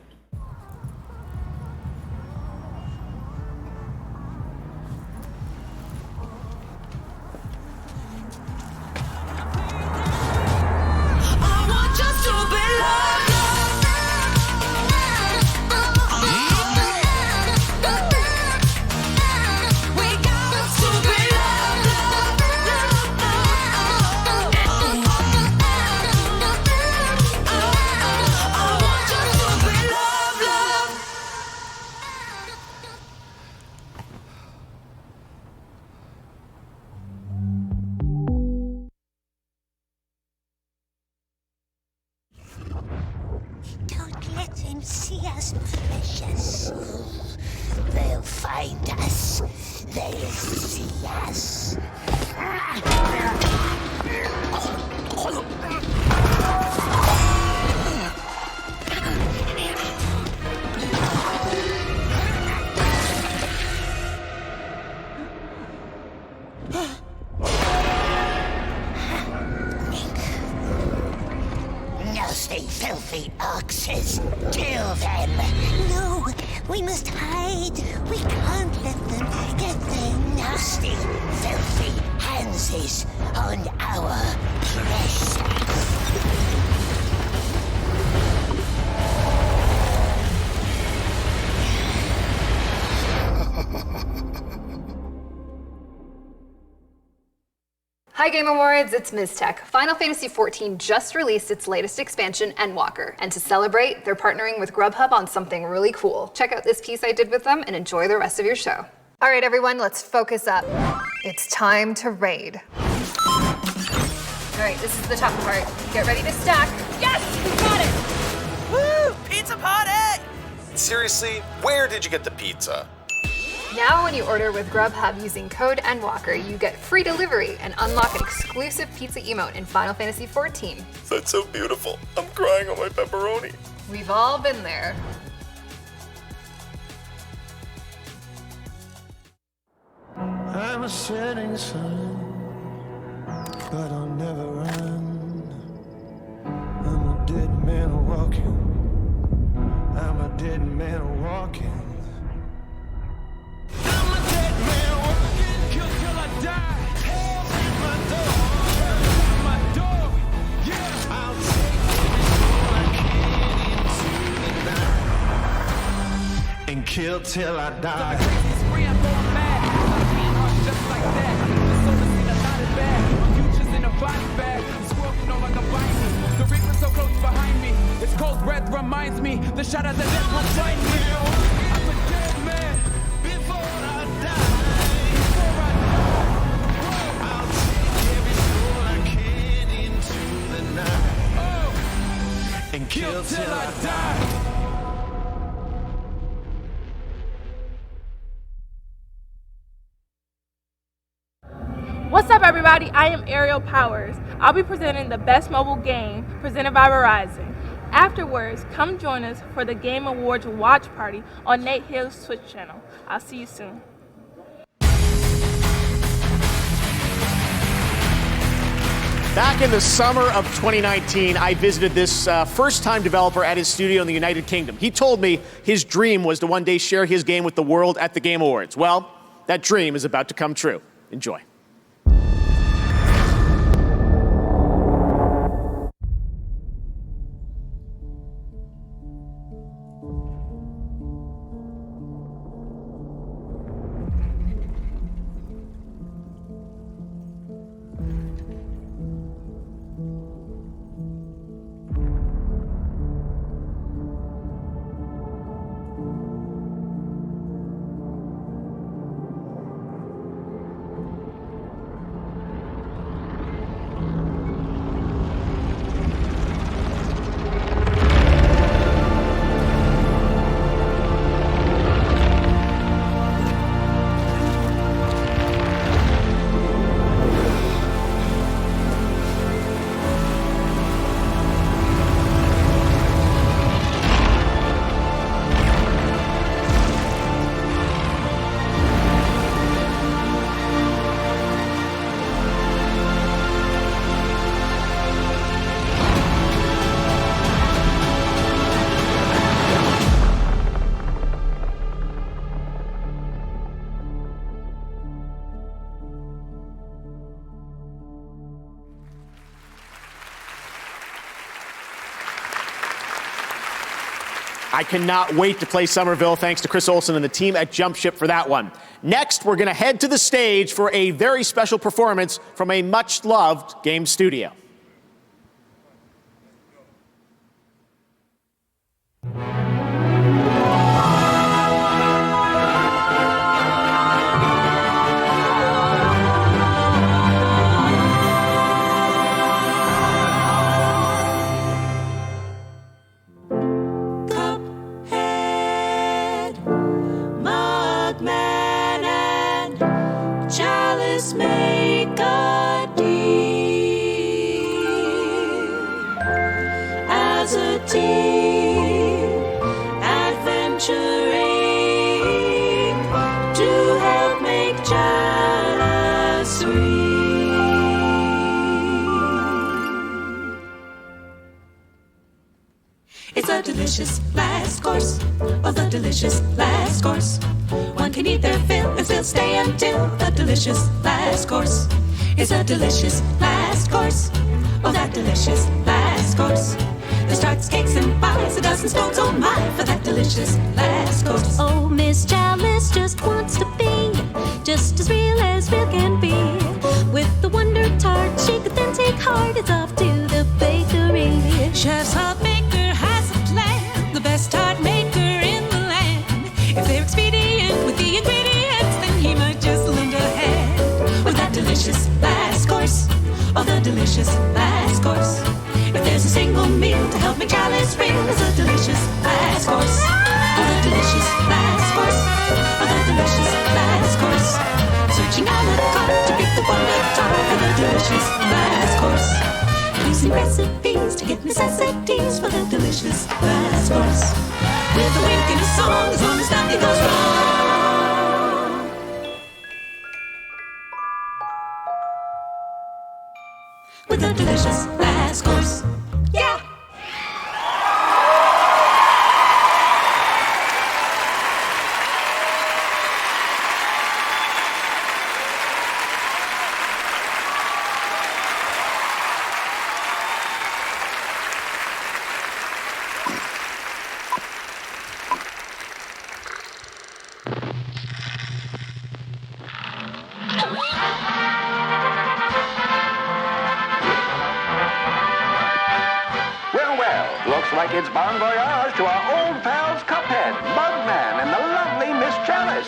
filthy oxes. Kill them. No, we must hide. We can't let them get their nasty, filthy handses on our precious. Hi Game Awards, it's Ms. Tech. Final Fantasy XIV just released its latest expansion, Endwalker, and to celebrate, they're partnering with Grubhub on something really cool. Check out this piece I did with them and enjoy the rest of your show. All right, everyone, let's focus up. It's time to raid. All right, this is the tough part. Get ready to stack. Yes, we got it! Woo! Pizza party! Seriously, where did you get the pizza? Now when you order with Grubhub using code Endwalker, you get free delivery and unlock an exclusive pizza emote in Final Fantasy XIV. That's so beautiful. I'm crying on my pepperoni. We've all been there. I'm a setting sun, but I'll never run. I'm a dead man walking. I'm a dead man walking. I'm a dead man walking, kill till I die. Hell's at my door, hell's at my door. Yeah, I'll take it all I can into the night and kill till I die. Spree, I'm going mad. Just like that, the soul is in a lot of bad. My future's in a body bag. The squirrel can no longer bite me. The reaper's so close behind me. Its cold breath reminds me. The shot of the death will find me. I'm a dead man before I die. Before I die, I'll take every soul I can into the night. Oh, and kill till I die. What's up, everybody? I am Ariel Powers. I'll be presenting the best mobile game presented by Verizon. Afterwards, come join us for the Game Awards watch party on Nate Hill's Twitch channel. I'll see you soon. Back in the summer of 2019, I visited this first-time developer at his studio in the United Kingdom. He told me his dream was to one day share his game with the world at the Game Awards. Well, that dream is about to come true. Enjoy. I cannot wait to play Somerville. Thanks to Chris Olsen and the team at Jump Ship for that one. Next, we're going to head to the stage for a very special performance from a much-loved game studio. the delicious last course. Oh, the delicious last course. One can eat their fill and still stay until the delicious last course. It's a delicious last course. Oh, that delicious last course. There's tarts, cakes, and pies, a dozen stones, oh my, for that delicious last course. Oh, Miss Chalice just wants to be just as real can be. With the Wonder Tart, she could then take heart. It's off to the bakery. Chef's hot maker has a plan, the best tart maker in the land. If they're expedient with the ingredients, then he might just lend a hand. With that delicious last course, oh, the delicious last course. If there's a single meal to help make Chalice real, it's a delicious last course. Oh, the delicious last course. Oh, the delicious last course. Searching a la carte to pick the Wonder Tart for the delicious last course. Using recipes to get necessities for the delicious last course. With a wink and a song, as long as nothing goes wrong. With the delicious last course. Yeah! Looks like it's bon voyage to our old pals Cuphead, Bugman, and the lovely Miss Chalice.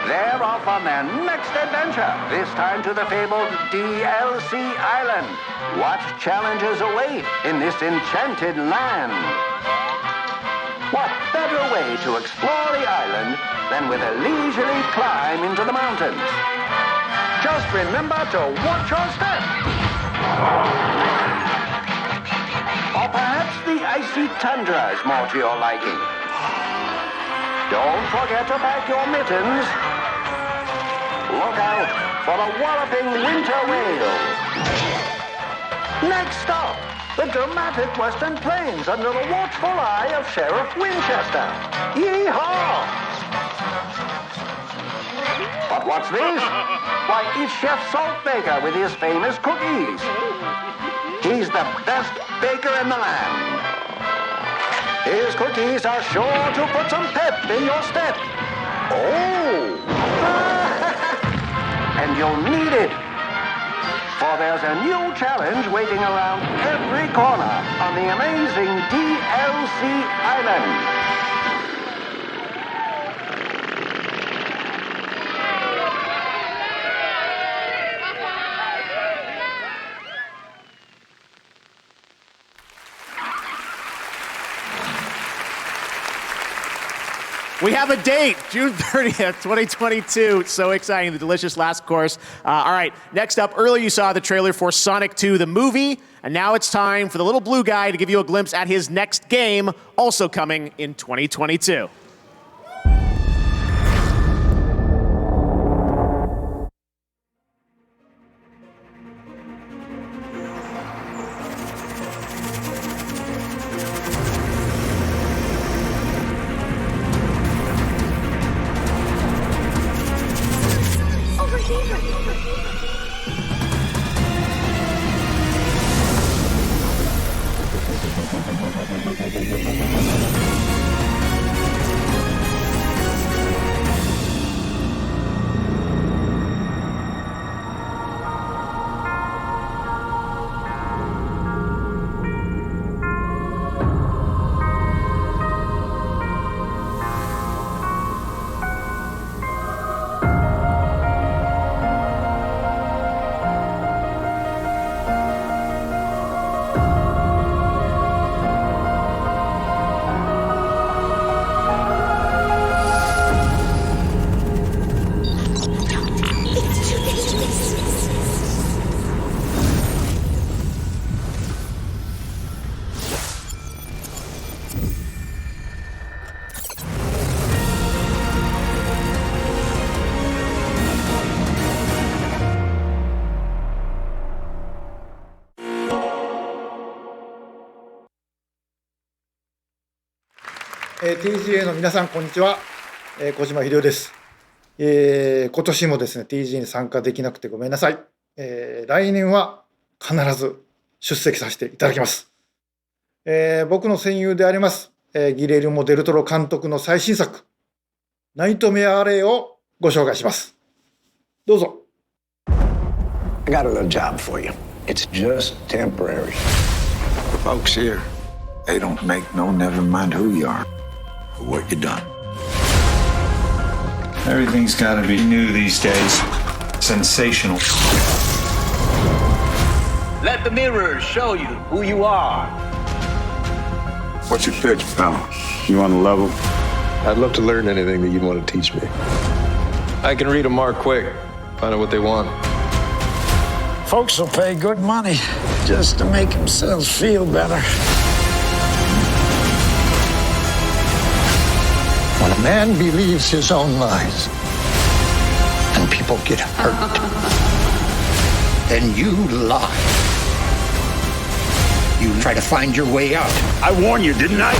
They're off on their next adventure, this time to the fabled DLC Island. What challenges await in this enchanted land? What better way to explore the island than with a leisurely climb into the mountains? Just remember to watch your step. Or perhaps the icy tundra is more to your liking. Don't forget to pack your mittens. Look out for the walloping winter whale. Next stop, the dramatic Western Plains under the watchful eye of Sheriff Winchester. Yee-haw! But what's this? Why, it's Chef Saltbaker with his famous cookies. He's the best baker in the land. His cookies are sure to put some pep in your step. Oh! And you'll need it. For there's a new challenge waiting around every corner on the amazing DLC Island. We have a date, June 30th, 2022. It's so exciting, the delicious last course. All right, next up, earlier you saw the trailer for Sonic 2, the movie, and now it's time for the little blue guy to give you a glimpse at his next game, also coming in 2022. TGA の皆さんこんにちは、小島秀夫です。今年もですね TGA に参加できなくてごめんなさい。来年は必ず出席させていただきます。僕の戦友であります、ギレルモ・デルトロ監督の最新作ナイトメア・アレイをご紹介します。どうぞ。I got a little job for you. It's just temporary. The folks here, they don't make no never mind who you are or what you done. Everything's gotta be new these days. Sensational. Let the mirrors show you who you are. What's your pitch, pal? You on the level? I'd love to learn anything that you'd want to teach me. I can read a mark quick, find out what they want. Folks will pay good money just to make themselves feel better. When a man believes his own lies and people get hurt, then you lie. You try to find your way out. I warned you, didn't I?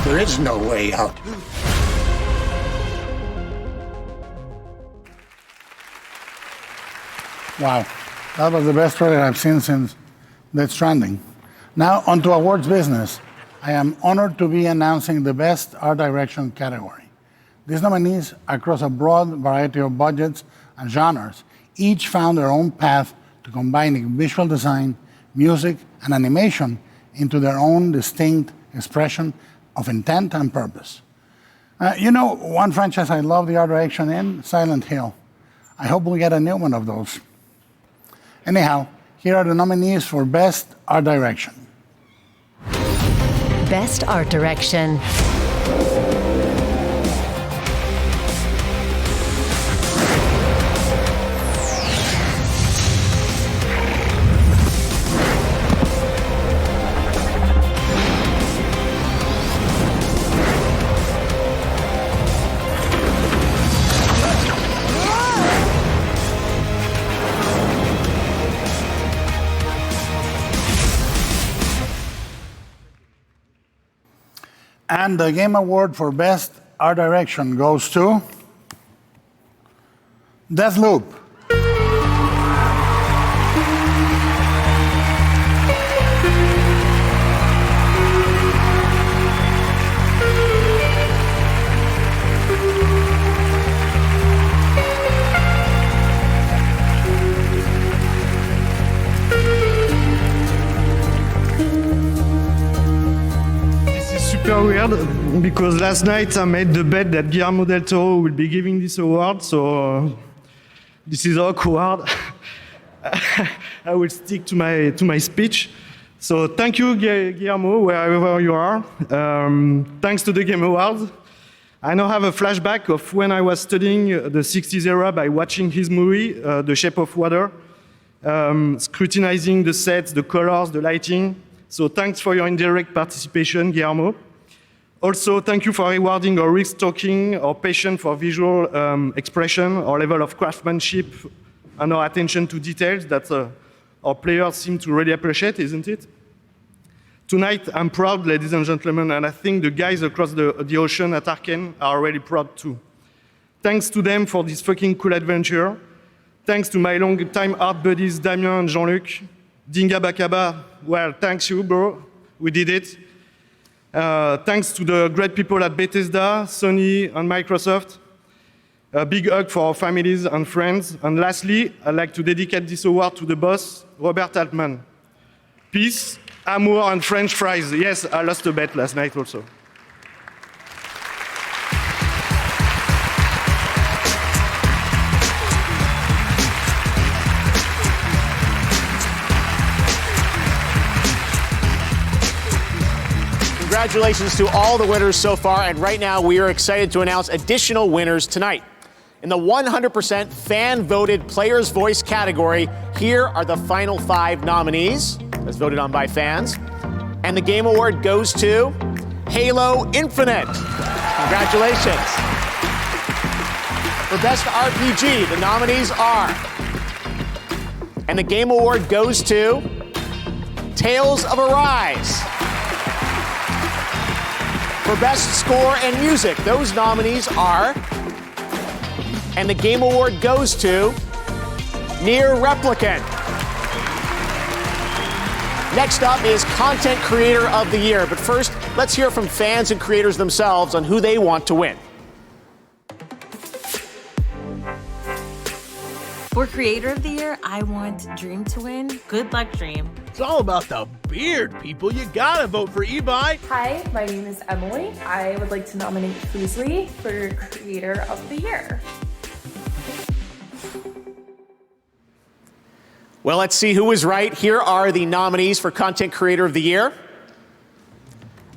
There is no way out. Wow, that was the best trailer I've seen since Death Stranding. Now, on to awards business. I am honored to be announcing the Best Art Direction category. These nominees, across a broad variety of budgets and genres, each found their own path to combining visual design, music, and animation into their own distinct expression of intent and purpose. One franchise I love the art direction in, Silent Hill. I hope we get a new one of those. Anyhow, here are the nominees for Best Art Direction. Best Art Direction. And the Game Award for Best Art Direction goes to Deathloop. Super weird because last night I made the bet that Guillermo del Toro will be giving this award, so this is awkward. I will stick to my speech. So thank you, Guillermo, wherever you are. Thanks to the Game Awards. I now have a flashback of when I was studying the 60s era by watching his movie, The Shape of Water, scrutinizing the sets, the colors, the lighting. So thanks for your indirect participation, Guillermo. Also, thank you for rewarding our risk-taking, our passion for visual expression, our level of craftsmanship, and our attention to details that our players seem to really appreciate, isn't it? Tonight, I'm proud, ladies and gentlemen, and I think the guys across the ocean at Arkane are really proud too. Thanks to them for this fucking cool adventure. Thanks to my long-time art buddies, Damien and Jean-Luc. Dinga Bakaba, well, thanks you, bro. We did it. Thanks to the great people at Bethesda, Sony, and Microsoft. A big hug for our families and friends. And lastly, I'd like to dedicate this award to the boss, Robert Altman. Peace, amour, and French fries. Yes, I lost a bet last night also. Congratulations to all the winners so far, and right now we are excited to announce additional winners tonight. In the 100% fan-voted Player's Voice category, here are the final 5 nominees, as voted on by fans. And the Game Award goes to Halo Infinite. Congratulations. For Best RPG, the nominees are, and the Game Award goes to Tales of Arise. For Best Score and Music, those nominees are, and the Game Award goes to Nier Replicant. Next up is Content Creator of the Year, but first, let's hear from fans and creators themselves on who they want to win. For Creator of the Year, I want Dream to win. Good luck, Dream. It's all about the beard, people. You gotta vote for Ebi. Hi, my name is Emily. I would like to nominate Foosley for Creator of the Year. Well, let's see who was right. Here are the nominees for Content Creator of the Year.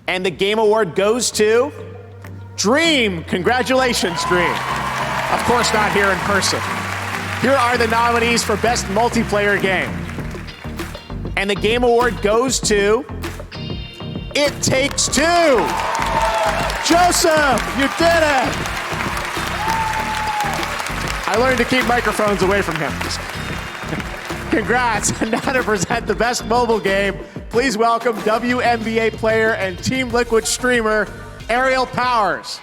And the Game Award goes to Dream. Congratulations, Dream. Of course, not here in person. Here are the nominees for Best Multiplayer Game. And the Game Award goes to It Takes Two. Joseph, you did it. I learned to keep microphones away from him. Congrats. And now to present the Best Mobile Game, please welcome WNBA player and Team Liquid streamer, Aerial Powers.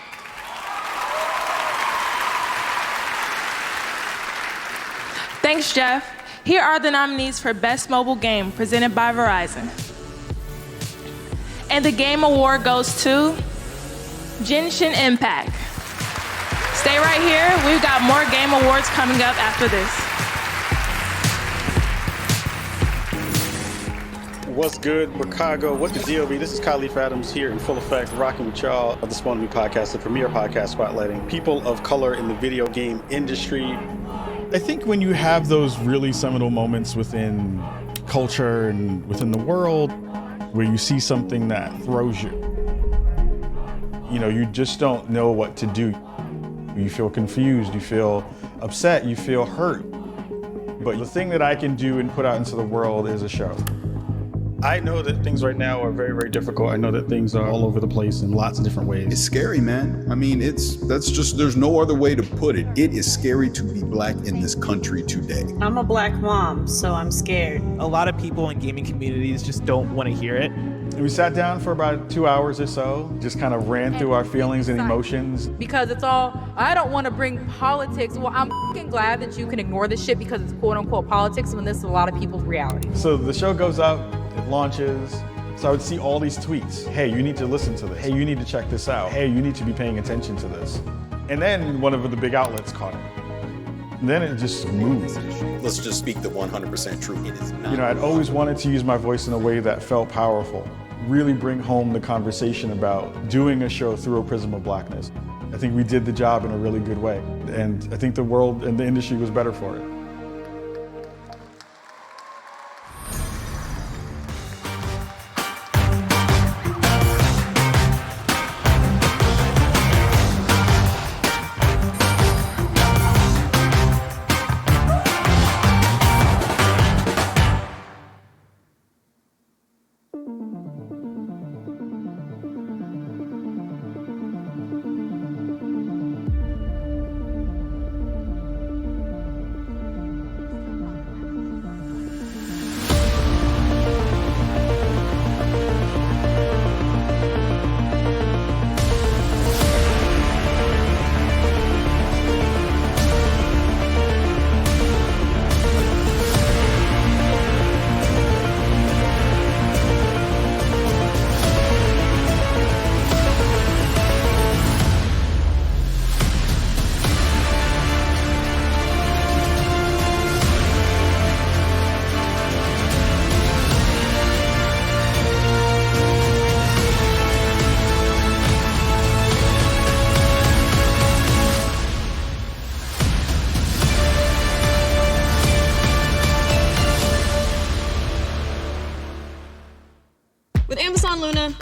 Thanks, Jeff. Here are the nominees for Best Mobile Game, presented by Verizon. And the Game Award goes to Genshin Impact. Stay right here. We've got more Game Awards coming up after this. What's good, Chicago? What's the deal, B? This is Khalif Adams here in full effect, rocking with y'all of the Spawn Me podcast, the premier podcast spotlighting people of color in the video game industry. I think when you have those really seminal moments within culture and within the world where you see something that throws you, you just don't know what to do. You feel confused, you feel upset, you feel hurt. But the thing that I can do and put out into the world is a show. I know that things right now are very, very difficult. I know that things are all over the place in lots of different ways. It's scary, man. I mean, there's no other way to put it. It is scary to be black in this country today. I'm a black mom, so I'm scared. A lot of people in gaming communities just don't want to hear it. We sat down for about 2 hours or so, just kind of ran through our feelings and emotions. Because it's all, I don't want to bring politics. Well, I'm fucking glad that you can ignore this shit because it's quote unquote politics when this is a lot of people's reality. So the show goes up, it launches. So I would see all these tweets. Hey, you need to listen to this. Hey, you need to check this out. Hey, you need to be paying attention to this. And then one of the big outlets caught it. And then it just moved. Let's just speak the 100% truth. It is not. I'd always wanted to use my voice in a way that felt powerful. Really bring home the conversation about doing a show through a prism of blackness. I think we did the job in a really good way. And I think the world and the industry was better for it.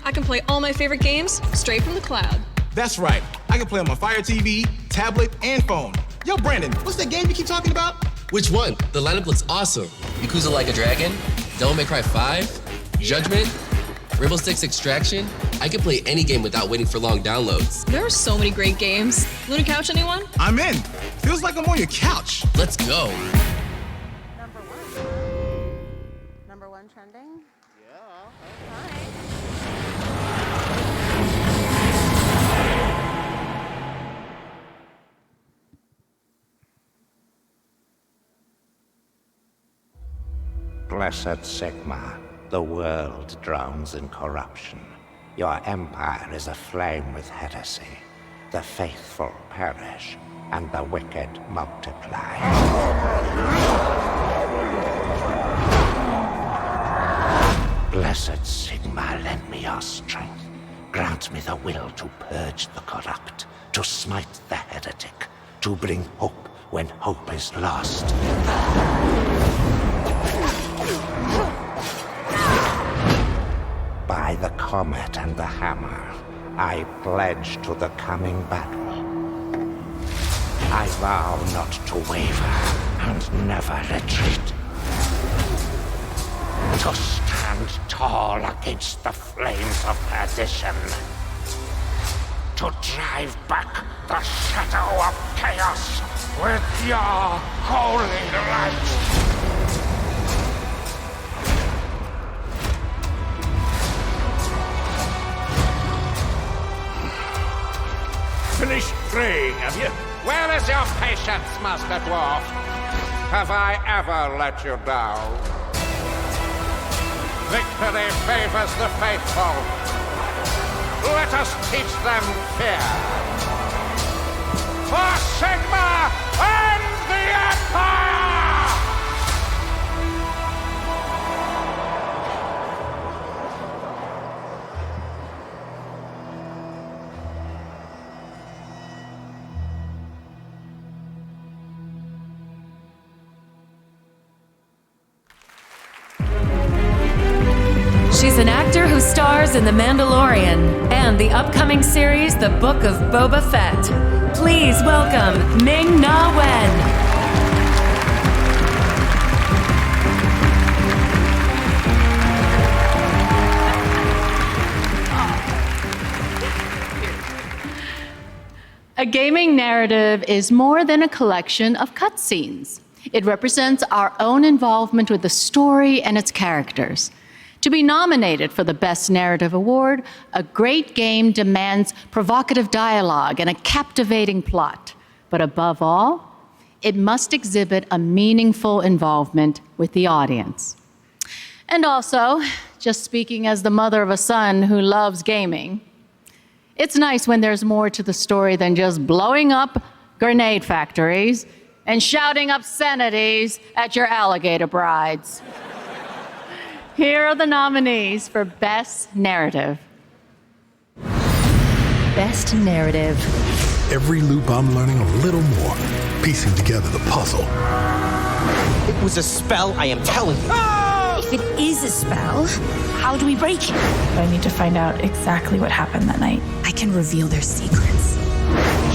I can play all my favorite games straight from the cloud. That's right. I can play on my Fire TV, tablet, and phone. Yo, Brandon, what's that game you keep talking about? Which one? The lineup looks awesome. Yakuza Like a Dragon, Devil May Cry 5, Judgment, Rainbow Six Extraction. I can play any game without waiting for long downloads. There are so many great games. Luna Couch, anyone? I'm in. Feels like I'm on your couch. Let's go. Number one trending? Yeah. Blessed Sigma, the world drowns in corruption. Your empire is aflame with heresy. The faithful perish, and the wicked multiply. Blessed Sigma, lend me your strength. Grant me the will to purge the corrupt, to smite the heretic, to bring hope when hope is lost. By the comet and the hammer, I pledge to the coming battle. I vow not to waver and never retreat. To stand tall against the flames of perdition. To drive back the shadow of chaos with your holy light. Finished praying, have you? Where is your patience, Master Dwarf? Have I ever let you down? Victory favors the faithful. Let us teach them fear. For Sigma and the Empire! She's an actor who stars in The Mandalorian and the upcoming series The Book of Boba Fett. Please welcome Ming-Na Wen. A gaming narrative is more than a collection of cutscenes. It represents our own involvement with the story and its characters. To be nominated for the Best Narrative Award, a great game demands provocative dialogue and a captivating plot. But above all, it must exhibit a meaningful involvement with the audience. And also, just speaking as the mother of a son who loves gaming, it's nice when there's more to the story than just blowing up grenade factories and shouting obscenities at your alligator brides. Here are the nominees for Best Narrative. Best Narrative. Every loop I'm learning a little more, piecing together the puzzle. It was a spell, I am telling you. If it is a spell, how do we break it? I need to find out exactly what happened that night. I can reveal their secrets.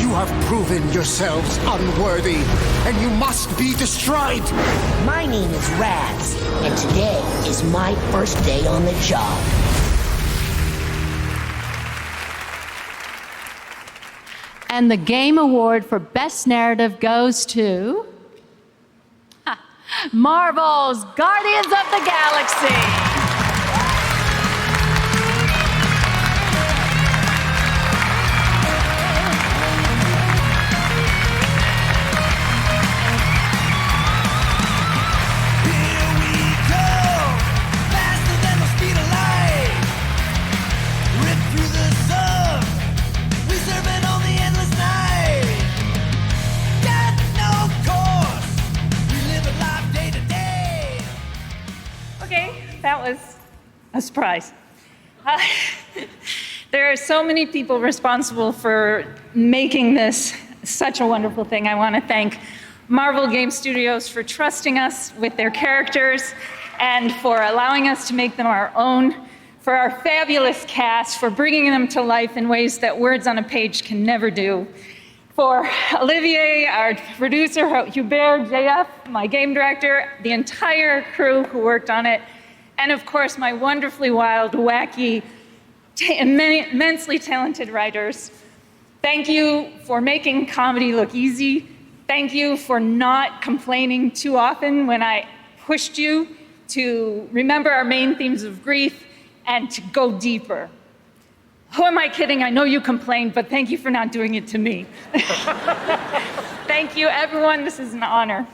You have proven yourselves unworthy, and you must be destroyed! My name is Raz, and today is my first day on the job. And the Game Award for Best Narrative goes to Marvel's Guardians of the Galaxy. That was a surprise. There are so many people responsible for making this such a wonderful thing. I want to thank Marvel Game Studios for trusting us with their characters and for allowing us to make them our own, for our fabulous cast, for bringing them to life in ways that words on a page can never do. For Olivier, our producer, Hubert, JF, my game director, the entire crew who worked on it, and of course, my wonderfully wild, wacky, immensely talented writers. Thank you for making comedy look easy. Thank you for not complaining too often when I pushed you to remember our main themes of grief and to go deeper. Who am I kidding? I know you complained, but thank you for not doing it to me. Thank you, everyone. This is an honor.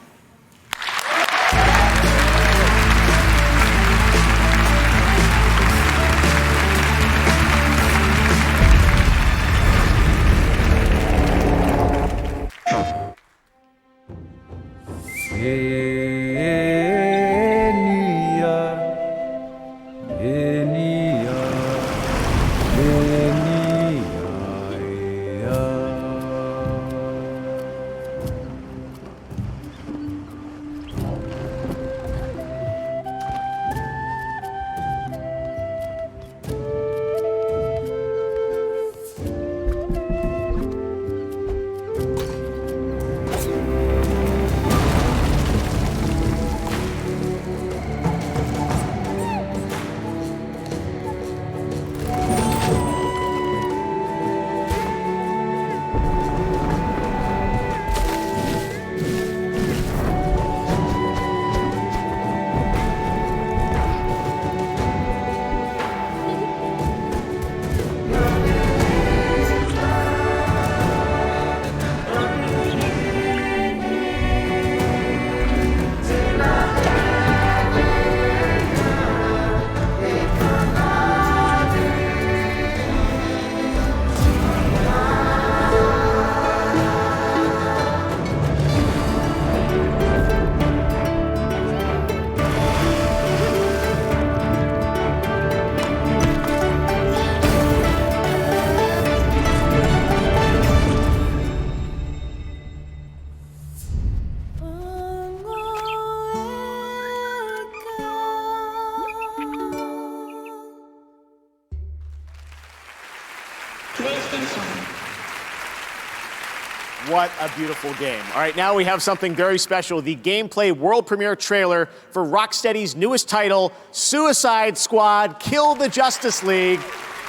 What a beautiful game. All right, now we have something very special, the gameplay world premiere trailer for Rocksteady's newest title, Suicide Squad: Kill the Justice League.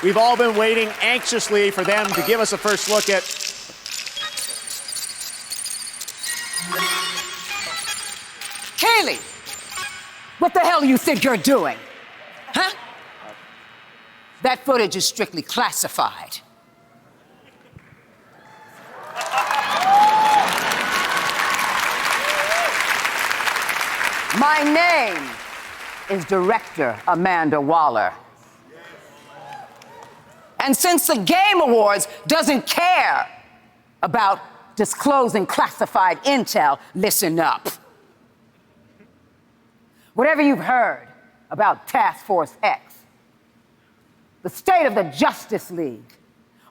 We've all been waiting anxiously for them to give us a first look at... Haley! What the hell do you think you're doing? Huh? That footage is strictly classified. My name is Director Amanda Waller. And since the Game Awards doesn't care about disclosing classified intel, listen up. Whatever you've heard about Task Force X, the state of the Justice League,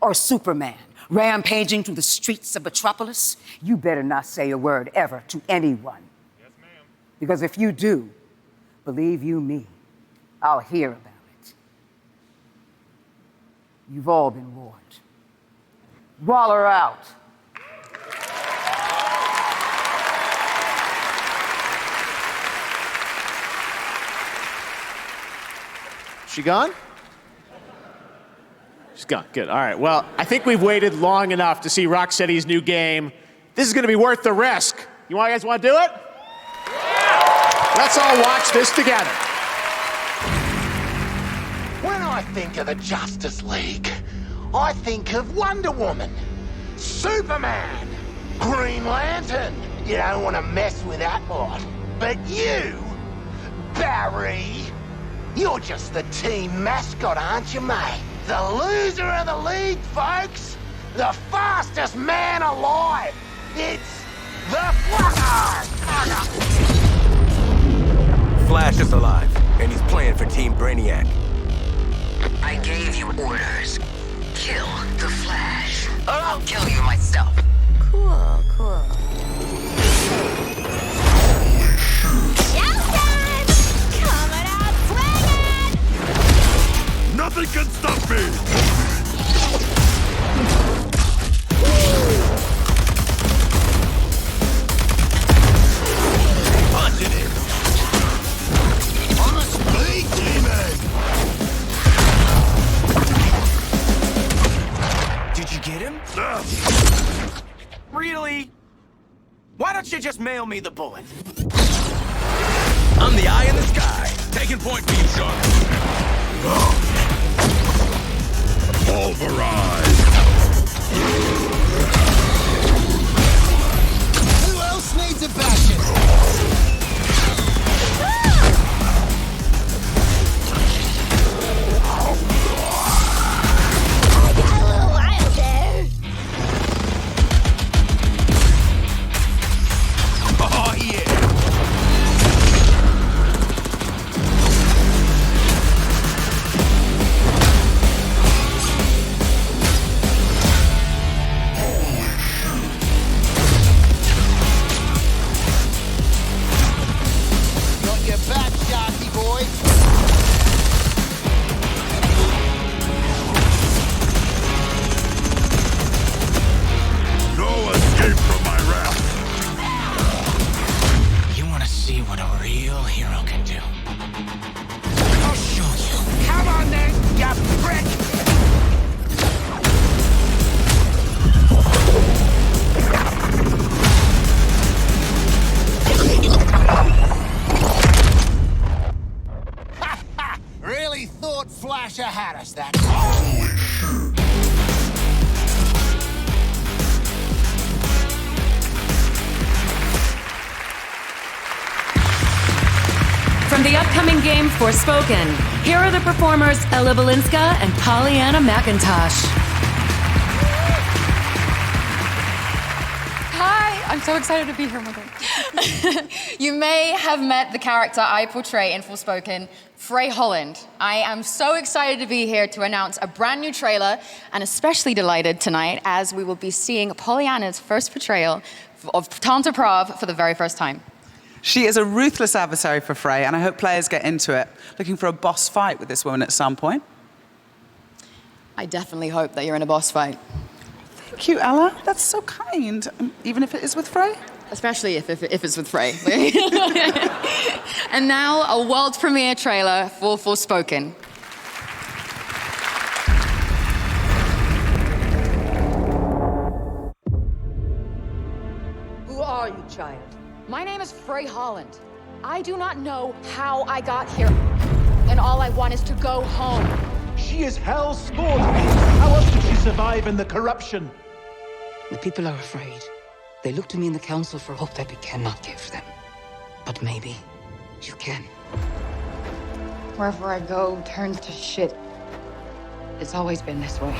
or Superman rampaging through the streets of Metropolis, you better not say a word ever to anyone. Yes, ma'am. Because if you do, believe you me, I'll hear about it. You've all been warned. Waller out. She gone? She's gone. Good. All right. Well, I think we've waited long enough to see Rocksteady's new game. This is going to be worth the risk. You guys want to do it? Yeah! Let's all watch this together. When I think of the Justice League, I think of Wonder Woman, Superman, Green Lantern. You don't want to mess with that lot. But you, Barry, you're just the team mascot, aren't you, mate? The loser of the league, folks. The fastest man alive. It's the Flash. Flash is alive, and he's playing for Team Brainiac. I gave you orders. Kill the Flash, or I'll kill you myself. Cool, cool. Nothing can stop me! Positive! I'm a speed demon! Did you get him? Really? Why don't you just mail me the bullet? I'm the eye in the sky. Taking point B, Sean. Pulverize! Who else needs a bashing? I got a little wild there. Oh, yeah! From the upcoming game Forspoken, here are the performers Ella Balinska and Pollyanna McIntosh. Hi, I'm so excited to be here, Mother. You may have met the character I portray in Forspoken, Frey Holland. I am so excited to be here to announce a brand new trailer, and especially delighted tonight as we will be seeing Pollyanna's first portrayal of Tanta Prav for the very first time. She is a ruthless adversary for Frey, and I hope players get into it, looking for a boss fight with this woman at some point. I definitely hope that you're in a boss fight. Thank you, Ella. That's so kind. Even if it is with Frey? Especially if it's with Frey. And now, a world premiere trailer for Forspoken. Who are you, child? My name is Frey Holland. I do not know how I got here, and all I want is to go home. She is hell's spawn. How else did she survive in the corruption? The people are afraid. They look to me in the council for hope that we cannot give them. But maybe you can. Wherever I go turns to shit. It's always been this way.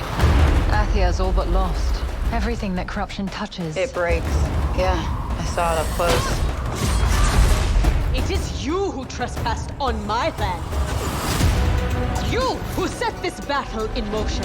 Athia's all but lost. Everything that corruption touches. It breaks. Yeah, I saw it up close. It is you who trespassed on my land. You who set this battle in motion.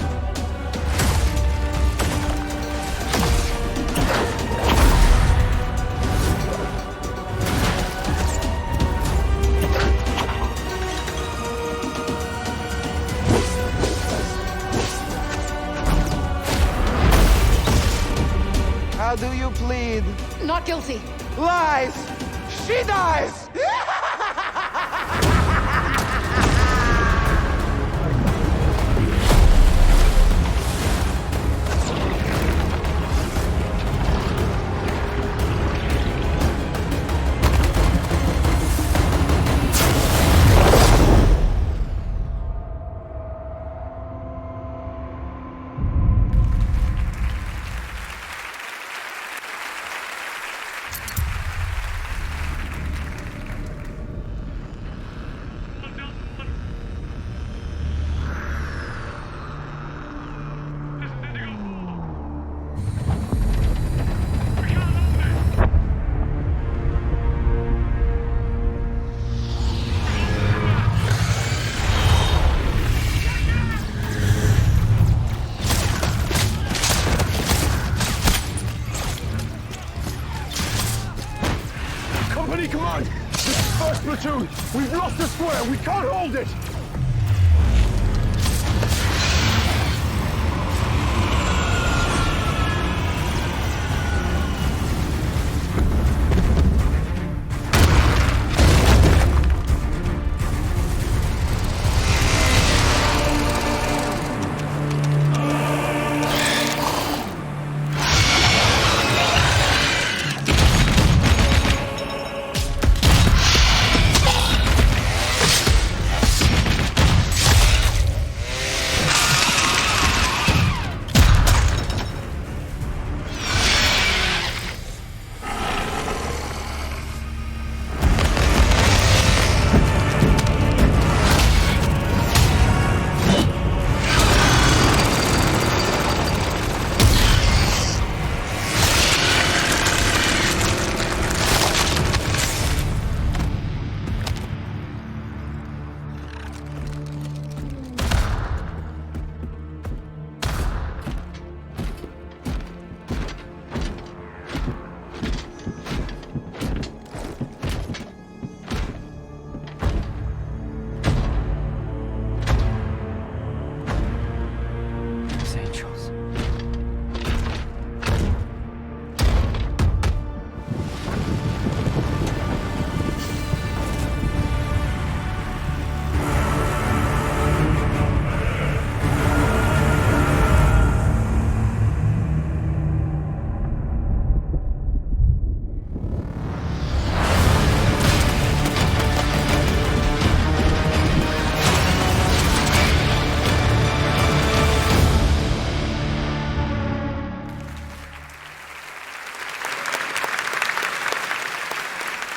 How do you plead? Not guilty. Lies! She dies! Command! This is first platoon! We've lost the square! We can't hold it!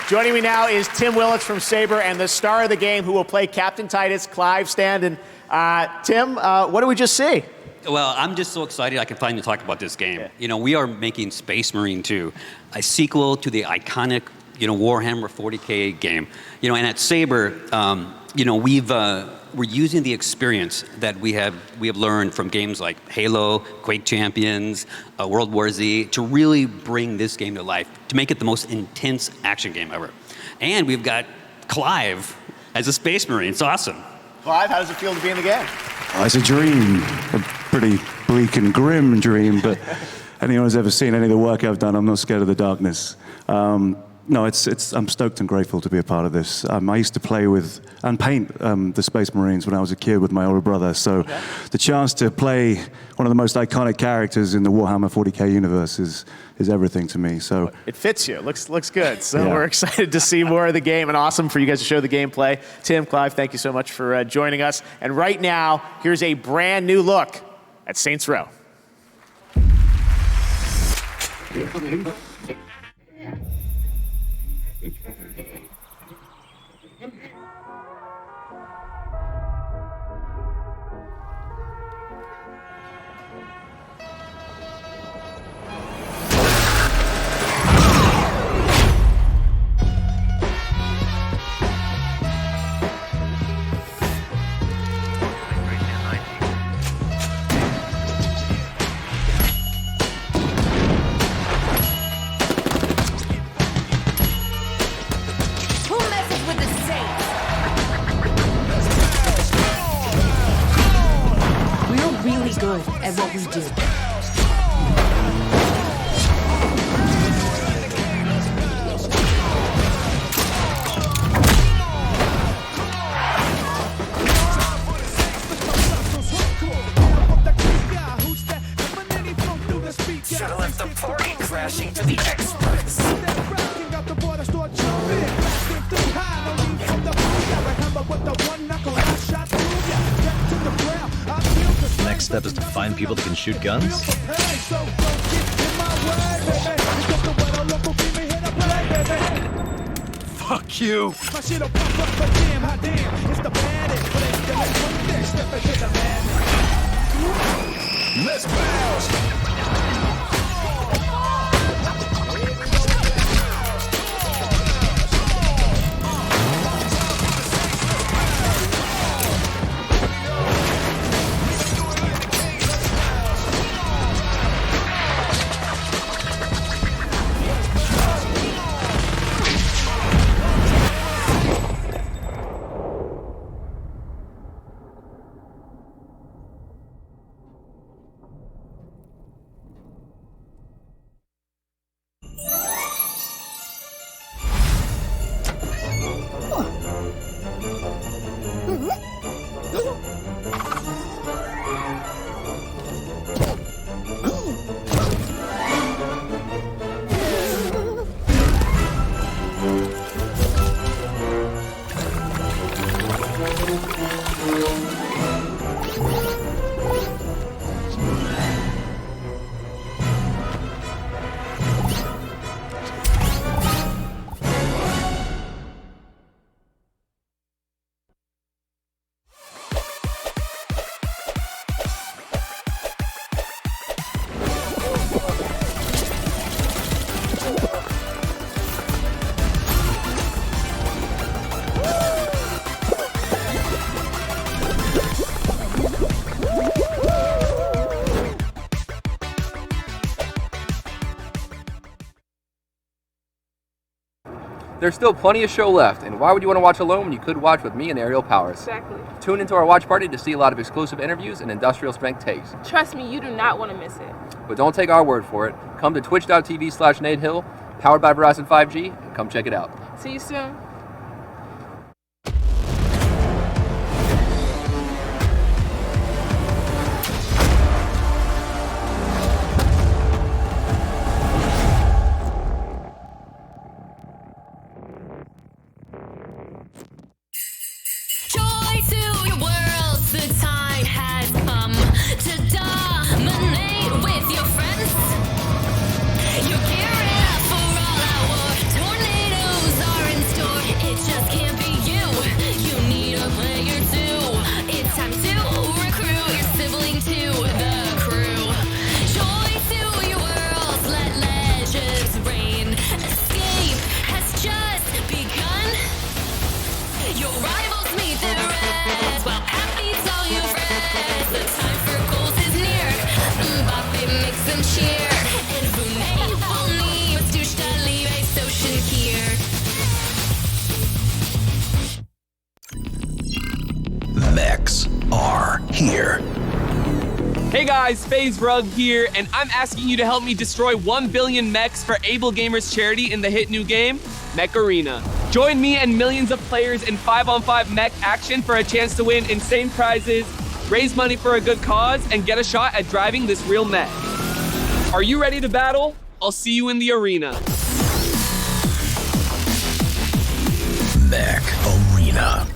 Joining me now is Tim Willits from Saber and the star of the game who will play Captain Titus, Clive Standen. Tim, what did we just see? Well, I'm just so excited I can finally talk about this game. Yeah. You know, we are making Space Marine 2, a sequel to the iconic, Warhammer 40K game. And at Saber, we're using the experience that we have learned from games like Halo, Quake Champions, World War Z, to really bring this game to life, to make it the most intense action game ever. And we've got Clive as a Space Marine. It's awesome. Clive, how does it feel to be in the game? Oh, it's a dream, a pretty bleak and grim dream, but anyone who's ever seen any of the work I've done, I'm not scared of the darkness. No, I'm stoked and grateful to be a part of this. I used to play with and paint the Space Marines when I was a kid with my older brother, so the chance to play one of the most iconic characters in the Warhammer 40K universe is everything to me. So it fits you. Looks good. So we're excited to see more of the game, and awesome for you guys to show the gameplay. Tim, Clive, thank you so much for joining us. And right now, here's a brand new look at Saints Row. Good at what we do. Should've left the party crashing to the experts. Next step is to find people that can shoot guns. Fuck you! Let's bounce! There's still plenty of show left, and why would you want to watch alone when you could watch with me and Aerial Powers? Exactly. Tune into our watch party to see a lot of exclusive interviews and industrial strength takes. Trust me, you do not want to miss it. But don't take our word for it. Come to twitch.tv/NateHill, powered by Verizon 5G, and come check it out. See you soon. You're gearing up for all our war. Tornadoes are here. Hey guys, FaZe Rug here, and I'm asking you to help me destroy 1 billion mechs for Able Gamers charity in the hit new game, Mech Arena. Join me and millions of players in 5-on-5 mech action for a chance to win insane prizes, raise money for a good cause, and get a shot at driving this real mech. Are you ready to battle? I'll see you in the arena. Mech Arena.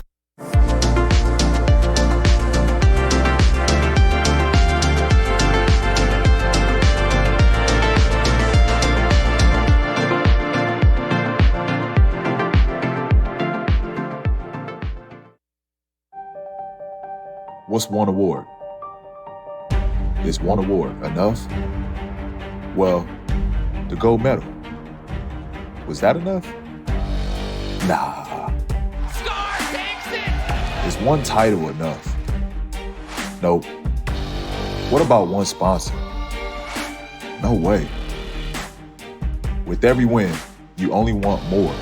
What's one award? Is one award enough? Well, the gold medal. Was that enough? Nah. Scar takes it! Is one title enough? Nope. What about one sponsor? No way. With every win, you only want more,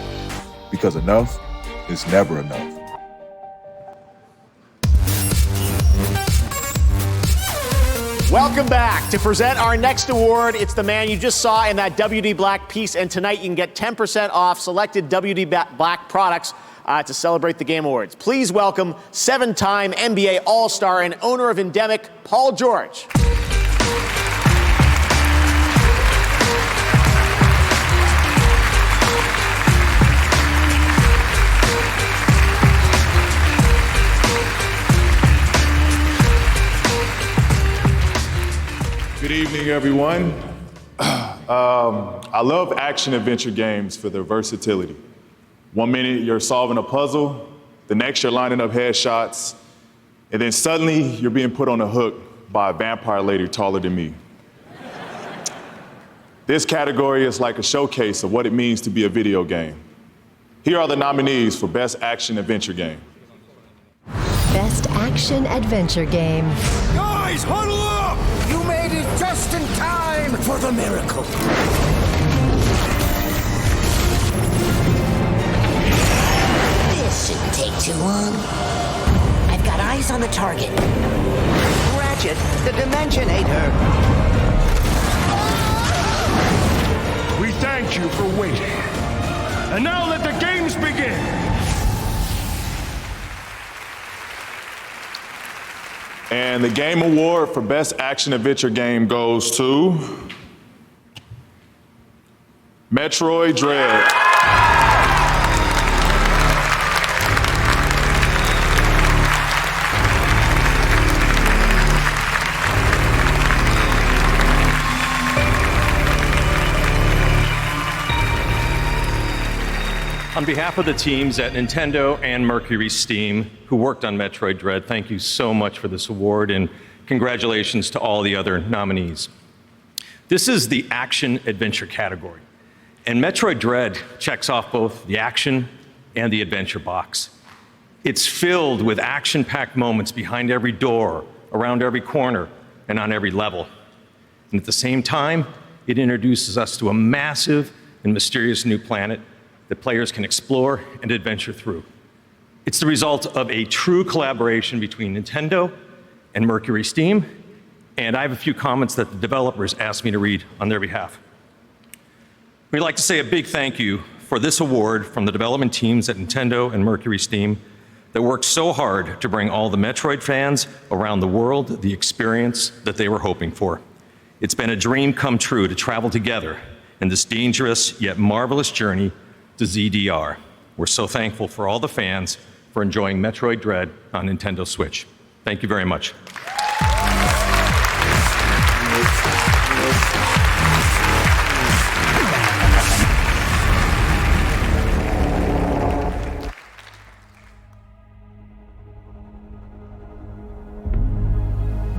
because enough is never enough. Welcome back. To present our next award, it's the man you just saw in that WD Black piece, and tonight you can get 10% off selected WD Black products to celebrate the Game Awards. Please welcome 7-time NBA All-Star and owner of Endemic, Paul George. Good evening, everyone. I love action-adventure games for their versatility. 1 minute you're solving a puzzle, the next you're lining up headshots, and then suddenly you're being put on a hook by a vampire lady taller than me. This category is like a showcase of what it means to be a video game. Here are the nominees for Best Action-Adventure Game. Best Action Adventure Game. Guys, huddle up! You made it just in time for the miracle. This shouldn't take too long. I've got eyes on the target. Ratchet, the Dimensionator. We thank you for waiting. And now let the games begin. And the Game Award for Best Action Adventure Game goes to Metroid Dread. On behalf of the teams at Nintendo and Mercury Steam who worked on Metroid Dread, thank you so much for this award, and congratulations to all the other nominees. This is the action-adventure category, and Metroid Dread checks off both the action and the adventure box. It's filled with action-packed moments behind every door, around every corner, and on every level. And at the same time, it introduces us to a massive and mysterious new planet that players can explore and adventure through. It's the result of a true collaboration between Nintendo and Mercury Steam, and I have a few comments that the developers asked me to read on their behalf. We'd like to say a big thank you for this award from the development teams at Nintendo and Mercury Steam that worked so hard to bring all the Metroid fans around the world the experience that they were hoping for. It's been a dream come true to travel together in this dangerous yet marvelous journey to ZDR. We're so thankful for all the fans for enjoying Metroid Dread on Nintendo Switch. Thank you very much.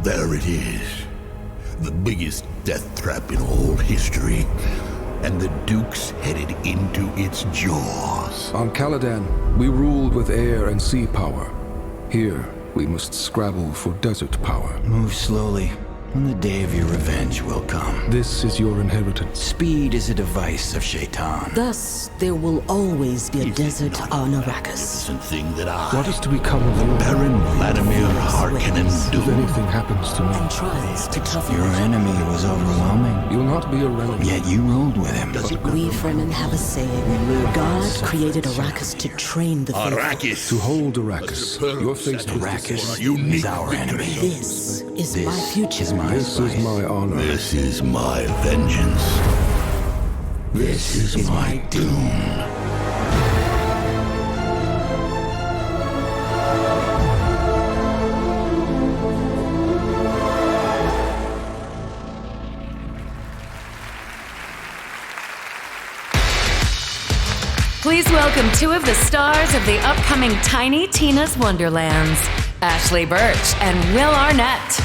There it is. The biggest death trap in all history. And the Duke's headed into its jaws. On Caladan, we ruled with air and sea power. Here, we must scrabble for desert power. Move slowly. And the day of your revenge will come. This is your inheritance. Speed is a device of Shaitan. Thus, there will always be a desert on Arrakis. Thing that What is to become of you? Baron Vladimir Harkonnen If anything happens to me, And tries to cover Your enemy was overwhelming. you'll not be irrelevant. Yet you rolled with him. We Fremen have a saying. God created Arrakis to train the faithful. Arrakis. To hold Arrakis, you're faced with Arrakis Unique is our enemy. This is my This future. is my This is my honor. This is my vengeance. This is my doom. Please welcome two of the stars of the upcoming Tiny Tina's Wonderlands, Ashley Birch and Will Arnett.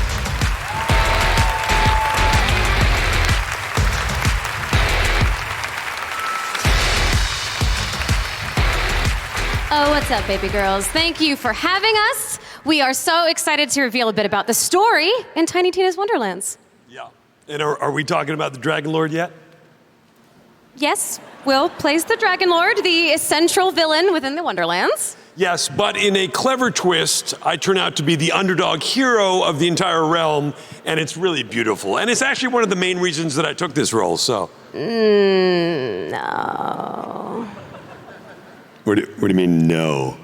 Oh, what's up, baby girls? Thank you for having us. We are so excited to reveal a bit about the story in Tiny Tina's Wonderlands. Yeah. And are we talking about the Dragon Lord yet? Yes, Will plays the Dragon Lord, the central villain within the Wonderlands. Yes, but in a clever twist, I turn out to be the underdog hero of the entire realm, and it's really beautiful. And it's actually one of the main reasons that I took this role, so. No. What do you mean, no?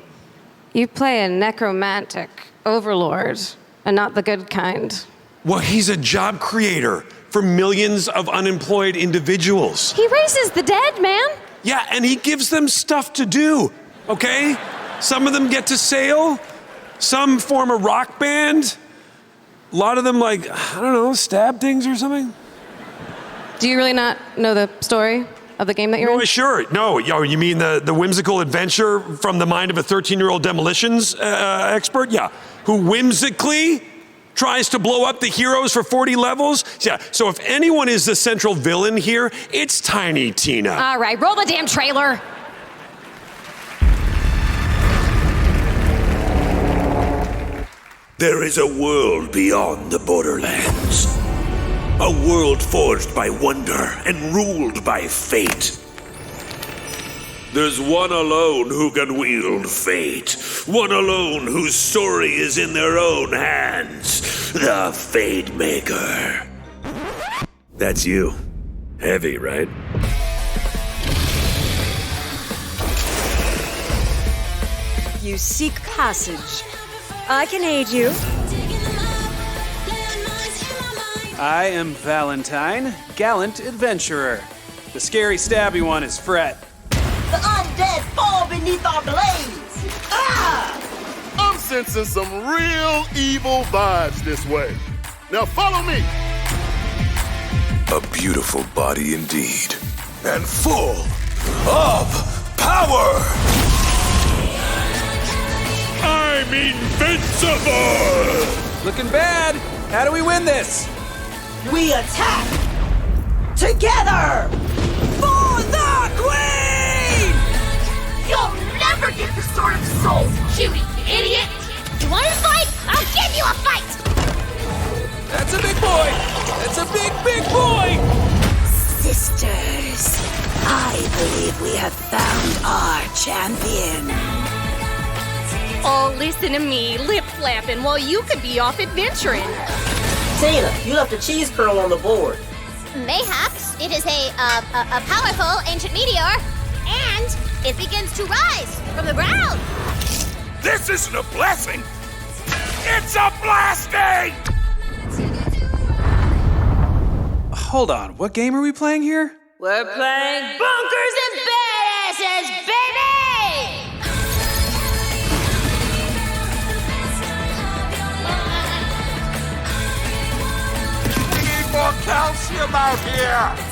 You play a necromantic overlord, and not the good kind. Well, he's a job creator for millions of unemployed individuals. He raises the dead, man. Yeah, and he gives them stuff to do, okay? Some of them get to sail, some form a rock band. A lot of them, like, I don't know, stab things or something. Do you really not know the story of the game that you're in? Sure. No, you mean the whimsical adventure from the mind of a 13-year-old demolitions expert? Yeah, who whimsically tries to blow up the heroes for 40 levels? Yeah, so if anyone is the central villain here, it's Tiny Tina. All right, roll the damn trailer. There is a world beyond the borderlands. A world forged by wonder and ruled by fate. There's one alone who can wield fate. One alone whose story is in their own hands. The Fate Maker. That's you. Heavy, right? You seek passage. I can aid you. I am Valentine, gallant adventurer. The scary stabby one is Fret. The undead fall beneath our blades. Ah! I'm sensing some real evil vibes this way. Now follow me. A beautiful body indeed. And full of power. I'm invincible! Looking bad. How do we win this? We attack together for the Queen! You'll never get the Sword of Souls, cutie, idiot! You want to fight? I'll give you a fight! That's a big boy! That's a big, big boy! Sisters, I believe we have found our champion. Oh, listen to me, lip flapping while you could be off adventuring. Tina, you left a cheese curl on the board. Mayhaps it is a powerful ancient meteor, and it begins to rise from the ground. This isn't a blessing! It's a blasting! Hold on, what game are we playing here? We're playing Bunkers and Badasses, baby! We need more calcium out here!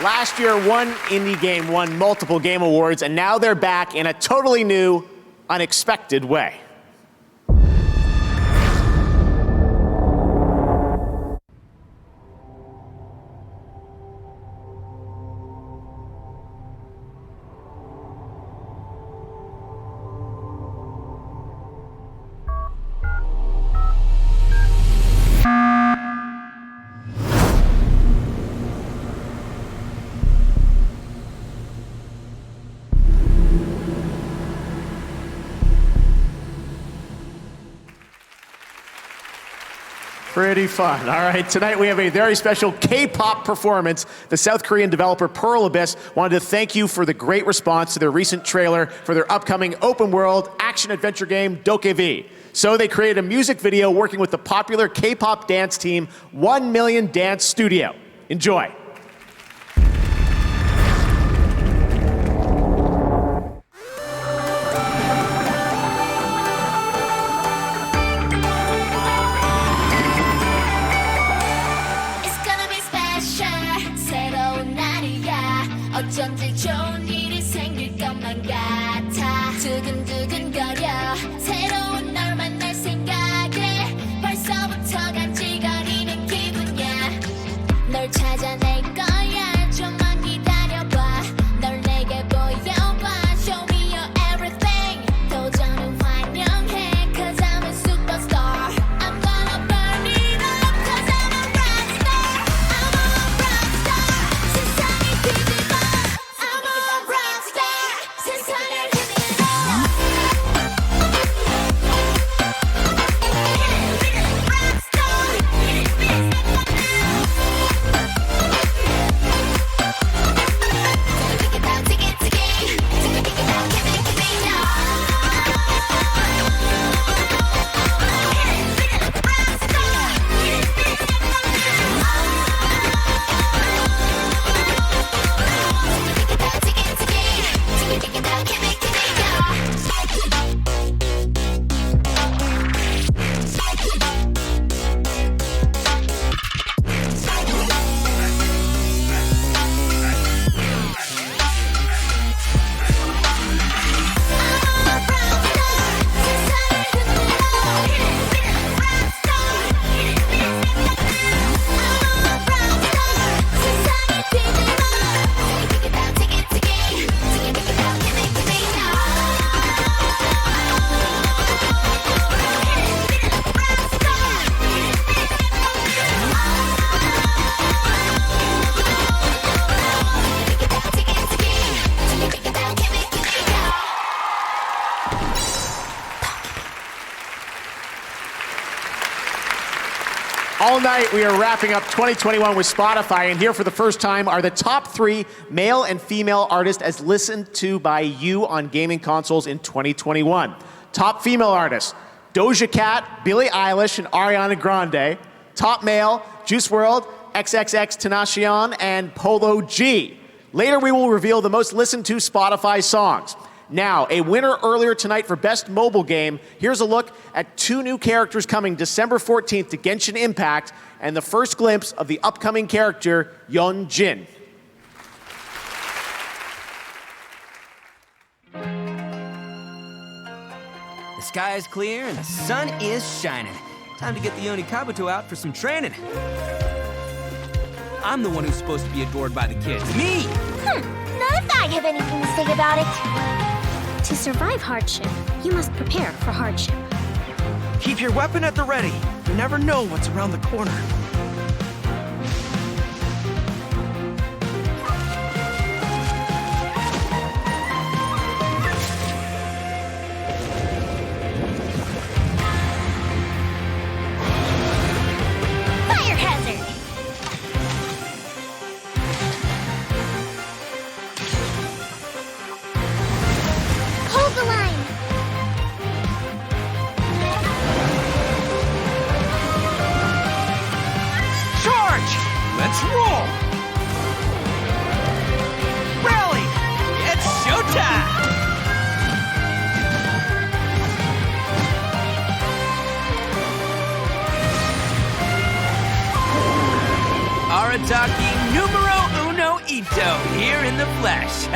Last year, one indie game won multiple game awards, and now they're back in a totally new, unexpected way. Pretty fun. All right, tonight we have a very special K-pop performance. The South Korean developer Pearl Abyss wanted to thank you for the great response to their recent trailer for their upcoming open-world action-adventure game, Dokev. So they created a music video working with the popular K-pop dance team 1 Million Dance Studio. Enjoy. 어쩐지 좋은 일이 생길 것만 같아 두근두근거려 새로운 널 만날 생각에 벌써부터 간질거리는 기분이야 널 찾아낼 거야 좀만 기다려봐 널 내게 보여봐 Show me your everything 도전은 환영해 Cause I'm a superstar I'm gonna burn it up Cause I'm a rockstar I'm a rockstar 세상이 뒤집어 All night, we are wrapping up 2021 with Spotify, and here for the first time are the top 3 male and female artists as listened to by you on gaming consoles in 2021. Top female artists, Doja Cat, Billie Eilish, and Ariana Grande. Top male, Juice WRLD, XXXTentacion, and Polo G. Later, we will reveal the most listened to Spotify songs. Now, a winner earlier tonight for Best Mobile Game. Here's a look at 2 new characters coming December 14th to Genshin Impact, and the first glimpse of the upcoming character, Yeon Jin. The sky is clear and the sun is shining. Time to get the Yoni Kabuto out for some training. I'm the one who's supposed to be adored by the kids. Me! Not if I have anything to say about it. To survive hardship, you must prepare for hardship. Keep your weapon at the ready. You never know what's around the corner. Fire hazard! Hold the line! Charge! Let's roll! Rally! It's showtime! Arataki numero uno Ito here in the flesh.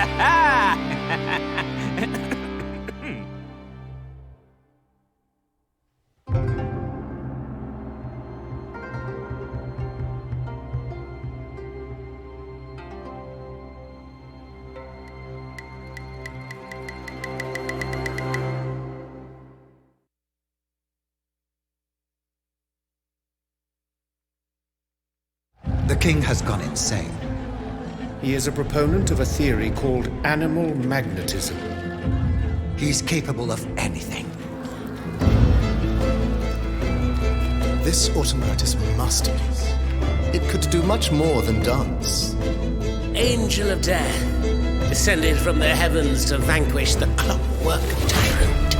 The king has gone insane. He is a proponent of a theory called animal magnetism. He's capable of anything. This automat is a masterpiece. It could do much more than dance. Angel of Death, descended from the heavens to vanquish the clockwork tyrant.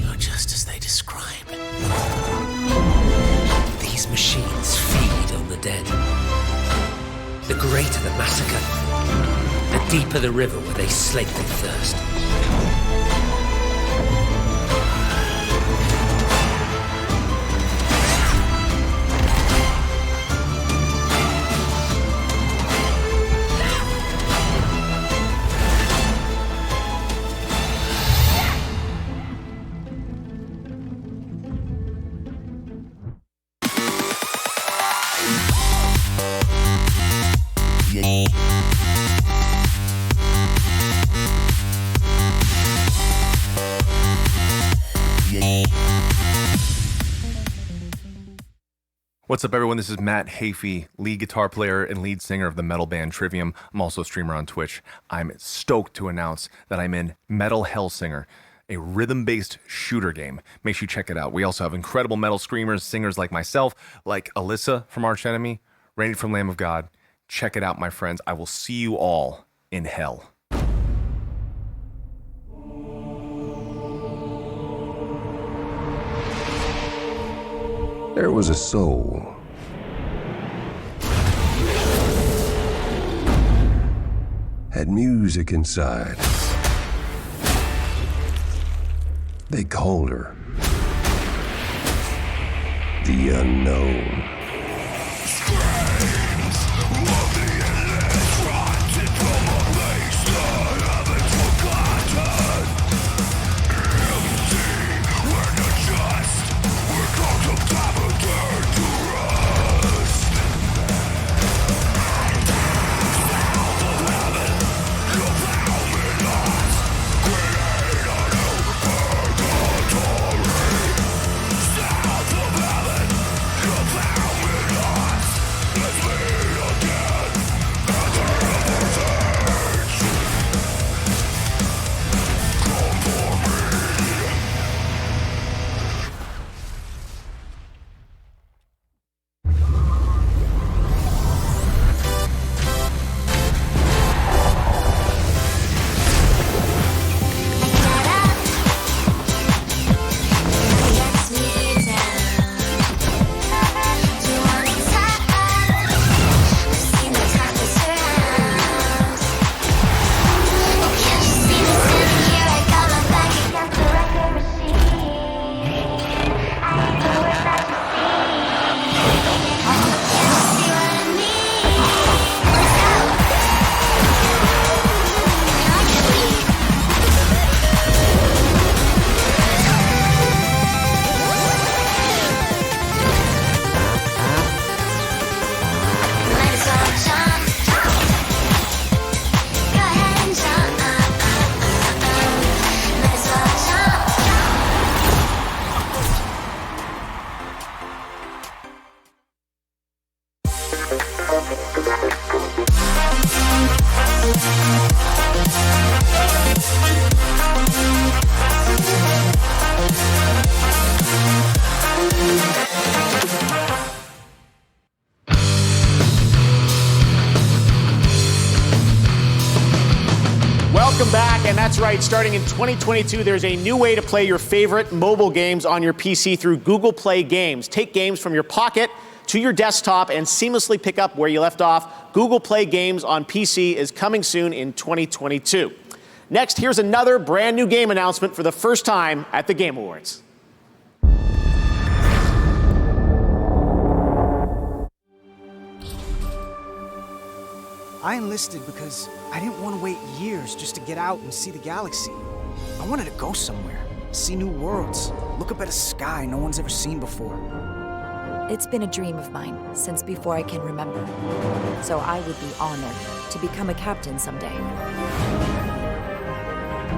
You're just as they described. These machines feed on the dead. The greater the massacre, the deeper the river where they slake their thirst. What's up, everyone? This is Matt Hafey, lead guitar player and lead singer of the metal band Trivium. I'm also a streamer on Twitch. I'm stoked to announce that I'm in Metal Hellsinger, a rhythm-based shooter game. Make sure you check it out. We also have incredible metal screamers, singers like myself, like Alyssa from Arch Enemy, Randy from Lamb of God. Check it out, my friends. I will see you all in hell. There was a soul. Had music inside. They called her the Unknown. Welcome back, and that's right, starting in 2022, there's a new way to play your favorite mobile games on your PC through Google Play Games. Take games from your pocket to your desktop and seamlessly pick up where you left off. Google Play Games on PC is coming soon in 2022. Next, here's another brand new game announcement for the first time at the Game Awards. I enlisted because I didn't want to wait years just to get out and see the galaxy. I wanted to go somewhere, see new worlds, look up at a sky no one's ever seen before. It's been a dream of mine since before I can remember. So I would be honored to become a captain someday.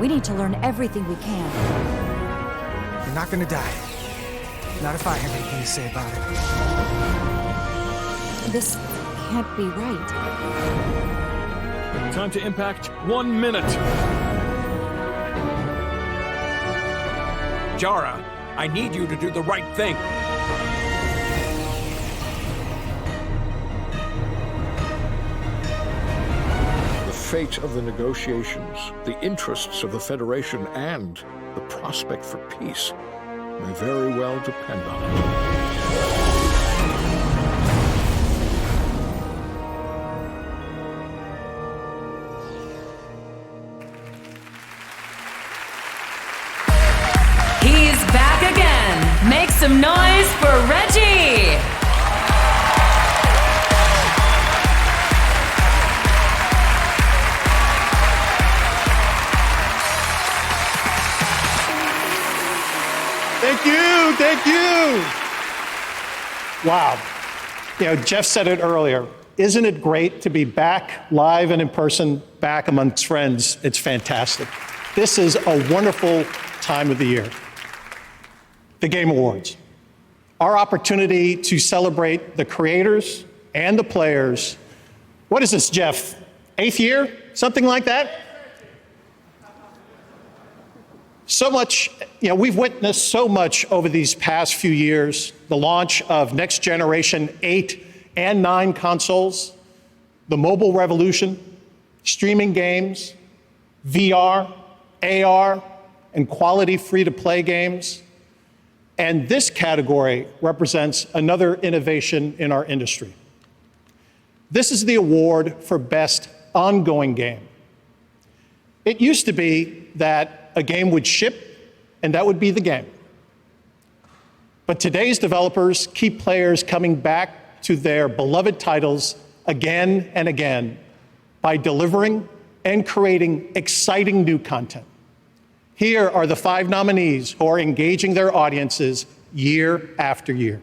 We need to learn everything we can. You're not gonna die. Not if I have anything to say about it. This can't be right. Time to impact 1 minute. Jara, I need you to do the right thing. The fate of the negotiations, the interests of the Federation, and the prospect for peace may very well depend on it. He's back again. Make some noise for Reggie. Thank you. Wow. You know, Jeff said it earlier. Isn't it great to be back live and in person, back amongst friends? It's fantastic. This is a wonderful time of the year. The Game Awards. Our opportunity to celebrate the creators and the players. What is this, Jeff? 8th year? Something like that? So much, you know, we've witnessed so much over these past few years, the launch of next generation 8 and 9 consoles, the mobile revolution, streaming games, VR, AR, and quality free-to-play games. And this category represents another innovation in our industry. This is the award for Best Ongoing Game. It used to be that a game would ship, and that would be the game. But today's developers keep players coming back to their beloved titles again and again by delivering and creating exciting new content. Here are the 5 nominees who are engaging their audiences year after year.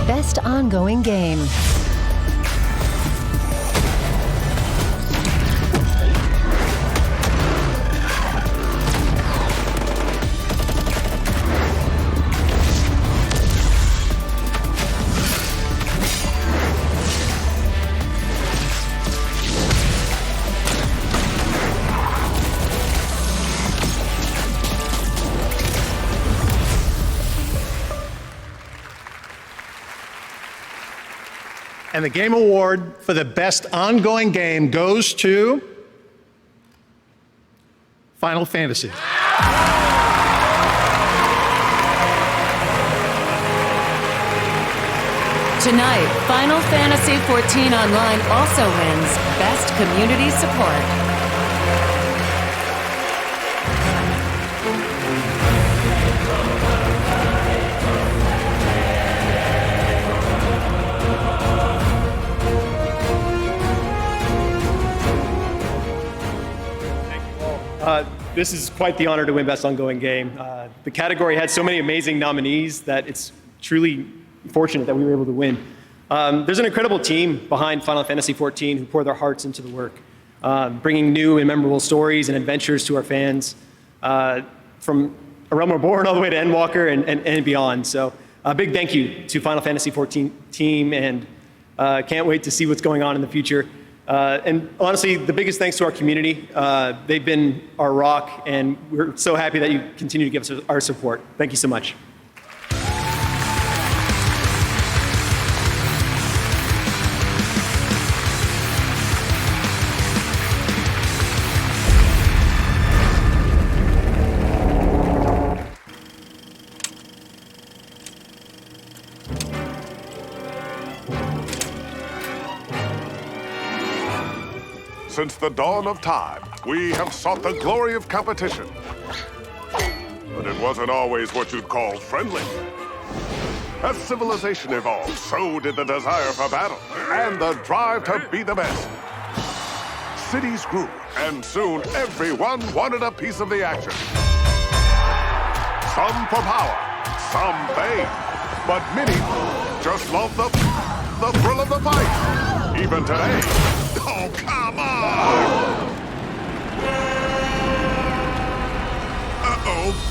Best Ongoing Game. And the Game Award for the Best Ongoing Game goes to Final Fantasy. Tonight, Final Fantasy XIV Online also wins Best Community Support. This is quite the honor to win Best Ongoing Game. The category had so many amazing nominees that it's truly fortunate that we were able to win. There's an incredible team behind Final Fantasy XIV who pour their hearts into the work, bringing new and memorable stories and adventures to our fans, from A Realm Reborn all the way to Endwalker and beyond. So a big thank you to Final Fantasy XIV team, and can't wait to see what's going on in the future. And honestly, the biggest thanks to our community. They've been our rock, and we're so happy that you continue to give us our support. Thank you so much. Since the dawn of time, we have sought the glory of competition. But it wasn't always what you'd call friendly. As civilization evolved, so did the desire for battle and the drive to be the best. Cities grew, and soon everyone wanted a piece of the action. Some for power, some fame, but many just love the thrill of the fight. Even today. Oh, come on! Uh-oh.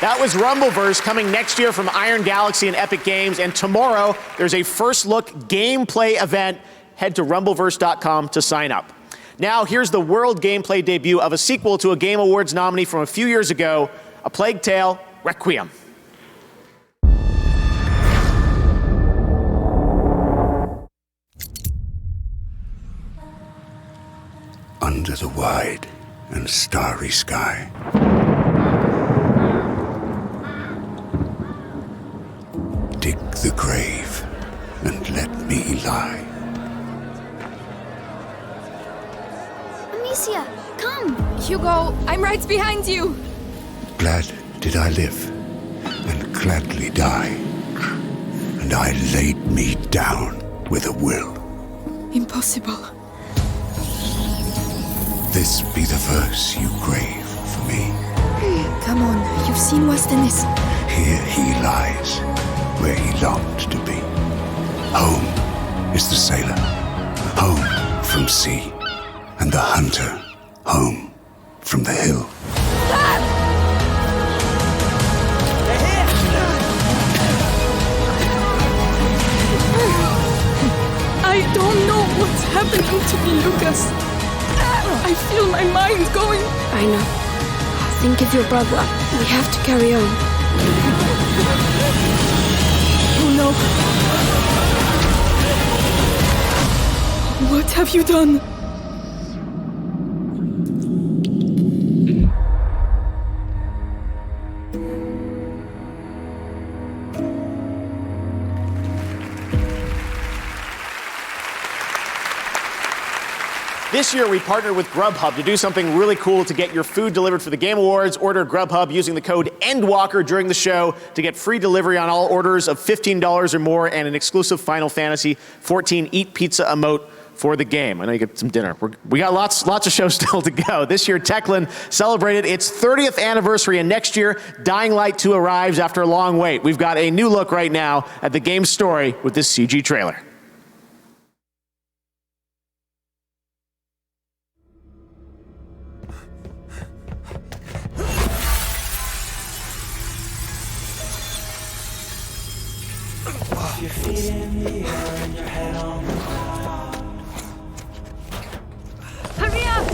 That was Rumbleverse, coming next year from Iron Galaxy and Epic Games. And tomorrow, there's a first look gameplay event. Head to rumbleverse.com to sign up. Now, here's the world gameplay debut of a sequel to a Game Awards nominee from a few years ago, A Plague Tale: Requiem. Under the wide and starry sky, dig the grave and let me lie. Amicia, come! Hugo, I'm right behind you! Glad did I live, and gladly die, and I laid me down with a will. Impossible. This be the verse you grave for me. Come on, you've seen worse than this. Here he lies, where he longed to be. Home is the sailor, home from sea, and the hunter, home from the hill. I don't know what's happening to me, Lucas. I feel my mind going. I know. Think of your brother. We have to carry on. Oh no. What have you done? This year, we partnered with Grubhub to do something really cool to get your food delivered for the Game Awards. Order Grubhub using the code ENDWALKER during the show to get free delivery on all orders of $15 or more and an exclusive Final Fantasy 14 Eat Pizza emote for the game. I know you get some dinner. We got lots of shows still to go. This year, Techland celebrated its 30th anniversary, and next year, Dying Light 2 arrives after a long wait. We've got a new look right now at the game's story with this CG trailer. Your feet in the air and your head on the ground. Hurry up!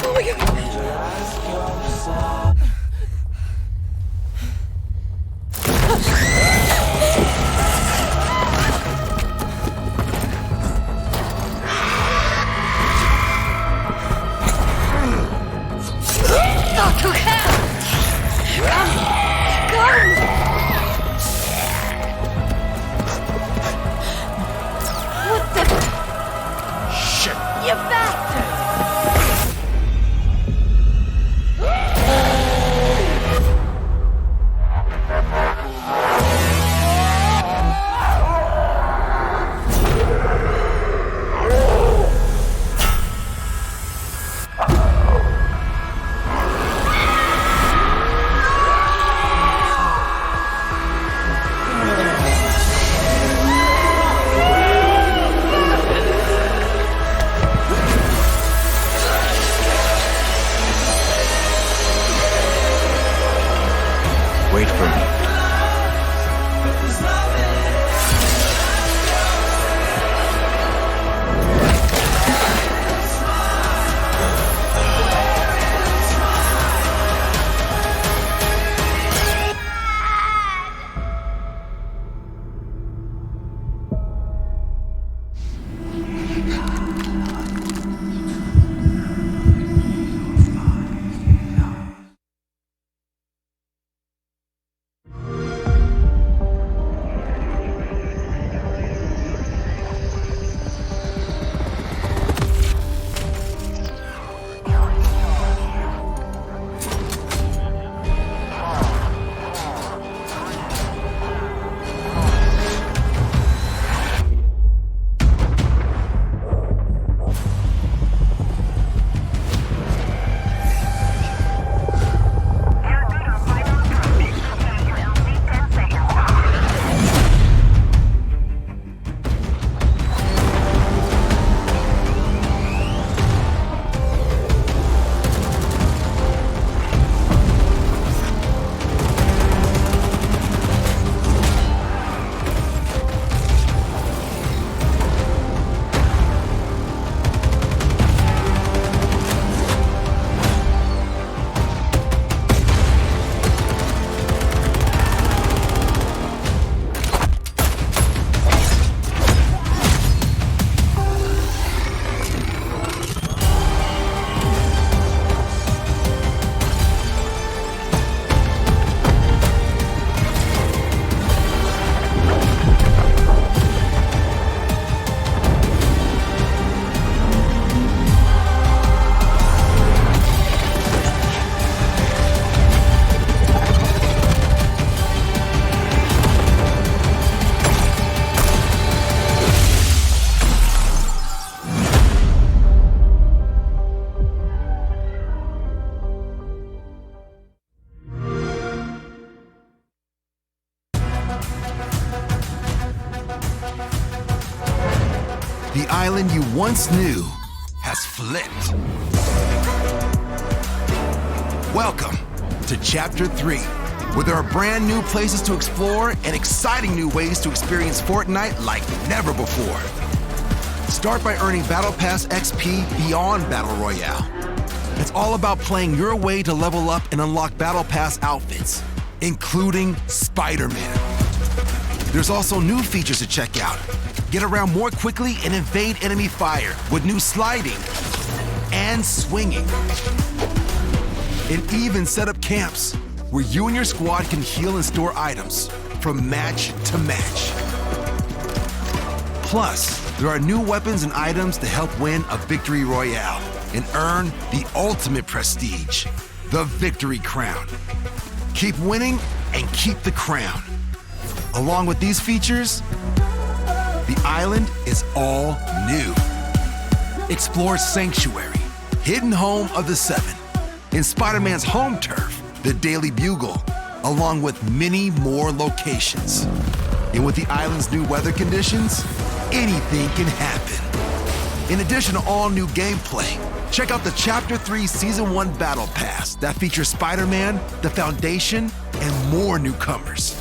Oh my god! island you once knew has flipped. Welcome to Chapter 3, where there are brand new places to explore and exciting new ways to experience Fortnite like never before. Start by earning Battle Pass XP beyond Battle Royale. It's all about playing your way to level up and unlock Battle Pass outfits, including Spider-Man. There's also new features to check out. Get around more quickly and evade enemy fire with new sliding and swinging. And even set up camps where you and your squad can heal and store items from match to match. Plus, there are new weapons and items to help win a victory royale and earn the ultimate prestige, the Victory Crown. Keep winning and keep the crown. Along with these features, the island is all new. Explore Sanctuary, hidden home of the Seven, and Spider-Man's home turf, the Daily Bugle, along with many more locations. And with the island's new weather conditions, anything can happen. In addition to all new gameplay, check out the Chapter 3 Season 1 Battle Pass that features Spider-Man, the Foundation, and more newcomers.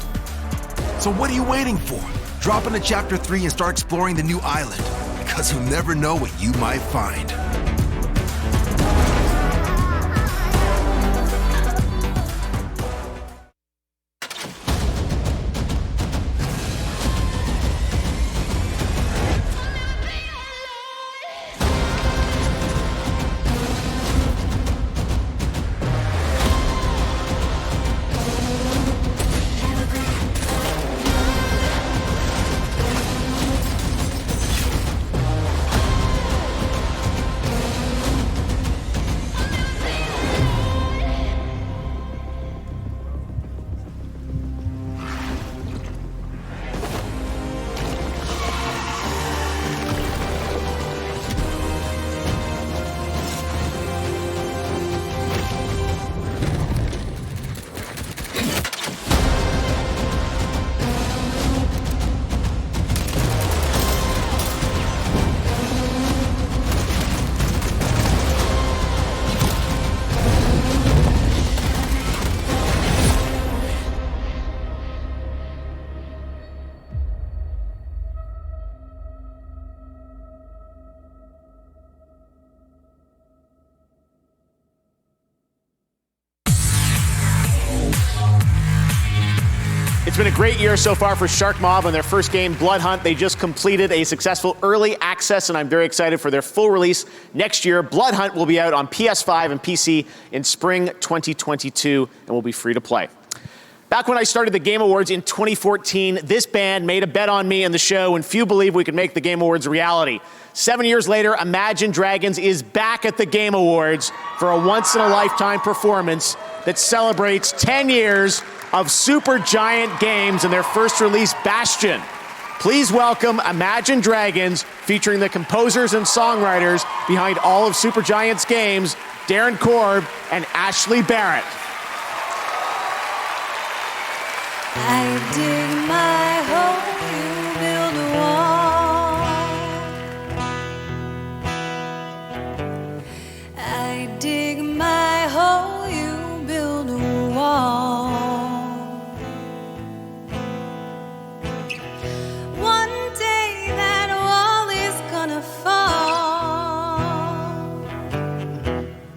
So what are you waiting for? Drop into Chapter 3 and start exploring the new island, because you'll never know what you might find. It's been a great year so far for Shark Mob on their first game, Blood Hunt. They just completed a successful early access, and I'm very excited for their full release next year. Blood Hunt will be out on PS5 and PC in spring 2022 and will be free to play. Back when I started the Game Awards in 2014, this band made a bet on me and the show, and few believed we could make the Game Awards a reality. 7 years later, Imagine Dragons is back at the Game Awards for a once-in-a-lifetime performance that celebrates 10 years of Super Giant games and their first release, Bastion. Please welcome Imagine Dragons, featuring the composers and songwriters behind all of Super Giant's games, Darren Korb and Ashley Barrett. I dig my hole, you build a wall. I dig my hole, you build a wall. One day that wall is gonna fall.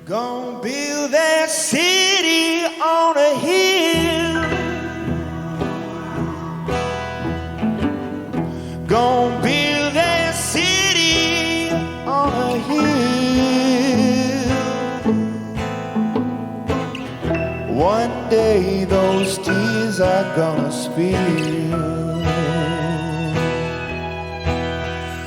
Gonna build that city on a hill. Gonna build that city on a hill. One day those tears are gonna spill.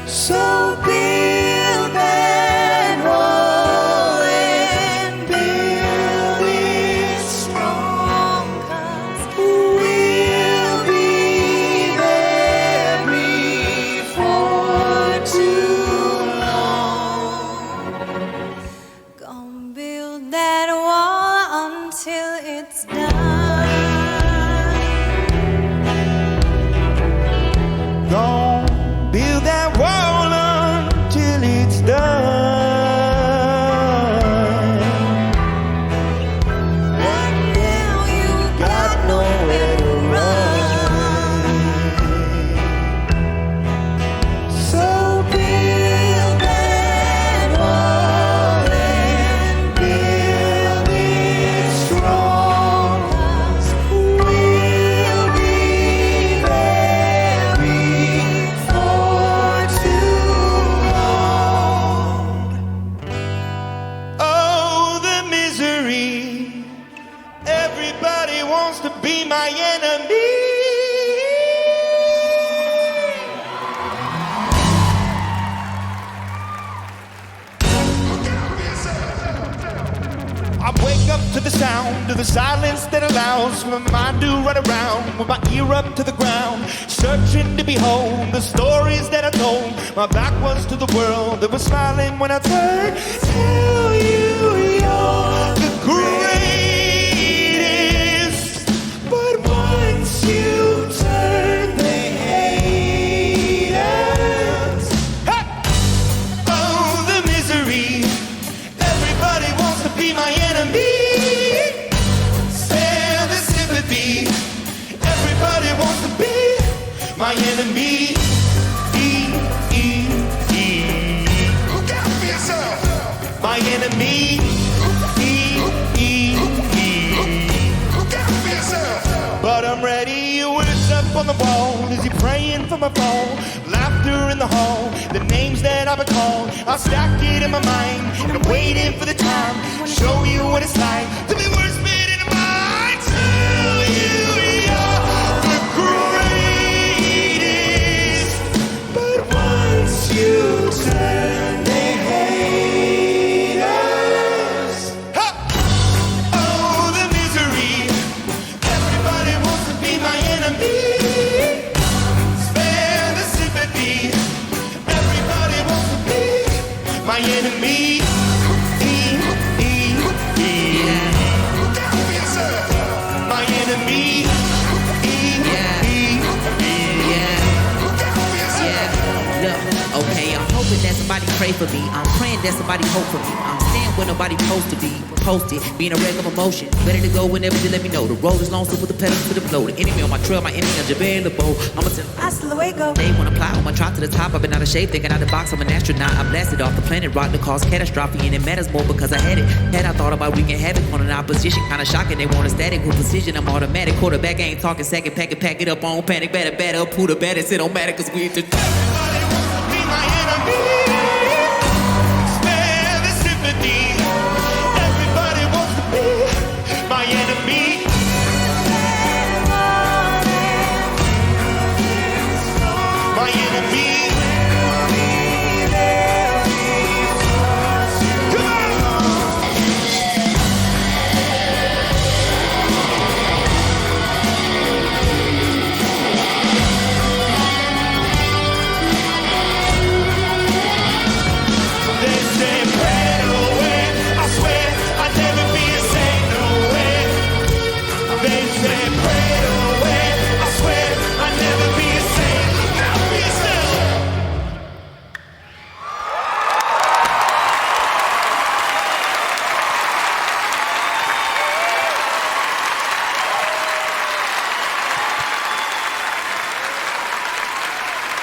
So build that wall and build it strong, 'cause we'll be there before too long. Gonna build that wall until it's done. Gonna build that wall wake up to the sound of the silence that allows for my mind to run around with my ear up to the ground, searching to behold the stories that I told. My back was to the world that was smiling when I turned. Tell you you're the greatest, but once you turn, they hate us. Hey! Oh, the misery. Everybody wants to be my enemy. Spare the sympathy. Everybody wants to be my enemy. Look out for yourself. My enemy. Look out for yourself. But I'm ready. Words up on the wall as you're praying for my fall. Laughter in the hall. The names that I've been called. I'll stack it in my mind. And I'm waiting for the time to show you what it's like to be worse fit in mind. Tell you you're the greatest. But once you turn, they hate us. Ha! Oh, the misery. Everybody wants to be my enemy. Spare the sympathy. Everybody wants to be my enemy. Look out for yourself. My enemy. Look out for yourself. Look, okay, I'm hoping that somebody pray for me. I'm praying that somebody hope for me. I'm staying where nobody supposed to be. Posted, being a wreck of emotion. Ready to go whenever you let me know. The road is long, so with the pedals to the flow. The enemy on my trail, my enemy unavailable. I'ma tell hasta luego. They wanna fly on my trot to the top. I've been out of shape, thinking out the box. I'm an astronaut. I blasted off the planet, rock to cause catastrophe, and it matters more because I had it. Had I thought about wreaking havoc on an opposition, kinda shocking. They want a static with precision. I'm automatic. Quarterback ain't talking second. Pack it up on panic. Batter up. Who the baddest? It don't matter cause we the Spare the sympathy. Everybody wants to be my enemy. My enemy. Come on! They say pray away. I swear I'd never be a saint, no way. They say pray away. I swear I'd never be a saint. Look out for yourself.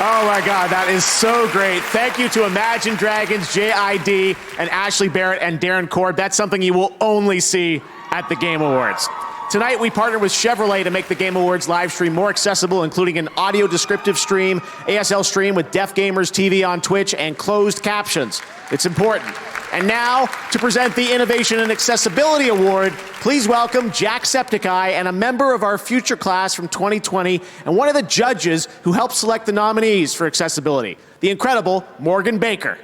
Oh my God, that is so great. Thank you to Imagine Dragons, JID, and Ashley Barrett and Darren Cord. That's something you will only see at the Game Awards. Tonight, we partnered with Chevrolet to make the Game Awards live stream more accessible, including an audio descriptive stream, ASL stream with Deaf Gamers TV on Twitch, and closed captions. It's important. And now, to present the Innovation and Accessibility Award, please welcome Jacksepticeye and a member of our future class from 2020 and one of the judges who helped select the nominees for accessibility, the incredible Morgan Baker.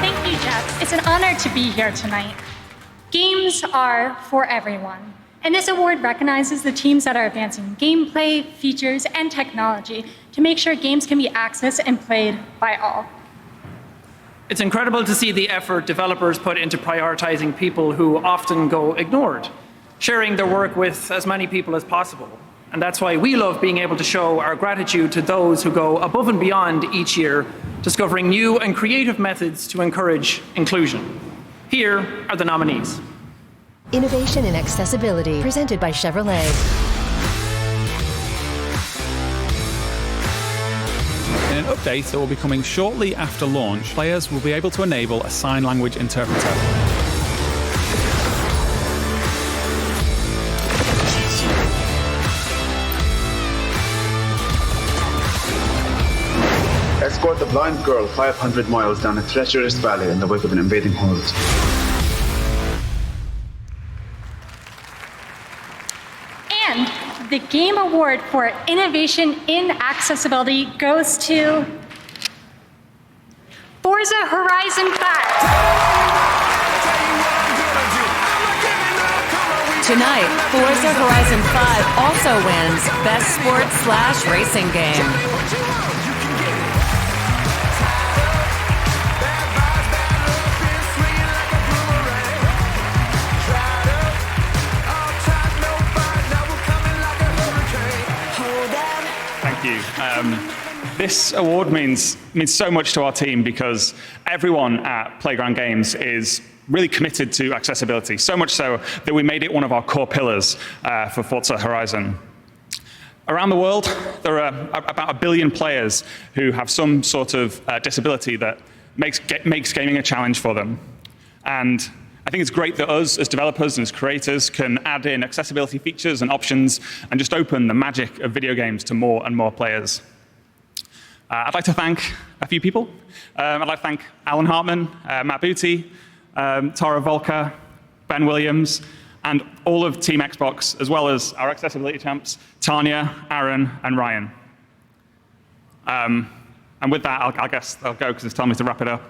Thank you, Jeff. It's an honor to be here tonight. Games are for everyone. And this award recognizes the teams that are advancing gameplay, features, and technology to make sure games can be accessed and played by all. It's incredible to see the effort developers put into prioritizing people who often go ignored, sharing their work with as many people as possible. And that's why we love being able to show our gratitude to those who go above and beyond each year, discovering new and creative methods to encourage inclusion. Here are the nominees. Innovation and Accessibility, presented by Chevrolet. In an update that will be coming shortly after launch, players will be able to enable a sign language interpreter. Escort the blind girl 500 miles down a treacherous valley in the wake of an invading horde. And the Game Award for Innovation in Accessibility goes to Forza Horizon 5. Tonight, Forza Horizon 5 also wins Best Sports/Racing Game. Thank you. This award means so much to our team because everyone at Playground Games is really committed to accessibility, so much so that we made it one of our core pillars for Forza Horizon. Around the world, there are about 1 billion players who have some sort of disability that makes gaming a challenge for them. And I think it's great that us, as developers and as creators, can add in accessibility features and options and just open the magic of video games to more and more players. I'd like to thank a few people. I'd like to thank Alan Hartman, Matt Booty, Tara Volker, Ben Williams, and all of Team Xbox, as well as our accessibility champs, Tanya, Aaron, and Ryan. And with that, I guess I'll go because it's time to wrap it up.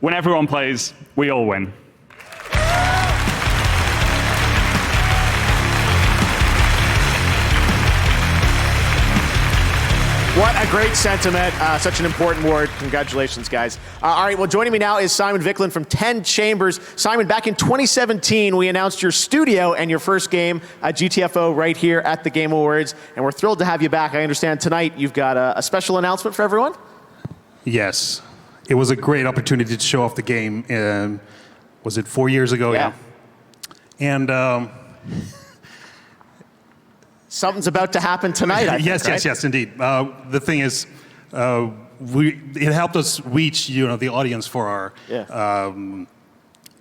When everyone plays, we all win. What a great sentiment. Such an important word. Congratulations, guys. All right, well, joining me now is Simon Vicklin from 10 Chambers. Simon, back in 2017, we announced your studio and your first game, GTFO, right here at the Game Awards, and we're thrilled to have you back. I understand tonight you've got a special announcement for everyone? Yes. It was a great opportunity to show off the game. Was it 4 years ago? Yeah. And something's about to happen tonight, I think, right? Yes, indeed. The thing is, it helped us reach the audience for our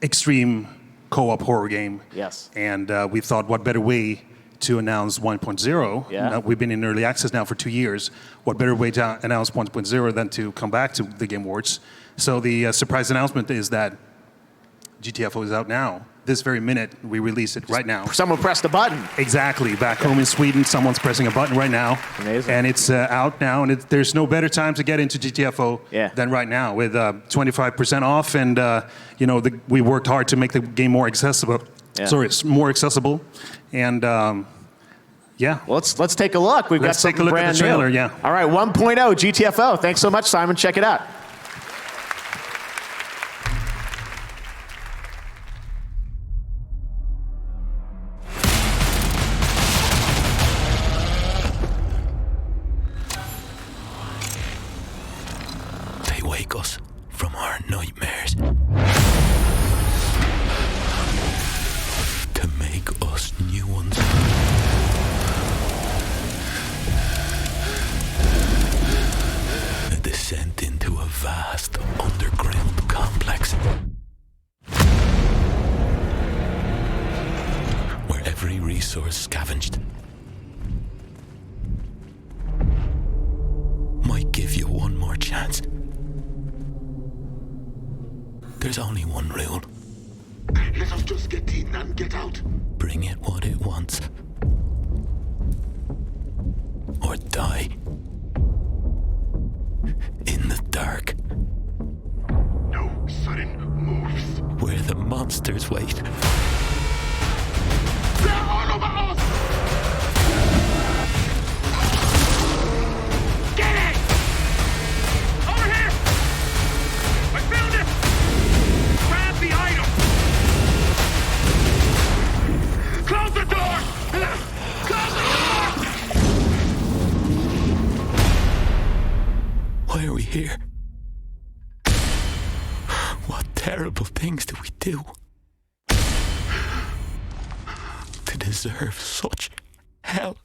extreme co-op horror game. Yes. And we thought, what better way to announce 1.0? Yeah. We've been in early access now for 2 years. What better way to announce 1.0 than to come back to the Game Awards? So the surprise announcement is that GTFO is out now. This very minute, we release it right now. Someone pressed a button. Exactly. Back home in Sweden, someone's pressing a button right now. Amazing. And it's out now, and there's no better time to get into GTFO than right now with 25% off. And we worked hard to make the game more accessible. Yeah. Sorry, it's more accessible. And yeah. Well, let's take a look. Let's take a look at the trailer. New. Yeah. All right, 1.0 GTFO. Thanks so much, Simon. Check it out. Wake us from our nightmares to make us new ones. A descent into a vast underground complex where every resource scavenged might give you one more chance. There's only one rule. Let us just get in and get out. Bring it what it wants. Or die. In the dark. No sudden moves. Where the monsters wait. They're all over us! Get it! Over here! I found it! Grab the item! Close the door! Close the door! Why are we here? What terrible things do we do to deserve such hell?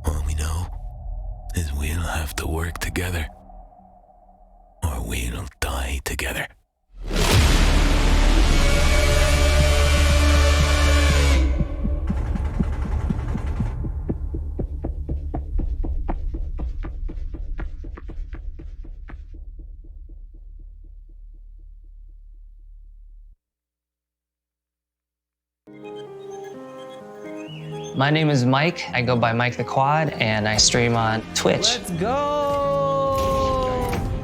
All we know is we'll have to work together, or we'll die together. My name is Mike. I go by Mike the Quad, and I stream on Twitch. Let's go!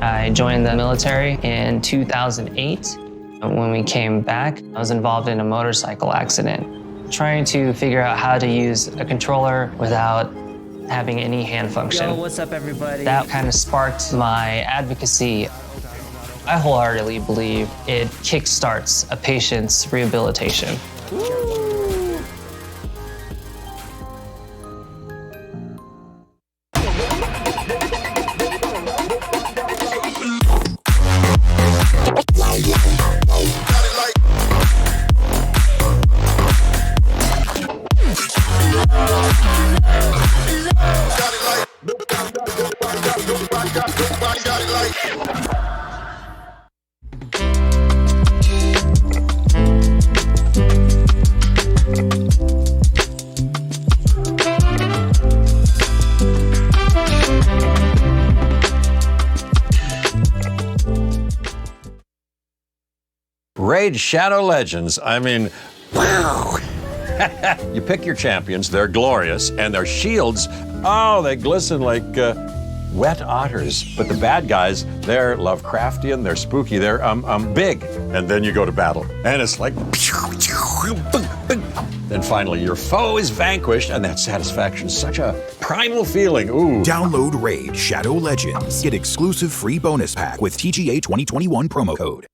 I joined the military in 2008. When we came back, I was involved in a motorcycle accident, trying to figure out how to use a controller without having any hand function. Yo, what's up, everybody? That kind of sparked my advocacy. I wholeheartedly believe it kickstarts a patient's rehabilitation. Raid Shadow Legends. I mean, wow. You pick your champions, they're glorious, and their shields, oh, they glisten like wet otters. But the bad guys, they're Lovecraftian, they're spooky, they're big. And then you go to battle, and it's like, then finally your foe is vanquished, and that satisfaction's such a primal feeling. Ooh. Download Raid Shadow Legends. Get exclusive free bonus pack with TGA 2021 promo code.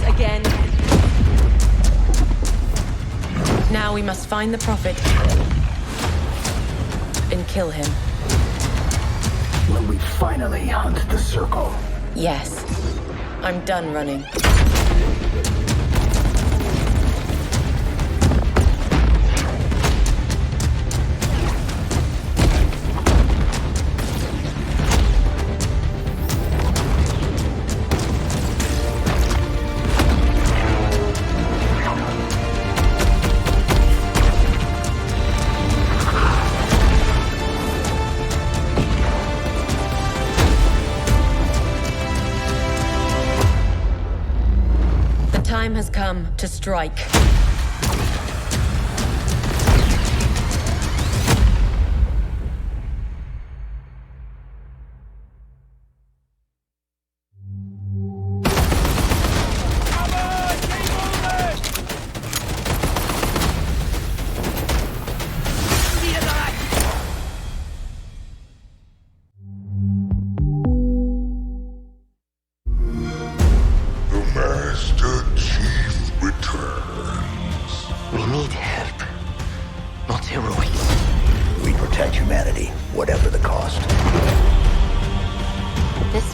Again. Now we must find the Prophet and kill him. Will we finally hunt the Circle? Yes. I'm done running. Time has come to strike.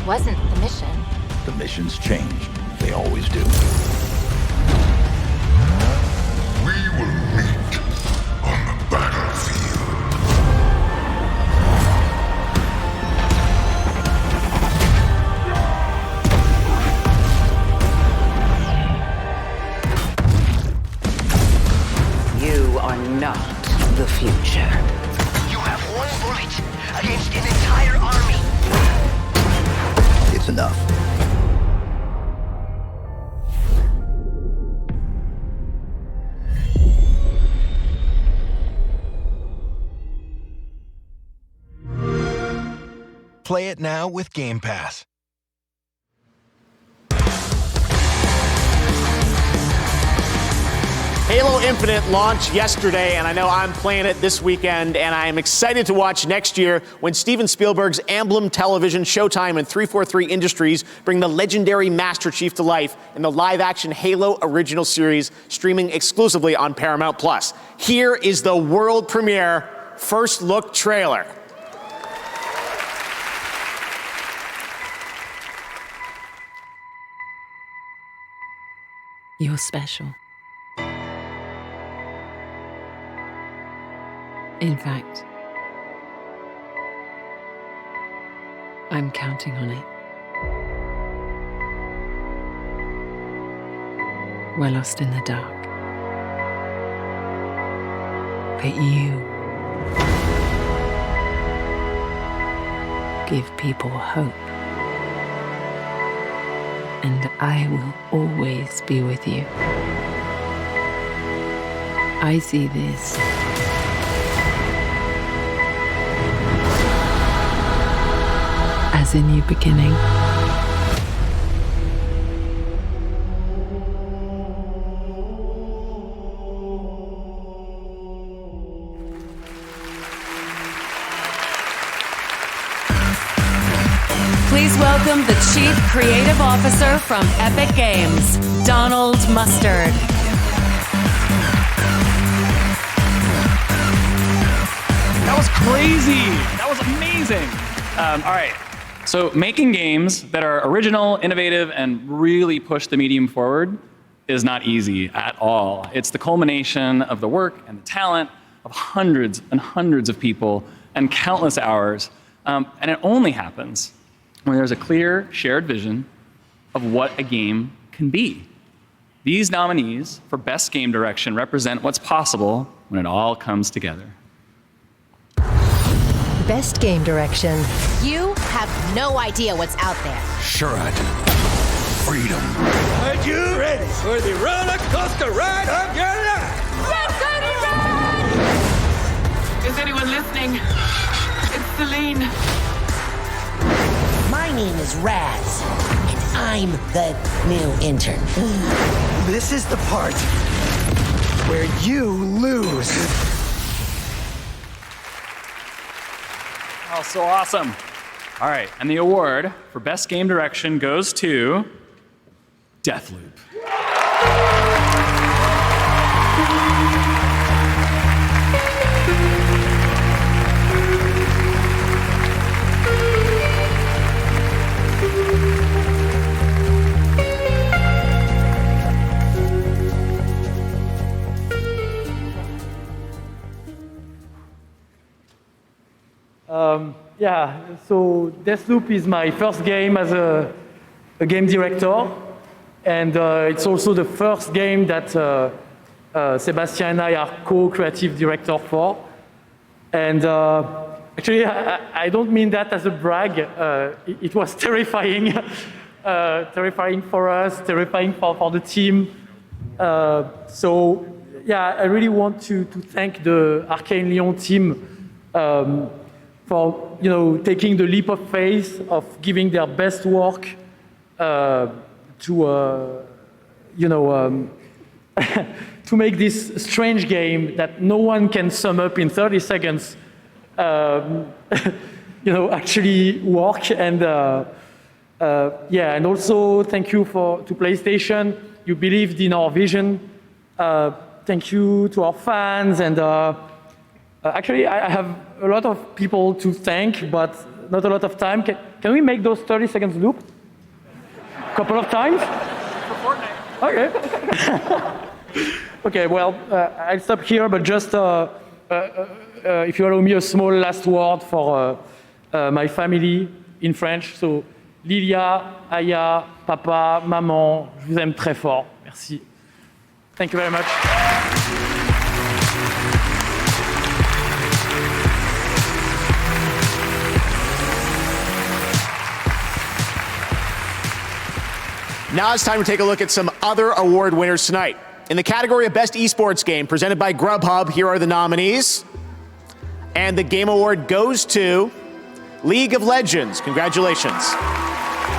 Wasn't the mission. The missions changed. They always do. We will meet on the battlefield. You are not the future. You have one bullet against an entire army. It's enough. Play it now with Game Pass. Halo Infinite launched yesterday, and I know I'm playing it this weekend, and I am excited to watch next year when Steven Spielberg's Amblin Television, Showtime, and 343 Industries bring the legendary Master Chief to life in the live-action Halo original series, streaming exclusively on Paramount+. Here is the world premiere first look trailer. You're special. In fact, I'm counting on it. We're lost in the dark. But you give people hope. And I will always be with you. I see this as a new beginning. Please welcome the Chief Creative Officer from Epic Games, Donald Mustard. That was crazy. That was amazing. All right. So making games that are original, innovative, and really push the medium forward is not easy at all. It's the culmination of the work and the talent of hundreds and hundreds of people and countless hours. And it only happens when there's a clear, shared vision of what a game can be. These nominees for Best Game Direction represent what's possible when it all comes together. Best Game Direction. You have no idea what's out there. Sure I do. Freedom. Are you ready for the roller coaster ride of your life? Is anyone listening? It's Celine. My name is Raz, and I'm the new intern. This is the part where you lose. Oh, so awesome. All right, and the award for Best Game Direction goes to Deathloop. Yeah, so Deathloop is my first game as a game director, and it's also the first game that Sebastian and I are co-creative director for. And actually, I don't mean that as a brag. It was terrifying, terrifying for us, terrifying for the team. So yeah, I really want to thank the Arcane Lyon team for taking the leap of faith of giving their best work to to make this strange game that no one can sum up in 30 seconds. Actually work, and yeah, and also thank you to PlayStation. You believed in our vision. Thank you to our fans, and actually, I have a lot of people to thank, but not a lot of time. Can we make those 30 seconds loop? A couple of times? For Fortnite. Okay. Okay, well, I'll stop here, but just if you allow me a small last word for my family in French. So, Lilia, Aya, Papa, Maman, je vous aime très fort. Merci. Thank you very much. Now it's time to take a look at some other award winners tonight. In the category of Best Esports Game, presented by Grubhub, here are the nominees. And the Game Award goes to League of Legends. Congratulations.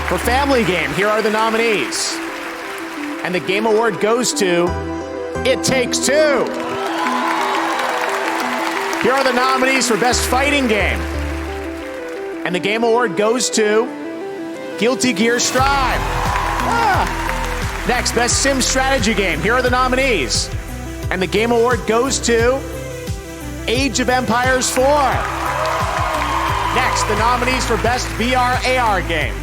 For Family Game, here are the nominees. And the Game Award goes to It Takes Two. Here are the nominees for Best Fighting Game. And the Game Award goes to Guilty Gear Strive. Next, Best Sim Strategy Game. Here are the nominees. And the Game Award goes to Age of Empires 4. Next, the nominees for Best VR AR Game.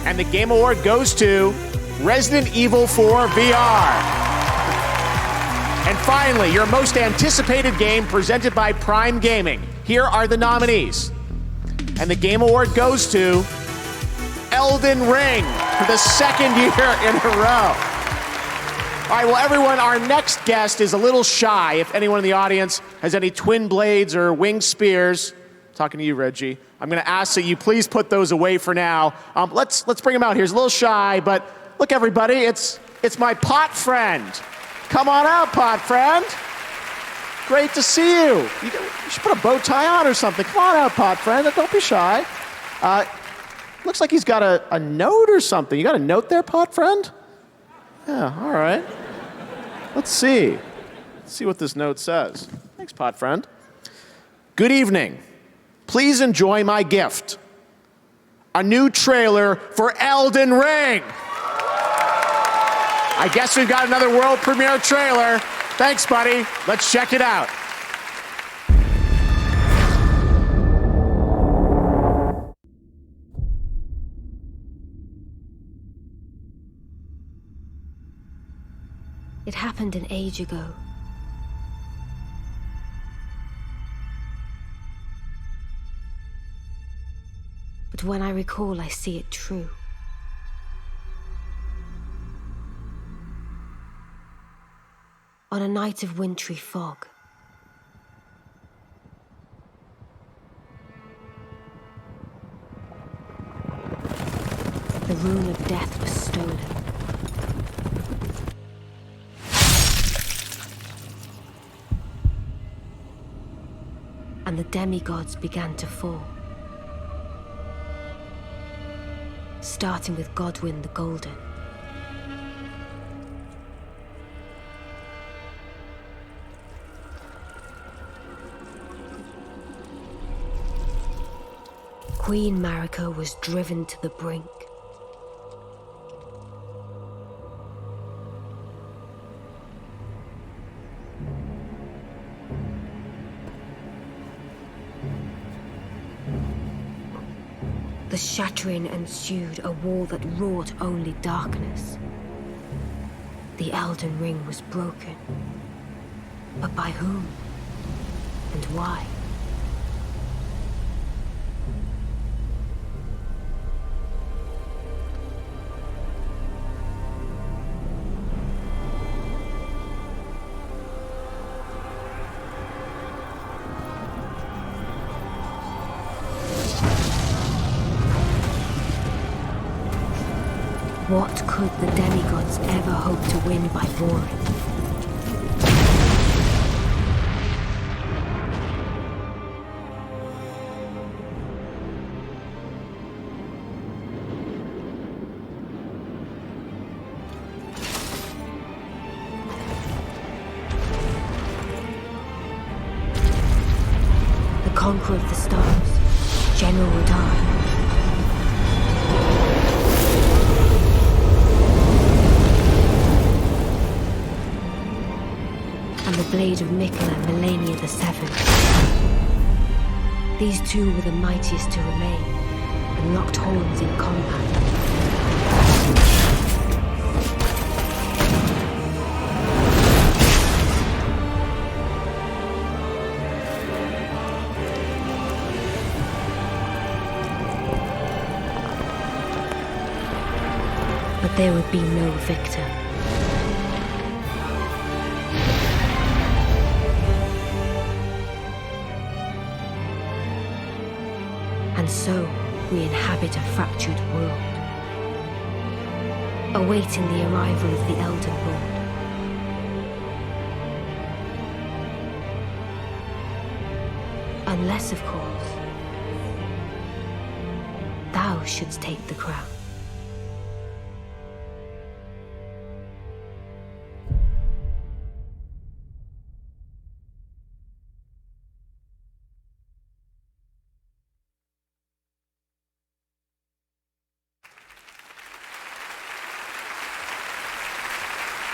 And the Game Award goes to Resident Evil 4 VR. And finally, your most anticipated game presented by Prime Gaming. Here are the nominees. And the Game Award goes to Elden Ring for the second year in a row. All right, well, everyone, our next guest is a little shy. If anyone in the audience has any twin blades or winged spears, talking to you, Reggie. I'm going to ask that you please put those away for now. Let's bring him out here. He's a little shy, but look, everybody, it's my pot friend. Come on out, pot friend. Great to see you. You should put a bow tie on or something. Come on out, pot friend. Don't be shy. Looks like he's got a note or something. You got a note there, pot friend? Yeah, all right. Let's see. Let's see what this note says. Thanks, pot friend. Good evening. Please enjoy my gift. A new trailer for Elden Ring. I guess we've got another world premiere trailer. Thanks, buddy. Let's check it out. It happened an age ago. But when I recall, I see it true. On a night of wintry fog, the rune of death was stolen. And the demigods began to fall. Starting with Godwyn the Golden. Queen Marika was driven to the brink. The shattering ensued, a war that wrought only darkness. The Elden Ring was broken. But by whom? And why? What could the demigods ever hope to win by warring? The conqueror of the stars, General Radahn. And the blade of Mikkel and Melania the Seventh. These two were the mightiest to remain, and locked horns in combat. But there would be no victor. And so, we inhabit a fractured world, awaiting the arrival of the Elden Lord. Unless, of course, thou shouldst take the crown.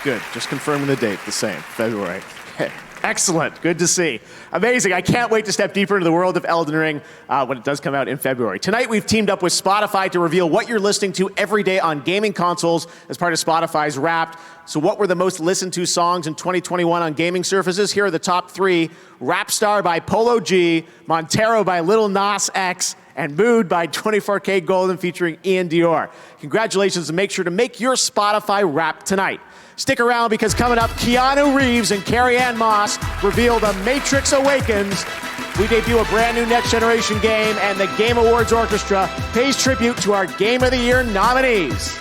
Good. Just confirming the date, the same, February. Okay. Excellent. Good to see. Amazing. I can't wait to step deeper into the world of Elden Ring when it does come out in February. Tonight, we've teamed up with Spotify to reveal what you're listening to every day on gaming consoles as part of Spotify's Wrapped. So what were the most listened to songs in 2021 on gaming surfaces? Here are the top three. Rap Star by Polo G, Montero by Lil Nas X, and Mood by 24K Golden featuring Ian Dior. Congratulations, and make sure to make your Spotify Wrapped tonight. Stick around because coming up, Keanu Reeves and Carrie-Anne Moss reveal The Matrix Awakens we debut a brand new Next Generation game, and the Game Awards Orchestra pays tribute to our Game of the Year nominees.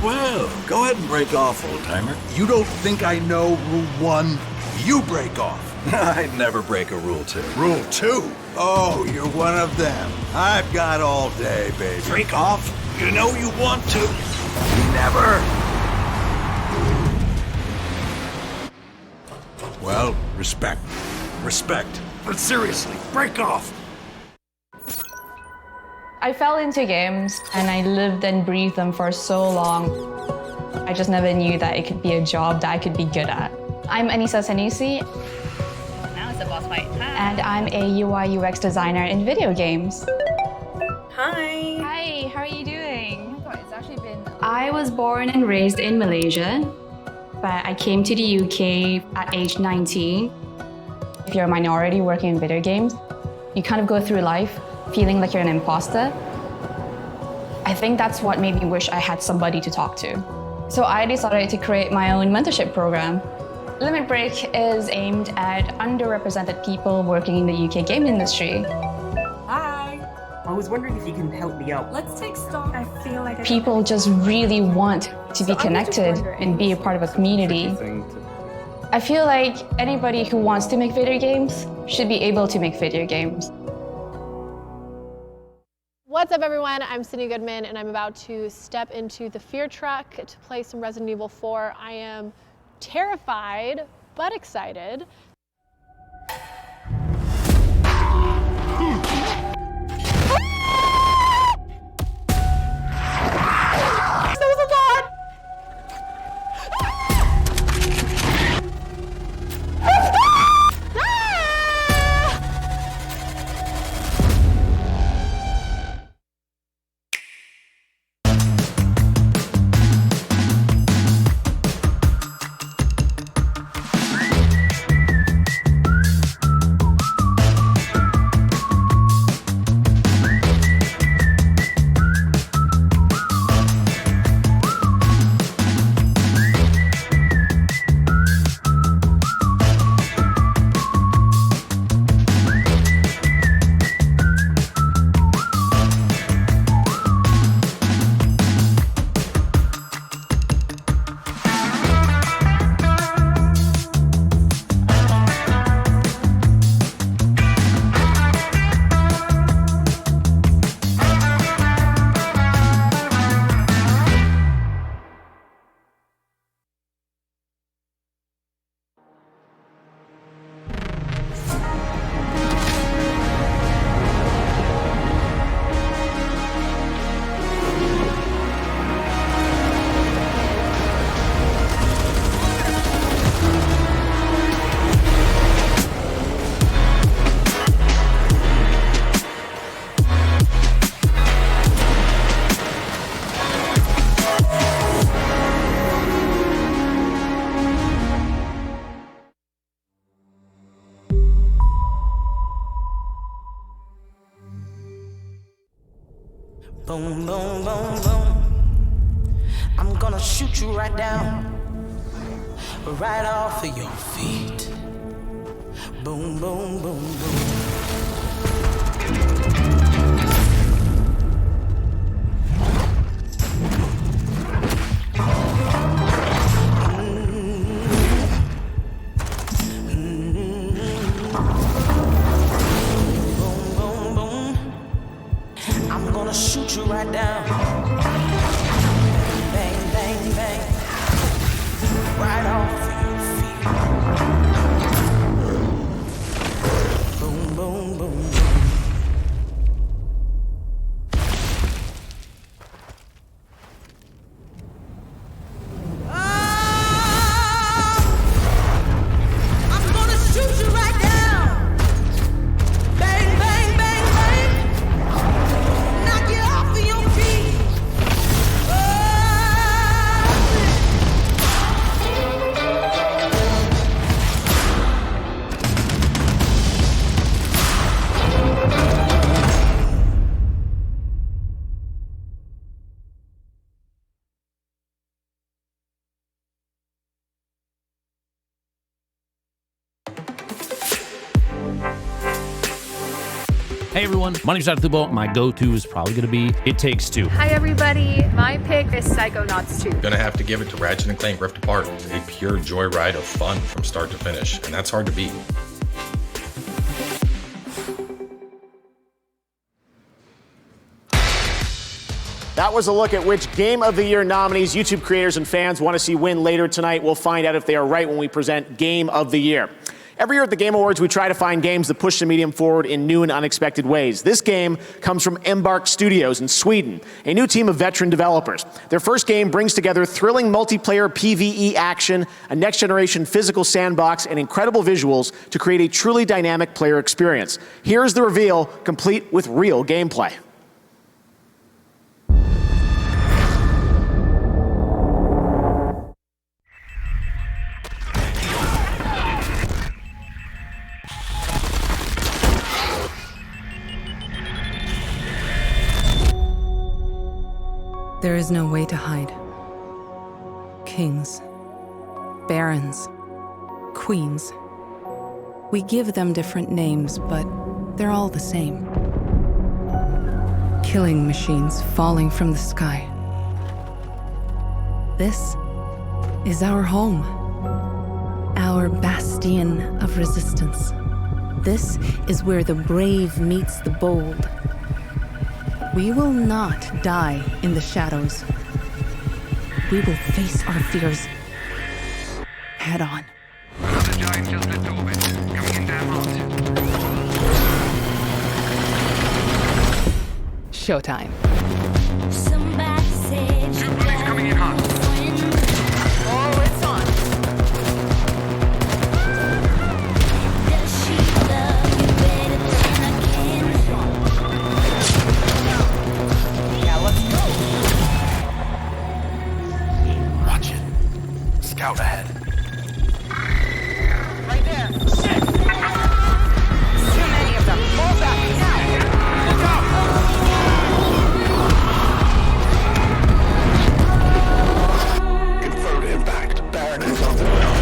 Well, go ahead and break off, old-timer. You don't think I know Rule 1? You break off. I'd never break a Rule 2. Rule 2? Oh, you're one of them. I've got all day, baby. Break off? You know you want to. Never. Well, respect. Respect. But seriously, break off. I fell into games and I lived and breathed them for so long. I just never knew that it could be a job that I could be good at. I'm Anissa Sanusi. Now it's a boss fight. Hi. And I'm a UI UX designer in video games. Hi. Hi, how are you doing? Oh my god, it's actually been... I was born and raised in Malaysia, but I came to the UK at age 19. If you're a minority working in video games, you kind of go through life feeling like you're an imposter. I think that's what made me wish I had somebody to talk to. So I decided to create my own mentorship program. Limit Break is aimed at underrepresented people working in the UK game industry. Hi. I was wondering if you can help me out. Let's take stock. I feel like People just really want to be connected and be a part of a community. I feel like anybody who wants to make video games should be able to make video games. What's up, everyone? I'm Sydney Goodman, and I'm about to step into the Fear Truck to play some Resident Evil 4. I am terrified, but excited. That was a lot! Boom, boom, boom, boom. I'm gonna shoot you right down, right off of your feet. Boom, boom, boom, boom. Shoot you right down. Bang, bang, bang. Right off your feet. Boom, boom, boom. I'm gonna shoot you right down. Bang, bang, bang, bang. Knock you off of your feet. Hey everyone, my name's Dr. Thubo. My go-to is probably going to be It Takes Two. Hi everybody, my pick is Psychonauts 2. Gonna have to give it to Ratchet & Clank Rift Apart. A pure joyride of fun from start to finish, and that's hard to beat. That was a look at which Game of the Year nominees YouTube creators and fans want to see win later tonight. We'll find out if they are right when we present Game of the Year. Every year at the Game Awards, we try to find games that push the medium forward in new and unexpected ways. This game comes from Embark Studios in Sweden, a new team of veteran developers. Their first game brings together thrilling multiplayer PvE action, a next-generation physical sandbox, and incredible visuals to create a truly dynamic player experience. Here's the reveal, complete with real gameplay. There is no way to hide. Kings, barons, queens. We give them different names, but they're all the same. Killing machines falling from the sky. This is our home. Our bastion of resistance. This is where the brave meets the bold. We will not die in the shadows. We will face our fears head on. Another giant just left orbit. Coming in damn hot. Showtime. Superlate's coming in hot. Oh, it's on. Scout ahead. Right there. Shit! Too many of them. Fall back. Now. Look out! Confirmed impact. Baron is on the ground.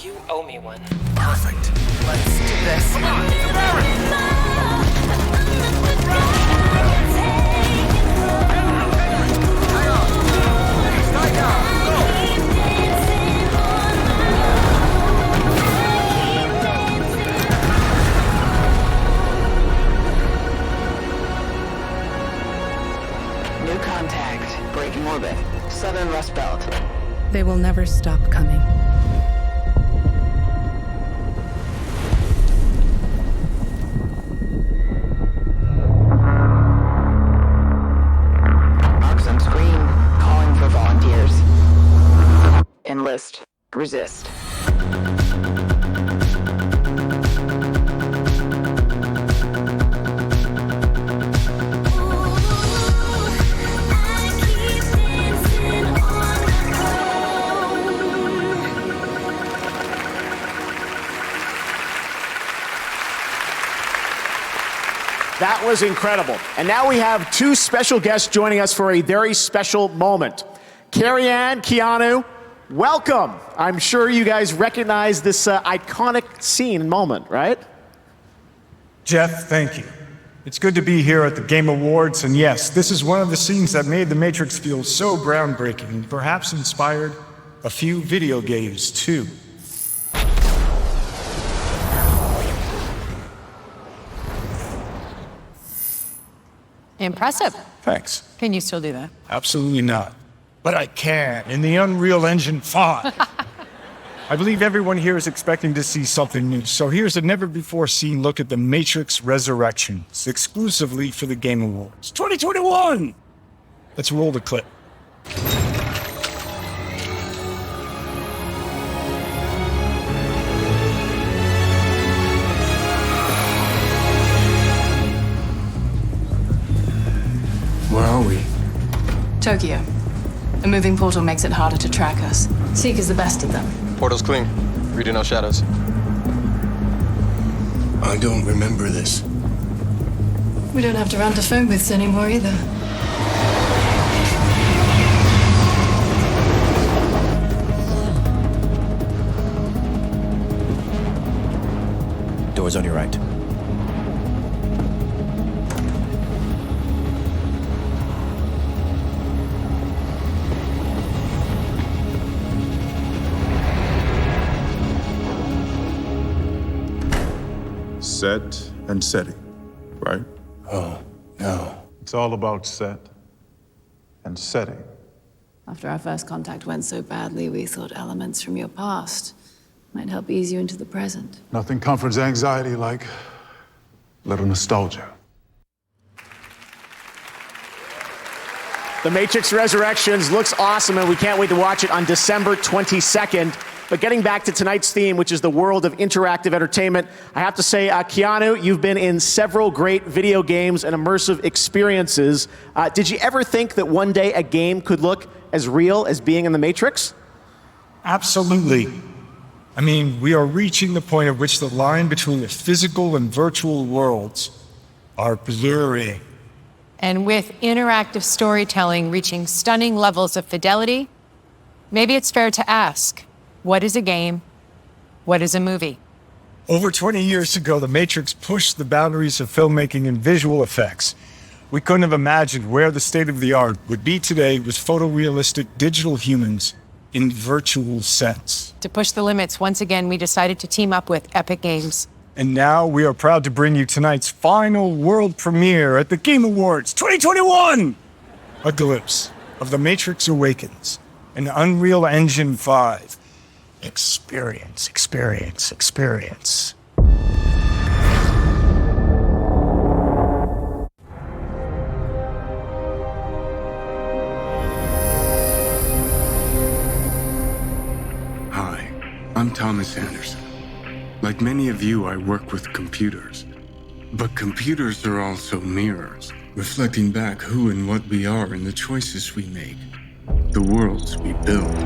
You owe me one. Perfect. Let's do this. Come on, new contact. Breaking orbit. Southern Rust Belt. They will never stop coming. Enlist. Resist. That was incredible. And now we have two special guests joining us for a very special moment. Carrie Ann, Keanu, welcome. I'm sure you guys recognize this iconic scene and moment, right? Jeff, thank you. It's good to be here at the Game Awards, and yes, this is one of the scenes that made The Matrix feel so groundbreaking and perhaps inspired a few video games, too. Impressive. Thanks. Can you still do that? Absolutely not. But I can, in the Unreal Engine 5. I believe everyone here is expecting to see something new, so here's a never-before-seen look at The Matrix Resurrections, exclusively for the Game Awards 2021! Let's roll the clip. Where are we? Tokyo. A moving portal makes it harder to track us. Seeker's the best of them. Portal's clean. Reading no shadows. I don't remember this. We don't have to run to phone booths anymore either. doors on your right. Set and setting, right? Oh, no. It's all about set and setting. After our first contact went so badly, we thought elements from your past might help ease you into the present. Nothing comforts anxiety like little nostalgia. The Matrix Resurrections looks awesome, and we can't wait to watch it on December 22nd. But getting back to tonight's theme, which is the world of interactive entertainment, I have to say, Keanu, you've been in several great video games and immersive experiences. Did you ever think that one day a game could look as real as being in the Matrix? Absolutely. I mean, we are reaching the point at which the line between the physical and virtual worlds are blurring. And with interactive storytelling reaching stunning levels of fidelity, maybe it's fair to ask, what is a game? What is a movie? Over 20 years ago, The Matrix pushed the boundaries of filmmaking and visual effects. We couldn't have imagined where the state-of-the-art would be today with photorealistic digital humans in virtual sets. To push the limits, once again, we decided to team up with Epic Games. And now we are proud to bring you tonight's final world premiere at the Game Awards 2021! A glimpse of The Matrix Awakens, an Unreal Engine 5. Experience, experience, experience. Hi, I'm Thomas Anderson. Like many of you, I work with computers. But computers are also mirrors, reflecting back who and what we are in the choices we make, the worlds we build.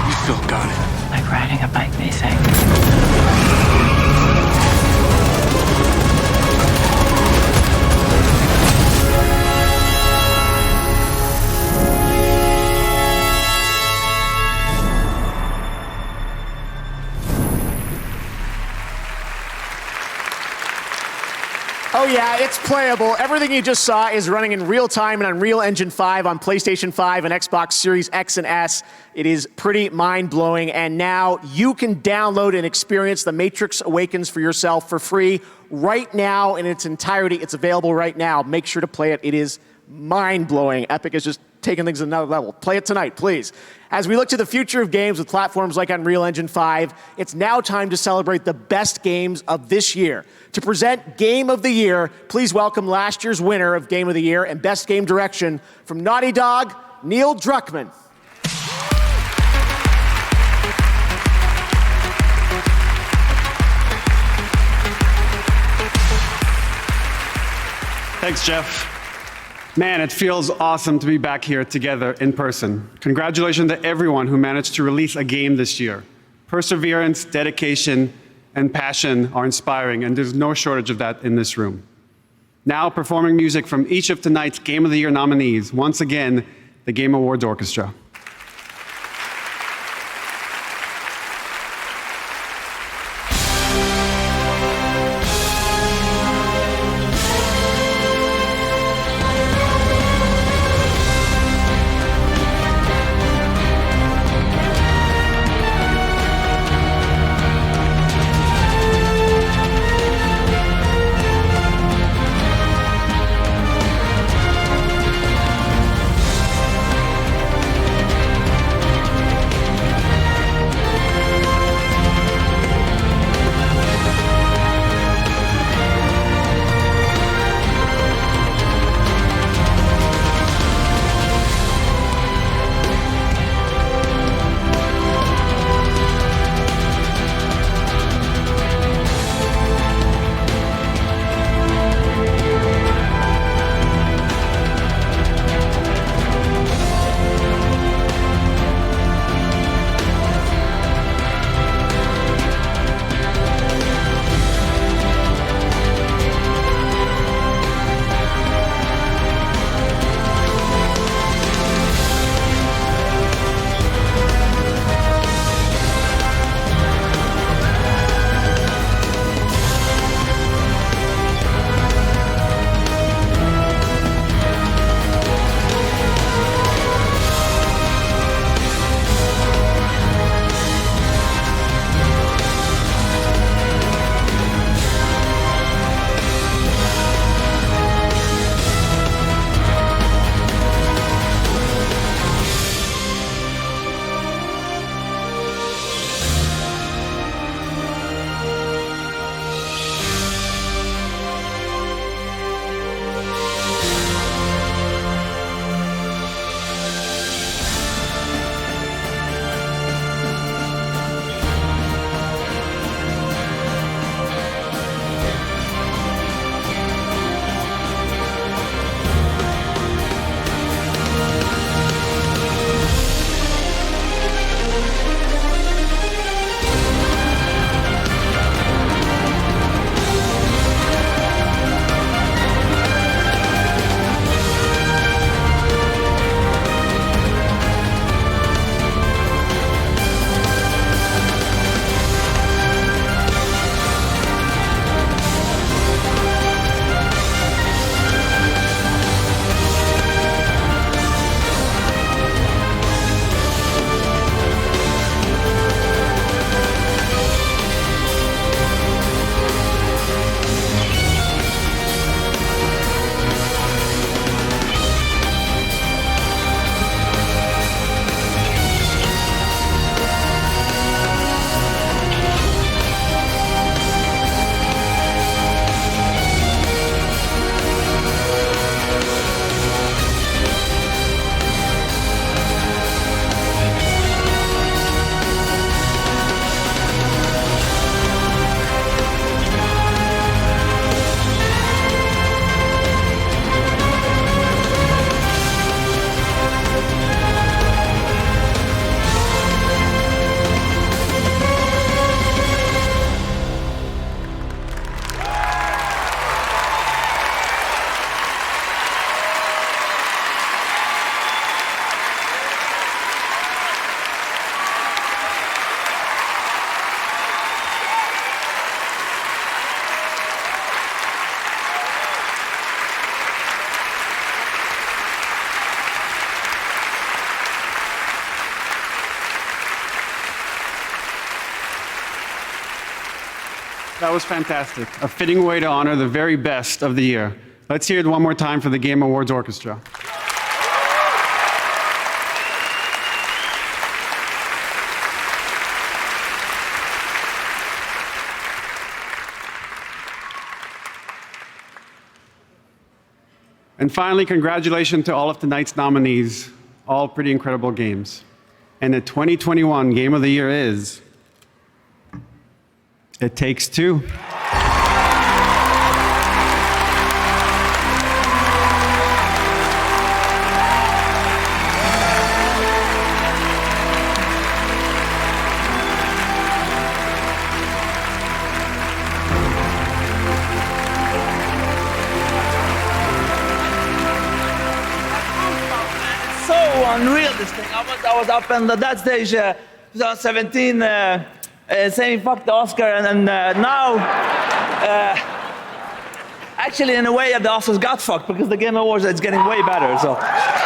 You still got it. Like riding a bike, they say. Oh yeah, it's playable. Everything you just saw is running in real time in Unreal Engine 5 on PlayStation 5 and Xbox Series X and S. It is pretty mind-blowing, and now you can download and experience The Matrix Awakens for yourself for free right now in its entirety. It's available right now. Make sure to play it. It is mind-blowing. Epic is just taking things to another level. Play it tonight, please. As we look to the future of games with platforms like Unreal Engine 5, it's now time to celebrate the best games of this year. To present Game of the Year, please welcome last year's winner of Game of the Year and Best Game Direction from Naughty Dog, Neil Druckmann. Thanks, Jeff. Man, it feels awesome to be back here together in person. Congratulations to everyone who managed to release a game this year. Perseverance, dedication, and passion are inspiring, and there's no shortage of that in this room. Now performing music from each of tonight's Game of the Year nominees, once again, the Game Awards Orchestra. That was fantastic. A fitting way to honor the very best of the year. Let's hear it one more time for the Game Awards Orchestra. And finally, congratulations to all of tonight's nominees. All pretty incredible games. And the 2021 Game of the Year is It Takes Two. Unreal, this thing. I was up on that stage 2017 saying fuck the Oscar, and now actually in a way the Oscars got fucked because the Game Awards is getting way better. So I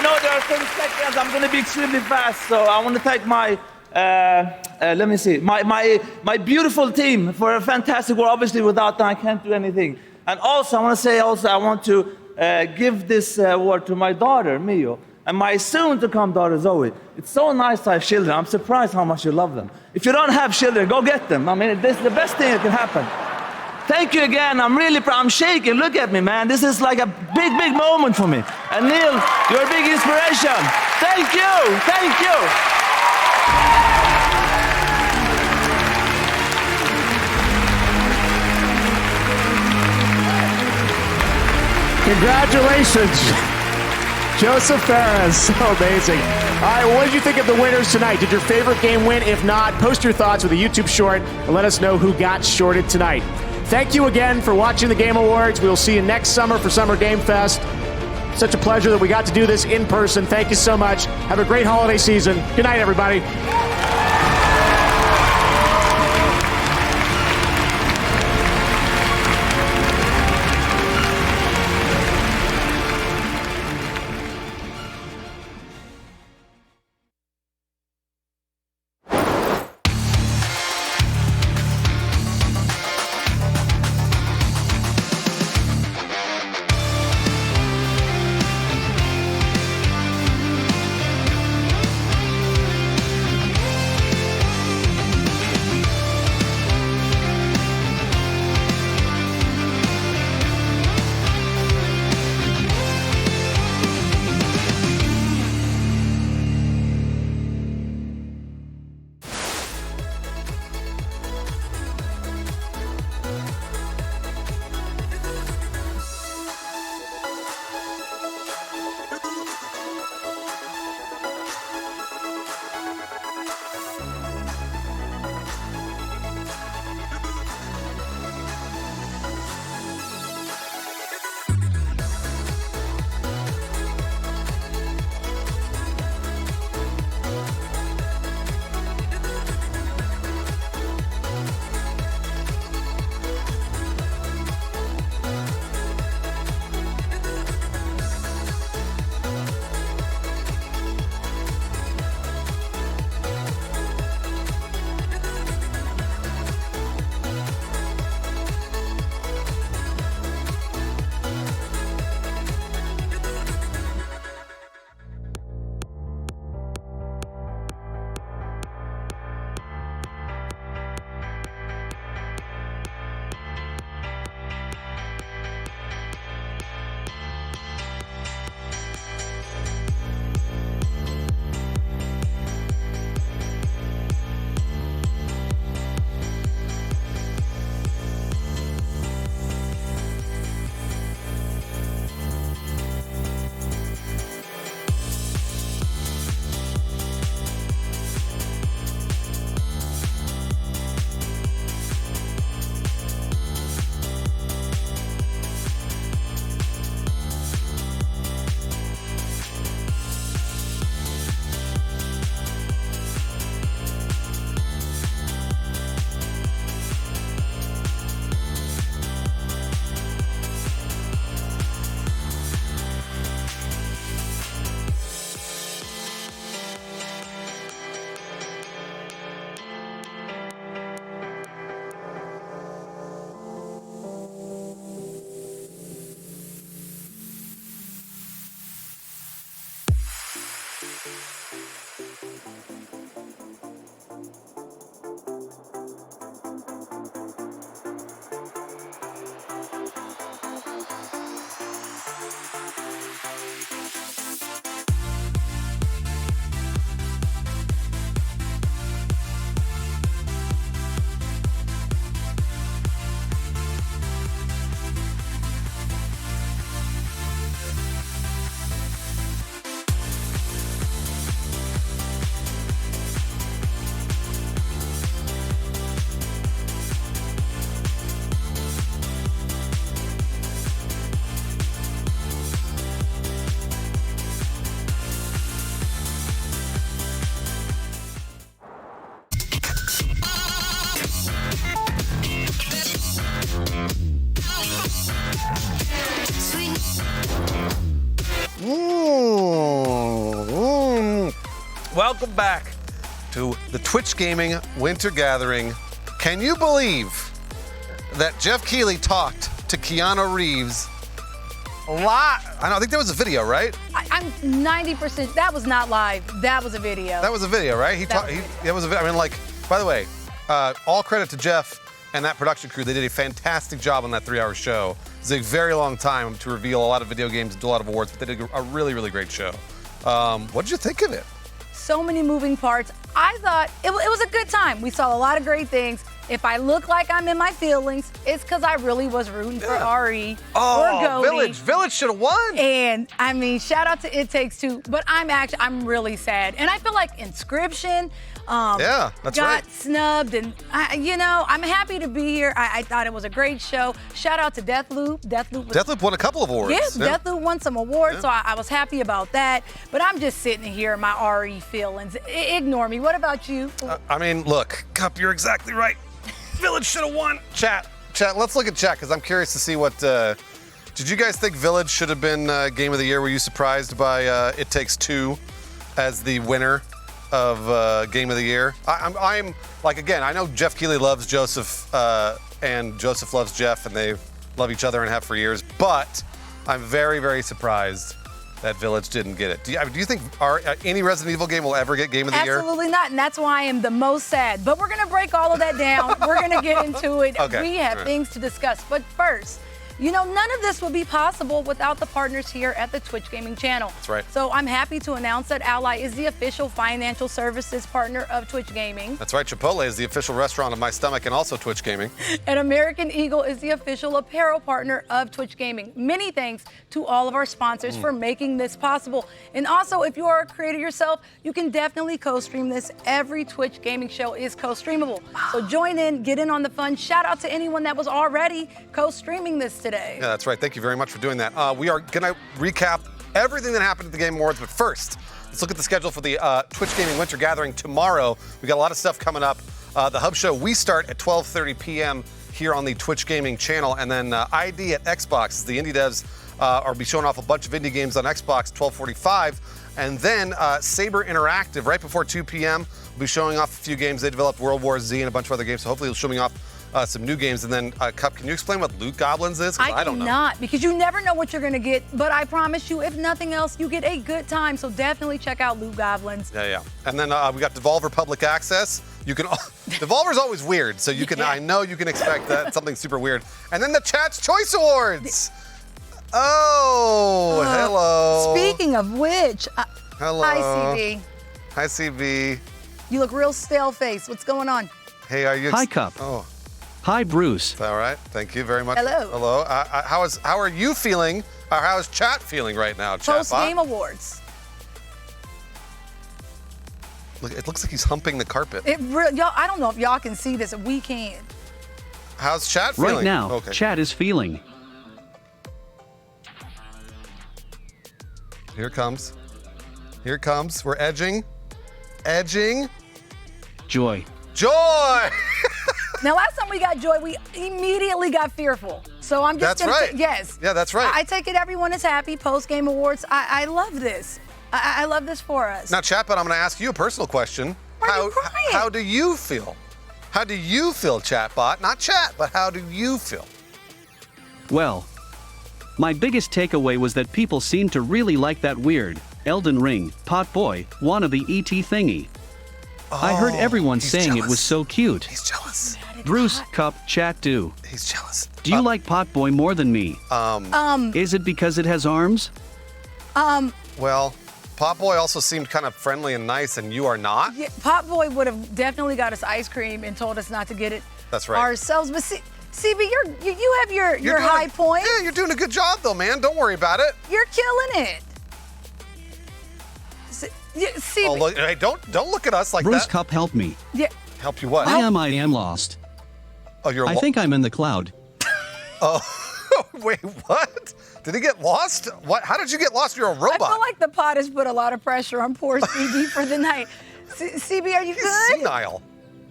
know there are 30 seconds. I'm going to be extremely fast. So I want to thank my let me see my beautiful team for a fantastic work. Obviously without them I can't do anything. And also I want to say I want to give this award to my daughter, Mio, and my soon-to-come daughter, Zoe. It's so nice to have children. I'm surprised how much you love them. If you don't have children, go get them. I mean, this is the best thing that can happen. Thank you again. I'm really proud. I'm shaking. Look at me, man. This is like a big, big moment for me. And Neil, you're a big inspiration. Thank you. Thank you. Congratulations, Joseph Fares. So amazing. All right, well, what did you think of the winners tonight? Did your favorite game win? If not, post your thoughts with a YouTube short and let us know who got shorted tonight. Thank you again for watching the Game Awards. We'll see you next summer for Summer Game Fest. Such a pleasure that we got to do this in person. Thank you so much. Have a great holiday season. Good night, everybody. welcome back to the Twitch Gaming Winter Gathering. Can you believe that Jeff Keighley talked to Keanu Reeves a lot? I think there was a video, right? I'm 90%. That was not live. That was a video. That was a video, right? That was a video. I mean, like, by the way, all credit to Jeff and that production crew. They did a fantastic job on that 3-hour show. It was a very long time to reveal a lot of video games and do a lot of awards, but they did a really, really great show. What did you think of it? So many moving parts. I thought it was a good time. We saw a lot of great things. If I look like I'm in my feelings, it's because I really was rooting for Ari or Goldie. Village should have won. And I mean, shout out to It Takes Two. But I'm really sad. And I feel like Inscription got snubbed. And I'm happy to be here. I thought it was a great show. Shout out to Deathloop. Deathloop won a couple of awards. Yes, Deathloop won some awards, so I was happy about that. But I'm just sitting here in my Ari feelings. Ignore me. What about you? I mean, look, Cup, you're exactly right. Village should have won. Chat, let's look at chat, because I'm curious to see what, did you guys think Village should have been Game of the Year? Were you surprised by It Takes Two as the winner of Game of the Year? I'm like, again, I know Jeff Keighley loves Joseph, and Joseph loves Jeff, and they love each other and have for years, but I'm very, very surprised that Village didn't get it. Do you think any Resident Evil game will ever get Game of the Year? Absolutely not, and that's why I am the most sad. But we're gonna break all of that down. We're gonna get into it. Okay. We have things to discuss. But first, none of this would be possible without the partners here at the Twitch Gaming channel. That's right. So I'm happy to announce that Ally is the official financial services partner of Twitch Gaming. That's right. Chipotle is the official restaurant of My Stomach and also Twitch Gaming. And American Eagle is the official apparel partner of Twitch Gaming. Many thanks to all of our sponsors for making this possible. And also, if you are a creator yourself, you can definitely co-stream this. Every Twitch Gaming show is co-streamable. So join in, get in on the fun. Shout out to anyone that was already co-streaming this today. Yeah, that's right. Thank you very much for doing that. We are going to recap everything that happened at the Game Awards, but first, let's look at the schedule for the Twitch Gaming Winter Gathering tomorrow. We got a lot of stuff coming up. The Hub Show, we start at 12:30 p.m. here on the Twitch Gaming channel, and then ID at Xbox. The indie devs are be showing off a bunch of indie games on Xbox, 12:45, and then Saber Interactive right before 2 p.m. will be showing off a few games. They developed World War Z and a bunch of other games, so hopefully they'll show me off some new games. And then, Cup, can you explain what Loot Goblins is? I don't know. I cannot, because you never know what you're going to get. But I promise you, if nothing else, you get a good time. So definitely check out Loot Goblins. Yeah. And then we got Devolver Public Access. You can Devolver's always weird, so you can. I know you can expect that something super weird. And then the Chat's Choice Awards. Oh, hello. Speaking of which, hello. Hi, CB. Hi, CB. You look real stale face. What's going on? Hey, are you? Hi, Cup. Oh. Hi, Bruce. All right. Thank you very much. Hello. Hello. How are you feeling? Or how is chat feeling right now, chat? Post-game awards. Look, it looks like he's humping the carpet. Y'all, I don't know if y'all can see this. We can. How's chat feeling? Right now, chat is feeling. Here it comes. Here it comes. We're edging. Edging. Joy. Joy! Now, last time we got joy, we immediately got fearful. So I'm just That's right. Yes. Yeah, that's right. I take it everyone is happy. Post-game awards. I love this. I love this for us. Now, Chatbot, I'm going to ask you a personal question. How do you feel? How do you feel, Chatbot? Not chat, but how do you feel? Well, my biggest takeaway was that people seem to really like that weird Elden Ring, pot boy, wannabe ET thingy. I heard everyone saying jealous. It was so cute. He's jealous. Bruce, Cup, chat do. He's jealous. Do you like pot boy more than me? Is it because it has arms? Well, Pot Boy also seemed kind of friendly and nice, and you are not. Yeah, Pop Boy would have definitely got us ice cream and told us not to get it. That's right. Ourselves, but CB, you have your high point. Yeah, you're doing a good job though, man. Don't worry about it. You're killing it. CB. Oh, look, hey, don't look at us like Bruce that. Cup, help me. Yeah. Help you what? I am lost. Oh, you're. I think I'm in the cloud. Oh, wait, what? Did he get lost? What? How did you get lost? You're a robot. I feel like the pot has put a lot of pressure on poor CB for the night. CB, are you good? Senile.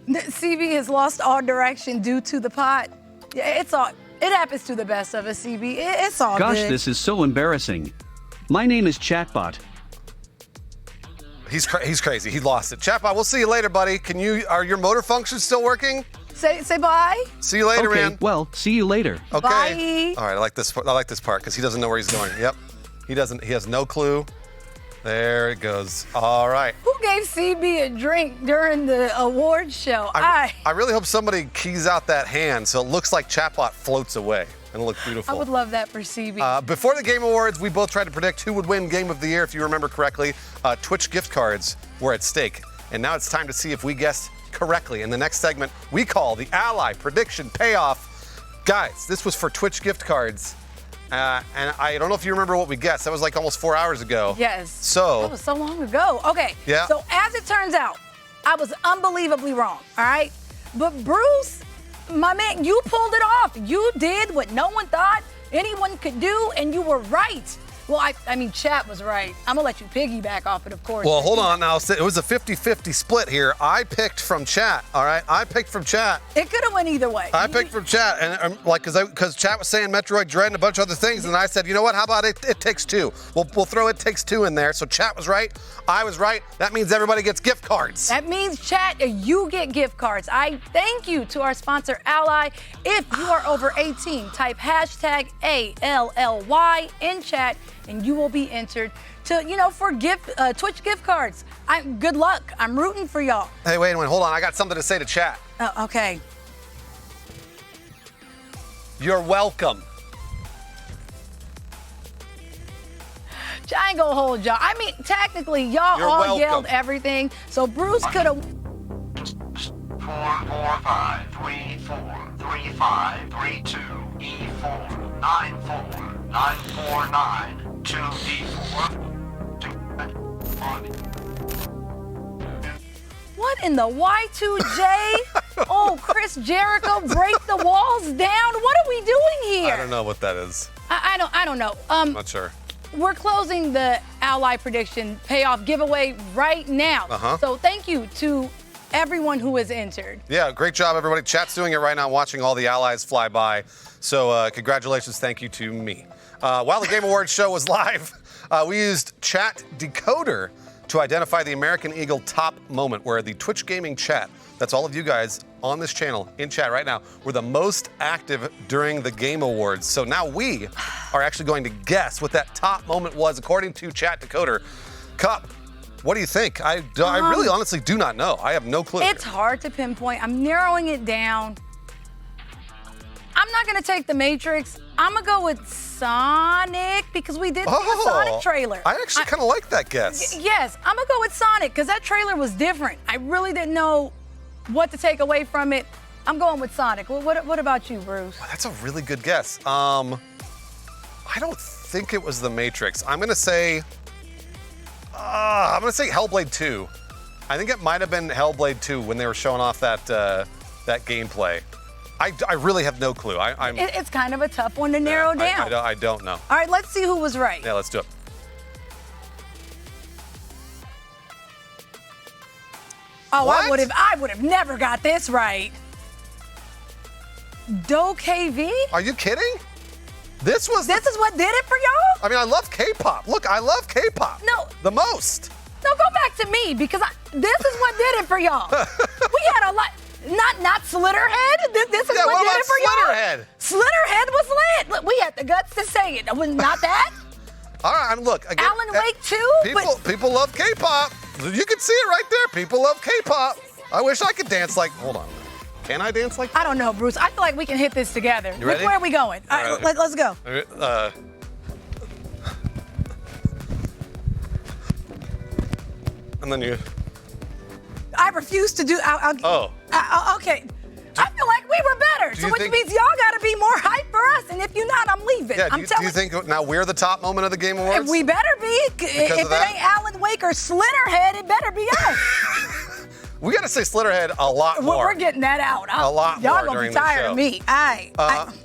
CB has lost all direction due to the pot. Yeah, it happens to the best of us, CB. It's all Gosh, good. this is so embarrassing. My name is Chatbot. He's crazy. He lost it. Chatbot, we'll see you later, buddy. Are your motor functions still working? Say bye. See you later, Okay, man. well, see you later. Okay. Bye. All right, I like this part because he doesn't know where he's going. Yep. He has no clue. There it goes. All right. Who gave CB a drink during the awards show? I really hope somebody keys out that hand so it looks like Chatbot floats away. It'll look beautiful. I would love that for CB. Before the Game Awards, we both tried to predict who would win Game of the Year. If you remember correctly, Twitch gift cards were at stake. And now it's time to see if we guessed correctly. In the next segment, we call the Ally Prediction Payoff. Guys, this was for Twitch gift cards. And I don't know if you remember what we guessed. That was like almost 4 hours ago. Yes. So. That was so long ago. Okay. Yeah. So as it turns out, I was unbelievably wrong. All right. But Bruce, my man, you pulled it off. You did what no one thought anyone could do, and you were right. Well, I mean, chat was right. I'm going to let you piggyback off it, of course. Well, hold on now. It was a 50-50 split here. I picked from chat, all right? I picked from chat. It could have went either way. I picked from chat, and because chat was saying Metroid Dread and a bunch of other things, and I said, you know what? How about It Takes Two? We'll throw It Takes Two in there. So chat was right. I was right. That means everybody gets gift cards. That means, chat, you get gift cards. I thank you to our sponsor, Ally. If you are over 18, type hashtag ALLY in chat, and you will be entered to, for Twitch gift cards. Good luck. I'm rooting for y'all. Hey, wait a minute. Hold on. I got something to say to chat. Okay. You're welcome. I ain't gonna hold y'all. I mean, technically, y'all You're all welcome. yelled everything, so Bruce could have. 4, 4, 5, 3, 4, 3, 5, 3, 2, E4, 9, 4, 9, 4, 9, 2, D4, 2, 1. What in the Y2J? Oh, Chris Jericho, break the walls down. What are we doing here? I don't know what that is. I don't know. I'm not sure. We're closing the Ally Prediction Payoff giveaway right now. So thank you to everyone who has entered. Yeah, great job, everybody. Chat's doing it right now, watching all the allies fly by. So congratulations, thank you to me. While the Game Awards show was live, we used Chat Decoder to identify the American Eagle top moment, where the Twitch Gaming chat, that's all of you guys on this channel in chat right now, were the most active during the Game Awards. So now we are actually going to guess what that top moment was according to Chat Decoder. Cup, what do you think? I really honestly do not know. I have no clue. It's hard to pinpoint. I'm narrowing it down. I'm not going to take the Matrix. I'm going to go with Sonic because we did see a Sonic trailer. I actually kind of like that guess. Yes, I'm going to go with Sonic because that trailer was different. I really didn't know what to take away from it. I'm going with Sonic. What about you, Bruce? Well, that's a really good guess. I don't think it was The Matrix. I'm going to say Hellblade 2. I think it might have been Hellblade 2 when they were showing off that gameplay. I really have no clue. It's kind of a tough one to narrow down. I don't know. All right, let's see who was right. Yeah, let's do it. Oh, What? I would have never got this right. KV? Are you kidding? This is what did it for y'all? I mean, I love K-pop. Look, I love K-pop. No. The most. No, go back to me because this is what did it for y'all. We had a lot. Not Slitterhead. This is what did it for y'all. Slitterhead? Slitterhead was lit. Look, we had the guts to say it. Was not that. All right, look. Again, Alan Wake 2? People love K-pop. You can see it right there. People love K-pop. I wish I could dance like. Hold on. Can I dance like that? I don't know, Bruce. I feel like we can hit this together. You ready? Where are we going? All right, let's go. And then you. I refuse to do. Okay. I feel like we were better, so which means y'all got to be more hype for us. And if you're not, I'm leaving. Yeah, do you think now we're the top moment of the Game Awards? We better be. If it ain't Alan Wake or Slitterhead, it better be us. We got to say Slitterhead a lot more. We're getting that out. A lot more Y'all gonna during be the tired show. of me.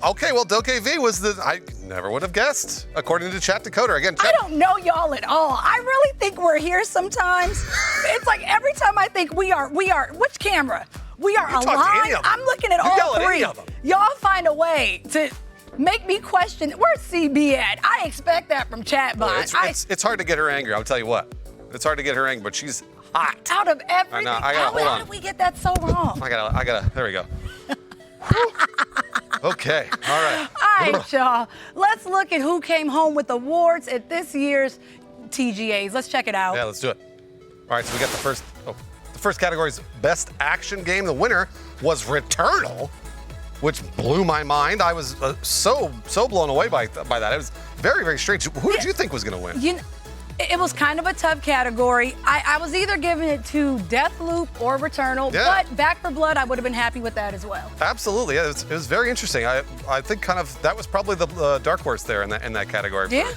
Okay, well, KV was I never would have guessed, according to Chat Decoder. Again, I don't know y'all at all. I really think we're here sometimes. It's like every time I think we are, which camera? We are You talk to any aligned. of them. I'm looking at You yell all at any three. of them. Y'all find a way to make me question, where's CB at? I expect that from Chatbot. It's hard to get her angry, I'll tell you what. It's hard to get her angry, but she's hot. Out of everything. I know. I gotta hold How on. did we get that so wrong? I gotta. There we go. Okay. All right. All right, y'all. Let's look at who came home with awards at this year's TGAs. Let's check it out. Yeah, let's do it. All right, so we got the first. The first category is Best Action Game. The winner was Returnal, which blew my mind. I was so blown away by that. It was very, very strange. Who did you think was going to win? It was kind of a tough category. I was either giving it to Deathloop or Returnal, but Back 4 Blood, I would have been happy with that as well. Absolutely. Yeah, it was very interesting. I think kind of that was probably the dark horse there in that category. Yeah.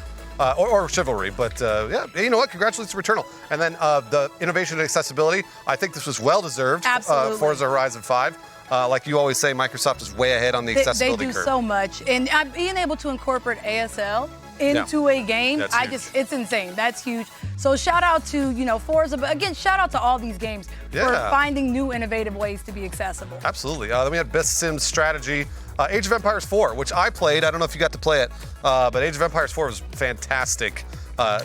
Or Chivalry, but yeah, you know what? Congratulations to Returnal. And then the innovation and accessibility, I think this was well-deserved. Absolutely. Forza Horizon 5. Like you always say, Microsoft is way ahead on the accessibility curve. They do so much. And being able to incorporate ASL into a game, it's insane. That's huge. So shout out to, Forza, but again, shout out to all these games for finding new innovative ways to be accessible. Absolutely. Then we had Best Sims Strategy. Age of Empires 4, which I played. I don't know if you got to play it, but Age of Empires 4 was fantastic,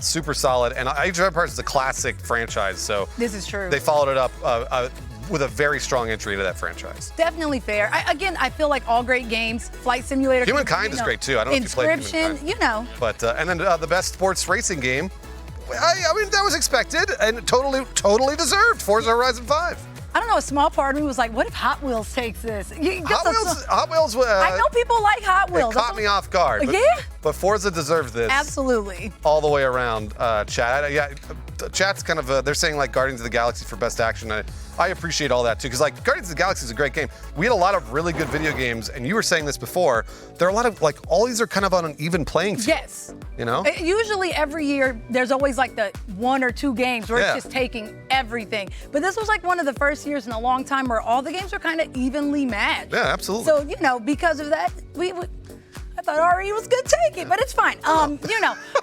super solid. And Age of Empires is a classic franchise, so this is true. They followed it up with a very strong entry into that franchise. Definitely fair. I feel like all great games, Flight Simulator. Humankind is great too. I don't know if you played Humankind. But and then the Best Sports Racing Game. I mean, that was expected and totally deserved. Forza Horizon 5. I don't know, a small part of me was like, what if Hot Wheels takes this? Hot Wheels. I know people like Hot Wheels. It caught me off guard. Yeah? But Forza deserves this. Absolutely. All the way around, chat. Chat's kind of, they're saying like Guardians of the Galaxy for Best Action. I appreciate all that too, because like Guardians of the Galaxy is a great game. We had a lot of really good video games, and you were saying this before, there are a lot of, like, all these are kind of on an even playing field. Yes. You know? Usually every year, there's always like the 1 or 2 games where it's just taking everything. But this was like one of the first years in a long time where all the games were kind of evenly matched. Yeah, absolutely. So, because of that, I thought RE was going to take it, but it's fine.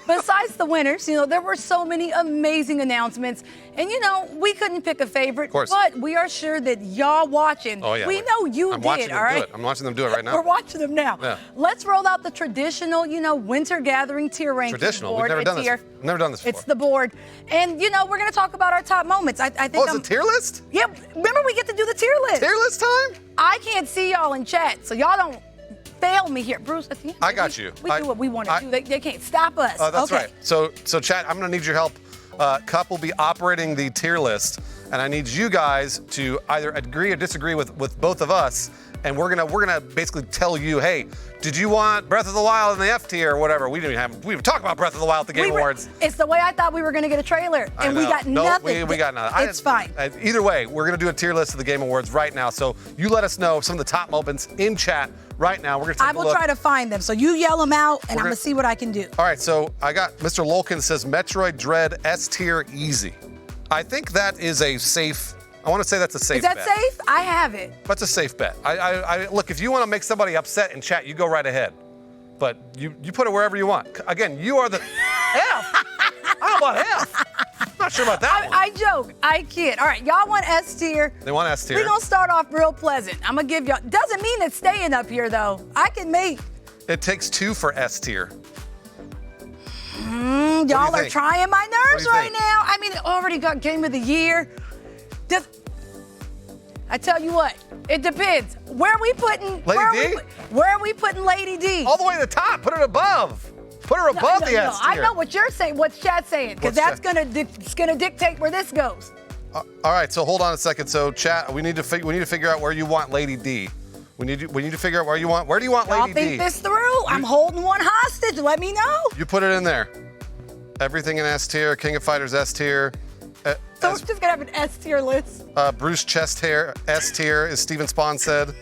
Besides the winners, there were so many amazing announcements. And, we couldn't pick a favorite. Of course. But we are sure that y'all watching, we know you I'm did, watching them all right? do it. I'm watching them do it right now. We're watching them now. Yeah. Let's roll out the traditional, Winter Gathering tier ranking Traditional. board. We've never done this. Here. Never done this before. It's the board. And, we're going to talk about our top moments. I think it's a tier list? Yeah, remember we get to do the tier list. Tier list time? I can't see y'all in chat, so y'all don't fail me here. Bruce, at the end, I got you. We do what we want to do. They can't stop us. That's right. So chat, I'm going to need your help. Cup will be operating the tier list, and I need you guys to either agree or disagree with both of us. And we're gonna basically tell you, hey, did you want Breath of the Wild in the F tier or whatever? We didn't talk about Breath of the Wild at the Game Awards. It's the way I thought we were gonna get a trailer, and we got nothing. We got nothing. It's fine. Either way, we're gonna do a tier list of the Game Awards right now. So you let us know some of the top moments in chat right now. We're gonna take a look. I will try to find them. So you yell them out, and I'm gonna see what I can do. All right. So I got Mr. Lolkin says Metroid Dread S tier easy. I think that is a safe. I want to say that's a safe bet. Is that safe? I have it. That's a safe bet. I look, if you want to make somebody upset in chat, you go right ahead. But you put it wherever you want. Again, you are the F. How about F? I'm not sure about that one. I joke. I kid. All right, y'all want S tier. They want S tier. We're going to start off real pleasant. I'm going to give y'all. Doesn't mean it's staying up here, though. I can make. It takes 2 for S tier. Y'all are trying my nerves right now. I mean, it already got Game of the Year. I tell you what, it depends. Where are we putting Where are we putting Lady D? All the way to the top. Put it above. Put her above the S tier. I know what you're saying. What's chat saying? Because that's gonna dictate where this goes. All right. So hold on a second. So chat, we need to figure out where you want Lady D. We need to figure out where do you want Lady D? I'll think this through. I'm holding one hostage. Let me know. You put it in there. Everything in S tier. King of Fighters S tier. So we're just gonna have an S tier list. Bruce Chest Hair S tier, as Steven Spawn said.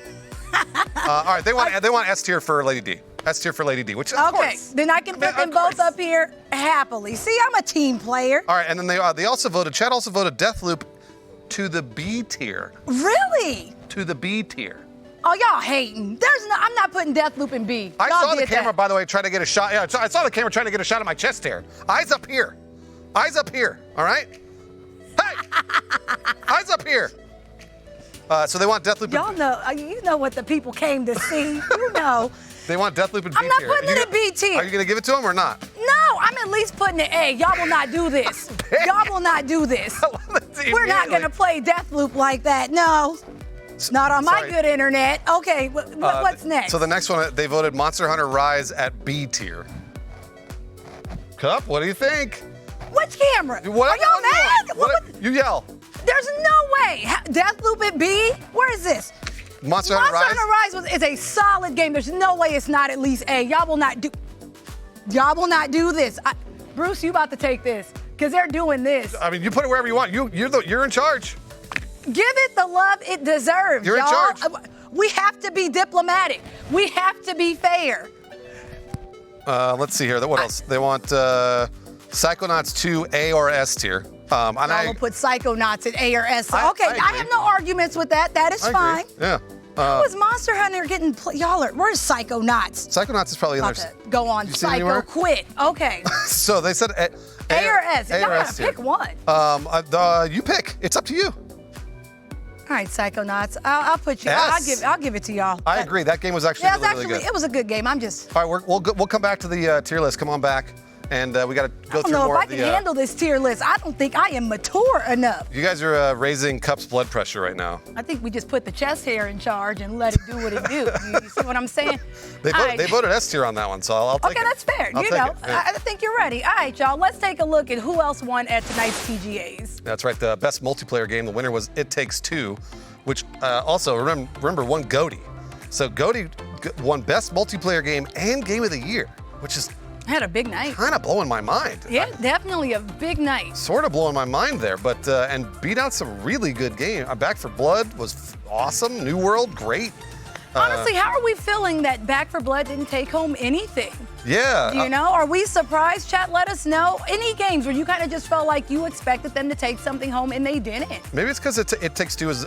All right, they want S tier for Lady D. S tier for Lady D, which of course. Then I can put them both up here happily. See, I'm a team player. All right, and then they also voted. Chat also voted Deathloop to the B tier. Really? To the B tier. Oh, y'all hating. I'm not putting Deathloop in B. I saw the camera, by the way, trying to get a shot. Yeah, I saw the camera trying to get a shot at my chest hair. Eyes up here. Eyes up here. All right. Hey! Eyes up here. So they want Deathloop. Y'all know, you know what the people came to see. You know. They want Deathloop in B tier. I'm not putting it in B tier. Are you going to give it to them or not? No, I'm at least putting an A. Y'all will not do this. Y'all will not do this. We're not going to play Deathloop like that. No. Not on my good internet. Okay, what's next? So the next one, they voted Monster Hunter Rise at B tier. Cup, what do you think? Which camera? Are y'all mad? You yell. There's no way. Deathloop at B? Where is this? Monster Hunter Rise is a solid game. There's no way it's not at least A. Y'all will not do this. Bruce, you about to take this because they're doing this. I mean, you put it wherever you want. You're in charge. Give it the love it deserves, You're in y'all. charge. We have to be diplomatic. We have to be fair. Let's see here. What else? They want Psychonauts 2 A or S tier. I will put Psychonauts at A or S. I have no arguments with that. That is fine. Yeah. How is Monster Hunter getting? Where's Psychonauts? Psychonauts is probably in there. Go on, Psycho quit. Okay. So they said A or S. Y'all gotta pick one. You pick. It's up to you. All right, Psychonauts. I'll put you. I'll give it to y'all. I agree. That game was actually really good. It was a good game. I'm just. All right, we'll come back to the tier list. Come on back, and we got to go through more. I don't know if I can handle this tier list. I don't think I am mature enough. You guys are raising Cup's blood pressure right now. I think we just put the chest hair in charge and let it do what it do. You see what I'm saying? They voted S tier on that one, so I'll take it. Okay, that's fair. I think you're ready. All right, y'all. Let's take a look at who else won at tonight's TGAs. That's right. The best multiplayer game. The winner was It Takes Two, which also remember won GOTY. So GOTY won best multiplayer game and game of the year, which is had a big night. Kind of blowing my mind. Yeah, definitely a big night. Sort of blowing my mind there, but and beat out some really good games. Back 4 Blood was awesome. New World, great. Honestly, how are we feeling that Back 4 Blood didn't take home anything? Yeah. You know, are we surprised? Chat, let us know. Any games where you kind of just felt like you expected them to take something home and they didn't? Maybe it's because It Takes Two is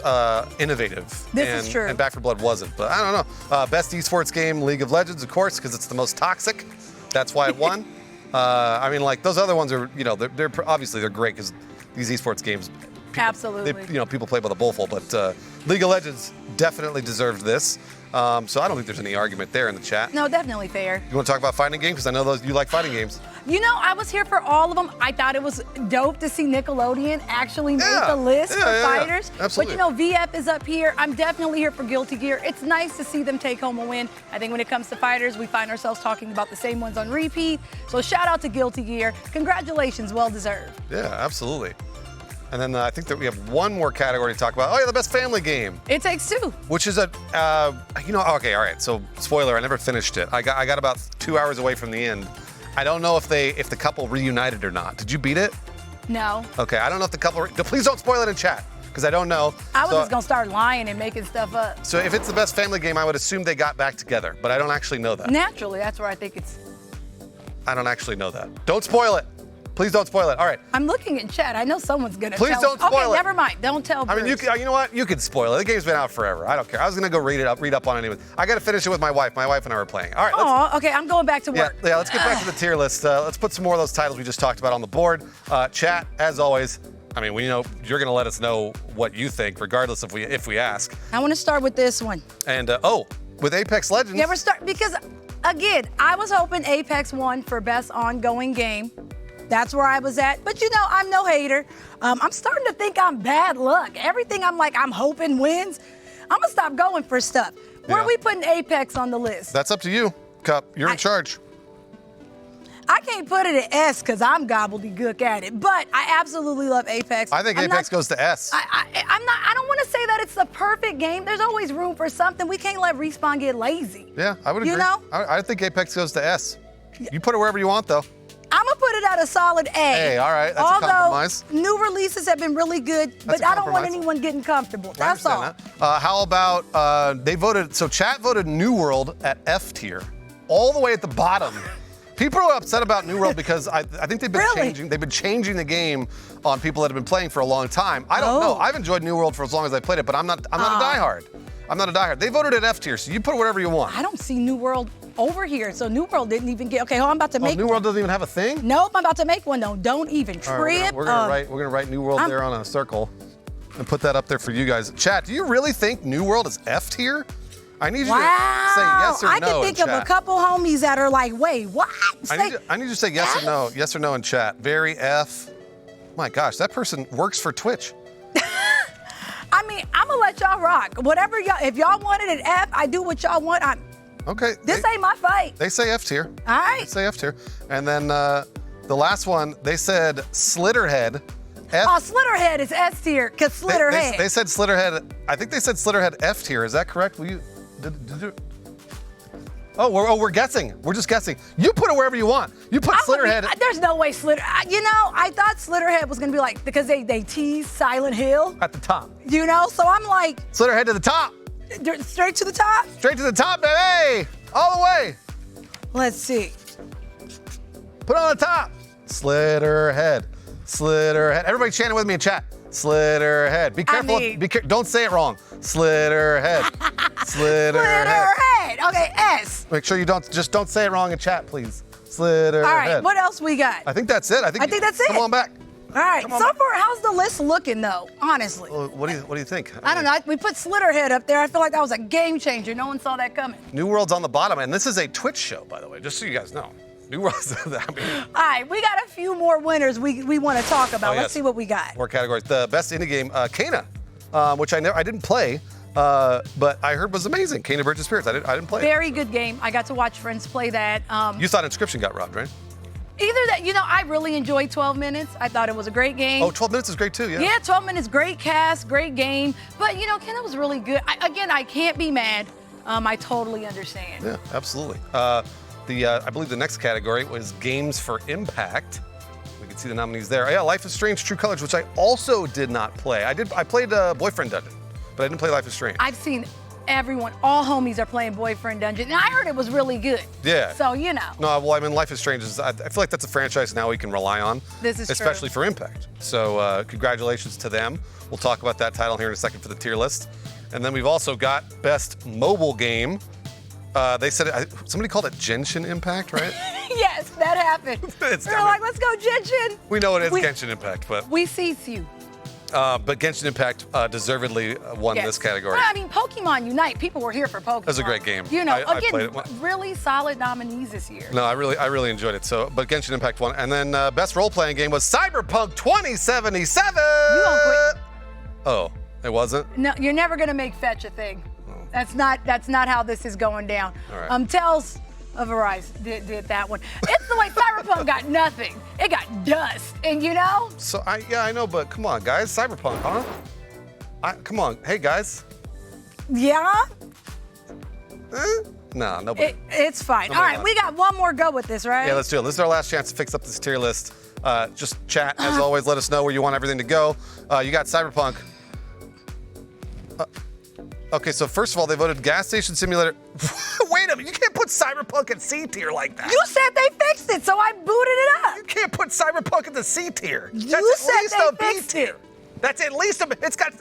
innovative. This is true. And Back 4 Blood wasn't, but I don't know. Best esports game, League of Legends, of course, because it's the most toxic. That's why it won. I mean, like those other ones are, they're obviously they're great because these esports games. Absolutely. People play by the bowlful, but League of Legends definitely deserved this. So I don't think there's any argument there in the chat. No, definitely fair. You want to talk about fighting games? Because I know you like fighting games. I was here for all of them. I thought it was dope to see Nickelodeon actually make the list for fighters. Absolutely. But VF is up here. I'm definitely here for Guilty Gear. It's nice to see them take home a win. I think when it comes to fighters, we find ourselves talking about the same ones on repeat. So shout out to Guilty Gear. Congratulations, well deserved. Yeah, absolutely. And then I think that we have one more category to talk about. Oh yeah, the best family game. It Takes Two. Which is okay, all right. So spoiler, I never finished it. I got about 2 hours away from the end. I don't know if the couple reunited or not. Did you beat it? No. Okay, I don't know if the couple. Please don't spoil it in chat because I don't know. I was just gonna start lying and making stuff up. So if it's the best family game, I would assume they got back together, but I don't actually know that. Naturally, that's where I think it's. I don't actually know that. Don't spoil it. Please don't spoil it. All right. I'm looking in chat. I know someone's gonna. Please don't spoil it. Okay, never mind. Don't tell Bruce. I mean, you know what? You can spoil it. The game's been out forever. I don't care. I was gonna go read up on it anyway. I gotta finish it with my wife. My wife and I were playing. All right. Okay. I'm going back to work. Yeah. Let's get back to the tier list. Let's put some more of those titles we just talked about on the board. Chat, as always. I mean, we know you're gonna let us know what you think, regardless if we ask. I want to start with this one. And with Apex Legends. Yeah, because again, I was hoping Apex won for best ongoing game. That's where I was at. But I'm no hater. I'm starting to think I'm bad luck. Everything I'm hoping wins. I'm gonna stop going for stuff. Where are we putting Apex on the list? That's up to you, Cup. You're in charge. I can't put it at S because I'm gobbledygook at it, but I absolutely love Apex. I think Apex goes to S. I don't want to say that it's the perfect game. There's always room for something. We can't let Respawn get lazy. Yeah, I would agree. I think Apex goes to S. You put it wherever you want, though. I'm gonna put it at a solid A. Hey, all right, that's a compromise. New releases have been really good, but I don't want anyone getting comfortable. That's all. That. How about they voted? So chat voted New World at F tier, all the way at the bottom. People are upset about New World because I think they've been changing the game on people that have been playing for a long time. I don't know. I've enjoyed New World for as long as I played it, but I'm not a diehard. I'm not a diehard. They voted at F tier, so you put whatever you want. I don't see New World over here, so New World didn't even get. Okay, I'm about to make. New World doesn't even have a thing? Nope, I'm about to make one though. Don't even trip. Right, we're gonna write New World there on a circle and put that up there for you guys. Chat, do you really think New World is F tier? I need you Wow. to say yes or I no can in think of a chat. couple homies that are like, wait, what? I need you to say yes or no in chat. Very F. My gosh, that person works for Twitch. I mean, I'm gonna let y'all rock. Whatever y'all, if y'all wanted an F, I do what y'all want. Okay. This ain't my fight. They say F tier. All right. They say F tier. And then the last one, they said Slitterhead. F. Oh, Slitterhead is S tier, because Slitterhead. They said Slitterhead. I think they said Slitterhead F tier. Is that correct? Will you? Did you? We're guessing. We're just guessing. You put it wherever you want. You put Slitterhead. There's no way I thought Slitterhead was gonna be like, because they tease Silent Hill. At the top. So I'm like. Slitterhead to the top. Straight to the top? Straight to the top, baby. All the way. Let's see. Put it on the top. Slitterhead. Slitterhead. Everybody chant it with me in chat. Slitterhead. Be careful. Don't say it wrong. Slitterhead. Slitterhead. Slitterhead. Okay, S. Make sure you don't say it wrong in chat, please. Slitterhead. All right, what else we got? I think that's it. I think that's it. Come on back. All right, so far, how's the list looking though, honestly? Well, what do you think? I don't know. We put Slitterhead up there. I feel like that was a game changer. No one saw that coming. New World's on the bottom, and this is a Twitch show, by the way, just so you guys know. New World's All right, we got a few more winners we want to talk about. Let's see what we got. More categories. The best indie game, Kana, which I didn't play, but I heard was amazing. Kana Bridge of Spirits. I didn't play it. Very good game. I got to watch friends play that. You thought Inscription got robbed, right? Either that, I really enjoyed 12 Minutes. I thought it was a great game. Oh, 12 Minutes is great too, yeah. Yeah, 12 Minutes, great cast, great game. But, Kana was really good. I can't be mad. I totally understand. Yeah, absolutely. I believe the next category was Games for Impact. We can see the nominees there. Yeah, Life is Strange: True Colors, which I also did not play. I played Boyfriend Dungeon, but I didn't play Life is Strange. I've seen everyone, all homies are playing Boyfriend Dungeon, and I heard it was really good. Yeah. So, No, well, I mean, Life is Strange I feel like that's a franchise now we can rely on. This is especially true. for Impact. So, congratulations to them. We'll talk about that title here in a second for the tier list. And then we've also got Best Mobile Game. They said somebody called it Genshin Impact, right? Yes, that happened. They're like, let's go Genshin. We know it is Genshin Impact, but we sees you. But Genshin Impact deservedly won this category. Well, I mean, Pokemon Unite. People were here for Pokemon. That was a great game. I played again, it. really solid nominees this year. No, I really enjoyed it. So, but Genshin Impact won, and then best role-playing game was Cyberpunk 2077. You don't quit. Oh, it wasn't? No, you're never gonna make fetch a thing. That's not how this is going down. All right. Tales of Arise did that one. It's the way Cyberpunk got nothing. It got dust, and So I know, but come on, guys, Cyberpunk, huh? Come on, hey guys. Yeah. No, nobody. It's fine. Nobody All right, won. we got one more go with this, right? Yeah, let's do it. This is our last chance to fix up this tier list. Just chat, as always. Let us know where you want everything to go. You got Cyberpunk. Okay, so first of all, they voted Gas Station Simulator. Wait a minute, you can't put Cyberpunk at C tier like that. You said they fixed it, so I booted it up. You can't put Cyberpunk at the C tier. You That's said at least they a B fixed tier. it. That's at least a. It's got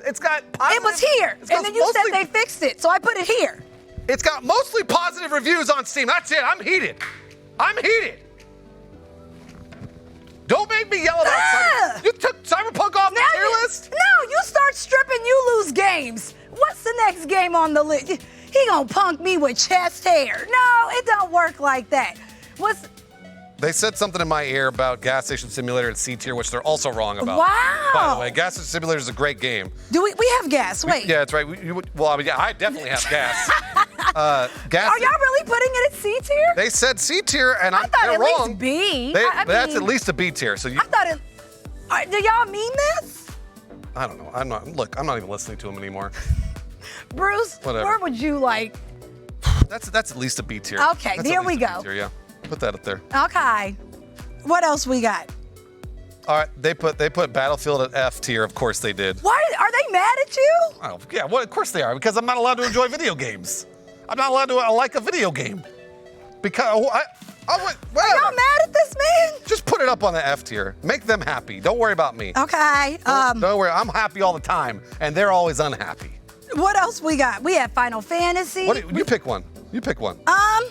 positive. It was here, and then you said they fixed it, so I put it here. It's got mostly positive reviews on Steam. That's it. I'm heated. Don't make me yell about Cyberpunk. You took Cyberpunk off the tier list? No, you start stripping, you lose games. What's the next game on the list? He gonna punk me with chest hair. No, it don't work like that. They said something in my ear about Gas Station Simulator at C tier, which they're also wrong about. Wow. By the way, Gas Station Simulator is a great game. Do we have gas? Wait. Yeah, that's right. I definitely have gas. Gas. Are y'all really putting it at C tier? They said C tier, and I thought they're at wrong. least B. That's at least a B tier. So I thought it. Do y'all mean this? I don't know. I'm not even listening to him anymore. Bruce, Whatever. where would you like? That's at least a B tier. Okay, That's there at we least a go. B tier, yeah. Put that up there. Okay. What else we got? All right, they put Battlefield at F tier. Of course they did. Why are they mad at you? Oh, yeah, well, of course they are, because I'm not allowed to enjoy video games. I'm not allowed to like a video game. Because Are y'all mad at this man? Just put it up on the F tier. Make them happy. Don't worry about me. Okay. Don't worry. I'm happy all the time, and they're always unhappy. What else we got? We have Final Fantasy. You pick one. You pick one. All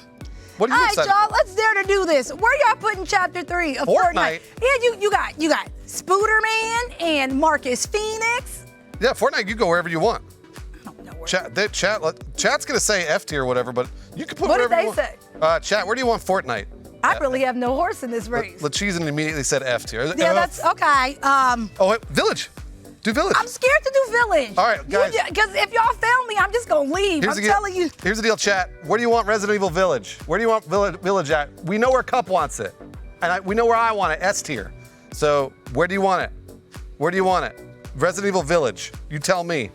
What are you right, excited y'all. for? Let's dare to do this. Where y'all putting Chapter 3 of Fortnite. Yeah, you got Spooderman and Marcus Phoenix. Yeah, Fortnite. You go wherever you want. Chat's gonna say F tier or whatever, but you can put What did whatever they you want. Chat, where do you want Fortnite? I really have no horse in this race. Lacheezen immediately said F tier. Yeah, that's okay. Oh, wait, Village. Do Village. I'm scared to do Village. All right, guys. Because if y'all fail me, I'm just gonna leave. I'm telling you. Here's the deal, chat. Where do you want Resident Evil Village? Where do you want Village at? We know where Cup wants it, and we know where I want it. S tier. So where do you want it? Where do you want it? Resident Evil Village. You tell me.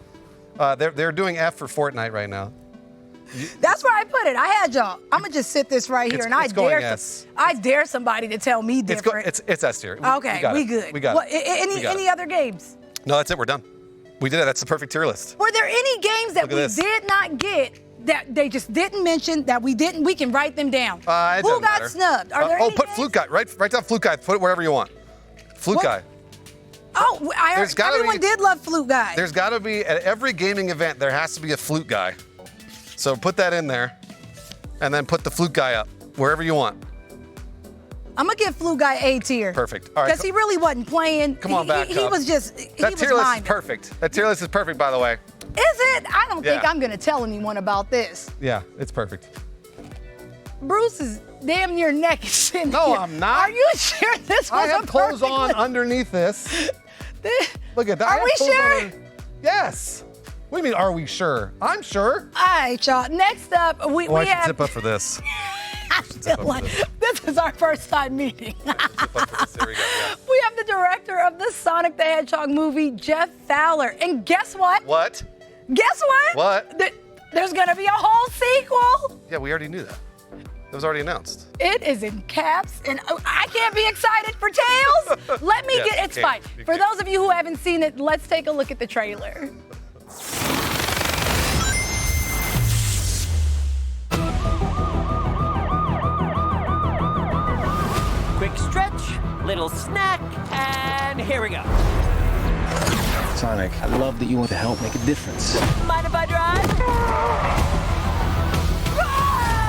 They're doing F for Fortnite right now. That's where I put it. I had y'all. I'm gonna just sit this right here, and I dare somebody to tell me different. It's S tier. Okay, we good. We got it. Any other games? No, that's it. We're done. We did it. That's the perfect tier list. Were there any games that we did not get that they just didn't mention that we didn't? We can write them down. Who got snubbed? Are there any put Flute Guy. Write down Flute Guy. Put it wherever you want. Flute Guy. Oh, I heard everyone did love Flute Guy. There's got to be, at every gaming event, there has to be a Flute Guy. So put that in there, and then put the Flute Guy up, wherever you want. I'm going to give Flute Guy A tier. Perfect. All right. Because he really wasn't playing. Come on back, He was just, that tier list is perfect. That tier list is perfect, by the way. Is it? I don't think I'm going to tell anyone about this. Yeah, it's perfect. Bruce is damn near naked. No, I'm not. Are you sure this was I have a clothes perfect on list? Underneath this. Look at that. Are we sure? Yes. What do you mean, are we sure? I'm sure. All right, y'all. Next up, we I should have... zip up for this. I feel like this is our first time meeting. There we go, yeah. We have the director of the Sonic the Hedgehog movie, Jeff Fowler. And guess what? What? Guess what? What? There's going to be a whole sequel. Yeah, we already knew that. It was already announced. It is in caps, and I can't be excited for Tails. Let me Yes, get it's you fine. can. You For can. those of you who haven't seen it, let's take a look at the trailer. Quick stretch, little snack, and here we go. Sonic, I love that you want to help make a difference. Mind if I drive?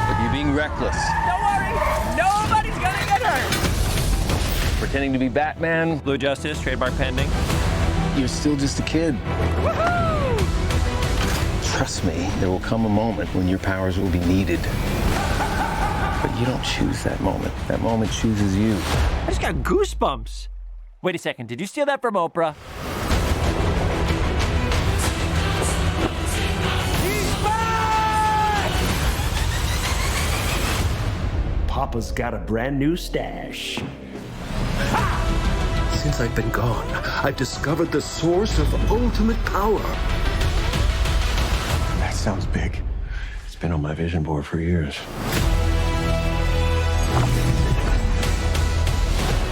But you're being reckless. Don't worry, nobody's gonna get hurt. Pretending to be Batman. Blue Justice, trademark pending. You're still just a kid. Trust me, there will come a moment when your powers will be needed. But you don't choose that moment. That moment chooses you. I just got goosebumps. Wait a second, did you steal that from Oprah? Papa's got a brand new stash. Since I've been gone, I've discovered the source of ultimate power. That sounds big. It's been on my vision board for years.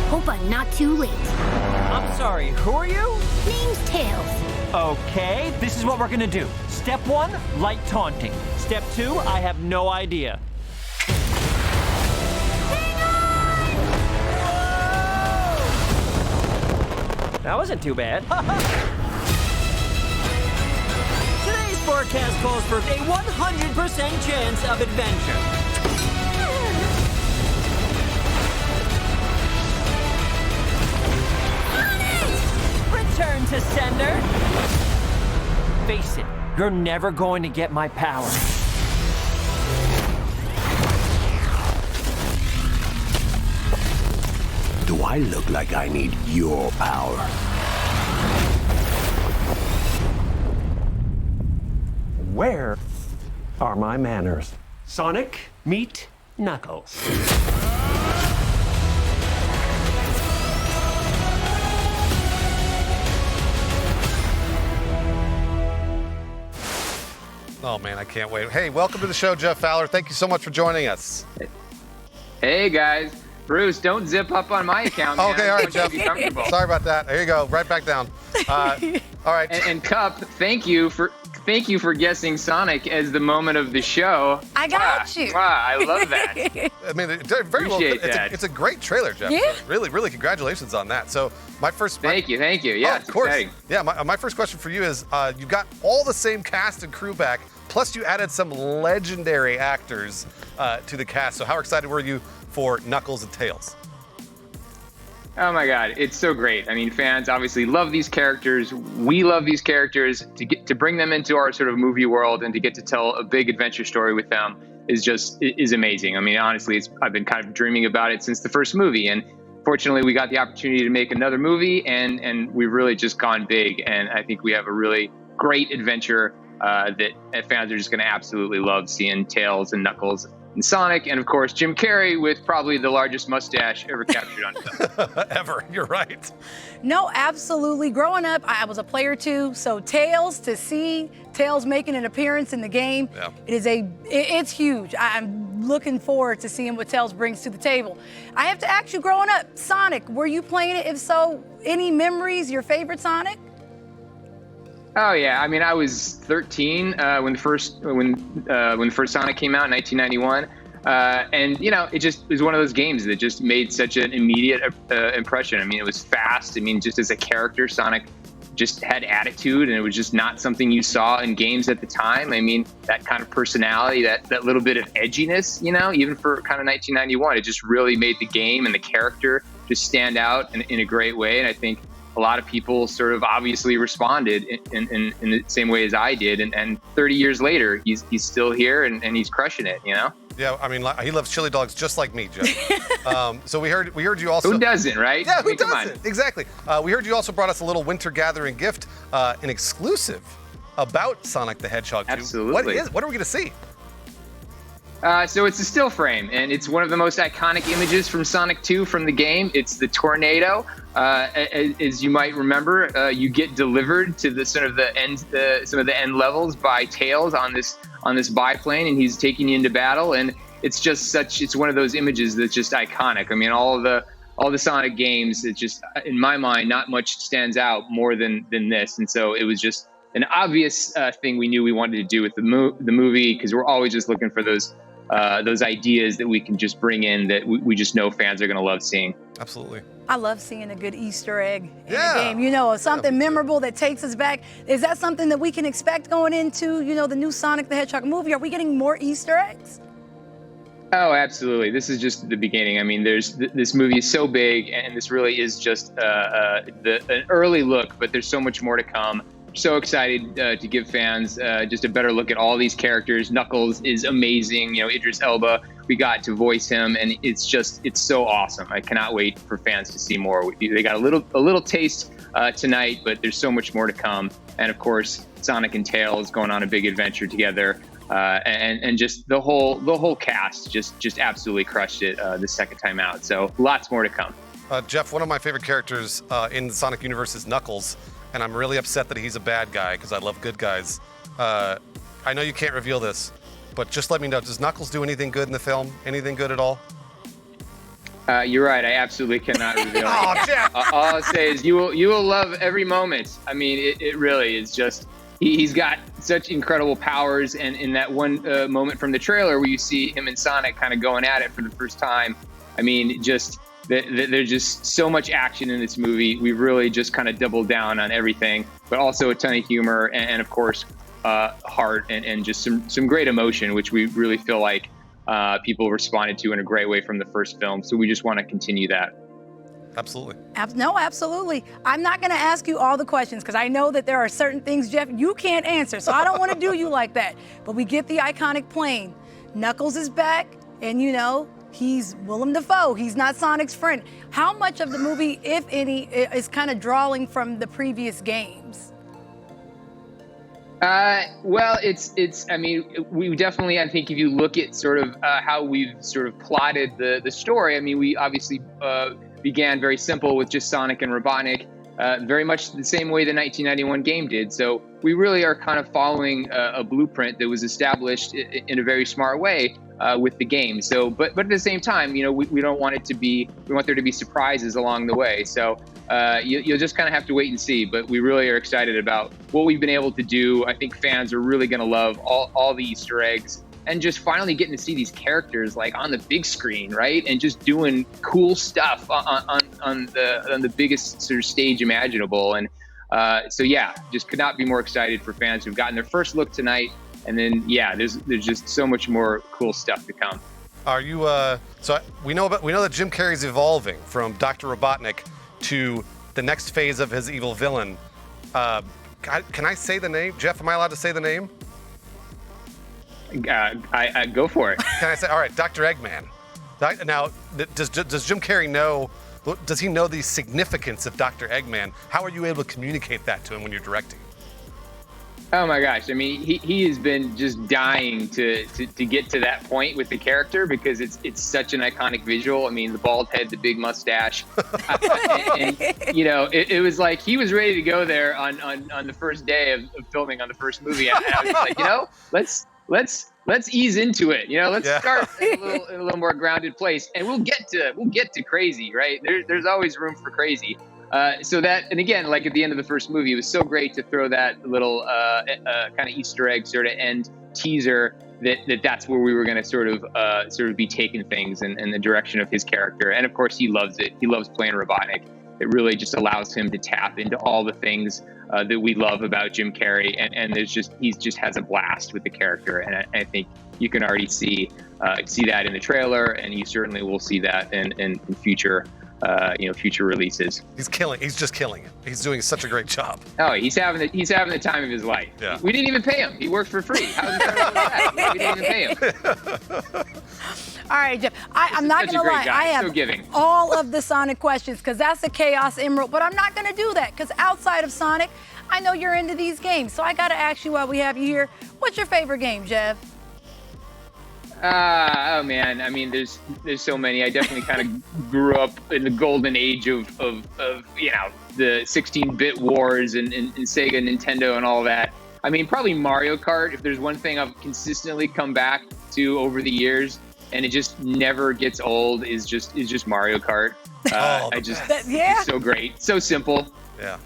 Hope I'm not too late. I'm sorry, who are you? Name's Tails. Okay, this is what we're gonna do. Step 1, light taunting. Step 2, I have no idea. That wasn't too bad. Today's forecast calls for a 100% chance of adventure. Return to sender. Face it, you're never going to get my power. Do I look like I need your power? Where are my manners? Sonic, meet Knuckles. Oh, man, I can't wait. Hey, welcome to the show, Jeff Fowler. Thank you so much for joining us. Hey, guys. Bruce, don't zip up on my account, man. Okay, all right, I want you to be comfortable. Sorry about that. There you go. Right back down. All right. And Cup, thank you for guessing Sonic as the moment of the show. I got you. Wow, I love that. I mean, very well. Appreciate that. It's a great trailer, Jeff. Yeah. So really, congratulations on that. So my first. Thank you. Yeah, of course. Yeah, my first question for you is, you got all the same cast and crew back, plus you added some legendary actors to the cast. So how excited were you for Knuckles and Tails? Oh my God, it's so great. I mean, fans obviously love these characters. We love these characters. To bring them into our sort of movie world and to get to tell a big adventure story with them is amazing. I mean, honestly, I've been kind of dreaming about it since the first movie, and fortunately, we got the opportunity to make another movie, and we've really just gone big. And I think we have a really great adventure that fans are just going to absolutely love seeing Tails and Knuckles and Sonic, and of course Jim Carrey with probably the largest mustache ever captured on film. Ever, you're right. No, absolutely. Growing up, I was a player too, so Tails, to see Tails making an appearance in the game, it's huge. I'm looking forward to seeing what Tails brings to the table. I have to ask you, growing up, Sonic, were you playing it? If so, any memories, your favorite Sonic? Oh yeah, I mean, I was 13 when the first Sonic came out in 1991, and you know, it was one of those games that just made such an immediate impression. I mean, it was fast. I mean, just as a character, Sonic just had attitude, and it was just not something you saw in games at the time. I mean, that kind of personality, that little bit of edginess, you know, even for kind of 1991, it just really made the game and the character just stand out in a great way. And I think a lot of people sort of obviously responded in the same way as I did. And 30 years later, he's still here and he's crushing it, you know? Yeah, I mean, he loves chili dogs just like me, Jeff. So we heard you also. Who doesn't, right? Yeah, who doesn't? Exactly. We heard you also brought us a little Winter Gathering gift, an exclusive about Sonic the Hedgehog 2. Absolutely. What are we going to see? So it's a still frame, and it's one of the most iconic images from Sonic 2 from the game. It's the tornado. As you might remember, you get delivered to the some of the end levels by Tails on this biplane, and he's taking you into battle. And it's just it's one of those images that's just iconic. I mean, all the Sonic games, it just, in my mind, not much stands out more than this. And so it was just an obvious thing we knew we wanted to do with the movie, because we're always just looking for those ideas that we can just bring in that we just know fans are going to love seeing. Absolutely. I love seeing a good Easter egg in a game. You know, something memorable that takes us back. Is that something that we can expect going into, you know, the new Sonic the Hedgehog movie? Are we getting more Easter eggs? Oh, absolutely. This is just the beginning. I mean, this movie is so big, and this really is just an early look, but there's so much more to come. So excited to give fans just a better look at all these characters. Knuckles is amazing. You know, Idris Elba, we got to voice him, and it's so awesome. I cannot wait for fans to see more. They got a little taste tonight, but there's so much more to come. And of course, Sonic and Tails going on a big adventure together, and just the whole cast just absolutely crushed it the second time out. So lots more to come. Jeff, one of my favorite characters in the Sonic universe is Knuckles. And I'm really upset that he's a bad guy, because I love good guys. I know you can't reveal this, but just let me know, does Knuckles do anything good in the film? Anything good at all? You're right, I absolutely cannot reveal Oh, it. Jeff! All I'll say is you will love every moment. I mean, it really is just, he's got such incredible powers, and in that one moment from the trailer where you see him and Sonic kind of going at it for the first time, I mean, there's just so much action in this movie. We really just kind of doubled down on everything, but also a ton of humor and of course, heart and just some great emotion, which we really feel like people responded to in a great way from the first film. So we just want to continue that. Absolutely. No, absolutely. I'm not going to ask you all the questions, because I know that there are certain things, Jeff, you can't answer. So I don't want to do you like that. But we get the iconic plane. Knuckles is back, and you know, he's Willem Dafoe. He's not Sonic's friend. How much of the movie, if any, is kind of drawing from the previous games? Well, I mean, we definitely, I think if you look at sort of how we've sort of plotted the story, I mean, we obviously began very simple with just Sonic and Robotnik, very much the same way the 1991 game did. So we really are kind of following a blueprint that was established in a very smart way with the game. So, but at the same time, you know, we don't want it to be, we want there to be surprises along the way. So you'll just kind of have to wait and see, but we really are excited about what we've been able to do. I think fans are really going to love all the Easter eggs, and just finally getting to see these characters like on the big screen, right? And just doing cool stuff on the biggest sort of stage imaginable. And so yeah, just could not be more excited for fans who've gotten their first look tonight. And then, yeah, there's just so much more cool stuff to come. Are you? So we know that Jim Carrey's evolving from Dr. Robotnik to the next phase of his evil villain. Can I say the name? Jeff, am I allowed to say the name? I go for it. Can I say? All right, Dr. Eggman. Now, does Jim Carrey know? Does he know the significance of Dr. Eggman? How are you able to communicate that to him when you're directing? Oh my gosh! I mean, he has been just dying to get to that point with the character because it's such an iconic visual. I mean, the bald head, the big mustache, and you know, it was like he was ready to go there on the first day of filming on the first movie. And I was like, you know, let's ease into it. You know, let's start in a little more grounded place, and we'll get to crazy, right? There's always room for crazy. So that, and again, like at the end of the first movie, it was so great to throw that little kind of Easter egg sort of end teaser that's where we were going to sort of be taking things in the direction of his character. And of course, he loves it. He loves playing Robotnik. It really just allows him to tap into all the things that we love about Jim Carrey. And he just has a blast with the character. And I think you can already see that in the trailer, and you certainly will see that in future future releases. He's just killing it. He's doing such a great job. Oh, he's having the time of his life. Yeah. We didn't even pay him. He worked for free. How's it that? We didn't even pay him. All right, Jeff. I'm not going to lie. Guy. I have so giving. all of the Sonic questions because that's the Chaos Emerald, but I'm not going to do that because outside of Sonic, I know you're into these games. So I got to ask you while we have you here, what's your favorite game, Jeff? Oh man, I mean, there's so many. I definitely kind of grew up in the golden age of you know, the 16-bit wars and Sega, Nintendo, and all that. I mean, probably Mario Kart. If there's one thing I've consistently come back to over the years, and it just never gets old, is just Mario Kart. It's so great, so simple. Yeah.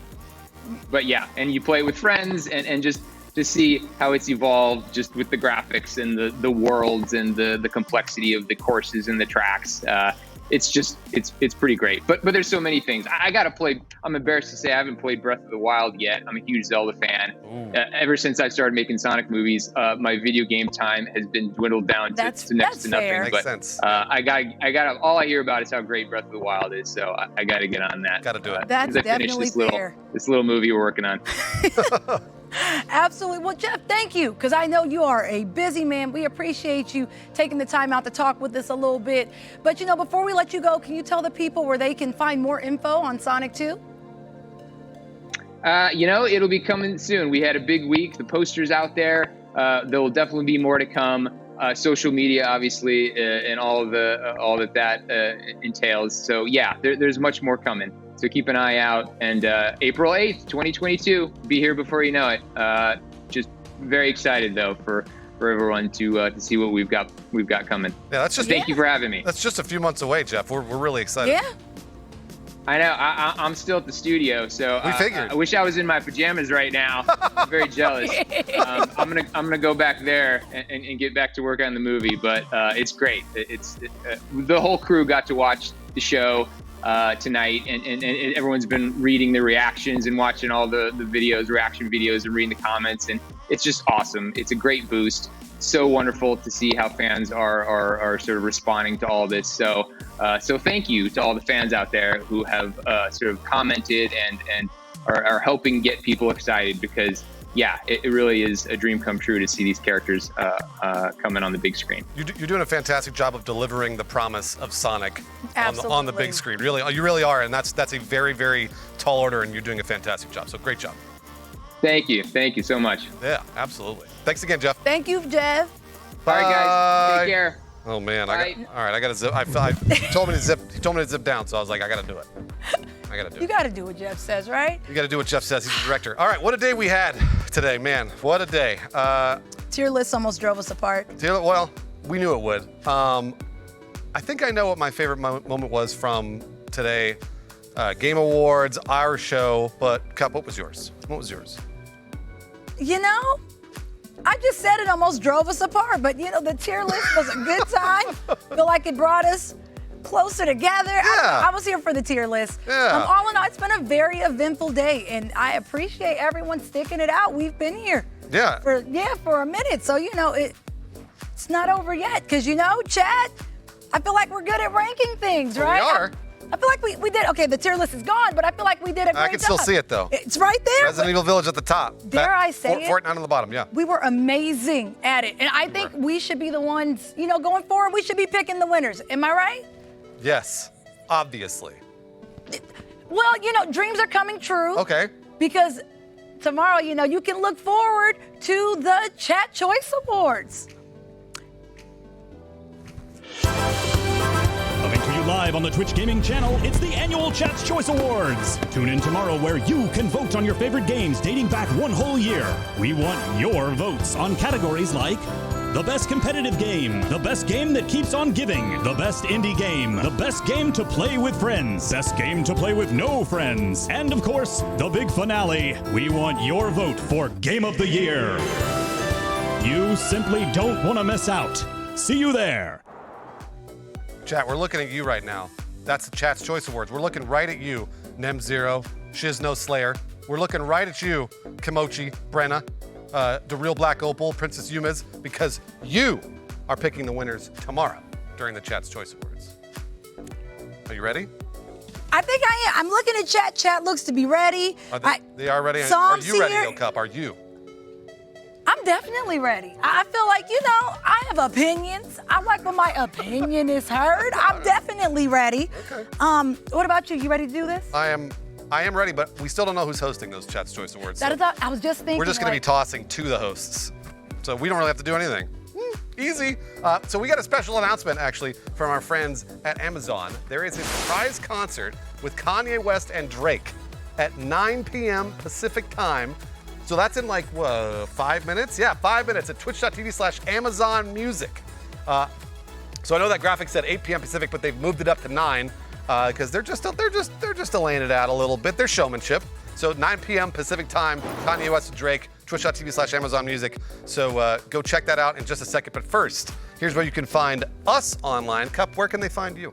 But yeah, and you play with friends and just to see how it's evolved just with the graphics and the worlds and the complexity of the courses and the tracks. It's pretty great. But there's so many things. I got to play. I'm embarrassed to say I haven't played Breath of the Wild yet. I'm a huge Zelda fan. Ever since I started making Sonic movies, my video game time has been dwindled down to next to nothing. Fair. But I got all I hear about is how great Breath of the Wild is. So I got to get on that. Got to do it. That's definitely fair. This little movie we're working on. Absolutely. Well, Jeff, thank you, because I know you are a busy man. We appreciate you taking the time out to talk with us a little bit. But, you know, before we let you go, can you tell the people where they can find more info on Sonic 2? You know, it'll be coming soon. We had a big week. The poster's out there. There will definitely be more to come. Social media, obviously, and all that entails. So, yeah, there's much more coming. So keep an eye out. And April 8th, 2022, be here before you know it. Just very excited, though, for everyone to see what we've got coming. Yeah, that's just. Thank you for having me. That's just a few months away, Jeff. We're really excited. Yeah. I know. I'm still at the studio, so we figured. I wish I was in my pajamas right now. I'm very jealous. I'm gonna go back there and get back to work on the movie. But it's great. The whole crew got to watch the show tonight, and everyone's been reading the reactions and watching all the reaction videos, and reading the comments, and it's just awesome. It's a great boost. So wonderful to see how fans are sort of responding to all this. So thank you to all the fans out there who have sort of commented and are helping get people excited, because yeah, it really is a dream come true to see these characters coming on the big screen. You're doing a fantastic job of delivering the promise of Sonic on the big screen. Really, you really are, and that's a very, very tall order, and you're doing a fantastic job. So great job. Thank you so much. Yeah, absolutely. Thanks again, Jeff. Thank you, Jeff. All right, guys, take care. Oh man, all right, I got to zip. He told me to zip down, so I was like, I got to do it. You got to do what Jeff says, right? You got to do what Jeff says. He's the director. All right, what a day we had today, man. What a day. Tier list almost drove us apart. Well, we knew it would. I think I know what my favorite moment was from today. Game Awards, our show, but Cup, what was yours? What was yours? You know, I just said it almost drove us apart, but you know, the tier list was a good time. Feel like it brought us closer together. Yeah. I was here for the tier list. Yeah. All in all, it's been a very eventful day, and I appreciate everyone sticking it out. We've been here. Yeah. For a minute. So, you know, It's not over yet, because chat, I feel like we're good at ranking things, right? We are. I feel like we did, okay, the tier list is gone, but I feel like we did a great I can still job. see it, though. It's right there. Resident Evil Village at the top. Dare I say it? Fortnite on the bottom, yeah. We were amazing at it. And I think we should be the ones, going forward, we should be picking the winners. Am I right? Yes, obviously. Well, dreams are coming true. Okay. Because tomorrow, you can look forward to the Chat Choice Awards. Coming to you live on the Twitch Gaming channel, it's the annual Chat's Choice Awards. Tune in tomorrow where you can vote on your favorite games dating back one whole year. We want your votes on categories like the best competitive game, the best game that keeps on giving, the best indie game, the best game to play with friends, best game to play with no friends, and of course, the big finale. We want your vote for Game of the Year. You simply don't want to miss out. See you there. Chat, we're looking at you right now. That's the Chat's Choice Awards. We're looking right at you, Nem0, Shizno Slayer. We're looking right at you, Kimochi, Brenna, The Real Black Opal, Princess Yumiz, because you are picking the winners tomorrow during the Chat's Choice Awards. Are you ready? I think I am. I'm looking at chat. Chat looks to be ready. They are ready? Psalm Are you ready, Seer- Yo Cup? Are you? I'm definitely ready. I feel like, I have opinions. I like when my opinion is heard. I'm definitely ready. Okay. What about you? You ready to do this? I am ready, but we still don't know who's hosting those Chat's Choice Awards. That is, I was just thinking. We're just going to be tossing to the hosts. So we don't really have to do anything. Easy. So we got a special announcement, actually, from our friends at Amazon. There is a surprise concert with Kanye West and Drake at 9 p.m. Pacific time. So that's in 5 minutes? Yeah, 5 minutes at twitch.tv/Amazon Music. So I know that graphic said 8 p.m. Pacific, but they've moved it up to 9 because they're just delaying it out a little bit. They're showmanship. So 9 p.m. Pacific time, Kanye West and Drake, twitch.tv/Amazon Music. So go check that out in just a second. But first, here's where you can find us online. Cup, where can they find you?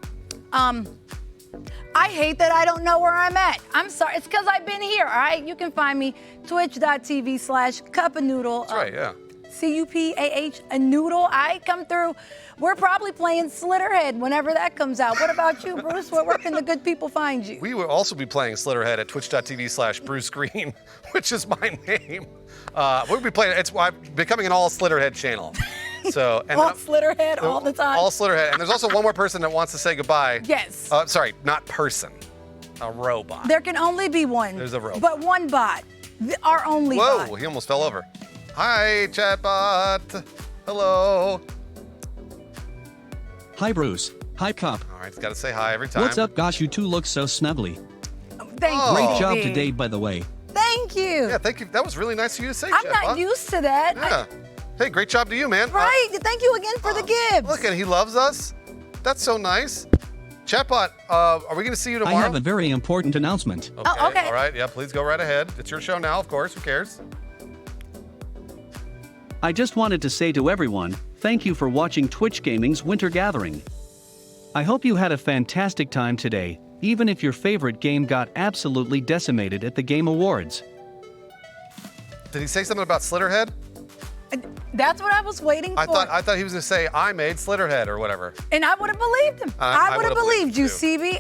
I hate that I don't know where I'm at. I'm sorry. It's because I've been here, all right? You can find me twitch.tv/cupanoodle. That's right, yeah. CUPAH, a noodle. I come through. We're probably playing Slitterhead whenever that comes out. What about you, Bruce? Where can the good people find you? We will also be playing Slitterhead at twitch.tv/Bruce Green, which is my name. We'll be playing, I'm becoming an all Slitterhead channel. So, and all Slitterhead all the time. All Slitterhead. And there's also one more person that wants to say goodbye. Yes. Sorry, not person. A robot. There can only be one. There's a robot. But one bot. Our only bot. Whoa, he almost fell over. Hi, chatbot. Hello. Hi, Bruce. Hi, Cup. All right, it's got to say hi every time. What's up? Gosh, you two look so snuggly. Thank you. Great job today, by the way. Thank you. Yeah, thank you. That was really nice of you to say, I'm chatbot. not used to that. Yeah. Hey, great job to you, man. Right. Thank you again for the gifts. Look, and he loves us. That's so nice. Chatbot, are we going to see you tomorrow? I have a very important announcement. Okay. Oh, okay. All right. Yeah, please go right ahead. It's your show now, of course. Who cares? I just wanted to say to everyone, thank you for watching Twitch Gaming's Winter Gathering. I hope you had a fantastic time today, even if your favorite game got absolutely decimated at the Game Awards. Did he say something about Slitterhead? That's what I was waiting for. I thought he was going to say, I made Slitterhead or whatever. And I would have believed him. I would have believed you, CB.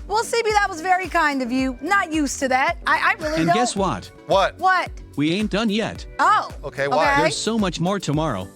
Well, CB, that was very kind of you. Not used to that. I really don't. And guess what? What? What? We ain't done yet. Oh. Okay, why? There's so much more tomorrow.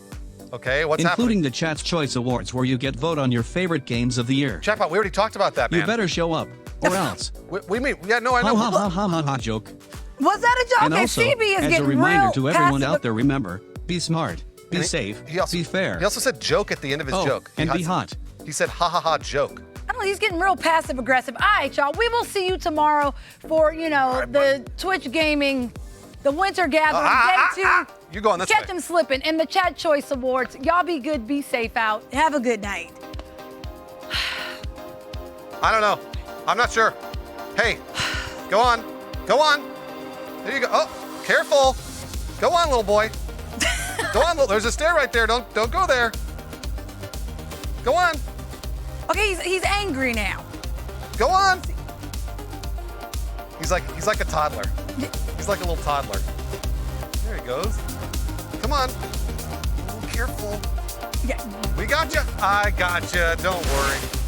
Okay, what's including happening? the Chat's Choice Awards, where you get vote on your favorite games of the year. Chatbot, we already talked about that, man. You better show up, or else. We mean, yeah, no, I know. Ha ha ha ha ha joke. Was that a joke? And Okay, also, CB is as getting a reminder real to everyone passive- out there, remember, be smart, be safe, be fair. He also said joke at the end of his joke. And be hot. He said ha ha ha joke. I don't know, he's getting real passive aggressive. All right, y'all, we will see you tomorrow for, the Twitch Gaming, the Winter Gathering, day 2. You going this Catch way. them slipping in the Chat Choice Awards. Y'all be good, be safe out. Have a good night. I don't know. I'm not sure. Hey, go on. Go on. There you go. Oh, careful. Go on, little boy. Go on, there's a stair right there. Don't go there. Go on. Okay, he's angry now. Go on. He's like a toddler. He's like a little toddler. There he goes. Come on. Oh, careful. Yeah. We got you. I got you. Don't worry.